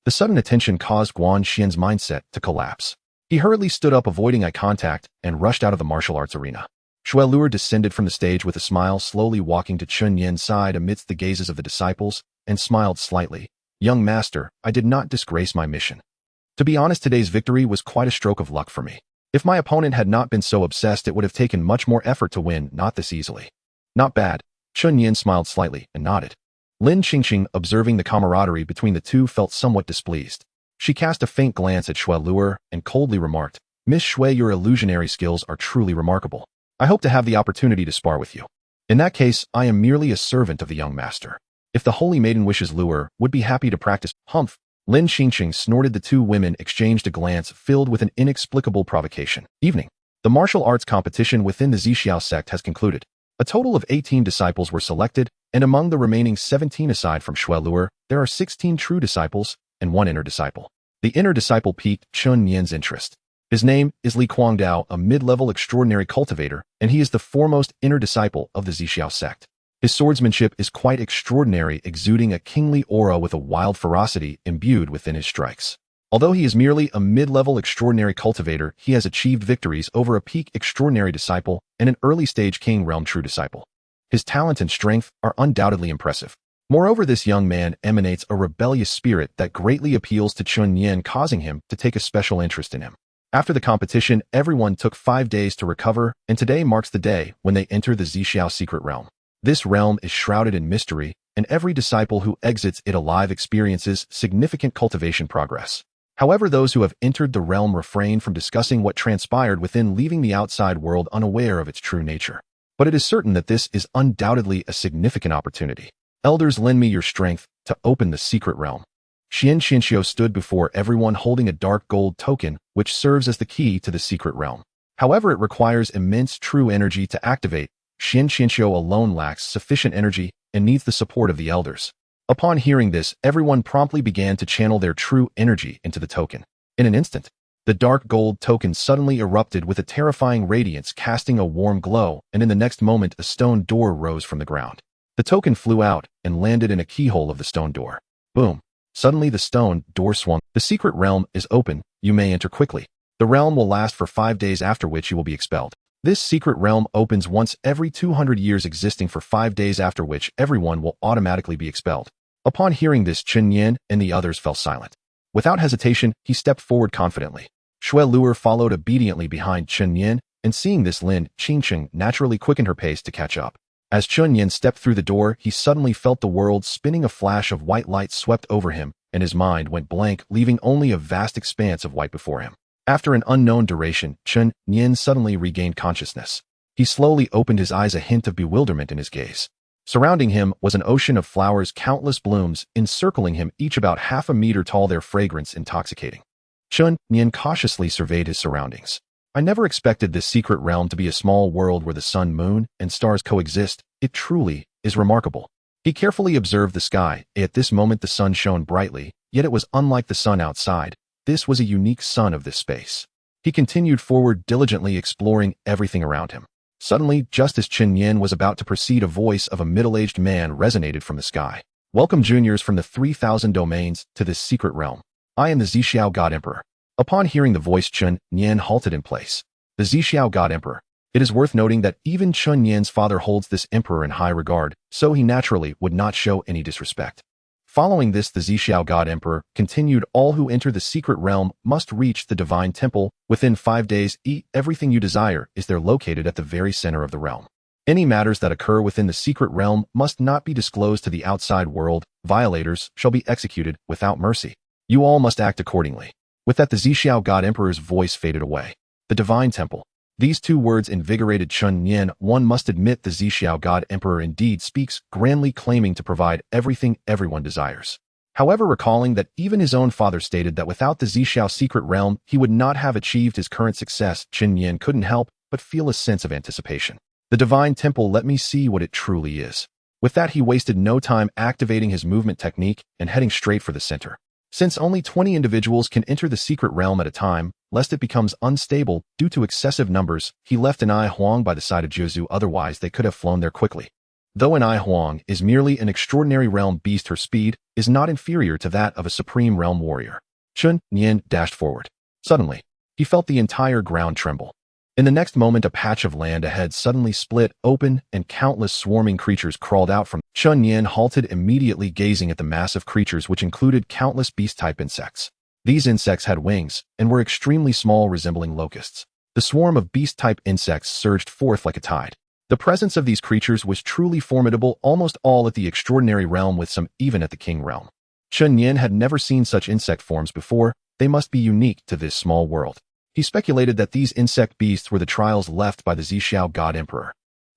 The sudden attention caused Guan Xian's mindset to collapse. He hurriedly stood up, avoiding eye contact, and rushed out of the martial arts arena. Shui Luer descended from the stage with a smile, slowly walking to Chen Nian's side amidst the gazes of the disciples, and smiled slightly. Young master, I did not disgrace my mission. To be honest, today's victory was quite a stroke of luck for me. If my opponent had not been so obsessed, it would have taken much more effort to win, not this easily. Not bad. Chen Nian smiled slightly and nodded. Lin Qingqing, observing the camaraderie between the two, felt somewhat displeased. She cast a faint glance at Shui Luer and coldly remarked, Miss Shui, your illusionary skills are truly remarkable. I hope to have the opportunity to spar with you. In that case, I am merely a servant of the young master. If the holy maiden wishes, Luer would be happy to practice. Humph! Lin Qingqing snorted. The two women exchanged a glance filled with an inexplicable provocation. Evening. The martial arts competition within the Zixiao sect has concluded. A total of 18 disciples were selected, and among the remaining 17 aside from Shui Luer, there are 16 true disciples and 1 inner disciple. The inner disciple piqued Chen Nian's interest. His name is Li Guangdao, a mid-level extraordinary cultivator, and he is the foremost inner disciple of the Zixiao sect. His swordsmanship is quite extraordinary, exuding a kingly aura with a wild ferocity imbued within his strikes. Although he is merely a mid-level extraordinary cultivator, he has achieved victories over a peak extraordinary disciple and an early-stage king realm true disciple. His talent and strength are undoubtedly impressive. Moreover, this young man emanates a rebellious spirit that greatly appeals to Chen Nian, causing him to take a special interest in him. After the competition, everyone took 5 days to recover, and today marks the day when they enter the Zixiao secret realm. This realm is shrouded in mystery, and every disciple who exits it alive experiences significant cultivation progress. However, those who have entered the realm refrain from discussing what transpired within, leaving the outside world unaware of its true nature. But it is certain that this is undoubtedly a significant opportunity. Elders, lend me your strength to open the secret realm. Xian Xianxiu stood before everyone holding a dark gold token, which serves as the key to the secret realm. However, it requires immense true energy to activate. Xian Xianxiu alone lacks sufficient energy and needs the support of the elders. Upon hearing this, everyone promptly began to channel their true energy into the token. In an instant, the dark gold token suddenly erupted with a terrifying radiance, casting a warm glow, and in the next moment a stone door rose from the ground. The token flew out and landed in a keyhole of the stone door. Boom! Suddenly the stone door swung. The secret realm is open. You may enter quickly. The realm will last for 5 days, after which you will be expelled. This secret realm opens once every 200 years, existing for 5 days, after which everyone will automatically be expelled. Upon hearing this, Chen Nian and the others fell silent. Without hesitation, he stepped forward confidently. Shui Luer followed obediently behind Chen Nian, and seeing this, Lin Qingqing naturally quickened her pace to catch up. As Chen Nian stepped through the door, he suddenly felt the world spinning. A flash of white light swept over him, and his mind went blank, leaving only a vast expanse of white before him. After an unknown duration, Chen Nian suddenly regained consciousness. He slowly opened his eyes, a hint of bewilderment in his gaze. Surrounding him was an ocean of flowers, countless blooms encircling him, each about half a meter tall, their fragrance intoxicating. Chen Nian cautiously surveyed his surroundings. I never expected this secret realm to be a small world where the sun, moon, and stars coexist. It truly is remarkable. He carefully observed the sky. At this moment the sun shone brightly, yet it was unlike the sun outside. This was a unique sun of this space. He continued forward, diligently exploring everything around him. Suddenly, just as Chen Nian was about to proceed, a voice of a middle-aged man resonated from the sky. Welcome, juniors from the 3,000 domains, to this secret realm. I am the Zixiao God Emperor. Upon hearing the voice, Chen Nian halted in place. The Zixiao God Emperor. It is worth noting that even Chen Nian's father holds this emperor in high regard, so he naturally would not show any disrespect. Following this, the Zixiao God Emperor continued, all who enter the secret realm must reach the divine temple within 5 days. Everything you desire is there, located at the very center of the realm. Any matters that occur within the secret realm must not be disclosed to the outside world. Violators shall be executed without mercy. You all must act accordingly. With that, the Zixiao God Emperor's voice faded away. The divine temple. These 2 words invigorated Chen Nian. One must admit, the Zixiao God Emperor indeed speaks grandly, claiming to provide everything everyone desires. However, recalling that even his own father stated that without the Zixiao secret realm, he would not have achieved his current success, Chen Nian couldn't help but feel a sense of anticipation. The divine temple, let me see what it truly is. With that, he wasted no time activating his movement technique and heading straight for the center. Since only 20 individuals can enter the secret realm at a time, lest it becomes unstable due to excessive numbers, he left an Ai Huang by the side of Jiuzhu, otherwise they could have flown there quickly. Though an Ai Huang is merely an extraordinary realm beast, her speed is not inferior to that of a supreme realm warrior. Chen Nian dashed forward. Suddenly, he felt the entire ground tremble. In the next moment, a patch of land ahead suddenly split open and countless swarming creatures crawled out from. Chen Nian halted immediately, gazing at the massive creatures, which included countless beast-type insects. These insects had wings and were extremely small, resembling locusts. The swarm of beast-type insects surged forth like a tide. The presence of these creatures was truly formidable, almost all at the extraordinary realm, with some even at the king realm. Chen Nian had never seen such insect forms before. They must be unique to this small world. He speculated that these insect beasts were the trials left by the Zixiao God Emperor.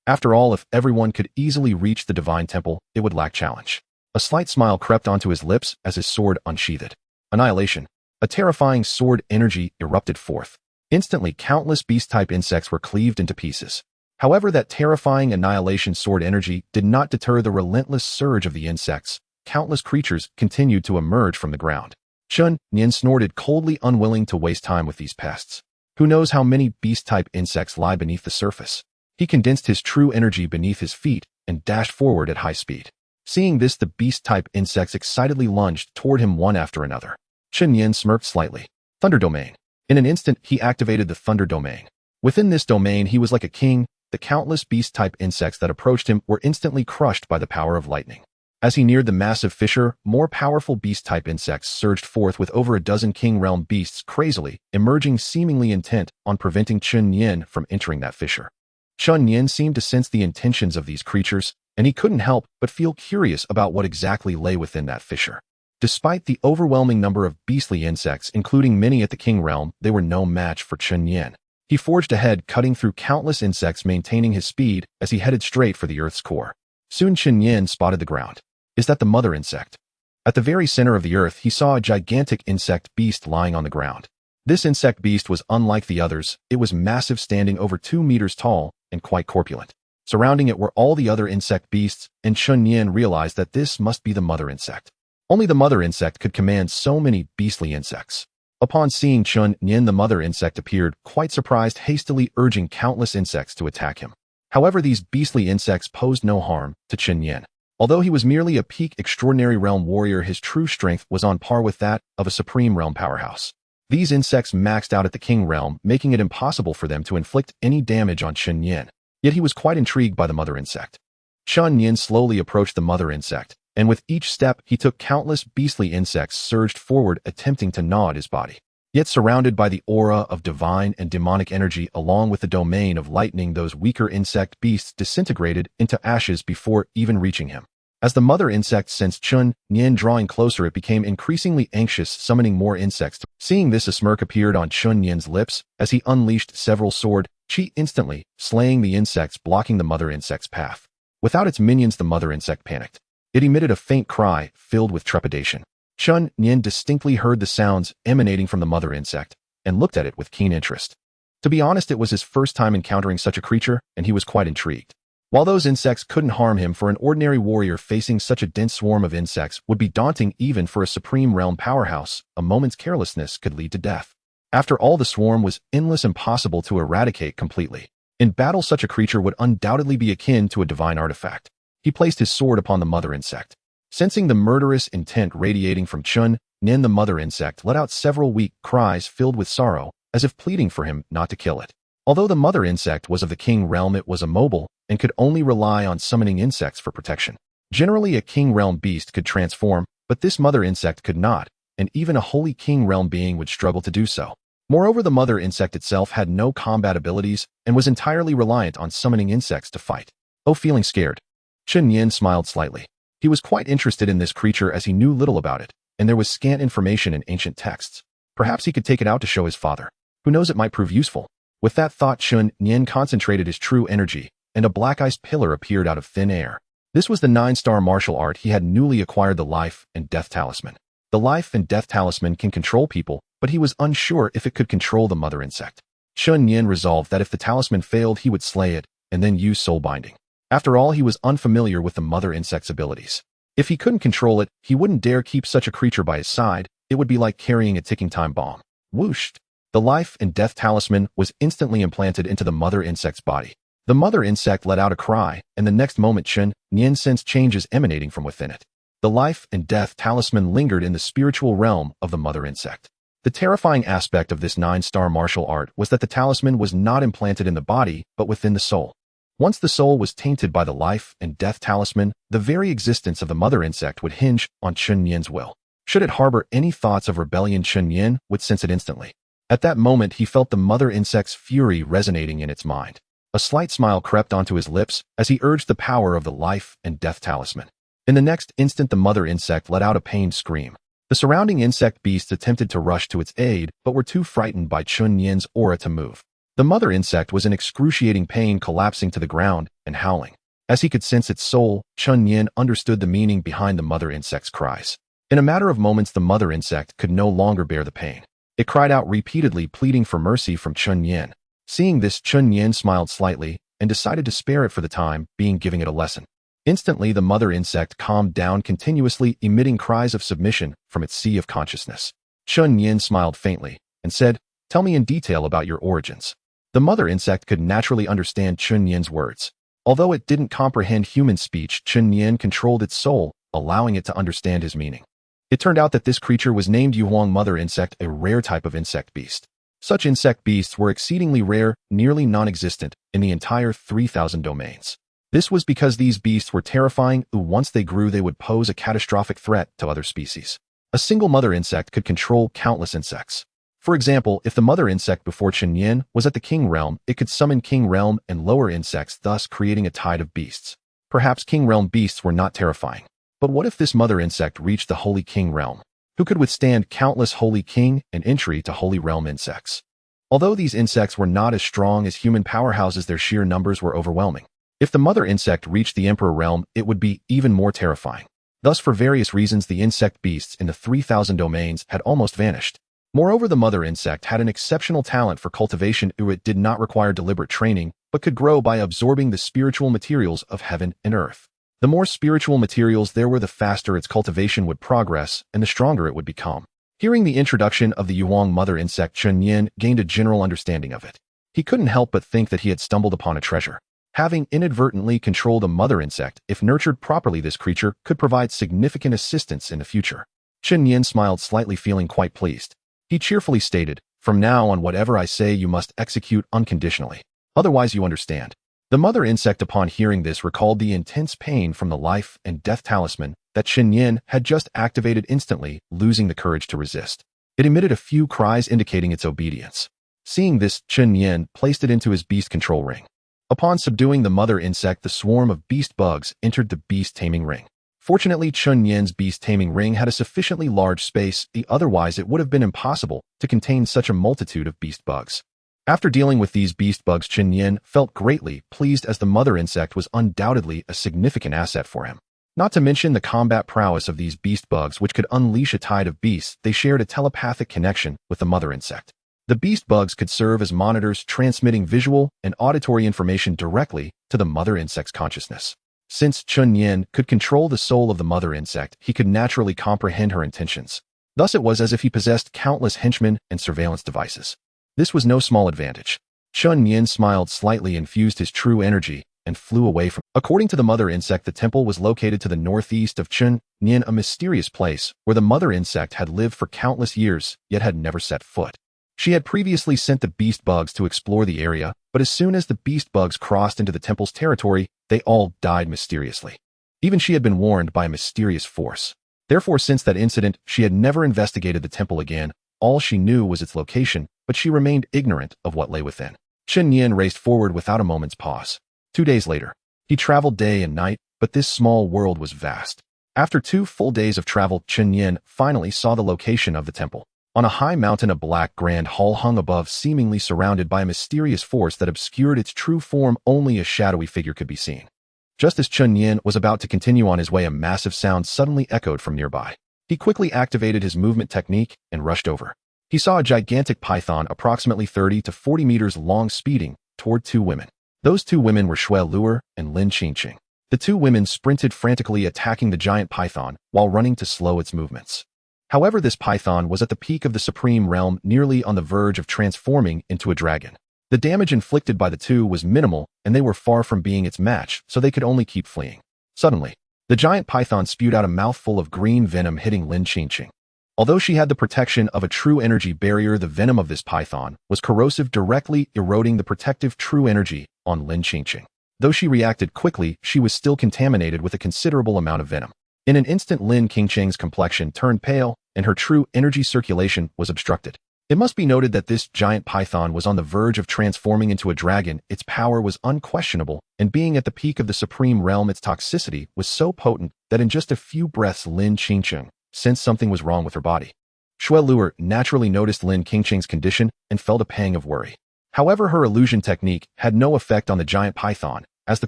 After all, if everyone could easily reach the divine temple, it would lack challenge. A slight smile crept onto his lips as his sword unsheathed. Annihilation. A terrifying sword energy erupted forth. Instantly, countless beast-type insects were cleaved into pieces. However, that terrifying annihilation sword energy did not deter the relentless surge of the insects. Countless creatures continued to emerge from the ground. Chen Nian snorted coldly, unwilling to waste time with these pests. Who knows how many beast-type insects lie beneath the surface? He condensed his true energy beneath his feet and dashed forward at high speed. Seeing this, the beast-type insects excitedly lunged toward him one after another. Chen Nian smirked slightly. Thunder domain. In an instant, he activated the thunder domain. Within this domain, he was like a king. The countless beast-type insects that approached him were instantly crushed by the power of lightning. As he neared the massive fissure, more powerful beast-type insects surged forth with over a dozen king realm beasts crazily, emerging seemingly intent on preventing Chen Nian from entering that fissure. Chen Nian seemed to sense the intentions of these creatures, and he couldn't help but feel curious about what exactly lay within that fissure. Despite the overwhelming number of beastly insects, including many at the king realm, they were no match for Chen Nian. He forged ahead, cutting through countless insects, maintaining his speed as he headed straight for the Earth's core. Soon Chen Nian spotted the ground. Is that the mother insect? At the very center of the Earth, he saw a gigantic insect beast lying on the ground. This insect beast was unlike the others. It was massive, standing over 2 meters tall and quite corpulent. Surrounding it were all the other insect beasts, and Chen Nian realized that this must be the mother insect. Only the mother insect could command so many beastly insects. Upon seeing Chen Nian, the mother insect appeared, quite surprised, hastily urging countless insects to attack him. However, these beastly insects posed no harm to Chen Nian. Although he was merely a peak extraordinary realm warrior, his true strength was on par with that of a supreme realm powerhouse. These insects maxed out at the king realm, making it impossible for them to inflict any damage on Chen Nian. Yet he was quite intrigued by the mother insect. Chen Nian slowly approached the mother insect, and with each step he took, countless beastly insects surged forward, attempting to gnaw at his body. Yet surrounded by the aura of divine and demonic energy along with the domain of lightning, those weaker insect beasts disintegrated into ashes before even reaching him. As the mother insect sensed Chen Nian drawing closer, it became increasingly anxious, summoning more insects. Seeing this, a smirk appeared on Chen Nian's lips as he unleashed several sword chi, instantly slaying the insects blocking the mother insect's path. Without its minions, the mother insect panicked. It emitted a faint cry filled with trepidation. Chen Nian distinctly heard the sounds emanating from the mother insect and looked at it with keen interest. To be honest, it was his first time encountering such a creature, and he was quite intrigued. While those insects couldn't harm him, for an ordinary warrior facing such a dense swarm of insects would be daunting. Even for a supreme realm powerhouse, a moment's carelessness could lead to death. After all, the swarm was endless, impossible to eradicate completely. In battle, such a creature would undoubtedly be akin to a divine artifact. He placed his sword upon the mother insect. Sensing the murderous intent radiating from Chen Nian, the mother insect let out several weak cries filled with sorrow, as if pleading for him not to kill it. Although the mother insect was of the king realm, it was immobile and could only rely on summoning insects for protection. Generally, a king realm beast could transform, but this mother insect could not, and even a holy king realm being would struggle to do so. Moreover, the mother insect itself had no combat abilities and was entirely reliant on summoning insects to fight. Oh, feeling scared? Chen Nian smiled slightly. He was quite interested in this creature as he knew little about it, and there was scant information in ancient texts. Perhaps he could take it out to show his father. Who knows, it might prove useful. With that thought, Chen Nian concentrated his true energy, and a black-iced pillar appeared out of thin air. This was the 9-star martial art he had newly acquired, the Life and Death Talisman. The Life and Death Talisman can control people, but he was unsure if it could control the mother insect. Chen Nian resolved that if the talisman failed, he would slay it and then use soul binding. After all, he was unfamiliar with the mother insect's abilities. If he couldn't control it, he wouldn't dare keep such a creature by his side. It would be like carrying a ticking time bomb. Whoosh! The Life and Death Talisman was instantly implanted into the mother insect's body. The mother insect let out a cry, and the next moment Chen Nian sensed changes emanating from within it. The Life and Death Talisman lingered in the spiritual realm of the mother insect. The terrifying aspect of this 9-star martial art was that the talisman was not implanted in the body, but within the soul. Once the soul was tainted by the Life and Death Talisman, the very existence of the mother insect would hinge on Chen Nian's will. Should it harbor any thoughts of rebellion, Chen Nian would sense it instantly. At that moment, he felt the mother insect's fury resonating in its mind. A slight smile crept onto his lips as he urged the power of the Life and Death Talisman. In the next instant, the mother insect let out a pained scream. The surrounding insect beasts attempted to rush to its aid, but were too frightened by Chen Nian's aura to move. The mother insect was in excruciating pain, collapsing to the ground and howling. As he could sense its soul, Chen Nian understood the meaning behind the mother insect's cries. In a matter of moments, the mother insect could no longer bear the pain. It cried out repeatedly, pleading for mercy from Chen Nian. Seeing this, Chen Nian smiled slightly and decided to spare it for the time being, giving it a lesson. Instantly, the mother insect calmed down, continuously emitting cries of submission from its sea of consciousness. Chen Nian smiled faintly and said, "Tell me in detail about your origins." The mother insect could naturally understand Chen Nian's words. Although it didn't comprehend human speech, Chen Nian controlled its soul, allowing it to understand his meaning. It turned out that this creature was named Yuhuang mother insect, a rare type of insect beast. Such insect beasts were exceedingly rare, nearly non-existent, in the entire 3,000 domains. This was because these beasts were terrifying, once they grew they would pose a catastrophic threat to other species. A single mother insect could control countless insects. For example, if the mother insect before Chen Nian was at the king realm, it could summon king realm and lower insects, thus creating a tide of beasts. Perhaps king realm beasts were not terrifying. But what if this mother insect reached the holy king realm? Who could withstand countless holy king and entry to holy realm insects? Although these insects were not as strong as human powerhouses, their sheer numbers were overwhelming. If the mother insect reached the emperor realm, it would be even more terrifying. Thus, for various reasons, the insect beasts in the 3,000 domains had almost vanished. Moreover, the mother insect had an exceptional talent for cultivation. It did not require deliberate training, but could grow by absorbing the spiritual materials of heaven and earth. The more spiritual materials there were, the faster its cultivation would progress, and the stronger it would become. Hearing the introduction of the Yuhuang mother insect, Chen Nian gained a general understanding of it. He couldn't help but think that he had stumbled upon a treasure. Having inadvertently controlled a mother insect, if nurtured properly, this creature could provide significant assistance in the future. Chen Nian smiled slightly, feeling quite pleased. He cheerfully stated, "From now on, whatever I say you must execute unconditionally. Otherwise, you understand." The mother insect, upon hearing this, recalled the intense pain from the life and death talisman that Chen Nian had just activated, instantly losing the courage to resist. It emitted a few cries indicating its obedience. Seeing this, Chen Nian placed it into his beast control ring. Upon subduing the mother insect, the swarm of beast bugs entered the beast taming ring. Fortunately, Chen Nian's beast taming ring had a sufficiently large space, otherwise it would have been impossible to contain such a multitude of beast bugs. After dealing with these beast bugs, Chen Nian felt greatly pleased, as the mother insect was undoubtedly a significant asset for him. Not to mention the combat prowess of these beast bugs, which could unleash a tide of beasts. They shared a telepathic connection with the mother insect. The beast bugs could serve as monitors, transmitting visual and auditory information directly to the mother insect's consciousness. Since Chen Nian could control the soul of the mother insect, he could naturally comprehend her intentions. Thus it was as if he possessed countless henchmen and surveillance devices. This was no small advantage. Chen Nian smiled slightly, infused his true energy, and flew away from. According to the mother insect, the temple was located to the northeast of Chen Nian, a mysterious place where the mother insect had lived for countless years, yet had never set foot. She had previously sent the beast bugs to explore the area, but as soon as the beast bugs crossed into the temple's territory, they all died mysteriously. Even she had been warned by a mysterious force. Therefore, since that incident, she had never investigated the temple again. All she knew was its location, but she remained ignorant of what lay within. Chen Nian raced forward without a moment's pause. 2 days later, he traveled day and night, but this small world was vast. After 2 full days of travel, Chen Nian finally saw the location of the temple. On a high mountain, a black grand hall hung above, seemingly surrounded by a mysterious force that obscured its true form. Only a shadowy figure could be seen. Just as Chen Nian was about to continue on his way, a massive sound suddenly echoed from nearby. He quickly activated his movement technique and rushed over. He saw a gigantic python approximately 30 to 40 meters long speeding toward 2 women. Those 2 women were Shui Luer and Lin Qingqing. The 2 women sprinted frantically, attacking the giant python while running to slow its movements. However, this python was at the peak of the Supreme Realm, nearly on the verge of transforming into a dragon. The damage inflicted by the 2 was minimal, and they were far from being its match, so they could only keep fleeing. Suddenly, the giant python spewed out a mouthful of green venom, hitting Lin Qingqing. Although she had the protection of a true energy barrier, the venom of this python was corrosive, directly eroding the protective true energy on Lin Qingqing. Though she reacted quickly, she was still contaminated with a considerable amount of venom. In an instant, Lin Qingqing's complexion turned pale, and her true energy circulation was obstructed. It must be noted that this giant python was on the verge of transforming into a dragon. Its power was unquestionable, and being at the peak of the Supreme Realm, its toxicity was so potent that in just a few breaths, Lin Qingqing sensed something was wrong with her body. Shui Luer naturally noticed Lin Qingqing's condition and felt a pang of worry. However, her illusion technique had no effect on the giant python, as the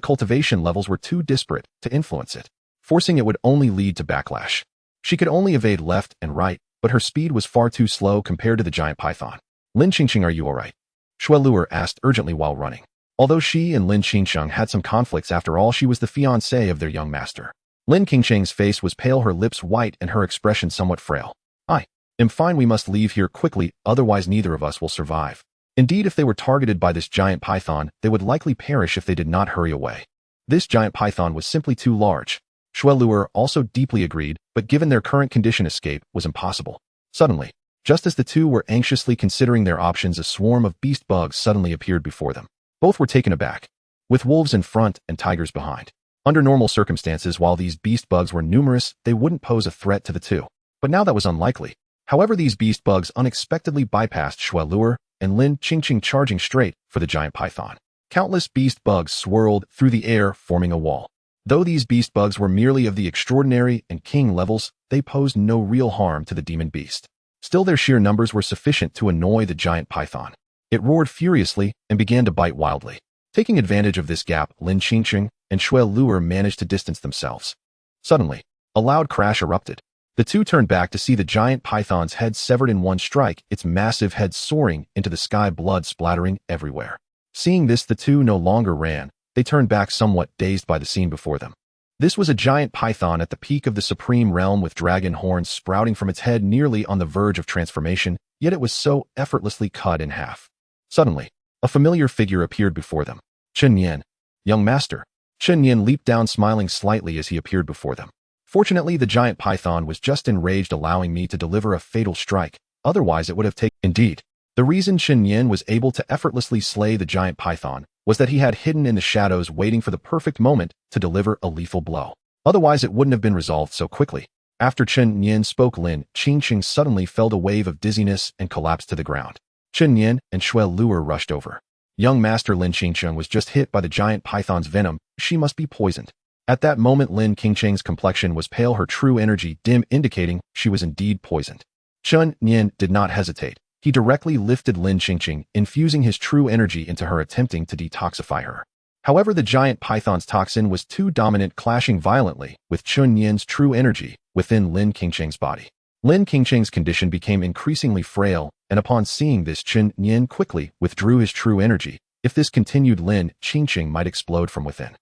cultivation levels were too disparate to influence it. Forcing it would only lead to backlash. She could only evade left and right, but her speed was far too slow compared to the giant python. Lin Qingqing, are you alright? Shui Luer asked urgently while running. Although she and Lin Qingqing had some conflicts, after all, she was the fiancée of their young master. Lin Qingqing's face was pale, her lips white, and her expression somewhat frail. I am fine, we must leave here quickly, otherwise neither of us will survive. Indeed, if they were targeted by this giant python, they would likely perish if they did not hurry away. This giant python was simply too large. Shuelur also deeply agreed, but given their current condition, escape was impossible. Suddenly, just as the two were anxiously considering their options, a swarm of beast bugs suddenly appeared before them. Both were taken aback, with wolves in front and tigers behind. Under normal circumstances, while these beast bugs were numerous, they wouldn't pose a threat to the two. But now that was unlikely. However, these beast bugs unexpectedly bypassed Shuelur and Lin Qingqing, charging straight for the giant python. Countless beast bugs swirled through the air, forming a wall. Though these beast bugs were merely of the extraordinary and king levels, they posed no real harm to the demon beast. Still, their sheer numbers were sufficient to annoy the giant python. It roared furiously and began to bite wildly. Taking advantage of this gap, Lin Qingqing and Shuelur managed to distance themselves. Suddenly, a loud crash erupted. The two turned back to see the giant python's head severed in one strike, its massive head soaring into the sky, blood splattering everywhere. Seeing this, the two no longer ran. They turned back, somewhat dazed by the scene before them. This was a giant python at the peak of the supreme realm, with dragon horns sprouting from its head, nearly on the verge of transformation, yet it was so effortlessly cut in half. Suddenly, a familiar figure appeared before them. Chen Nian. Young master. Chen Nian leaped down, smiling slightly as he appeared before them. Fortunately, the giant python was just enraged, allowing me to deliver a fatal strike. Otherwise, it would have taken. Indeed, the reason Chen Nian was able to effortlessly slay the giant python was that he had hidden in the shadows, waiting for the perfect moment to deliver a lethal blow. Otherwise, it wouldn't have been resolved so quickly. After Chen Nian spoke, Lin Qingqing suddenly felt a wave of dizziness and collapsed to the ground. Chen Nian and Shuelur rushed over. Young master, Lin Qingqing was just hit by the giant python's venom. She must be poisoned. At that moment, Lin Qingqing's complexion was pale, her true energy dim, indicating she was indeed poisoned. Chen Nian did not hesitate. He directly lifted Lin Qingqing, infusing his true energy into her, attempting to detoxify her. However, the giant python's toxin was too dominant, clashing violently with Chen Nian's true energy within Lin Qingqing's body. Lin Qingqing's condition became increasingly frail, and upon seeing this, Chen Nian quickly withdrew his true energy. If this continued, Lin Qingqing might explode from within.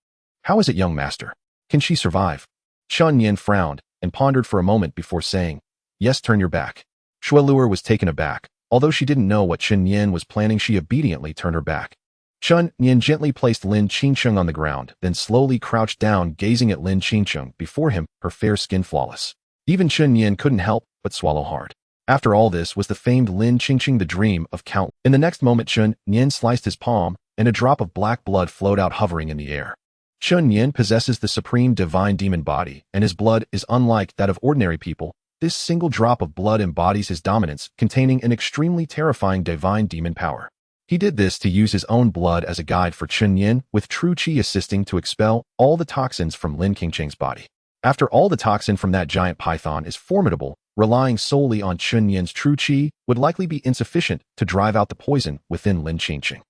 How is it, young master? Can she survive? Chen Nian frowned and pondered for a moment before saying, "Yes, turn your back." Shuelur was taken aback. Although she didn't know what Chen Nian was planning, she obediently turned her back. Chen Nian gently placed Lin Qingqing on the ground, then slowly crouched down, gazing at Lin Qingqing before him, her fair skin flawless. Even Chen Nian couldn't help but swallow hard. After all, this was the famed Lin Qingqing, the dream of Count. In the next moment, Chen Nian sliced his palm, and a drop of black blood flowed out, hovering in the air. Chen Nian possesses the supreme divine demon body, and his blood is unlike that of ordinary people. This single drop of blood embodies his dominance, containing an extremely terrifying divine demon power. He did this to use his own blood as a guide for Chen Nian, with true qi assisting to expel all the toxins from Lin Qingqing's body. After all, the toxin from that giant python is formidable. Relying solely on Chen Nian's true qi would likely be insufficient to drive out the poison within Lin Qingqing.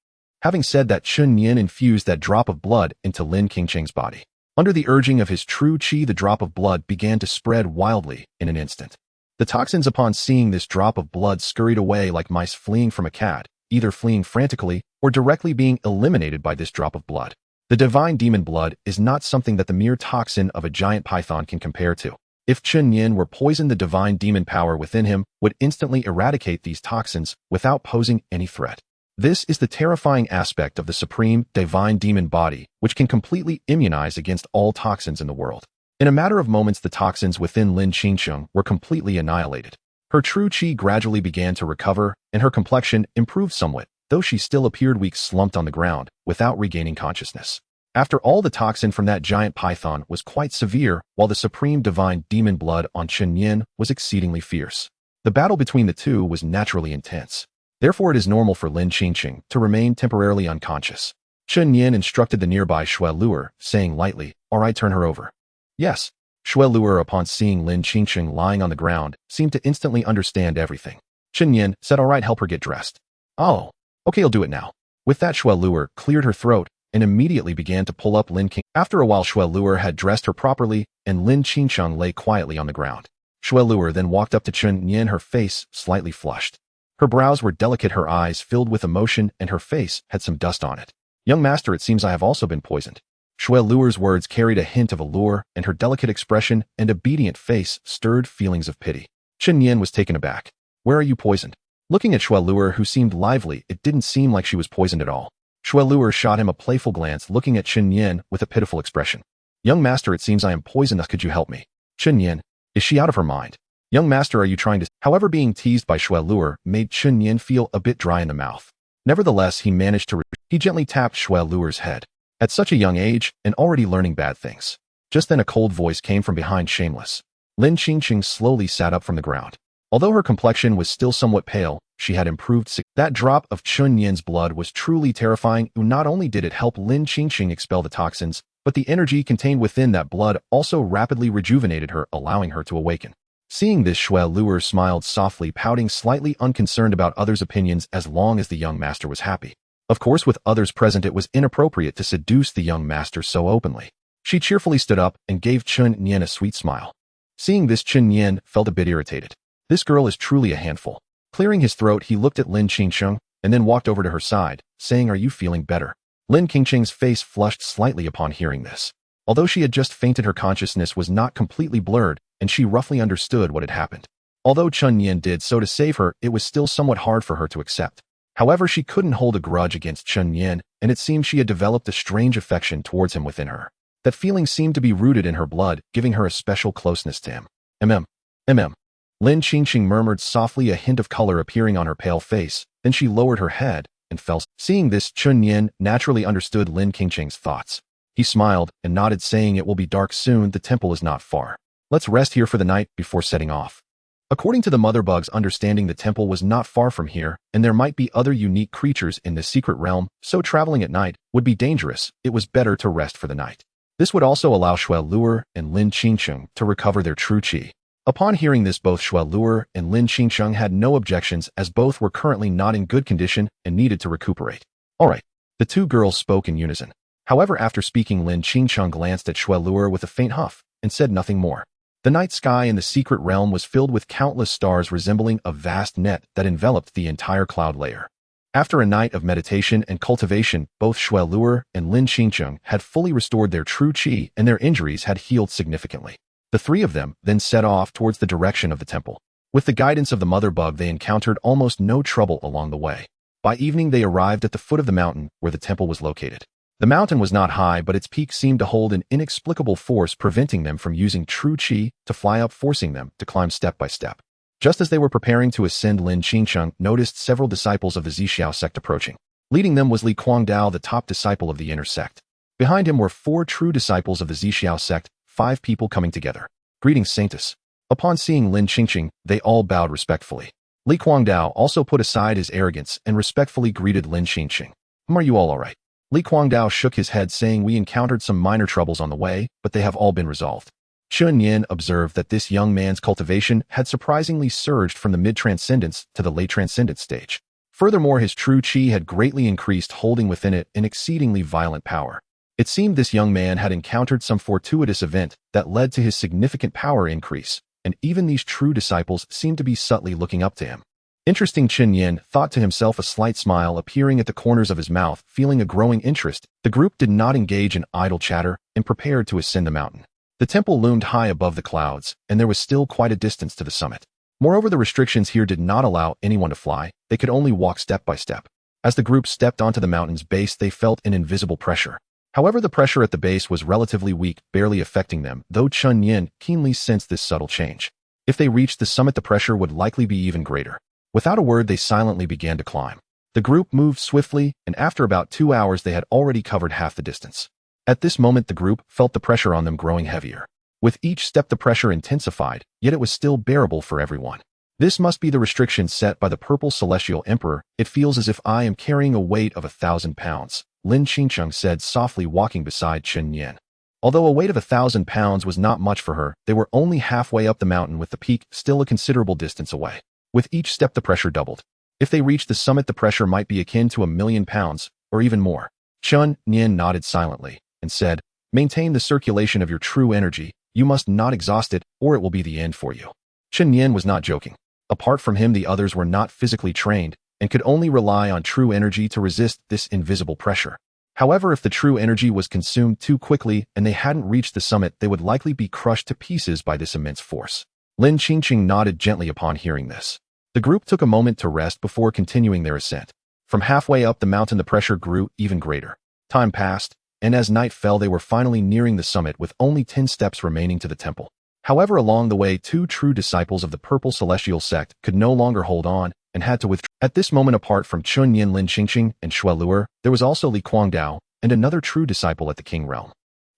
Having said that, Chen Nian infused that drop of blood into Lin Qingqing's body. Under the urging of his true qi, the drop of blood began to spread wildly in an instant. The toxins, upon seeing this drop of blood, scurried away like mice fleeing from a cat, either fleeing frantically or directly being eliminated by this drop of blood. The divine demon blood is not something that the mere toxin of a giant python can compare to. If Chen Nian were poisoned, the divine demon power within him would instantly eradicate these toxins without posing any threat. This is the terrifying aspect of the supreme divine demon body, which can completely immunize against all toxins in the world. In a matter of moments, the toxins within Lin Qingqing were completely annihilated. Her true qi gradually began to recover, and her complexion improved somewhat, though she still appeared weak, slumped on the ground, without regaining consciousness. After all, the toxin from that giant python was quite severe, while the supreme divine demon blood on Chen Nian was exceedingly fierce. The battle between the two was naturally intense. Therefore, it is normal for Lin Qingqing to remain temporarily unconscious. Chen Nian instructed the nearby Shuelur, saying lightly, "All right, turn her over." "Yes." Shuelur, upon seeing Lin Qingqing lying on the ground, seemed to instantly understand everything. Chen Nian said, "All right, help her get dressed." "Oh, okay, I'll do it now." With that, Shuelur cleared her throat and immediately began to pull up Lin Qingqing. After a while, Shuelur had dressed her properly, and Lin Qingqing lay quietly on the ground. Shuelur then walked up to Chen Nian, her face slightly flushed. Her brows were delicate, her eyes filled with emotion, and her face had some dust on it. "Young master, it seems I have also been poisoned." Shuelur's words carried a hint of allure, and her delicate expression and obedient face stirred feelings of pity. Chen Nian was taken aback. "Where are you poisoned?" Looking at Shuelur, who seemed lively, it didn't seem like she was poisoned at all. Shuelur shot him a playful glance, looking at Chen Nian with a pitiful expression. Young master, it seems I am poisonous. Could you help me? Chen Nian. Is she out of her mind? Young master, are you trying to... However, being teased by Shui Luer made Chen Nian feel a bit dry in the mouth. Nevertheless, he managed to... He gently tapped Shui Luer's head. At such a young age, and already learning bad things. Just then a cold voice came from behind Shameless. Lin Qingqing slowly sat up from the ground. Although her complexion was still somewhat pale, she had improved. That drop of Chen Nian's blood was truly terrifying. Not only did it help Lin Qingqing expel the toxins, but the energy contained within that blood also rapidly rejuvenated her, allowing her to awaken. Seeing this, Shui Luer smiled softly, pouting, slightly unconcerned about others' opinions as long as the young master was happy. Of course, with others present, it was inappropriate to seduce the young master so openly. She cheerfully stood up and gave Chen Nian a sweet smile. Seeing this, Chen Nian felt a bit irritated. This girl is truly a handful. Clearing his throat, he looked at Lin Qingqing and then walked over to her side, saying, "Are you feeling better?" Lin Qingqing's face flushed slightly upon hearing this. Although she had just fainted, her consciousness was not completely blurred, and she roughly understood what had happened. Although Chen Nian did so to save her, it was still somewhat hard for her to accept. However, she couldn't hold a grudge against Chen Nian, and it seemed she had developed a strange affection towards him within her. That feeling seemed to be rooted in her blood, giving her a special closeness to him. Lin Qingqing murmured softly, a hint of color appearing on her pale face, then she lowered her head and fell. Seeing this, Chen Nian naturally understood Lin Qingqing's thoughts. He smiled and nodded, saying, "It will be dark soon, the temple is not far. Let's rest here for the night before setting off." According to the mother bug's understanding, the temple was not far from here, and there might be other unique creatures in this secret realm, so traveling at night would be dangerous. It was better to rest for the night. This would also allow Shui Luer and Lin Qingqing to recover their true qi. Upon hearing this, both Shui Luer and Lin Qingqing had no objections, as both were currently not in good condition and needed to recuperate. Alright, the two girls spoke in unison. However, after speaking, Lin Qingqing glanced at Shui Luer with a faint huff and said nothing more. The night sky in the secret realm was filled with countless stars resembling a vast net that enveloped the entire cloud layer. After a night of meditation and cultivation, both Shui Luer and Lin Qingqing had fully restored their true qi, and their injuries had healed significantly. The three of them then set off towards the direction of the temple. With the guidance of the mother bug, they encountered almost no trouble along the way. By evening, they arrived at the foot of the mountain where the temple was located. The mountain was not high, but its peak seemed to hold an inexplicable force, preventing them from using true qi to fly up, forcing them to climb step by step. Just as they were preparing to ascend, Lin Qingqing noticed several disciples of the Zixiao sect approaching. Leading them was Li Guangdao, the top disciple of the inner sect. Behind him were 4 true disciples of the Zixiao sect, 5 people coming together. "Greetings, Saintus." Upon seeing Lin Qingqing, they all bowed respectfully. Li Guangdao also put aside his arrogance and respectfully greeted Lin Qingqing. "Are you all alright?" Li Guangdao shook his head, saying, "We encountered some minor troubles on the way, but they have all been resolved." Chen Nian observed that this young man's cultivation had surprisingly surged from the mid-transcendence to the late transcendent stage. Furthermore, his true qi had greatly increased, holding within it an exceedingly violent power. It seemed this young man had encountered some fortuitous event that led to his significant power increase, and even these true disciples seemed to be subtly looking up to him. Interesting, Chen Nian thought to himself, a slight smile appearing at the corners of his mouth. Feeling a growing interest, the group did not engage in idle chatter and prepared to ascend the mountain. The temple loomed high above the clouds, and there was still quite a distance to the summit. Moreover, the restrictions here did not allow anyone to fly. They could only walk step by step. As the group stepped onto the mountain's base, they felt an invisible pressure. However, the pressure at the base was relatively weak, barely affecting them, though Chen Nian keenly sensed this subtle change. If they reached the summit, the pressure would likely be even greater. Without a word, they silently began to climb. The group moved swiftly, and after about 2 hours, they had already covered half the distance. At this moment, the group felt the pressure on them growing heavier. With each step, the pressure intensified, yet it was still bearable for everyone. This must be the restrictions set by the Purple Celestial Emperor. "It feels as if I am carrying a weight of 1,000 pounds. Lin Qingqing said softly, walking beside Chen Nian. Although a weight of 1,000 pounds was not much for her, they were only halfway up the mountain, with the peak still a considerable distance away. With each step, the pressure doubled. If they reached the summit, the pressure might be akin to 1,000,000 pounds, or even more. Chen Nian nodded silently and said, "Maintain the circulation of your true energy. You must not exhaust it, or it will be the end for you." Chen Nian was not joking. Apart from him, the others were not physically trained and could only rely on true energy to resist this invisible pressure. However, if the true energy was consumed too quickly and they hadn't reached the summit, they would likely be crushed to pieces by this immense force. Lin Qingqing nodded gently upon hearing this. The group took a moment to rest before continuing their ascent. From halfway up the mountain, the pressure grew even greater. Time passed, and as night fell they were finally nearing the summit with only 10 steps remaining to the temple. However, along the way, 2 true disciples of the Purple Celestial Sect could no longer hold on and had to withdraw. At this moment, apart from Chen Nian, Lin Qingqing, and Shui Luer, there was also Li Guangdao and another true disciple at the King Realm.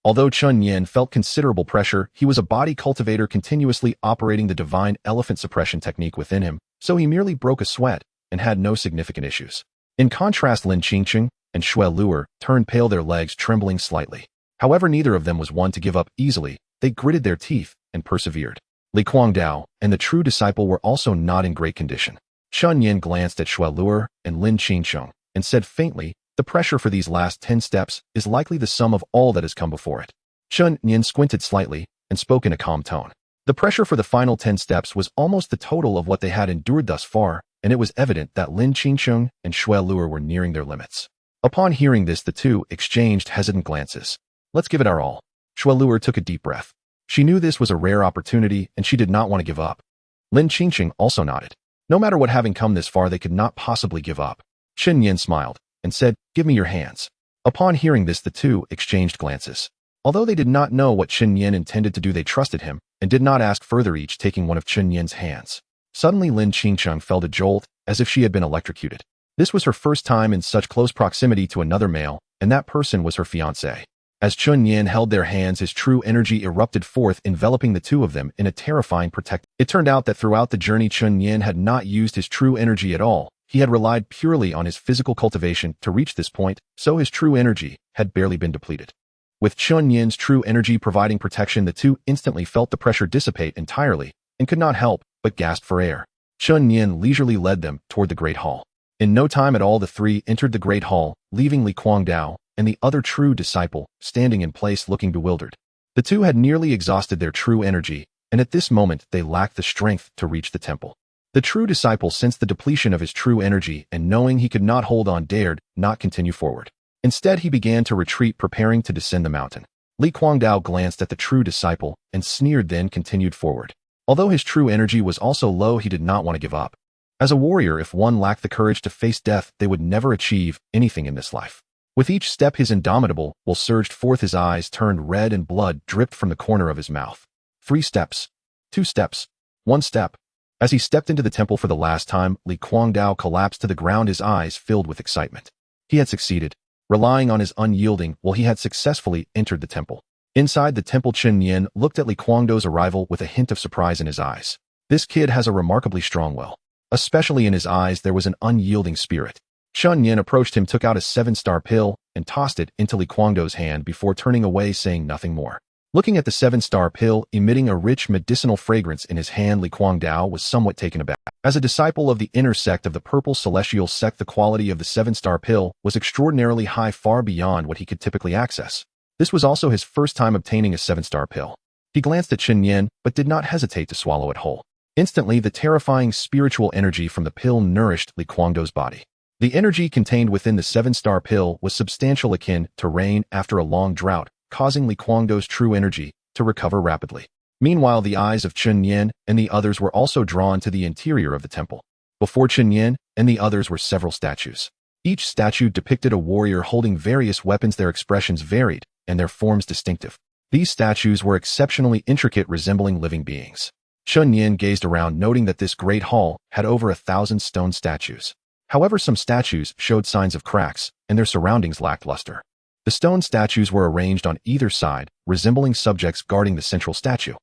Although Chen Nian felt considerable pressure, he was a body cultivator continuously operating the divine elephant suppression technique within him, so he merely broke a sweat and had no significant issues. In contrast, Lin Qingqing and Shui Luer turned pale, their legs trembling slightly. However, neither of them was one to give up easily. They gritted their teeth and persevered. Li Guangdao and the true disciple were also not in great condition. Chen Nian glanced at Shui Luer and Lin Qingqing and said faintly, "The pressure for these last 10 steps is likely the sum of all that has come before it." Chen Nian squinted slightly and spoke in a calm tone. The pressure for the final 10 steps was almost the total of what they had endured thus far, and it was evident that Lin Qingqing and Shui Luer were nearing their limits. Upon hearing this, the two exchanged hesitant glances. "Let's give it our all." Shui Luer took a deep breath. She knew this was a rare opportunity, and she did not want to give up. Lin Qingqing also nodded. No matter what, having come this far, they could not possibly give up. Chen Nian smiled and said, "Give me your hands." Upon hearing this, the two exchanged glances. Although they did not know what Chen Nian intended to do, they trusted him and did not ask further, each taking one of Chen Nian's hands. Suddenly, Lin Qingqing felt a jolt as if she had been electrocuted. This was her first time in such close proximity to another male, and that person was her fiancé. As Chen Nian held their hands, his true energy erupted forth, enveloping the two of them in a terrifying protective. It turned out that throughout the journey, Chen Nian had not used his true energy at all. He had relied purely on his physical cultivation to reach this point, so his true energy had barely been depleted. With Chen Nian's true energy providing protection, the two instantly felt the pressure dissipate entirely and could not help but gasp for air. Chen Nian leisurely led them toward the Great Hall. In no time at all, the three entered the Great Hall, leaving Li Guangdao and the other true disciple standing in place looking bewildered. The two had nearly exhausted their true energy, and at this moment they lacked the strength to reach the temple. The true disciple sensed the depletion of his true energy, and knowing he could not hold on, dared not continue forward. Instead, he began to retreat, preparing to descend the mountain. Li Guangdao glanced at the true disciple and sneered, then continued forward. Although his true energy was also low, he did not want to give up. As a warrior, if one lacked the courage to face death, they would never achieve anything in this life. With each step, his indomitable will surged forth, his eyes turned red and blood dripped from the corner of his mouth. 3 steps, 2 steps, 1 step. As he stepped into the temple for the last time, Li Guangdao collapsed to the ground, his eyes filled with excitement. He had succeeded. Relying on his unyielding will, he had successfully entered the temple. Inside the temple, Chen Nian looked at Li Guangdao's arrival with a hint of surprise in his eyes. This kid has a remarkably strong will. Especially in his eyes, there was an unyielding spirit. Chen Nian approached him, took out a 7-star pill, and tossed it into Li Guangdao's hand before turning away, saying nothing more. Looking at the 7-star pill, emitting a rich medicinal fragrance in his hand, Li Guangdao was somewhat taken aback. As a disciple of the inner sect of the Purple Celestial Sect, the quality of the 7-star pill was extraordinarily high, far beyond what he could typically access. This was also his first time obtaining a 7-star pill. He glanced at Chen Nian, but did not hesitate to swallow it whole. Instantly, the terrifying spiritual energy from the pill nourished Li Guangdao's body. The energy contained within the 7-star pill was substantial, akin to rain after a long drought, causing Li Guangdao's true energy to recover rapidly. Meanwhile, the eyes of Chen Nian and the others were also drawn to the interior of the temple. Before Chen Nian and the others were several statues. Each statue depicted a warrior holding various weapons. Their expressions varied and their forms distinctive. These statues were exceptionally intricate, resembling living beings. Chen Nian gazed around, noting that this great hall had over 1,000 stone statues. However, some statues showed signs of cracks, and their surroundings lacked luster. The stone statues were arranged on either side, resembling subjects guarding the central statue.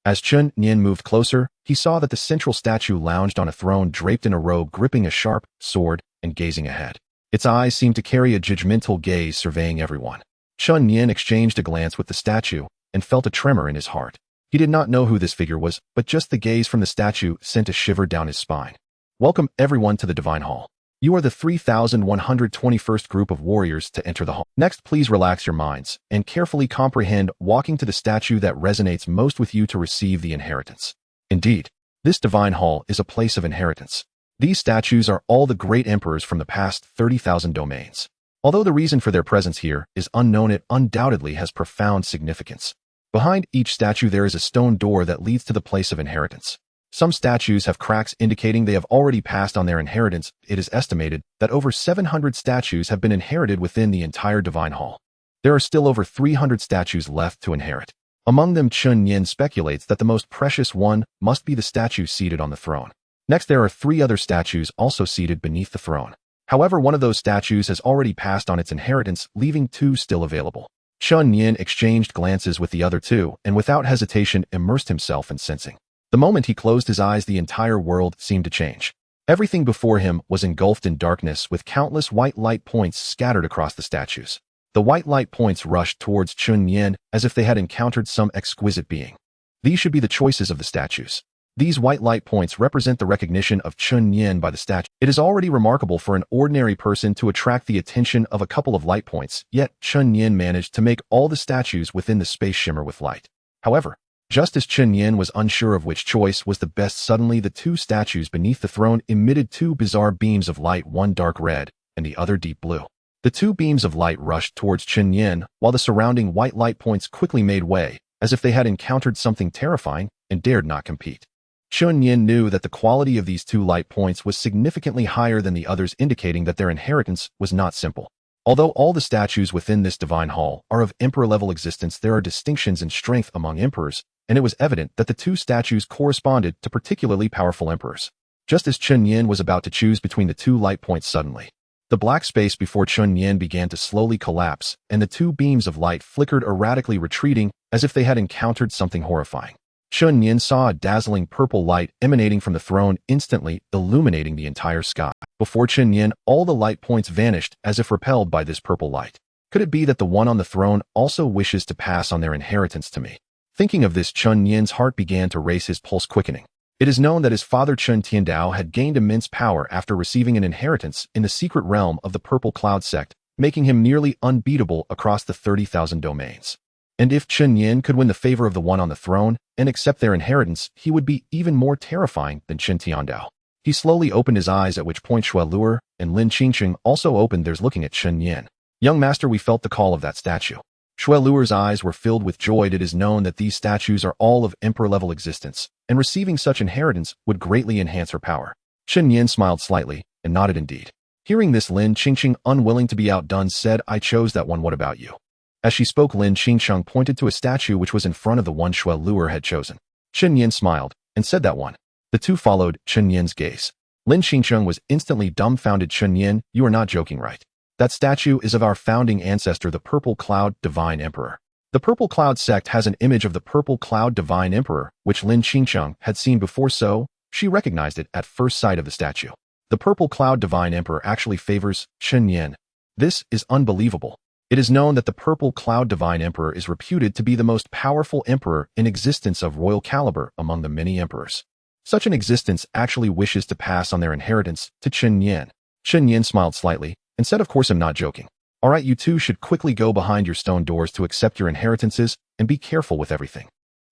As Chen Nian moved closer, he saw that the central statue lounged on a throne draped in a robe, gripping a sharp sword and gazing ahead. Its eyes seemed to carry a judgmental gaze, surveying everyone. Chen Nian exchanged a glance with the statue and felt a tremor in his heart. He did not know who this figure was, but just the gaze from the statue sent a shiver down his spine. "Welcome, everyone, to the Divine Hall. You are the 3,121st group of warriors to enter the hall. Next, please relax your minds and carefully comprehend, walking to the statue that resonates most with you to receive the inheritance." Indeed, this divine hall is a place of inheritance. These statues are all the great emperors from the past 30,000 domains. Although the reason for their presence here is unknown, it undoubtedly has profound significance. Behind each statue there is a stone door that leads to the place of inheritance. Some statues have cracks indicating they have already passed on their inheritance. It is estimated that over 700 statues have been inherited within the entire Divine Hall. There are still over 300 statues left to inherit. Among them, Chen Nian speculates that the most precious one must be the statue seated on the throne. Next, there are 3 other statues also seated beneath the throne. However, one of those statues has already passed on its inheritance, leaving 2 still available. Chen Nian exchanged glances with the other 2, and without hesitation immersed himself in sensing. The moment he closed his eyes, the entire world seemed to change. Everything before him was engulfed in darkness, with countless white light points scattered across the statues. The white light points rushed towards Chen Nian as if they had encountered some exquisite being. These should be the choices of the statues. These white light points represent the recognition of Chen Nian by the statue. It is already remarkable for an ordinary person to attract the attention of a couple of light points, yet Chen Nian managed to make all the statues within the space shimmer with light. However, just as Chen Nian was unsure of which choice was the best, suddenly the 2 statues beneath the throne emitted 2 bizarre beams of light, one dark red and the other deep blue. The 2 beams of light rushed towards Chen Nian, while the surrounding white light points quickly made way, as if they had encountered something terrifying and dared not compete. Chen Nian knew that the quality of these 2 light points was significantly higher than the others, indicating that their inheritance was not simple. Although all the statues within this divine hall are of emperor-level existence, there are distinctions in strength among emperors, and it was evident that the 2 statues corresponded to particularly powerful emperors. Just as Chen Nian was about to choose between the 2 light points, suddenly the black space before Chen Nian began to slowly collapse, and the 2 beams of light flickered erratically, retreating as if they had encountered something horrifying. Chen Nian saw a dazzling purple light emanating from the throne, instantly illuminating the entire sky. Before Chen Nian, all the light points vanished as if repelled by this purple light. Could it be that the one on the throne also wishes to pass on their inheritance to me? Thinking of this, Chen Nian's heart began to race, his pulse quickening. It is known that his father Chen Tiandao had gained immense power after receiving an inheritance in the secret realm of the Purple Cloud sect, making him nearly unbeatable across the 30,000 domains. And if Chen Nian could win the favor of the one on the throne and accept their inheritance, he would be even more terrifying than Chen Tiandao. He slowly opened his eyes, at which point Shui Luer and Lin Qingqing also opened theirs, looking at Chen Nian. Young master, we felt the call of that statue. Shui Luer's eyes were filled with joy. It is known that these statues are all of emperor-level existence, and receiving such inheritance would greatly enhance her power. Chen Nian smiled slightly and nodded indeed. Hearing this, Lin Qingqing, unwilling to be outdone, said, I chose that one. What about you? As she spoke, Lin Qingqing pointed to a statue which was in front of the one Shui Luer had chosen. Chen Nian smiled and said, that one. The 2 followed Chen Nian's gaze. Lin Qingqing was instantly dumbfounded. Chen Nian, you are not joking, right? That statue is of our founding ancestor, the Purple Cloud Divine Emperor. The Purple Cloud sect has an image of the Purple Cloud Divine Emperor, which Lin Qingqing had seen before, so she recognized it at first sight of the statue. The Purple Cloud Divine Emperor actually favors Chen Nian. This is unbelievable. It is known that the Purple Cloud Divine Emperor is reputed to be the most powerful emperor in existence of royal caliber among the many emperors. Such an existence actually wishes to pass on their inheritance to Chen Nian. Chen Nian smiled slightly and said, of course I'm not joking. All right, you 2 should quickly go behind your stone doors to accept your inheritances and be careful with everything.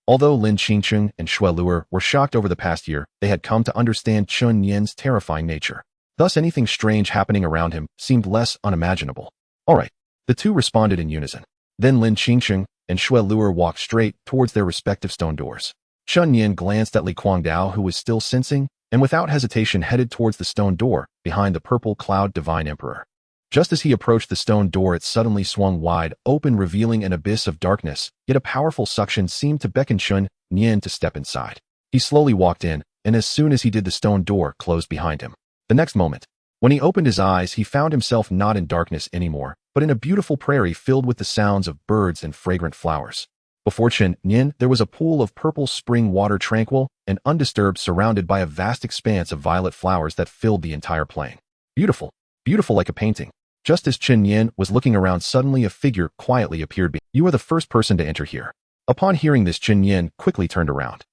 Although Lin Qingqing and Shui Luer were shocked over the past year, they had come to understand Chen Nian's terrifying nature. Thus, anything strange happening around him seemed less unimaginable. All right, the 2 responded in unison. Then Lin Qingqing and Shui Luer walked straight towards their respective stone doors. Chen Nian glanced at Li Guangdao, who was still sensing, and without hesitation headed towards the stone door behind the Purple Cloud Divine Emperor. Just as he approached the stone door, it suddenly swung wide open, revealing an abyss of darkness, yet a powerful suction seemed to beckon Chen Nian to step inside. He slowly walked in, and as soon as he did, the stone door closed behind him. The next moment, when he opened his eyes, he found himself not in darkness anymore, but in a beautiful prairie filled with the sounds of birds and fragrant flowers. Before Chen Nian, there was a pool of purple spring water, tranquil and undisturbed, surrounded by a vast expanse of violet flowers that filled the entire plain. Beautiful, beautiful like a painting. Just as Chen Nian was looking around, suddenly a figure quietly appeared. You are the first person to enter here. Upon hearing this, Chen Nian quickly turned around.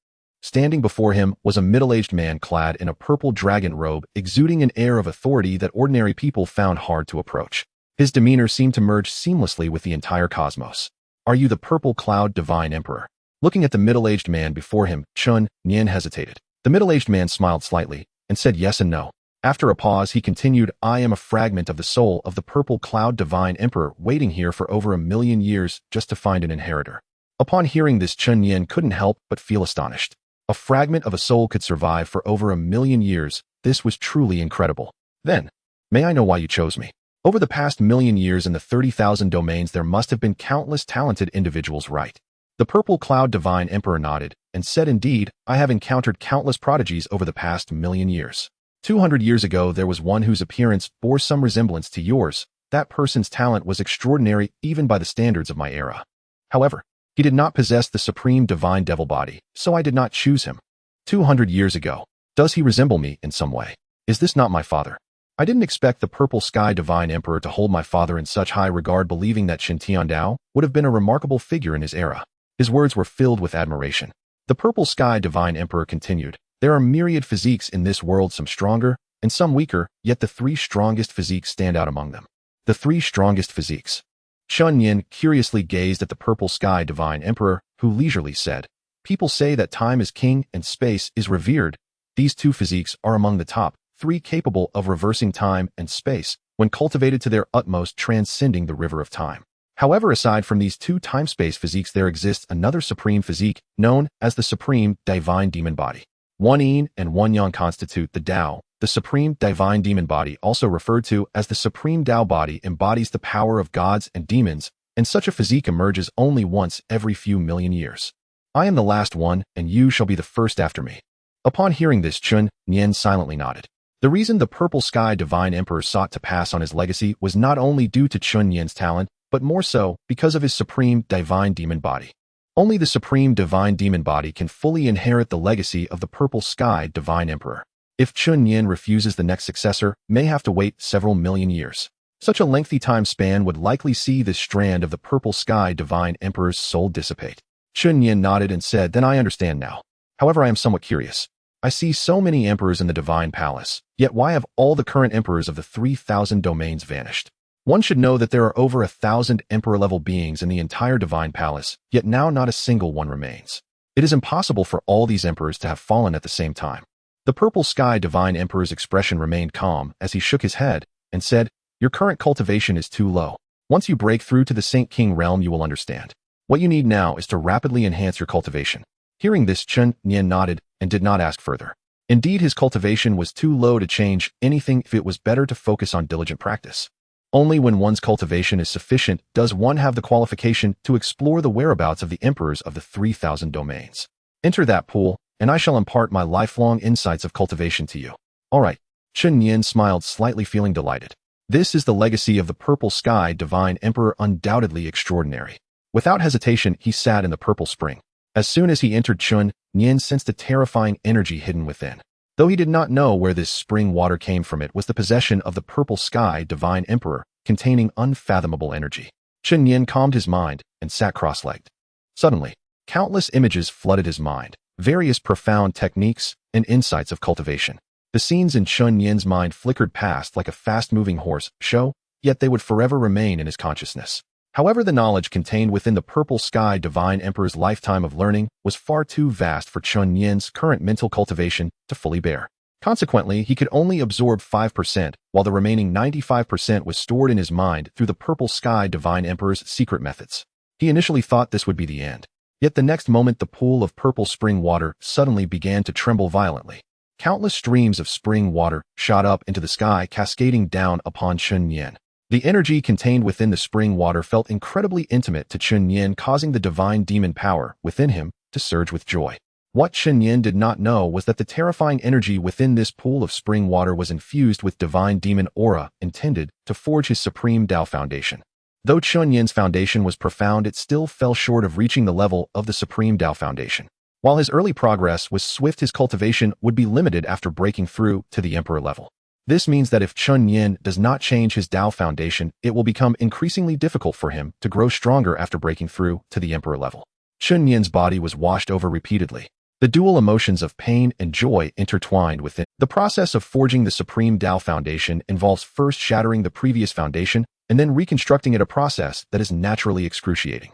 Standing before him was a middle-aged man clad in a purple dragon robe, exuding an air of authority that ordinary people found hard to approach. His demeanor seemed to merge seamlessly with the entire cosmos. Are you the Purple Cloud Divine Emperor? Looking at the middle-aged man before him, Chen Nian hesitated. The middle-aged man smiled slightly and said yes and no. After a pause, he continued, I am a fragment of the soul of the Purple Cloud Divine Emperor, waiting here for over 1,000,000 years just to find an inheritor. Upon hearing this, Chen Nian couldn't help but feel astonished. A fragment of a soul could survive for over 1,000,000 years. This was truly incredible. Then, may I know why you chose me? Over the past million years in the 30,000 domains, there must have been countless talented individuals, right? The purple cloud divine emperor nodded and said, indeed, I have encountered countless prodigies over the past million years. 200 years ago, there was one whose appearance bore some resemblance to yours. That person's talent was extraordinary even by the standards of my era. However, he did not possess the supreme divine devil body, so I did not choose him. 200 years ago. Does he resemble me in some way? Is this not my father? I didn't expect the purple sky divine emperor to hold my father in such high regard, believing that Chen Tiandao would have been a remarkable figure in his era. His words were filled with admiration. The purple sky divine emperor continued, there are myriad physiques in this world, some stronger and some weaker, yet the three strongest physiques stand out among them. The three strongest physiques. Chen Nian curiously gazed at the purple sky divine emperor, who leisurely said, people say that time is king and space is revered. These two physiques are among the top three capable of reversing time and space when cultivated to their utmost, transcending the river of time. However, aside from these two time-space physiques, there exists another supreme physique known as the Supreme Divine Demon Body. One yin and one yang constitute the Tao. The Supreme Divine Demon Body, also referred to as the Supreme Tao Body, embodies the power of gods and demons, and such a physique emerges only once every few million years. I am the last one, and you shall be the first after me. Upon hearing this, Chen Nian silently nodded. The reason the purple sky divine emperor sought to pass on his legacy was not only due to Chen Nian's talent, but more so because of his Supreme Divine Demon Body. Only the Supreme Divine Demon Body can fully inherit the legacy of the purple sky divine emperor. If Chen Nian refuses, the next successor may have to wait several million years. Such a lengthy time span would likely see this strand of the purple sky divine emperor's soul dissipate. Chen Nian nodded and said, then I understand now. However, I am somewhat curious. I see so many emperors in the divine palace, yet why have all the current emperors of the 3,000 domains vanished? One should know that there are over 1,000 emperor-level beings in the entire divine palace, yet now not a single one remains. It is impossible for all these emperors to have fallen at the same time. The purple sky divine emperor's expression remained calm as he shook his head and said, your current cultivation is too low. Once you break through to the Saint King realm, you will understand. What you need now is to rapidly enhance your cultivation. Hearing this, Chen Nian nodded and did not ask further. Indeed, his cultivation was too low to change anything. If it was better to focus on diligent practice. Only when one's cultivation is sufficient does one have the qualification to explore the whereabouts of the emperors of the 3,000 domains. Enter that pool, and I shall impart my lifelong insights of cultivation to you. All right. Chen Nian smiled slightly, feeling delighted. This is the legacy of the purple sky divine emperor, undoubtedly extraordinary. Without hesitation, he sat in the purple spring. As soon as he entered, Chen Nian sensed a terrifying energy hidden within. Though he did not know where this spring water came from, it was the possession of the purple sky divine emperor, containing unfathomable energy. Chen Nian calmed his mind and sat cross-legged. Suddenly, countless images flooded his mind, various profound techniques and insights of cultivation. The scenes in Chen Nian's mind flickered past like a fast-moving horse show, yet they would forever remain in his consciousness. However, the knowledge contained within the purple sky divine emperor's lifetime of learning was far too vast for Chen Nian's current mental cultivation to fully bear. Consequently, he could only absorb 5%, while the remaining 95% was stored in his mind through the purple sky divine emperor's secret methods. He initially thought this would be the end. Yet the next moment, the pool of purple spring water suddenly began to tremble violently. Countless streams of spring water shot up into the sky, cascading down upon Chen Nian. The energy contained within the spring water felt incredibly intimate to Chen Nian, causing the divine demon power within him to surge with joy. What Chen Nian did not know was that the terrifying energy within this pool of spring water was infused with divine demon aura intended to forge his supreme Tao foundation. Though Chen Nian's foundation was profound, it still fell short of reaching the level of the supreme Tao foundation. While his early progress was swift, his cultivation would be limited after breaking through to the emperor level. This means that if Chen Nian does not change his Tao foundation, it will become increasingly difficult for him to grow stronger after breaking through to the emperor level. Chen Nian's body was washed over repeatedly. The dual emotions of pain and joy intertwined within. The process of forging the supreme Tao foundation involves first shattering the previous foundation and then reconstructing it, a process that is naturally excruciating.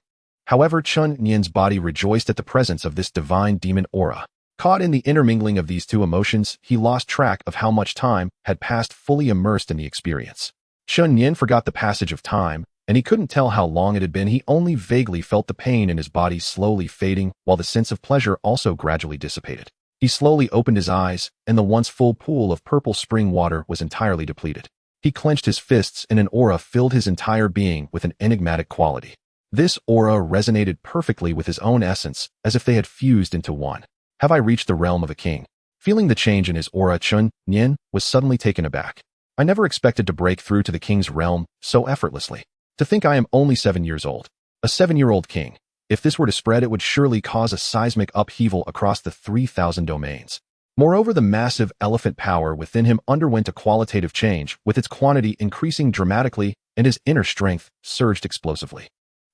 However, Chen Nian's body rejoiced at the presence of this divine demon aura. Caught in the intermingling of these two emotions, he lost track of how much time had passed, fully immersed in the experience. Chen Nian forgot the passage of time, and he couldn't tell how long it had been. He only vaguely felt the pain in his body slowly fading, while the sense of pleasure also gradually dissipated. He slowly opened his eyes, and the once full pool of purple spring water was entirely depleted. He clenched his fists and an aura filled his entire being with an enigmatic quality. This aura resonated perfectly with his own essence, as if they had fused into one. Have I reached the realm of a king? Feeling the change in his aura, Chen Nian was suddenly taken aback. I never expected to break through to the king's realm so effortlessly. To think I am only 7 years old. A 7-year-old king. If this were to spread, it would surely cause a seismic upheaval across the 3,000 domains. Moreover, the massive elephant power within him underwent a qualitative change, with its quantity increasing dramatically and his inner strength surged explosively.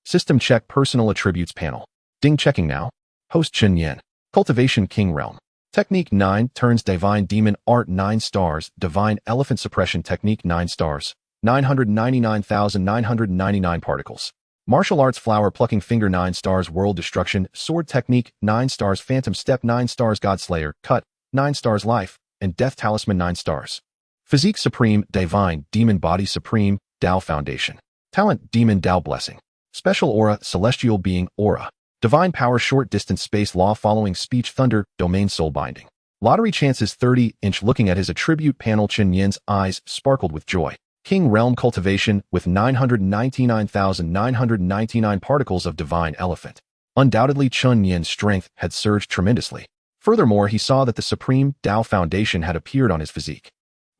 System check personal attributes panel. Ding checking now. Host Chen Nian. Cultivation King Realm. Technique 9 turns Divine Demon Art 9 stars. Divine Elephant Suppression Technique 9 stars. 999,999 particles. Martial Arts Flower Plucking Finger 9 stars. World Destruction Sword Technique 9 stars. Phantom Step 9 stars. God Slayer Cut 9 stars. Life and Death Talisman 9 stars. Physique Supreme Divine Demon Body Supreme Tao Foundation. Talent Demon Tao Blessing. Special Aura Celestial Being Aura. Divine Power Short Distance Space Law Following Speech Thunder Domain Soul Binding. Lottery Chances 30-inch. Looking at his attribute panel, Chen Nian's eyes sparkled with joy. King Realm Cultivation with 999,999 particles of Divine Elephant. Undoubtedly, Chen Nian's strength had surged tremendously. Furthermore, he saw that the Supreme Tao Foundation had appeared on his physique.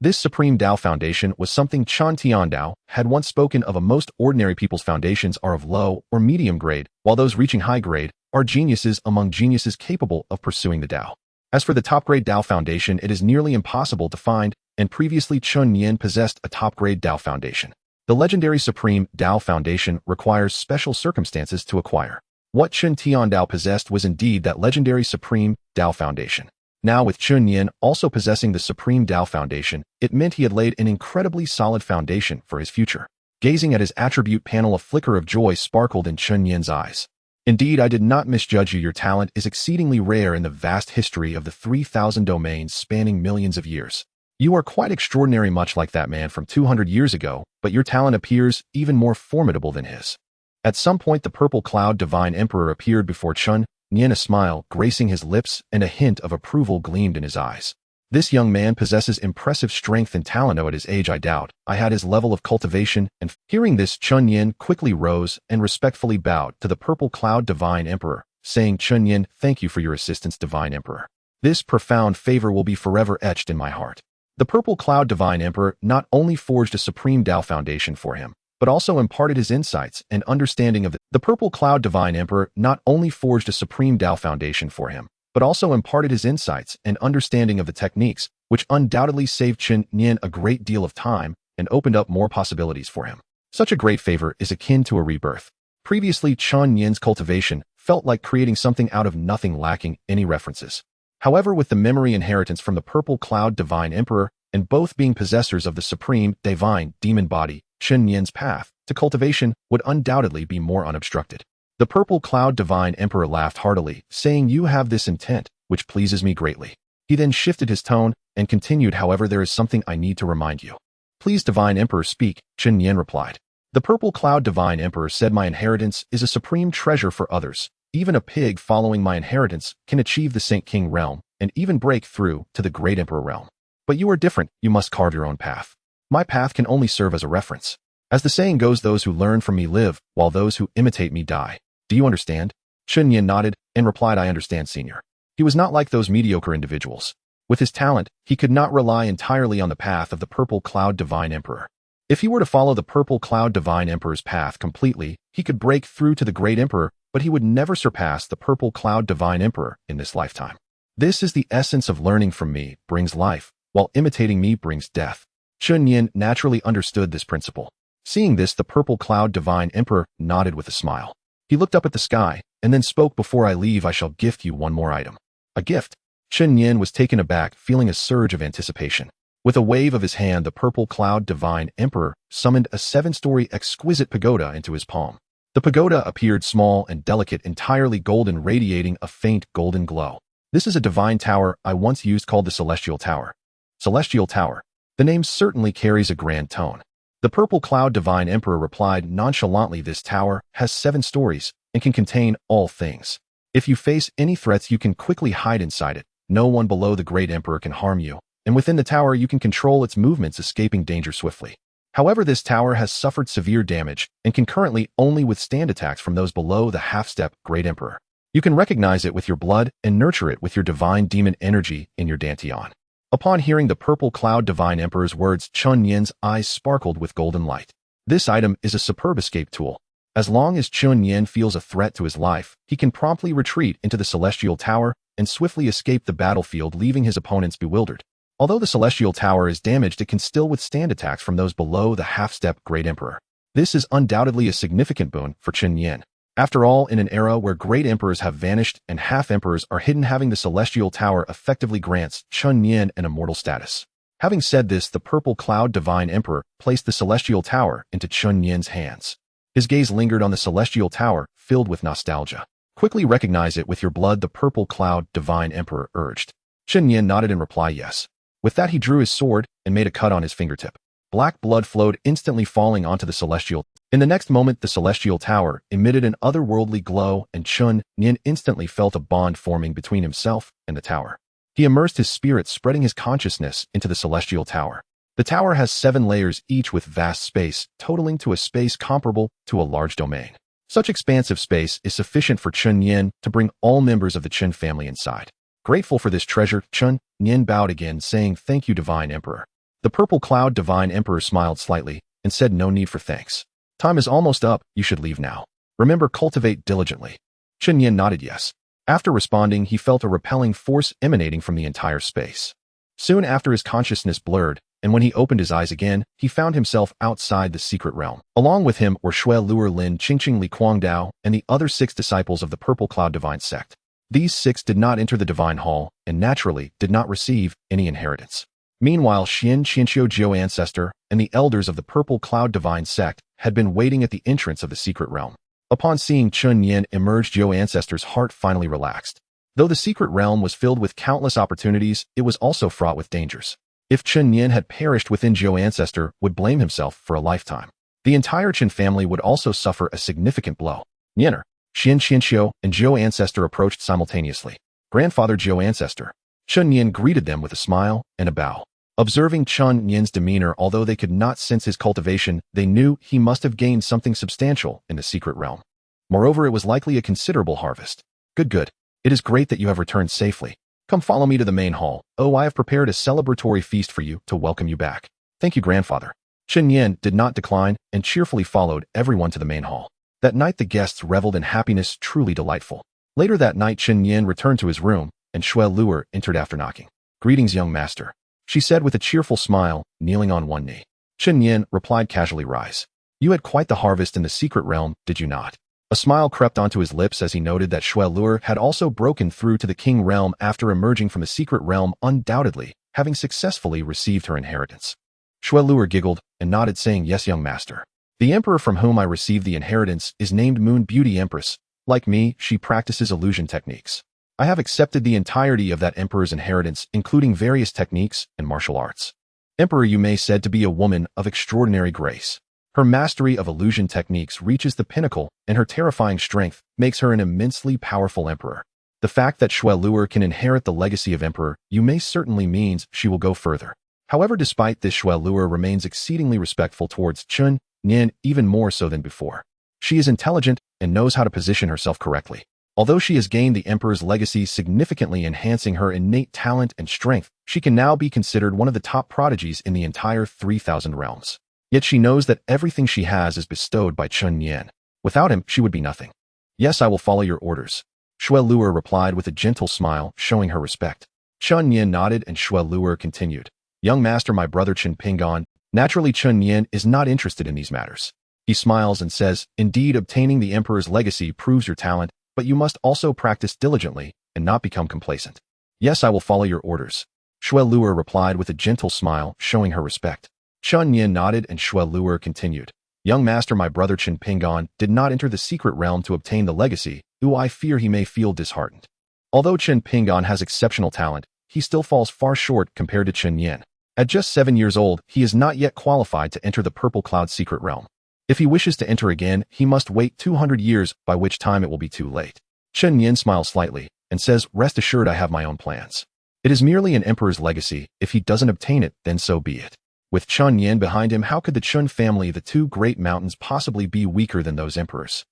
This Supreme Tao Foundation was something Chen Nian had once spoken of. Most ordinary people's foundations are of low or medium grade, while those reaching high grade are geniuses among geniuses capable of pursuing the Tao. As for the top-grade Tao Foundation, it is nearly impossible to find, and previously Chen Nian possessed a top-grade Tao Foundation. The legendary Supreme Tao Foundation requires special circumstances to acquire. What Chen Nian possessed was indeed that legendary Supreme Tao Foundation. Now, with Chen Nian also possessing the Supreme Tao Foundation, it meant he had laid an incredibly solid foundation for his future. Gazing at his attribute panel, a flicker of joy sparkled in Chen Nian's eyes. Indeed, I did not misjudge you. Your talent is exceedingly rare in the vast history of the 3,000 domains spanning millions of years. You are quite extraordinary, much like that man from 200 years ago, but your talent appears even more formidable than his. At some point, the purple cloud Divine Emperor appeared before Chen Nian, a smile gracing his lips and a hint of approval gleamed in his eyes. This young man possesses impressive strength and talent. At his age, I doubt I had his level of cultivation, and hearing this, Chen Nian quickly rose and respectfully bowed to the purple cloud Divine Emperor, saying, Chen Nian, thank you for your assistance, Divine Emperor. This profound favor will be forever etched in my heart. The purple cloud Divine Emperor not only forged a Supreme Tao Foundation for him, but also imparted his insights and understanding of the purple cloud Divine Emperor not only forged a Supreme Tao Foundation for him, but also imparted his insights and understanding of the techniques, which undoubtedly saved Chen Nian a great deal of time and opened up more possibilities for him. Such a great favor is akin to a rebirth. Previously, Chen Nian's cultivation felt like creating something out of nothing, lacking any references. However, with the memory inheritance from the purple cloud Divine Emperor and both being possessors of the Supreme Divine Demon Body, Chen Nian's path to cultivation would undoubtedly be more unobstructed. The purple cloud Divine Emperor laughed heartily, saying, you have this intent, which pleases me greatly. He then shifted his tone and continued, however, there is something I need to remind you. Please, Divine Emperor, speak, Chen Nian replied. The purple cloud Divine Emperor said, my inheritance is a supreme treasure for others. Even a pig following my inheritance can achieve the Saint King realm and even break through to the Great Emperor realm. But you are different, you must carve your own path. My path can only serve as a reference. As the saying goes, those who learn from me live, while those who imitate me die. Do you understand? Chen Nian nodded and replied, I understand, senior. He was not like those mediocre individuals. With his talent, he could not rely entirely on the path of the purple cloud Divine Emperor. If he were to follow the purple cloud Divine Emperor's path completely, he could break through to the Great Emperor, but he would never surpass the purple cloud Divine Emperor in this lifetime. This is the essence of learning from me brings life, while imitating me brings death. Chen Nian naturally understood this principle. Seeing this, the purple cloud Divine Emperor nodded with a smile. He looked up at the sky and then spoke, before I leave, I shall gift you one more item. A gift? Chen Nian was taken aback, feeling a surge of anticipation. With a wave of his hand, the purple cloud Divine Emperor summoned a 7-story exquisite pagoda into his palm. The pagoda appeared small and delicate, entirely golden, radiating a faint golden glow. This is a divine tower I once used, called the Celestial Tower. Celestial Tower. The name certainly carries a grand tone. The purple cloud Divine Emperor replied nonchalantly, this tower has 7 stories and can contain all things. If you face any threats, you can quickly hide inside it. No one below the Great Emperor can harm you, and within the tower you can control its movements, escaping danger swiftly. However, this tower has suffered severe damage and can currently only withstand attacks from those below the half-step Great Emperor. You can recognize it with your blood and nurture it with your divine demon energy in your dantian. Upon hearing the purple cloud divine emperor's words, Chen Nian's eyes sparkled with golden light. This item is a superb escape tool. As long as Chen Nian feels a threat to his life, he can promptly retreat into the celestial tower and swiftly escape the battlefield, leaving his opponents bewildered. Although the celestial tower is damaged, it can still withstand attacks from those below the half-step Great Emperor. This is undoubtedly a significant boon for Chen Nian. After all, in an era where great emperors have vanished and half-emperors are hidden, having the celestial tower effectively grants Chen Nian an immortal status. Having said this, the purple cloud divine emperor placed the celestial tower into Chen Nian's hands. His gaze lingered on the celestial tower, filled with nostalgia. Quickly recognize it with your blood, the purple cloud divine emperor urged. Chen Nian nodded in reply, yes. With that, he drew his sword and made a cut on his fingertip. Black blood flowed, instantly falling onto the celestial. In the next moment, the celestial tower emitted an otherworldly glow, and Chen Nian instantly felt a bond forming between himself and the tower. He immersed his spirit, spreading his consciousness into the celestial tower. The tower has 7 layers, each with vast space, totaling to a space comparable to a large domain. Such expansive space is sufficient for Chen Nian to bring all members of the Chen family inside. Grateful for this treasure, Chen Nian bowed again, saying, "Thank you, Divine Emperor." The purple cloud divine emperor smiled slightly and said, "No need for thanks. Time is almost up, you should leave now. Remember, cultivate diligently." Chen Nian nodded yes. After responding, he felt a repelling force emanating from the entire space. Soon after, his consciousness blurred, and when he opened his eyes again, he found himself outside the secret realm. Along with him were Shui Luer Lin, Qingqing Li Kuangdao, and the other 6 disciples of the Purple Cloud Divine Sect. These 6 did not enter the Divine Hall, and naturally did not receive any inheritance. Meanwhile, Xian Qianqiu Jiu Ancestor and the elders of the Purple Cloud Divine Sect had been waiting at the entrance of the secret realm. Upon seeing Chen Nian emerge, Jiu Ancestor's heart finally relaxed. Though the secret realm was filled with countless opportunities, it was also fraught with dangers. If Chen Nian had perished within, Jiu Ancestor would blame himself for a lifetime. The entire Chen family would also suffer a significant blow. Nianer, Xian Qianqiu, and Jiu Ancestor approached simultaneously. Grandfather Jiu Ancestor. Chen Nian greeted them with a smile and a bow. Observing Chen Nian's demeanor, although they could not sense his cultivation, they knew he must have gained something substantial in the secret realm. Moreover, it was likely a considerable harvest. Good. It is great that you have returned safely. Come follow me to the main hall. Oh, I have prepared a celebratory feast for you to welcome you back. Thank you, grandfather. Chen Nian did not decline and cheerfully followed everyone to the main hall. That night the guests reveled in happiness truly delightful. Later that night, Chen Nian returned to his room, and Shui Luer entered after knocking. "Greetings, young master," she said with a cheerful smile, kneeling on one knee. Chen Nian replied casually, "Rise. You had quite the harvest in the secret realm, did you not?" A smile crept onto his lips as he noted that Shui Luer had also broken through to the king realm after emerging from the secret realm, undoubtedly having successfully received her inheritance. Shui Luer giggled and nodded, saying, "Yes, young master. The emperor from whom I received the inheritance is named Moon Beauty Empress. Like me, she practices illusion techniques. I have accepted the entirety of that emperor's inheritance, including various techniques and martial arts. Emperor, you may said to be a woman of extraordinary grace. Her mastery of illusion techniques reaches the pinnacle, and her terrifying strength makes her an immensely powerful emperor. The fact that Shui Luer can inherit the legacy of emperor, you may certainly means she will go further. However, despite this, Shui Luer remains exceedingly respectful towards Chen Nian, even more so than before. She is intelligent and knows how to position herself correctly. Although she has gained the emperor's legacy, significantly enhancing her innate talent and strength, she can now be considered one of the top prodigies in the entire 3,000 realms. Yet she knows that everything she has is bestowed by Chen Nian. Without him, she would be nothing. "Yes, I will follow your orders," Shui Luer replied with a gentle smile, showing her respect. Chen Nian nodded and Shui Luer continued. "Young master, my brother Chen Pingon." Naturally, Chen Nian is not interested in these matters. He smiles and says, "Indeed, obtaining the emperor's legacy proves your talent, but you must also practice diligently and not become complacent." "Yes, I will follow your orders," Shui Luer replied with a gentle smile, showing her respect. Chen Nian nodded and Shui Luer continued. "Young master, my brother Chen Pingon did not enter the secret realm to obtain the legacy, though I fear he may feel disheartened. Although Chen Pingon has exceptional talent, he still falls far short compared to Chen Nian. At just 7 years old, he is not yet qualified to enter the Purple Cloud secret realm. If he wishes to enter again, he must wait 200 years, by which time it will be too late." Chen Nian smiles slightly and says, "Rest assured, I have my own plans. It is merely an emperor's legacy. If he doesn't obtain it, then so be it. With Chen Nian behind him, how could the Chen family, the two great mountains, possibly be weaker than those emperors?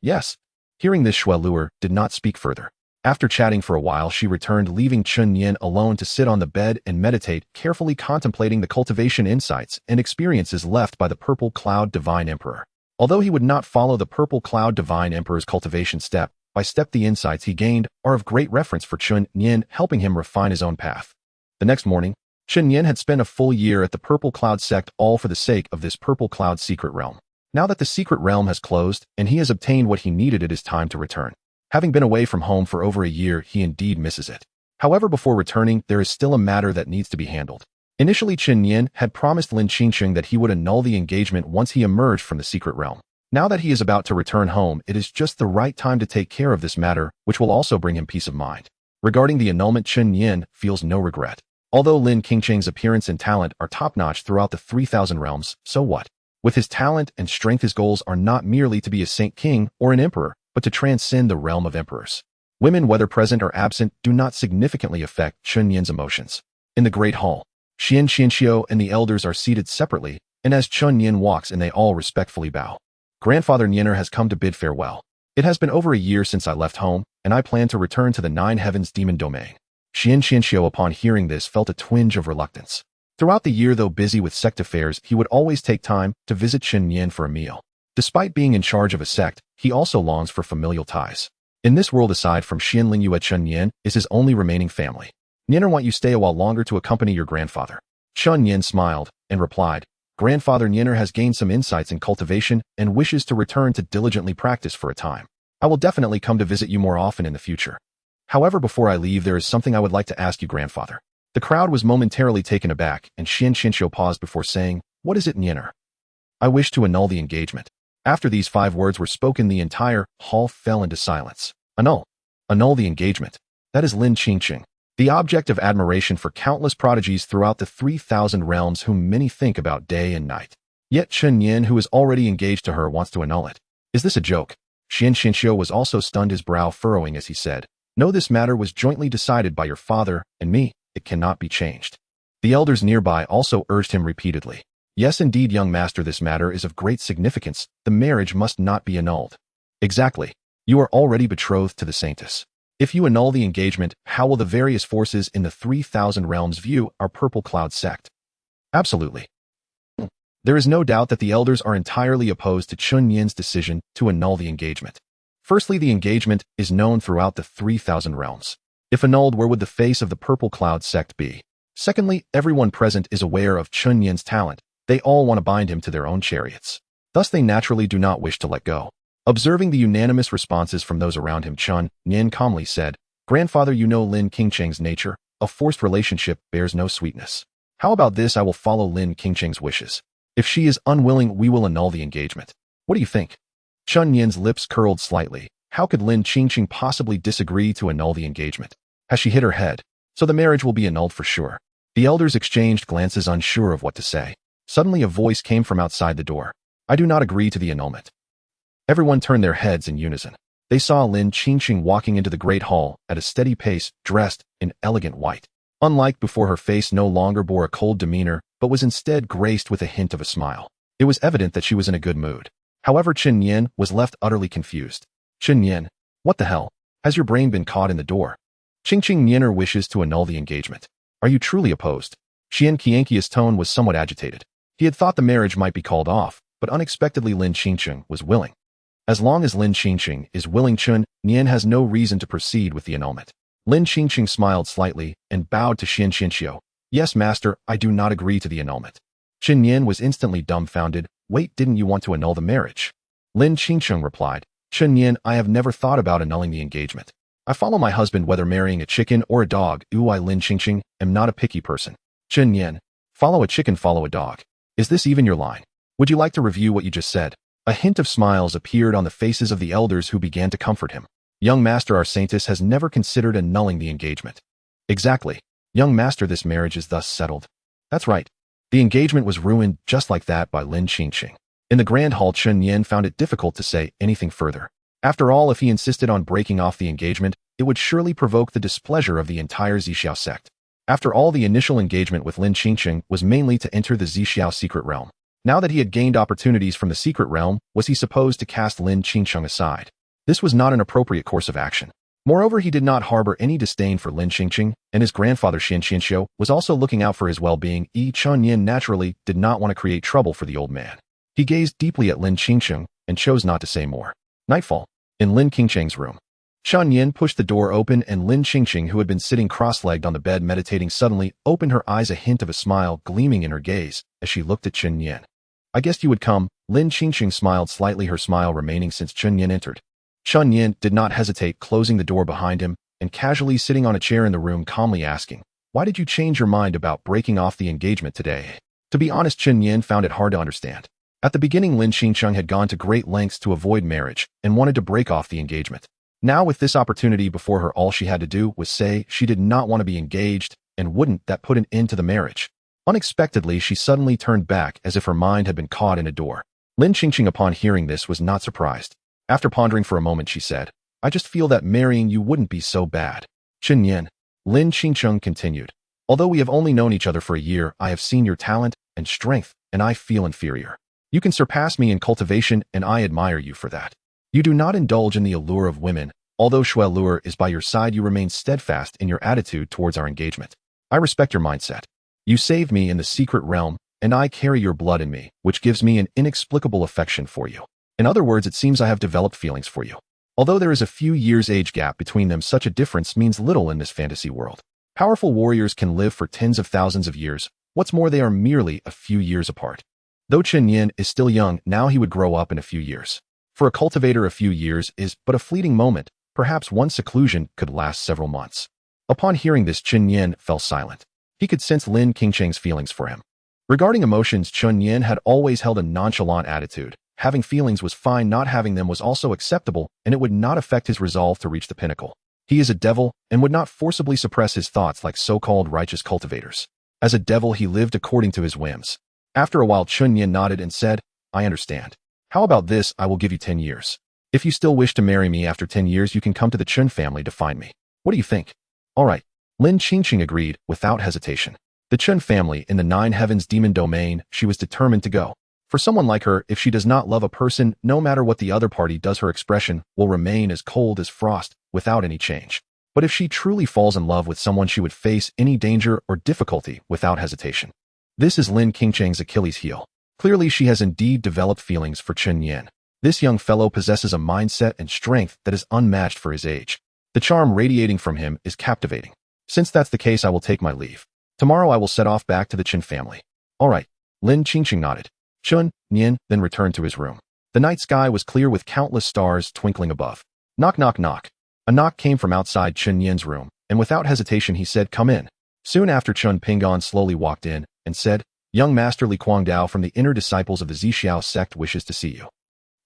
Yes. Hearing this, Shui Luer did not speak further. After chatting for a while, she returned, leaving Chen Nian alone to sit on the bed and meditate, carefully contemplating the cultivation insights and experiences left by the Purple Cloud Divine Emperor. Although he would not follow the Purple Cloud Divine Emperor's cultivation step by step, the insights he gained are of great reference for Chen Nian, helping him refine his own path. The next morning, Chen Nian had spent a full year at the Purple Cloud sect, all for the sake of this Purple Cloud secret realm. Now that the secret realm has closed and he has obtained what he needed, it is time to return. Having been away from home for over a year, he indeed misses it. However, before returning, there is still a matter that needs to be handled. Initially, Chen Nian had promised Lin Qingqing that he would annul the engagement once he emerged from the secret realm. Now that he is about to return home, it is just the right time to take care of this matter, which will also bring him peace of mind. Regarding the annulment, Chen Nian feels no regret. Although Lin Qingqing's appearance and talent are top-notch throughout the 3,000 realms, so what? With his talent and strength, his goals are not merely to be a saint king or an emperor, but to transcend the realm of emperors. Women, whether present or absent, do not significantly affect Chen Nian's emotions. In the Great Hall, Xian Qianxiu and the elders are seated separately, and as Chen Nian walks in, they all respectfully bow. Grandfather Nianer has come to bid farewell. It has been over a year since I left home, and I plan to return to the Nine Heavens demon domain. Xian Qianxiu, upon hearing this, felt a twinge of reluctance. Throughout the year, though busy with sect affairs, he would always take time to visit Chen Nian for a meal. Despite being in charge of a sect, he also longs for familial ties. In this world, aside from Xian Lingyue, Chen Nian is his only remaining family. Nianer want you stay a while longer to accompany your grandfather. Chen Nian smiled and replied, Grandfather Nianer has gained some insights in cultivation and wishes to return to diligently practice for a time. I will definitely come to visit you more often in the future. However, before I leave, there is something I would like to ask you, grandfather. The crowd was momentarily taken aback, and Xian Qianxiu paused before saying, What is it, Nianer? I wish to annul the engagement. After these 5 words were spoken, the entire hall fell into silence. Annul the engagement. That is Lin Qingqing, the object of admiration for countless prodigies throughout the 3,000 realms, whom many think about day and night. Yet Chen Nian, who is already engaged to her, wants to annul it. Is this a joke? Xian Qianxiu was also stunned, his brow furrowing as he said, No, this matter was jointly decided by your father and me. It cannot be changed. The elders nearby also urged him repeatedly. Yes, indeed, young master, this matter is of great significance. The marriage must not be annulled. Exactly. You are already betrothed to the saintess. If you annul the engagement, how will the various forces in the 3,000 realms view our Purple Cloud sect? Absolutely. There is no doubt that the elders are entirely opposed to Chen Nian's decision to annul the engagement. Firstly, the engagement is known throughout the 3,000 realms. If annulled, where would the face of the Purple Cloud sect be? Secondly, everyone present is aware of Chen Nian's talent. They all want to bind him to their own chariots. Thus, they naturally do not wish to let go. Observing the unanimous responses from those around him, Chen Nian calmly said, Grandfather, you know Lin Qingqing's nature. A forced relationship bears no sweetness. How about this? I will follow Lin Qingqing's wishes. If she is unwilling, we will annul the engagement. What do you think? Chen Nian's lips curled slightly. How could Lin Qingqing possibly disagree to annul the engagement? Has she hit her head? So the marriage will be annulled for sure. The elders exchanged glances, unsure of what to say. Suddenly a voice came from outside the door. I do not agree to the annulment. Everyone turned their heads in unison. They saw Lin Qingqing walking into the great hall at a steady pace, dressed in elegant white. Unlike before, her face no longer bore a cold demeanor, but was instead graced with a hint of a smile. It was evident that she was in a good mood. However, Chen Nian was left utterly confused. Chen Nian, what the hell? Has your brain been caught in the door? Qingqing Nianer wishes to annul the engagement. Are you truly opposed? Xian Qianqiu's tone was somewhat agitated. He had thought the marriage might be called off, but unexpectedly Lin Qingqing was willing. As long as Lin Qingqing is willing, Chen Nian has no reason to proceed with the annulment. Lin Qingqing smiled slightly and bowed to Xian Qianxiu. Yes, master, I do not agree to the annulment. Chen Nian was instantly dumbfounded. Wait, didn't you want to annul the marriage? Lin Qingqing replied, Chen Nian, I have never thought about annulling the engagement. I follow my husband whether marrying a chicken or a dog. I, Lin Qingqing, am not a picky person. Chen Nian, follow a chicken, follow a dog. Is this even your line? Would you like to review what you just said? A hint of smiles appeared on the faces of the elders, who began to comfort him. Young master, our saintess has never considered annulling the engagement. Exactly. Young master, this marriage is thus settled. That's right. The engagement was ruined just like that by Lin Qingqing. In the grand hall, Chen Nian found it difficult to say anything further. After all, if he insisted on breaking off the engagement, it would surely provoke the displeasure of the entire Zixiao sect. After all, the initial engagement with Lin Qingqing was mainly to enter the Zixiao secret realm. Now that he had gained opportunities from the secret realm, was he supposed to cast Lin Qingqing aside? This was not an appropriate course of action. Moreover, he did not harbor any disdain for Lin Qingqing, and his grandfather Xin Qianxiu was also looking out for his well-being. Chen Nian naturally did not want to create trouble for the old man. He gazed deeply at Lin Qingqing and chose not to say more. Nightfall. In Lin Qingqing's room. Chen Nian pushed the door open and Lin Qingqing, who had been sitting cross-legged on the bed meditating, suddenly opened her eyes, a hint of a smile gleaming in her gaze as she looked at Chen Nian. I guessed you would come. Lin Qingqing smiled slightly, her smile remaining since Chen Nian entered. Chen Nian did not hesitate, closing the door behind him and casually sitting on a chair in the room, calmly asking, "Why did you change your mind about breaking off the engagement today?" To be honest, Chen Nian found it hard to understand. At the beginning, Lin Qingqing had gone to great lengths to avoid marriage and wanted to break off the engagement. Now, with this opportunity before her, all she had to do was say she did not want to be engaged, and wouldn't that put an end to the marriage? Unexpectedly, she suddenly turned back as if her mind had been caught in a door. Lin Qingqing, upon hearing this, was not surprised. After pondering for a moment, she said, "I just feel that marrying you wouldn't be so bad." Chen Nian. Lin Qingqing continued, "Although we have only known each other for a year, I have seen your talent and strength, and I feel inferior. You can surpass me in cultivation, and I admire you for that. You do not indulge in the allure of women. Although Shui Lure is by your side, you remain steadfast in your attitude towards our engagement. I respect your mindset. You saved me in the secret realm, and I carry your blood in me, which gives me an inexplicable affection for you. In other words, it seems I have developed feelings for you. Although there is a few years age gap between them, such a difference means little in this fantasy world. Powerful warriors can live for tens of thousands of years. What's more, they are merely a few years apart. Though Chen Nian is still young, now he would grow up in a few years. For a cultivator, a few years is but a fleeting moment. Perhaps one seclusion could last several months." Upon hearing this, Chen Nian fell silent. He could sense Lin Qingqing's feelings for him. Regarding emotions, Chen Nian had always held a nonchalant attitude. Having feelings was fine, not having them was also acceptable, and it would not affect his resolve to reach the pinnacle. He is a devil and would not forcibly suppress his thoughts like so-called righteous cultivators. As a devil, he lived according to his whims. After a while, Chen Nian nodded and said, "I understand. How about this? I will give you 10 years. If you still wish to marry me after 10 years, you can come to the Chen family to find me. What do you think?" "All right." Lin Qingqing agreed without hesitation. The Chen family in the Nine Heavens demon domain, she was determined to go. For someone like her, if she does not love a person, no matter what the other party does, her expression will remain as cold as frost, without any change. But if she truly falls in love with someone, she would face any danger or difficulty without hesitation. This is Lin Qingqing's Achilles heel. Clearly, she has indeed developed feelings for Chen Nian. This young fellow possesses a mindset and strength that is unmatched for his age. The charm radiating from him is captivating. Since that's the case, I will take my leave. Tomorrow I will set off back to the Chen family." "All right." Lin Qingqing nodded. Chen Nian then returned to his room. The night sky was clear with countless stars twinkling above. Knock, knock, knock. A knock came from outside Chen Nian's room, and without hesitation he said, "Come in." Soon after, Chen Pingon slowly walked in and said, "Young Master Li Guangdao from the inner disciples of the Zixiao sect wishes to see you."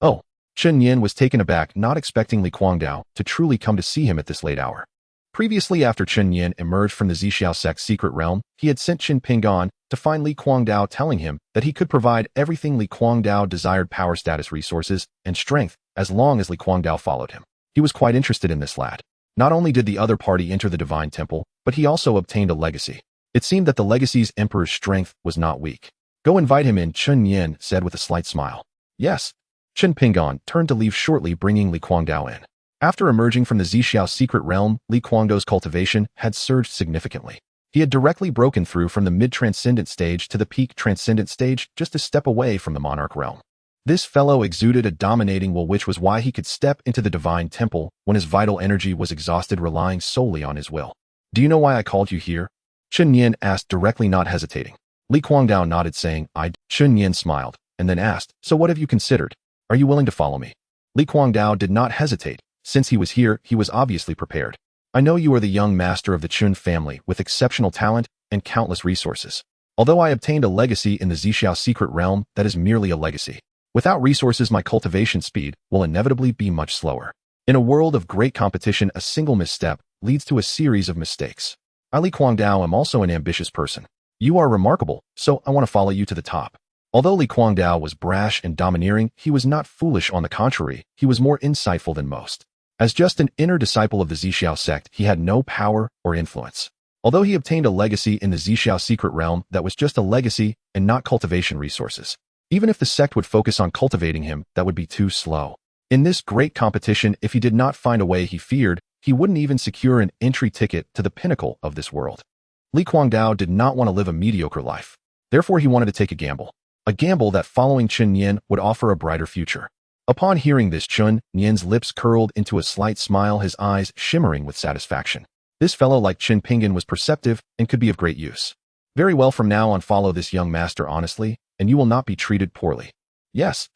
Oh, Chen Nian was taken aback, not expecting Li Guangdao to truly come to see him at this late hour. Previously, after Chen Nian emerged from the Zixiao sect's secret realm, he had sent Chen Pingon to find Li Guangdao, telling him that he could provide everything Li Guangdao desired: power, status, resources, and strength, as long as Li Guangdao followed him. He was quite interested in this lad. Not only did the other party enter the divine temple, but he also obtained a legacy. It seemed that the legacy's emperor's strength was not weak. "Go invite him in," Chen Nian said with a slight smile. "Yes." Chen Pingon turned to leave shortly, bringing Li Guangdao in. After emerging from the Zixiao secret realm, Li Guangdao's cultivation had surged significantly. He had directly broken through from the mid-transcendent stage to the peak transcendent stage, just a step away from the monarch realm. This fellow exuded a dominating will, which was why he could step into the divine temple when his vital energy was exhausted, relying solely on his will. "Do you know why I called you here?" Chen Nian asked directly, not hesitating. Li Guangdao nodded, saying, "I." Chen Nian smiled, and then asked, "So what have you considered? Are you willing to follow me?" Li Guangdao did not hesitate. Since he was here, he was obviously prepared. "I know you are the young master of the Chen family with exceptional talent and countless resources. Although I obtained a legacy in the Zixiao secret realm, that is merely a legacy. Without resources, my cultivation speed will inevitably be much slower. In a world of great competition, a single misstep leads to a series of mistakes. I, Li Guangdao, am also an ambitious person. You are remarkable, so I want to follow you to the top." Although Li Guangdao was brash and domineering, he was not foolish. On the contrary, he was more insightful than most. As just an inner disciple of the Zixiao sect, he had no power or influence. Although he obtained a legacy in the Zixiao secret realm that was just a legacy and not cultivation resources. Even if the sect would focus on cultivating him, that would be too slow. In this great competition, if he did not find a way he feared, he wouldn't even secure an entry ticket to the pinnacle of this world. Li Guangdao did not want to live a mediocre life. Therefore, he wanted to take a gamble. A gamble that following Chen Nian would offer a brighter future. Upon hearing this, Chen Nian's lips curled into a slight smile, his eyes shimmering with satisfaction. This fellow like Chen Pingan was perceptive and could be of great use. Very well, from now on follow this young master honestly, and you will not be treated poorly. Yes.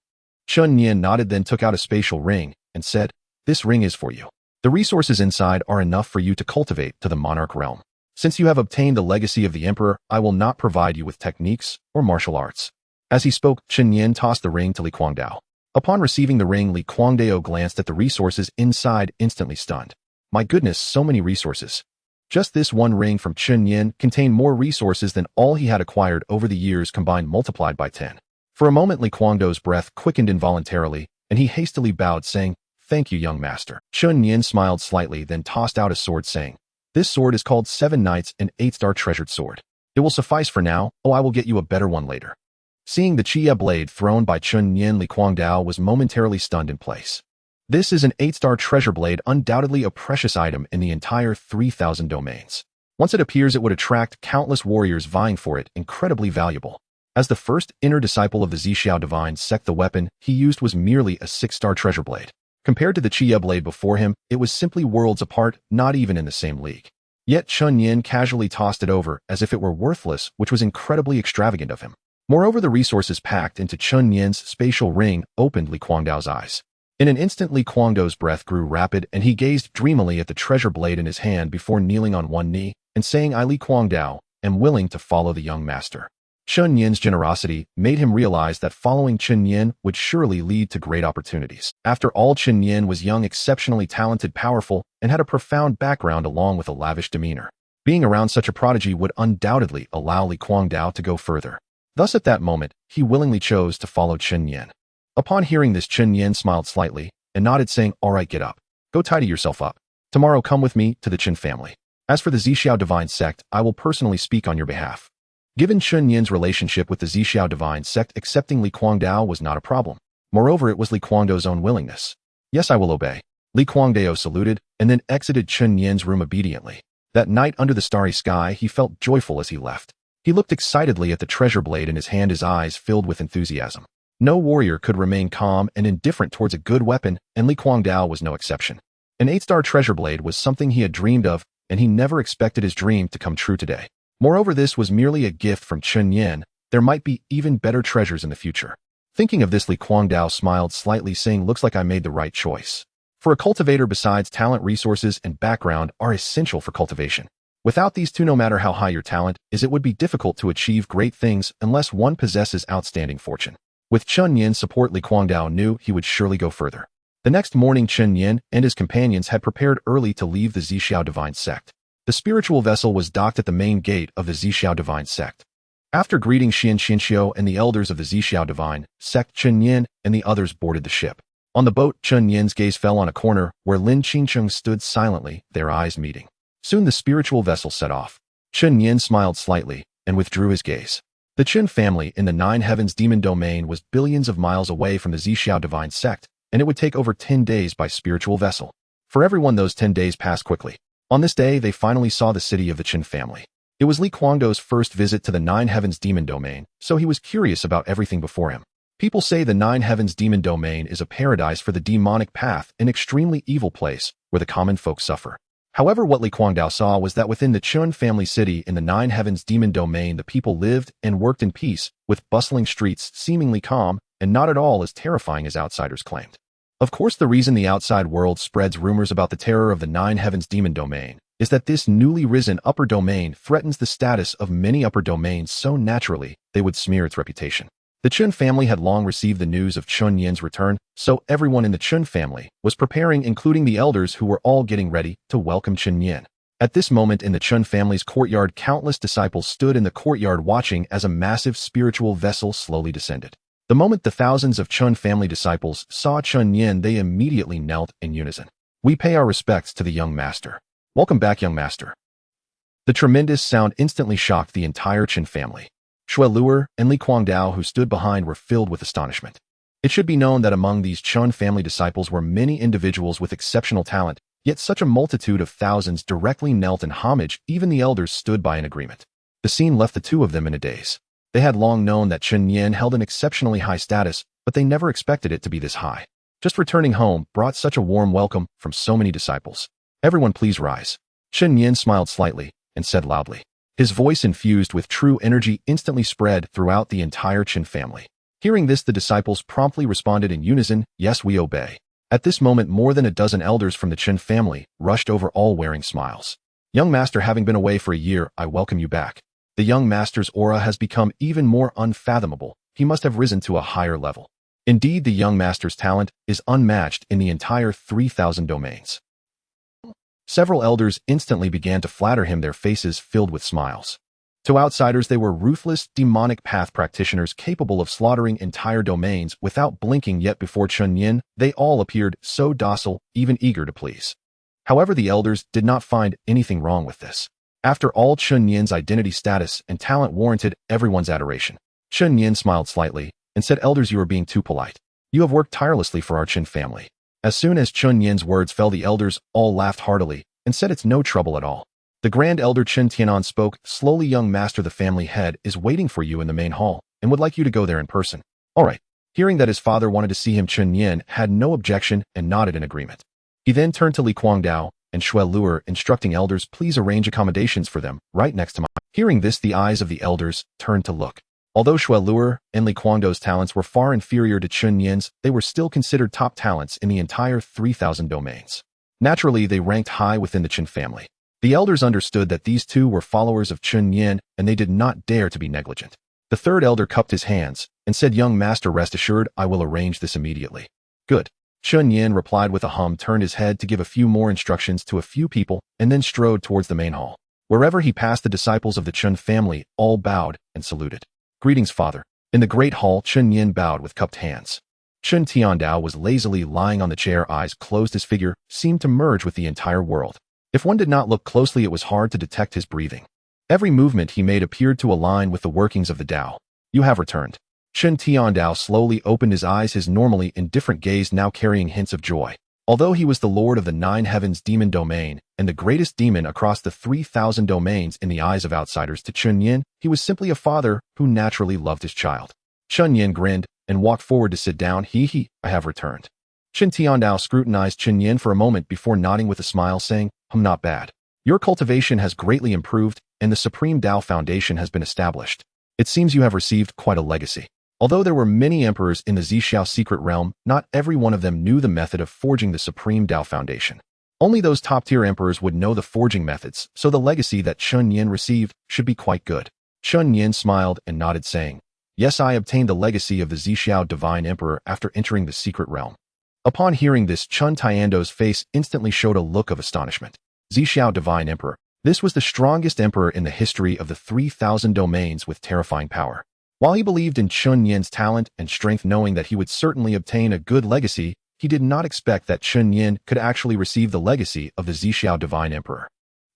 Chen Nian nodded, then took out a spatial ring and said, "This ring is for you. The resources inside are enough for you to cultivate to the monarch realm. Since you have obtained the legacy of the emperor, I will not provide you with techniques or martial arts." As he spoke, Chen Nian tossed the ring to Li Guangdao. Upon receiving the ring, Li Guangdao glanced at the resources inside, instantly stunned. My goodness, so many resources. Just this one ring from Chen Nian contained more resources than all he had acquired over the years combined, multiplied by 10. For a moment, Li Guangdao's breath quickened involuntarily, and he hastily bowed, saying, "Thank you, young master." Chen Nian smiled slightly, then tossed out a sword, saying, "This sword is called 7 Knights and 8-star treasured sword. It will suffice for now. Oh, I will get you a better one later." Seeing the Chia blade thrown by Chen Nian, Li Guangdao was momentarily stunned in place. This is an 8-star treasure blade, undoubtedly a precious item in the entire 3,000 domains. Once it appears, it would attract countless warriors vying for it, incredibly valuable. As the first inner disciple of the Zixiao divine sect, the weapon he used was merely a 6-star treasure blade. Compared to the Chia blade before him, it was simply worlds apart, not even in the same league. Yet Chen Nian casually tossed it over as if it were worthless, which was incredibly extravagant of him. Moreover, the resources packed into Chen Nian's spatial ring opened Li Guangdao's eyes. In an instant, Li Guangdao's breath grew rapid, and he gazed dreamily at the treasure blade in his hand before kneeling on one knee and saying, "I, Li Guangdao, am willing to follow the young master." Chen Nian's generosity made him realize that following Chen Nian would surely lead to great opportunities. After all, Chen Nian was young, exceptionally talented, powerful, and had a profound background along with a lavish demeanor. Being around such a prodigy would undoubtedly allow Li Guangdao to go further. Thus, at that moment, he willingly chose to follow Chen Nian. Upon hearing this, Chen Nian smiled slightly and nodded, saying, "All right, get up. Go tidy yourself up. Tomorrow come with me to the Chen family. As for the Zixiao divine sect, I will personally speak on your behalf." Given Chen Nian's relationship with the Zixiao divine sect, accepting Li Guangdao was not a problem. Moreover, it was Li Guangdao's own willingness. "Yes, I will obey." Li Guangdao saluted and then exited Chen Nian's room obediently. That night under the starry sky, he felt joyful as he left. He looked excitedly at the treasure blade in his hand, his eyes filled with enthusiasm. No warrior could remain calm and indifferent towards a good weapon, and Li Guangdao was no exception. An 8-star treasure blade was something he had dreamed of, and he never expected his dream to come true today. Moreover, this was merely a gift from Chen Nian. There might be even better treasures in the future. Thinking of this, Li Guangdao smiled slightly, saying, "Looks like I made the right choice." For a cultivator, besides talent, resources and background are essential for cultivation. Without these two, no matter how high your talent is, it would be difficult to achieve great things unless one possesses outstanding fortune. With Chen Nian's support, Li Guangdao knew he would surely go further. The next morning, Chen Nian and his companions had prepared early to leave the Zixiao divine sect. The spiritual vessel was docked at the main gate of the Zixiao divine sect. After greeting Xian Xianxiu and the elders of the Zixiao divine sect, Chen Nian and the others boarded the ship. On the boat, Chen Nian's gaze fell on a corner where Lin Qingcheng stood silently, their eyes meeting. Soon the spiritual vessel set off. Chen Nian smiled slightly and withdrew his gaze. The Chen family in the 9 Heavens demon domain was billions of miles away from the Zixiao divine sect, and it would take over 10 days by spiritual vessel. For everyone, those 10 days passed quickly. On this day, they finally saw the city of the Chen family. It was Li Guangdao's first visit to the 9 Heavens demon domain, so he was curious about everything before him. People say the 9 Heavens demon domain is a paradise for the demonic path, an extremely evil place where the common folk suffer. However, what Li Guangdao saw was that within the Chen family city in the 9 Heavens demon domain, the people lived and worked in peace, with bustling streets seemingly calm and not at all as terrifying as outsiders claimed. Of course, the reason the outside world spreads rumors about the terror of the 9 Heavens demon domain is that this newly risen upper domain threatens the status of many upper domains so naturally they would smear its reputation. The Chen family had long received the news of Chen Nian's return, so everyone in the Chen family was preparing, including the elders who were all getting ready to welcome Chen Nian. At this moment in the Chen family's courtyard, countless disciples stood in the courtyard watching as a massive spiritual vessel slowly descended. The moment the thousands of Chen family disciples saw Chen Nian, they immediately knelt in unison. We pay our respects to the young master. Welcome back, young master. The tremendous sound instantly shocked the entire Chen family. Shui Luer and Li Guangdao, who stood behind, were filled with astonishment. It should be known that among these Chen family disciples were many individuals with exceptional talent, yet such a multitude of thousands directly knelt in homage. Even the elders stood by in agreement. The scene left the two of them in a daze. They had long known that Chen Nian held an exceptionally high status, but they never expected it to be this high. Just returning home brought such a warm welcome from so many disciples. Everyone please rise. Chen Nian smiled slightly and said loudly. His voice, infused with true energy, instantly spread throughout the entire Chen family. Hearing this, the disciples promptly responded in unison, yes, we obey. At this moment, more than a dozen elders from the Chen family rushed over, all wearing smiles. Young master, having been away for a year, I welcome you back. The young master's aura has become even more unfathomable. He must have risen to a higher level. Indeed, the young master's talent is unmatched in the entire 3,000 domains. Several elders instantly began to flatter him, their faces filled with smiles. To outsiders, they were ruthless, demonic path practitioners capable of slaughtering entire domains without blinking, yet before Chen Nian, they all appeared so docile, even eager to please. However, the elders did not find anything wrong with this. After all, Chen Nian's identity, status, and talent warranted everyone's adoration. Chen Nian smiled slightly and said, elders, you are being too polite. You have worked tirelessly for our Chen family. As soon as Chen Nian's words fell, the elders all laughed heartily and said, it's no trouble at all. The Grand Elder Chen Tianan spoke slowly. Young master, the family head is waiting for you in the main hall and would like you to go there in person. All right. Hearing that his father wanted to see him, Chen Nian had no objection and nodded in agreement. He then turned to Li Guangdao and Shui Luer, instructing elders, please arrange accommodations for them right next to mine. Hearing this, the eyes of the elders turned to look. Although Shui Luer and Li Guangdao's talents were far inferior to Chen Nian's, they were still considered top talents in the entire 3,000 domains. Naturally, they ranked high within the Chen family. The elders understood that these two were followers of Chen Nian, and they did not dare to be negligent. The third elder cupped his hands and said, young master, rest assured, I will arrange this immediately. Good. Chen Nian replied with a hum, turned his head to give a few more instructions to a few people, and then strode towards the main hall. Wherever he passed, the disciples of the Chen family all bowed and saluted. Greetings, father. In the great hall, Chen Nian bowed with cupped hands. Chen Tiandao was lazily lying on the chair, eyes closed. His figure seemed to merge with the entire world. If one did not look closely, it was hard to detect his breathing. Every movement he made appeared to align with the workings of the Tao. You have returned. Chen Tiandao slowly opened his eyes, his normally indifferent gaze now carrying hints of joy. Although he was the lord of the 9 heavens demon domain and the greatest demon across the 3,000 domains in the eyes of outsiders, to Chen Nian, he was simply a father who naturally loved his child. Chen Nian grinned and walked forward to sit down. I have returned. Chen Tiandao scrutinized Chen Nian for a moment before nodding with a smile, saying, not bad. Your cultivation has greatly improved, and the Supreme Tao Foundation has been established. It seems you have received quite a legacy. Although there were many emperors in the Zixiao secret realm, not every one of them knew the method of forging the Supreme Tao Foundation. Only those top-tier emperors would know the forging methods, so the legacy that Chen Nian received should be quite good. Chen Nian smiled and nodded, saying, yes, I obtained the legacy of the Zixiao Divine Emperor after entering the secret realm. Upon hearing this, Chen Tiando's face instantly showed a look of astonishment. Zixiao Divine Emperor. This was the strongest emperor in the history of the 3,000 domains with terrifying power. While he believed in Chen Nian's talent and strength, knowing that he would certainly obtain a good legacy, he did not expect that Chen Nian could actually receive the legacy of the Zixiao Divine Emperor.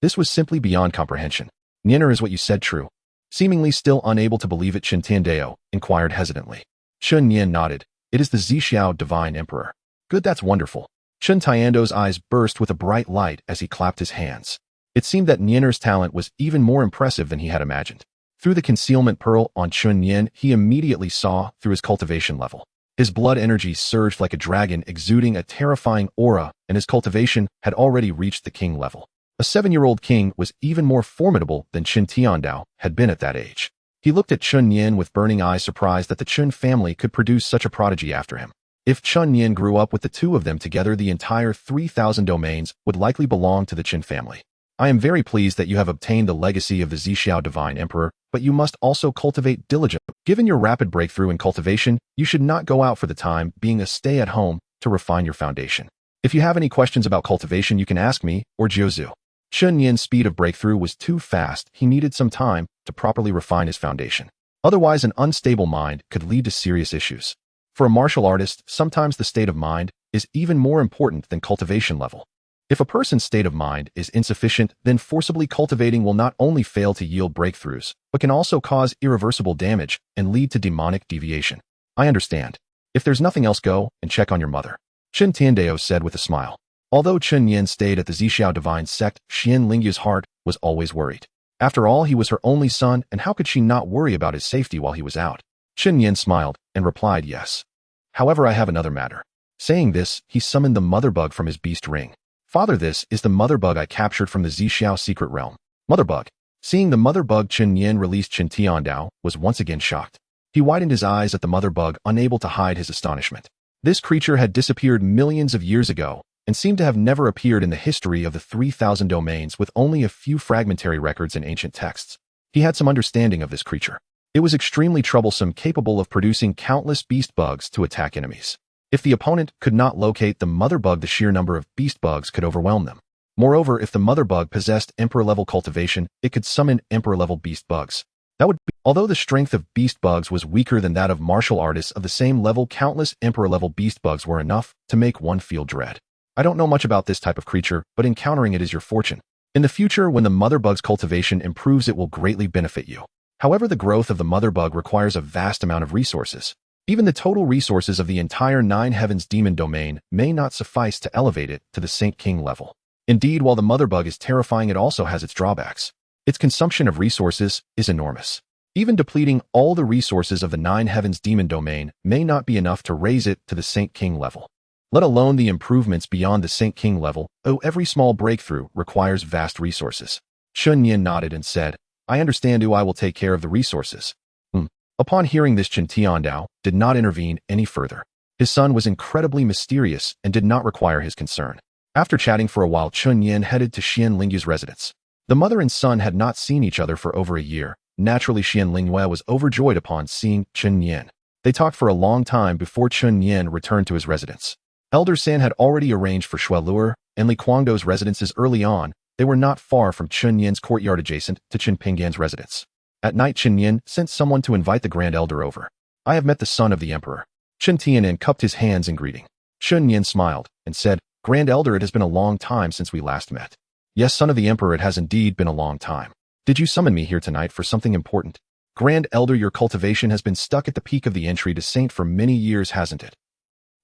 This was simply beyond comprehension. Nianer, is what you said true? Seemingly still unable to believe it, Chen Tiandao inquired hesitantly. Chen Nian nodded. It is the Zixiao Divine Emperor. Good, that's wonderful. Chen Tiando's eyes burst with a bright light as he clapped his hands. It seemed that Nianer's talent was even more impressive than he had imagined. Through the concealment pearl on Chen Nian, he immediately saw through his cultivation level. His blood energy surged like a dragon, exuding a terrifying aura, and his cultivation had already reached the king level. A 7-year-old king was even more formidable than Chen Tiandao had been at that age. He looked at Chen Nian with burning eyes, surprised that the Chen family could produce such a prodigy after him. If Chen Nian grew up with the two of them together, the entire 3,000 domains would likely belong to the Chen family. I am very pleased that you have obtained the legacy of the Zixiao Divine Emperor, but you must also cultivate diligently. Given your rapid breakthrough in cultivation, you should not go out for the time being, a stay-at-home to refine your foundation. If you have any questions about cultivation, you can ask me or Jiuzu. Chen Nian's speed of breakthrough was too fast. He needed some time to properly refine his foundation. Otherwise, an unstable mind could lead to serious issues. For a martial artist, sometimes the state of mind is even more important than cultivation level. If a person's state of mind is insufficient, then forcibly cultivating will not only fail to yield breakthroughs, but can also cause irreversible damage and lead to demonic deviation. I understand. If there's nothing else, go and check on your mother, Chen Tiandao said with a smile. Although Chen Nian stayed at the Zixiao divine sect, Xian Lingyu's heart was always worried. After all, he was her only son, and how could she not worry about his safety while he was out? Chen Nian smiled and replied yes. However, I have another matter. Saying this, he summoned the mother bug from his beast ring. Father, this is the mother bug I captured from the Zixiao secret realm. Mother bug. Seeing the mother bug, Chen Nian released Chen Tiandao was once again shocked. He widened his eyes at the mother bug, unable to hide his astonishment. This creature had disappeared millions of years ago and seemed to have never appeared in the history of the 3,000 domains, with only a few fragmentary records in ancient texts. He had some understanding of this creature. It was extremely troublesome, capable of producing countless beast bugs to attack enemies. If the opponent could not locate the mother bug, the sheer number of beast bugs could overwhelm them. Moreover, if the mother bug possessed emperor-level cultivation, it could summon emperor-level beast bugs. That would be, although the strength of beast bugs was weaker than that of martial artists of the same level, countless emperor-level beast bugs were enough to make one feel dread. I don't know much about this type of creature, but encountering it is your fortune. In the future, when the mother bug's cultivation improves, it will greatly benefit you. However, the growth of the mother bug requires a vast amount of resources. Even the total resources of the entire 9 heavens demon domain may not suffice to elevate it to the Saint King level. Indeed, while the mother bug is terrifying, it also has its drawbacks. Its consumption of resources is enormous. Even depleting all the resources of the 9 heavens demon domain may not be enough to raise it to the Saint King level. Let alone the improvements beyond the Saint King level. Every small breakthrough requires vast resources. Chen Nian nodded and said, I understand. I will take care of the resources. Upon hearing this, Chen Tiandao did not intervene any further. His son was incredibly mysterious and did not require his concern. After chatting for a while, Chen Nian headed to Xian Lingyu's residence. The mother and son had not seen each other for over a year. Naturally, Xian Lingyue was overjoyed upon seeing Chen Nian. They talked for a long time before Chen Nian returned to his residence. Elder San had already arranged for Shui Luer and Li Guangdou's residences early on. They were not far from Chen Nian's courtyard, adjacent to Chen Pinggan's residence. At night, Chen Nian sent someone to invite the Grand Elder over. I have met the son of the Emperor. Chen Tianan cupped his hands in greeting. Chen Nian smiled and said, Grand Elder, it has been a long time since we last met. Yes, son of the Emperor, it has indeed been a long time. Did you summon me here tonight for something important? Grand Elder, your cultivation has been stuck at the peak of the entry to Saint for many years, hasn't it?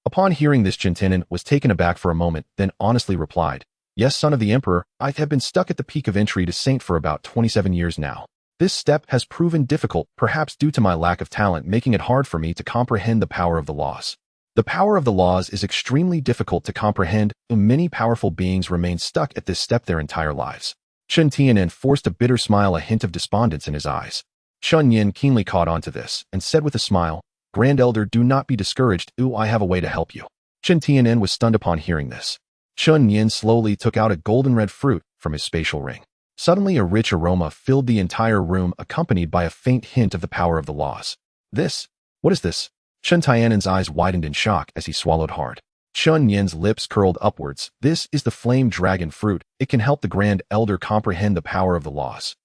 Upon hearing this, Chen Tianan was taken aback for a moment, then honestly replied, Yes, son of the Emperor, I have been stuck at the peak of entry to Saint for about 27 years now. This step has proven difficult, perhaps due to my lack of talent, making it hard for me to comprehend the power of the laws. The power of the laws is extremely difficult to comprehend, and many powerful beings remain stuck at this step their entire lives. Chen Tianan forced a bitter smile, a hint of despondence in his eyes. Chen Nian keenly caught on to this and said with a smile, Grand Elder, do not be discouraged. I have a way to help you. Chen Tianan was stunned upon hearing this. Chen Nian slowly took out a golden red fruit from his spatial ring. Suddenly, a rich aroma filled the entire room, accompanied by a faint hint of the power of the laws. What is this? Chen Tianan's eyes widened in shock as he swallowed hard. Chen Nian's lips curled upwards. This is the flame dragon fruit. It can help the Grand Elder comprehend the power of the laws.